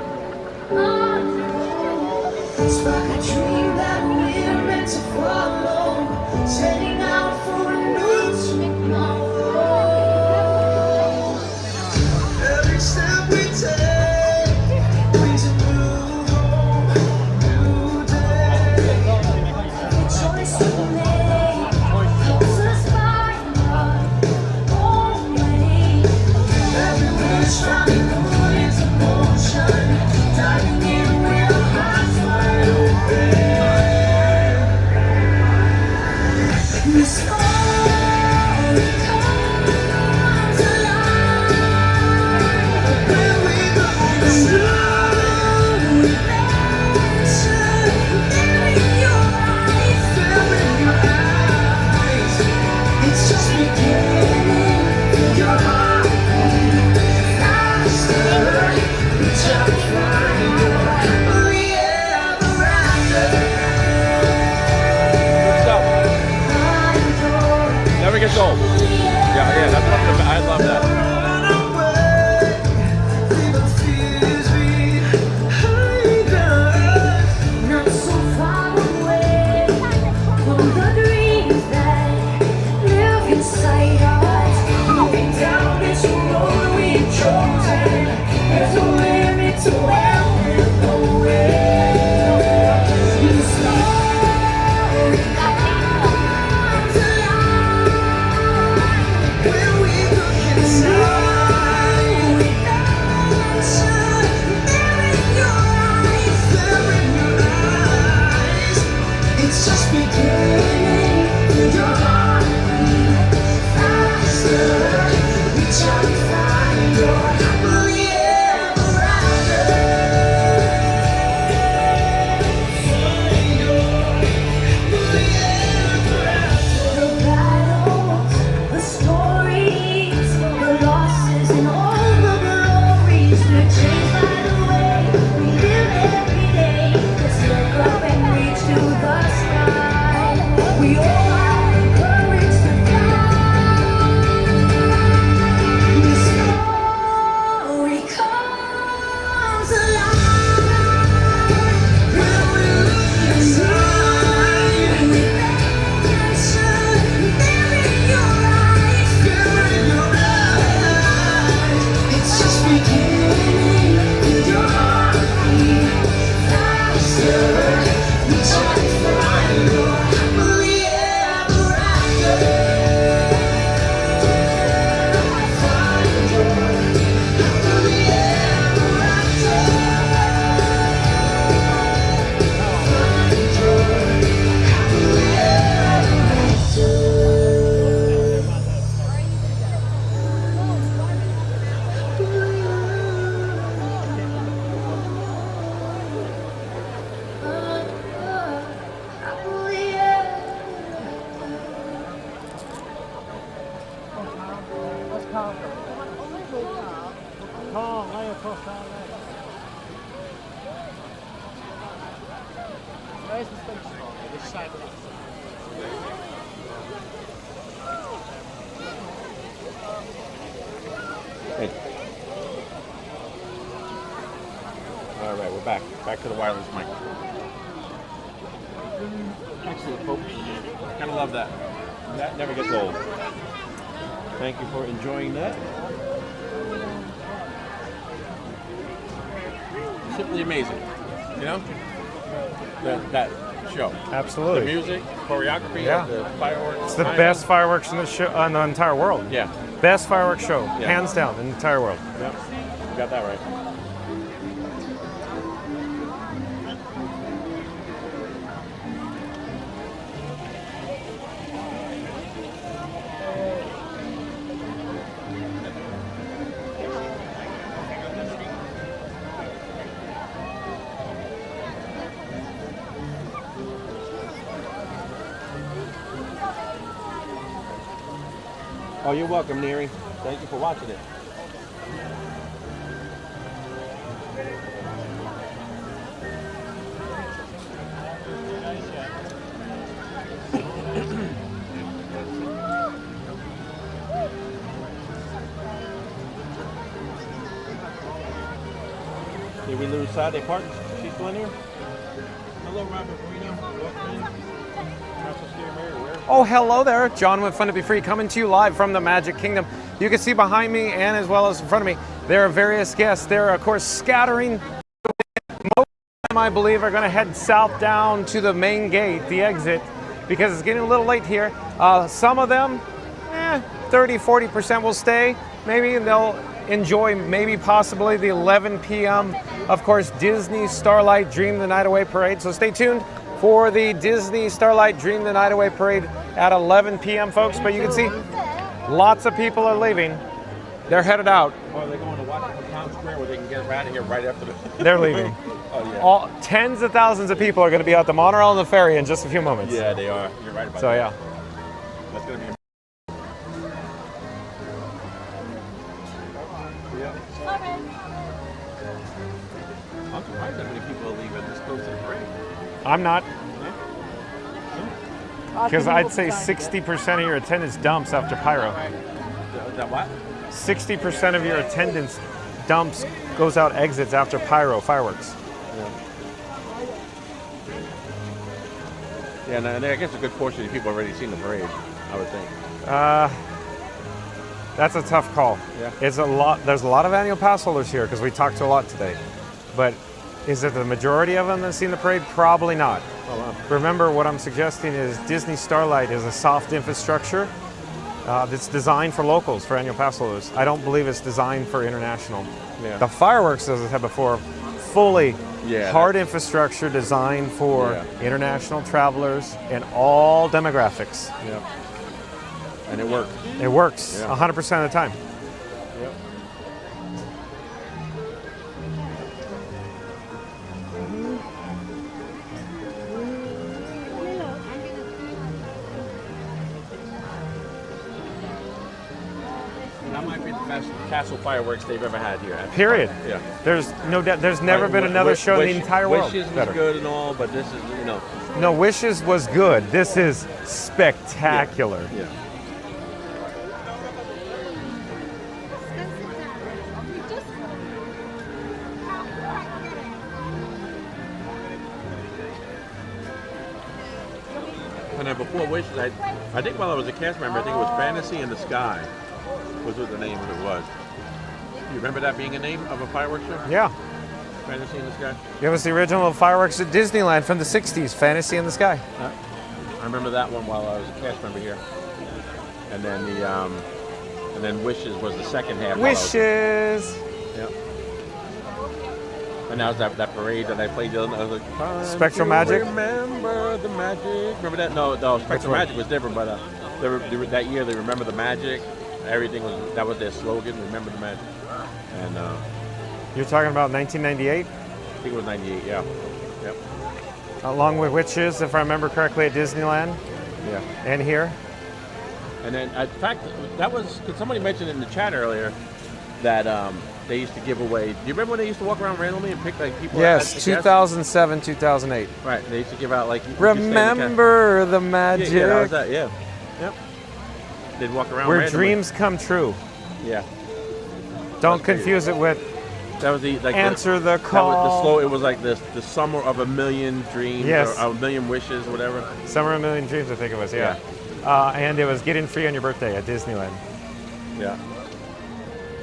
unfold. Spark a dream that we're meant to follow. Setting out for a new tomorrow. Every step we take brings a new home, new day. The choice we make helps us find our own way. Every wish trying to put into motion, diving in with our hearts wide open. The story comes alive when we go inside. It's just beginning. Your heart faster. Reach out and find your happily ever after. Never gets old. Yeah, that's what I love that. Not so far away from the dreams that live inside us. Moving down this road we've chosen. There's no limit to where we're going. The story comes alive when we look inside. Can't lay across that leg. Where's the space spot? This side. Hey. All right, we're back. Back to the wireless mic. Excellent, folks. Kind of love that. That never gets old. Thank you for enjoying that. Simply amazing. You know? That show. Absolutely. The music, choreography, Yeah. the fireworks. It's the best fireworks in the show on the entire world. Yeah. Best fireworks show, Yeah. hands down, in the entire world. Yep. You got that right. Oh, you're welcome, Neary. Thank you for watching it. Did we lose Saturday Park? She's still in here? Hello, Robert Marino. Welcome in. Oh, hello there. John with Fun to Be Free coming to you live from the Magic Kingdom. You can see behind me and as well as in front of me, there are various guests. They're, of course, scattering. Most of them, I believe, are going to head south down to the main gate, the exit, because it's getting a little late here. Some of them, 30, 40% will stay, maybe, and they'll enjoy maybe possibly the 11 p.m., of course, Disney Starlight Dream the Night Away Parade. So stay tuned for the Disney Starlight Dream the Night Away Parade at 11 p.m., folks. But you can see lots of people are leaving. They're headed out. Oh, they're going to Washington Town Square where they can get out of here right after the... They're leaving. Oh, yeah. Tens of thousands of people are going to be at the monorail and the ferry in just a few moments. Yeah, they are. You're right about So, that. yeah. That's going to be... Yeah. I'm surprised how many people are leaving this close to the parade. I'm not. Because I'd say 60% of your attendance dumps after pyro. Is that what? 60% of your attendance dumps, goes out, exits after pyro, fireworks. Yeah, and I guess a good portion of people have already seen the parade, I would think. That's a tough call. Yeah. It's a lot. There's a lot of annual pass holders here because we talked to a lot today. But is it the majority of them that have seen the parade? Probably not. Oh, wow. Remember, what I'm suggesting is Disney Starlight is a soft infrastructure that's designed for locals, for annual pass holders. I don't believe it's designed for international. Yeah. The fireworks, as I said before, fully Yeah, hard infrastructure designed for international travelers and all demographics. Yeah. And it works. It works Yeah. 100% of the time. Yep. That might be the best castle fireworks they've ever had here. Period. Yeah. There's no doubt. There's never been another show in the entire world Wishes was better. good and all, but this is, you know. No, Wishes was good. This is spectacular. Yeah. And then before Wishes, I think while I was a cast member, I think it was Fantasy in the Sky was what the name of it was. You remember that being a name of a fireworks show? Yeah. Fantasy in the Sky? It was the original fireworks at Disneyland from the 60s, Fantasy in the Sky. I remember that one while I was a cast member here. And then and then Wishes was the second half. Wishes! Yep. And that was that parade that I played the other night. I was like, "Time Spectral to Magic? Remember the magic. Remember that? No, Spectral Magic was different, but that year they remember the magic. Everything that was their slogan, remember the magic. And You're talking about 1998? I think it was 98, yeah. Yep. Along with Witches, if I remember correctly, at Disneyland. Yeah. And here. And then, in fact, that was, because somebody mentioned in the chat earlier that they used to give away. Do you remember when they used to walk around randomly and pick like people? Yes, as 2007, 2008. Right, they used to give out like. Remember the magic. Yeah, that was that. Yeah. Yep. They'd walk around where randomly. dreams come true. Yeah. Don't confuse it with. That was the like answer the call. That was the slow. It was like the summer of a million dreams. Yes. Or a million wishes, or whatever. Summer of a Million Dreams, I think it was. Yeah. And it was get in free on your birthday at Disneyland. Yeah.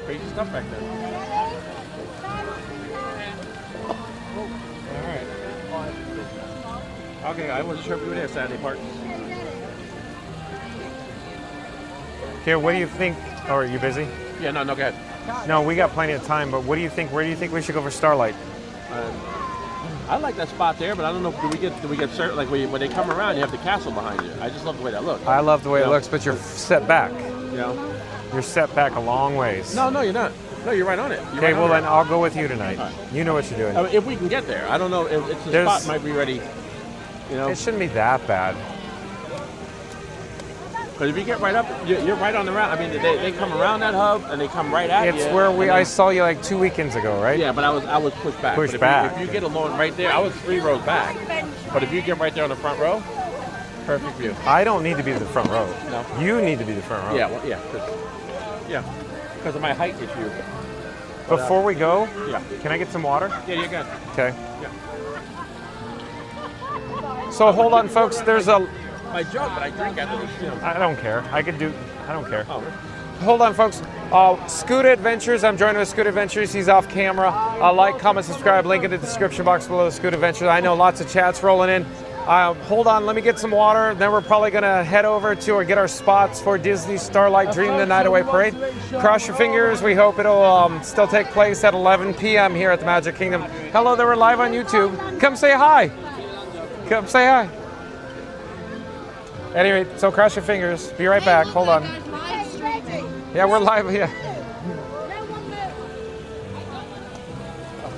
Crazy stuff back then. All right. Okay, I wasn't sure if we were there Saturday Park. Okay, what do you think? Oh, are you busy? Yeah, no, go ahead. No, we got plenty of time, but what do you think? Where do you think we should go for Starlight? I like that spot there, but I don't know. Do we get certain like when they come around, you have the castle behind you. I just love the way that looks. I love the way it looks, but you're set back. Yeah. You're set back a long ways. No, you're not. No, you're right on it. Okay, well then I'll go with you tonight. Right. You know what you're doing. I mean, if we can get there, I don't know. If the spot might be ready. You know, it shouldn't be that bad. But if you get right up, you're right on the route. I mean, they come around that hub and they come right at you. It's where I saw you like 2 weekends ago, right? Yeah, but I was pushed back. Pushed but back. If you get along right there, I was 3 rows back. But if you get right there on the front row, perfect view. I don't need to be the front row. No. You need to be the front row. Yeah, well, because of my height issue. But, Before we go, yeah. Can I get some water? Yeah, you can. Okay. Yeah. So hold on, folks. There's a. My jug, but I drink out of this. I don't care. I don't care. Oh, really? Hold on, folks. Scoot Adventures. I'm joining with Scoot Adventures. He's off camera. Like, comment, subscribe. Link in the description box below. Scoot Adventures. I know lots of chats rolling in. Hold on. Let me get some water. Then we're probably going to head over to or get our spots for Disney Starlight Dream the Night Away Parade. Cross your fingers. We hope it'll still take place at 11 p.m. here at the Magic Kingdom. Hello, they were live on YouTube. Come say hi. Come say hi. Anyway, so cross your fingers. Be right back. Hold on. Yeah, we're live. Yeah.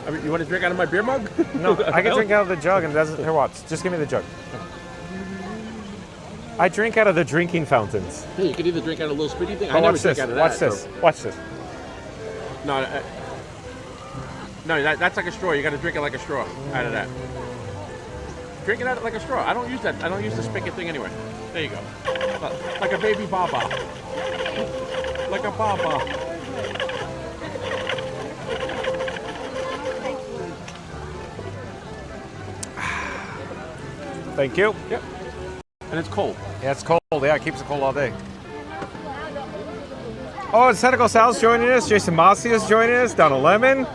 I mean, you want to drink out of my beer mug? No, I can drink out of the jug, and it doesn't. Here, watch. Just give me the jug. I drink out of the drinking fountains. Hey, you can either drink out of a little spitty thing. Oh, I never watch drink this. out of Watch that. this. So. Watch this. No, that's like a straw. You got to drink it like a straw out of that. Drink it out like a straw. I don't use that. I don't use the spigot thing anyway. There you go. Like a baby baba. Like a baba. Thank you. Yep. And it's cold. Yeah, it's cold. Yeah, it keeps it cold all day. Oh, and Tentacle Sal's joining us. Jason Mossy is joining us. Donna Lemon.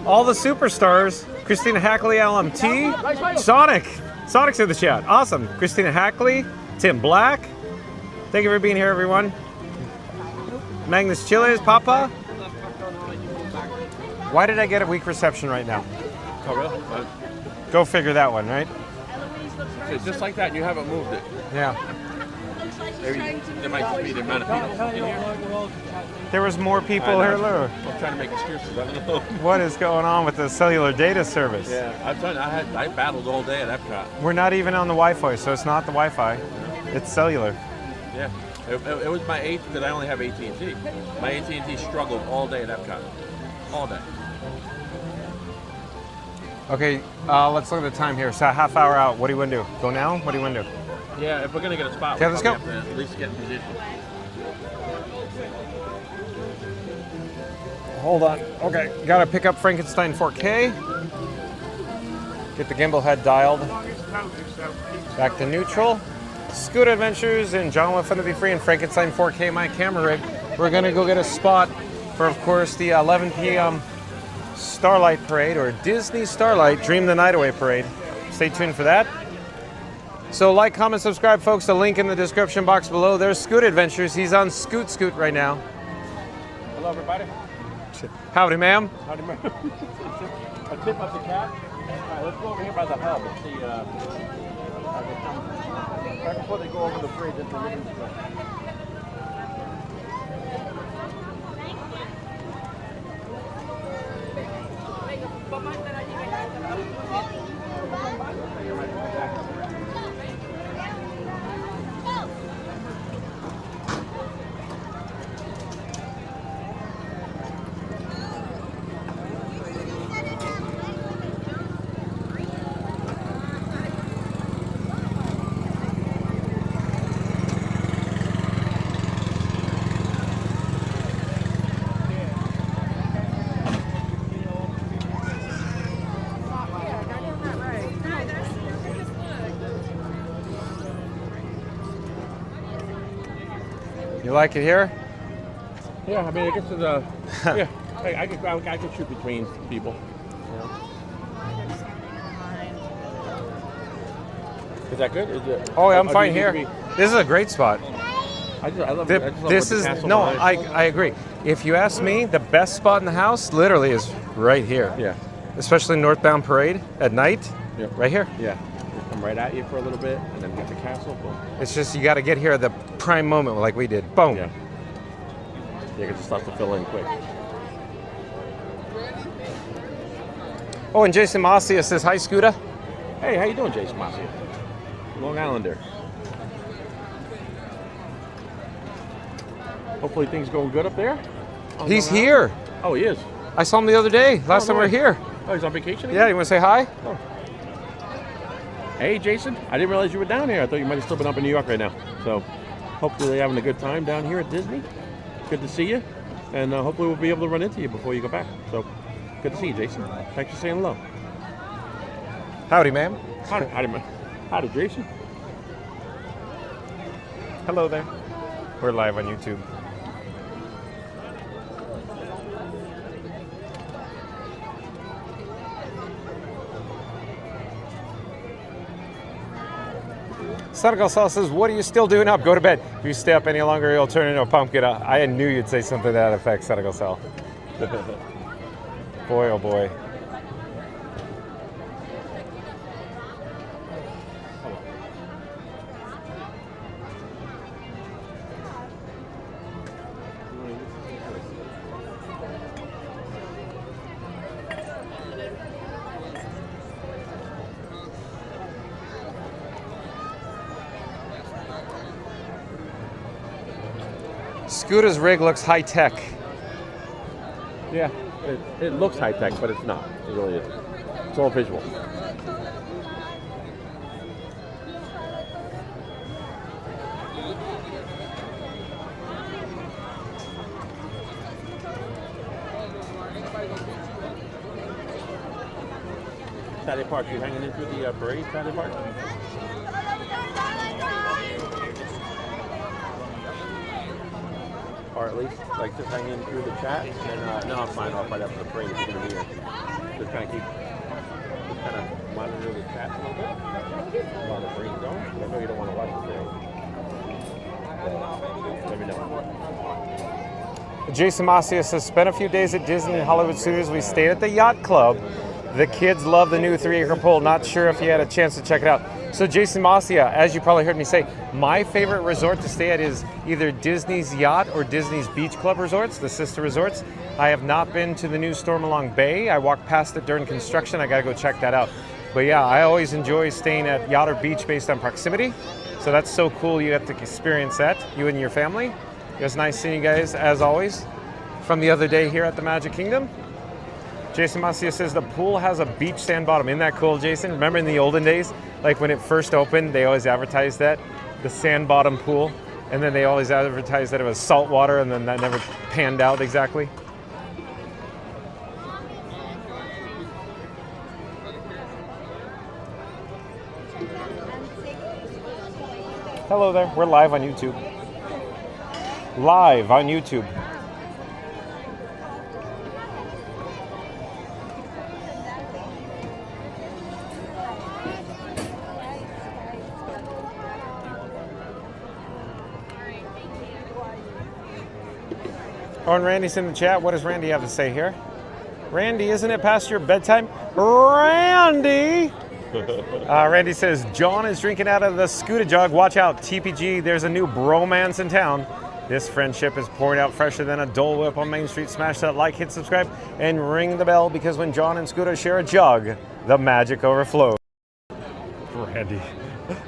All the superstars. Christina Hackley, LMT. Sonic. Sonic's in the chat. Awesome. Christina Hackley. Tim Black. Thank you for being here, everyone. Magnus Chiles, Papa. Why did I get a weak reception right now? Oh, really? Go figure that one, right? So just like that, and you haven't moved it. Yeah. There might just be the amount of people in here. There was more people here. Look. I'm trying to make excuses. I don't know. What is going on with the cellular data service? Yeah, I'm telling you, I battled all day at Epcot. We're not even on the Wi-Fi, so it's not the Wi-Fi. It's cellular. Yeah, it was my because I only have AT&T. My AT&T struggled all day at Epcot, all day. Okay, let's look at the time here. So a half hour out. What do you want to do? Go now? What do you want to do? Yeah, if we're gonna get a spot, Okay, let's go. have to at least get in position. Hold on. Okay, gotta pick up Frankenstein 4K. Get the gimbal head dialed. Back to neutral. Scoot Adventures and John Left to Be Free and Frankenstein 4K, my camera rig. We're gonna go get a spot for, of course, the 11 p.m. Starlight Parade, or Disney Starlight Dream the Night Away Parade. Stay tuned for that. So like, comment, subscribe, folks. The link in the description box below. There's Scoot Adventures. He's on Scoot right now. Hello, everybody. Howdy, ma'am. Howdy, ma'am. A tip of the cap. All right, let's go over here by the hub and see. Right before they go over the bridge into the You like it here? Yeah, I mean, I guess it's a yeah. I could shoot between people. Is that good? Is it? Oh, yeah, I'm or do fine you here. need to this is a great spot. I love The- it. I just love this the is castle no, behind. I agree. If you ask me, the best spot in the house literally is right here. Yeah. Especially northbound parade at night. Yeah. Right here. Yeah. Just come right at you for a little bit, and then get the castle. Boom. It's just you got to get here at the prime moment, like we did. Boom. Yeah. You can just start to fill in quick. Oh, and Jason Macia says hi, Scooter. Hey, how you doing, Jason Macia? Long Islander. Hopefully things going good up there. on He's Long Island? here. Oh, he is. I saw him the other day. Last time we were here. Oh, he's on vacation again? Yeah, you want to say hi? Oh. Hey, Jason. I didn't realize you were down here. I thought you might have still been up in New York right now. So, hopefully they're having a good time down here at Disney. Good to see you. And hopefully we'll be able to run into you before you go back. So, good to see you, Jason. Thanks for saying hello. Howdy, ma'am. Howdy, Jason. Hello there. We're live on YouTube. Santa Gonzalo says, what are you still doing up? Go to bed. If you stay up any longer, you'll turn into a pumpkin. I knew you'd say something to that effect, Santa Gonzalo. Boy, oh boy. Scooter's rig looks high tech. Yeah, it looks high tech, but it's not. It really is. It's all visual. Saturday Park, you hanging in through the parade, Saturday Park? Or at least like just hang in through the chat, and no, I'm signing off right after the parade if you're gonna be here. Just kind of monitor the chat a little bit while the parade's going. I know you don't want to watch the parade. Let me know. Jason Macia says, spent a few days at Disney and Hollywood Studios. We stayed at the Yacht Club. The kids love the new 3-acre pool. Not sure if you had a chance to check it out. So Jason Macia, as you probably heard me say, my favorite resort to stay at is either Disney's Yacht or Disney's Beach Club resorts, the sister resorts. I have not been to the new Stormalong Bay. I walked past it during construction. I gotta go check that out. But yeah, I always enjoy staying at Yacht or Beach based on proximity. So that's so cool you get to experience that, you and your family. It was nice seeing you guys, as always, from the other day here at the Magic Kingdom. Jason Macia says the pool has a beach sand bottom. Isn't that cool, Jason? Remember in the olden days, like when it first opened, they always advertised that, the sand bottom pool, and then they always advertised that it was salt water, and then that never panned out exactly. Hello there, we're live on YouTube. Live on YouTube. Oh, and Randy's in the chat. What does Randy have to say here? Randy, isn't it past your bedtime? Randy! Randy says, John is drinking out of the Scooter jug. Watch out, TPG, there's a new bromance in town. This friendship is pouring out fresher than a Dole Whip on Main Street. Smash that like, hit subscribe, and ring the bell, because when John and Scooter share a jug, the magic overflows. Randy,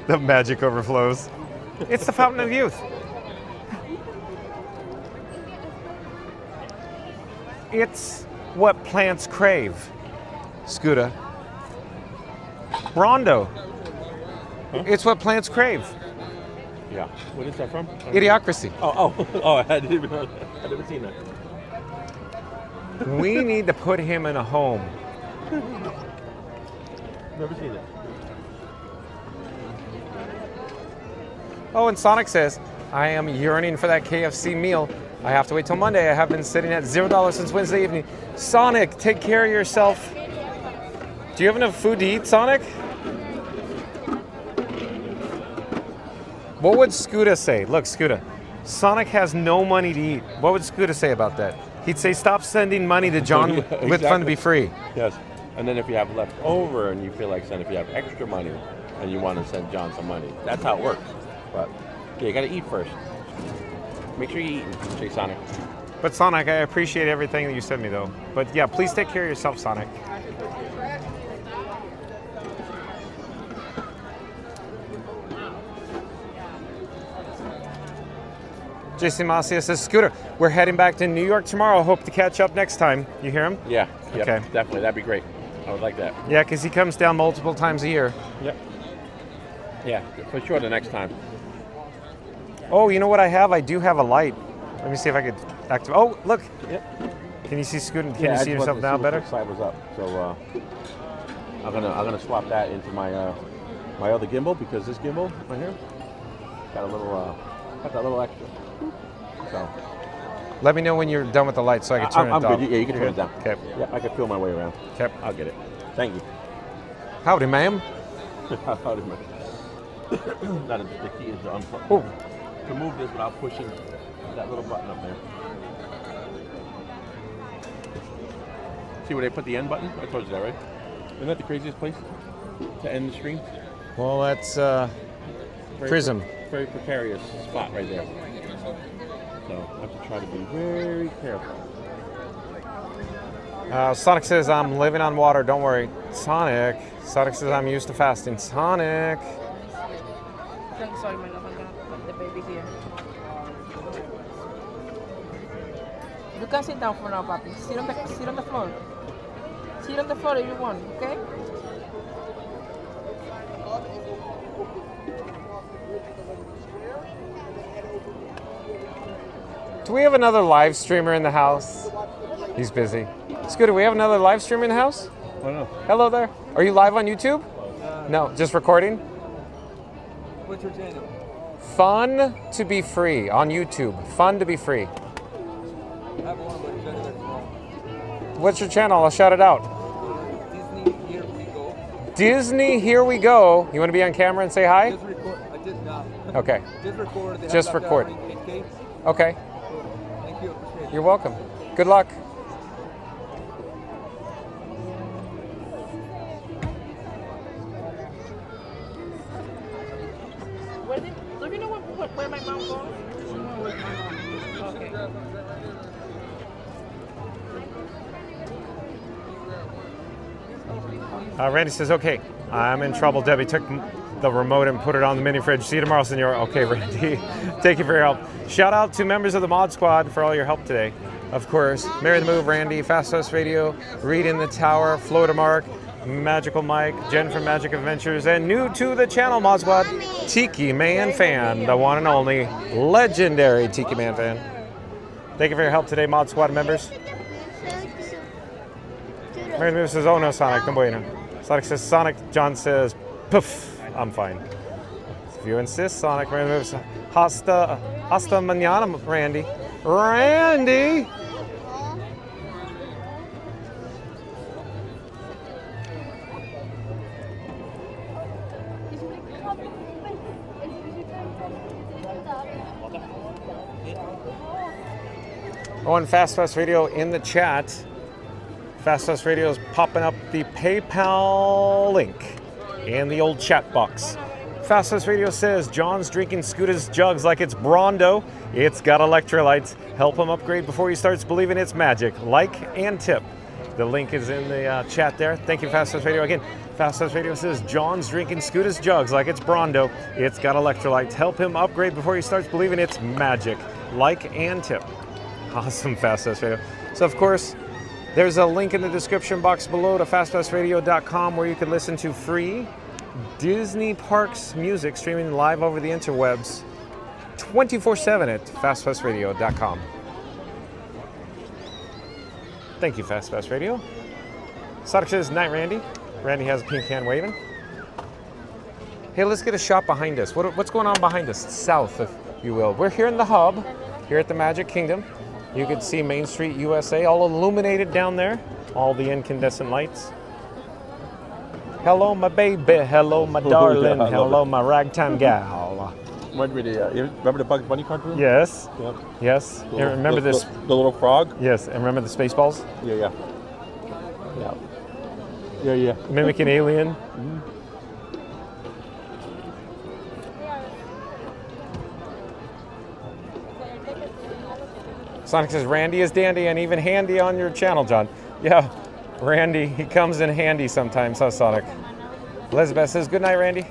the magic overflows. It's the fountain of youth. It's what plants crave, Scooter. Rondo. Huh? It's what plants crave. Yeah. What is that from? Idiocracy. Oh! I didn't even know. I never seen that. We need to put him in a home. Never seen it. Oh, and Sonic says, I am yearning for that KFC meal. I have to wait till Monday. I have been sitting at $0 since Wednesday evening. Sonic, take care of yourself. Do you have enough food to eat, Sonic? What would Scooter say? Look, Scooter, Sonic has no money to eat. What would Scooter say about that? He'd say, stop sending money to John with Fun to be free. Yes. And then if you have left over and you feel like if you have extra money and you want to send John some money, that's how it works. But yeah, you got to eat first. Make sure you eat, Jay Sonic. But Sonic, I appreciate everything that you sent me, though. But yeah, please take care of yourself, Sonic. Jason Macia says, Scooter, we're heading back to New York tomorrow. Hope to catch up next time. You hear him? Yeah. Yep, okay. Definitely. That'd be great. I would like that. Yeah, because he comes down multiple times a year. Yep. Yeah, for sure the next time. Oh, you know what I have? I do have a light. Let me see if I could activate. Oh, look. Yep. Can you see Scooter? Can you see yourself now better? The side was up. So I'm gonna swap that into my my other gimbal because this gimbal right here got that little extra. So let me know when you're done with the light so I can turn it down. I'm good. Yeah, you can turn it down. Okay. Yeah, I can feel my way around. Okay. I'll get it. Thank you. Howdy, ma'am. Howdy, ma'am. Now the key is to unplug. Oh. To move this without pushing that little button up there. See where they put the end button? I told you that, right? Isn't that the craziest place to end the stream? Well, that's Prism. Very precarious spot right there. So I have to try to be very careful. Sonic says, I'm living on water. Don't worry. Sonic says, I'm used to fasting. Sonic. Sorry, my love, I'm gonna put the baby here. You can sit down for now, papi. Sit on the floor. Sit on the floor if you want, okay? Do we have another live streamer in the house? He's busy. Scooter, we have another live streamer in the house? I don't know. Hello there. Are you live on YouTube? No, just recording? What's your channel? Fun to be free on YouTube. Fun to be free. I have one, but it's very small. What's your channel? I'll shout it out. Disney, here we go. Disney, here we go. You want to be on camera and say hi? Just record. I did now. Okay. Just record. They Just have like record. 8K. Okay. Thank you. Appreciate it. You're welcome. Good luck. Do you know where my mom goes? Okay. Randy says, okay, I'm in trouble. Debbie took the remote and put it on the mini fridge. See you tomorrow, senor. Okay, Randy. Thank you for your help. Shout out to members of the Mod Squad for all your help today. Of course, Mary the Move, Randy, Fast House Radio, Reed in the Tower, Flo Mark, Magical Mike, Jen from Magic Adventures, and new to the channel, Mod Squad, Tiki Man Fan, the one and only legendary Tiki Man Fan. Thank you for your help today, Mod Squad members. Mary the Move says, oh no, Sonic, no bueno. Sonic says, Sonic. John says, poof, I'm fine. If you insist, Sonic. Mary the Move says, hasta mañana, Randy. Randy! Oh, and Fast Radio in the chat. Fast Radio is popping up the PayPal link in the old chat box. Fast Radio says, John's drinking Scooter's jugs like it's Brondo. It's got electrolytes. Help him upgrade before he starts believing it's magic. Like and tip. The link is in the chat there. Thank you, Fast Radio. Again, Fast Radio says, John's drinking Scooter's jugs like it's Brondo. It's got electrolytes. Help him upgrade before he starts believing it's magic. Like and tip. Awesome, Fast Radio. So, of course, there's a link in the description box below to fastpassradio.com where you can listen to free Disney Parks music streaming live over the interwebs 24/7 at fastpassradio.com. Thank you, Fast Radio. Sonic says, night, Randy. Randy has a pink hand waving. Hey, let's get a shot behind us. What's going on behind us? South. you will. We're here in the hub, here at the Magic Kingdom. You can see Main Street, USA, all illuminated down there. All the incandescent lights. Hello, my baby. Hello, my darling. Yeah, hello, my ragtime gal. Remember the Bugs Bunny cartoon? Yes. Yep. Yes. And remember this? The little frog? Yes. And remember the Spaceballs? Yeah. Yeah. Mimic an alien. Mm-hmm. Sonic says, Randy is dandy and even handy on your channel, John. Yeah, Randy, he comes in handy sometimes, huh, Sonic? Elizabeth says, good night, Randy.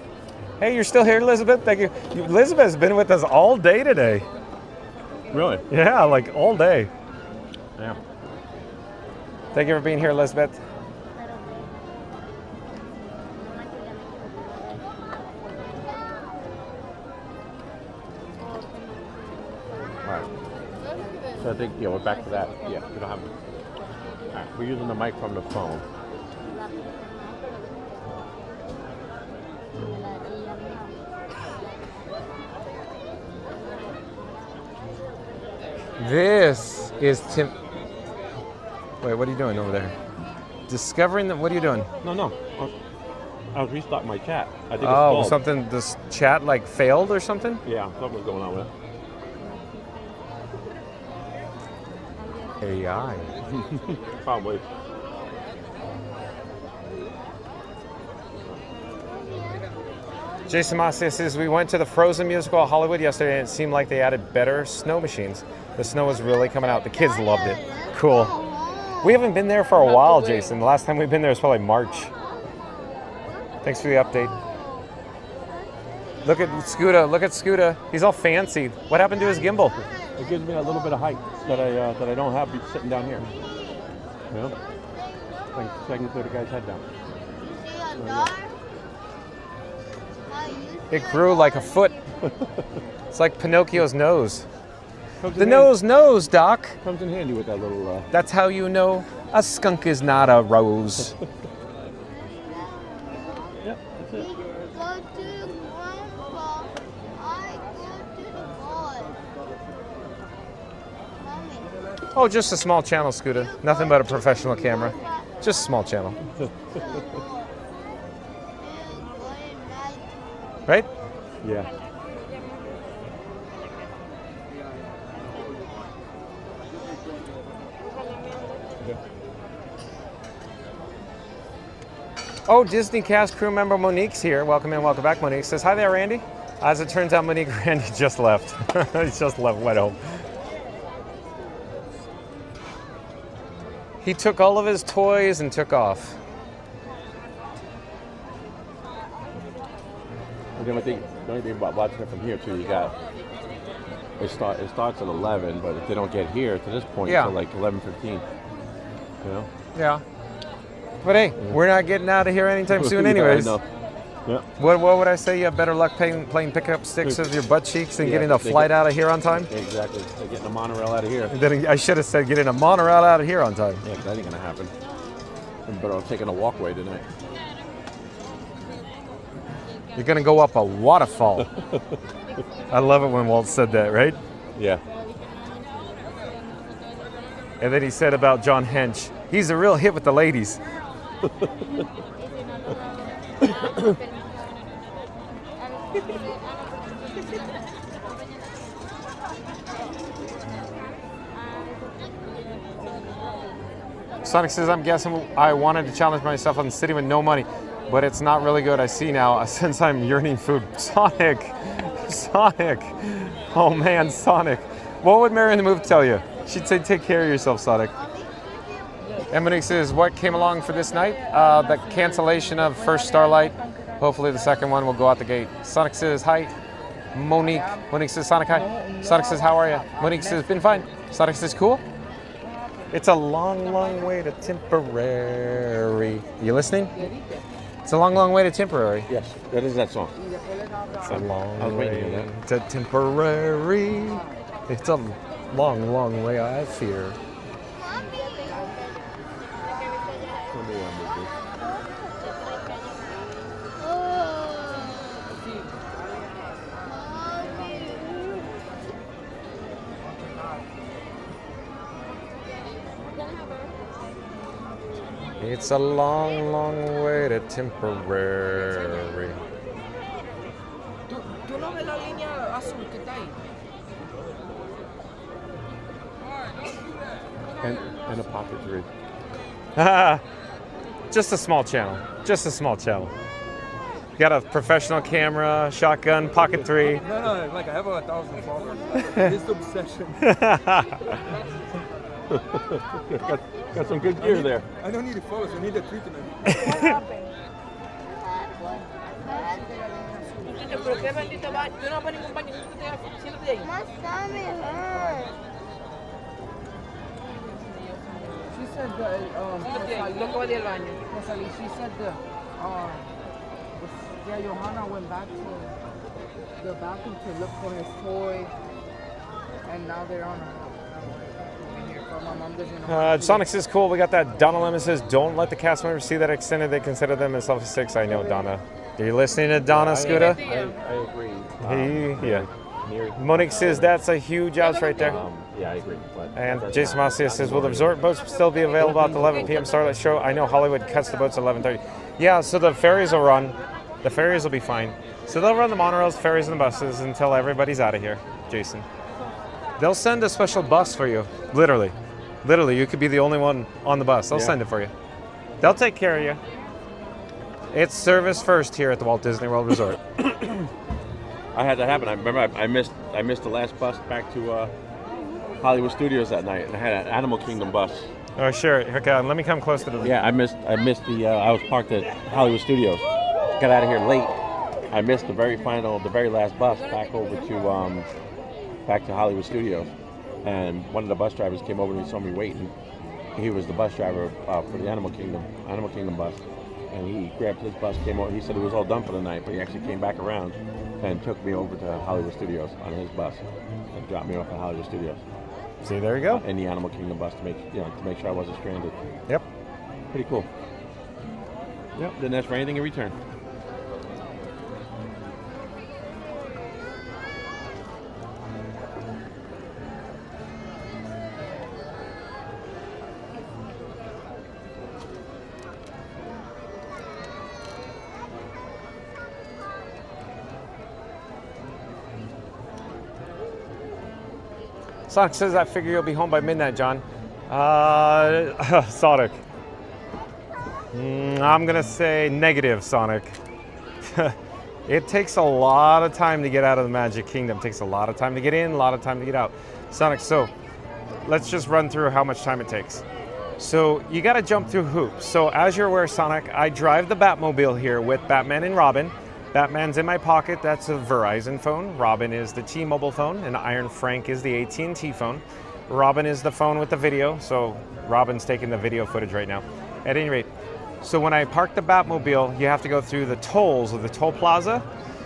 Hey, you're still here, Elizabeth? Thank you. Elizabeth's been with us all day today. Really? Yeah, like all day. Yeah. Thank you for being here, Elizabeth. So I think, we're back to that. Yeah, we don't have. All right, we're using the mic from the phone. This is Tim. Wait, what are you doing over there? Discovering them. What are you doing? No. I was restarting my chat. I think it's called. Something. This chat like failed or something? Yeah, something was going on with it. AI. Probably. Jason Masia says, we went to the Frozen musical at Hollywood yesterday and it seemed like they added better snow machines. The snow was really coming out. The kids loved it. Cool. We haven't been there for a while, Jason. The last time we've been there was probably March. Thanks for the update. Look at Scooter. Look at Scooter. He's all fancy. What happened to his gimbal? It gives me a little bit of height that I don't have sitting down here. You know? So I can clear the guy's head down. It grew like a foot. It's like Pinocchio's nose. The nose, Doc. Comes in handy with that little... That's how you know a skunk is not a rose. Yep, that's it. Oh, just a small channel, Scooter. Nothing but a professional camera. Just a small channel. Right? Yeah. Oh, Disney cast crew member Monique's here. Welcome in, welcome back, Monique. Says, hi there, Randy. As it turns out, Monique and Randy just left. He just left, went home. He took all of his toys and took off. The only thing about watching it from here too, you got it starts at 11, but if they don't get here to this point until like 11:15, you know. Yeah. But hey, we're not getting out of here anytime soon, anyways. Yeah, I know. Yeah. What would I say? You have better luck playing pickup sticks with your butt cheeks than getting a flight out of here on time? Exactly. They're getting a monorail out of here. Then I should have said getting a monorail out of here on time. Yeah, because that ain't gonna happen. But I'm taking a walkway tonight. You're gonna go up a waterfall. I love it when Walt said that, right? Yeah. And then he said about John Hench, he's a real hit with the ladies. Sonic says, I'm guessing I wanted to challenge myself on City with no money, but it's not really good. I see now, since I'm yearning food. Sonic. Oh man, Sonic. What would Mary in the Move tell you? She'd say, take care of yourself, Sonic. Emily says, what came along for this night? The cancellation of first Starlight. Hopefully the second one will go out the gate. Sonic says, hi. Monique. Monique says, Sonic, hi. Sonic says, how are you? Monique says, been fine. Sonic says, cool. It's a long, long way to temporary. You listening? It's a long, long way to temporary. Yes, that is that song. It's a long I was waiting to way hear that. to temporary. It's a long, long way, I fear. It's a long, long way to temporary. ¿Tú no ves la línea azul que está ahí? And a pocket three. Just a small channel. Just a small channel. Got a professional camera, shotgun, pocket three. No, like I have 1,000 followers. It's the obsession. got some good gear there. I don't need the photos, I need the treatment. ¿Pero qué bendito va? Tú no vas a ningún baño, tú te siéntate ahí. She said that, she said that, yeah, Johanna went back to the bathroom to look for his toy, and now they're on here. But my mom doesn't know. Sonic says, cool. We got that. Donna Lemon says, don't let the cast members see that extended. They consider them as selfie sticks. I know, Donna. Are you listening to Donna, Scooter? I agree. Yeah. Monique says, that's a huge house right there. Yeah, I agree. And Jason Mossier says, will the resort boats still be available at the 11 p.m. Starlight Show? I know Hollywood cuts the boats at 11:30. Yeah, so the ferries will run. The ferries will be fine. So they'll run the monorails, ferries, and the buses until everybody's out of here, Jason. They'll send a special bus for you, literally. Literally, you could be the only one on the bus. They'll send it for you. They'll take care of you. It's service first here at the Walt Disney World Resort. I had that happen. I remember I missed the last bus back to Hollywood Studios that night, and I had an Animal Kingdom bus. Oh, sure. Okay, let me come closer to the... Yeah, I missed the, I was parked at Hollywood Studios. Got out of here late. I missed the very last bus back over to, back to Hollywood Studios. And one of the bus drivers came over and he saw me waiting. He was the bus driver for the Animal Kingdom bus. And he grabbed his bus, came over. He said it was all done for the night, but he actually came back around and took me over to Hollywood Studios on his bus and dropped me off at Hollywood Studios. See, there you go. In the Animal Kingdom bus to make sure I wasn't stranded. Yep. Pretty cool. Yep. Didn't ask for anything in return. Sonic says, I figure you'll be home by midnight, John. Sonic. I'm going to say negative, Sonic. It takes a lot of time to get out of the Magic Kingdom. It takes a lot of time to get in, a lot of time to get out. Sonic, so let's just run through how much time it takes. So you got to jump through hoops. So as you're aware, Sonic, I drive the Batmobile here with Batman and Robin. Batman's in my pocket, that's a Verizon phone. Robin is the T-Mobile phone, and Iron Frank is the AT&T phone. Robin is the phone with the video, so Robin's taking the video footage right now. At any rate, so when I park the Batmobile, you have to go through the tolls of the toll plaza.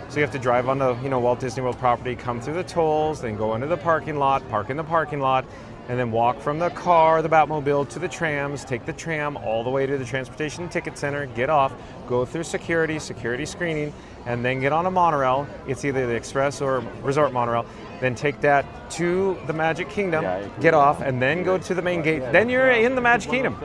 So you have to drive on the Walt Disney World property, come through the tolls, then go into the parking lot, park in the parking lot, and then walk from the car, the Batmobile, to the trams, take the tram all the way to the Transportation and Ticket Center, get off, go through security screening, and then get on a monorail. It's either the Express or Resort monorail. Then take that to the Magic Kingdom, get off, and then go to the main gate. Then you're in the Magic Kingdom.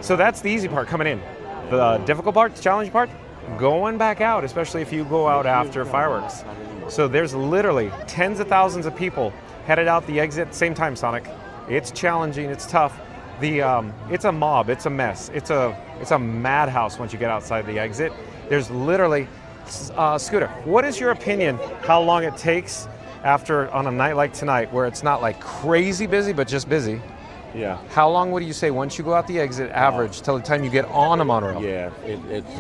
So that's the easy part, coming in. The difficult part, the challenging part, going back out, especially if you go out after fireworks. So there's literally tens of thousands of people headed out the exit at the same time, Sonic. It's challenging, it's tough. It's a mob, it's a mess. It's a madhouse once you get outside the exit. There's literally, Scooter, what is your opinion how long it takes after on a night like tonight where it's not like crazy busy, but just busy? Yeah. How long would you say once you go out the exit, average, till the time you get on a monorail? Yeah, it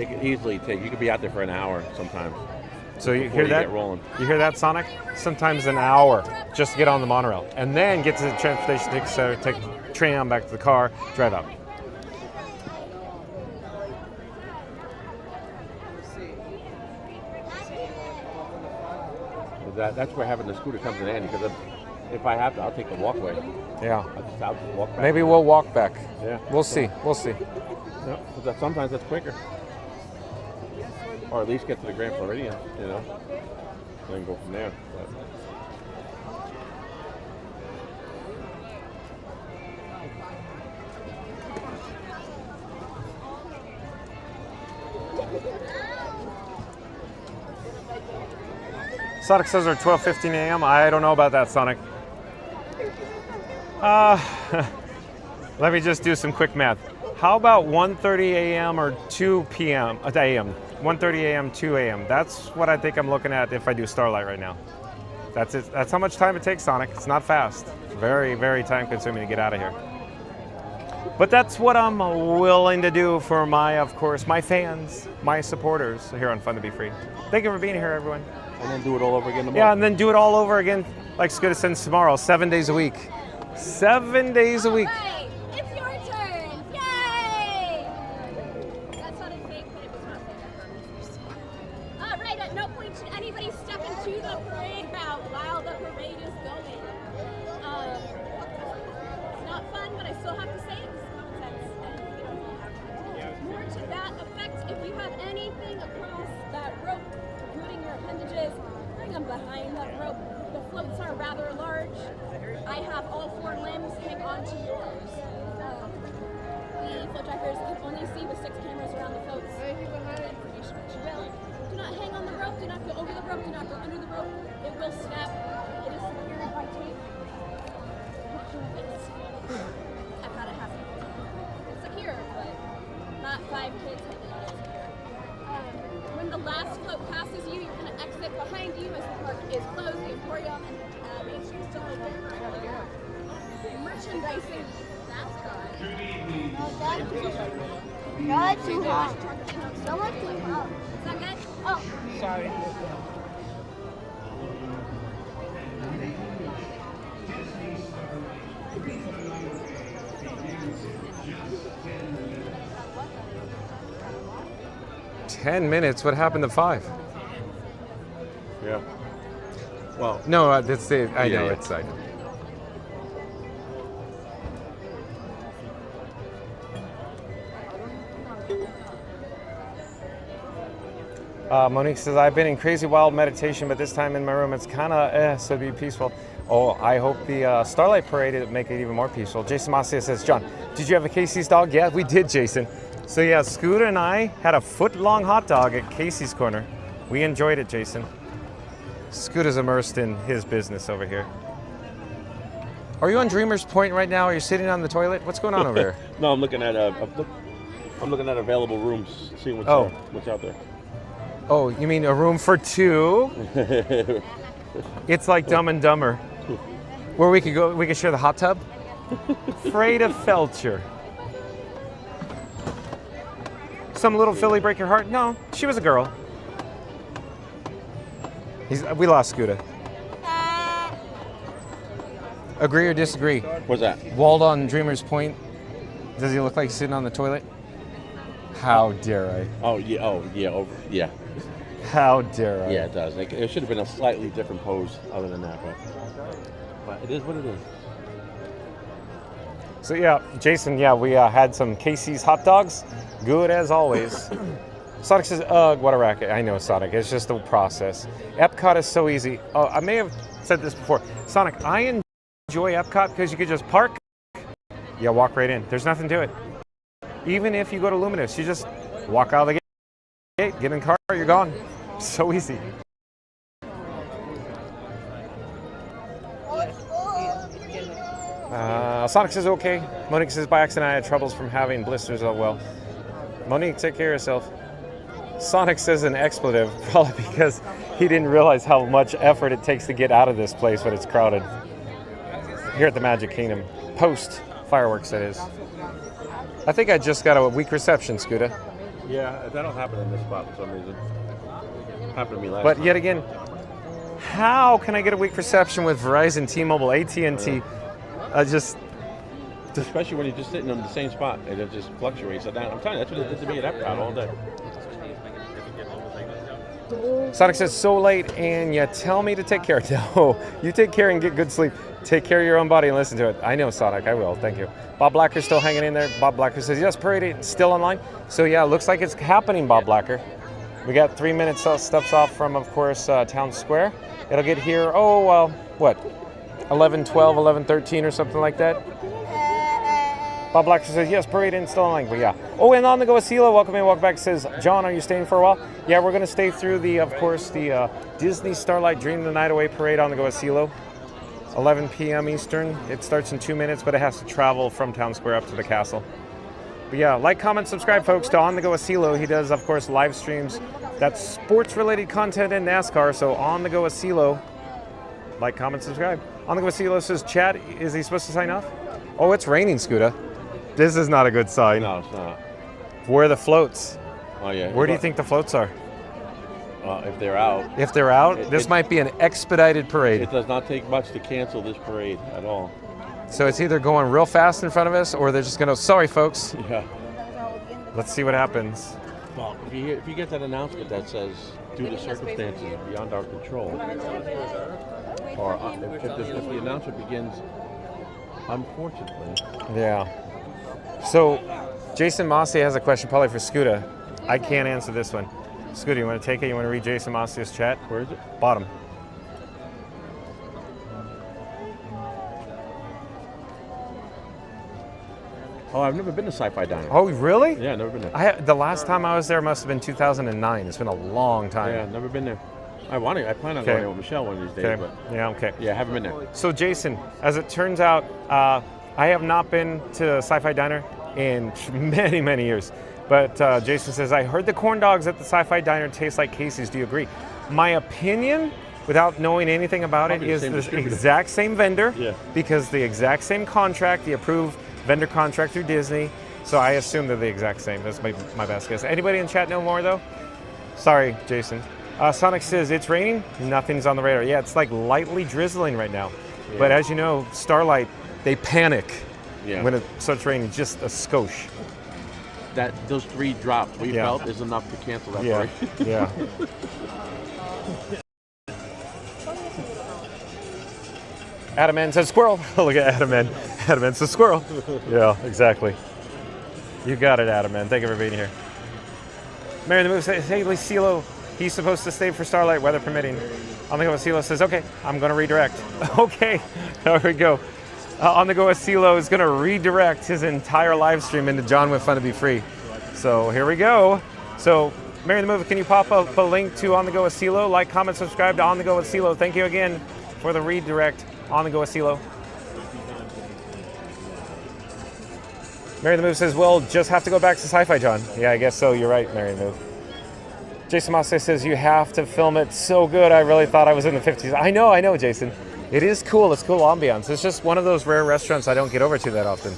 could easily take, you could be out there for an hour sometimes. So you hear that? Get rolling. You hear that, Sonic? Sometimes an hour just to get on the monorail. And then get to the transportation, take the tram back to the car, drive out. That's where having the scooter comes in handy, because if I have to, I'll take the walkway. Yeah. I'll just walk back. Maybe we'll walk back. Yeah. We'll see. We'll see. Yeah, but sometimes that's quicker. Or at least get to the Grand Floridian, then go from there. Sonic says they're 12:15 a.m. I don't know about that, Sonic. Let me just do some quick math. How about 1:30 a.m. or 2 p.m. a.m.? 1:30 a.m., 2 a.m. That's what I think I'm looking at if I do Starlight right now. That's it. That's how much time it takes, Sonic. It's not fast. It's very, very time consuming to get out of here. But that's what I'm willing to do for my, of course, my fans, my supporters here on Fun to Be Free. Thank you for being here, everyone. And then do it all over again tomorrow. Yeah, and then do it all over again, like Scooter says, tomorrow, 7 days a week. 7 days a week. Right, it's your turn. Yay! That's not a fake, but it was not fake. All right, at no point should anybody step into the parade route while the parade is going. It's not fun, but I still have to say it. It's common sense, and we don't all have to. More to that effect, if you have anything across that rope, including your appendages, bring them behind that rope. The floats are rather large. I have all 4 limbs hang onto yours. The float drivers can only see with 6 cameras around the floats. Information that you will. Do not hang on the rope, do not go over the rope, do not go under the rope. It will snap. It is secured by tape. I've had it happen. It's secure, but not 5 kids hanging on it. When the last float passes you, you're going to exit behind you as the park is closed. The Emporium and Main Street still open. Merchandising. That's gone. Y'all too hot. Y'all are too hot. Is that good? Oh. Sorry. Ten minutes. What happened to 5? Yeah. Well. No, that's it. I know yeah. it's. I know. Monique says, I've been in crazy wild meditation, but this time in my room it's kind of so be peaceful. Oh, I hope the Starlight Parade will make it even more peaceful. Jason Masia says, John, did you have a Casey's dog? Yeah, we did, Jason. So yeah, Scooter and I had a foot-long hot dog at Casey's Corner. We enjoyed it, Jason. Scooter's immersed in his business over here. Are you on Dreamer's Point right now? Are you sitting on the toilet? What's going on over there? No, I'm looking at available rooms, seeing what's what's out there. Oh, you mean a room for 2? It's like Dumb and Dumber, where we could share the hot tub. Freda Felcher. Some little filly break your heart? No, she was a girl. We lost Scooter. Agree or disagree? What's that? Walled on Dreamer's Point. Does he look like he's sitting on the toilet? How dare I? Oh yeah. Yeah. How dare I? Yeah, it does. It should have been a slightly different pose other than that, but it is what it is. So yeah, Jason, we had some Casey's hot dogs. Good as always. Sonic says, ugh, what a racket. I know, Sonic. It's just the process. Epcot is so easy. Oh, I may have said this before. Sonic, I enjoy Epcot because you could just park. Yeah, walk right in. There's nothing to it. Even if you go to Luminous, you just walk out of the gate, get in the car, you're gone. So easy. Sonic says okay. Monique says by accident I had troubles from having blisters. Oh well. Monique, take care of yourself. Sonic says an expletive, probably because he didn't realize how much effort it takes to get out of this place when it's crowded. Here at the Magic Kingdom. Post fireworks, that is. I think I just got a weak reception, Scooter. Yeah, that'll happen in this spot for some reason. Happened to me last But time. yet again, how can I get a weak reception with Verizon, T-Mobile, AT&T? Especially when you're just sitting on the same spot and it just fluctuates. I'm telling you, that's what it did to me at Epcot all day. Sonic says, so late and you tell me to take care. No, you take care and get good sleep. Take care of your own body and listen to it. I know, Sonic, I will. Thank you. Bob Blacker's still hanging in there. Bob Blacker says, yes, parade is still online. So yeah, it looks like it's happening, Bob Blacker. We got 3 minutes steps off from, of course, Town Square. It'll get here, 11:12, 11:13 or something like that. Bob Blacker says, yes, parade and still online, but yeah. Oh, and on the go with CeeLo, welcome in, welcome back, says, John, are you staying for a while? Yeah, we're going to stay through the, of course, the Disney Starlight Dream the Night Away parade on the go with CeeLo. 11 p.m. Eastern. It starts in 2 minutes, but it has to travel from Town Square up to the castle. But yeah, like, comment, subscribe, folks, to On the Go with CeeLo. He does, of course, live streams. That's sports-related content in NASCAR, so On the Go with CeeLo. Like, comment, subscribe. On the Go with CeeLo says, Chad, is he supposed to sign off? Oh, it's raining, Scooter. This is not a good sign. No, it's not. Where are the floats? Oh, yeah. Where do you think the floats are? If they're out. If they're out, this might be an expedited parade. It does not take much to cancel this parade at all. So it's either going real fast in front of us, or they're just going to, sorry, folks. Yeah. Let's see what happens. Well, if you get that announcement that says, due to circumstances beyond our control, or if the announcement begins, unfortunately. Yeah. So, Jason Mossy has a question probably for Scooter. I can't answer this one. Scooter, you want to take it? You want to read Jason Mossy's chat? Where is it? Bottom. Oh, I've never been to Sci-Fi Diner. Oh, really? Yeah, never been there. The last time I was there must have been 2009. It's been a long time. Yeah, never been there. I plan on going there with Michelle one of these days. But yeah, okay. Yeah, I haven't been there. So, Jason, as it turns out, I have not been to Sci-Fi Diner in many, many years. But Jason says, I heard the corn dogs at the Sci-Fi Diner taste like Casey's. Do you agree? My opinion, without knowing anything about it, is the exact same vendor. Yeah. Because the exact same contract, the approved vendor contract through Disney. So I assume they're the exact same. That's my best guess. Anybody in chat know more, though? Sorry, Jason. Sonic says, it's raining. Nothing's on the radar. Yeah, it's like lightly drizzling right now. Yeah. But as you know, Starlight, they panic when it starts raining, just a skosh. Those 3 drops we felt is enough to cancel that parade. Yeah. Adam N says squirrel. Look at Adam N. Adam N says squirrel. Yeah, exactly. You got it, Adam N. Thank you for being here. Mary the Move says, hey, CeeLo, he's supposed to stay for Starlight, weather permitting. On the Go with CeeLo says, okay, I'm going to redirect. Okay, there we go. On the Go with CeeLo is going to redirect his entire live stream into John with Fun to Be Free. So here we go. So, Mary the Move, can you pop up a link to On the Go with CeeLo? Like, comment, subscribe to On the Go with CeeLo. Thank you again for the redirect. On the Go with CeeLo. Mary the Move says, well, just have to go back to Sci-Fi, John. Yeah, I guess so. You're right, Mary the Move. Jason Mosse says, you have to film it so good. I really thought I was in the 50s. I know, Jason. It is cool. It's cool ambiance. It's just one of those rare restaurants I don't get over to that often.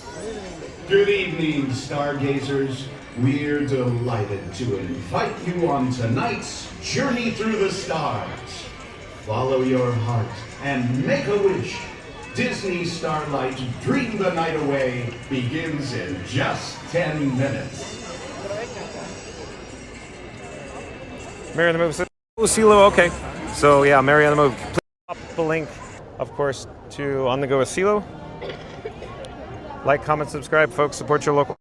Good evening, stargazers. We're delighted to invite you on tonight's Journey Through the Stars. Follow your heart and make a wish. Disney Starlight Dream the Night Away begins in just 10 minutes. Mary on the Move says, oh, CeeLo, okay. So yeah, Mary on the Move. Please pop the link, of course, to On the Go with CeeLo. Like, comment, subscribe, folks. Support your local.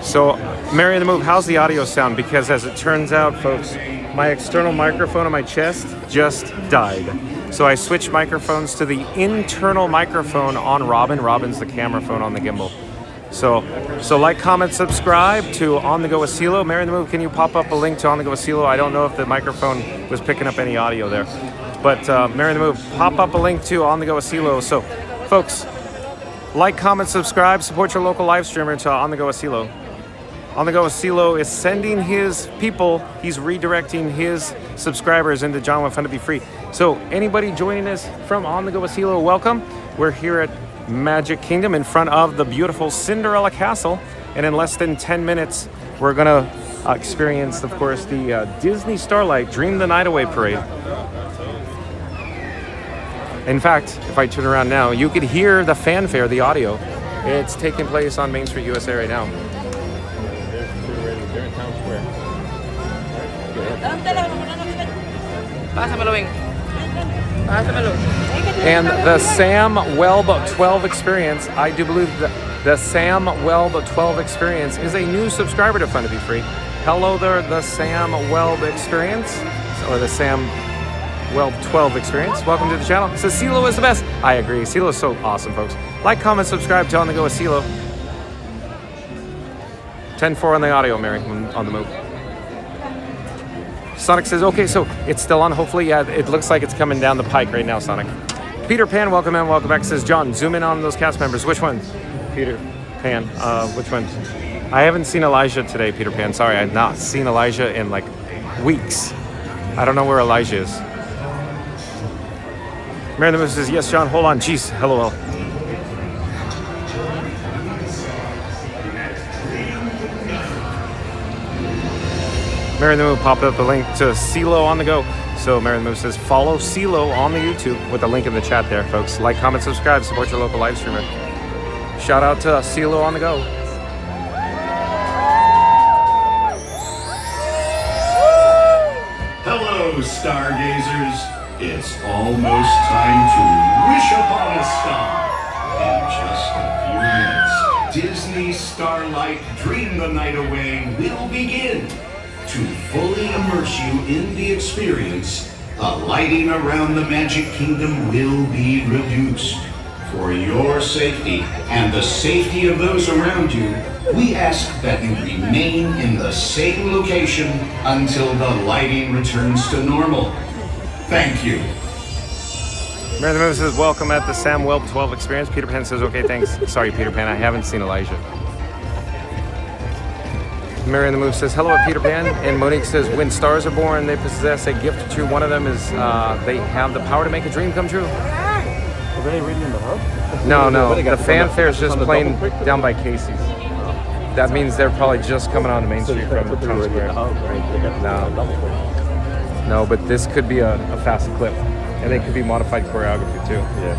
So, Mary on the Move, how's the audio sound? Because as it turns out, folks, my external microphone on my chest just died. So I switched microphones to the internal microphone on Robin. Robin's the camera phone on the gimbal. So like, comment, subscribe to On the Go with CeeLo. Mary on the Move, can you pop up a link to On the Go with CeeLo? I don't know if the microphone was picking up any audio there. But Mary on the Move, pop up a link to On the Go with CeeLo. So, folks, like, comment, subscribe, support your local live streamer to On the Go with CeeLo. On the Go with CeeLo is sending his people, he's redirecting his subscribers into John with Fun to Be Free. So anybody joining us from On the Go with CeeLo, welcome. We're here at Magic Kingdom in front of the beautiful Cinderella Castle. And in less than 10 minutes, we're gonna experience, of course, the Disney Starlight Dream the Night Away parade. In fact, if I turn around now, you could hear the fanfare, the audio. It's taking place on Main Street, USA right now. They're in Town Square. And the Sam Welb 12 experience, I do believe that the Sam Welb 12 experience is a new subscriber to Fun to Be Free. Hello there, the Sam Weld Experience, or the Sam Weld 12 Experience. Welcome to the channel. It says CeeLo is the best. I agree. CeeLo is so awesome, folks. Like, comment, subscribe to On the Go with CeeLo. 10-4 on the audio, Mary, on the move. Sonic says, okay, so it's still on. Hopefully, yeah, it looks like it's coming down the pike right now, Sonic. Peter Pan, welcome in, welcome back. Says, John, zoom in on those cast members. Which ones? Peter Pan, which ones? I haven't seen Elijah today, Peter Pan. Sorry, I've not seen Elijah in like weeks. I don't know where Elijah is. Mary the Moose says, yes, John, hold on. Jeez, LOL. Mary the Moose popped up the link to CeeLo on the Go. So Mary the Moose says, follow CeeLo on the YouTube with the link in the chat there, folks. Like, comment, subscribe, support your local live streamer. Shout out to CeeLo on the Go. Hello, stargazers. It's almost time to wish upon a star. In just a few minutes, Disney Starlight Dream the Night Away will begin. To fully immerse you in the experience, the lighting around the Magic Kingdom will be reduced. For your safety and the safety of those around you, we ask that you remain in the same location until the lighting returns to normal. Thank you. Mary the Moose says, welcome at the Sam Weld 12 Experience. Peter Pan says, okay, thanks. Sorry, Peter Pan, I haven't seen Elijah. Mary the Moose says, hello at Peter Pan. And Monique says, when stars are born, they possess a gift or two. One of them is they have the power to make a dream come true. Are they reading in the hub? No, the fanfare is just playing down by Casey's. That means they're probably just coming on the main street from Times Square. No, but this could be a fast clip. And it could be modified choreography too. Yeah.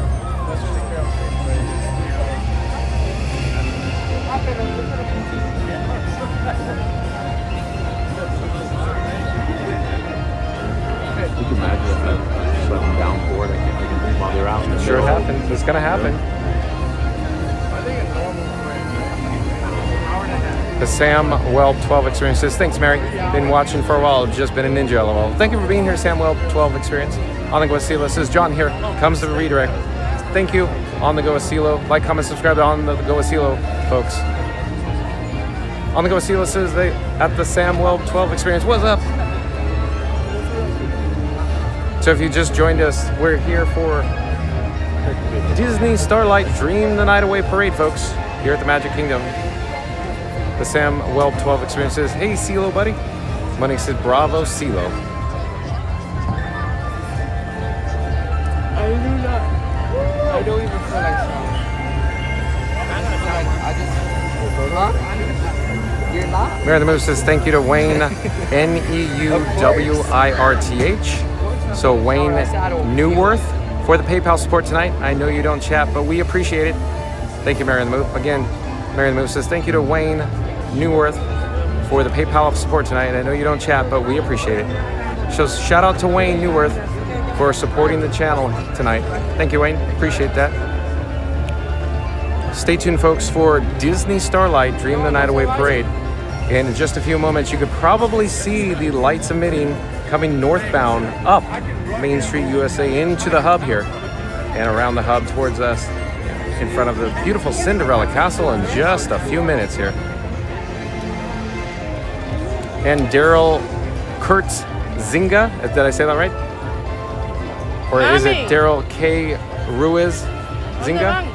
You can imagine if that sudden downpour that can while they're out. Sure it happens. It's gonna happen. The Sam Weld 12 Experience says, thanks, Mary. Been watching for a while. Just been a ninja, LOL. Thank you for being here, Sam Weld 12 Experience. On the Go with CeeLo says, John, here comes the redirect. Thank you. On the Go with CeeLo. Like, comment, subscribe to On the Go with CeeLo, folks. On the Go with CeeLo says, they at the Sam Weld 12 Experience. What's up? So if you just joined us, we're here for Disney Starlight Dream the Night Away Parade, folks, here at the Magic Kingdom. The Sam Weld 12 Experience says, hey, CeeLo, buddy. Money says, bravo, CeeLo. I don't even feel like smiling. You're not? Mary the Moose says, thank you to Wayne, Neuwirth. So Wayne Neuwirth for the PayPal support tonight. I know you don't chat, but we appreciate it. Thank you, Mary the Moose. Again, Mary the Moose says, thank you to Wayne Neuwirth for the PayPal support tonight. I know you don't chat, but we appreciate it. So shout out to Wayne Neuwirth for supporting the channel tonight. Thank you, Wayne. Appreciate that. Stay tuned, folks, for Disney Starlight Dream the Night Away Parade. And in just a few moments, you could probably see the lights emitting coming northbound up Main Street, USA, into the hub here and around the hub towards us in front of the beautiful Cinderella Castle in just a few minutes here. And Daryl Kurtz Zinga, did I say that right? Or is it Daryl K. Ruiz Zinga?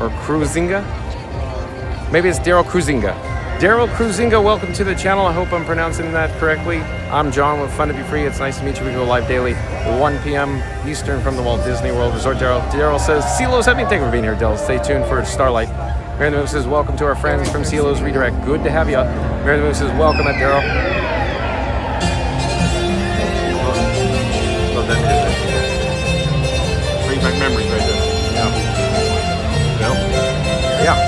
Or Cruzinga? Maybe it's Daryl Cruzinga. Daryl Cruzinga, welcome to the channel. I hope I'm pronouncing that correctly. I'm John with Fun to Be Free. It's nice to meet you. We go live daily, 1 p.m. Eastern from the Walt Disney World Resort. Daryl says, CeeLo's happy. Thank you for being here, Daryl. Stay tuned for Starlight. Mary the Moose says, welcome to our friends from CeeLo's Redirect. Good to have you. Mary the Moose says, welcome at Daryl. Love that music. Brings back memories right there. Yeah. Yeah.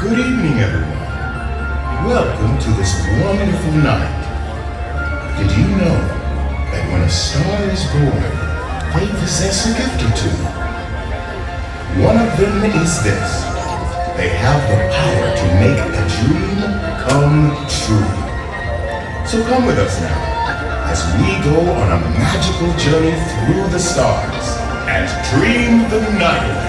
Good evening, everyone. Welcome to this wonderful night. Did you know that when a star is born, they possess a gift or two? One of them is this. They have the power to make a dream come true. So come with us now, as we go on a magical journey through the stars and dream the night away.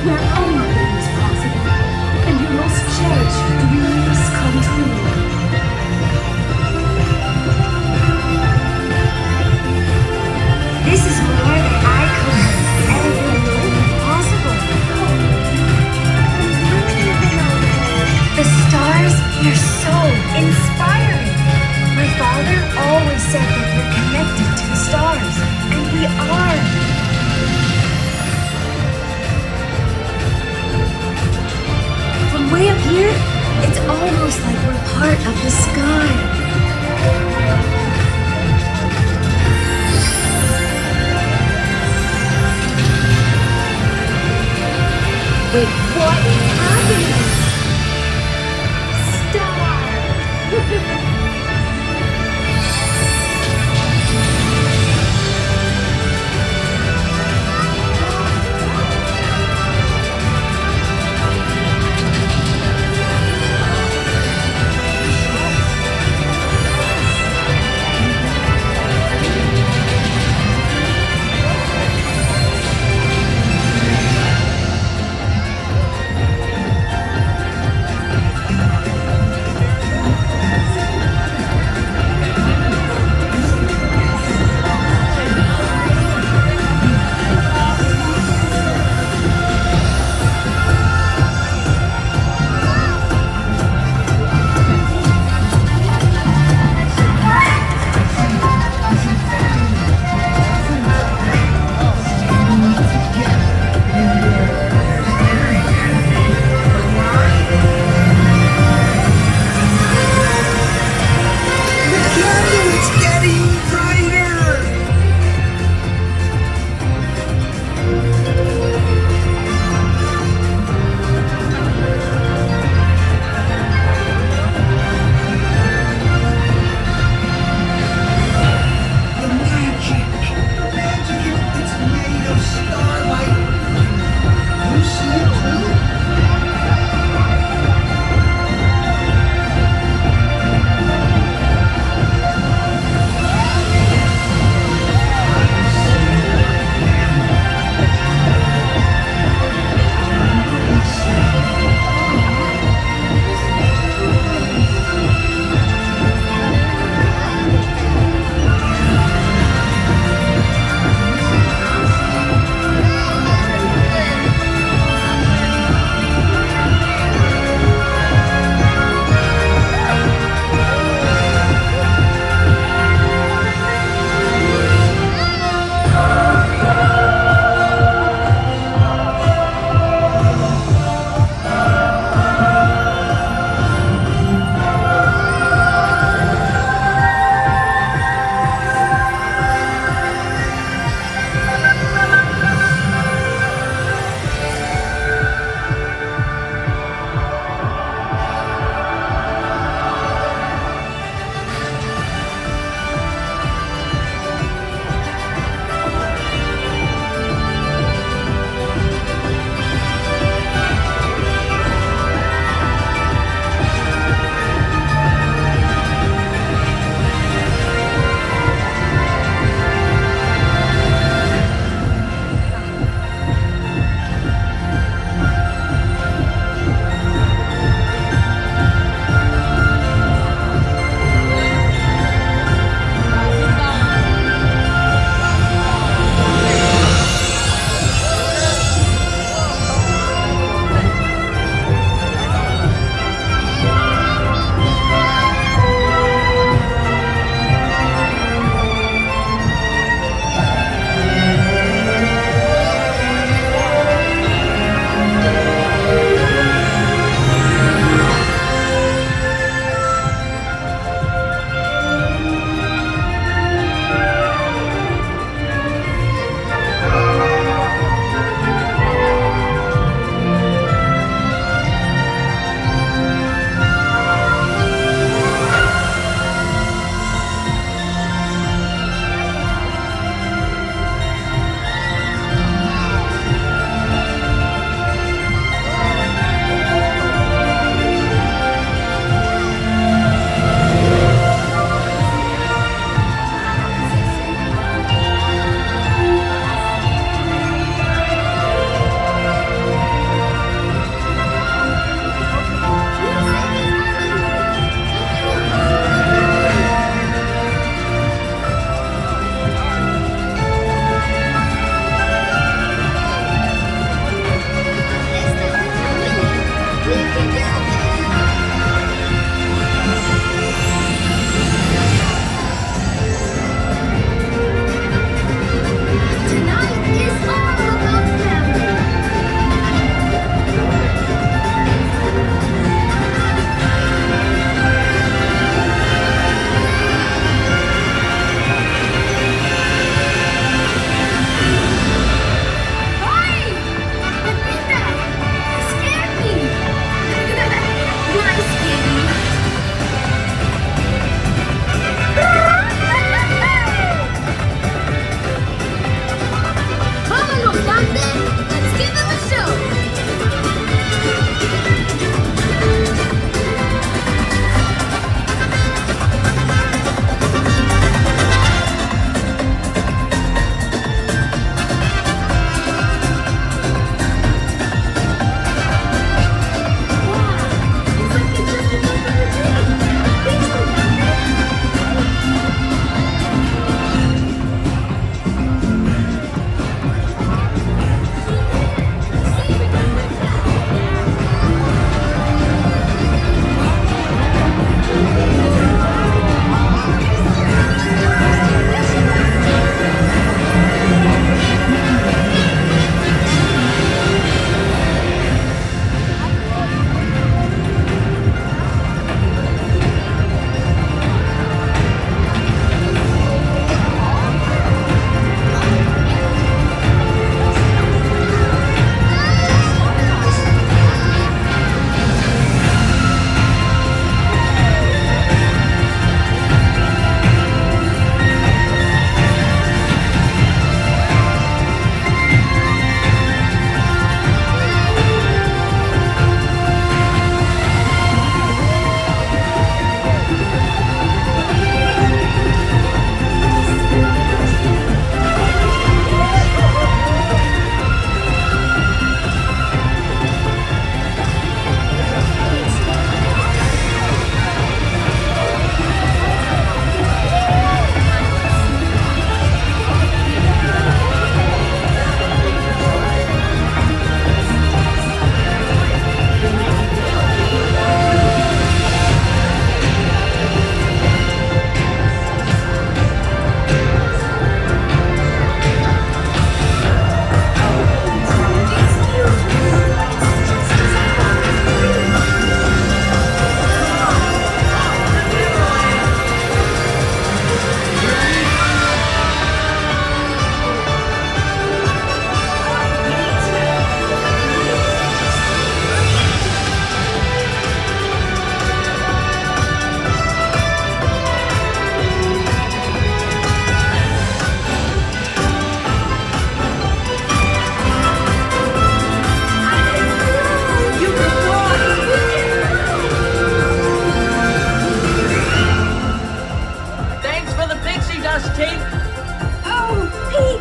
where anything is possible, and your most cherished dreams come true. This is more than I could have ever known possible. The stars, they're so inspiring. My father always said that we're connected to the stars, and we are.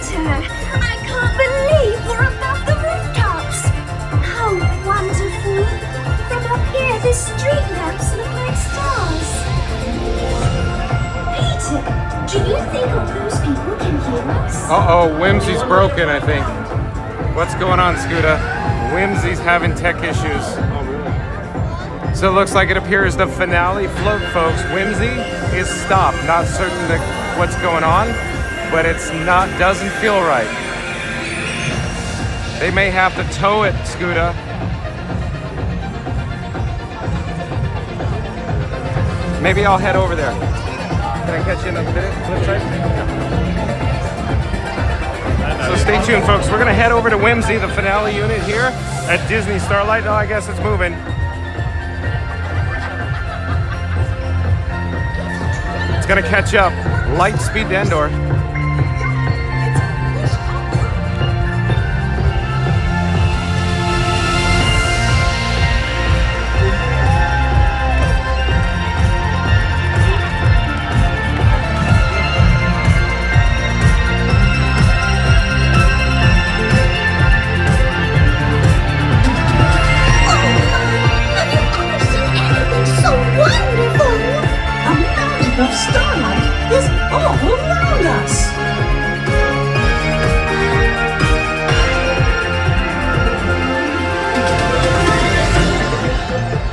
Peter, I can't believe we're above the rooftops. How wonderful. From up here, the street lamps look like stars. Peter, do you think all those people can hear us? Uh-oh, Whimsy's broken, I think. What's going on, Scooter? Whimsy's having tech issues. Oh, really? So it looks like it appears the finale float, folks. Whimsy is stopped. Not certain what's going on, but doesn't feel right. They may have to tow it, Scooter. Maybe I'll head over there. Can I catch you in a minute? Flip side? So stay tuned, folks. We're gonna head over to Whimsy, the finale unit here at Disney Starlight. Oh, I guess it's moving. It's gonna catch up. Light speed to Endor. Of starlight is all around us.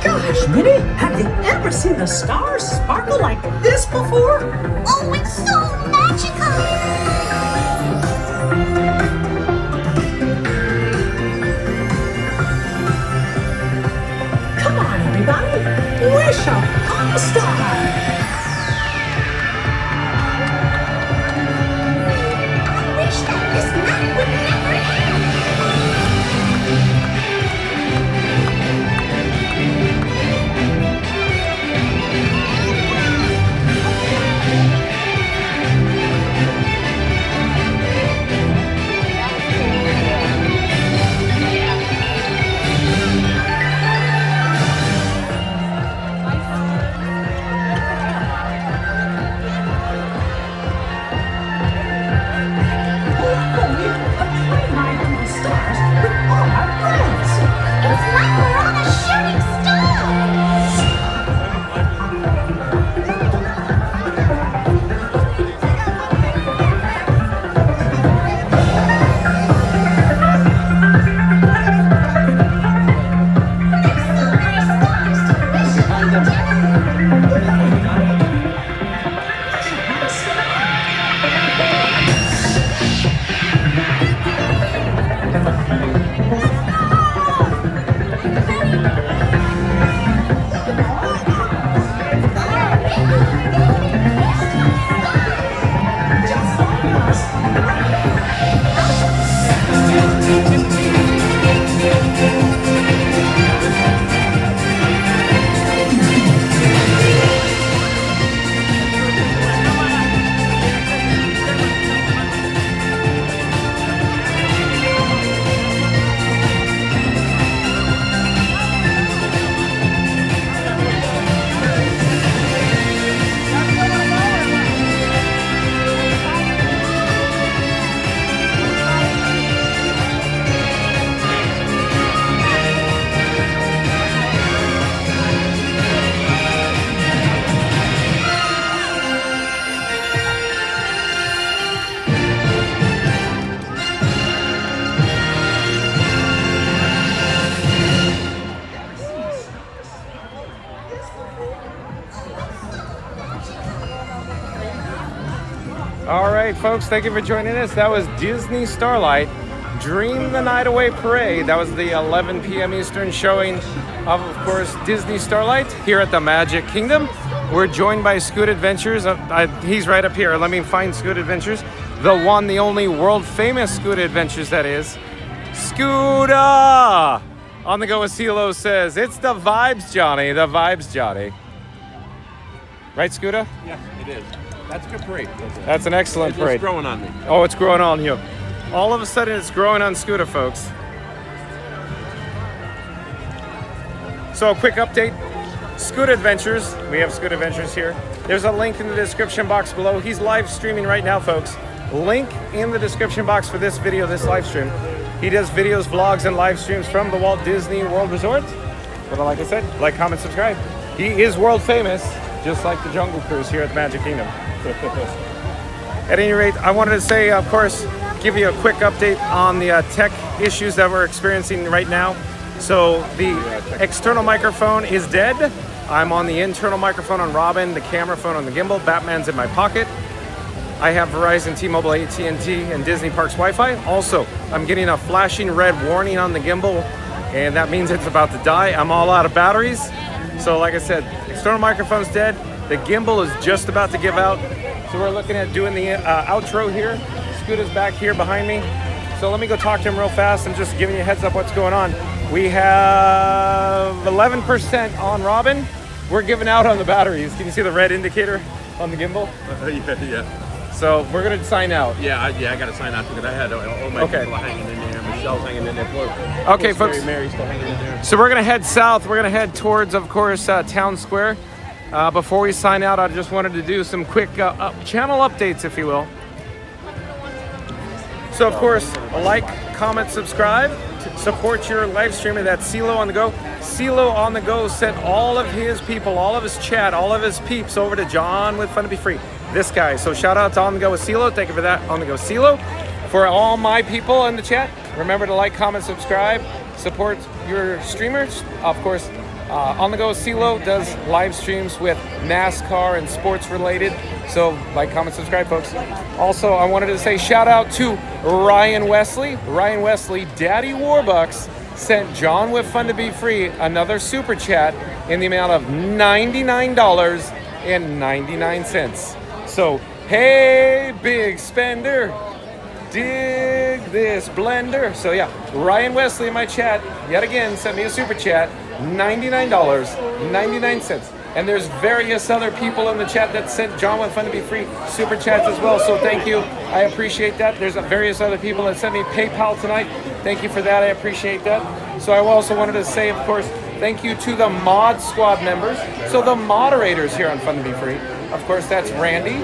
Gosh, Minnie, have you ever seen the stars sparkle like this before? Oh, it's so magical. Come on, everybody, wish upon a star. All right, folks, thank you for joining us. That was Disney Starlight Dream the Night Away Parade. That was the 11 p.m. Eastern showing of course, Disney Starlight here at the Magic Kingdom. We're joined by Scoot Adventures. He's right up here. Let me find Scoot Adventures. The one, the only world famous Scoot Adventures, that is. Scooter! On the Go with CeeLo says, it's the vibes, Johnny. The vibes, Johnny. Right, Scooter? Yes, it is. That's a good parade. That's an excellent parade. It's growing on me. Oh, it's growing on you. All of a sudden, it's growing on Scooter, folks. So a quick update. Scoot Adventures. We have Scoot Adventures here. There's a link in the description box below. He's live streaming right now, folks. Link in the description box for this video, this live stream. He does videos, vlogs, and live streams from the Walt Disney World Resort. But like I said, like, comment, subscribe. He is world famous, just like the Jungle Cruise here at the Magic Kingdom. At any rate, I wanted to say, of course, give you a quick update on the tech issues that we're experiencing right now. So the external microphone is dead. I'm on the internal microphone on Robin, the camera phone on the gimbal, Batman's in my pocket. I have Verizon, T-Mobile, AT&T, and Disney Parks Wi-Fi. Also, I'm getting a flashing red warning on the gimbal, and that means it's about to die. I'm all out of batteries. So like I said, external microphone's dead. The gimbal is just about to give out. So we're looking at doing the outro here. Scoot is back here behind me. So let me go talk to him real fast. I'm just giving you a heads up what's going on. We have 11% on Robin. We're giving out on the batteries. Can you see the red indicator on the gimbal? Yeah. So we're gonna sign out. Yeah, I got to sign out because I had all my people hanging in there. Michelle's hanging in there. Okay, folks. Mary's still hanging in there. So we're gonna head south. We're gonna head towards, of course, Town Square. Before we sign out, I just wanted to do some quick channel updates, if you will. So, of course, like, comment, subscribe. Support your live streaming. That's CeeLo on the Go. CeeLo on the Go sent all of his people, all of his chat, all of his peeps over to John with Fun to Be Free. This guy. So shout out to On the Go with CeeLo. Thank you for that, On the Go CeeLo. For all my people in the chat, remember to like, comment, subscribe. Support your streamers. Of course, On the Go with CeeLo does live streams with NASCAR and sports related. So like, comment, subscribe, folks. Also, I wanted to say shout out to Ryan Wesley. Ryan Wesley, Daddy Warbucks, sent John with Fun to Be Free another super chat in the amount of $99.99. So, hey, big spender, dig this blender. So yeah, Ryan Wesley in my chat, yet again, sent me a super chat, $99.99. And there's various other people in the chat that sent John with Fun to Be Free super chats as well. So thank you, I appreciate that. There's various other people that sent me PayPal tonight. Thank you for that, I appreciate that. So I also wanted to say, of course, thank you to the Mod Squad members. So the moderators here on Fun to Be Free. Of course, that's Randy,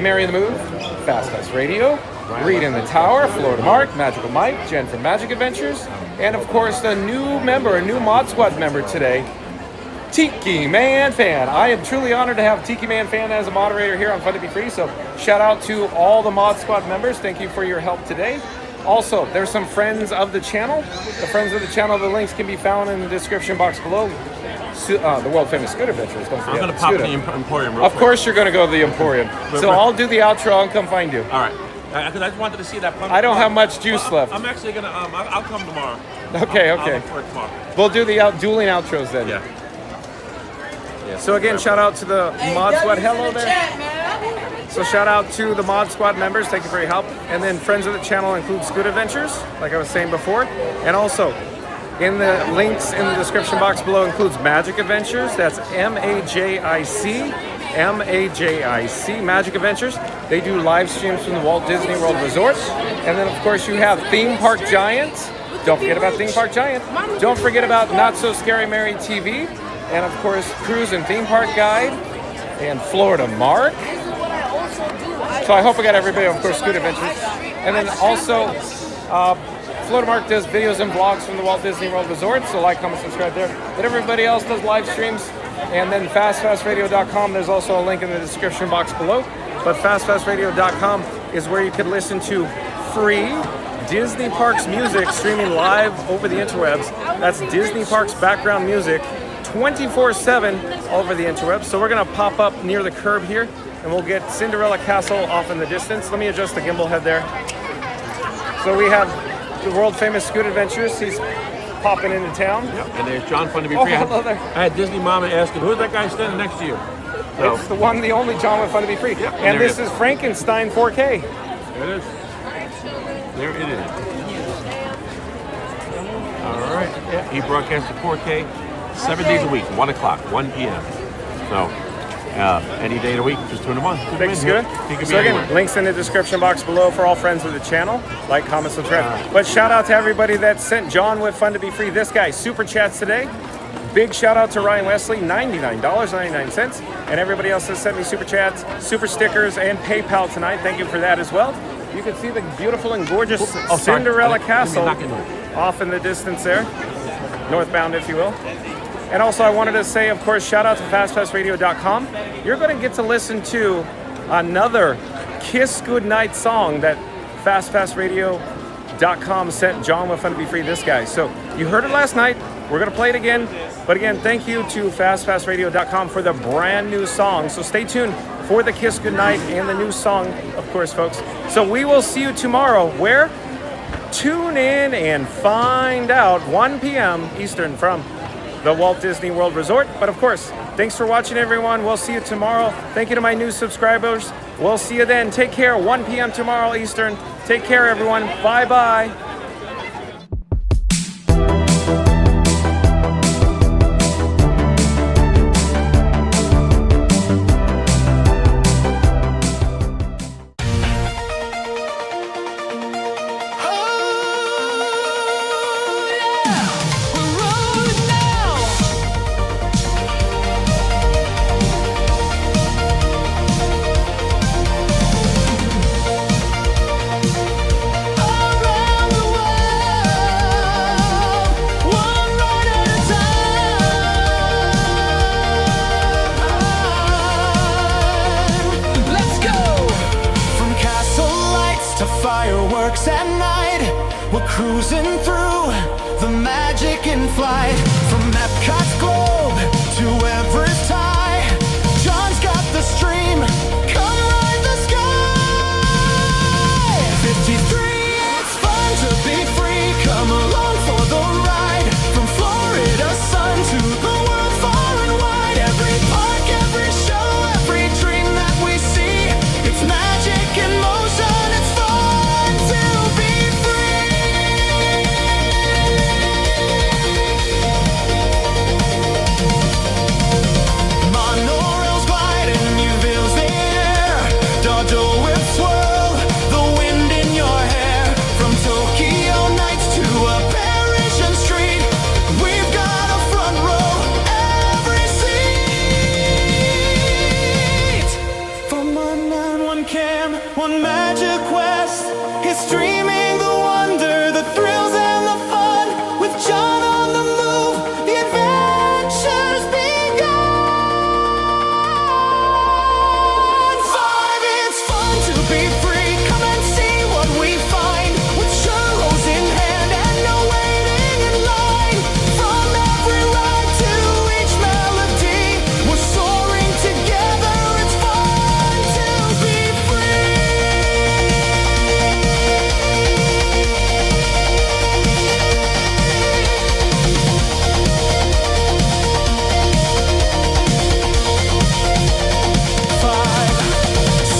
Mary the Move, Fast Radio, Reed in the Tower, Florida Mark, Magical Mike, Jen from Magic Adventures, and of course the new member, a new Mod Squad member today, Tiki Man Fan. I am truly honored to have Tiki Man Fan as a moderator here on Fun to Be Free. So shout out to all the Mod Squad members. Thank you for your help today. Also, there's some friends of the channel. The friends of the channel, the links can be found in the description box below. The world famous Scoot Adventures. Don't forget. I'm going to pop in the Emporium real quick. Of course you're going to go to the Emporium. So I'll do the outro and come find you. All right. Because I just wanted to see that pumpkin. I don't have much juice left. I'm actually going to, I'll come tomorrow. Okay. I'll look for it tomorrow. We'll do the dueling outros then. Yeah. So again, shout out to the Mod Squad. Hello there. So shout out to the Mod Squad members. Thank you for your help. And then friends of the channel include Scoot Adventures, like I was saying before. And also, in the links in the description box below includes Magic Adventures. That's M-A-J-I-C, Magic Adventures. They do live streams from the Walt Disney World Resort. And then, of course, you have Theme Park Giants. Don't forget about Theme Park Giant. Don't forget about Not So Scary Mary TV. And, of course, Cruise and Theme Park Guide. And Florida Mark. So I hope I got everybody, of course, Scoot Adventures. And then also, Florida Mark does videos and vlogs from the Walt Disney World Resort, so like, comment, subscribe there. But everybody else does live streams. And then fastfastradio.com, there's also a link in the description box below. But fastfastradio.com is where you can listen to free Disney Parks music streaming live over the interwebs. That's Disney Parks background music 24/7 over the interwebs. So we're gonna pop up near the curb here and we'll get Cinderella Castle off in the distance. Let me adjust the gimbal head there. So we have the world famous Scoot Adventures. He's popping into town. Yep. And there's John Fun to Be Free. Hello there. I had Disney Mama asking, who's that guy standing next to you? So. It's the one, the only John with Fun to Be Free. Yep. And this is Frankenstein 4K. There it is. There it is. All right. Yeah. He broadcasts to 4K 7 days a week, 1 o'clock, 1 p.m. So any day of the week, just tune him on. Thanks, good. So again, links in the description box below for all friends of the channel. Like, comment, subscribe. But shout out to everybody that sent John with Fun to Be Free. This guy, super chats today. Big shout out to Ryan Wesley, $99.99, and everybody else that sent me super chats, super stickers, and PayPal tonight. Thank you for that as well. You can see the beautiful and gorgeous Cinderella Castle off in the distance there, northbound, if you will. And also, I wanted to say, of course, shout out to fastpassradio.com. You're going to get to listen to another Kiss Goodnight song that fastpassradio.com sent John with Fun to Be Free, this guy. So you heard it last night. We're going to play it again. But again, thank you to fastpassradio.com for the brand new song. So stay tuned for the Kiss Goodnight and the new song, of course, folks. So we will see you tomorrow. Where? Tune in and find out 1 p.m. Eastern from the Walt Disney World Resort. But of course, thanks for watching, everyone. We'll see you tomorrow. Thank you to my new subscribers. We'll see you then. Take care. 1 p.m. tomorrow Eastern. Take care, everyone. Bye-bye. Fireworks at night, we're cruising through the magic in flight. From Epcot's globe to Everest high, John's got the stream, come ride the sky. 53, it's fun to be free, come along for the ride. From Florida sun to the world far and wide. Every park, every show, every dream that we see, it's magic in motion. One magic quest is streaming the wonder, the thrills and the fun. With John on the move, the adventure's begun. 5, it's fun to be free. Come and see what we find. With churros in hand and no waiting in line. From every ride to each melody, we're soaring together. It's fun to be free.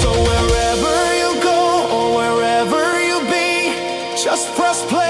So wherever you go or wherever you be, just press play.